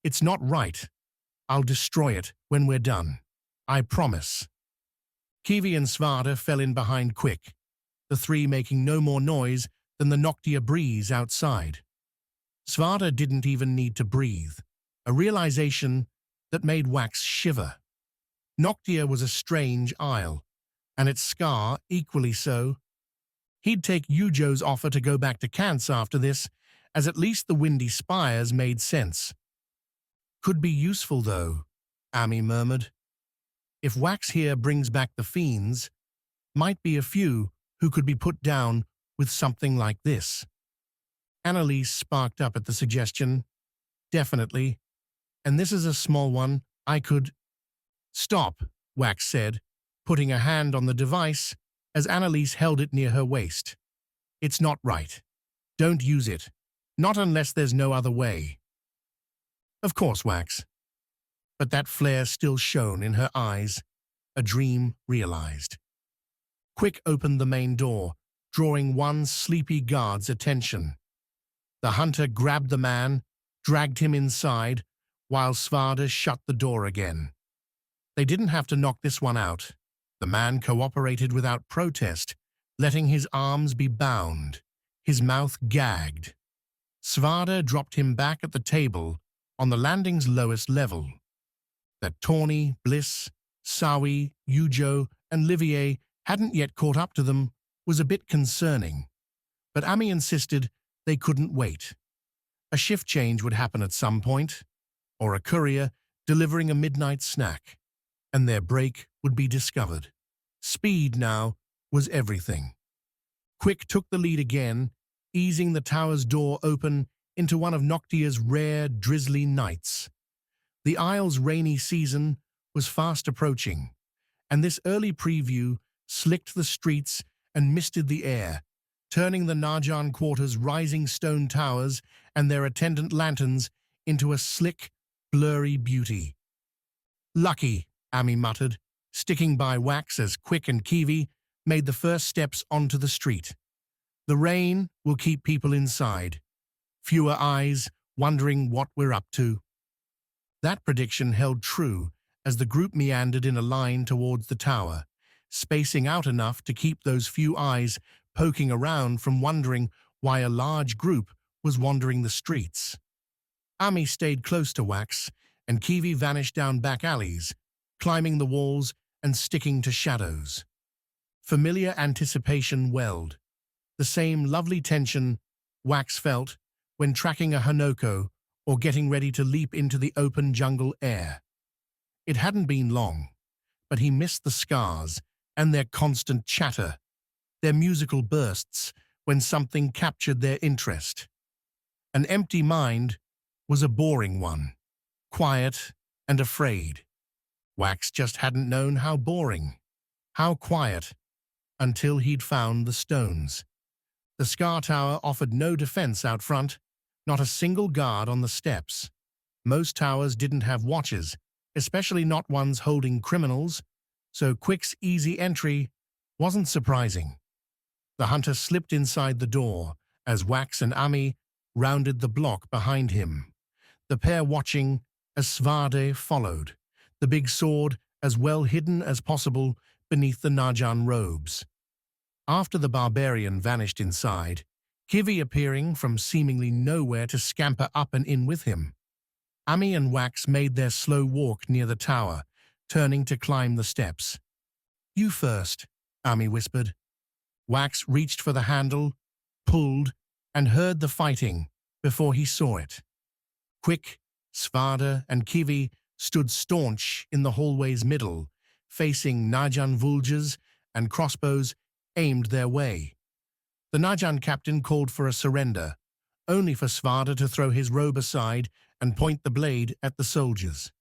"It's not right. I'll destroy it when we're done. I promise." Kiwi and Svarda fell in behind Quick, the three making no more noise than the Noctia breeze outside. Svarda didn't even need to breathe, a realization that made Wax shiver. Noctia was a strange isle, and its Skar equally so. He'd take Yujo's offer to go back to Kant's after this, as at least the windy spires made sense. "Could be useful, though," Ami murmured. "If Wax here brings back the fiends, might be a few who could be put down with something like this." Annalise sparked up at the suggestion. "Definitely. And this is a small one. I could—" "Stop," Wax said, putting a hand on the device as Annalise held it near her waist. "It's not right. Don't use it. Not unless there's no other way." "Of course, Wax." But that flare still shone in her eyes, a dream realized. Quick opened the main door, drawing one sleepy guard's attention. The hunter grabbed the man, dragged him inside, while Svarda shut the door again. They didn't have to knock this one out. The man cooperated without protest, letting his arms be bound, his mouth gagged. Svarda dropped him back at the table on the landing's lowest level. That Tawny, Bliss, Sawi, Yujo, and Livier hadn't yet caught up to them was a bit concerning, but Ami insisted they couldn't wait. A shift change would happen at some point, or a courier delivering a midnight snack, and their break would be discovered. Speed now was everything. Quick took the lead again, easing the tower's door open into one of Noctia's rare, drizzly nights. The Isle's rainy season was fast approaching, and this early preview slicked the streets and misted the air, turning the Najan Quarter's rising stone towers and their attendant lanterns into a slick, blurry beauty. "Lucky," Ami muttered, sticking by Wax as Quick and Kiwi made the first steps onto the street. "The rain will keep people inside. Fewer eyes wondering what we're up to." That prediction held true as the group meandered in a line towards the tower, spacing out enough to keep those few eyes poking around from wondering why a large group was wandering the streets. Ami stayed close to Wax, and Kiwi vanished down back alleys, climbing the walls and sticking to shadows. Familiar anticipation welled, the same lovely tension Wax felt when tracking a Hanoko or getting ready to leap into the open jungle air. It hadn't been long, but he missed the Skars and their constant chatter, their musical bursts when something captured their interest. An empty mind was a boring one, quiet and afraid. Wax just hadn't known how boring, how quiet, until he'd found the stones. The Skar Tower offered no defense out front, not a single guard on the steps. Most towers didn't have watches, especially not ones holding criminals, so Quick's easy entry wasn't surprising. The hunter slipped inside the door as Wax and Ami rounded the block behind him, the pair watching as Svarde followed, the big sword as well hidden as possible beneath the Najan robes. After the barbarian vanished inside, Kiwi appearing from seemingly nowhere to scamper up and in with him. Ami and Wax made their slow walk near the tower, turning to climb the steps. "You first," Ami whispered. Wax reached for the handle, pulled, and heard the fighting before he saw it. Quick, Svarde, and Kiwi stood staunch in the hallway's middle, facing Najan vultures and crossbows aimed their way. The Najan captain called for a surrender, only for Svarde to throw his robe aside and point the blade at the soldiers.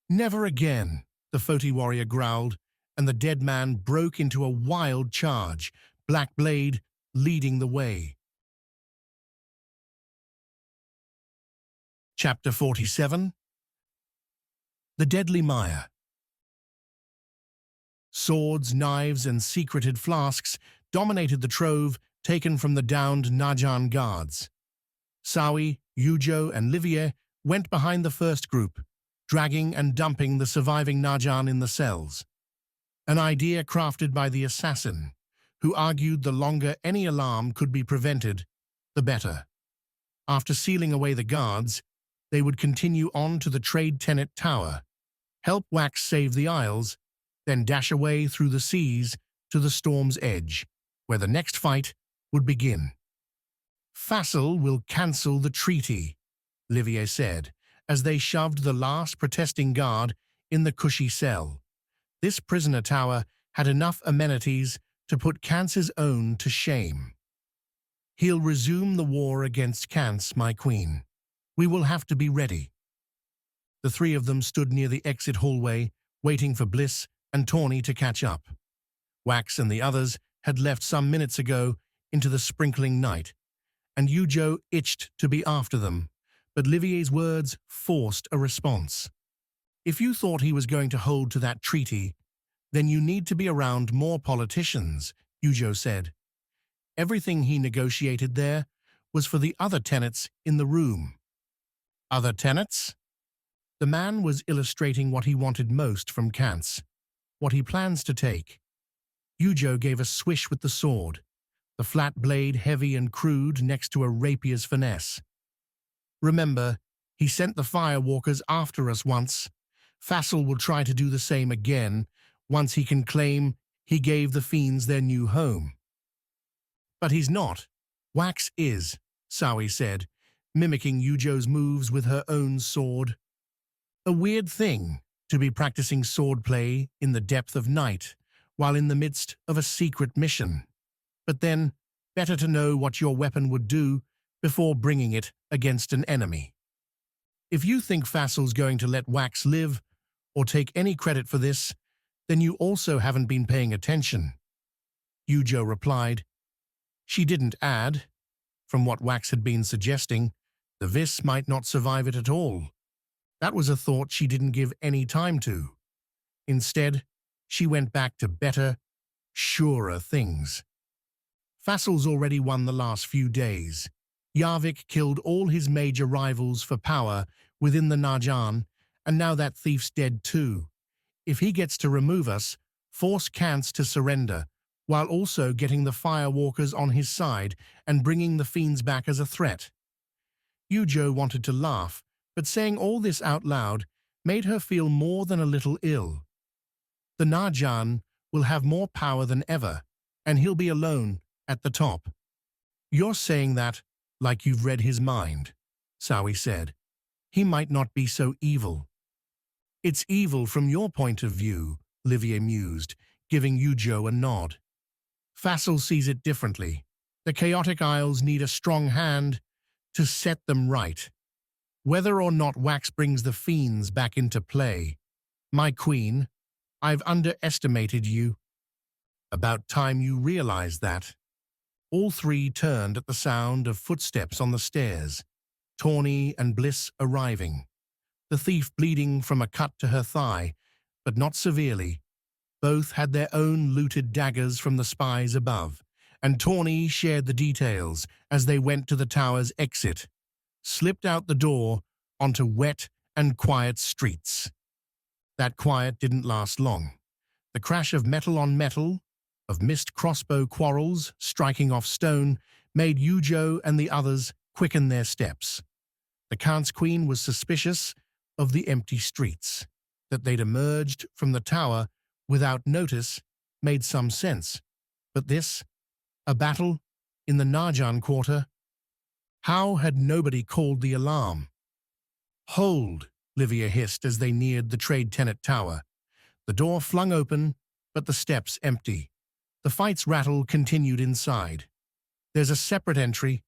"Never again," the Foti warrior growled, and the dead man broke into a wild charge, Black Blade leading the way. Chapter 47. The Deadly Mire. Swords, knives, and secreted flasks dominated the trove taken from the downed Najan guards. Sawi, Yujo, and Livier went behind the first group, dragging and dumping the surviving Najan in the cells. An idea crafted by the assassin, who argued the longer any alarm could be prevented, the better. After sealing away the guards, they would continue on to the Trade Tenet Tower, help Wax save the Isles, then dash away through the seas to the storm's edge, where the next fight would begin. "Fassel will cancel the treaty," Livier said, as they shoved the last protesting guard in the cushy cell. This prisoner tower had enough amenities to put Kance's own to shame. "He'll resume the war against Kance, my queen. We will have to be ready." The three of them stood near the exit hallway, waiting for Bliss and Tawny to catch up. Wax and the others had left some minutes ago into the sprinkling night, and Yujo itched to be after them, but Livier's words forced a response. "If you thought he was going to hold to that treaty, then you need to be around more politicians," Yujo said. "Everything he negotiated there was for the other tenants in the room." "Other tenants?" The man was illustrating what he wanted most from Kance, what he plans to take. Yujo gave a swish with the sword, the flat blade heavy and crude next to a rapier's finesse. "Remember, he sent the firewalkers after us once. Fassel will try to do the same again once he can claim he gave the fiends their new home." "But he's not. Wax is," Sawi said, mimicking Yujo's moves with her own sword. "A weird thing to be practicing swordplay in the depth of night while in the midst of a secret mission. But then, better to know what your weapon would do before bringing it against an enemy. If you think Fassel's going to let Wax live or take any credit for this, then you also haven't been paying attention," Yujo replied. She didn't add, from what Wax had been suggesting, the Vis might not survive it at all. That was a thought she didn't give any time to. Instead, she went back to better, surer things. Fassel's already won the last few days. Yarvik killed all his major rivals for power within the Najan And now that thief's dead too. If he gets to remove us, force Kants to surrender, while also getting the firewalkers on his side and bringing the fiends back as a threat. Yujo wanted to laugh, but saying all this out loud made her feel more than a little ill. The Najan will have more power than ever, and he'll be alone at the top. You're saying that like you've read his mind, Sawi said. He might not be so evil. It's evil from your point of view, Livia mused, giving Yujo a nod. Fassel sees it differently. The Chaotic Isles need a strong hand to set them right. Whether or not Wax brings the fiends back into play. My queen, I've underestimated you. About time you realized that. All three turned at the sound of footsteps on the stairs, Tawny and Bliss arriving. The thief bleeding from a cut to her thigh, but not severely. Both had their own looted daggers from the spies above, and Tawny shared the details as they went to the tower's exit, slipped out the door onto wet and quiet streets. That quiet didn't last long. The crash of metal on metal, of missed crossbow quarrels striking off stone, made Yujo and the others quicken their steps. The Count's queen was suspicious of the empty streets. That they'd emerged from the tower without notice made some sense. But this, a battle in the Najan quarter? How had nobody called the alarm? Hold, Livia hissed as they neared the Trade Tenet Tower. The door flung open, but the steps empty. The fight's rattle continued inside. There's a separate entry.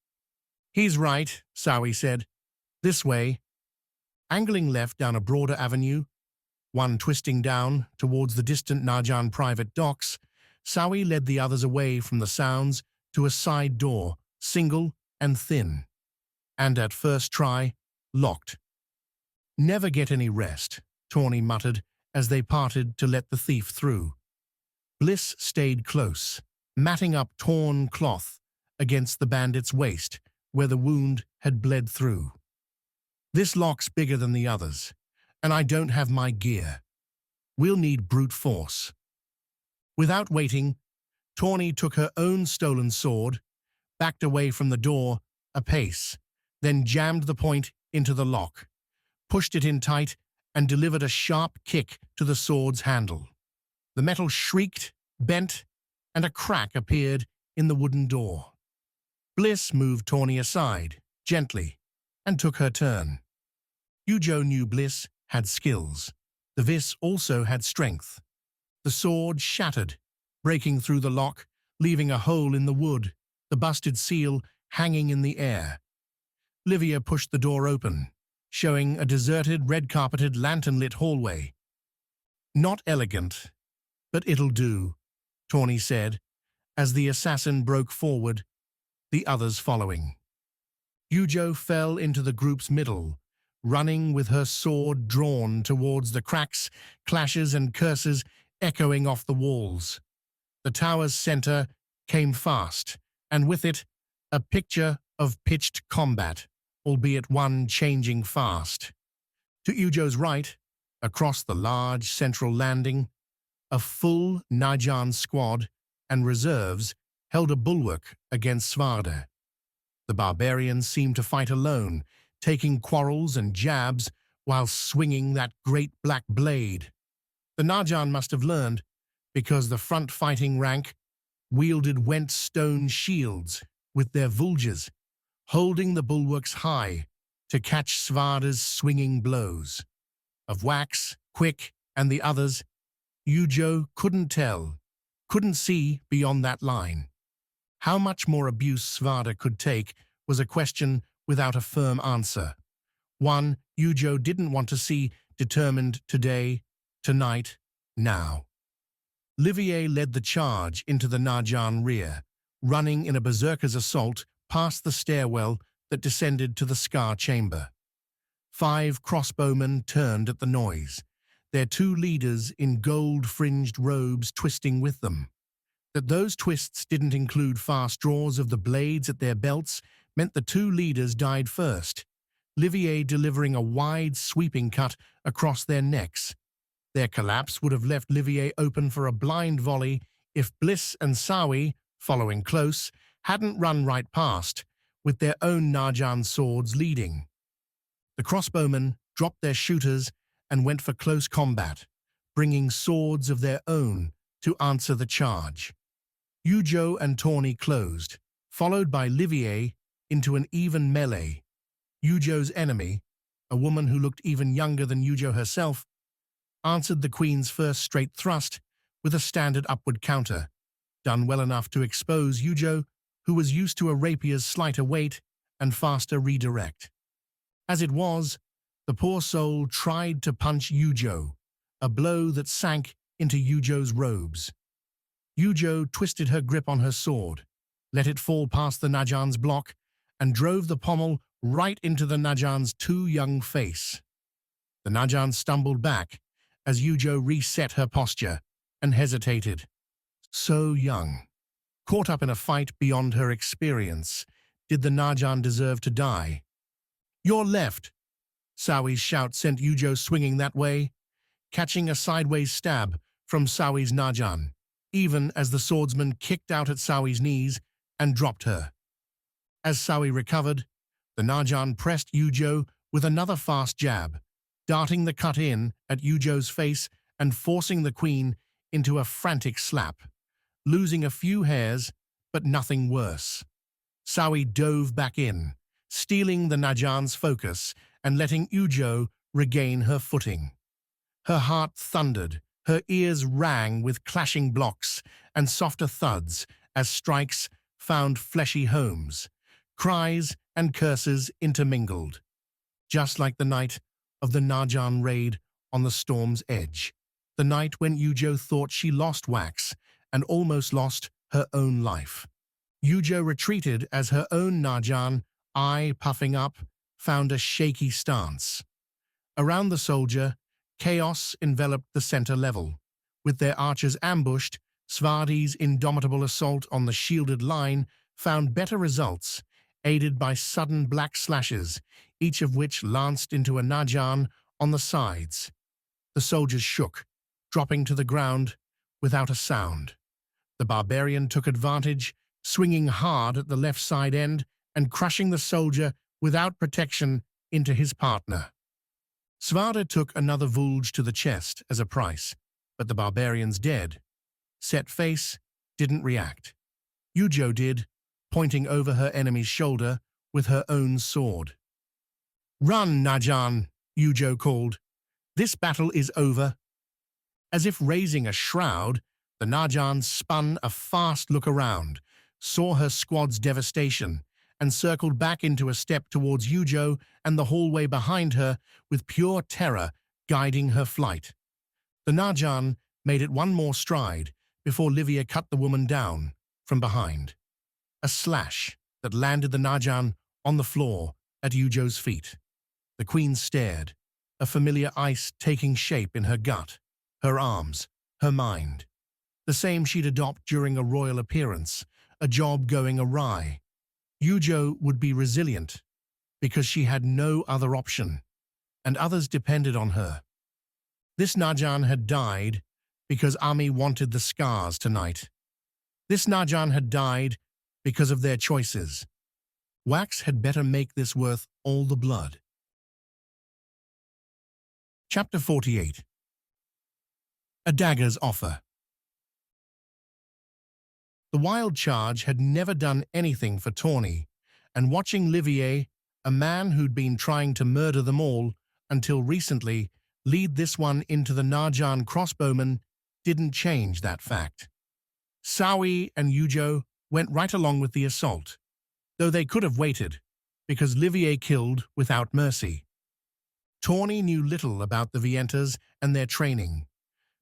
He's right, Sawi said. This way. Angling left down a broader avenue, one twisting down towards the distant Najan private docks, Sawi led the others away from the sounds to a side door, single and thin. And at first try, locked. Never get any rest, Tawny muttered as they parted to let the thief through. Bliss stayed close, matting up torn cloth against the bandit's waist where the wound had bled through. This lock's bigger than the others, and I don't have my gear. We'll need brute force. Without waiting, Tawny took her own stolen sword, backed away from the door a pace, then jammed the point into the lock, pushed it in tight, and delivered a sharp kick to the sword's handle. The metal shrieked, bent, and a crack appeared in the wooden door. Bliss moved Tawny aside, gently, and took her turn. Yujo knew Bliss had skills. The Vis also had strength. The sword shattered, breaking through the lock, leaving a hole in the wood, the busted seal hanging in the air. Livia pushed the door open, showing a deserted, red-carpeted, lantern-lit hallway. Not elegant, but it'll do, Tawny said, as the assassin broke forward, the others following. Yujo fell into the group's middle, running with her sword drawn towards the cracks, clashes and curses echoing off the walls. The tower's center came fast, and with it, a picture of pitched combat, albeit one changing fast. To Yujo's right, across the large central landing, a full Najan squad and reserves held a bulwark against Svarda. The barbarians seemed to fight alone, taking quarrels and jabs while swinging that great black blade. The Najan must have learned, because the front-fighting rank wielded went stone shields with their vulges, holding the bulwarks high to catch Svarda's swinging blows. Of Wax, Quick, and the others, Yujo couldn't tell, couldn't see beyond that line. How much more abuse Svarda could take was a question without a firm answer. One Yujo didn't want to see determined today, tonight, now. Livier led the charge into the Najan rear, running in a berserker's assault past the stairwell that descended to the Skar chamber. 5 crossbowmen turned at the noise, their 2 leaders in gold-fringed robes twisting with them. That those twists didn't include fast draws of the blades at their belts meant the 2 leaders died first, Livier delivering a wide, sweeping cut across their necks. Their collapse would have left Livier open for a blind volley if Bliss and Sawi, following close, hadn't run right past, with their own Najan swords leading. The crossbowmen dropped their shooters and went for close combat, bringing swords of their own to answer the charge. Yujo and Tawny closed, followed by Livier, into an even melee. Yujo's enemy, a woman who looked even younger than Yujo herself, answered the Queen's first straight thrust with a standard upward counter, done well enough to expose Yujo, who was used to a rapier's slighter weight and faster redirect. As it was, the poor soul tried to punch Yujo, a blow that sank into Yujo's robes. Yujo twisted her grip on her sword, let it fall past the Najan's block, and drove the pommel right into the Najan's too young face. The Najan stumbled back as Yujo reset her posture and hesitated. So young. Caught up in a fight beyond her experience, did the Najan deserve to die? "Your left!" Sawi's shout sent Yujo swinging that way, catching a sideways stab from Sawi's Najan, even as the swordsman kicked out at Sawi's knees and dropped her. As Sawi recovered, the Najan pressed Yujo with another fast jab, darting the cut in at Yujo's face and forcing the Queen into a frantic slap, losing a few hairs, but nothing worse. Sawi dove back in, stealing the Najan's focus and letting Yujo regain her footing. Her heart thundered, her ears rang with clashing blocks and softer thuds as strikes found fleshy homes. Cries and curses intermingled, just like the night of the Najan raid on the storm's edge, the night when Yujo thought she lost Wax and almost lost her own life. Yujo retreated as her own Najan, eye puffing up, found a shaky stance. Around the soldier, chaos enveloped the center level. With their archers ambushed, Svardi's indomitable assault on the shielded line found better results, aided by sudden black slashes, each of which lanced into a Najan on the sides. The soldiers shook, dropping to the ground without a sound. The barbarian took advantage, swinging hard at the left side end and crushing the soldier without protection into his partner. Svarda took another vulge to the chest as a price, but the barbarian's dead. Set face didn't react. Yujo did, pointing over her enemy's shoulder with her own sword. "Run, Najan," Yujo called. "This battle is over." As if raising a shroud, the Najan spun a fast look around, saw her squad's devastation, and circled back into a step towards Yujo and the hallway behind her with pure terror guiding her flight. The Najan made it one more stride before Livia cut the woman down from behind. A slash that landed the Najan on the floor at Yujo's feet. The Queen stared, a familiar ice taking shape in her gut, her arms, her mind. The same she'd adopt during a royal appearance, a job going awry. Yujo would be resilient because she had no other option, and others depended on her. This Najan had died because Ami wanted the Skars tonight. This Najan had died because of their choices. Wax had better make this worth all the blood. Chapter 48. A Dagger's Offer. The wild charge had never done anything for Tawny, and watching Livier, a man who'd been trying to murder them all until recently, lead this one into the Najan crossbowmen didn't change that fact. Sawi and Yujo went right along with the assault, though they could have waited, because Livier killed without mercy. Tawny knew little about the Vientas and their training,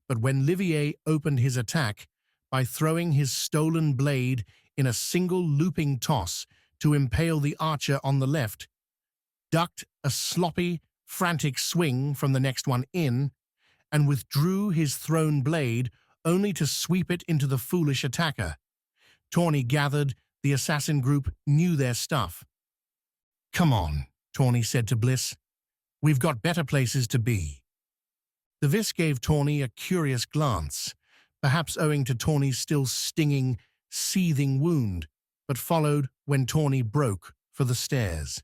but when Livier opened his attack by throwing his stolen blade in a single looping toss to impale the archer on the left, ducked a sloppy, frantic swing from the next one in, and withdrew his thrown blade only to sweep it into the foolish attacker, Tawny gathered the assassin group knew their stuff. "Come on," Tawny said to Bliss. "We've got better places to be." The Vis gave Tawny a curious glance, perhaps owing to Tawny's still stinging, seething wound, but followed when Tawny broke for the stairs.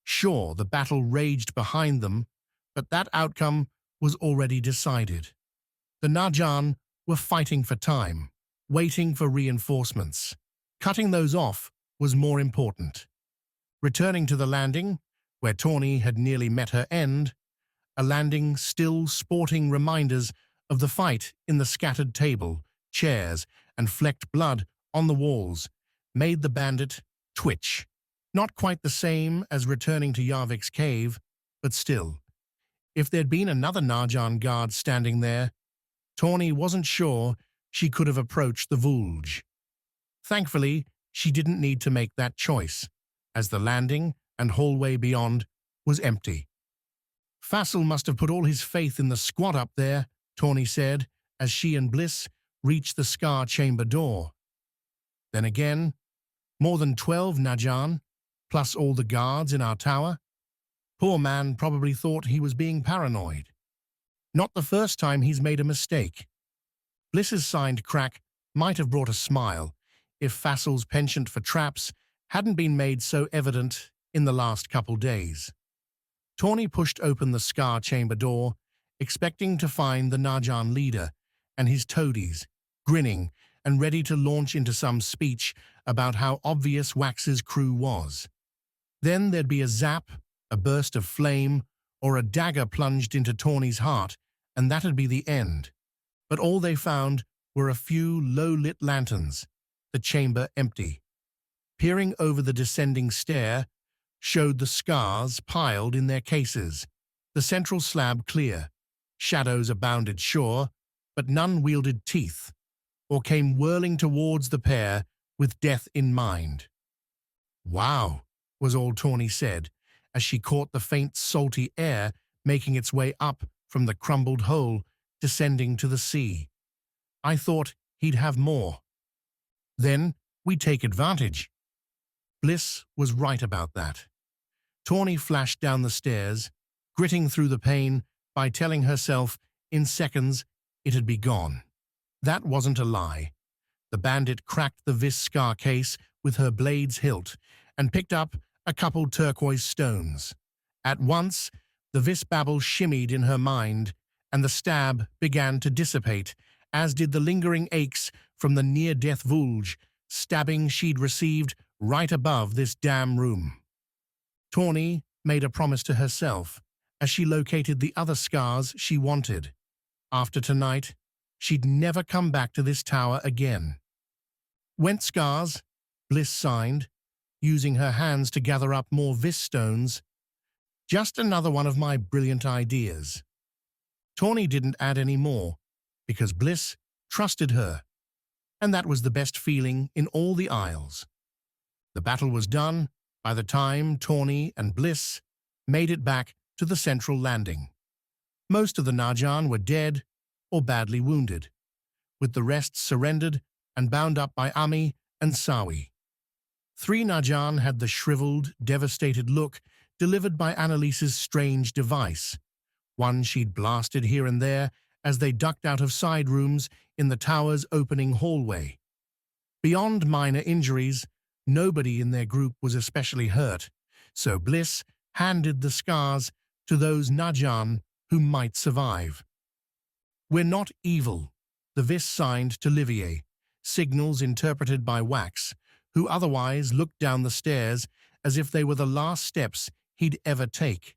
Sure, the battle raged behind them, but that outcome was already decided. The Najan were fighting for time, waiting for reinforcements. Cutting those off was more important. Returning to the landing, where Tawny had nearly met her end, a landing still sporting reminders of the fight in the scattered table, chairs, and flecked blood on the walls, made the bandit twitch. Not quite the same as returning to Yarvik's cave, but still. If there'd been another Najan guard standing there, Tawny wasn't sure she could have approached the Vulge. Thankfully, she didn't need to make that choice, as the landing and hallway beyond was empty. Fassel must have put all his faith in the squad up there, Tawny said, as she and Bliss reached the Skar chamber door. Then again, more than 12 Najan, plus all the guards in our tower. Poor man probably thought he was being paranoid. Not the first time he's made a mistake. Bliss's signed crack might have brought a smile if Fassel's penchant for traps hadn't been made so evident in the last couple days. Tawny pushed open the Skar chamber door, expecting to find the Najan leader and his toadies, grinning and ready to launch into some speech about how obvious Wax's crew was. Then there'd be a zap, a burst of flame, or a dagger plunged into Tawny's heart, and that'd be the end. But all they found were a few low-lit lanterns, the chamber empty. Peering over the descending stair showed the Skars piled in their cases, the central slab clear. Shadows abounded, sure, but none wielded teeth, or came whirling towards the pair with death in mind. "Wow," was all Tawny said, as she caught the faint salty air making its way up from the crumbled hole, descending to the sea. "I thought he'd have more. Then we'd take advantage." Bliss was right about that. Tawny flashed down the stairs, gritting through the pain by telling herself in seconds it'd be gone. That wasn't a lie. The bandit cracked the Vis Skar case with her blade's hilt and picked up a couple turquoise stones. At once, the Vis babble shimmied in her mind, and the stab began to dissipate, as did the lingering aches from the near-death Vulge, stabbing she'd received right above this damn room. Tawny made a promise to herself as she located the other Skars she wanted. After tonight, she'd never come back to this tower again. "Went Skars," Bliss signed, using her hands to gather up more Vis stones. "Just another one of my brilliant ideas." Tawny didn't add any more, because Bliss trusted her, and that was the best feeling in all the Isles. The battle was done by the time Tawny and Bliss made it back to the central landing. Most of the Najan were dead or badly wounded, with the rest surrendered and bound up by Ami and Sawi. 3 Najan had the shriveled, devastated look delivered by Annalise's strange device, one she'd blasted here and there as they ducked out of side rooms in the tower's opening hallway. Beyond minor injuries, nobody in their group was especially hurt, so Bliss handed the Skars to those Najan who might survive. "We're not evil," the Vis signed to Livier, signals interpreted by Wax, who otherwise looked down the stairs as if they were the last steps he'd ever take.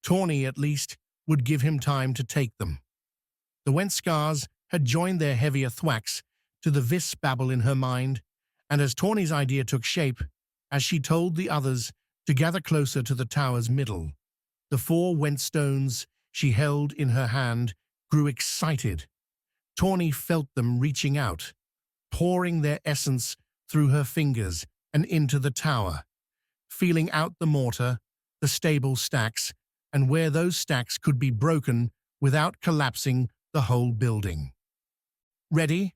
Tawny, at least, would give him time to take them. The Went Skars had joined their heavier thwacks to the Vis babble in her mind, and as Tawny's idea took shape, as she told the others to gather closer to the tower's middle, the 4 Went stones she held in her hand grew excited. Tawny felt them reaching out, pouring their essence through her fingers and into the tower, feeling out the mortar, the stable stacks, and where those stacks could be broken without collapsing the whole building. "Ready?"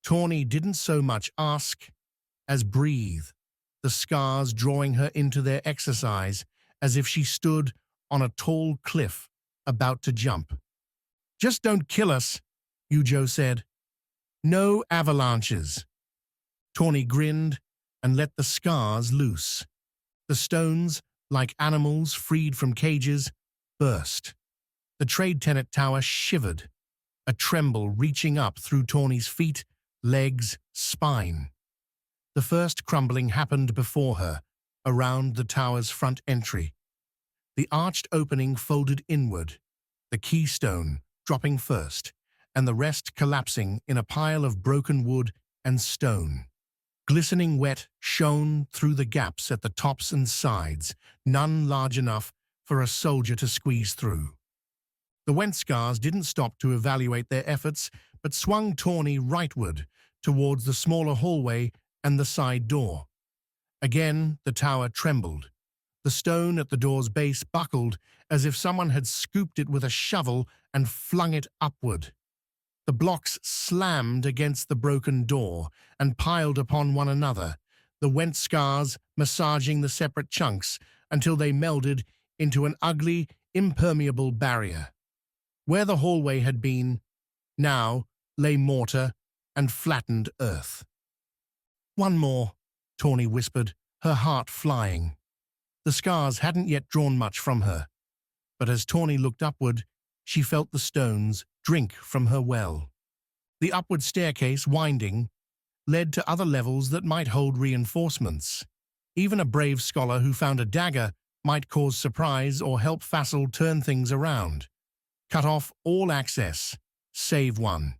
Tawny didn't so much ask as breathe, the Skars drawing her into their exercise as if she stood on a tall cliff about to jump. "Just don't kill us," Yujo said. "No avalanches." Tawny grinned and let the Skars loose. The stones, like animals freed from cages, burst. The trade tenant tower shivered, a tremble reaching up through Tawny's feet, legs, spine. The first crumbling happened before her, around the tower's front entry. The arched opening folded inward, the keystone dropping first, and the rest collapsing in a pile of broken wood and stone. Glistening wet shone through the gaps at the tops and sides, none large enough for a soldier to squeeze through. The Skars didn't stop to evaluate their efforts, but swung Tawny rightward towards the smaller hallway and the side door. Again, the tower trembled. The stone at the door's base buckled as if someone had scooped it with a shovel and flung it upward. The blocks slammed against the broken door and piled upon one another, the Skars massaging the separate chunks until they melded into an ugly, impermeable barrier. Where the hallway had been, now lay mortar and flattened earth. "One more," Tawny whispered, her heart flying. The Skars hadn't yet drawn much from her, but as Tawny looked upward, she felt the stones drink from her well. The upward staircase, winding, led to other levels that might hold reinforcements. Even a brave scholar who found a dagger might cause surprise or help Fassel turn things around. Cut off all access, save one.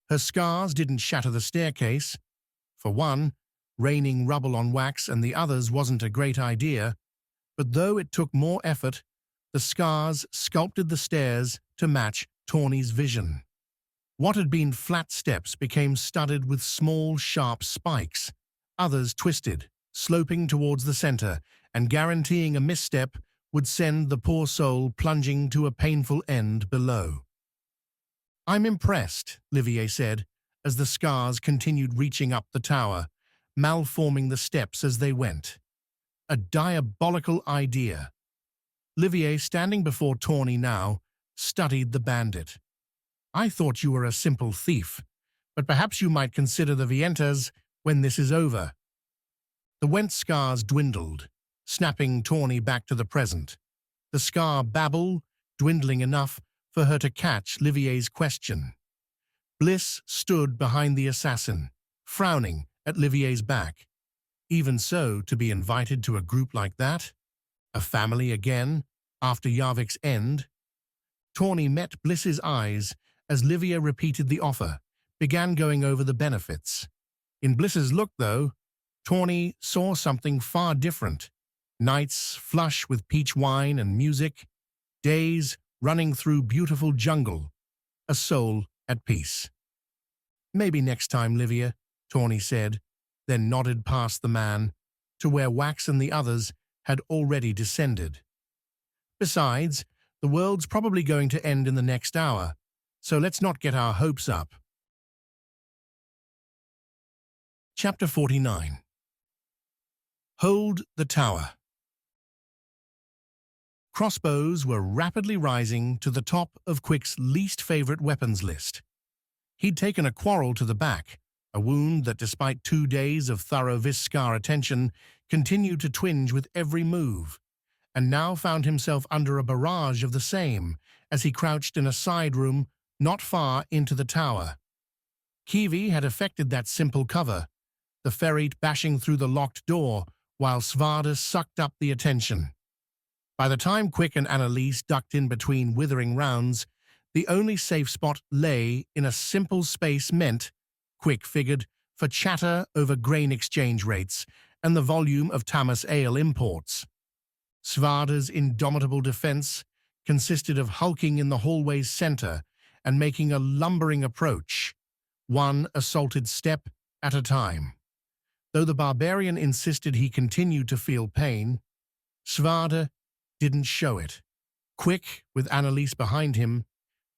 Her Skars didn't shatter the staircase. For one, raining rubble on wax and the others wasn't a great idea, but though it took more effort, the Skars sculpted the stairs to match Tawny's vision. What had been flat steps became studded with small, sharp spikes, others twisted, sloping towards the center, and guaranteeing a misstep would send the poor soul plunging to a painful end below. "I'm impressed," Livier said, as the Skars continued reaching up the tower, malforming the steps as they went. A diabolical idea. Livier, standing before Tawny now, studied the bandit. "I thought you were a simple thief, but perhaps you might consider the vientas when this is over." The Skars dwindled, snapping Tawny back to the present. The Skar babble, dwindling enough for her to catch Livier's question. Bliss stood behind the assassin, frowning at Livier's back. Even so, to be invited to a group like that? A family again, after Yarvik's end? Tawny met Bliss's eyes as Livier repeated the offer, began going over the benefits. In Bliss's look, though, Tawny saw something far different. Nights flush with peach wine and music, days running through beautiful jungle, a soul at peace. "Maybe next time, Livier," Tawny said, then nodded past the man to where Wax and the others had already descended. "Besides, the world's probably going to end in the next hour, so let's not get our hopes up." Chapter 49. Hold the Tower. Crossbows were rapidly rising to the top of Quick's least favorite weapons list. He'd taken a quarrel to the back, a wound that, despite 2 days of thorough Skar attention, continued to twinge with every move, and now found himself under a barrage of the same as he crouched in a side room not far into the tower. Kiwi had effected that simple cover, the ferret bashing through the locked door while Svarda sucked up the attention. By the time Quick and Annalise ducked in between withering rounds, the only safe spot lay in a simple space meant, Quick figured, for chatter over grain exchange rates and the volume of Tamas ale imports. Svarda's indomitable defense consisted of hulking in the hallway's center and making a lumbering approach, one assaulted step at a time. Though the barbarian insisted he continued to feel pain, Svarda didn't show it. Quick, with Annalise behind him,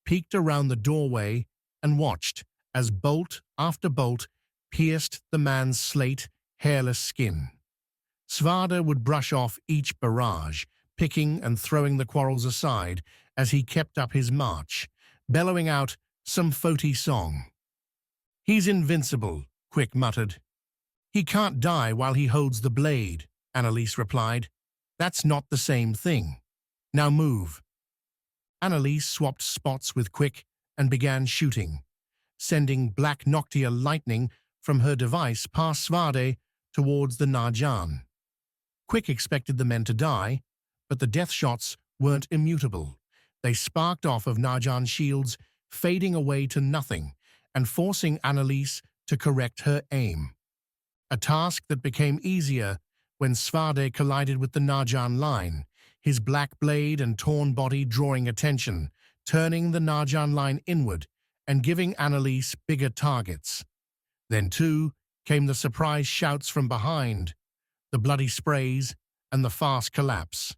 peeked around the doorway and watched as bolt after bolt pierced the man's slate, hairless skin. Svarda would brush off each barrage, picking and throwing the quarrels aside as he kept up his march, bellowing out some floaty song. "He's invincible," Quick muttered. "He can't die while he holds the blade," Annalise replied. "That's not the same thing. Now move." Annalise swapped spots with Quick and began shooting, sending black noctia lightning from her device past Svarde towards the Narjan. Quick expected the men to die, but the death shots weren't immutable. They sparked off of Narjan's shields, fading away to nothing and forcing Annalise to correct her aim. A task that became easier when Svarde collided with the Narjan line, his black blade and torn body drawing attention, turning the Narjan line inward and giving Annalise bigger targets. Then, too, came the surprise shouts from behind, the bloody sprays, and the fast collapse.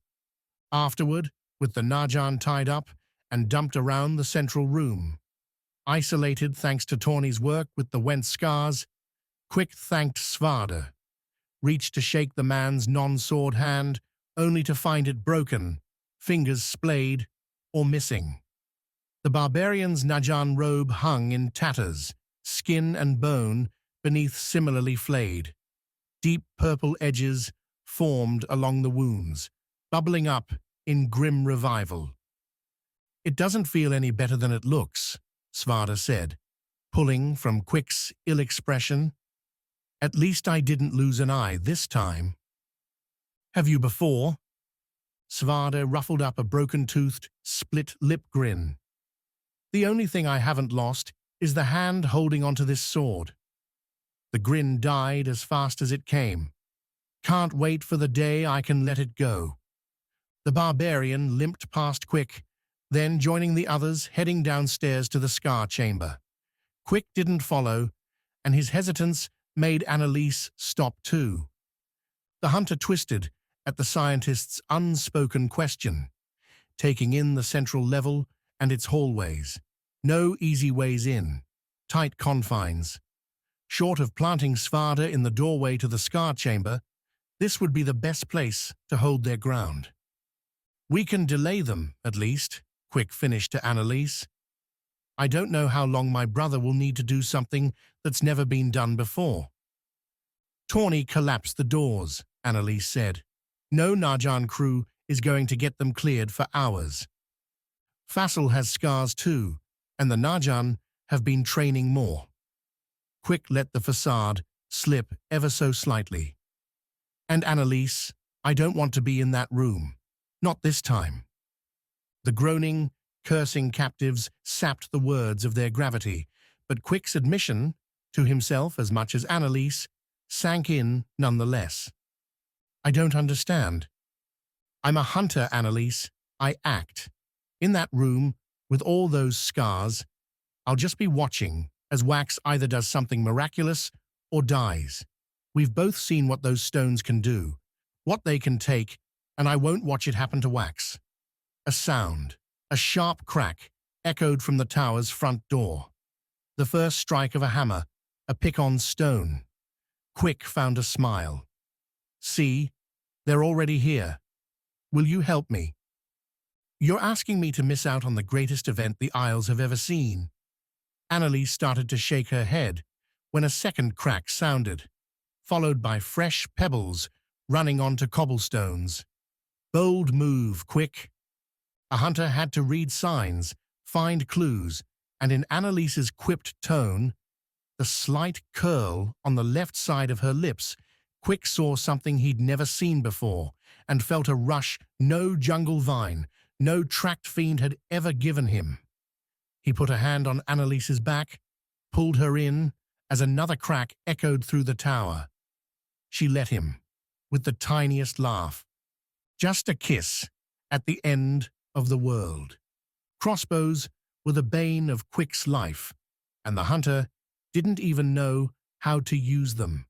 Afterward, with the Narjan tied up and dumped around the central room, isolated thanks to Tawny's work with the Went Skars, Quick thanked Svarda, reached to shake the man's non-sword hand, only to find it broken, fingers splayed or missing. The barbarian's Narjan robe hung in tatters, skin and bone beneath similarly flayed. Deep purple edges formed along the wounds, bubbling up in grim revival. "It doesn't feel any better than it looks," Svarda said, pulling from Quick's ill expression. "At least I didn't lose an eye this time." "Have you before?" Svarda ruffled up a broken-toothed, split-lip grin. "The only thing I haven't lost is the hand holding onto this sword." The grin died as fast as it came. "Can't wait for the day I can let it go." The barbarian limped past Quick, then joining the others heading downstairs to the Skar chamber. Quick didn't follow, and his hesitance made Annalise stop too. The hunter twisted at the scientist's unspoken question, taking in the central level and its hallways. No easy ways in, tight confines. Short of planting Svarda in the doorway to the Skar chamber, this would be the best place to hold their ground. "We can delay them, at least," Quick finished to Annalise. "I don't know how long my brother will need to do something that's never been done before." "Tawny collapsed the doors," Annalise said. "No Narjan crew is going to get them cleared for hours. Fassel has Skars too, and the Narjan have been training more." Quick let the facade slip ever so slightly. "And Annalise, I don't want to be in that room. Not this time." The groaning, cursing captives sapped the words of their gravity, but Quick's admission, to himself as much as Annalise, sank in nonetheless. "I don't understand." "I'm a hunter, Annalise. I act. In that room, with all those Skars, I'll just be watching as Wax either does something miraculous or dies. We've both seen what those stones can do, what they can take, and I won't watch it happen to Wax." A sound, a sharp crack, echoed from the tower's front door. The first strike of a hammer, a pick on stone. Quick found a smile. "See, they're already here. Will you help me?" "You're asking me to miss out on the greatest event the Isles have ever seen." Annalise started to shake her head when a second crack sounded, followed by fresh pebbles running onto cobblestones. "Bold move, Quick." A hunter had to read signs, find clues, and in Annalise's quipped tone, the slight curl on the left side of her lips, Quick saw something he'd never seen before and felt a rush no jungle vine, no tracked fiend had ever given him. He put a hand on Annalise's back, pulled her in, as another crack echoed through the tower. She let him, with the tiniest laugh. Just a kiss at the end of the world. Crossbows were the bane of Quick's life, and the hunter didn't even know how to use them.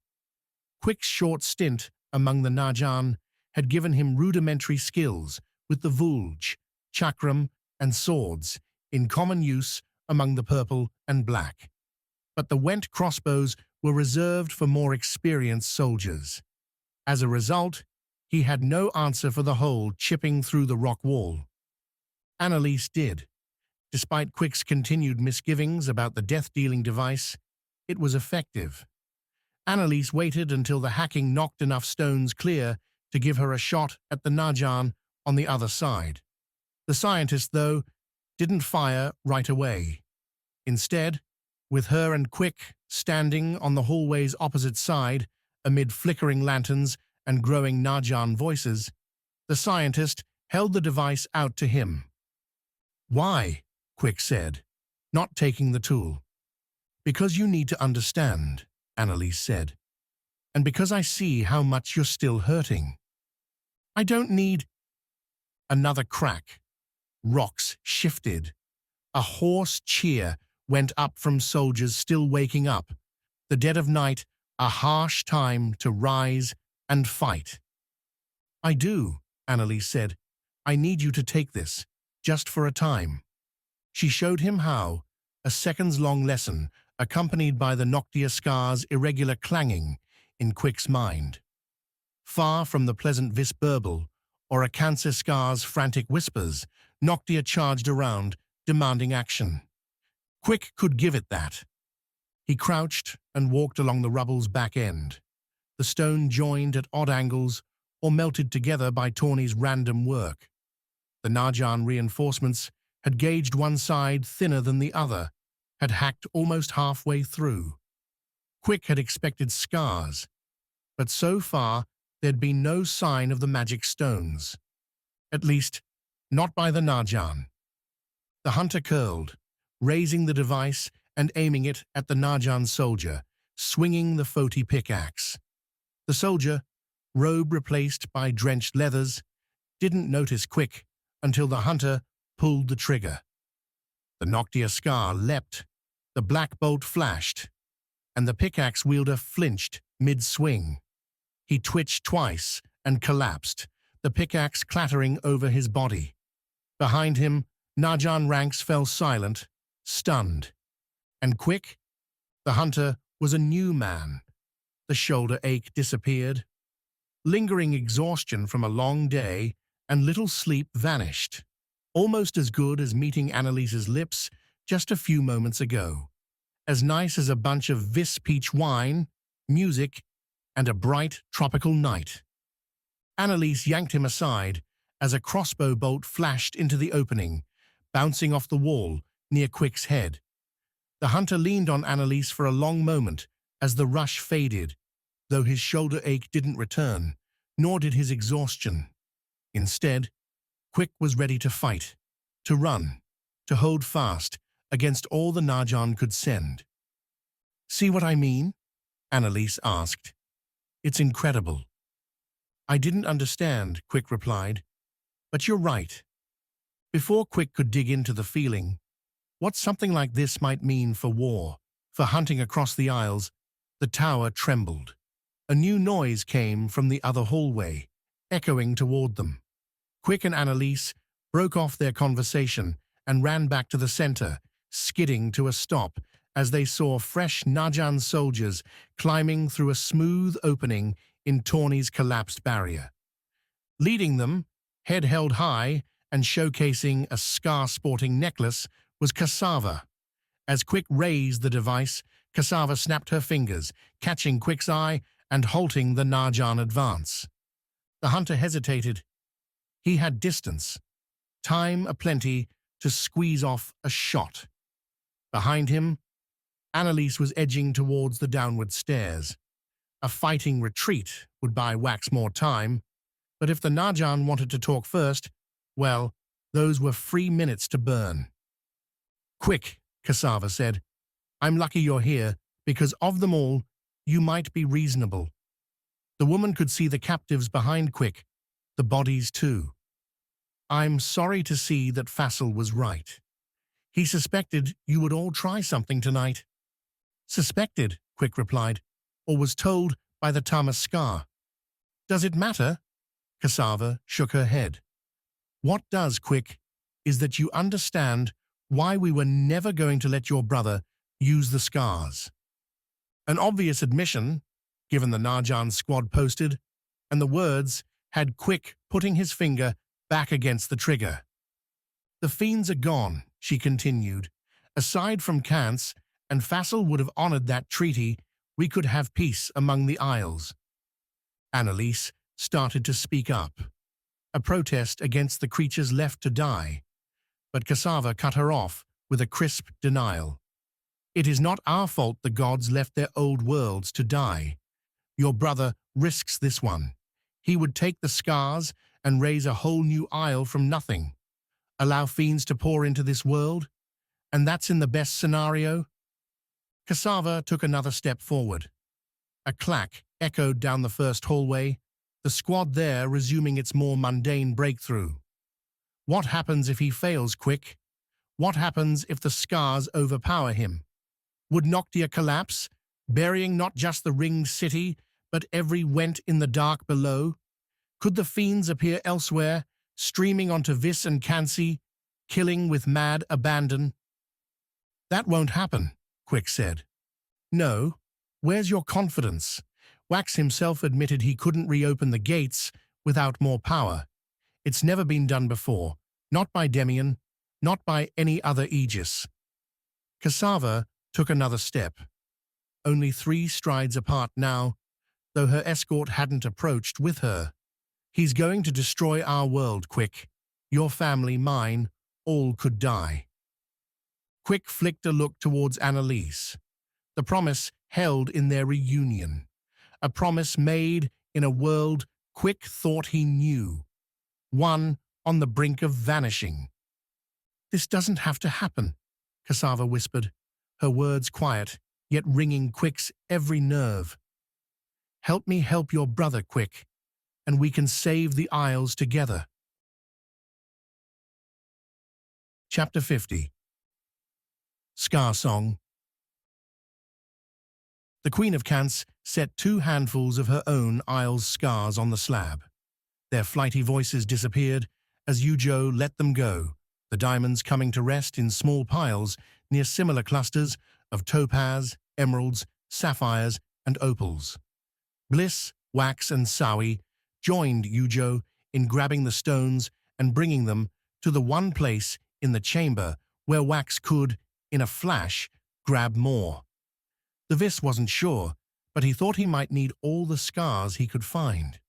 Quick's short stint among the Narjan had given him rudimentary skills with the vulge, chakram, and swords in common use among the purple and black. But the Went crossbows were reserved for more experienced soldiers. As a result, he had no answer for the hole chipping through the rock wall. Annalise did. Despite Quick's continued misgivings about the death-dealing device, it was effective. Annalise waited until the hacking knocked enough stones clear to give her a shot at the Najan on the other side. The scientist, though, didn't fire right away. Instead, with her and Quick standing on the hallway's opposite side amid flickering lanterns and growing Najan voices, the scientist held the device out to him. "Why?" Quick said, not taking the tool. "Because you need to understand," Annalise said. "And because I see how much you're still hurting. I don't need—" Another crack. Rocks shifted. A hoarse cheer went up from soldiers still waking up. The dead of night, a harsh time to rise and fight. "I do," Annalise said. "I need you to take this, just for a time." She showed him how, a seconds-long lesson accompanied by the Noctia Skar's irregular clanging in Quick's mind. Far from the pleasant vis burble or a Cancer Skar's frantic whispers, Noctia charged around, demanding action. Quick could give it that. He crouched and walked along the rubble's back end. The stone joined at odd angles or melted together by Tawny's random work. The Najan reinforcements had gauged one side thinner than the other, had hacked almost halfway through. Quick had expected Skars, but so far there'd been no sign of the magic stones. At least, not by the Najan. The hunter curled, raising the device and aiming it at the Najan soldier, swinging the Foti pickaxe. The soldier, robe replaced by drenched leathers, didn't notice Quick until the hunter pulled the trigger. The Noctia Skar leapt, the black bolt flashed, and the pickaxe wielder flinched mid-swing. He twitched twice and collapsed, the pickaxe clattering over his body. Behind him, Najan ranks fell silent, stunned. And Quick, the hunter, was a new man. The shoulder ache disappeared. Lingering exhaustion from a long day and little sleep vanished. Almost as good as meeting Annalise's lips just a few moments ago. As nice as a bunch of vis peach wine, music, and a bright tropical night. Annalise yanked him aside as a crossbow bolt flashed into the opening, bouncing off the wall near Quick's head. The hunter leaned on Annalise for a long moment as the rush faded, though his shoulder ache didn't return, nor did his exhaustion. Instead, Quick was ready to fight, to run, to hold fast against all the Najan could send. "See what I mean?" Annalise asked. "It's incredible." "I didn't understand," Quick replied. "But you're right." Before Quick could dig into the feeling, what something like this might mean for war, for hunting across the Isles, the tower trembled. A new noise came from the other hallway, echoing toward them. Quick and Annalise broke off their conversation and ran back to the center, skidding to a stop as they saw fresh Najan soldiers climbing through a smooth opening in Tawny's collapsed barrier. Leading them, head held high and showcasing a Skar-sporting necklace, was Cassava. As Quick raised the device, Cassava snapped her fingers, catching Quick's eye and halting the Najan advance. The hunter hesitated. He had distance, time aplenty to squeeze off a shot. Behind him, Annalise was edging towards the downward stairs. A fighting retreat would buy Wax more time, but if the Najan wanted to talk first, well, those were free minutes to burn. "Quick," Cassava said. "I'm lucky you're here, because of them all, you might be reasonable." The woman could see the captives behind Quick, the bodies too. "I'm sorry to see that Fassel was right. He suspected you would all try something tonight." "Suspected," Quick replied, "or was told by the Tamas Skar." "Does it matter?" Cassava shook her head. "What does, Quick, is that you understand why we were never going to let your brother use the Skars." An obvious admission, given the Najan squad posted, and the words had Quick putting his finger back against the trigger. "The fiends are gone," she continued. "Aside from Kance, and Fassel would have honored that treaty, we could have peace among the Isles." Annalise started to speak up, a protest against the creatures left to die, but Cassava cut her off with a crisp denial. "It is not our fault the gods left their old worlds to die. Your brother risks this one. He would take the Skars and raise a whole new isle from nothing. Allow fiends to pour into this world? And that's in the best scenario?" Cassava took another step forward. A clack echoed down the first hallway, the squad there resuming its more mundane breakthrough. "What happens if he fails, Quick? What happens if the Skars overpower him? Would Noctia collapse, burying not just the ringed city, but every went in the dark below? Could the fiends appear elsewhere, streaming onto Vis and Kansi, killing with mad abandon?" "That won't happen," Quick said. "No, where's your confidence?" Wax himself admitted he couldn't reopen the gates without more power. It's never been done before, not by Demian, not by any other Aegis. Cassava took another step, only 3 strides apart now, though her escort hadn't approached with her. "He's going to destroy our world, Quick. Your family, mine, all could die." Quick flicked a look towards Annalise. The promise held in their reunion. A promise made in a world Quick thought he knew. One on the brink of vanishing. "This doesn't have to happen," Cassava whispered, her words quiet, yet ringing Quick's every nerve. "Help me help your brother, Quick, and we can save the Isles together." Chapter 50. Skar Song. The Queen of Kance set 2 handfuls of her own Isle's Skars on the slab. Their flighty voices disappeared as Yujo let them go, the diamonds coming to rest in small piles near similar clusters of topaz, emeralds, sapphires, and opals. Bliss, Wax, and Sawi joined Yujo in grabbing the stones and bringing them to the one place in the chamber where Wax could, in a flash, grab more. The Vis wasn't sure, but he thought he might need all the Skars he could find.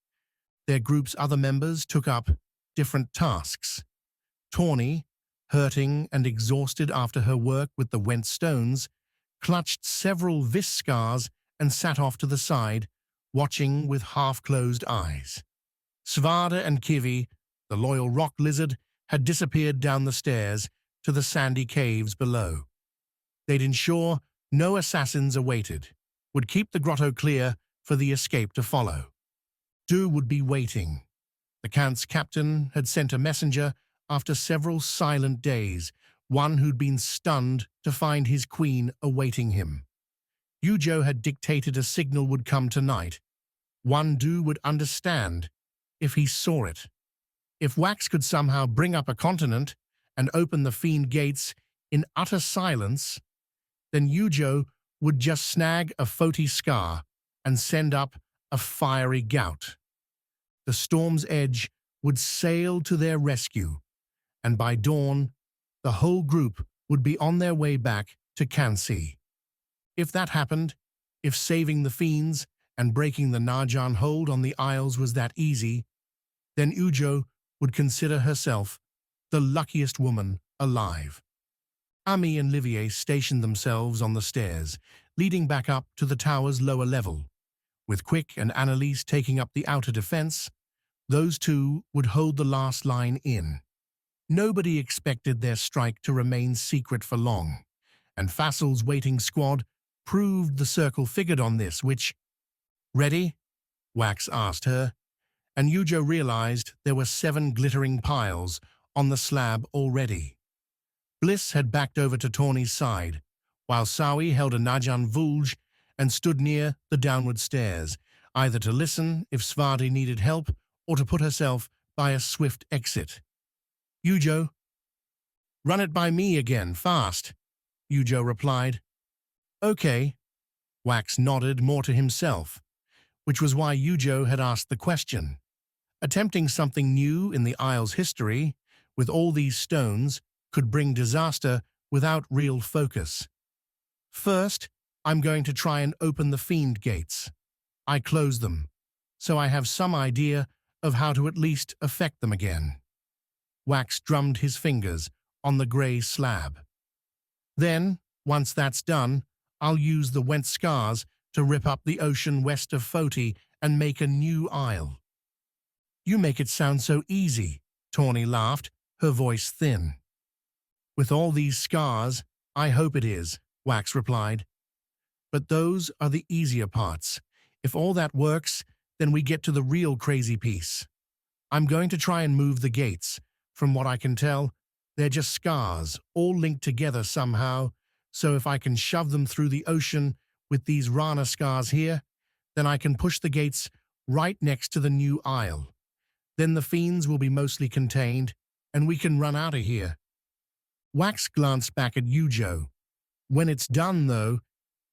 Their group's other members took up different tasks. Tawny, hurting and exhausted after her work with the Went stones, clutched several Vis Skars and sat off to the side, watching with half-closed eyes. Svada and Kivi, the loyal rock lizard, had disappeared down the stairs to the sandy caves below. They'd ensure no assassins awaited, would keep the grotto clear for the escape to follow. Du would be waiting. The Kance captain had sent a messenger after several silent days, one who'd been stunned to find his queen awaiting him. Yujo had dictated a signal would come tonight. One Du would understand if he saw it. If Wax could somehow bring up a continent and open the fiend gates in utter silence, then Yujo would just snag a Foti Skar and send up a fiery gout. The storm's edge would sail to their rescue, and by dawn, the whole group would be on their way back to Kansi. If that happened, if saving the fiends and breaking the Najan hold on the Isles was that easy, then Yujo would consider herself the luckiest woman alive. Ami and Livier stationed themselves on the stairs, leading back up to the tower's lower level. With Quick and Annalise taking up the outer defense, those 2 would hold the last line in. Nobody expected their strike to remain secret for long, and Fassel's waiting squad proved the circle figured on this, which... "Ready?" Wax asked her, and Yujo realized there were 7 glittering piles on the slab already. Bliss had backed over to Tawny's side, while Sawi held a Najan Vulge and stood near the downward stairs, either to listen if Svadi needed help or to put herself by a swift exit. "Yujo." "Run it by me again, fast," Yujo replied. "Okay." Wax nodded more to himself. which was why Yujo had asked the question. Attempting something new in the Isle's history, with all these stones, could bring disaster without real focus. First, I'm going to try and open the fiend gates. I close them, so I have some idea of how to at least affect them again. Wax drummed his fingers on the grey slab. Then, once that's done, I'll use the went Skars to rip up the ocean west of Foti and make a new isle. You make it sound so easy, Tawny laughed, her voice thin. With all these scars, I hope it is, Wax replied. But those are the easier parts. If all that works, then we get to the real crazy piece. I'm going to try and move the gates. From what I can tell, they're just scars, all linked together somehow, so if I can shove them through the ocean with these Rana scars here, then I can push the gates right next to the new isle. Then the fiends will be mostly contained, and we can run out of here. Wax glanced back at Yujo. When it's done, though,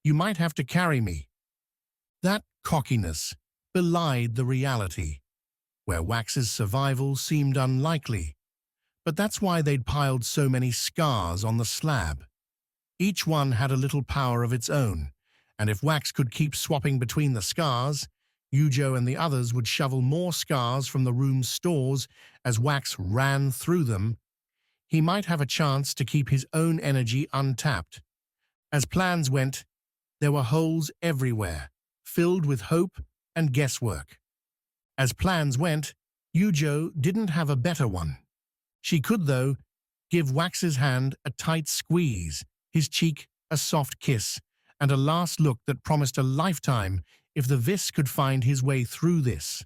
you might have to carry me. That cockiness belied the reality, where Wax's survival seemed unlikely. But that's why they'd piled so many scars on the slab. Each one had a little power of its own, and if Wax could keep swapping between the scars, Yujo and the others would shovel more scars from the room's stores as Wax ran through them. He might have a chance to keep his own energy untapped. As plans went, there were holes everywhere, filled with hope and guesswork. As plans went, Yujo didn't have a better one. She could, though, give Wax's hand a tight squeeze, his cheek a soft kiss, and a last look that promised a lifetime if the Vis could find his way through this.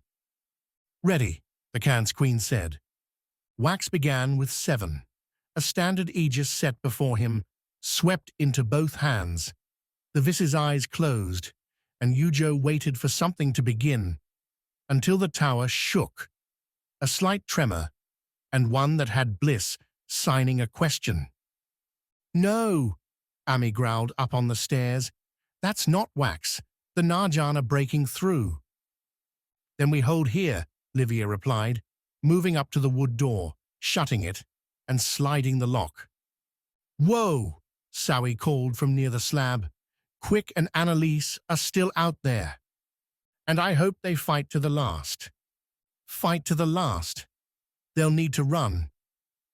Ready, the Can's Queen said. Wax began with 7. A standard aegis set before him, swept into both hands. The Vis's eyes closed, and Yujo waited for something to begin, until the tower shook. A slight tremor, and one that had Bliss signing a question. No, Ami growled up on the stairs. That's not Wax. The Narjan are breaking through. Then we hold here, Livia replied, moving up to the wood door, shutting it, and sliding the lock. Whoa, Sawi called from near the slab. Quick and Annalise are still out there. And I hope they fight to the last. Fight to the last. They'll need to run.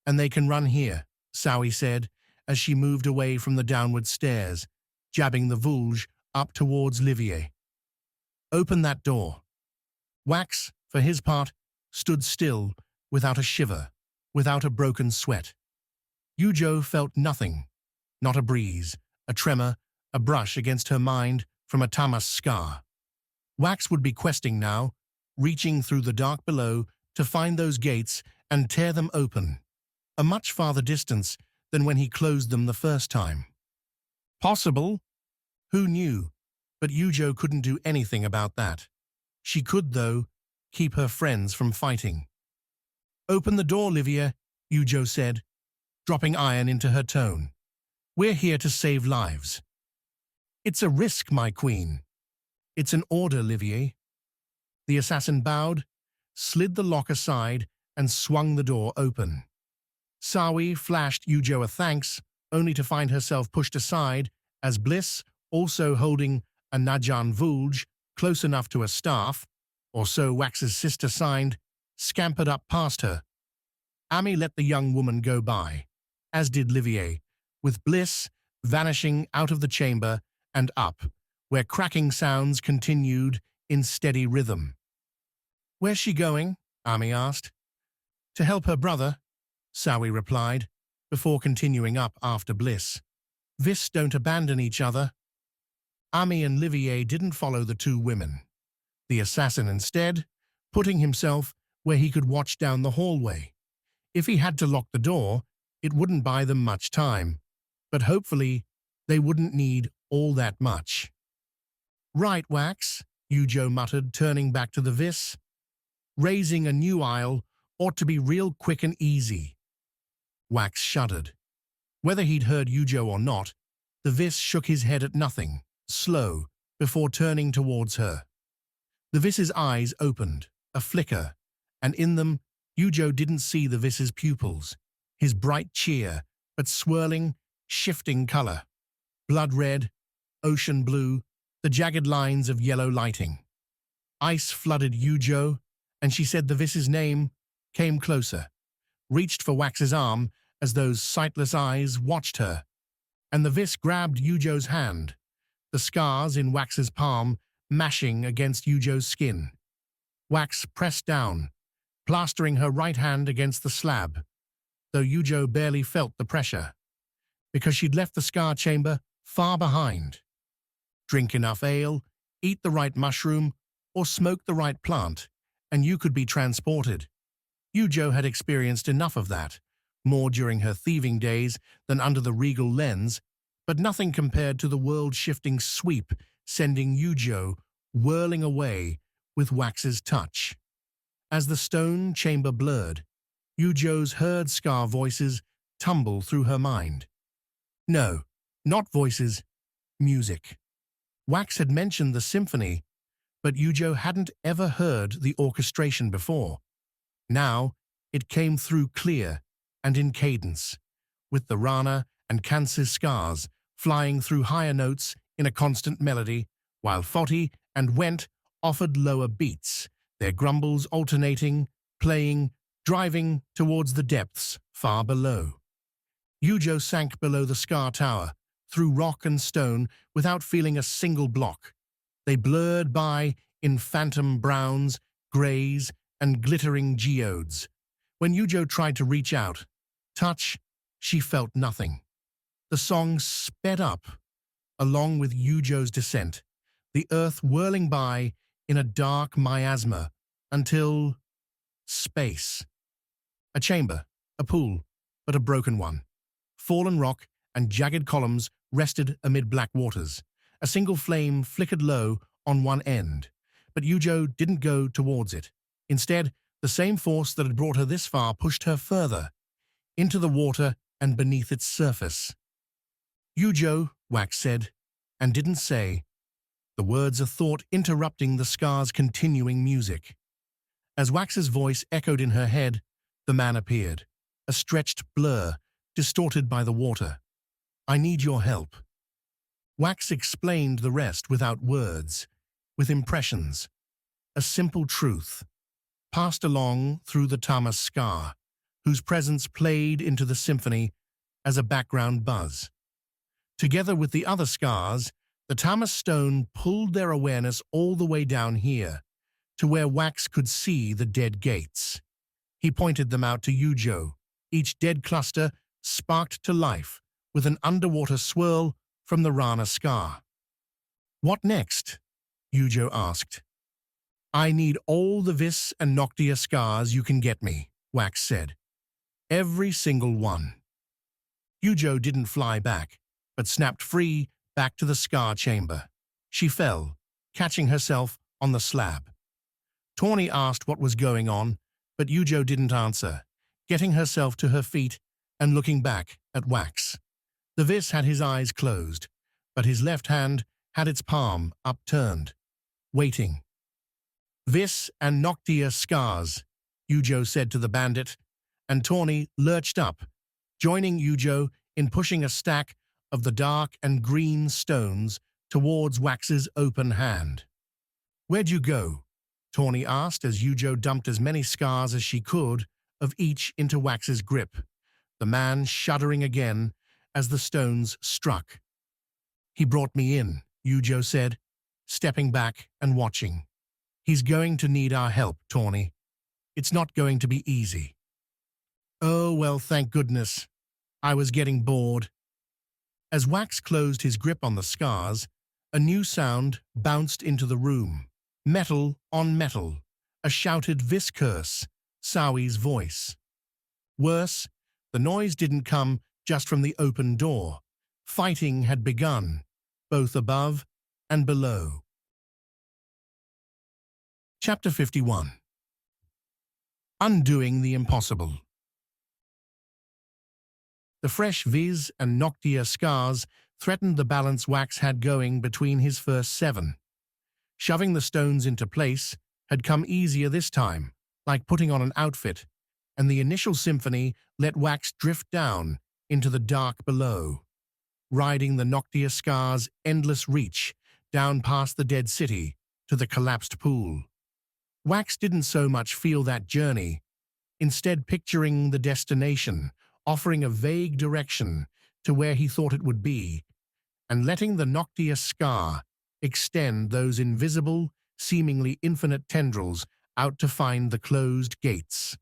And they can run here, Sawi said, as she moved away from the downward stairs, jabbing the Vulge up towards Livier. Open that door. Wax, for his part, stood still, without a shiver, without a broken sweat. Yujo felt nothing, not a breeze, a tremor, a brush against her mind from a Tamas Skar. Wax would be questing now, reaching through the dark below to find those gates and tear them open, a much farther distance than when he closed them the first time. Possible? Who knew? But Yujo couldn't do anything about that. She could, though, keep her friends from fighting. Open the door, Livia, Yujo said, dropping iron into her tone. We're here to save lives. It's a risk, my queen. It's an order, Livier. The assassin bowed, slid the lock aside, and swung the door open. Sawi flashed Yujo a thanks, only to find herself pushed aside as Bliss, also holding a Najan Vulge close enough to a staff, or so Wax's sister signed, scampered up past her. Ami let the young woman go by, as did Livier, with Bliss vanishing out of the chamber and up, where cracking sounds continued in steady rhythm. Where's she going? Ami asked. To help her brother, Sawi replied, before continuing up after Bliss. Vis don't abandon each other. Ami and Livier didn't follow the two women. The assassin instead, putting himself where he could watch down the hallway. If he had to lock the door, it wouldn't buy them much time, but hopefully they wouldn't need all that much. Right, Wax, Yujo muttered, turning back to the Vis. Raising a new isle ought to be real quick and easy. Wax shuddered. Whether he'd heard Yujo or not, the Vis shook his head at nothing, slow, before turning towards her. The Viss's eyes opened, a flicker, and in them, Yujo didn't see the Viss's pupils, his bright cheer, but swirling, shifting color. Blood red, ocean blue, the jagged lines of yellow lighting. Ice flooded Yujo, and she said the Viss's name, came closer, reached for Wax's arm as those sightless eyes watched her, and the Viss grabbed Yujo's hand, the scars in Wax's palm mashing against Yujo's skin. Wax pressed down, plastering her right hand against the slab, though Yujo barely felt the pressure, because she'd left the Skar chamber far behind. Drink enough ale, eat the right mushroom, or smoke the right plant, and you could be transported. Yujo had experienced enough of that, more during her thieving days than under the regal lens, but nothing compared to the world-shifting sweep sending Yujo whirling away with Wax's touch. As the stone chamber blurred, Yujo's heard Skar voices tumble through her mind. No, not voices, music. Wax had mentioned the symphony, but Yujo hadn't ever heard the orchestration before. Now, it came through clear and in cadence, with the Rana and Kansis Skars flying through higher notes in a constant melody, while Foti and Went offered lower beats, their grumbles alternating, playing, driving towards the depths far below. Yujo sank below the Skar tower, through rock and stone, without feeling a single block. They blurred by in phantom browns, greys, and glittering geodes. When Yujo tried to reach out, touch, she felt nothing. The song sped up, along with Yujo's descent, the earth whirling by in a dark miasma, until space. A chamber, a pool, but a broken one. Fallen rock and jagged columns rested amid black waters. A single flame flickered low on one end, but Yujo didn't go towards it. Instead, the same force that had brought her this far pushed her further, into the water and beneath its surface. Yujo, Wax said, and didn't say, the words of thought interrupting the Skar's continuing music. As Wax's voice echoed in her head, the man appeared, a stretched blur, distorted by the water. I need your help. Wax explained the rest without words, with impressions, a simple truth, passed along through the Tamas Skar, whose presence played into the symphony as a background buzz. Together with the other Skars, the Tamas stone pulled their awareness all the way down here, to where Wax could see the dead gates. He pointed them out to Yujo. Each dead cluster sparked to life with an underwater swirl from the Rana Skar. What next? Yujo asked. I need all the Viss and Noctia Skars you can get me, Wax said. Every single one. Yujo didn't fly back, but snapped free back to the Skar chamber. She fell, catching herself on the slab. Tawny asked what was going on, but Yujo didn't answer, getting herself to her feet and looking back at Wax. The Viss had his eyes closed, but his left hand had its palm upturned, waiting. Viss and Noctia Skars, Yujo said to the bandit, and Tawny lurched up, joining Yujo in pushing a stack of the dark and green stones towards Wax's open hand. Where'd you go? Tawny asked as Yujo dumped as many Skars as she could of each into Wax's grip, the man shuddering again as the stones struck. He brought me in, Yujo said, stepping back and watching. He's going to need our help, Tawny. It's not going to be easy. Oh, well, thank goodness. I was getting bored. As Wax closed his grip on the Skars, a new sound bounced into the room. Metal on metal, a shouted Viss curse, Sowi's voice. Worse, the noise didn't come just from the open door. Fighting had begun, both above and below. Chapter 51. Undoing the Impossible. The fresh Viss and Noctia Skars threatened the balance Wax had going between his first 7. Shoving the stones into place had come easier this time, like putting on an outfit, and the initial symphony let Wax drift down into the dark below, riding the Noctia Skar's endless reach down past the dead city to the collapsed pool. Wax didn't so much feel that journey, instead picturing the destination, offering a vague direction to where he thought it would be, and letting the Noctia Skar extend those invisible, seemingly infinite tendrils out to find the closed gates.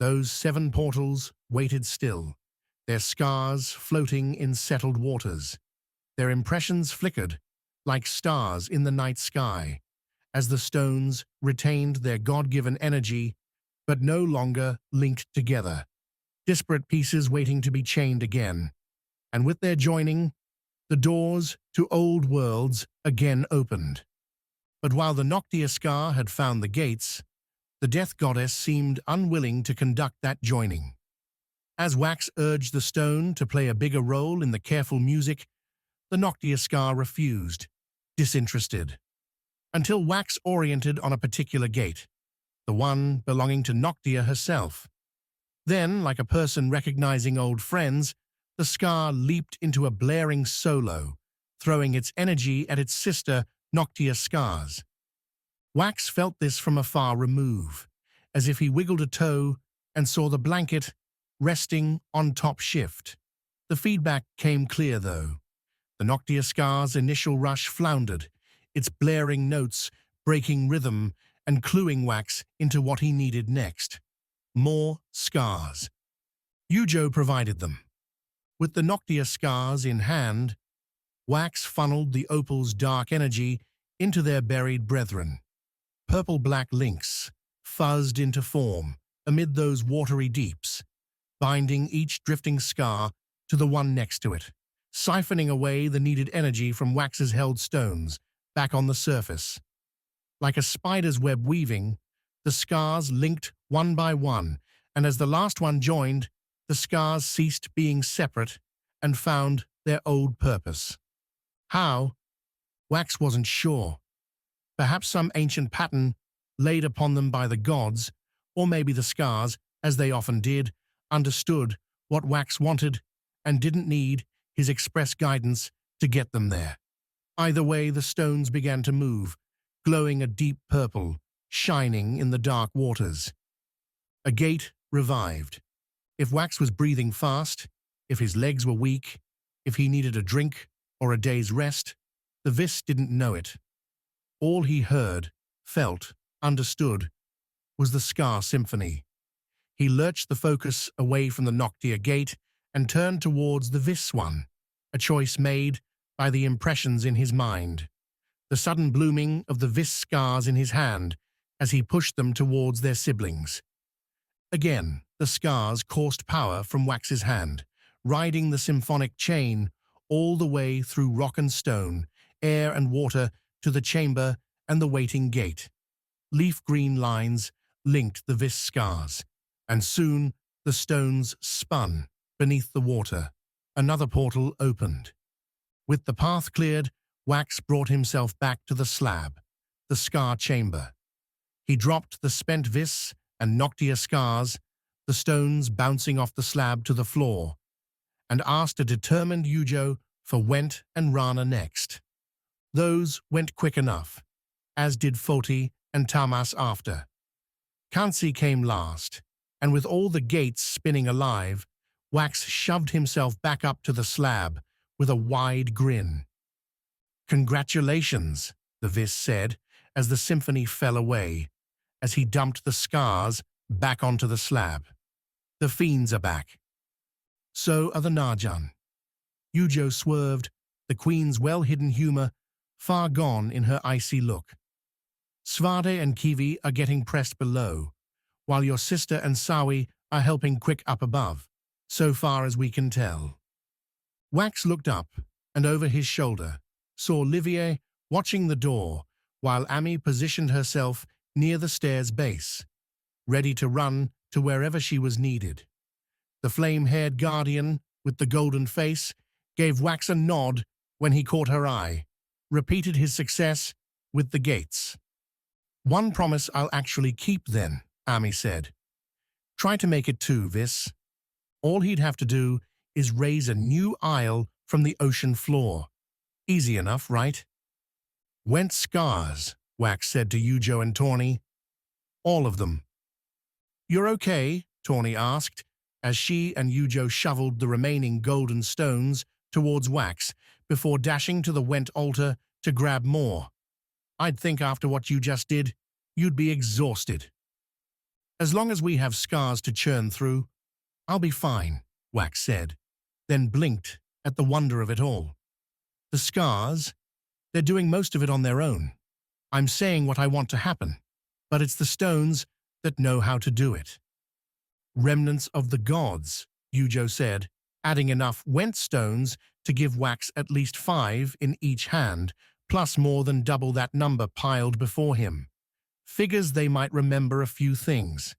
Those 7 portals waited still, their scars floating in settled waters. Their impressions flickered like stars in the night sky, as the stones retained their God-given energy, but no longer linked together, disparate pieces waiting to be chained again. And with their joining, the doors to old worlds again opened. But while the Noctia Skar had found the gates, the Death Goddess seemed unwilling to conduct that joining. As Wax urged the stone to play a bigger role in the careful music, the Noctia Skar refused, disinterested, until Wax oriented on a particular gate, the one belonging to Noctia herself. Then, like a person recognizing old friends, the Skar leaped into a blaring solo, throwing its energy at its sister Noctia Skars. Wax felt this from a far remove, as if he wiggled a toe and saw the blanket resting on top shift. The feedback came clear, though. The Noctia Skar's initial rush floundered, its blaring notes breaking rhythm and cluing Wax into what he needed next. More Skars. Yujo provided them. With the Noctia Skars in hand, Wax funneled the opal's dark energy into their buried brethren. Purple-black links fuzzed into form amid those watery deeps, binding each drifting Skar to the one next to it, siphoning away the needed energy from Wax's held stones back on the surface. Like a spider's web weaving, the Skars linked one by one, and as the last one joined, the Skars ceased being separate and found their old purpose. How? Wax wasn't sure. Perhaps some ancient pattern laid upon them by the gods, or maybe the Skars, as they often did, understood what Wax wanted and didn't need his express guidance to get them there. Either way, the stones began to move, glowing a deep purple, shining in the dark waters. A gate revived. If Wax was breathing fast, if his legs were weak, if he needed a drink or a day's rest, the Vis didn't know it. All he heard, felt, understood was the Skar symphony. He lurched the focus away from the Noctia gate and turned towards the Vis one, a choice made by the impressions in his mind, the sudden blooming of the Vis Skars in his hand as he pushed them towards their siblings. Again, the Skars coursed power from Wax's hand, riding the symphonic chain all the way through rock and stone, air and water to the chamber and the waiting gate. Leaf-green lines linked the Vis Skars, and soon the stones spun beneath the water. Another portal opened. With the path cleared, Wax brought himself back to the slab, the Skar chamber. He dropped the spent Vis and Noctia Skars, the stones bouncing off the slab to the floor, and asked a determined Yujo for Went and Rana next. Those went quick enough, as did Foti and Tamas after. Kansi came last, and with all the gates spinning alive, Wax shoved himself back up to the slab with a wide grin. "Congratulations," the Vis said as the symphony fell away, as he dumped the Skars back onto the slab. "The fiends are back. So are the Narjan." Yujo swerved, the queen's well-hidden humor far gone in her icy look. "Svade and Kiwi are getting pressed below, while your sister and Sawi are helping quick up above, so far as we can tell." Wax looked up and over his shoulder, saw Livier watching the door, while Ami positioned herself near the stairs base, ready to run to wherever she was needed. The flame-haired guardian with the golden face gave Wax a nod when he caught her eye, repeated his success with the gates. One promise I'll actually keep then, Ami said. Try to make it two, Vis. All he'd have to do is raise a new aisle from the ocean floor. Easy enough, right? Went Skars, Wax said to Yujo and Tawny. All of them. You're okay? Tawny asked, as she and Yujo shoveled the remaining golden stones towards Wax before dashing to the Went altar to grab more. I'd think after what you just did, you'd be exhausted. As long as we have Skars to churn through, I'll be fine, Wax said, then blinked at the wonder of it all. The Skars, they're doing most of it on their own. I'm saying what I want to happen, but it's the stones that know how to do it. Remnants of the gods, Yujo said, adding enough Went stones to give Wax at least 5 in each hand, plus more than double that number piled before him. Figures they might remember a few things.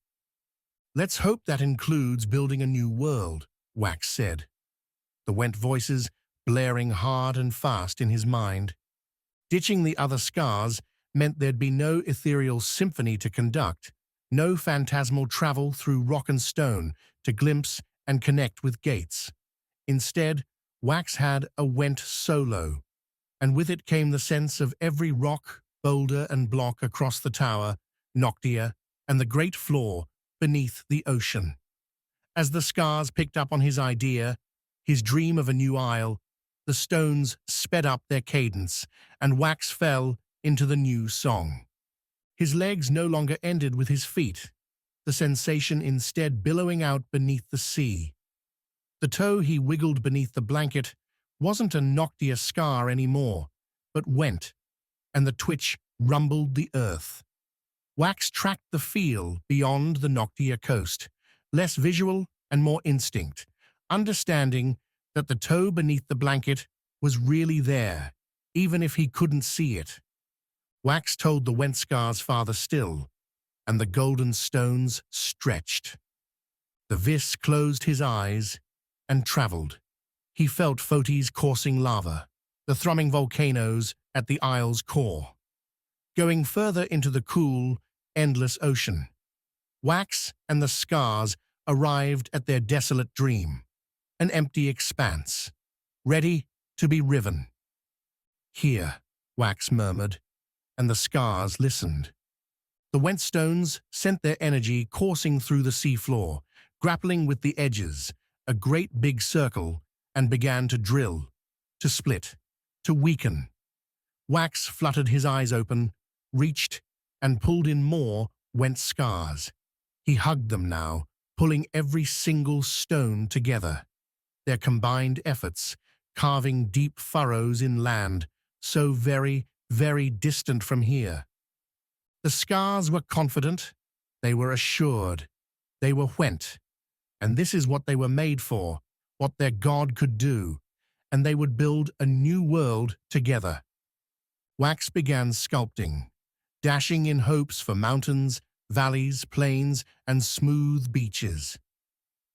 Let's hope that includes building a new world, Wax said, the Went voices blaring hard and fast in his mind. Ditching the other Skars meant there'd be no ethereal symphony to conduct, no phantasmal travel through rock and stone to glimpse and connect with gates. Instead, Wax had a Went solo, and with it came the sense of every rock, boulder and block across the tower, Noctia, and the great floor beneath the ocean. As the Skars picked up on his idea, his dream of a new isle, the stones sped up their cadence, and Wax fell into the new song. His legs no longer ended with his feet, the sensation instead billowing out beneath the sea. The toe he wiggled beneath the blanket wasn't a Noctia Skar anymore, but Went, and the twitch rumbled the earth. Wax tracked the feel beyond the Noctia coast, less visual and more instinct, understanding that the toe beneath the blanket was really there, even if he couldn't see it. Wax told the Went Skar's father still, and the golden stones stretched. The Vis closed his eyes and traveled. He felt Foti's coursing lava, the thrumming volcanoes at the isle's core. Going further into the cool, endless ocean, Wax and the Skars arrived at their desolate dream, an empty expanse, ready to be riven. Here, Wax murmured, and the Skars listened. The Went stones sent their energy coursing through the seafloor, grappling with the edges, a great big circle, and began to drill, to split, to weaken. Wax fluttered his eyes open, reached, and pulled in more Went Skars. He hugged them now, pulling every single stone together. Their combined efforts, carving deep furrows in land, so very, very distant from here. The Skars were confident, they were assured, they were Went, and this is what they were made for, what their god could do, and they would build a new world together. Wax began sculpting, dashing in hopes for mountains, valleys, plains, and smooth beaches.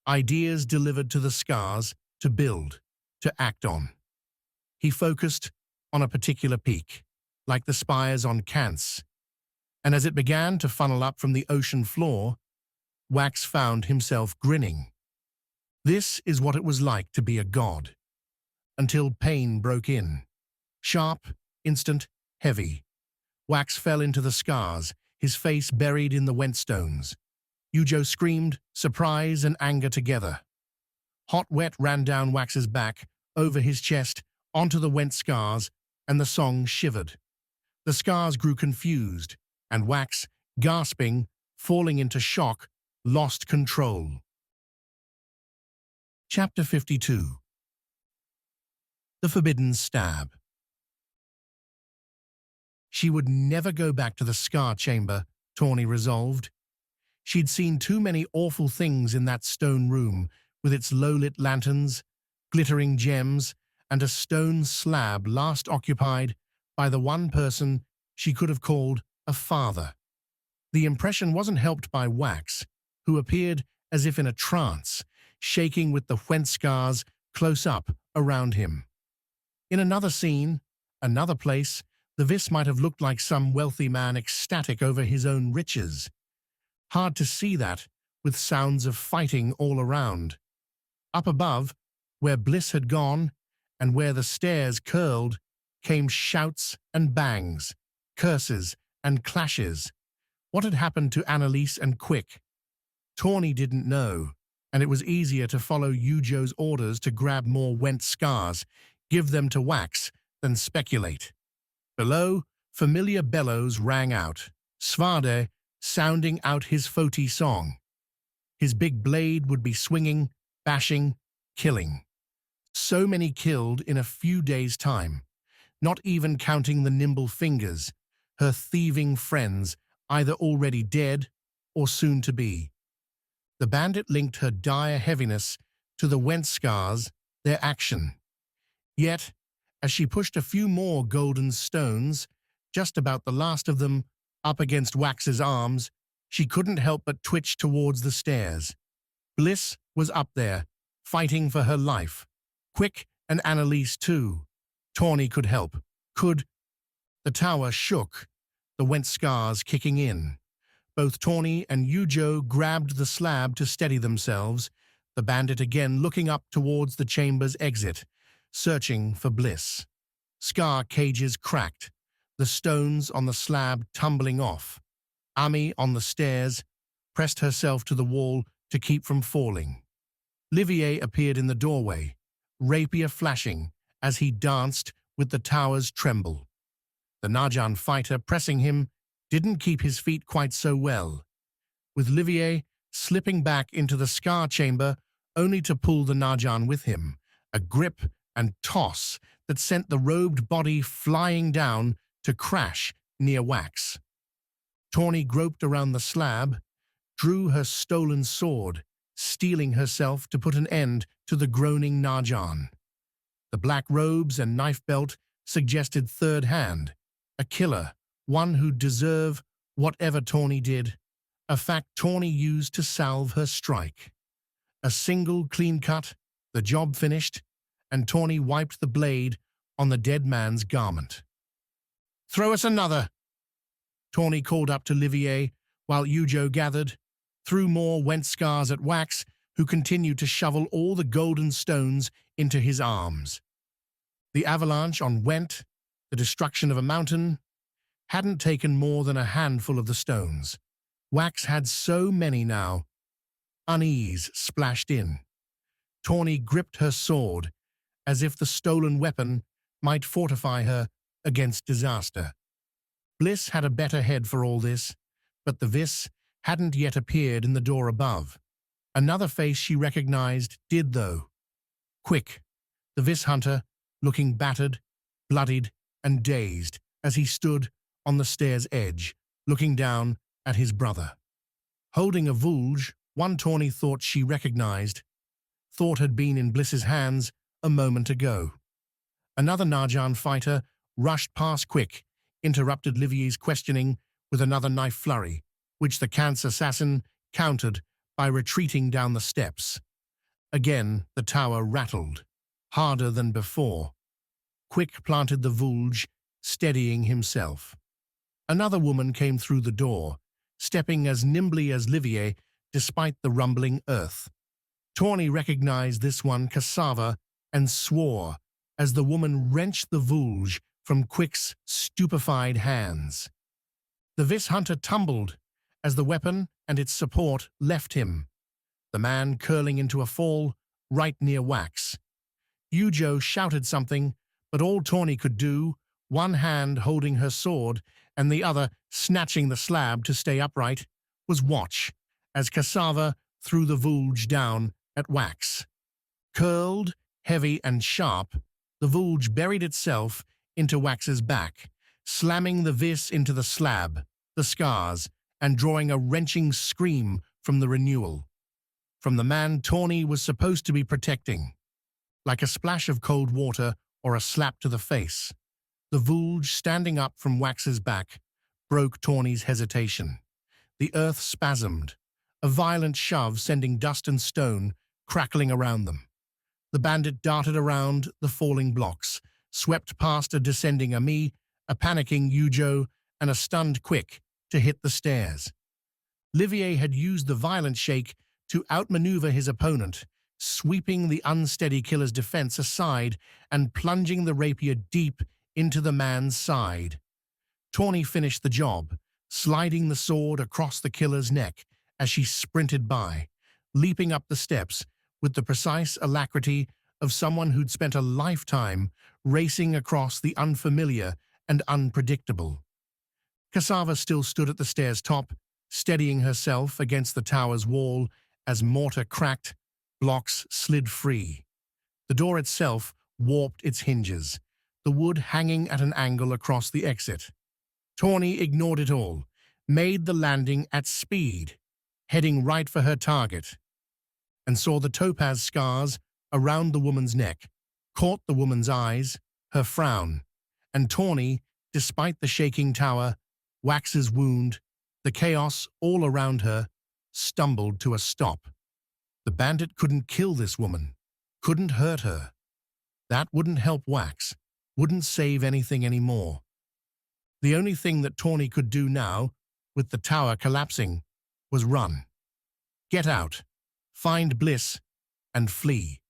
Ideas delivered to the Skars to build, to act on. He focused on a particular peak, like the spires on Kant's, and as it began to funnel up from the ocean floor, Wax found himself grinning. This is what it was like to be a god. Until pain broke in. Sharp, instant, heavy. Wax fell into the Skars, his face buried in the Went stones. Yujo screamed, surprise and anger together. Hot wet ran down Wax's back, over his chest, onto the Went Skars, and the song shivered. The Skars grew confused, and Wax, gasping, falling into shock, lost control. Chapter 52. The Forbidden Stab. She would never go back to the Skar chamber, Tawny resolved. She'd seen too many awful things in that stone room, with its low-lit lanterns, glittering gems, and a stone slab last occupied by the one person she could have called a father. The impression wasn't helped by Wax, who appeared as if in a trance, shaking with the Went Skars close up around him. In another scene, another place, The vis might have looked like some wealthy man ecstatic over his own riches. Hard to see that, with sounds of fighting all around. Up above, where Bliss had gone, and where the stairs curled, came shouts and bangs, curses and clashes. What had happened to Annalise and Quick? Tawny didn't know, and it was easier to follow Yujo's orders to grab more went Skars, give them to Wax, than speculate. Below, familiar bellows rang out, Svade sounding out his Foti song. His big blade would be swinging, bashing, killing. So many killed in a few days' time, not even counting the nimble fingers, her thieving friends, either already dead or soon to be. The bandit linked her dire heaviness to the went Skars, their action. Yet, as she pushed a few more golden stones, just about the last of them, up against Wax's arms, she couldn't help but twitch towards the stairs. Bliss was up there, fighting for her life. Quick and Annalise too. Tawny could help. The tower shook, the went Skars kicking in. Both Tawny and Yujo grabbed the slab to steady themselves, the bandit again looking up towards the chamber's exit, searching for Bliss. Skar cages cracked, the stones on the slab tumbling off. Ami, on the stairs, pressed herself to the wall to keep from falling. Livier appeared in the doorway, rapier flashing as he danced with the tower's tremble. The Najan fighter pressing him didn't keep his feet quite so well, with Livier slipping back into the Skar chamber only to pull the Najan with him, a grip and toss that sent the robed body flying down to crash near Wax. Tawny groped around the slab, drew her stolen sword, steeling herself to put an end to the groaning Najan. The black robes and knife belt suggested third hand, a killer, one who'd deserve whatever Tawny did, a fact Tawny used to salve her strike. A single clean cut, the job finished, and Tawny wiped the blade on the dead man's garment. "Throw us another!" Tawny called up to Livier, while Yujo gathered, threw more went Skars at Wax, who continued to shovel all the golden stones into his arms. The avalanche on Went, the destruction of a mountain, hadn't taken more than a handful of the stones. Wax had so many now. Unease splashed in. Tawny gripped her sword, as if the stolen weapon might fortify her against disaster. Bliss had a better head for all this, but the vis hadn't yet appeared in the door above. Another face she recognized did, though. Quick, the vis hunter, looking battered, bloodied, and dazed as he stood on the stair's edge, looking down at his brother. Holding a vulge, one Tawny thought she recognized, thought had been in Bliss's hands a moment ago. Another Najan fighter rushed past Quick, interrupted Livier's questioning with another knife flurry, which the Kant's assassin countered by retreating down the steps. Again, the tower rattled, harder than before. Quick planted the vulge, steadying himself. Another woman came through the door, stepping as nimbly as Livier despite the rumbling earth. Tawny recognized this one Cassava and swore as the woman wrenched the vulge from Quick's stupefied hands. The vis hunter tumbled as the weapon and its support left him, the man curling into a fall right near Wax. Yujo shouted something, but all Tawny could do, one hand holding her sword and the other snatching the slab to stay upright, was watch as Cassava threw the vulge down at Wax. Curled, heavy and sharp, the vulge buried itself into Wax's back, slamming the vis into the slab, the Skars, and drawing a wrenching scream from the renewal. From the man Tawny was supposed to be protecting. Like a splash of cold water or a slap to the face, the vulge standing up from Wax's back broke Tawny's hesitation. The earth spasmed, a violent shove sending dust and stone crackling around them. The bandit darted around the falling blocks, swept past a descending Ami, a panicking Yujo, and a stunned Quick to hit the stairs. Livier had used the violent shake to outmaneuver his opponent, sweeping the unsteady killer's defense aside and plunging the rapier deep into the man's side. Tawny finished the job, sliding the sword across the killer's neck as she sprinted by, leaping up the steps with the precise alacrity of someone who'd spent a lifetime racing across the unfamiliar and unpredictable. Cassava still stood at the stair's top, steadying herself against the tower's wall as mortar cracked, blocks slid free. The door itself warped its hinges, the wood hanging at an angle across the exit. Tawny ignored it all, made the landing at speed, heading right for her target, and saw the topaz scars around the woman's neck, caught the woman's eyes, her frown, and Tawny, despite the shaking tower, Wax's wound, the chaos all around her, stumbled to a stop. The bandit couldn't kill this woman, couldn't hurt her. That wouldn't help Wax, wouldn't save anything anymore. The only thing that Tawny could do now, with the tower collapsing, was run. Get out, find Bliss, and flee.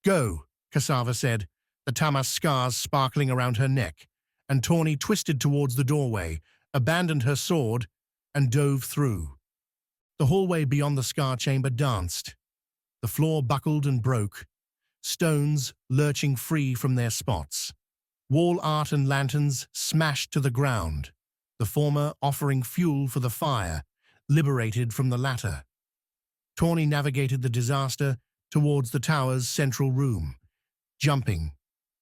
Go, Cassava said, the Tamas scars sparkling around her neck, and Tawny twisted towards the doorway, abandoned her sword, and dove through. The hallway beyond the Skar chamber danced. The floor buckled and broke, stones lurching free from their spots. Wall art and lanterns smashed to the ground, the former offering fuel for the fire, liberated from the latter. Tawny navigated the disaster towards the tower's central room, jumping,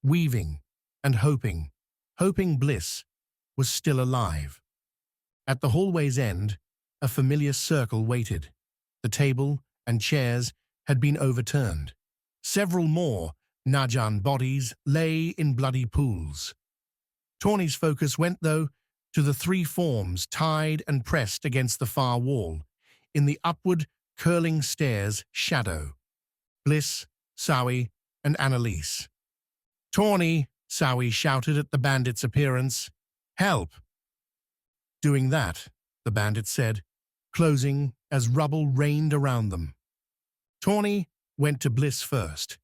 weaving, and hoping Bliss was still alive. At the hallway's end, a familiar circle waited. The table and chairs had been overturned. Several more Najan bodies lay in bloody pools. Tawny's focus went, though, to the three forms tied and pressed against the far wall, in the upward, curling stairs' shadow. Bliss, Sawi, and Annalise. Tawny, Sawi shouted at the bandit's appearance. Help! Doing that, the bandit said, closing as rubble rained around them. Tawny went to Bliss first,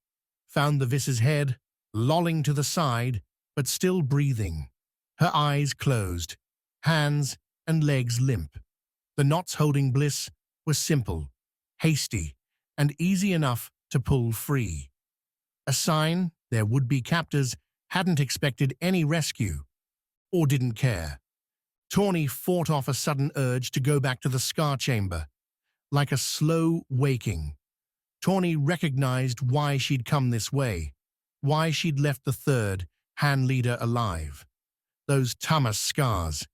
found the Viss's head, lolling to the side, but still breathing. Her eyes closed, hands and legs limp. The knots holding Bliss were simple, hasty, and easy enough to pull free. A sign their would-be captors hadn't expected any rescue, or didn't care. Tawny fought off a sudden urge to go back to the Skar chamber. Like a slow waking, Tawny recognized why she'd come this way, why she'd left the third hand leader alive. Those Tamas scars.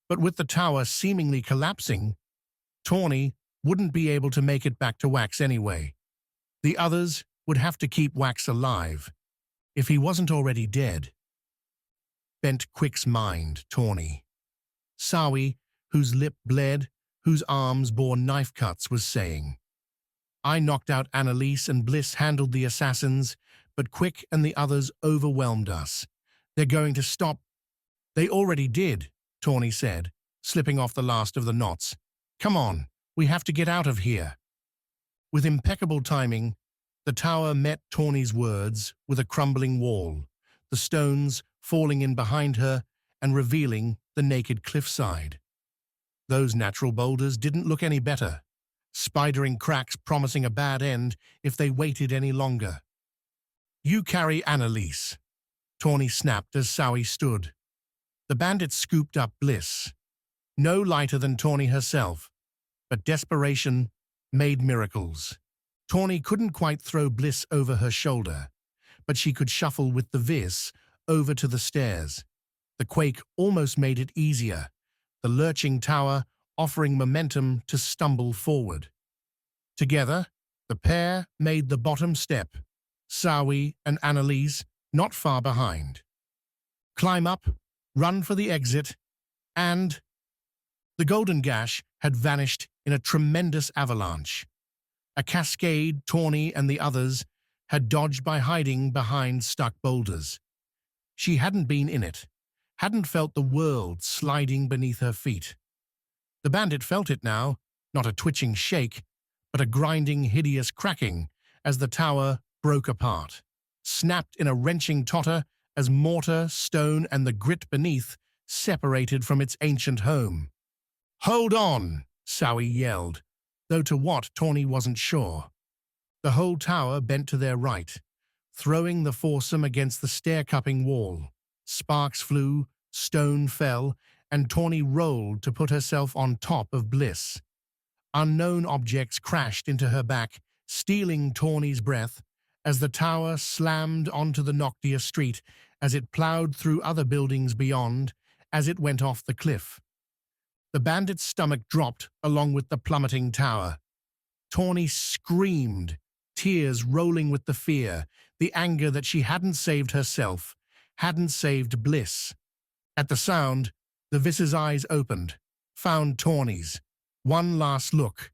But with the tower seemingly collapsing, Tawny wouldn't be able to make it back to Wax anyway. The others would have to keep Wax alive, if he wasn't already dead. Bent Quick's mind, Tawny. Sawi, whose lip bled, whose arms bore knife cuts, was saying, I knocked out Annalise and Bliss handled the assassins, but Quick and the others overwhelmed us. They're going to stop. They already did, Tawny said, slipping off the last of the knots. Come on, we have to get out of here. With impeccable timing, the tower met Tawny's words with a crumbling wall, the stones falling in behind her and revealing the naked cliffside. Those natural boulders didn't look any better, spidering cracks promising a bad end if they waited any longer. You carry Annalise, Tawny snapped as Sawi stood. The bandit scooped up Bliss, no lighter than Tawny herself, but desperation made miracles. Tawny couldn't quite throw Bliss over her shoulder, but she could shuffle with the Viss over to the stairs. The quake almost made it easier, the lurching tower offering momentum to stumble forward. Together, the pair made the bottom step, Sawi and Annalise not far behind. Climb up, run for the exit, and the golden gash had vanished in a tremendous avalanche. A cascade Tawny and the others had dodged by hiding behind stuck boulders. She hadn't been in it, hadn't felt the world sliding beneath her feet. The bandit felt it now, not a twitching shake, but a grinding, hideous cracking as the tower broke apart, snapped in a wrenching totter as mortar, stone, and the grit beneath separated from its ancient home. "Hold on!" Sowie yelled, though to what Tawny wasn't sure. The whole tower bent to their right, throwing the foursome against the stair-cupping wall. Sparks flew, stone fell, and Tawny rolled to put herself on top of Bliss. Unknown objects crashed into her back, stealing Tawny's breath as the tower slammed onto the Noctia street as it plowed through other buildings beyond as it went off the cliff. The bandit's stomach dropped along with the plummeting tower. Tawny screamed, tears rolling with the fear, the anger that she hadn't saved herself, hadn't saved Bliss. At the sound, the Viss's eyes opened, found Tawny's. One last look,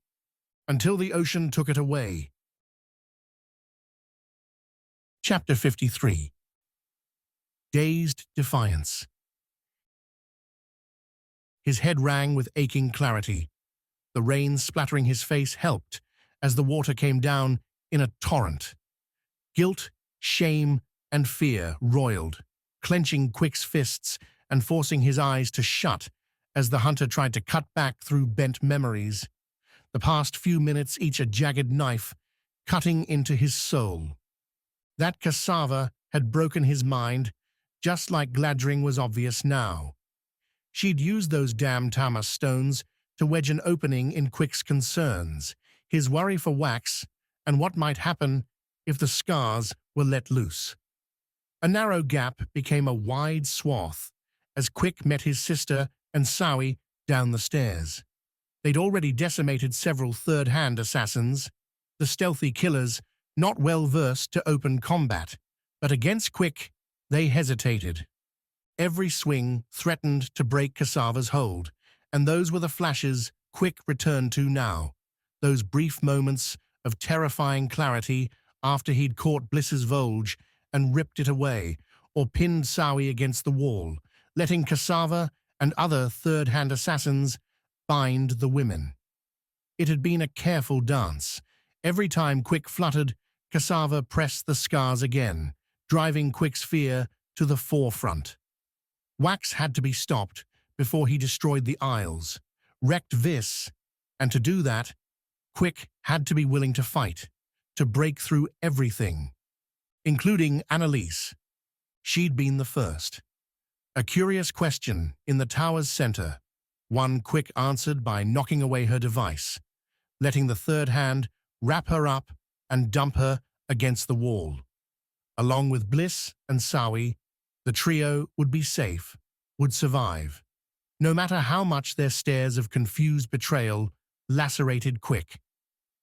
until the ocean took it away. Chapter 53. Dazed Defiance. His head rang with aching clarity. The rain splattering his face helped as the water came down in a torrent. Guilt, shame, and fear roiled, clenching Quick's fists and forcing his eyes to shut as the hunter tried to cut back through bent memories. The past few minutes each a jagged knife, cutting into his soul. That cassava had broken his mind, just like Gladring was obvious now. She'd used those damn Tamas stones to wedge an opening in Quick's concerns, his worry for Wax, and what might happen if the Skars were let loose. A narrow gap became a wide swath as Quick met his sister and Sowie down the stairs. They'd already decimated several third-hand assassins, the stealthy killers not well versed to open combat, but against Quick they hesitated. Every swing threatened to break Cassava's hold, and those were the flashes Quick returned to now, those brief moments of terrifying clarity after he'd caught Bliss's Volge and ripped it away, or pinned Sowie against the wall, letting Cassava and other third-hand assassins bind the women. It had been a careful dance. Every time Quick fluttered, Cassava pressed the Skars again, driving Quick's fear to the forefront. Wax had to be stopped before he destroyed the Isles, wrecked Viss, and to do that, Quick had to be willing to fight, to break through everything, including Annalise. She'd been the first. A curious question in the tower's center, one Quick answered by knocking away her device, letting the third hand wrap her up and dump her against the wall. Along with Bliss and Sowie, the trio would be safe, would survive, no matter how much their stares of confused betrayal lacerated Quick.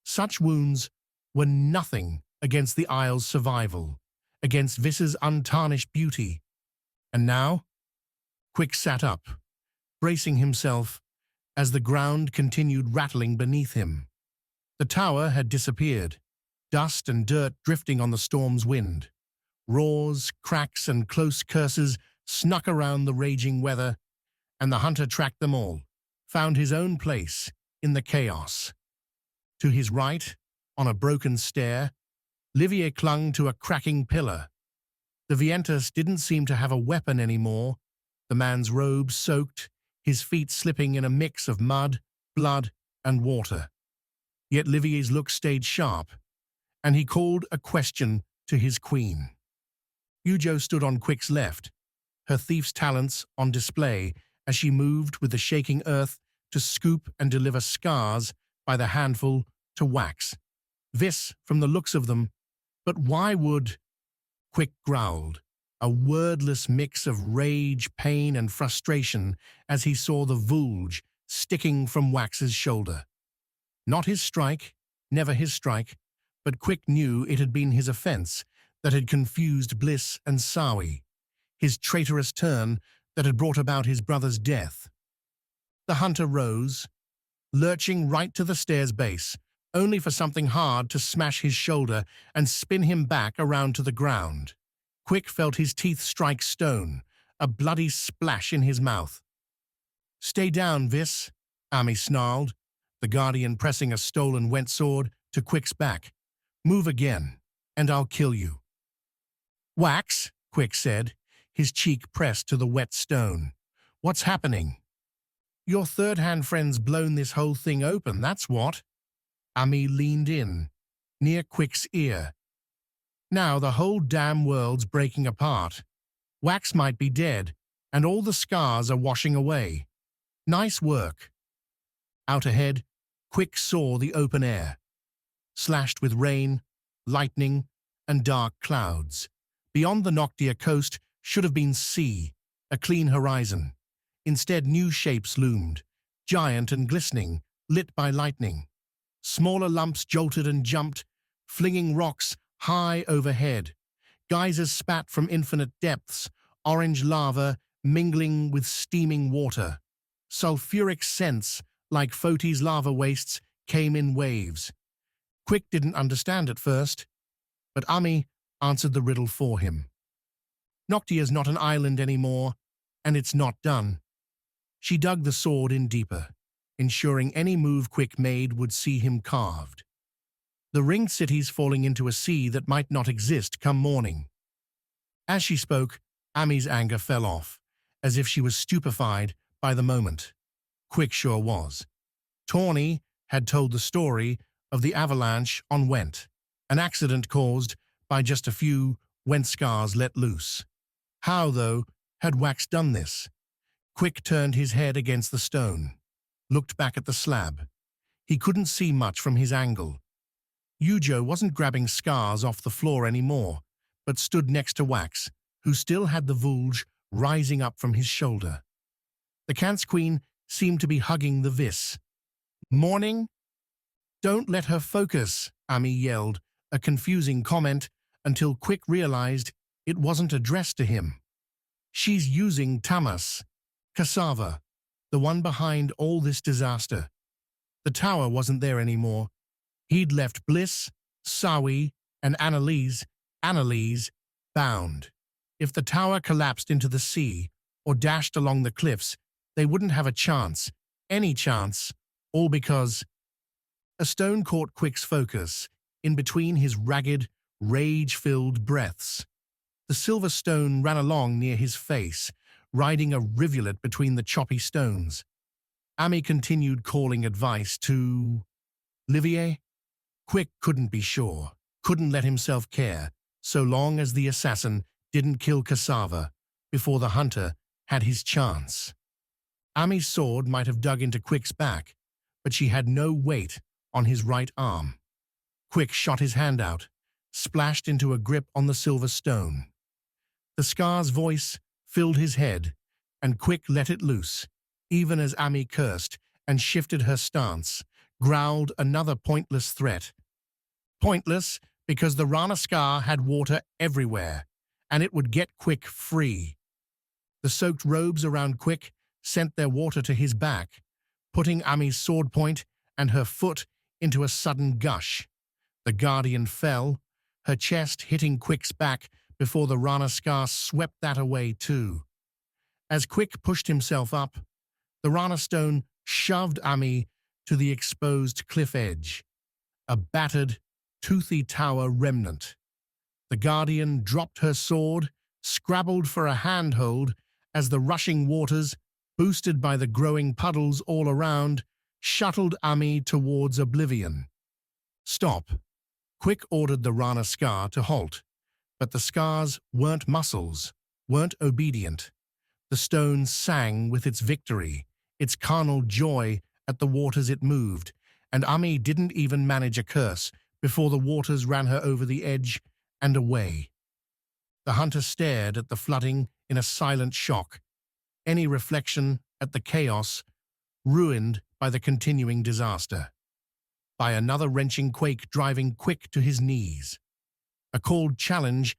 Such wounds were nothing against the Isle's survival, against Viss's untarnished beauty. And now, Quick sat up, bracing himself as the ground continued rattling beneath him. The tower had disappeared, dust and dirt drifting on the storm's wind. Roars, cracks, and close curses snuck around the raging weather, and the hunter tracked them all, found his own place in the chaos. To his right, on a broken stair, Livier clung to a cracking pillar. The Vientus didn't seem to have a weapon anymore, the man's robe soaked, his feet slipping in a mix of mud, blood, and water. Yet Livier's look stayed sharp, and he called a question to his queen. Yujo stood on Quick's left, her thief's talents on display as she moved with the shaking earth to scoop and deliver Skars by the handful to Wax. Viss, from the looks of them, but why would... Quick growled, a wordless mix of rage, pain, and frustration as he saw the Volge sticking from Wax's shoulder. Not his strike, never his strike, but Quick knew it had been his offense that had confused Bliss and Sowie, his traitorous turn that had brought about his brother's death. The hunter rose, lurching right to the stair's base, only for something hard to smash his shoulder and spin him back around to the ground. Quick felt his teeth strike stone, a bloody splash in his mouth. "Stay down, Vis," Ami snarled, the Guardian pressing a stolen wet sword to Quick's back. "Move again, and I'll kill you." "Wax," Quick said, his cheek pressed to the wet stone. "What's happening?" "Your third-hand friend's blown this whole thing open, that's what." Ami leaned in, near Quick's ear. "Now the whole damn world's breaking apart. Wax might be dead, and all the scars are washing away. Nice work." Out ahead, Quick saw the open air, slashed with rain, lightning, and dark clouds. Beyond the Noctia coast should have been sea, a clean horizon. Instead, new shapes loomed, giant and glistening, lit by lightning. Smaller lumps jolted and jumped, flinging rocks high overhead. Geysers spat from infinite depths, orange lava mingling with steaming water. Sulfuric scents, like Foti's lava wastes, came in waves. Quick didn't understand at first, but Ami answered the riddle for him. Noctia's not an island anymore, and it's not done. She dug the sword in deeper, ensuring any move Quick made would see him carved. The ringed cities falling into a sea that might not exist come morning. As she spoke, Ami's anger fell off, as if she was stupefied by the moment. Quick sure was. Tawny had told the story of the avalanche on Went, an accident caused by just a few Went Skars let loose. How, though, had Wax done this? Quick turned his head against the stone, looked back at the slab. He couldn't see much from his angle. Yujo wasn't grabbing Skars off the floor anymore, but stood next to Wax, who still had the vulge rising up from his shoulder. The Cant's Queen seemed to be hugging the Vis. "Morning?" "Don't let her focus," Ami yelled, a confusing comment until Quick realized it wasn't addressed to him. "She's using Tamas, Cassava, the one behind all this disaster." The tower wasn't there anymore. He'd left Bliss, Sawi, and Annalise, bound. If the tower collapsed into the sea or dashed along the cliffs, they wouldn't have a chance, any chance, all because... A stone caught Quick's focus, in between his ragged, rage-filled breaths. The silver stone ran along near his face, riding a rivulet between the choppy stones. Ami continued calling advice to... Livier? Quick couldn't be sure, couldn't let himself care, so long as the assassin didn't kill Cassava before the hunter had his chance. Ami's sword might have dug into Quick's back, but she had no weight on his right arm. Quick shot his hand out, splashed into a grip on the silver stone. The Skar's voice filled his head, and Quick let it loose, even as Ami cursed and shifted her stance, growled another pointless threat. Pointless because the Rana Skar had water everywhere, and it would get Quick free. The soaked robes around Quick sent their water to his back, putting Ami's sword point and her foot into a sudden gush. The Guardian fell, her chest hitting Quick's back before the Rana Skar swept that away too. As Quick pushed himself up, the Rana stone shoved Ami to the exposed cliff edge, a battered, toothy tower remnant. The Guardian dropped her sword, scrabbled for a handhold as the rushing waters, boosted by the growing puddles all around, shuttled Ami towards oblivion. "Stop." Quick ordered the Rana Skar to halt, but the Skars weren't muscles, weren't obedient. The stone sang with its victory, its carnal joy at the waters it moved, and Ami didn't even manage a curse before the waters ran her over the edge and away. The hunter stared at the flooding in a silent shock, any reflection at the chaos ruined by the continuing disaster, by another wrenching quake driving Quick to his knees. A called challenge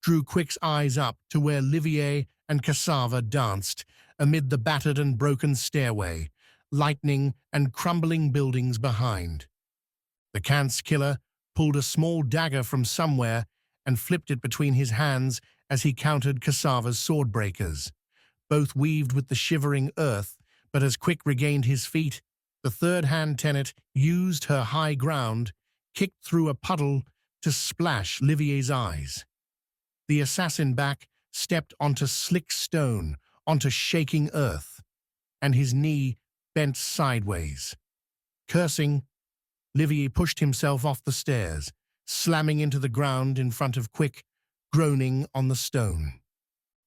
drew Quick's eyes up to where Livier and Cassava danced amid the battered and broken stairway, lightning and crumbling buildings behind. The Cant's killer pulled a small dagger from somewhere and flipped it between his hands as he countered Cassava's swordbreakers. Both weaved with the shivering earth, but as Quick regained his feet, the third-hand tenet used her high ground, kicked through a puddle to splash Livier's eyes. The assassin back stepped onto slick stone, onto shaking earth, and his knee bent sideways. Cursing, Livier pushed himself off the stairs, slamming into the ground in front of Quick, groaning on the stone.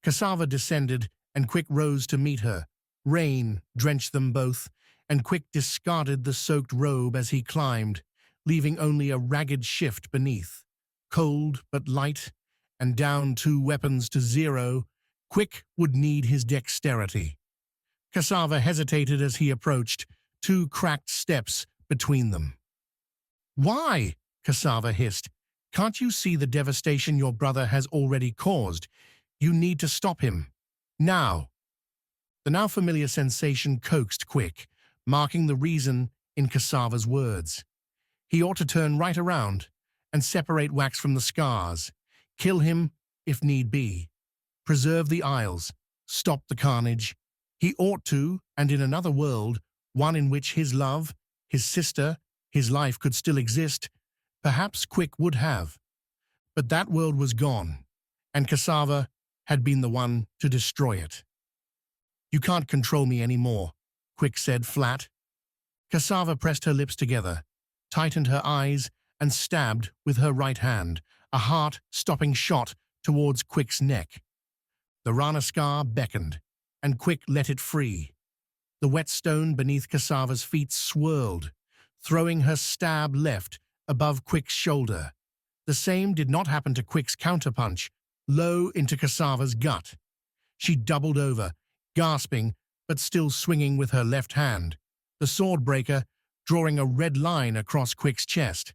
Cassava descended, and Quick rose to meet her. Rain drenched them both, and Quick discarded the soaked robe as he climbed, leaving only a ragged shift beneath. Cold but light, and down 2 weapons to 0, Quick would need his dexterity. Cassava hesitated as he approached, 2 cracked steps between them. "Why?" Cassava hissed. "Can't you see the devastation your brother has already caused? You need to stop him. Now." The now familiar sensation coaxed Quick, marking the reason in Cassava's words. He ought to turn right around and separate Wax from the Skars, kill him if need be, preserve the Isles, stop the carnage. He ought to, and in another world, one in which his love, his sister, his life could still exist, perhaps Quick would have. But that world was gone, and Cassava had been the one to destroy it. "You can't control me anymore," Quick said flat. Cassava pressed her lips together, tightened her eyes, and stabbed with her right hand, a heart-stopping shot towards Quick's neck. The Rana Skar beckoned, and Quick let it free. The wet stone beneath Cassava's feet swirled, throwing her stab left above Quick's shoulder. The same did not happen to Quick's counterpunch, low into Cassava's gut. She doubled over, gasping but still swinging with her left hand, the sword-breaker drawing a red line across Quick's chest.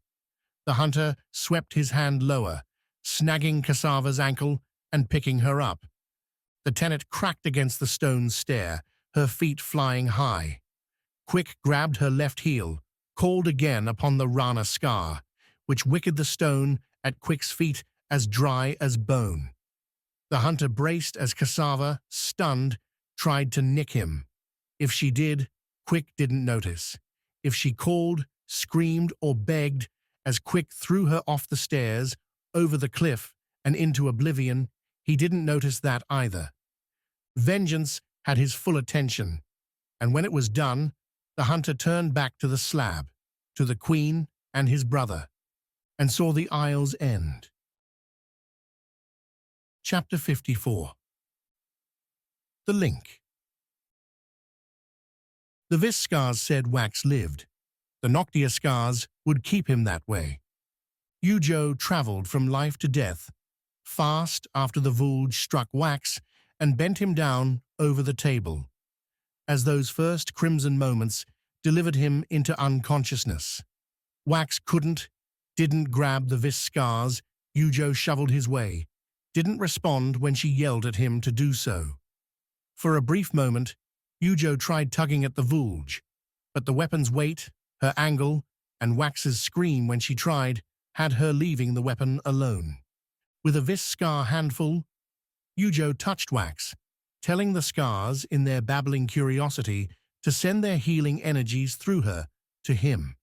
The hunter swept his hand lower, snagging Cassava's ankle and picking her up. The tenet cracked against the stone stair, her feet flying high. Quick grabbed her left heel, called again upon the Rana Skar, which wicked the stone at Quick's feet as dry as bone. The hunter braced as Cassava, stunned, tried to nick him. If she did, Quick didn't notice. If she called, screamed, or begged, as Quick threw her off the stairs, over the cliff, and into oblivion, he didn't notice that either. Vengeance had his full attention, and when it was done, the hunter turned back to the slab, to the Queen and his brother, and saw the Isle's end. Chapter 54. The Link. The Vis Skars said Wax lived. The Noctia Skars would keep him that way. Yujo traveled from life to death, fast after the Vulge struck Wax and bent him down over the table, as those first crimson moments delivered him into unconsciousness. Wax didn't grab the Vis Skars Yujo shoveled his way, didn't respond when she yelled at him to do so. For a brief moment, Yujo tried tugging at the Vulge, but the weapon's weight, her angle, and Wax's scream when she tried had her leaving the weapon alone. With a Vis Skar handful, Yujo touched Wax, telling the Skars in their babbling curiosity to send their healing energies through her to him.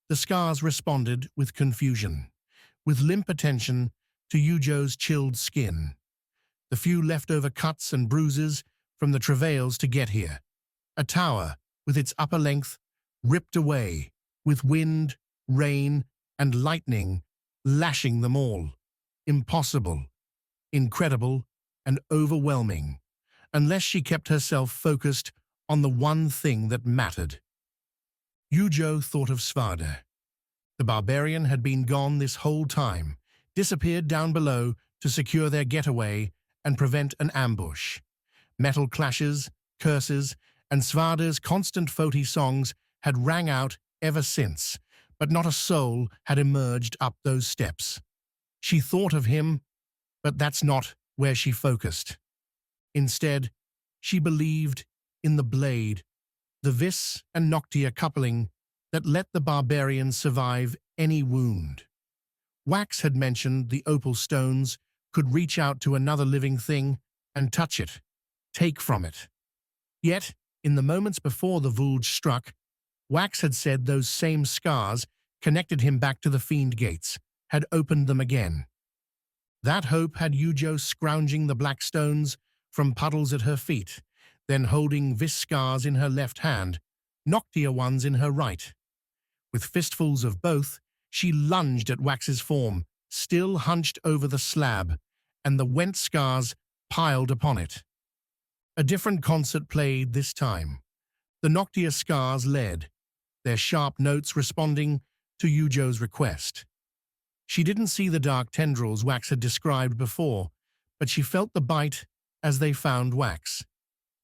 The Skars responded with confusion, with limp attention to Yujo's chilled skin, the few leftover cuts and bruises from the travails to get here. A tower, with its upper length, ripped away, with wind, rain, and lightning lashing them all. Impossible, incredible, and overwhelming, unless she kept herself focused on the one thing that mattered. Yujo thought of Svarda. The barbarian had been gone this whole time, disappeared down below to secure their getaway and prevent an ambush. Metal clashes, curses, and Svarda's constant Foti songs had rang out ever since, but not a soul had emerged up those steps. She thought of him, but that's not where she focused. Instead, she believed in the blade, the Vis and Noctia coupling that let the barbarian survive any wound. Wax had mentioned the opal stones could reach out to another living thing and touch it, take from it. Yet, in the moments before the Vulge struck, Wax had said those same scars connected him back to the fiend gates, had opened them again. That hope had Yujo scrounging the black stones from puddles at her feet, then holding vis scars in her left hand, Noctia ones in her right. With fistfuls of both, she lunged at Wax's form, still hunched over the slab, and the went scars piled upon it. A different concert played this time. The Noctia scars led, their sharp notes responding to Yujo's request. She didn't see the dark tendrils Wax had described before, but she felt the bite as they found Wax.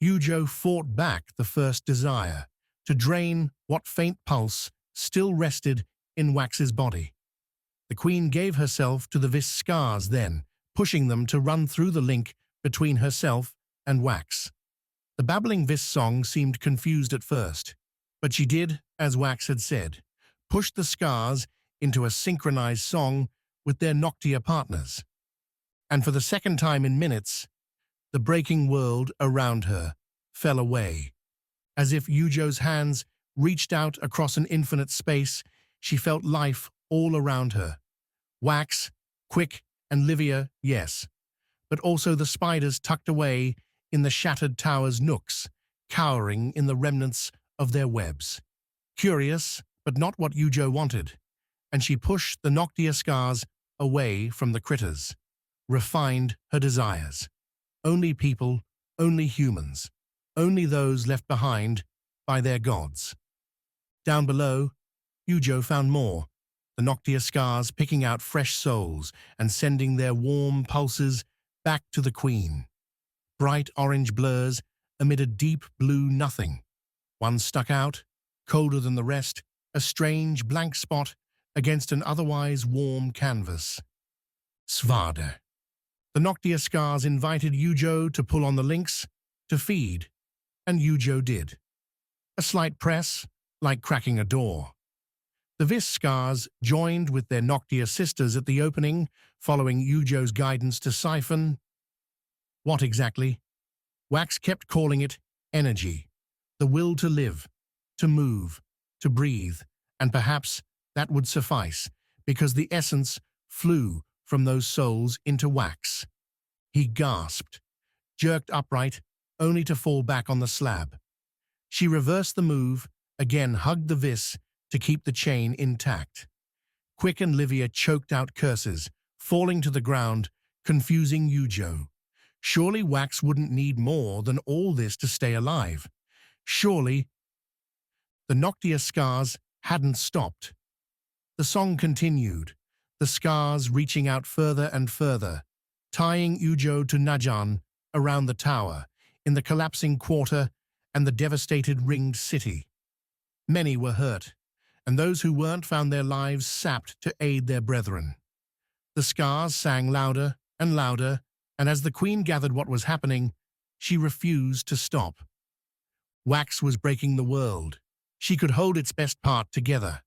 Yujo fought back the first desire, to drain what faint pulse still rested in Wax's body. The Queen gave herself to the vis scars then, pushing them to run through the link between herself and Wax. The babbling vis song seemed confused at first, but she did, as Wax had said, push the scars into a synchronized song with their Noctia partners. And for the second time in minutes, the breaking world around her fell away. As if Yujo's hands reached out across an infinite space, she felt life all around her. Wax, Quick, and Livia, yes, but also the spiders tucked away in the shattered tower's nooks, cowering in the remnants of their webs. Curious, but not what Yujo wanted, and she pushed the Noctia scars away from the critters, refined her desires. Only people, only humans, only those left behind by their gods. Down below, Yujo found more, the Noctia scars picking out fresh souls and sending their warm pulses back to the Queen. Bright orange blurs amid a deep blue nothing. One stuck out, colder than the rest, a strange blank spot against an otherwise warm canvas. Svada. The Noctia scars invited Yujo to pull on the links, to feed, and Yujo did. A slight press, like cracking a door. The vis scars joined with their Noctia sisters at the opening, following Yujo's guidance to siphon. What exactly? Wax kept calling it energy, the will to live, to move, to breathe, and perhaps that would suffice, because the essence flew from those souls into Wax. He gasped, jerked upright, only to fall back on the slab. She reversed the move, again hugged the vis to keep the chain intact. Quick and Livia choked out curses, falling to the ground, confusing Yujo. Surely Wax wouldn't need more than all this to stay alive. Surely the Noctia scars hadn't stopped. The song continued, the scars reaching out further and further, tying Yujo to Najan around the tower, in the collapsing quarter and the devastated ringed city. Many were hurt, and those who weren't found their lives sapped to aid their brethren. The scars sang louder and louder, and as the Queen gathered what was happening, she refused to stop. Wax was breaking the world. She could hold its best part together.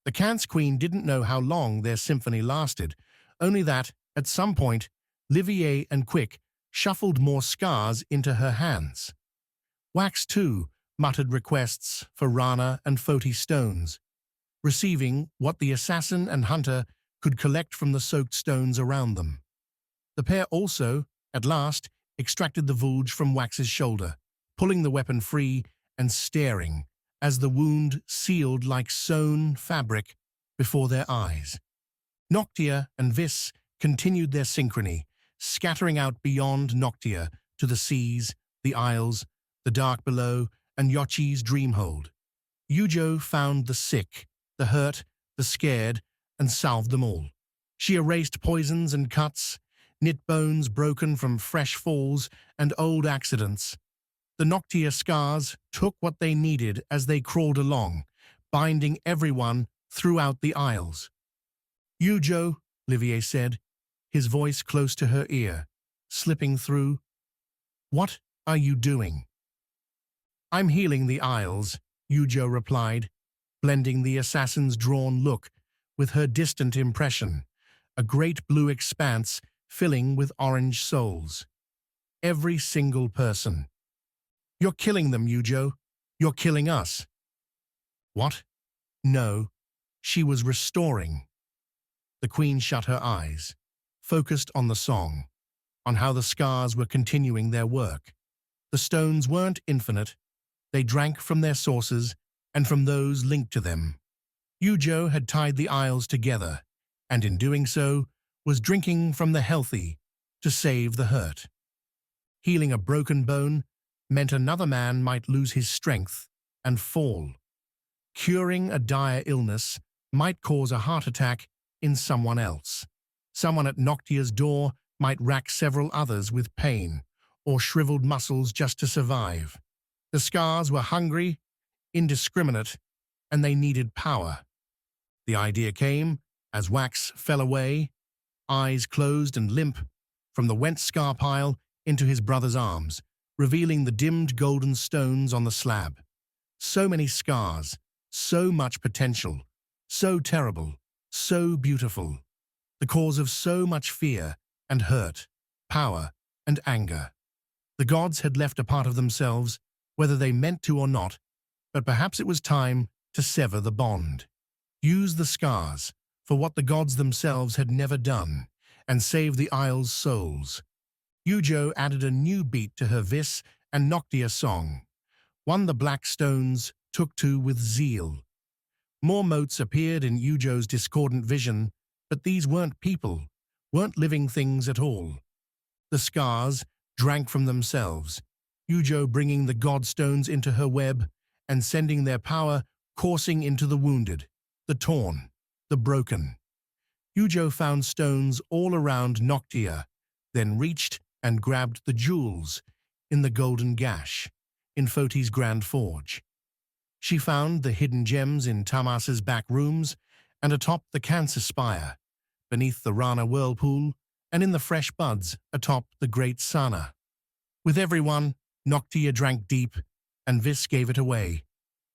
The Kant's Queen didn't know how long their symphony lasted, only that, at some point, Livier and Quick shuffled more scars into her hands. Wax, too, muttered requests for Rana and Foti stones, receiving what the assassin and hunter could collect from the soaked stones around them. The pair also, at last, extracted the Vulge from Wax's shoulder, pulling the weapon free and staring as the wound sealed like sewn fabric before their eyes. Noctia and Vis continued their synchrony, scattering out beyond Noctia to the seas, the isles, the dark below, and Yochi's dreamhold. Yujo found the sick, the hurt, the scared, and salved them all. She erased poisons and cuts, knit bones broken from fresh falls and old accidents. The Noctia scars took what they needed as they crawled along, binding everyone throughout the aisles. Yujo, Livier said, his voice close to her ear, slipping through. What are you doing? I'm healing the aisles, Yujo replied, blending the assassin's drawn look with her distant impression, a great blue expanse filling with orange souls. Every single person. You're killing them, Yujo. You're killing us. What? No, she was restoring. The queen shut her eyes, focused on the song, on how the Skars were continuing their work. The stones weren't infinite. They drank from their sources and from those linked to them. Yujo had tied the isles together, and in doing so, was drinking from the healthy to save the hurt. Healing a broken bone meant another man might lose his strength and fall. Curing a dire illness might cause a heart attack in someone else. Someone at Noctia's door might rack several others with pain or shriveled muscles just to survive. The Skars were hungry, indiscriminate, and they needed power. The idea came as Wax fell away, eyes closed and limp, from the wet scar pile into his brother's arms, revealing the dimmed golden stones on the slab. So many scars, so much potential, so terrible, so beautiful, the cause of so much fear and hurt, power and anger. The gods had left a part of themselves, whether they meant to or not, but perhaps it was time to sever the bond. Use the Skars for what the gods themselves had never done, and save the Isle's souls. Yujo added a new beat to her Vis and Noctia song, one the black stones took to with zeal. More motes appeared in Yujo's discordant vision, but these weren't people, weren't living things at all. The Skars drank from themselves, Yujo bringing the god stones into her web and sending their power coursing into the wounded, the torn, the broken. Yujo found stones all around Noctia, then reached and grabbed the jewels in the golden gash, in Foti's grand forge. She found the hidden gems in Tamas's back rooms and atop the cancer spire, beneath the Rana whirlpool, and in the fresh buds atop the great Sana. With everyone, Noctia drank deep, and Vis gave it away,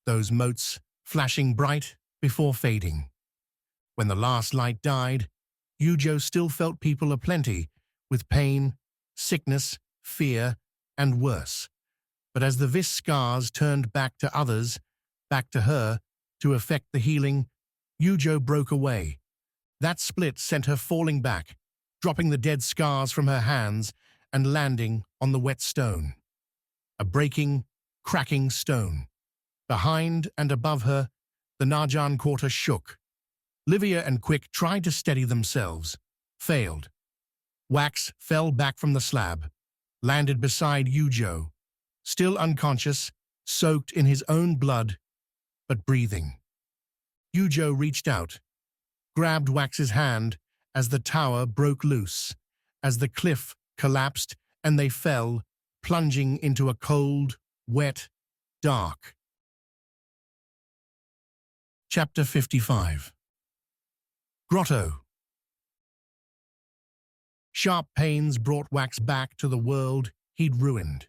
those motes flashing bright before fading. When the last light died, Yujo still felt people aplenty, with pain, sickness, fear, and worse. But as the Vis Skars turned back to others, back to her, to effect the healing, Yujo broke away. That split sent her falling back, dropping the dead Skars from her hands and landing on the wet stone. A breaking, cracking stone. Behind and above her, the Narjan quarter shook. Livia and Quick tried to steady themselves, failed. Wax fell back from the slab, landed beside Yujo, still unconscious, soaked in his own blood, but breathing. Yujo reached out, grabbed Wax's hand as the tower broke loose, as the cliff collapsed and they fell, plunging into a cold, wet, dark. Chapter 55. Grotto. Sharp pains brought Wax back to the world he'd ruined.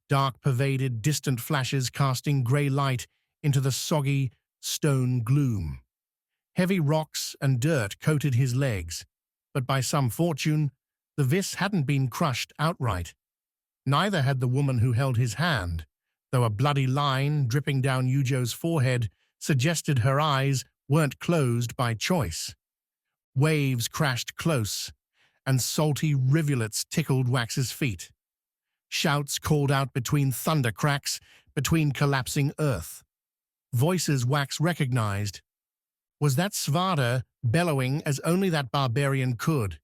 Dark pervaded, distant flashes casting grey light into the soggy, stone gloom. Heavy rocks and dirt coated his legs, but by some fortune, the Vis hadn't been crushed outright. Neither had the woman who held his hand, though a bloody line dripping down Yujo's forehead suggested her eyes weren't closed by choice. Waves crashed close, and salty rivulets tickled Wax's feet. Shouts called out between thunder cracks, between collapsing earth. Voices Wax recognized. Was that Svada bellowing as only that barbarian could?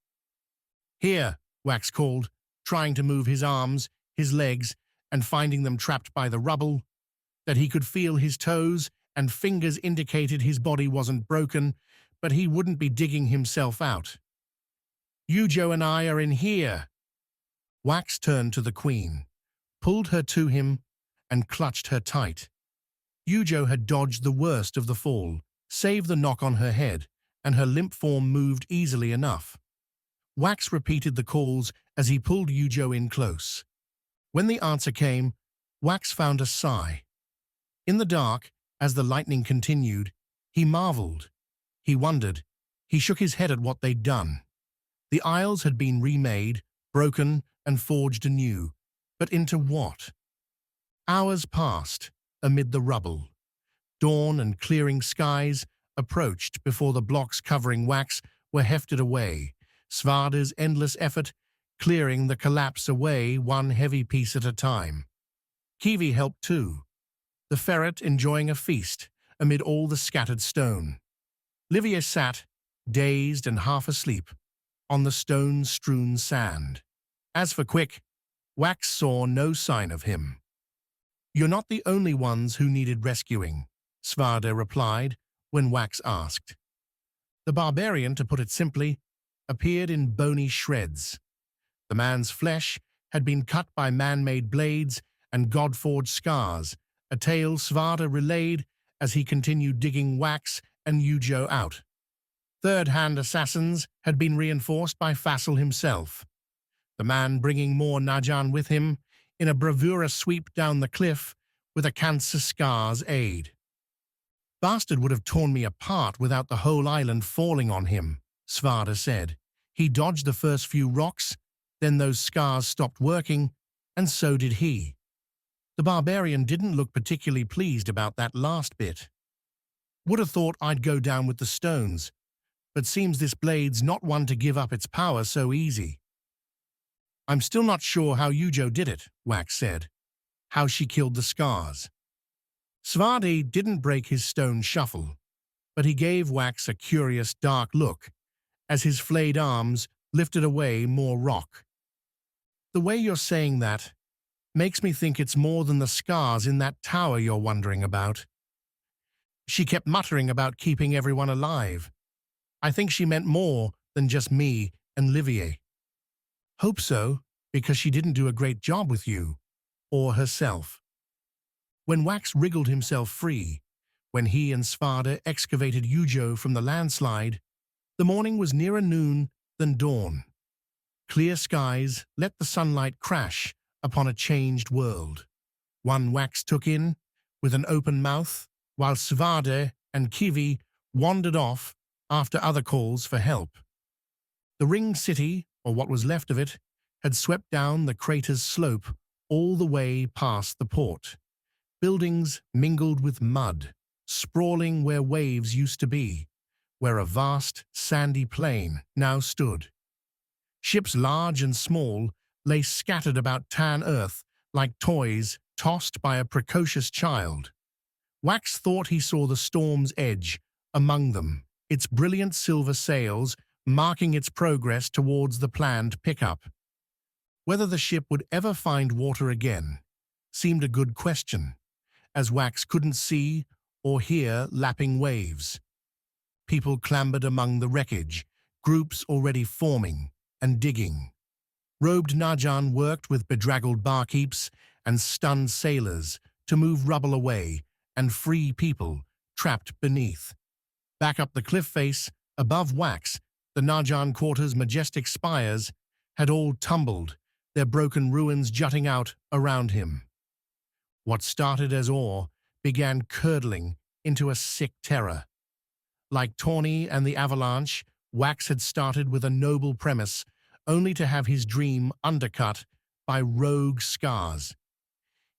Here, Wax called, trying to move his arms, his legs, and finding them trapped by the rubble. That he could feel his toes and fingers indicated his body wasn't broken, but he wouldn't be digging himself out. Yujo and I are in here. Wax turned to the queen, pulled her to him, and clutched her tight. Yujo had dodged the worst of the fall, save the knock on her head, and her limp form moved easily enough. Wax repeated the calls as he pulled Yujo in close. When the answer came, Wax found a sigh. In the dark, as the lightning continued, he marveled. He wondered. He shook his head at what they'd done. The aisles had been remade, broken, and forged anew. But into what? Hours passed amid the rubble. Dawn and clearing skies approached before the blocks covering wax were hefted away, Svarda's endless effort clearing the collapse away one heavy piece at a time. Kiwi helped too, the ferret enjoying a feast amid all the scattered stone. Livia sat, dazed and half asleep, on the stone-strewn sand. As for Quick, Wax saw no sign of him. "You're not the only ones who needed rescuing," Svarda replied when Wax asked. The barbarian, to put it simply, appeared in bony shreds. The man's flesh had been cut by man-made blades and god-forged scars, a tale Svarda relayed as he continued digging Wax and Yujo out. Third-hand assassins had been reinforced by Fassel himself, the man bringing more Najan with him in a bravura sweep down the cliff with a cancer Skar's aid. "Bastard would have torn me apart without the whole island falling on him," Svarda said. "He dodged the first few rocks, then those Skars stopped working, and so did he." The barbarian didn't look particularly pleased about that last bit. "Would have thought I'd go down with the stones, but seems this blade's not one to give up its power so easy." "I'm still not sure how Yujo did it," Wax said. "How she killed the Skars." Svardi didn't break his stone shuffle, but he gave Wax a curious dark look as his flayed arms lifted away more rock. "The way you're saying that makes me think it's more than the Skars in that tower you're wondering about." She kept muttering about keeping everyone alive. "I think she meant more than just me and Livier." "Hope so, because she didn't do a great job with you, or herself." When Wax wriggled himself free, when he and Svarda excavated Yujo from the landslide, the morning was nearer noon than dawn. Clear skies let the sunlight crash upon a changed world. One Wax took in, with an open mouth, while Svarda and Kiwi wandered off after other calls for help. The ring city, or what was left of it, had swept down the crater's slope all the way past the port. Buildings mingled with mud, sprawling where waves used to be, where a vast, sandy plain now stood. Ships large and small lay scattered about tan earth like toys tossed by a precocious child. Wax thought he saw the storm's edge among them, its brilliant silver sails marking its progress towards the planned pickup. Whether the ship would ever find water again seemed a good question, as Wax couldn't see or hear lapping waves. People clambered among the wreckage, groups already forming and digging. Robed Najan worked with bedraggled barkeeps and stunned sailors to move rubble away and free people trapped beneath. Back up the cliff face, above Wax, the Najan quarter's majestic spires had all tumbled, their broken ruins jutting out around him. What started as awe began curdling into a sick terror. Like Tawny and the Avalanche, Wax had started with a noble premise, only to have his dream undercut by rogue Skars.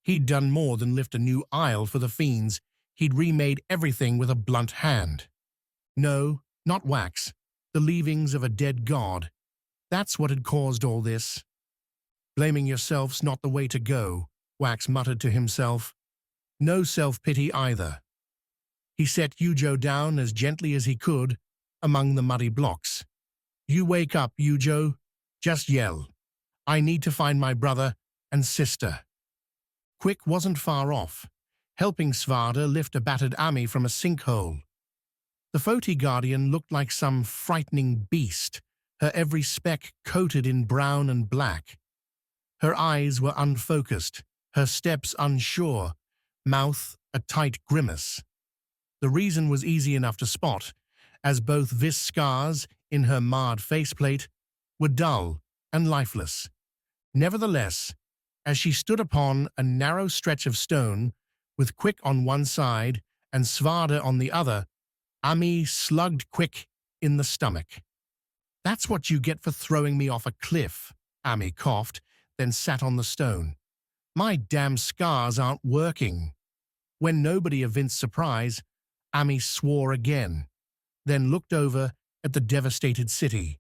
He'd done more than lift a new aisle for the fiends, he'd remade everything with a blunt hand. No, not Wax, the leavings of a dead god. That's what had caused all this. "Blaming yourself's not the way to go," Wax muttered to himself. "No self-pity either." He set Yujo down as gently as he could among the muddy blocks. "You wake up, Yujo. Just yell. I need to find my brother and sister." Quick wasn't far off, helping Svarda lift a battered Ami from a sinkhole. The Foti Guardian looked like some frightening beast, her every speck coated in brown and black. Her eyes were unfocused, her steps unsure, mouth a tight grimace. The reason was easy enough to spot, as both vis scars in her marred faceplate were dull and lifeless. Nevertheless, as she stood upon a narrow stretch of stone, with Quick on one side and Svarda on the other, Ami slugged Quick in the stomach. That's what you get for throwing me off a cliff, Ami coughed, then sat on the stone. My damn scars aren't working. When nobody evinced surprise, Ami swore again, then looked over at the devastated city.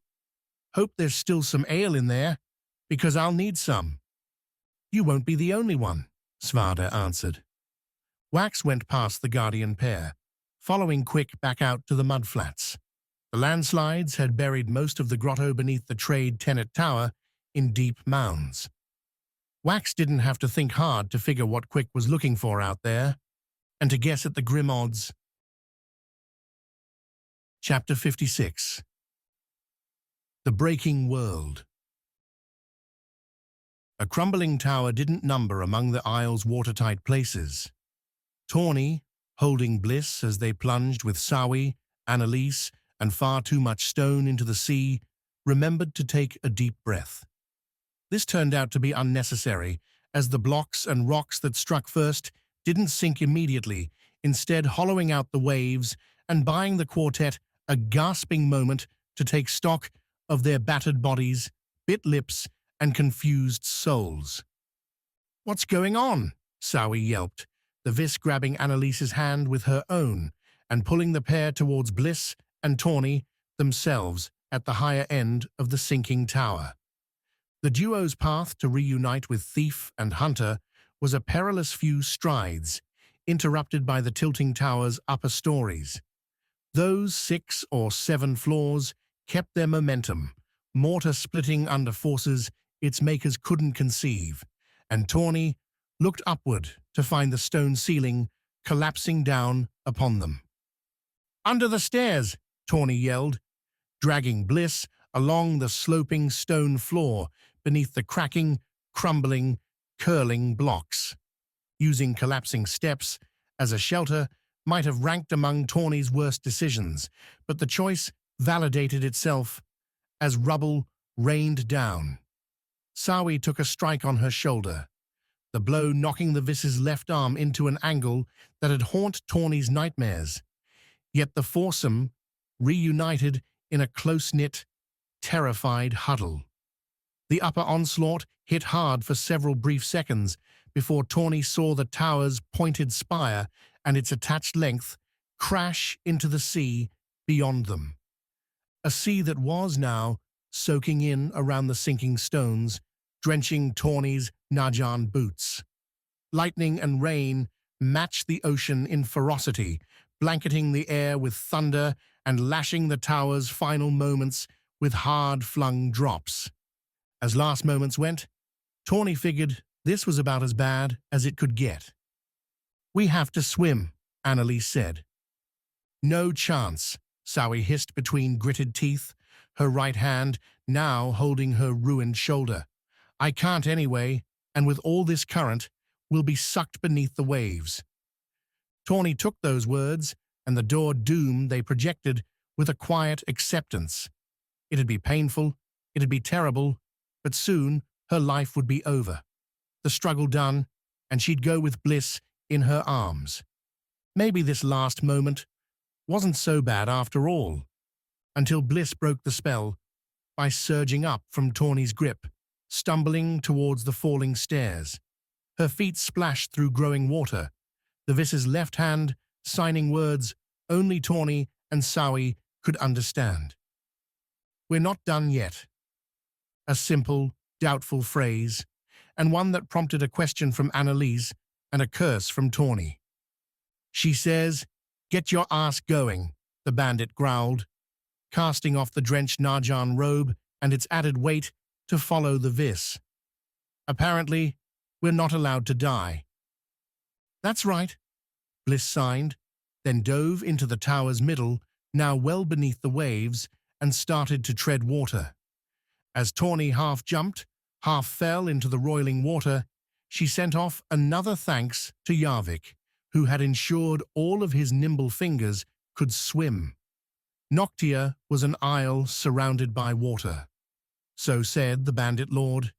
Hope there's still some ale in there, because I'll need some. You won't be the only one, Svada answered. Wax went past the guardian pair, following Quick back out to the mudflats. The landslides had buried most of the grotto beneath the trade tenant tower in deep mounds. Wax didn't have to think hard to figure what Quick was looking for out there, and to guess at the grim odds. Chapter 56. The Breaking World. A crumbling tower didn't number among the isle's watertight places. Tawny, holding Bliss as they plunged with Sawi, Annalise, and far too much stone into the sea, remembered to take a deep breath. This turned out to be unnecessary, as the blocks and rocks that struck first didn't sink immediately, instead hollowing out the waves and buying the quartet a gasping moment to take stock of their battered bodies, bit lips, and confused souls. "What's going on?" Sawi yelped, the Vis grabbing Annalise's hand with her own and pulling the pair towards Bliss and Tawny, themselves at the higher end of the sinking tower. The duo's path to reunite with Thief and Hunter was a perilous few strides, interrupted by the tilting tower's upper stories. Those 6 or 7 floors kept their momentum, mortar splitting under forces its makers couldn't conceive, and Tawny looked upward to find the stone ceiling collapsing down upon them. "Under the stairs!" Tawny yelled, dragging Bliss along the sloping stone floor beneath the cracking, crumbling, curling blocks. Using collapsing steps as a shelter might have ranked among Tawny's worst decisions, but the choice validated itself as rubble rained down. Sawi took a strike on her shoulder, the blow knocking the Vis's left arm into an angle that had haunted Tawny's nightmares. Yet the foursome reunited in a close-knit, terrified huddle. The upper onslaught hit hard for several brief seconds before Tawny saw the tower's pointed spire and its attached length crash into the sea beyond them. A sea that was now soaking in around the sinking stones, drenching Tawny's Najan boots. Lightning and rain matched the ocean in ferocity, blanketing the air with thunder and lashing the tower's final moments with hard-flung drops. As last moments went, Tawny figured this was about as bad as it could get. "We have to swim," Annalise said. "No chance," Sawi hissed between gritted teeth, her right hand now holding her ruined shoulder. "I can't anyway, and with all this current, we'll be sucked beneath the waves." Tawny took those words and the doom they projected with a quiet acceptance. It'd be painful, it'd be terrible, but soon her life would be over. The struggle done, and she'd go with Bliss in her arms. Maybe this last moment wasn't so bad after all, until Bliss broke the spell by surging up from Tawny's grip, stumbling towards the falling stairs. Her feet splashed through growing water, the Vis's left hand signing words only Tawny and Sawi could understand. "We're not done yet." A simple, doubtful phrase, and one that prompted a question from Annalise and a curse from Tawny. "She says, 'Get your ass going,'" the bandit growled, casting off the drenched Najan robe and its added weight to follow the Vis. "Apparently, we're not allowed to die." "That's right," Bliss signed, then dove into the tower's middle, now well beneath the waves, and started to tread water. As Tawny half jumped, half fell into the roiling water, she sent off another thanks to Yarvik, who had ensured all of his nimble fingers could swim. Noctia was an isle surrounded by water. So said the bandit lord,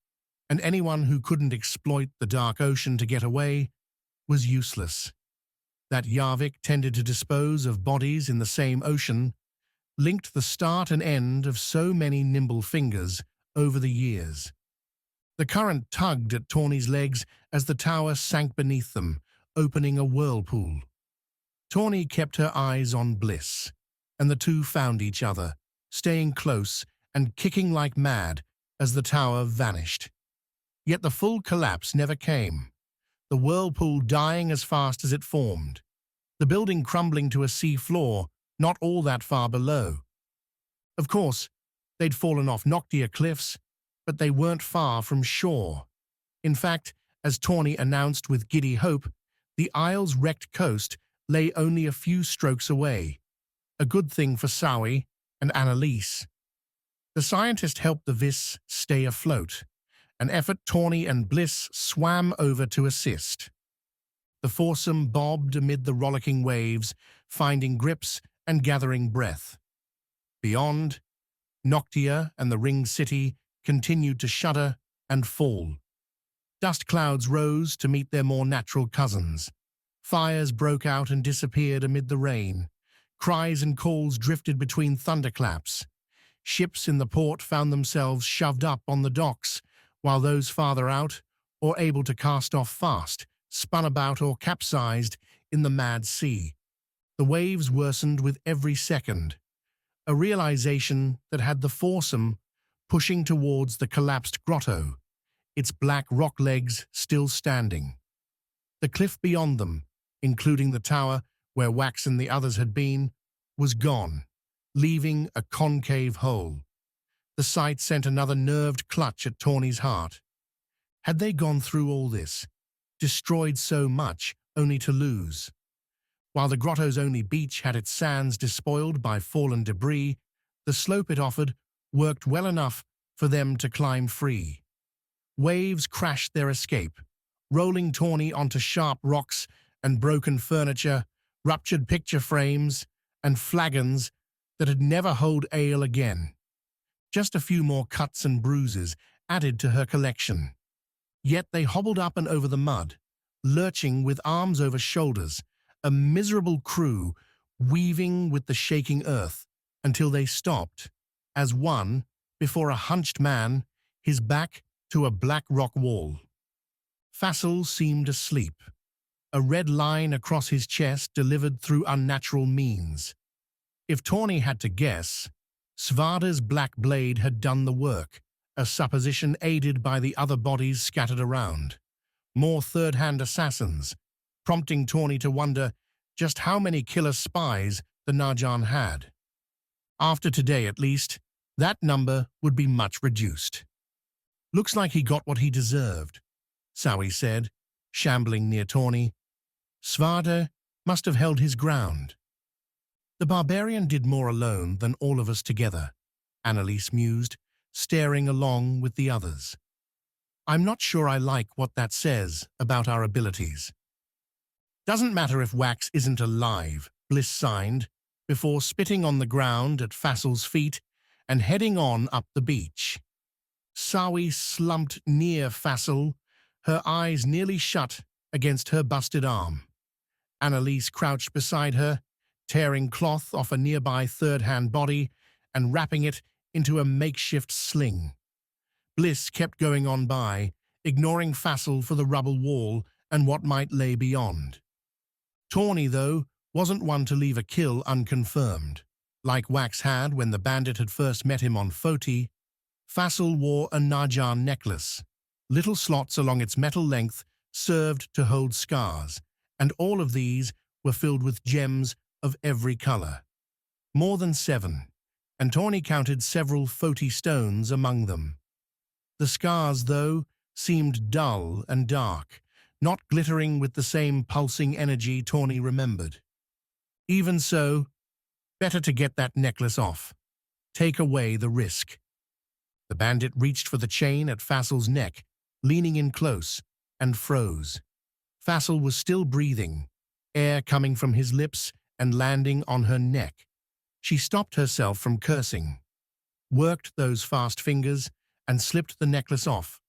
and anyone who couldn't exploit the dark ocean to get away was useless. That Yarvik tended to dispose of bodies in the same ocean, linked the start and end of so many nimble fingers over the years. The current tugged at Tawny's legs as the tower sank beneath them, opening a whirlpool. Tawny kept her eyes on Bliss, and the two found each other, staying close and kicking like mad as the tower vanished. Yet the full collapse never came, the whirlpool dying as fast as it formed, the building crumbling to a sea floor not all that far below. Of course, they'd fallen off Noctia cliffs, but they weren't far from shore. In fact, as Tawny announced with giddy hope, the isle's wrecked coast lay only a few strokes away, a good thing for Sawi and Annalise. The scientist helped the Vis stay afloat, an effort Tawny and Bliss swam over to assist. The foursome bobbed amid the rollicking waves, finding grips and gathering breath. Beyond, Noctia and the ringed city continued to shudder and fall. Dust clouds rose to meet their more natural cousins. Fires broke out and disappeared amid the rain. Cries and calls drifted between thunderclaps. Ships in the port found themselves shoved up on the docks, while those farther out, or able to cast off fast, spun about or capsized in the mad sea. The waves worsened with every second, a realization that had the foursome pushing towards the collapsed grotto, its black rock legs still standing. The cliff beyond them, including the tower where Wax and the others had been, was gone, leaving a concave hole. The sight sent another nerved clutch at Tawny's heart. Had they gone through all this, destroyed so much, only to lose? While the grotto's only beach had its sands despoiled by fallen debris, the slope it offered worked well enough for them to climb free. Waves crashed their escape, rolling Tawny onto sharp rocks and broken furniture, ruptured picture frames, and flagons that had never hold ale again. Just a few more cuts and bruises added to her collection. Yet they hobbled up and over the mud, lurching with arms over shoulders, a miserable crew weaving with the shaking earth until they stopped, as one, before a hunched man, his back to a black rock wall. Fassel seemed asleep, a red line across his chest delivered through unnatural means. If Tawny had to guess, Svada's black blade had done the work, a supposition aided by the other bodies scattered around. More third-hand assassins, prompting Tawny to wonder just how many killer spies the Najan had. After today, at least, that number would be much reduced. "Looks like he got what he deserved," Sawi said, shambling near Tawny. "Svada must have held his ground." "The barbarian did more alone than all of us together," Annalise mused, staring along with the others. "I'm not sure I like what that says about our abilities." "Doesn't matter if Wax isn't alive," Bliss signed, before spitting on the ground at Fassel's feet and heading on up the beach. Sawi slumped near Fassel, her eyes nearly shut against her busted arm. Annalise crouched beside her, tearing cloth off a nearby third-hand body and wrapping it into a makeshift sling. Bliss kept going on by, ignoring Fassel for the rubble wall and what might lay beyond. Tawny, though, wasn't one to leave a kill unconfirmed. Like Wax had when the bandit had first met him on Foti, Fassel wore a Najan necklace. Little slots along its metal length served to hold scars, and all of these were filled with gems of every color. More than 7, and Tawny counted several Foti stones among them. The scars, though, seemed dull and dark, not glittering with the same pulsing energy Tawny remembered. Even so, better to get that necklace off. Take away the risk. The bandit reached for the chain at Fassel's neck, leaning in close, and froze. Fassel was still breathing, air coming from his lips and landing on her neck. She stopped herself from cursing, worked those fast fingers, and slipped the necklace off,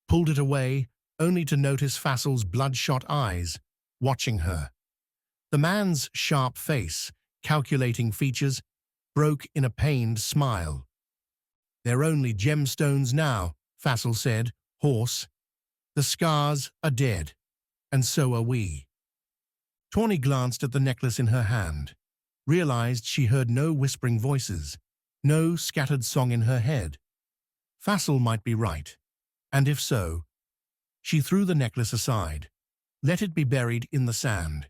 pulled it away, only to notice Fassel's bloodshot eyes watching her. The man's sharp face, calculating features, broke in a pained smile. "They're only gemstones now," Fassel said, hoarse. "The Skars are dead, and so are we." Tawny glanced at the necklace in her hand, realized she heard no whispering voices, no scattered song in her head. Fassel might be right, and if so, she threw the necklace aside, let it be buried in the sand.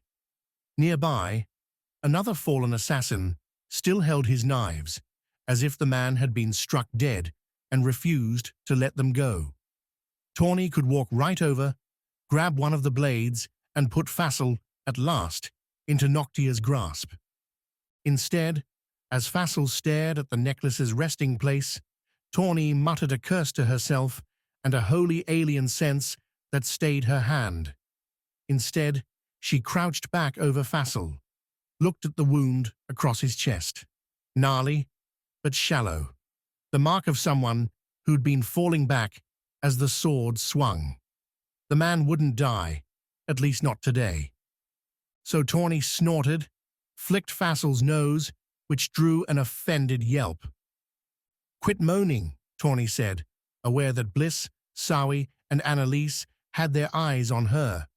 Nearby, another fallen assassin still held his knives, as if the man had been struck dead and refused to let them go. Tawny could walk right over, grab one of the blades, and put Fassel, at last, into Noctia's grasp. Instead, as Fassel stared at the necklace's resting place, Tawny muttered a curse to herself and a wholly alien sense that stayed her hand. Instead, she crouched back over Fassel, looked at the wound across his chest. Gnarly, but shallow. The mark of someone who'd been falling back as the sword swung. The man wouldn't die, at least not today. So Tawny snorted, flicked Fassel's nose, which drew an offended yelp. "Quit moaning," Tawny said, aware that Bliss, Sawi, and Annalise had their eyes on her.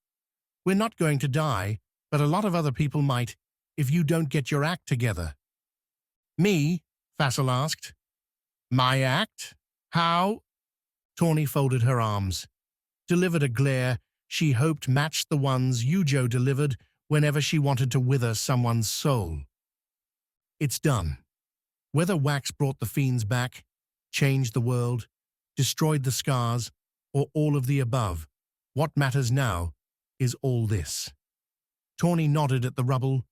"We're not going to die, but a lot of other people might if you don't get your act together." "Me?" Fassel asked. "My act? How?" Tawny folded her arms, delivered a glare she hoped matched the ones Yujo delivered whenever she wanted to wither someone's soul. "It's done. Whether Wax brought the fiends back, changed the world, destroyed the Skars, or all of the above, what matters now is all this." Tawny nodded at the rubble,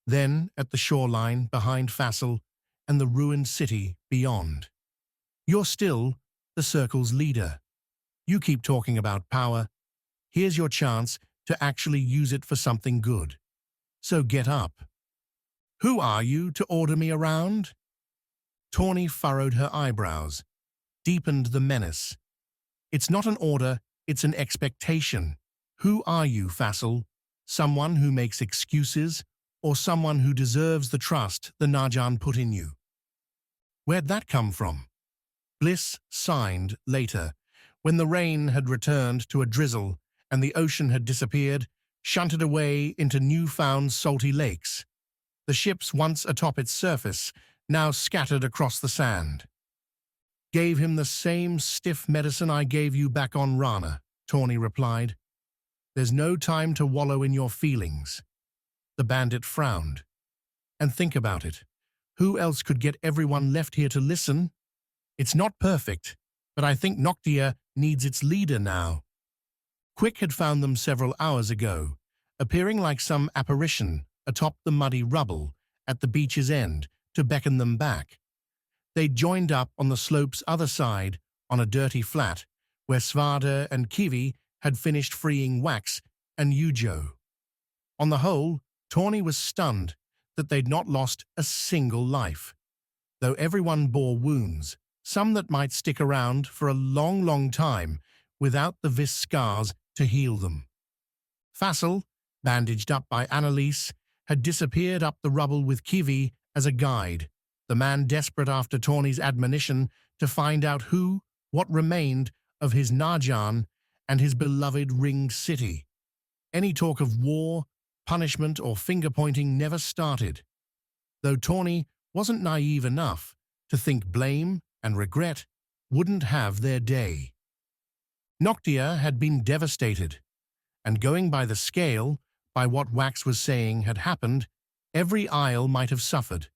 then at the shoreline behind Fassel and the ruined city beyond. "You're still the Circle's leader. You keep talking about power. Here's your chance to actually use it for something good. So get up." "Who are you to order me around?" Tawny furrowed her eyebrows, deepened the menace. "It's not an order, it's an expectation. Who are you, Fassel? Someone who makes excuses, or someone who deserves the trust the Najan put in you?" "Where'd that come from?" Bliss signed later, when the rain had returned to a drizzle and the ocean had disappeared, shunted away into newfound salty lakes. The ships once atop its surface, now scattered across the sand. "Gave him the same stiff medicine I gave you back on Rana," Tawny replied. "There's no time to wallow in your feelings." The bandit frowned. "And think about it. Who else could get everyone left here to listen? It's not perfect, but I think Noctia needs its leader now." Quick had found them several hours ago, appearing like some apparition atop the muddy rubble at the beach's end to beckon them back. They'd joined up on the slope's other side on a dirty flat where Svada and Kiwi had finished freeing Wax and Yujo. On the whole, Tawny was stunned that they'd not lost a single life, though everyone bore wounds, some that might stick around for a long, long time without the Vis scars to heal them. Fassel, bandaged up by Annalise, had disappeared up the rubble with Kiwi as a guide, the man desperate after Tawny's admonition to find out what remained of his Najan and his beloved ringed city. Any talk of war, punishment, or finger-pointing never started, though Tawny wasn't naive enough to think blame and regret wouldn't have their day. Noctia had been devastated, and going by the scale, by what Wax was saying had happened, every isle might have suffered.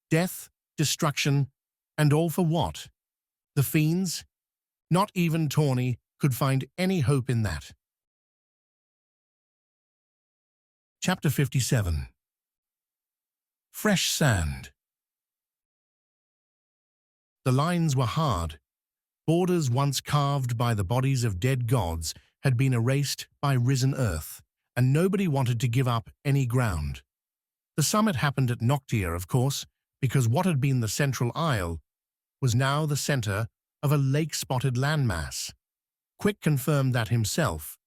Death, destruction, and all for what? The fiends? Not even Tawny could find any hope in that. Chapter 57. Fresh Sand. The lines were hard. Borders once carved by the bodies of dead gods had been erased by risen earth, and nobody wanted to give up any ground. The summit happened at Noctia, of course, because what had been the central isle was now the center of a lake-spotted landmass. Quick confirmed that himself,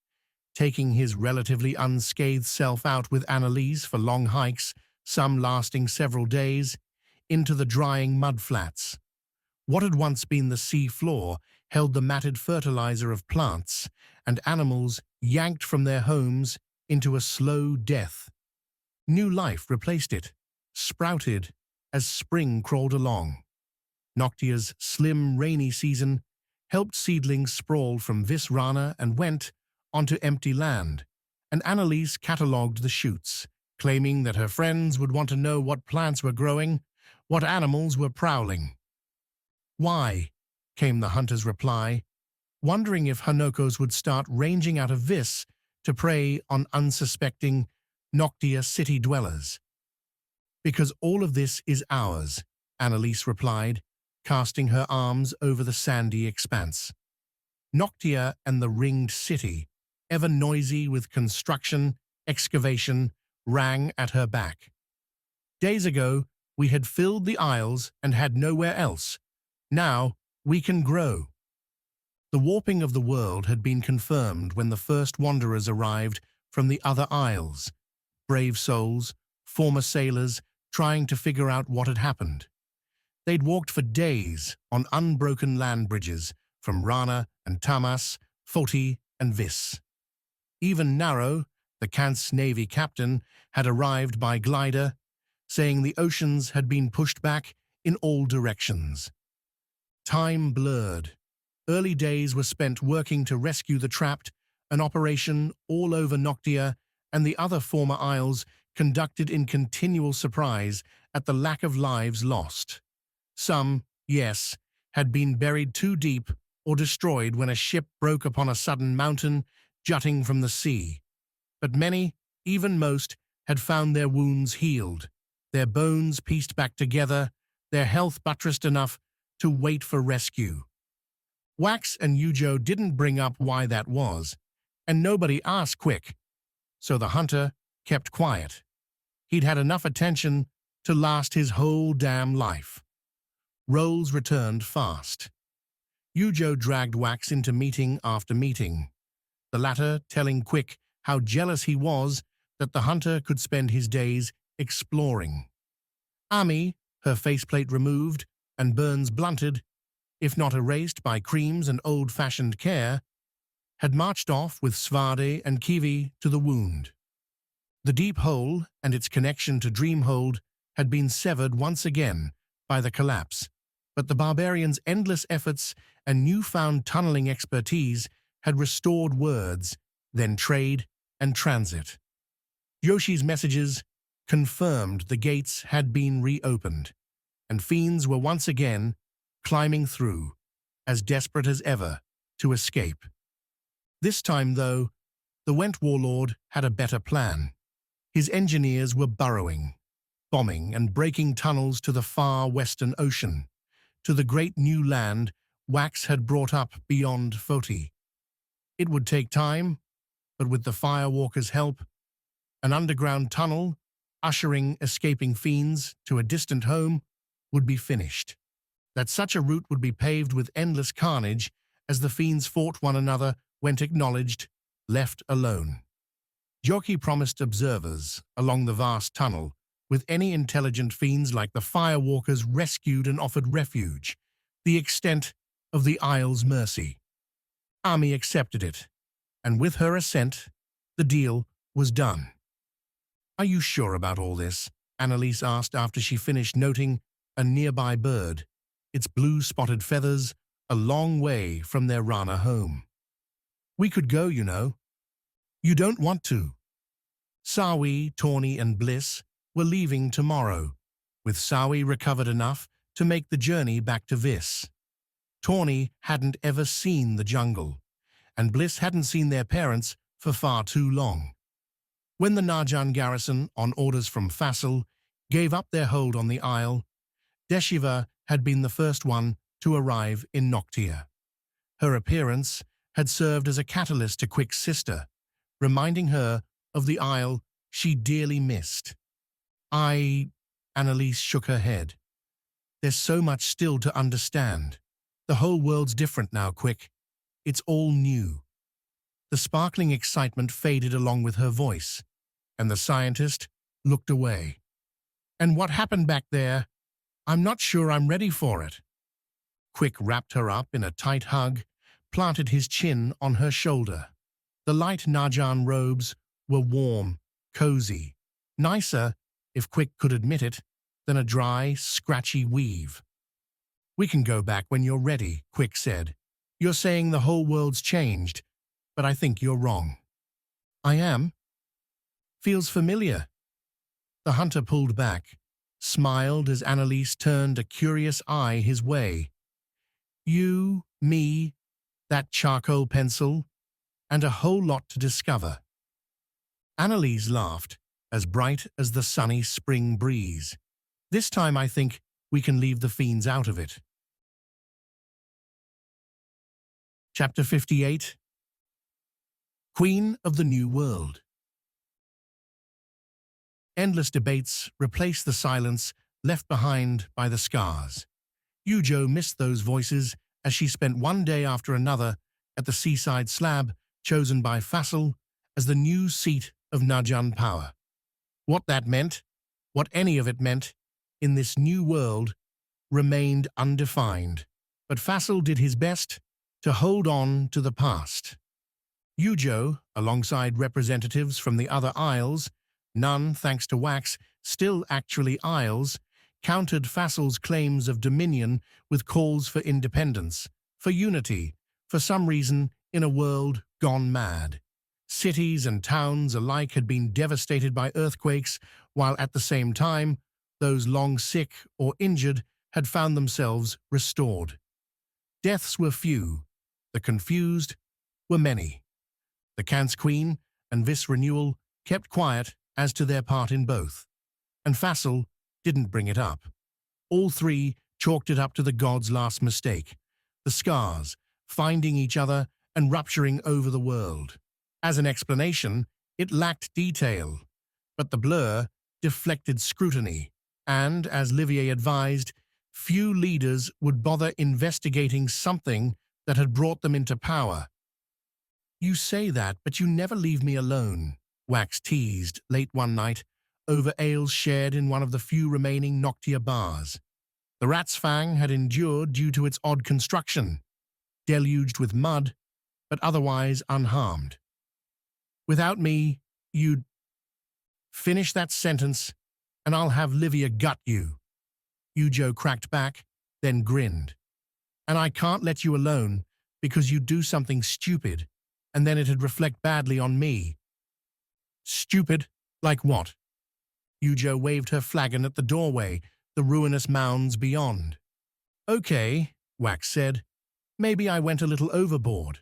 taking his relatively unscathed self out with Annalise for long hikes, some lasting several days, into the drying mudflats. What had once been the sea floor held the matted fertilizer of plants, and animals yanked from their homes into a slow death. New life replaced it, sprouted as spring crawled along. Noctia's slim, rainy season helped seedlings sprawl from Visrana and went onto empty land, and Annalise catalogued the shoots, claiming that her friends would want to know what plants were growing, what animals were prowling. "Why?" came the hunter's reply, wondering if Hanokos would start ranging out of Vis to prey on unsuspecting Noctia city dwellers. "Because all of this is ours," Annalise replied, casting her arms over the sandy expanse. Noctia and the ringed city, ever noisy with construction, excavation, rang at her back. Days ago, we had filled the isles and had nowhere else. Now, we can grow. The warping of the world had been confirmed when the first wanderers arrived from the other isles, brave souls, former sailors, trying to figure out what had happened. They'd walked for days on unbroken land bridges from Rana and Tamas, Foti and Vis. Even Naro, the Kant's navy captain, had arrived by glider, saying the oceans had been pushed back in all directions. Time blurred. Early days were spent working to rescue the trapped, an operation all over Noctia and the other former isles conducted in continual surprise at the lack of lives lost. Some, yes, had been buried too deep or destroyed when a ship broke upon a sudden mountain jutting from the sea. But many, even most, had found their wounds healed, their bones pieced back together, their health buttressed enough to wait for rescue. Wax and Yujo didn't bring up why that was, and nobody asked quick, so the hunter kept quiet. He'd had enough attention to last his whole damn life. Roles returned fast. Yujo dragged Wax into meeting after meeting, the latter telling Quick how jealous he was that the hunter could spend his days exploring. Ami, her faceplate removed and burns blunted, if not erased by creams and old-fashioned care, had marched off with Svade and Kivi to the wound. The deep hole and its connection to Dreamhold had been severed once again by the collapse, but the barbarians' endless efforts and newfound tunneling expertise had restored words, then trade and transit. Yoshi's messages confirmed the gates had been reopened, and fiends were once again climbing through, as desperate as ever, to escape. This time, though, the Went warlord had a better plan. His engineers were burrowing, bombing and breaking tunnels to the far western ocean, to the great new land Wax had brought up beyond Foti. It would take time, but with the Firewalker's help, an underground tunnel, ushering escaping fiends to a distant home, would be finished. That such a route would be paved with endless carnage as the fiends fought one another went acknowledged, left alone. Joki promised observers along the vast tunnel, with any intelligent fiends like the Firewalkers rescued and offered refuge, the extent of the Isle's mercy. Ami accepted it, and with her assent, the deal was done. "Are you sure about all this?" Annalise asked after she finished noting a nearby bird, its blue-spotted feathers a long way from their Rana home. "We could go, you know." "You don't want to." Sawi, Tawny, and Bliss were leaving tomorrow, with Sawi recovered enough to make the journey back to Vis. Tawny hadn't ever seen the jungle, and Bliss hadn't seen their parents for far too long. When the Narjan garrison, on orders from Fassel, gave up their hold on the isle, Deshiva had been the first one to arrive in Noctia. Her appearance had served as a catalyst to Quick's sister, reminding her of the isle she dearly missed. Annalise shook her head. "There's so much still to understand. The whole world's different now, Quick. It's all new." The sparkling excitement faded along with her voice, and the scientist looked away. "And what happened back there? I'm not sure I'm ready for it. Quick wrapped her up in a tight hug, planted his chin on her shoulder. The light Najan robes were warm, cozy, nicer, if Quick could admit it, than a dry, scratchy weave. We can go back when you're ready, Quick said. You're saying the whole world's changed, but I think you're wrong. I am? Feels familiar. The hunter pulled back, smiled as Annalise turned a curious eye his way. You, me, that charcoal pencil, and a whole lot to discover. Annalise laughed, as bright as the sunny spring breeze. This time I think we can leave the fiends out of it. Chapter 58. Queen of the New World. Endless debates replaced the silence left behind by the Skars. Yujo missed those voices as she spent one day after another at the seaside slab chosen by Fassel as the new seat of Najan power. What that meant, what any of it meant, in this new world, remained undefined. But Fassel did his best to hold on to the past. Yujo, alongside representatives from the other isles, none, thanks to Wax, still actually isles, countered Fassel's claims of dominion with calls for independence, for unity, for some reason in a world gone mad. Cities and towns alike had been devastated by earthquakes, while at the same time, those long sick or injured had found themselves restored. Deaths were few, the confused were many. The Kant's Queen and Vis Renewal kept quiet as to their part in both, and Fassel didn't bring it up. All three chalked it up to the gods' last mistake, the Skars, finding each other and rupturing over the world. As an explanation, it lacked detail, but the blur deflected scrutiny, and, as Livier advised, few leaders would bother investigating something that had brought them into power. You say that, but you never leave me alone, Wax teased late one night over ales shared in one of the few remaining Noctia bars. The rat's fang had endured due to its odd construction, deluged with mud, but otherwise unharmed. Without me, you'd... Finish that sentence, and I'll have Livia gut you. Yujo cracked back, then grinned. And I can't let you alone because you'd do something stupid, and then it'd reflect badly on me. Stupid? Like what? Yujo waved her flagon at the doorway, the ruinous mounds beyond. Okay, Wax said. Maybe I went a little overboard.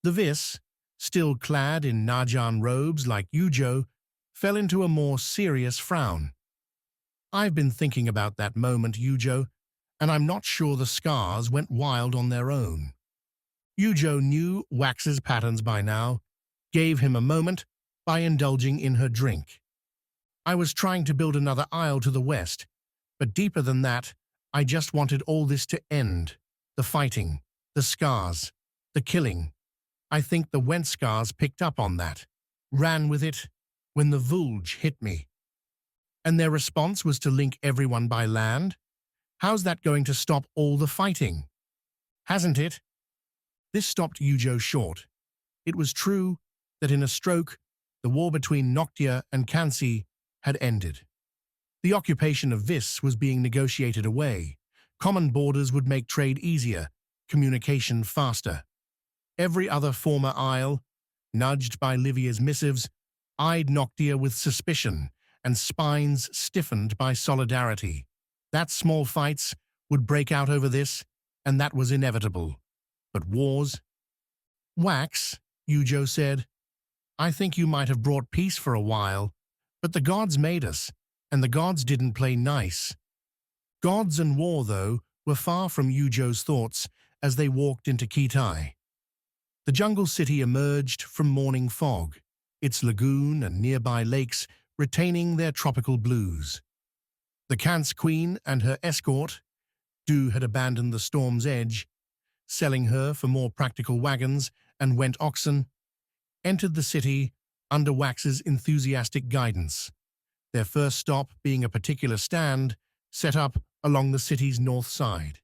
The Vis, still clad in Najan robes like Yujo, fell into a more serious frown. I've been thinking about that moment, Yujo, and I'm not sure the Skars went wild on their own. Yujo knew Wax's patterns by now, gave him a moment by indulging in her drink. I was trying to build another isle to the west, but deeper than that, I just wanted all this to end. The fighting, the Skars, the killing. I think the Went Skars picked up on that, ran with it, when the Vulge hit me. And their response was to link everyone by land? How's that going to stop all the fighting? Hasn't it? This stopped Yujo short. It was true that in a stroke, the war between Noctia and Kansi had ended. The occupation of Vis was being negotiated away. Common borders would make trade easier, communication faster. Every other former isle, nudged by Livia's missives, eyed Noctia with suspicion, and spines stiffened by solidarity. That small fights would break out over this, and that was inevitable. But wars? Wax, Yujo said. I think you might have brought peace for a while, but the gods made us, and the gods didn't play nice. Gods and war, though, were far from Yujo's thoughts as they walked into Kitai. The jungle city emerged from morning fog, its lagoon and nearby lakes retaining their tropical blues. The Kant's Queen and her escort, Du had abandoned the storm's edge, selling her for more practical wagons and went oxen, entered the city under Wax's enthusiastic guidance, their first stop being a particular stand set up along the city's north side.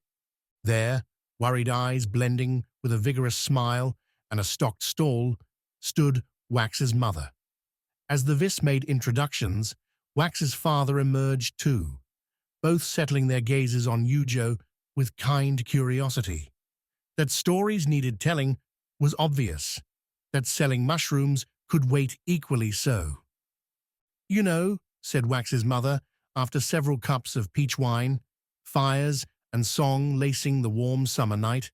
There, worried eyes blending with a vigorous smile and a stocked stall, stood Wax's mother. As the Vis made introductions, Wax's father emerged too, both settling their gazes on Yujo with kind curiosity. That stories needed telling was obvious. That selling mushrooms could wait equally so. "You know," said Wax's mother, after several cups of peach wine, fires, and song lacing the warm summer night,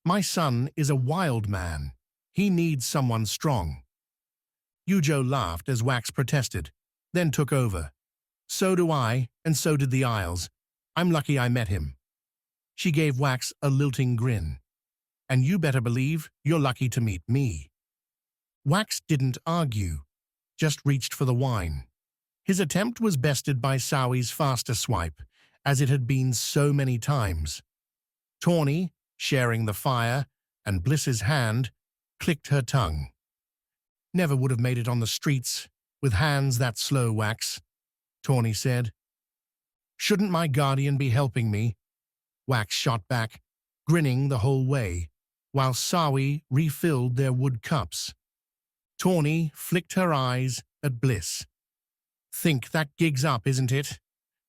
"my son is a wild man. He needs someone strong." Yujo laughed as Wax protested, then took over. "So do I, and so did the Isles. I'm lucky I met him." She gave Wax a lilting grin. "And you better believe you're lucky to meet me." Wax didn't argue, just reached for the wine. His attempt was bested by Sowi's faster swipe, as it had been so many times. Tawny, sharing the fire, and Bliss's hand, clicked her tongue. "Never would have made it on the streets, with hands that slow, Wax," Tawny said. "Shouldn't my guardian be helping me?" Wax shot back, grinning the whole way, while Sowi refilled their wood cups. Tawny flicked her eyes at Bliss. "Think that gig's up, isn't it?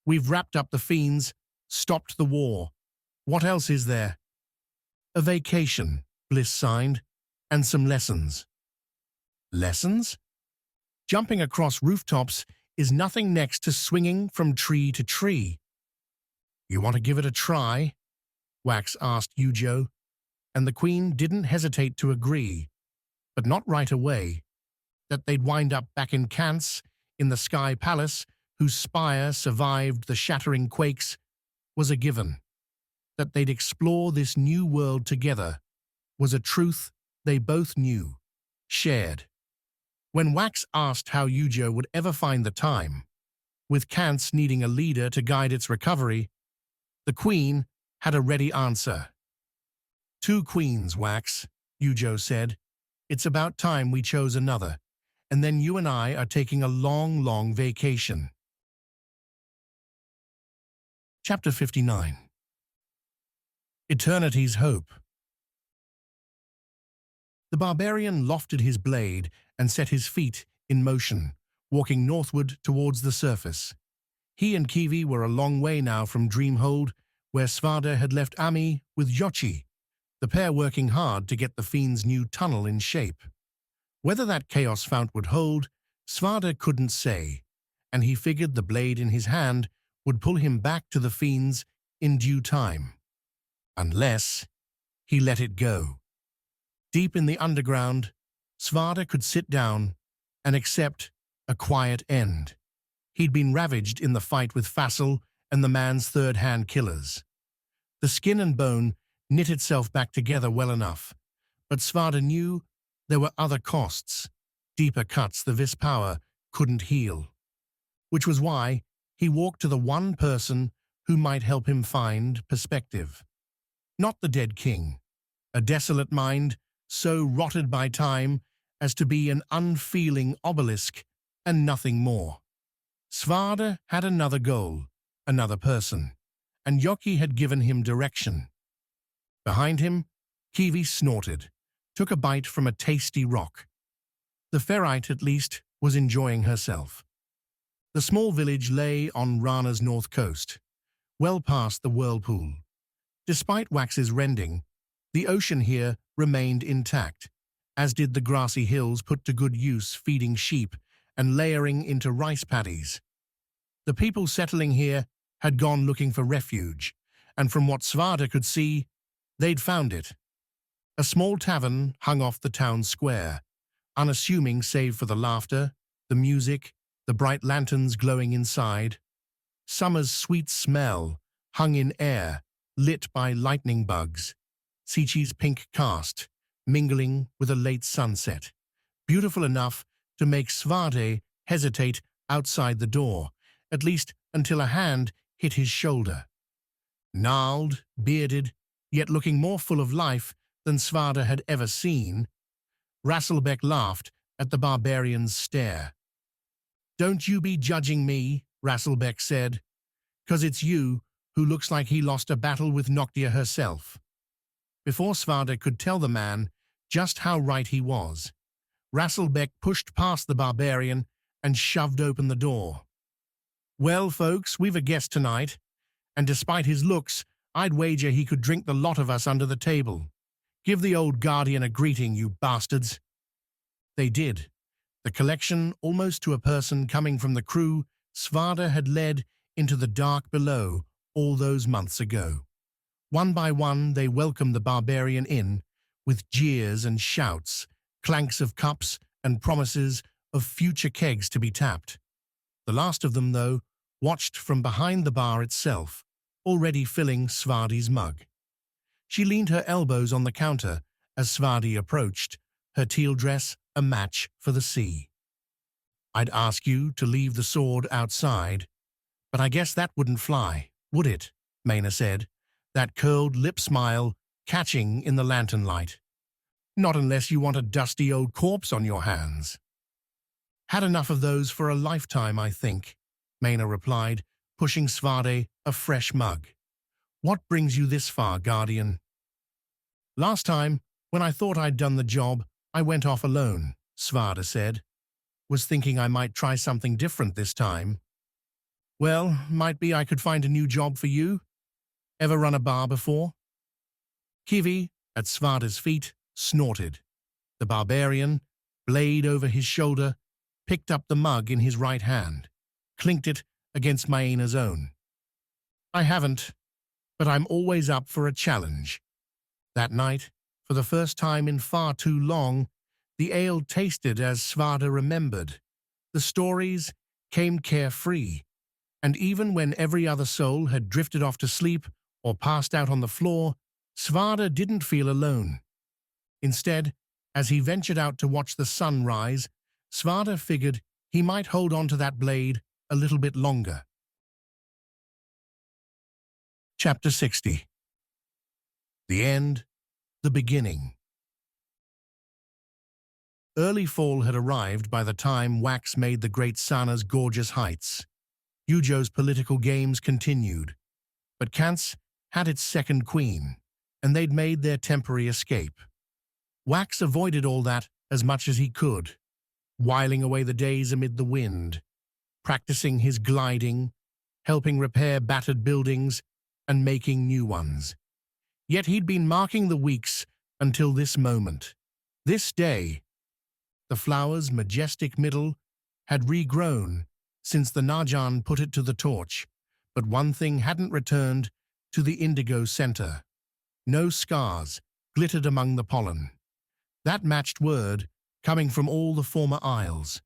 We've wrapped up the fiends, stopped the war. What else is there?" "A vacation," Bliss signed, "and some lessons." "Lessons?" "Jumping across rooftops is nothing next to swinging from tree to tree." "You want to give it a try?" Wax asked Yujo, and the Queen didn't hesitate to agree, but not right away. That they'd wind up back in Kance, in the Sky Palace, whose spire survived the shattering quakes, was a given. That they'd explore this new world together was a truth they both knew, shared. When Wax asked how Yujo would ever find the time, with Kance needing a leader to guide its recovery, the Queen had a ready answer. "Two queens, Wax," Yujo said. "It's about time we chose another, and then you and I are taking a long, long vacation." Chapter 59. Eternity's Hope. The barbarian lofted his blade and set his feet in motion, walking northward towards the surface. He and Kiwi were a long way now from Dreamhold, where Svada had left Ami with Yochi, the pair working hard to get the fiend's new tunnel in shape. Whether that chaos fount would hold, Svada couldn't say, and he figured the blade in his hand would pull him back to the fiends in due time. Unless he let it go. Deep in the underground, Svada could sit down and accept a quiet end. He'd been ravaged in the fight with Fassel and the man's third-hand killers. The skin and bone knit itself back together well enough, but Svada knew there were other costs, deeper cuts the Vis power couldn't heal. Which was why he walked to the one person who might help him find perspective. Not the dead king, a desolate mind so rotted by time as to be an unfeeling obelisk and nothing more. Svada had another goal, another person, and Yoki had given him direction. Behind him, Kiwi snorted, took a bite from a tasty rock. The ferrite, at least, was enjoying herself. The small village lay on Rana's north coast, well past the whirlpool. Despite Wax's rending, the ocean here remained intact, as did the grassy hills put to good use feeding sheep and layering into rice paddies. The people settling here had gone looking for refuge, and from what Svada could see, they'd found it. A small tavern hung off the town square, unassuming save for the laughter, the music, the bright lanterns glowing inside. Summer's sweet smell hung in air, lit by lightning bugs. Sichi's pink cast, mingling with a late sunset, beautiful enough to make Svade hesitate outside the door, at least until a hand hit his shoulder. Gnarled, bearded, yet looking more full of life than Svada had ever seen, Rasselbeck laughed at the barbarian's stare. "Don't you be judging me," Rasselbeck said, "'cause it's you who looks like he lost a battle with Noctia herself. Before Svarda could tell the man just how right he was, Rasselbeck pushed past the barbarian and shoved open the door. "Well, folks, we've a guest tonight, and despite his looks, I'd wager he could drink the lot of us under the table. Give the old guardian a greeting, you bastards." They did, the collection almost to a person coming from the crew Svarda had led into the dark below all those months ago. One by one, they welcomed the barbarian in, with jeers and shouts, clanks of cups, and promises of future kegs to be tapped. The last of them, though, watched from behind the bar itself, already filling Svardi's mug. She leaned her elbows on the counter as Svardi approached, her teal dress a match for the sea. "I'd ask you to leave the sword outside, but I guess that wouldn't fly, would it?" Mire said, that curled lip smile catching in the lantern light. "Not unless you want a dusty old corpse on your hands." "Had enough of those for a lifetime, I think," Mire replied, pushing Svarde a fresh mug. "What brings you this far, Guardian?" "Last time, when I thought I'd done the job, I went off alone," Svarda said. "Was thinking I might try something different this time." "Well, might be I could find a new job for you. Ever run a bar before?" Kivi, at Svarda's feet, snorted. The barbarian, blade over his shoulder, picked up the mug in his right hand, clinked it against Maena's own. "I haven't, but I'm always up for a challenge." That night, for the first time in far too long, the ale tasted as Svarda remembered. The stories came carefree, and even when every other soul had drifted off to sleep or passed out on the floor, Svarda didn't feel alone. Instead, as he ventured out to watch the sun rise, Svarda figured he might hold on to that blade a little bit longer. Chapter 60. The End, the Beginning. Early fall had arrived by the time Wax made the Great Sana's gorgeous heights. Yujo's political games continued, but Kant's had its second queen, and they'd made their temporary escape. Wax avoided all that as much as he could, whiling away the days amid the wind, practicing his gliding, helping repair battered buildings, and making new ones. Yet he'd been marking the weeks until this moment, this day. The flower's majestic middle had regrown since the Najan put it to the torch, but one thing hadn't returned to the indigo center. No Skars glittered among the pollen. That matched word coming from all the former isles.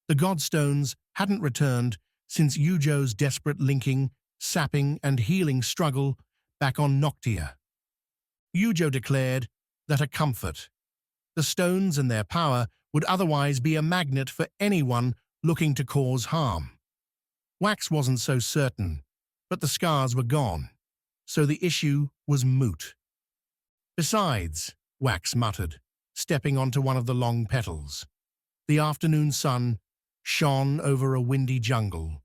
The godstones hadn't returned since Yujo's desperate linking, sapping, and healing struggle back on Noctia. Yujo declared that a comfort. The stones and their power would otherwise be a magnet for anyone looking to cause harm. Wax wasn't so certain, but the Skars were gone, so the issue was moot. "Besides," Wax muttered, stepping onto one of the long petals. The afternoon sun shone over a windy jungle,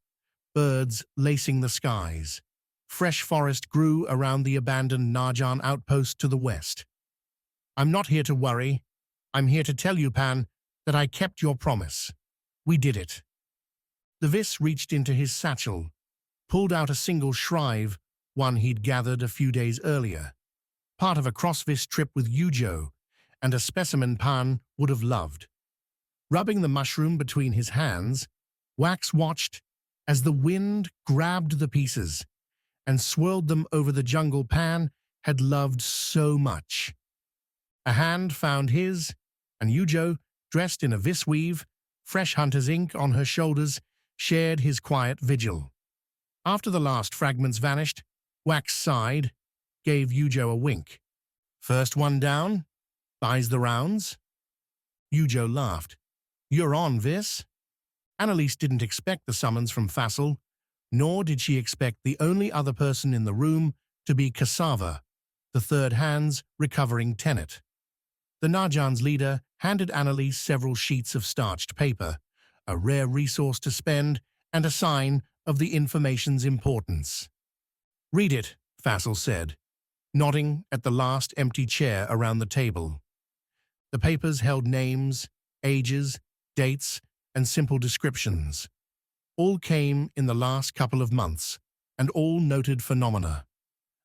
birds lacing the skies. Fresh forest grew around the abandoned Najan outpost to the west. "I'm not here to worry. I'm here to tell you, Pan, that I kept your promise. We did it." The Vis reached into his satchel, pulled out a single shrive, one he'd gathered a few days earlier, part of a cross-Vis trip with Yujo, and a specimen Pan would have loved. Rubbing the mushroom between his hands, Wax watched as the wind grabbed the pieces and swirled them over the jungle Pan had loved so much. A hand found his, and Yujo, dressed in a Vis weave, fresh hunter's ink on her shoulders, shared his quiet vigil. After the last fragments vanished, Wax sighed, gave Yujo a wink. "First one down? Buys the rounds?" Yujo laughed. "You're on, Vis." Annalise didn't expect the summons from Fassel, nor did she expect the only other person in the room to be Cassava, the third hand's recovering tenet. The Najan's leader handed Annalise several sheets of starched paper, a rare resource to spend and a sign of the information's importance. Read it, Fassel said, nodding at the last empty chair around the table. The papers held names, ages, dates, and simple descriptions. All came in the last couple of months, and all noted phenomena.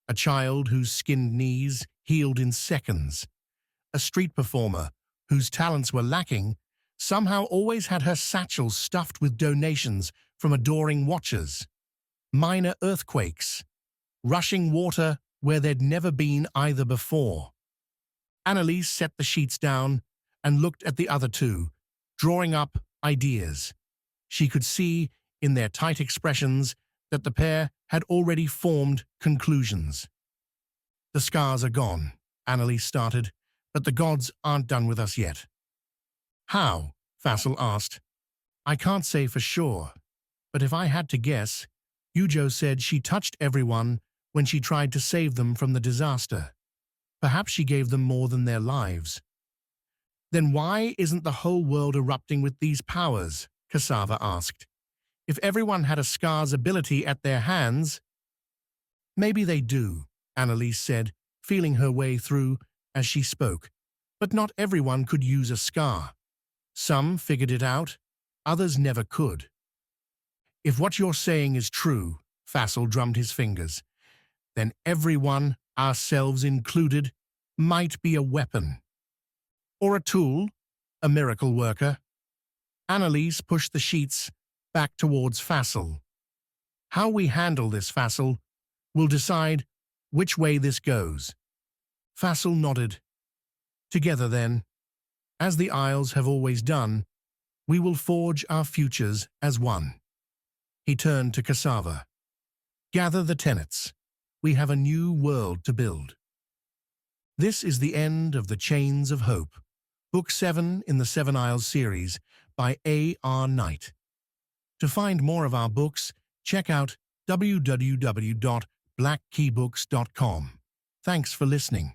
A child whose skinned knees healed in seconds. A street performer whose talents were lacking somehow always had her satchel stuffed with donations from adoring watchers. Minor earthquakes. Rushing water where there'd never been either before. Annalise set the sheets down and looked at the other two, drawing up ideas. She could see in their tight expressions that the pair had already formed conclusions. The Skars are gone, Annalise started, but the gods aren't done with us yet. How? Fassel asked. I can't say for sure, but if I had to guess, Yujo said she touched everyone when she tried to save them from the disaster. Perhaps she gave them more than their lives. Then why isn't the whole world erupting with these powers? Cassava asked. If everyone had a Skar's ability at their hands. Maybe they do, Annalise said, feeling her way through as she spoke. But not everyone could use a Skar. Some figured it out, others never could. If what you're saying is true, Fassel drummed his fingers, then everyone, ourselves included, might be a weapon. Or a tool, a miracle worker. Annalise pushed the sheets back towards Fassel. How we handle this, Fassel, will decide which way this goes. Fassel nodded. Together then, as the Isles have always done, we will forge our futures as one. He turned to Cassava. Gather the tenets. We have a new world to build. This is the end of The Chains of Hope, Book 7 in the Seven Isles series by A.R. Knight. To find more of our books, check out www.blackkeybooks.com. Thanks for listening.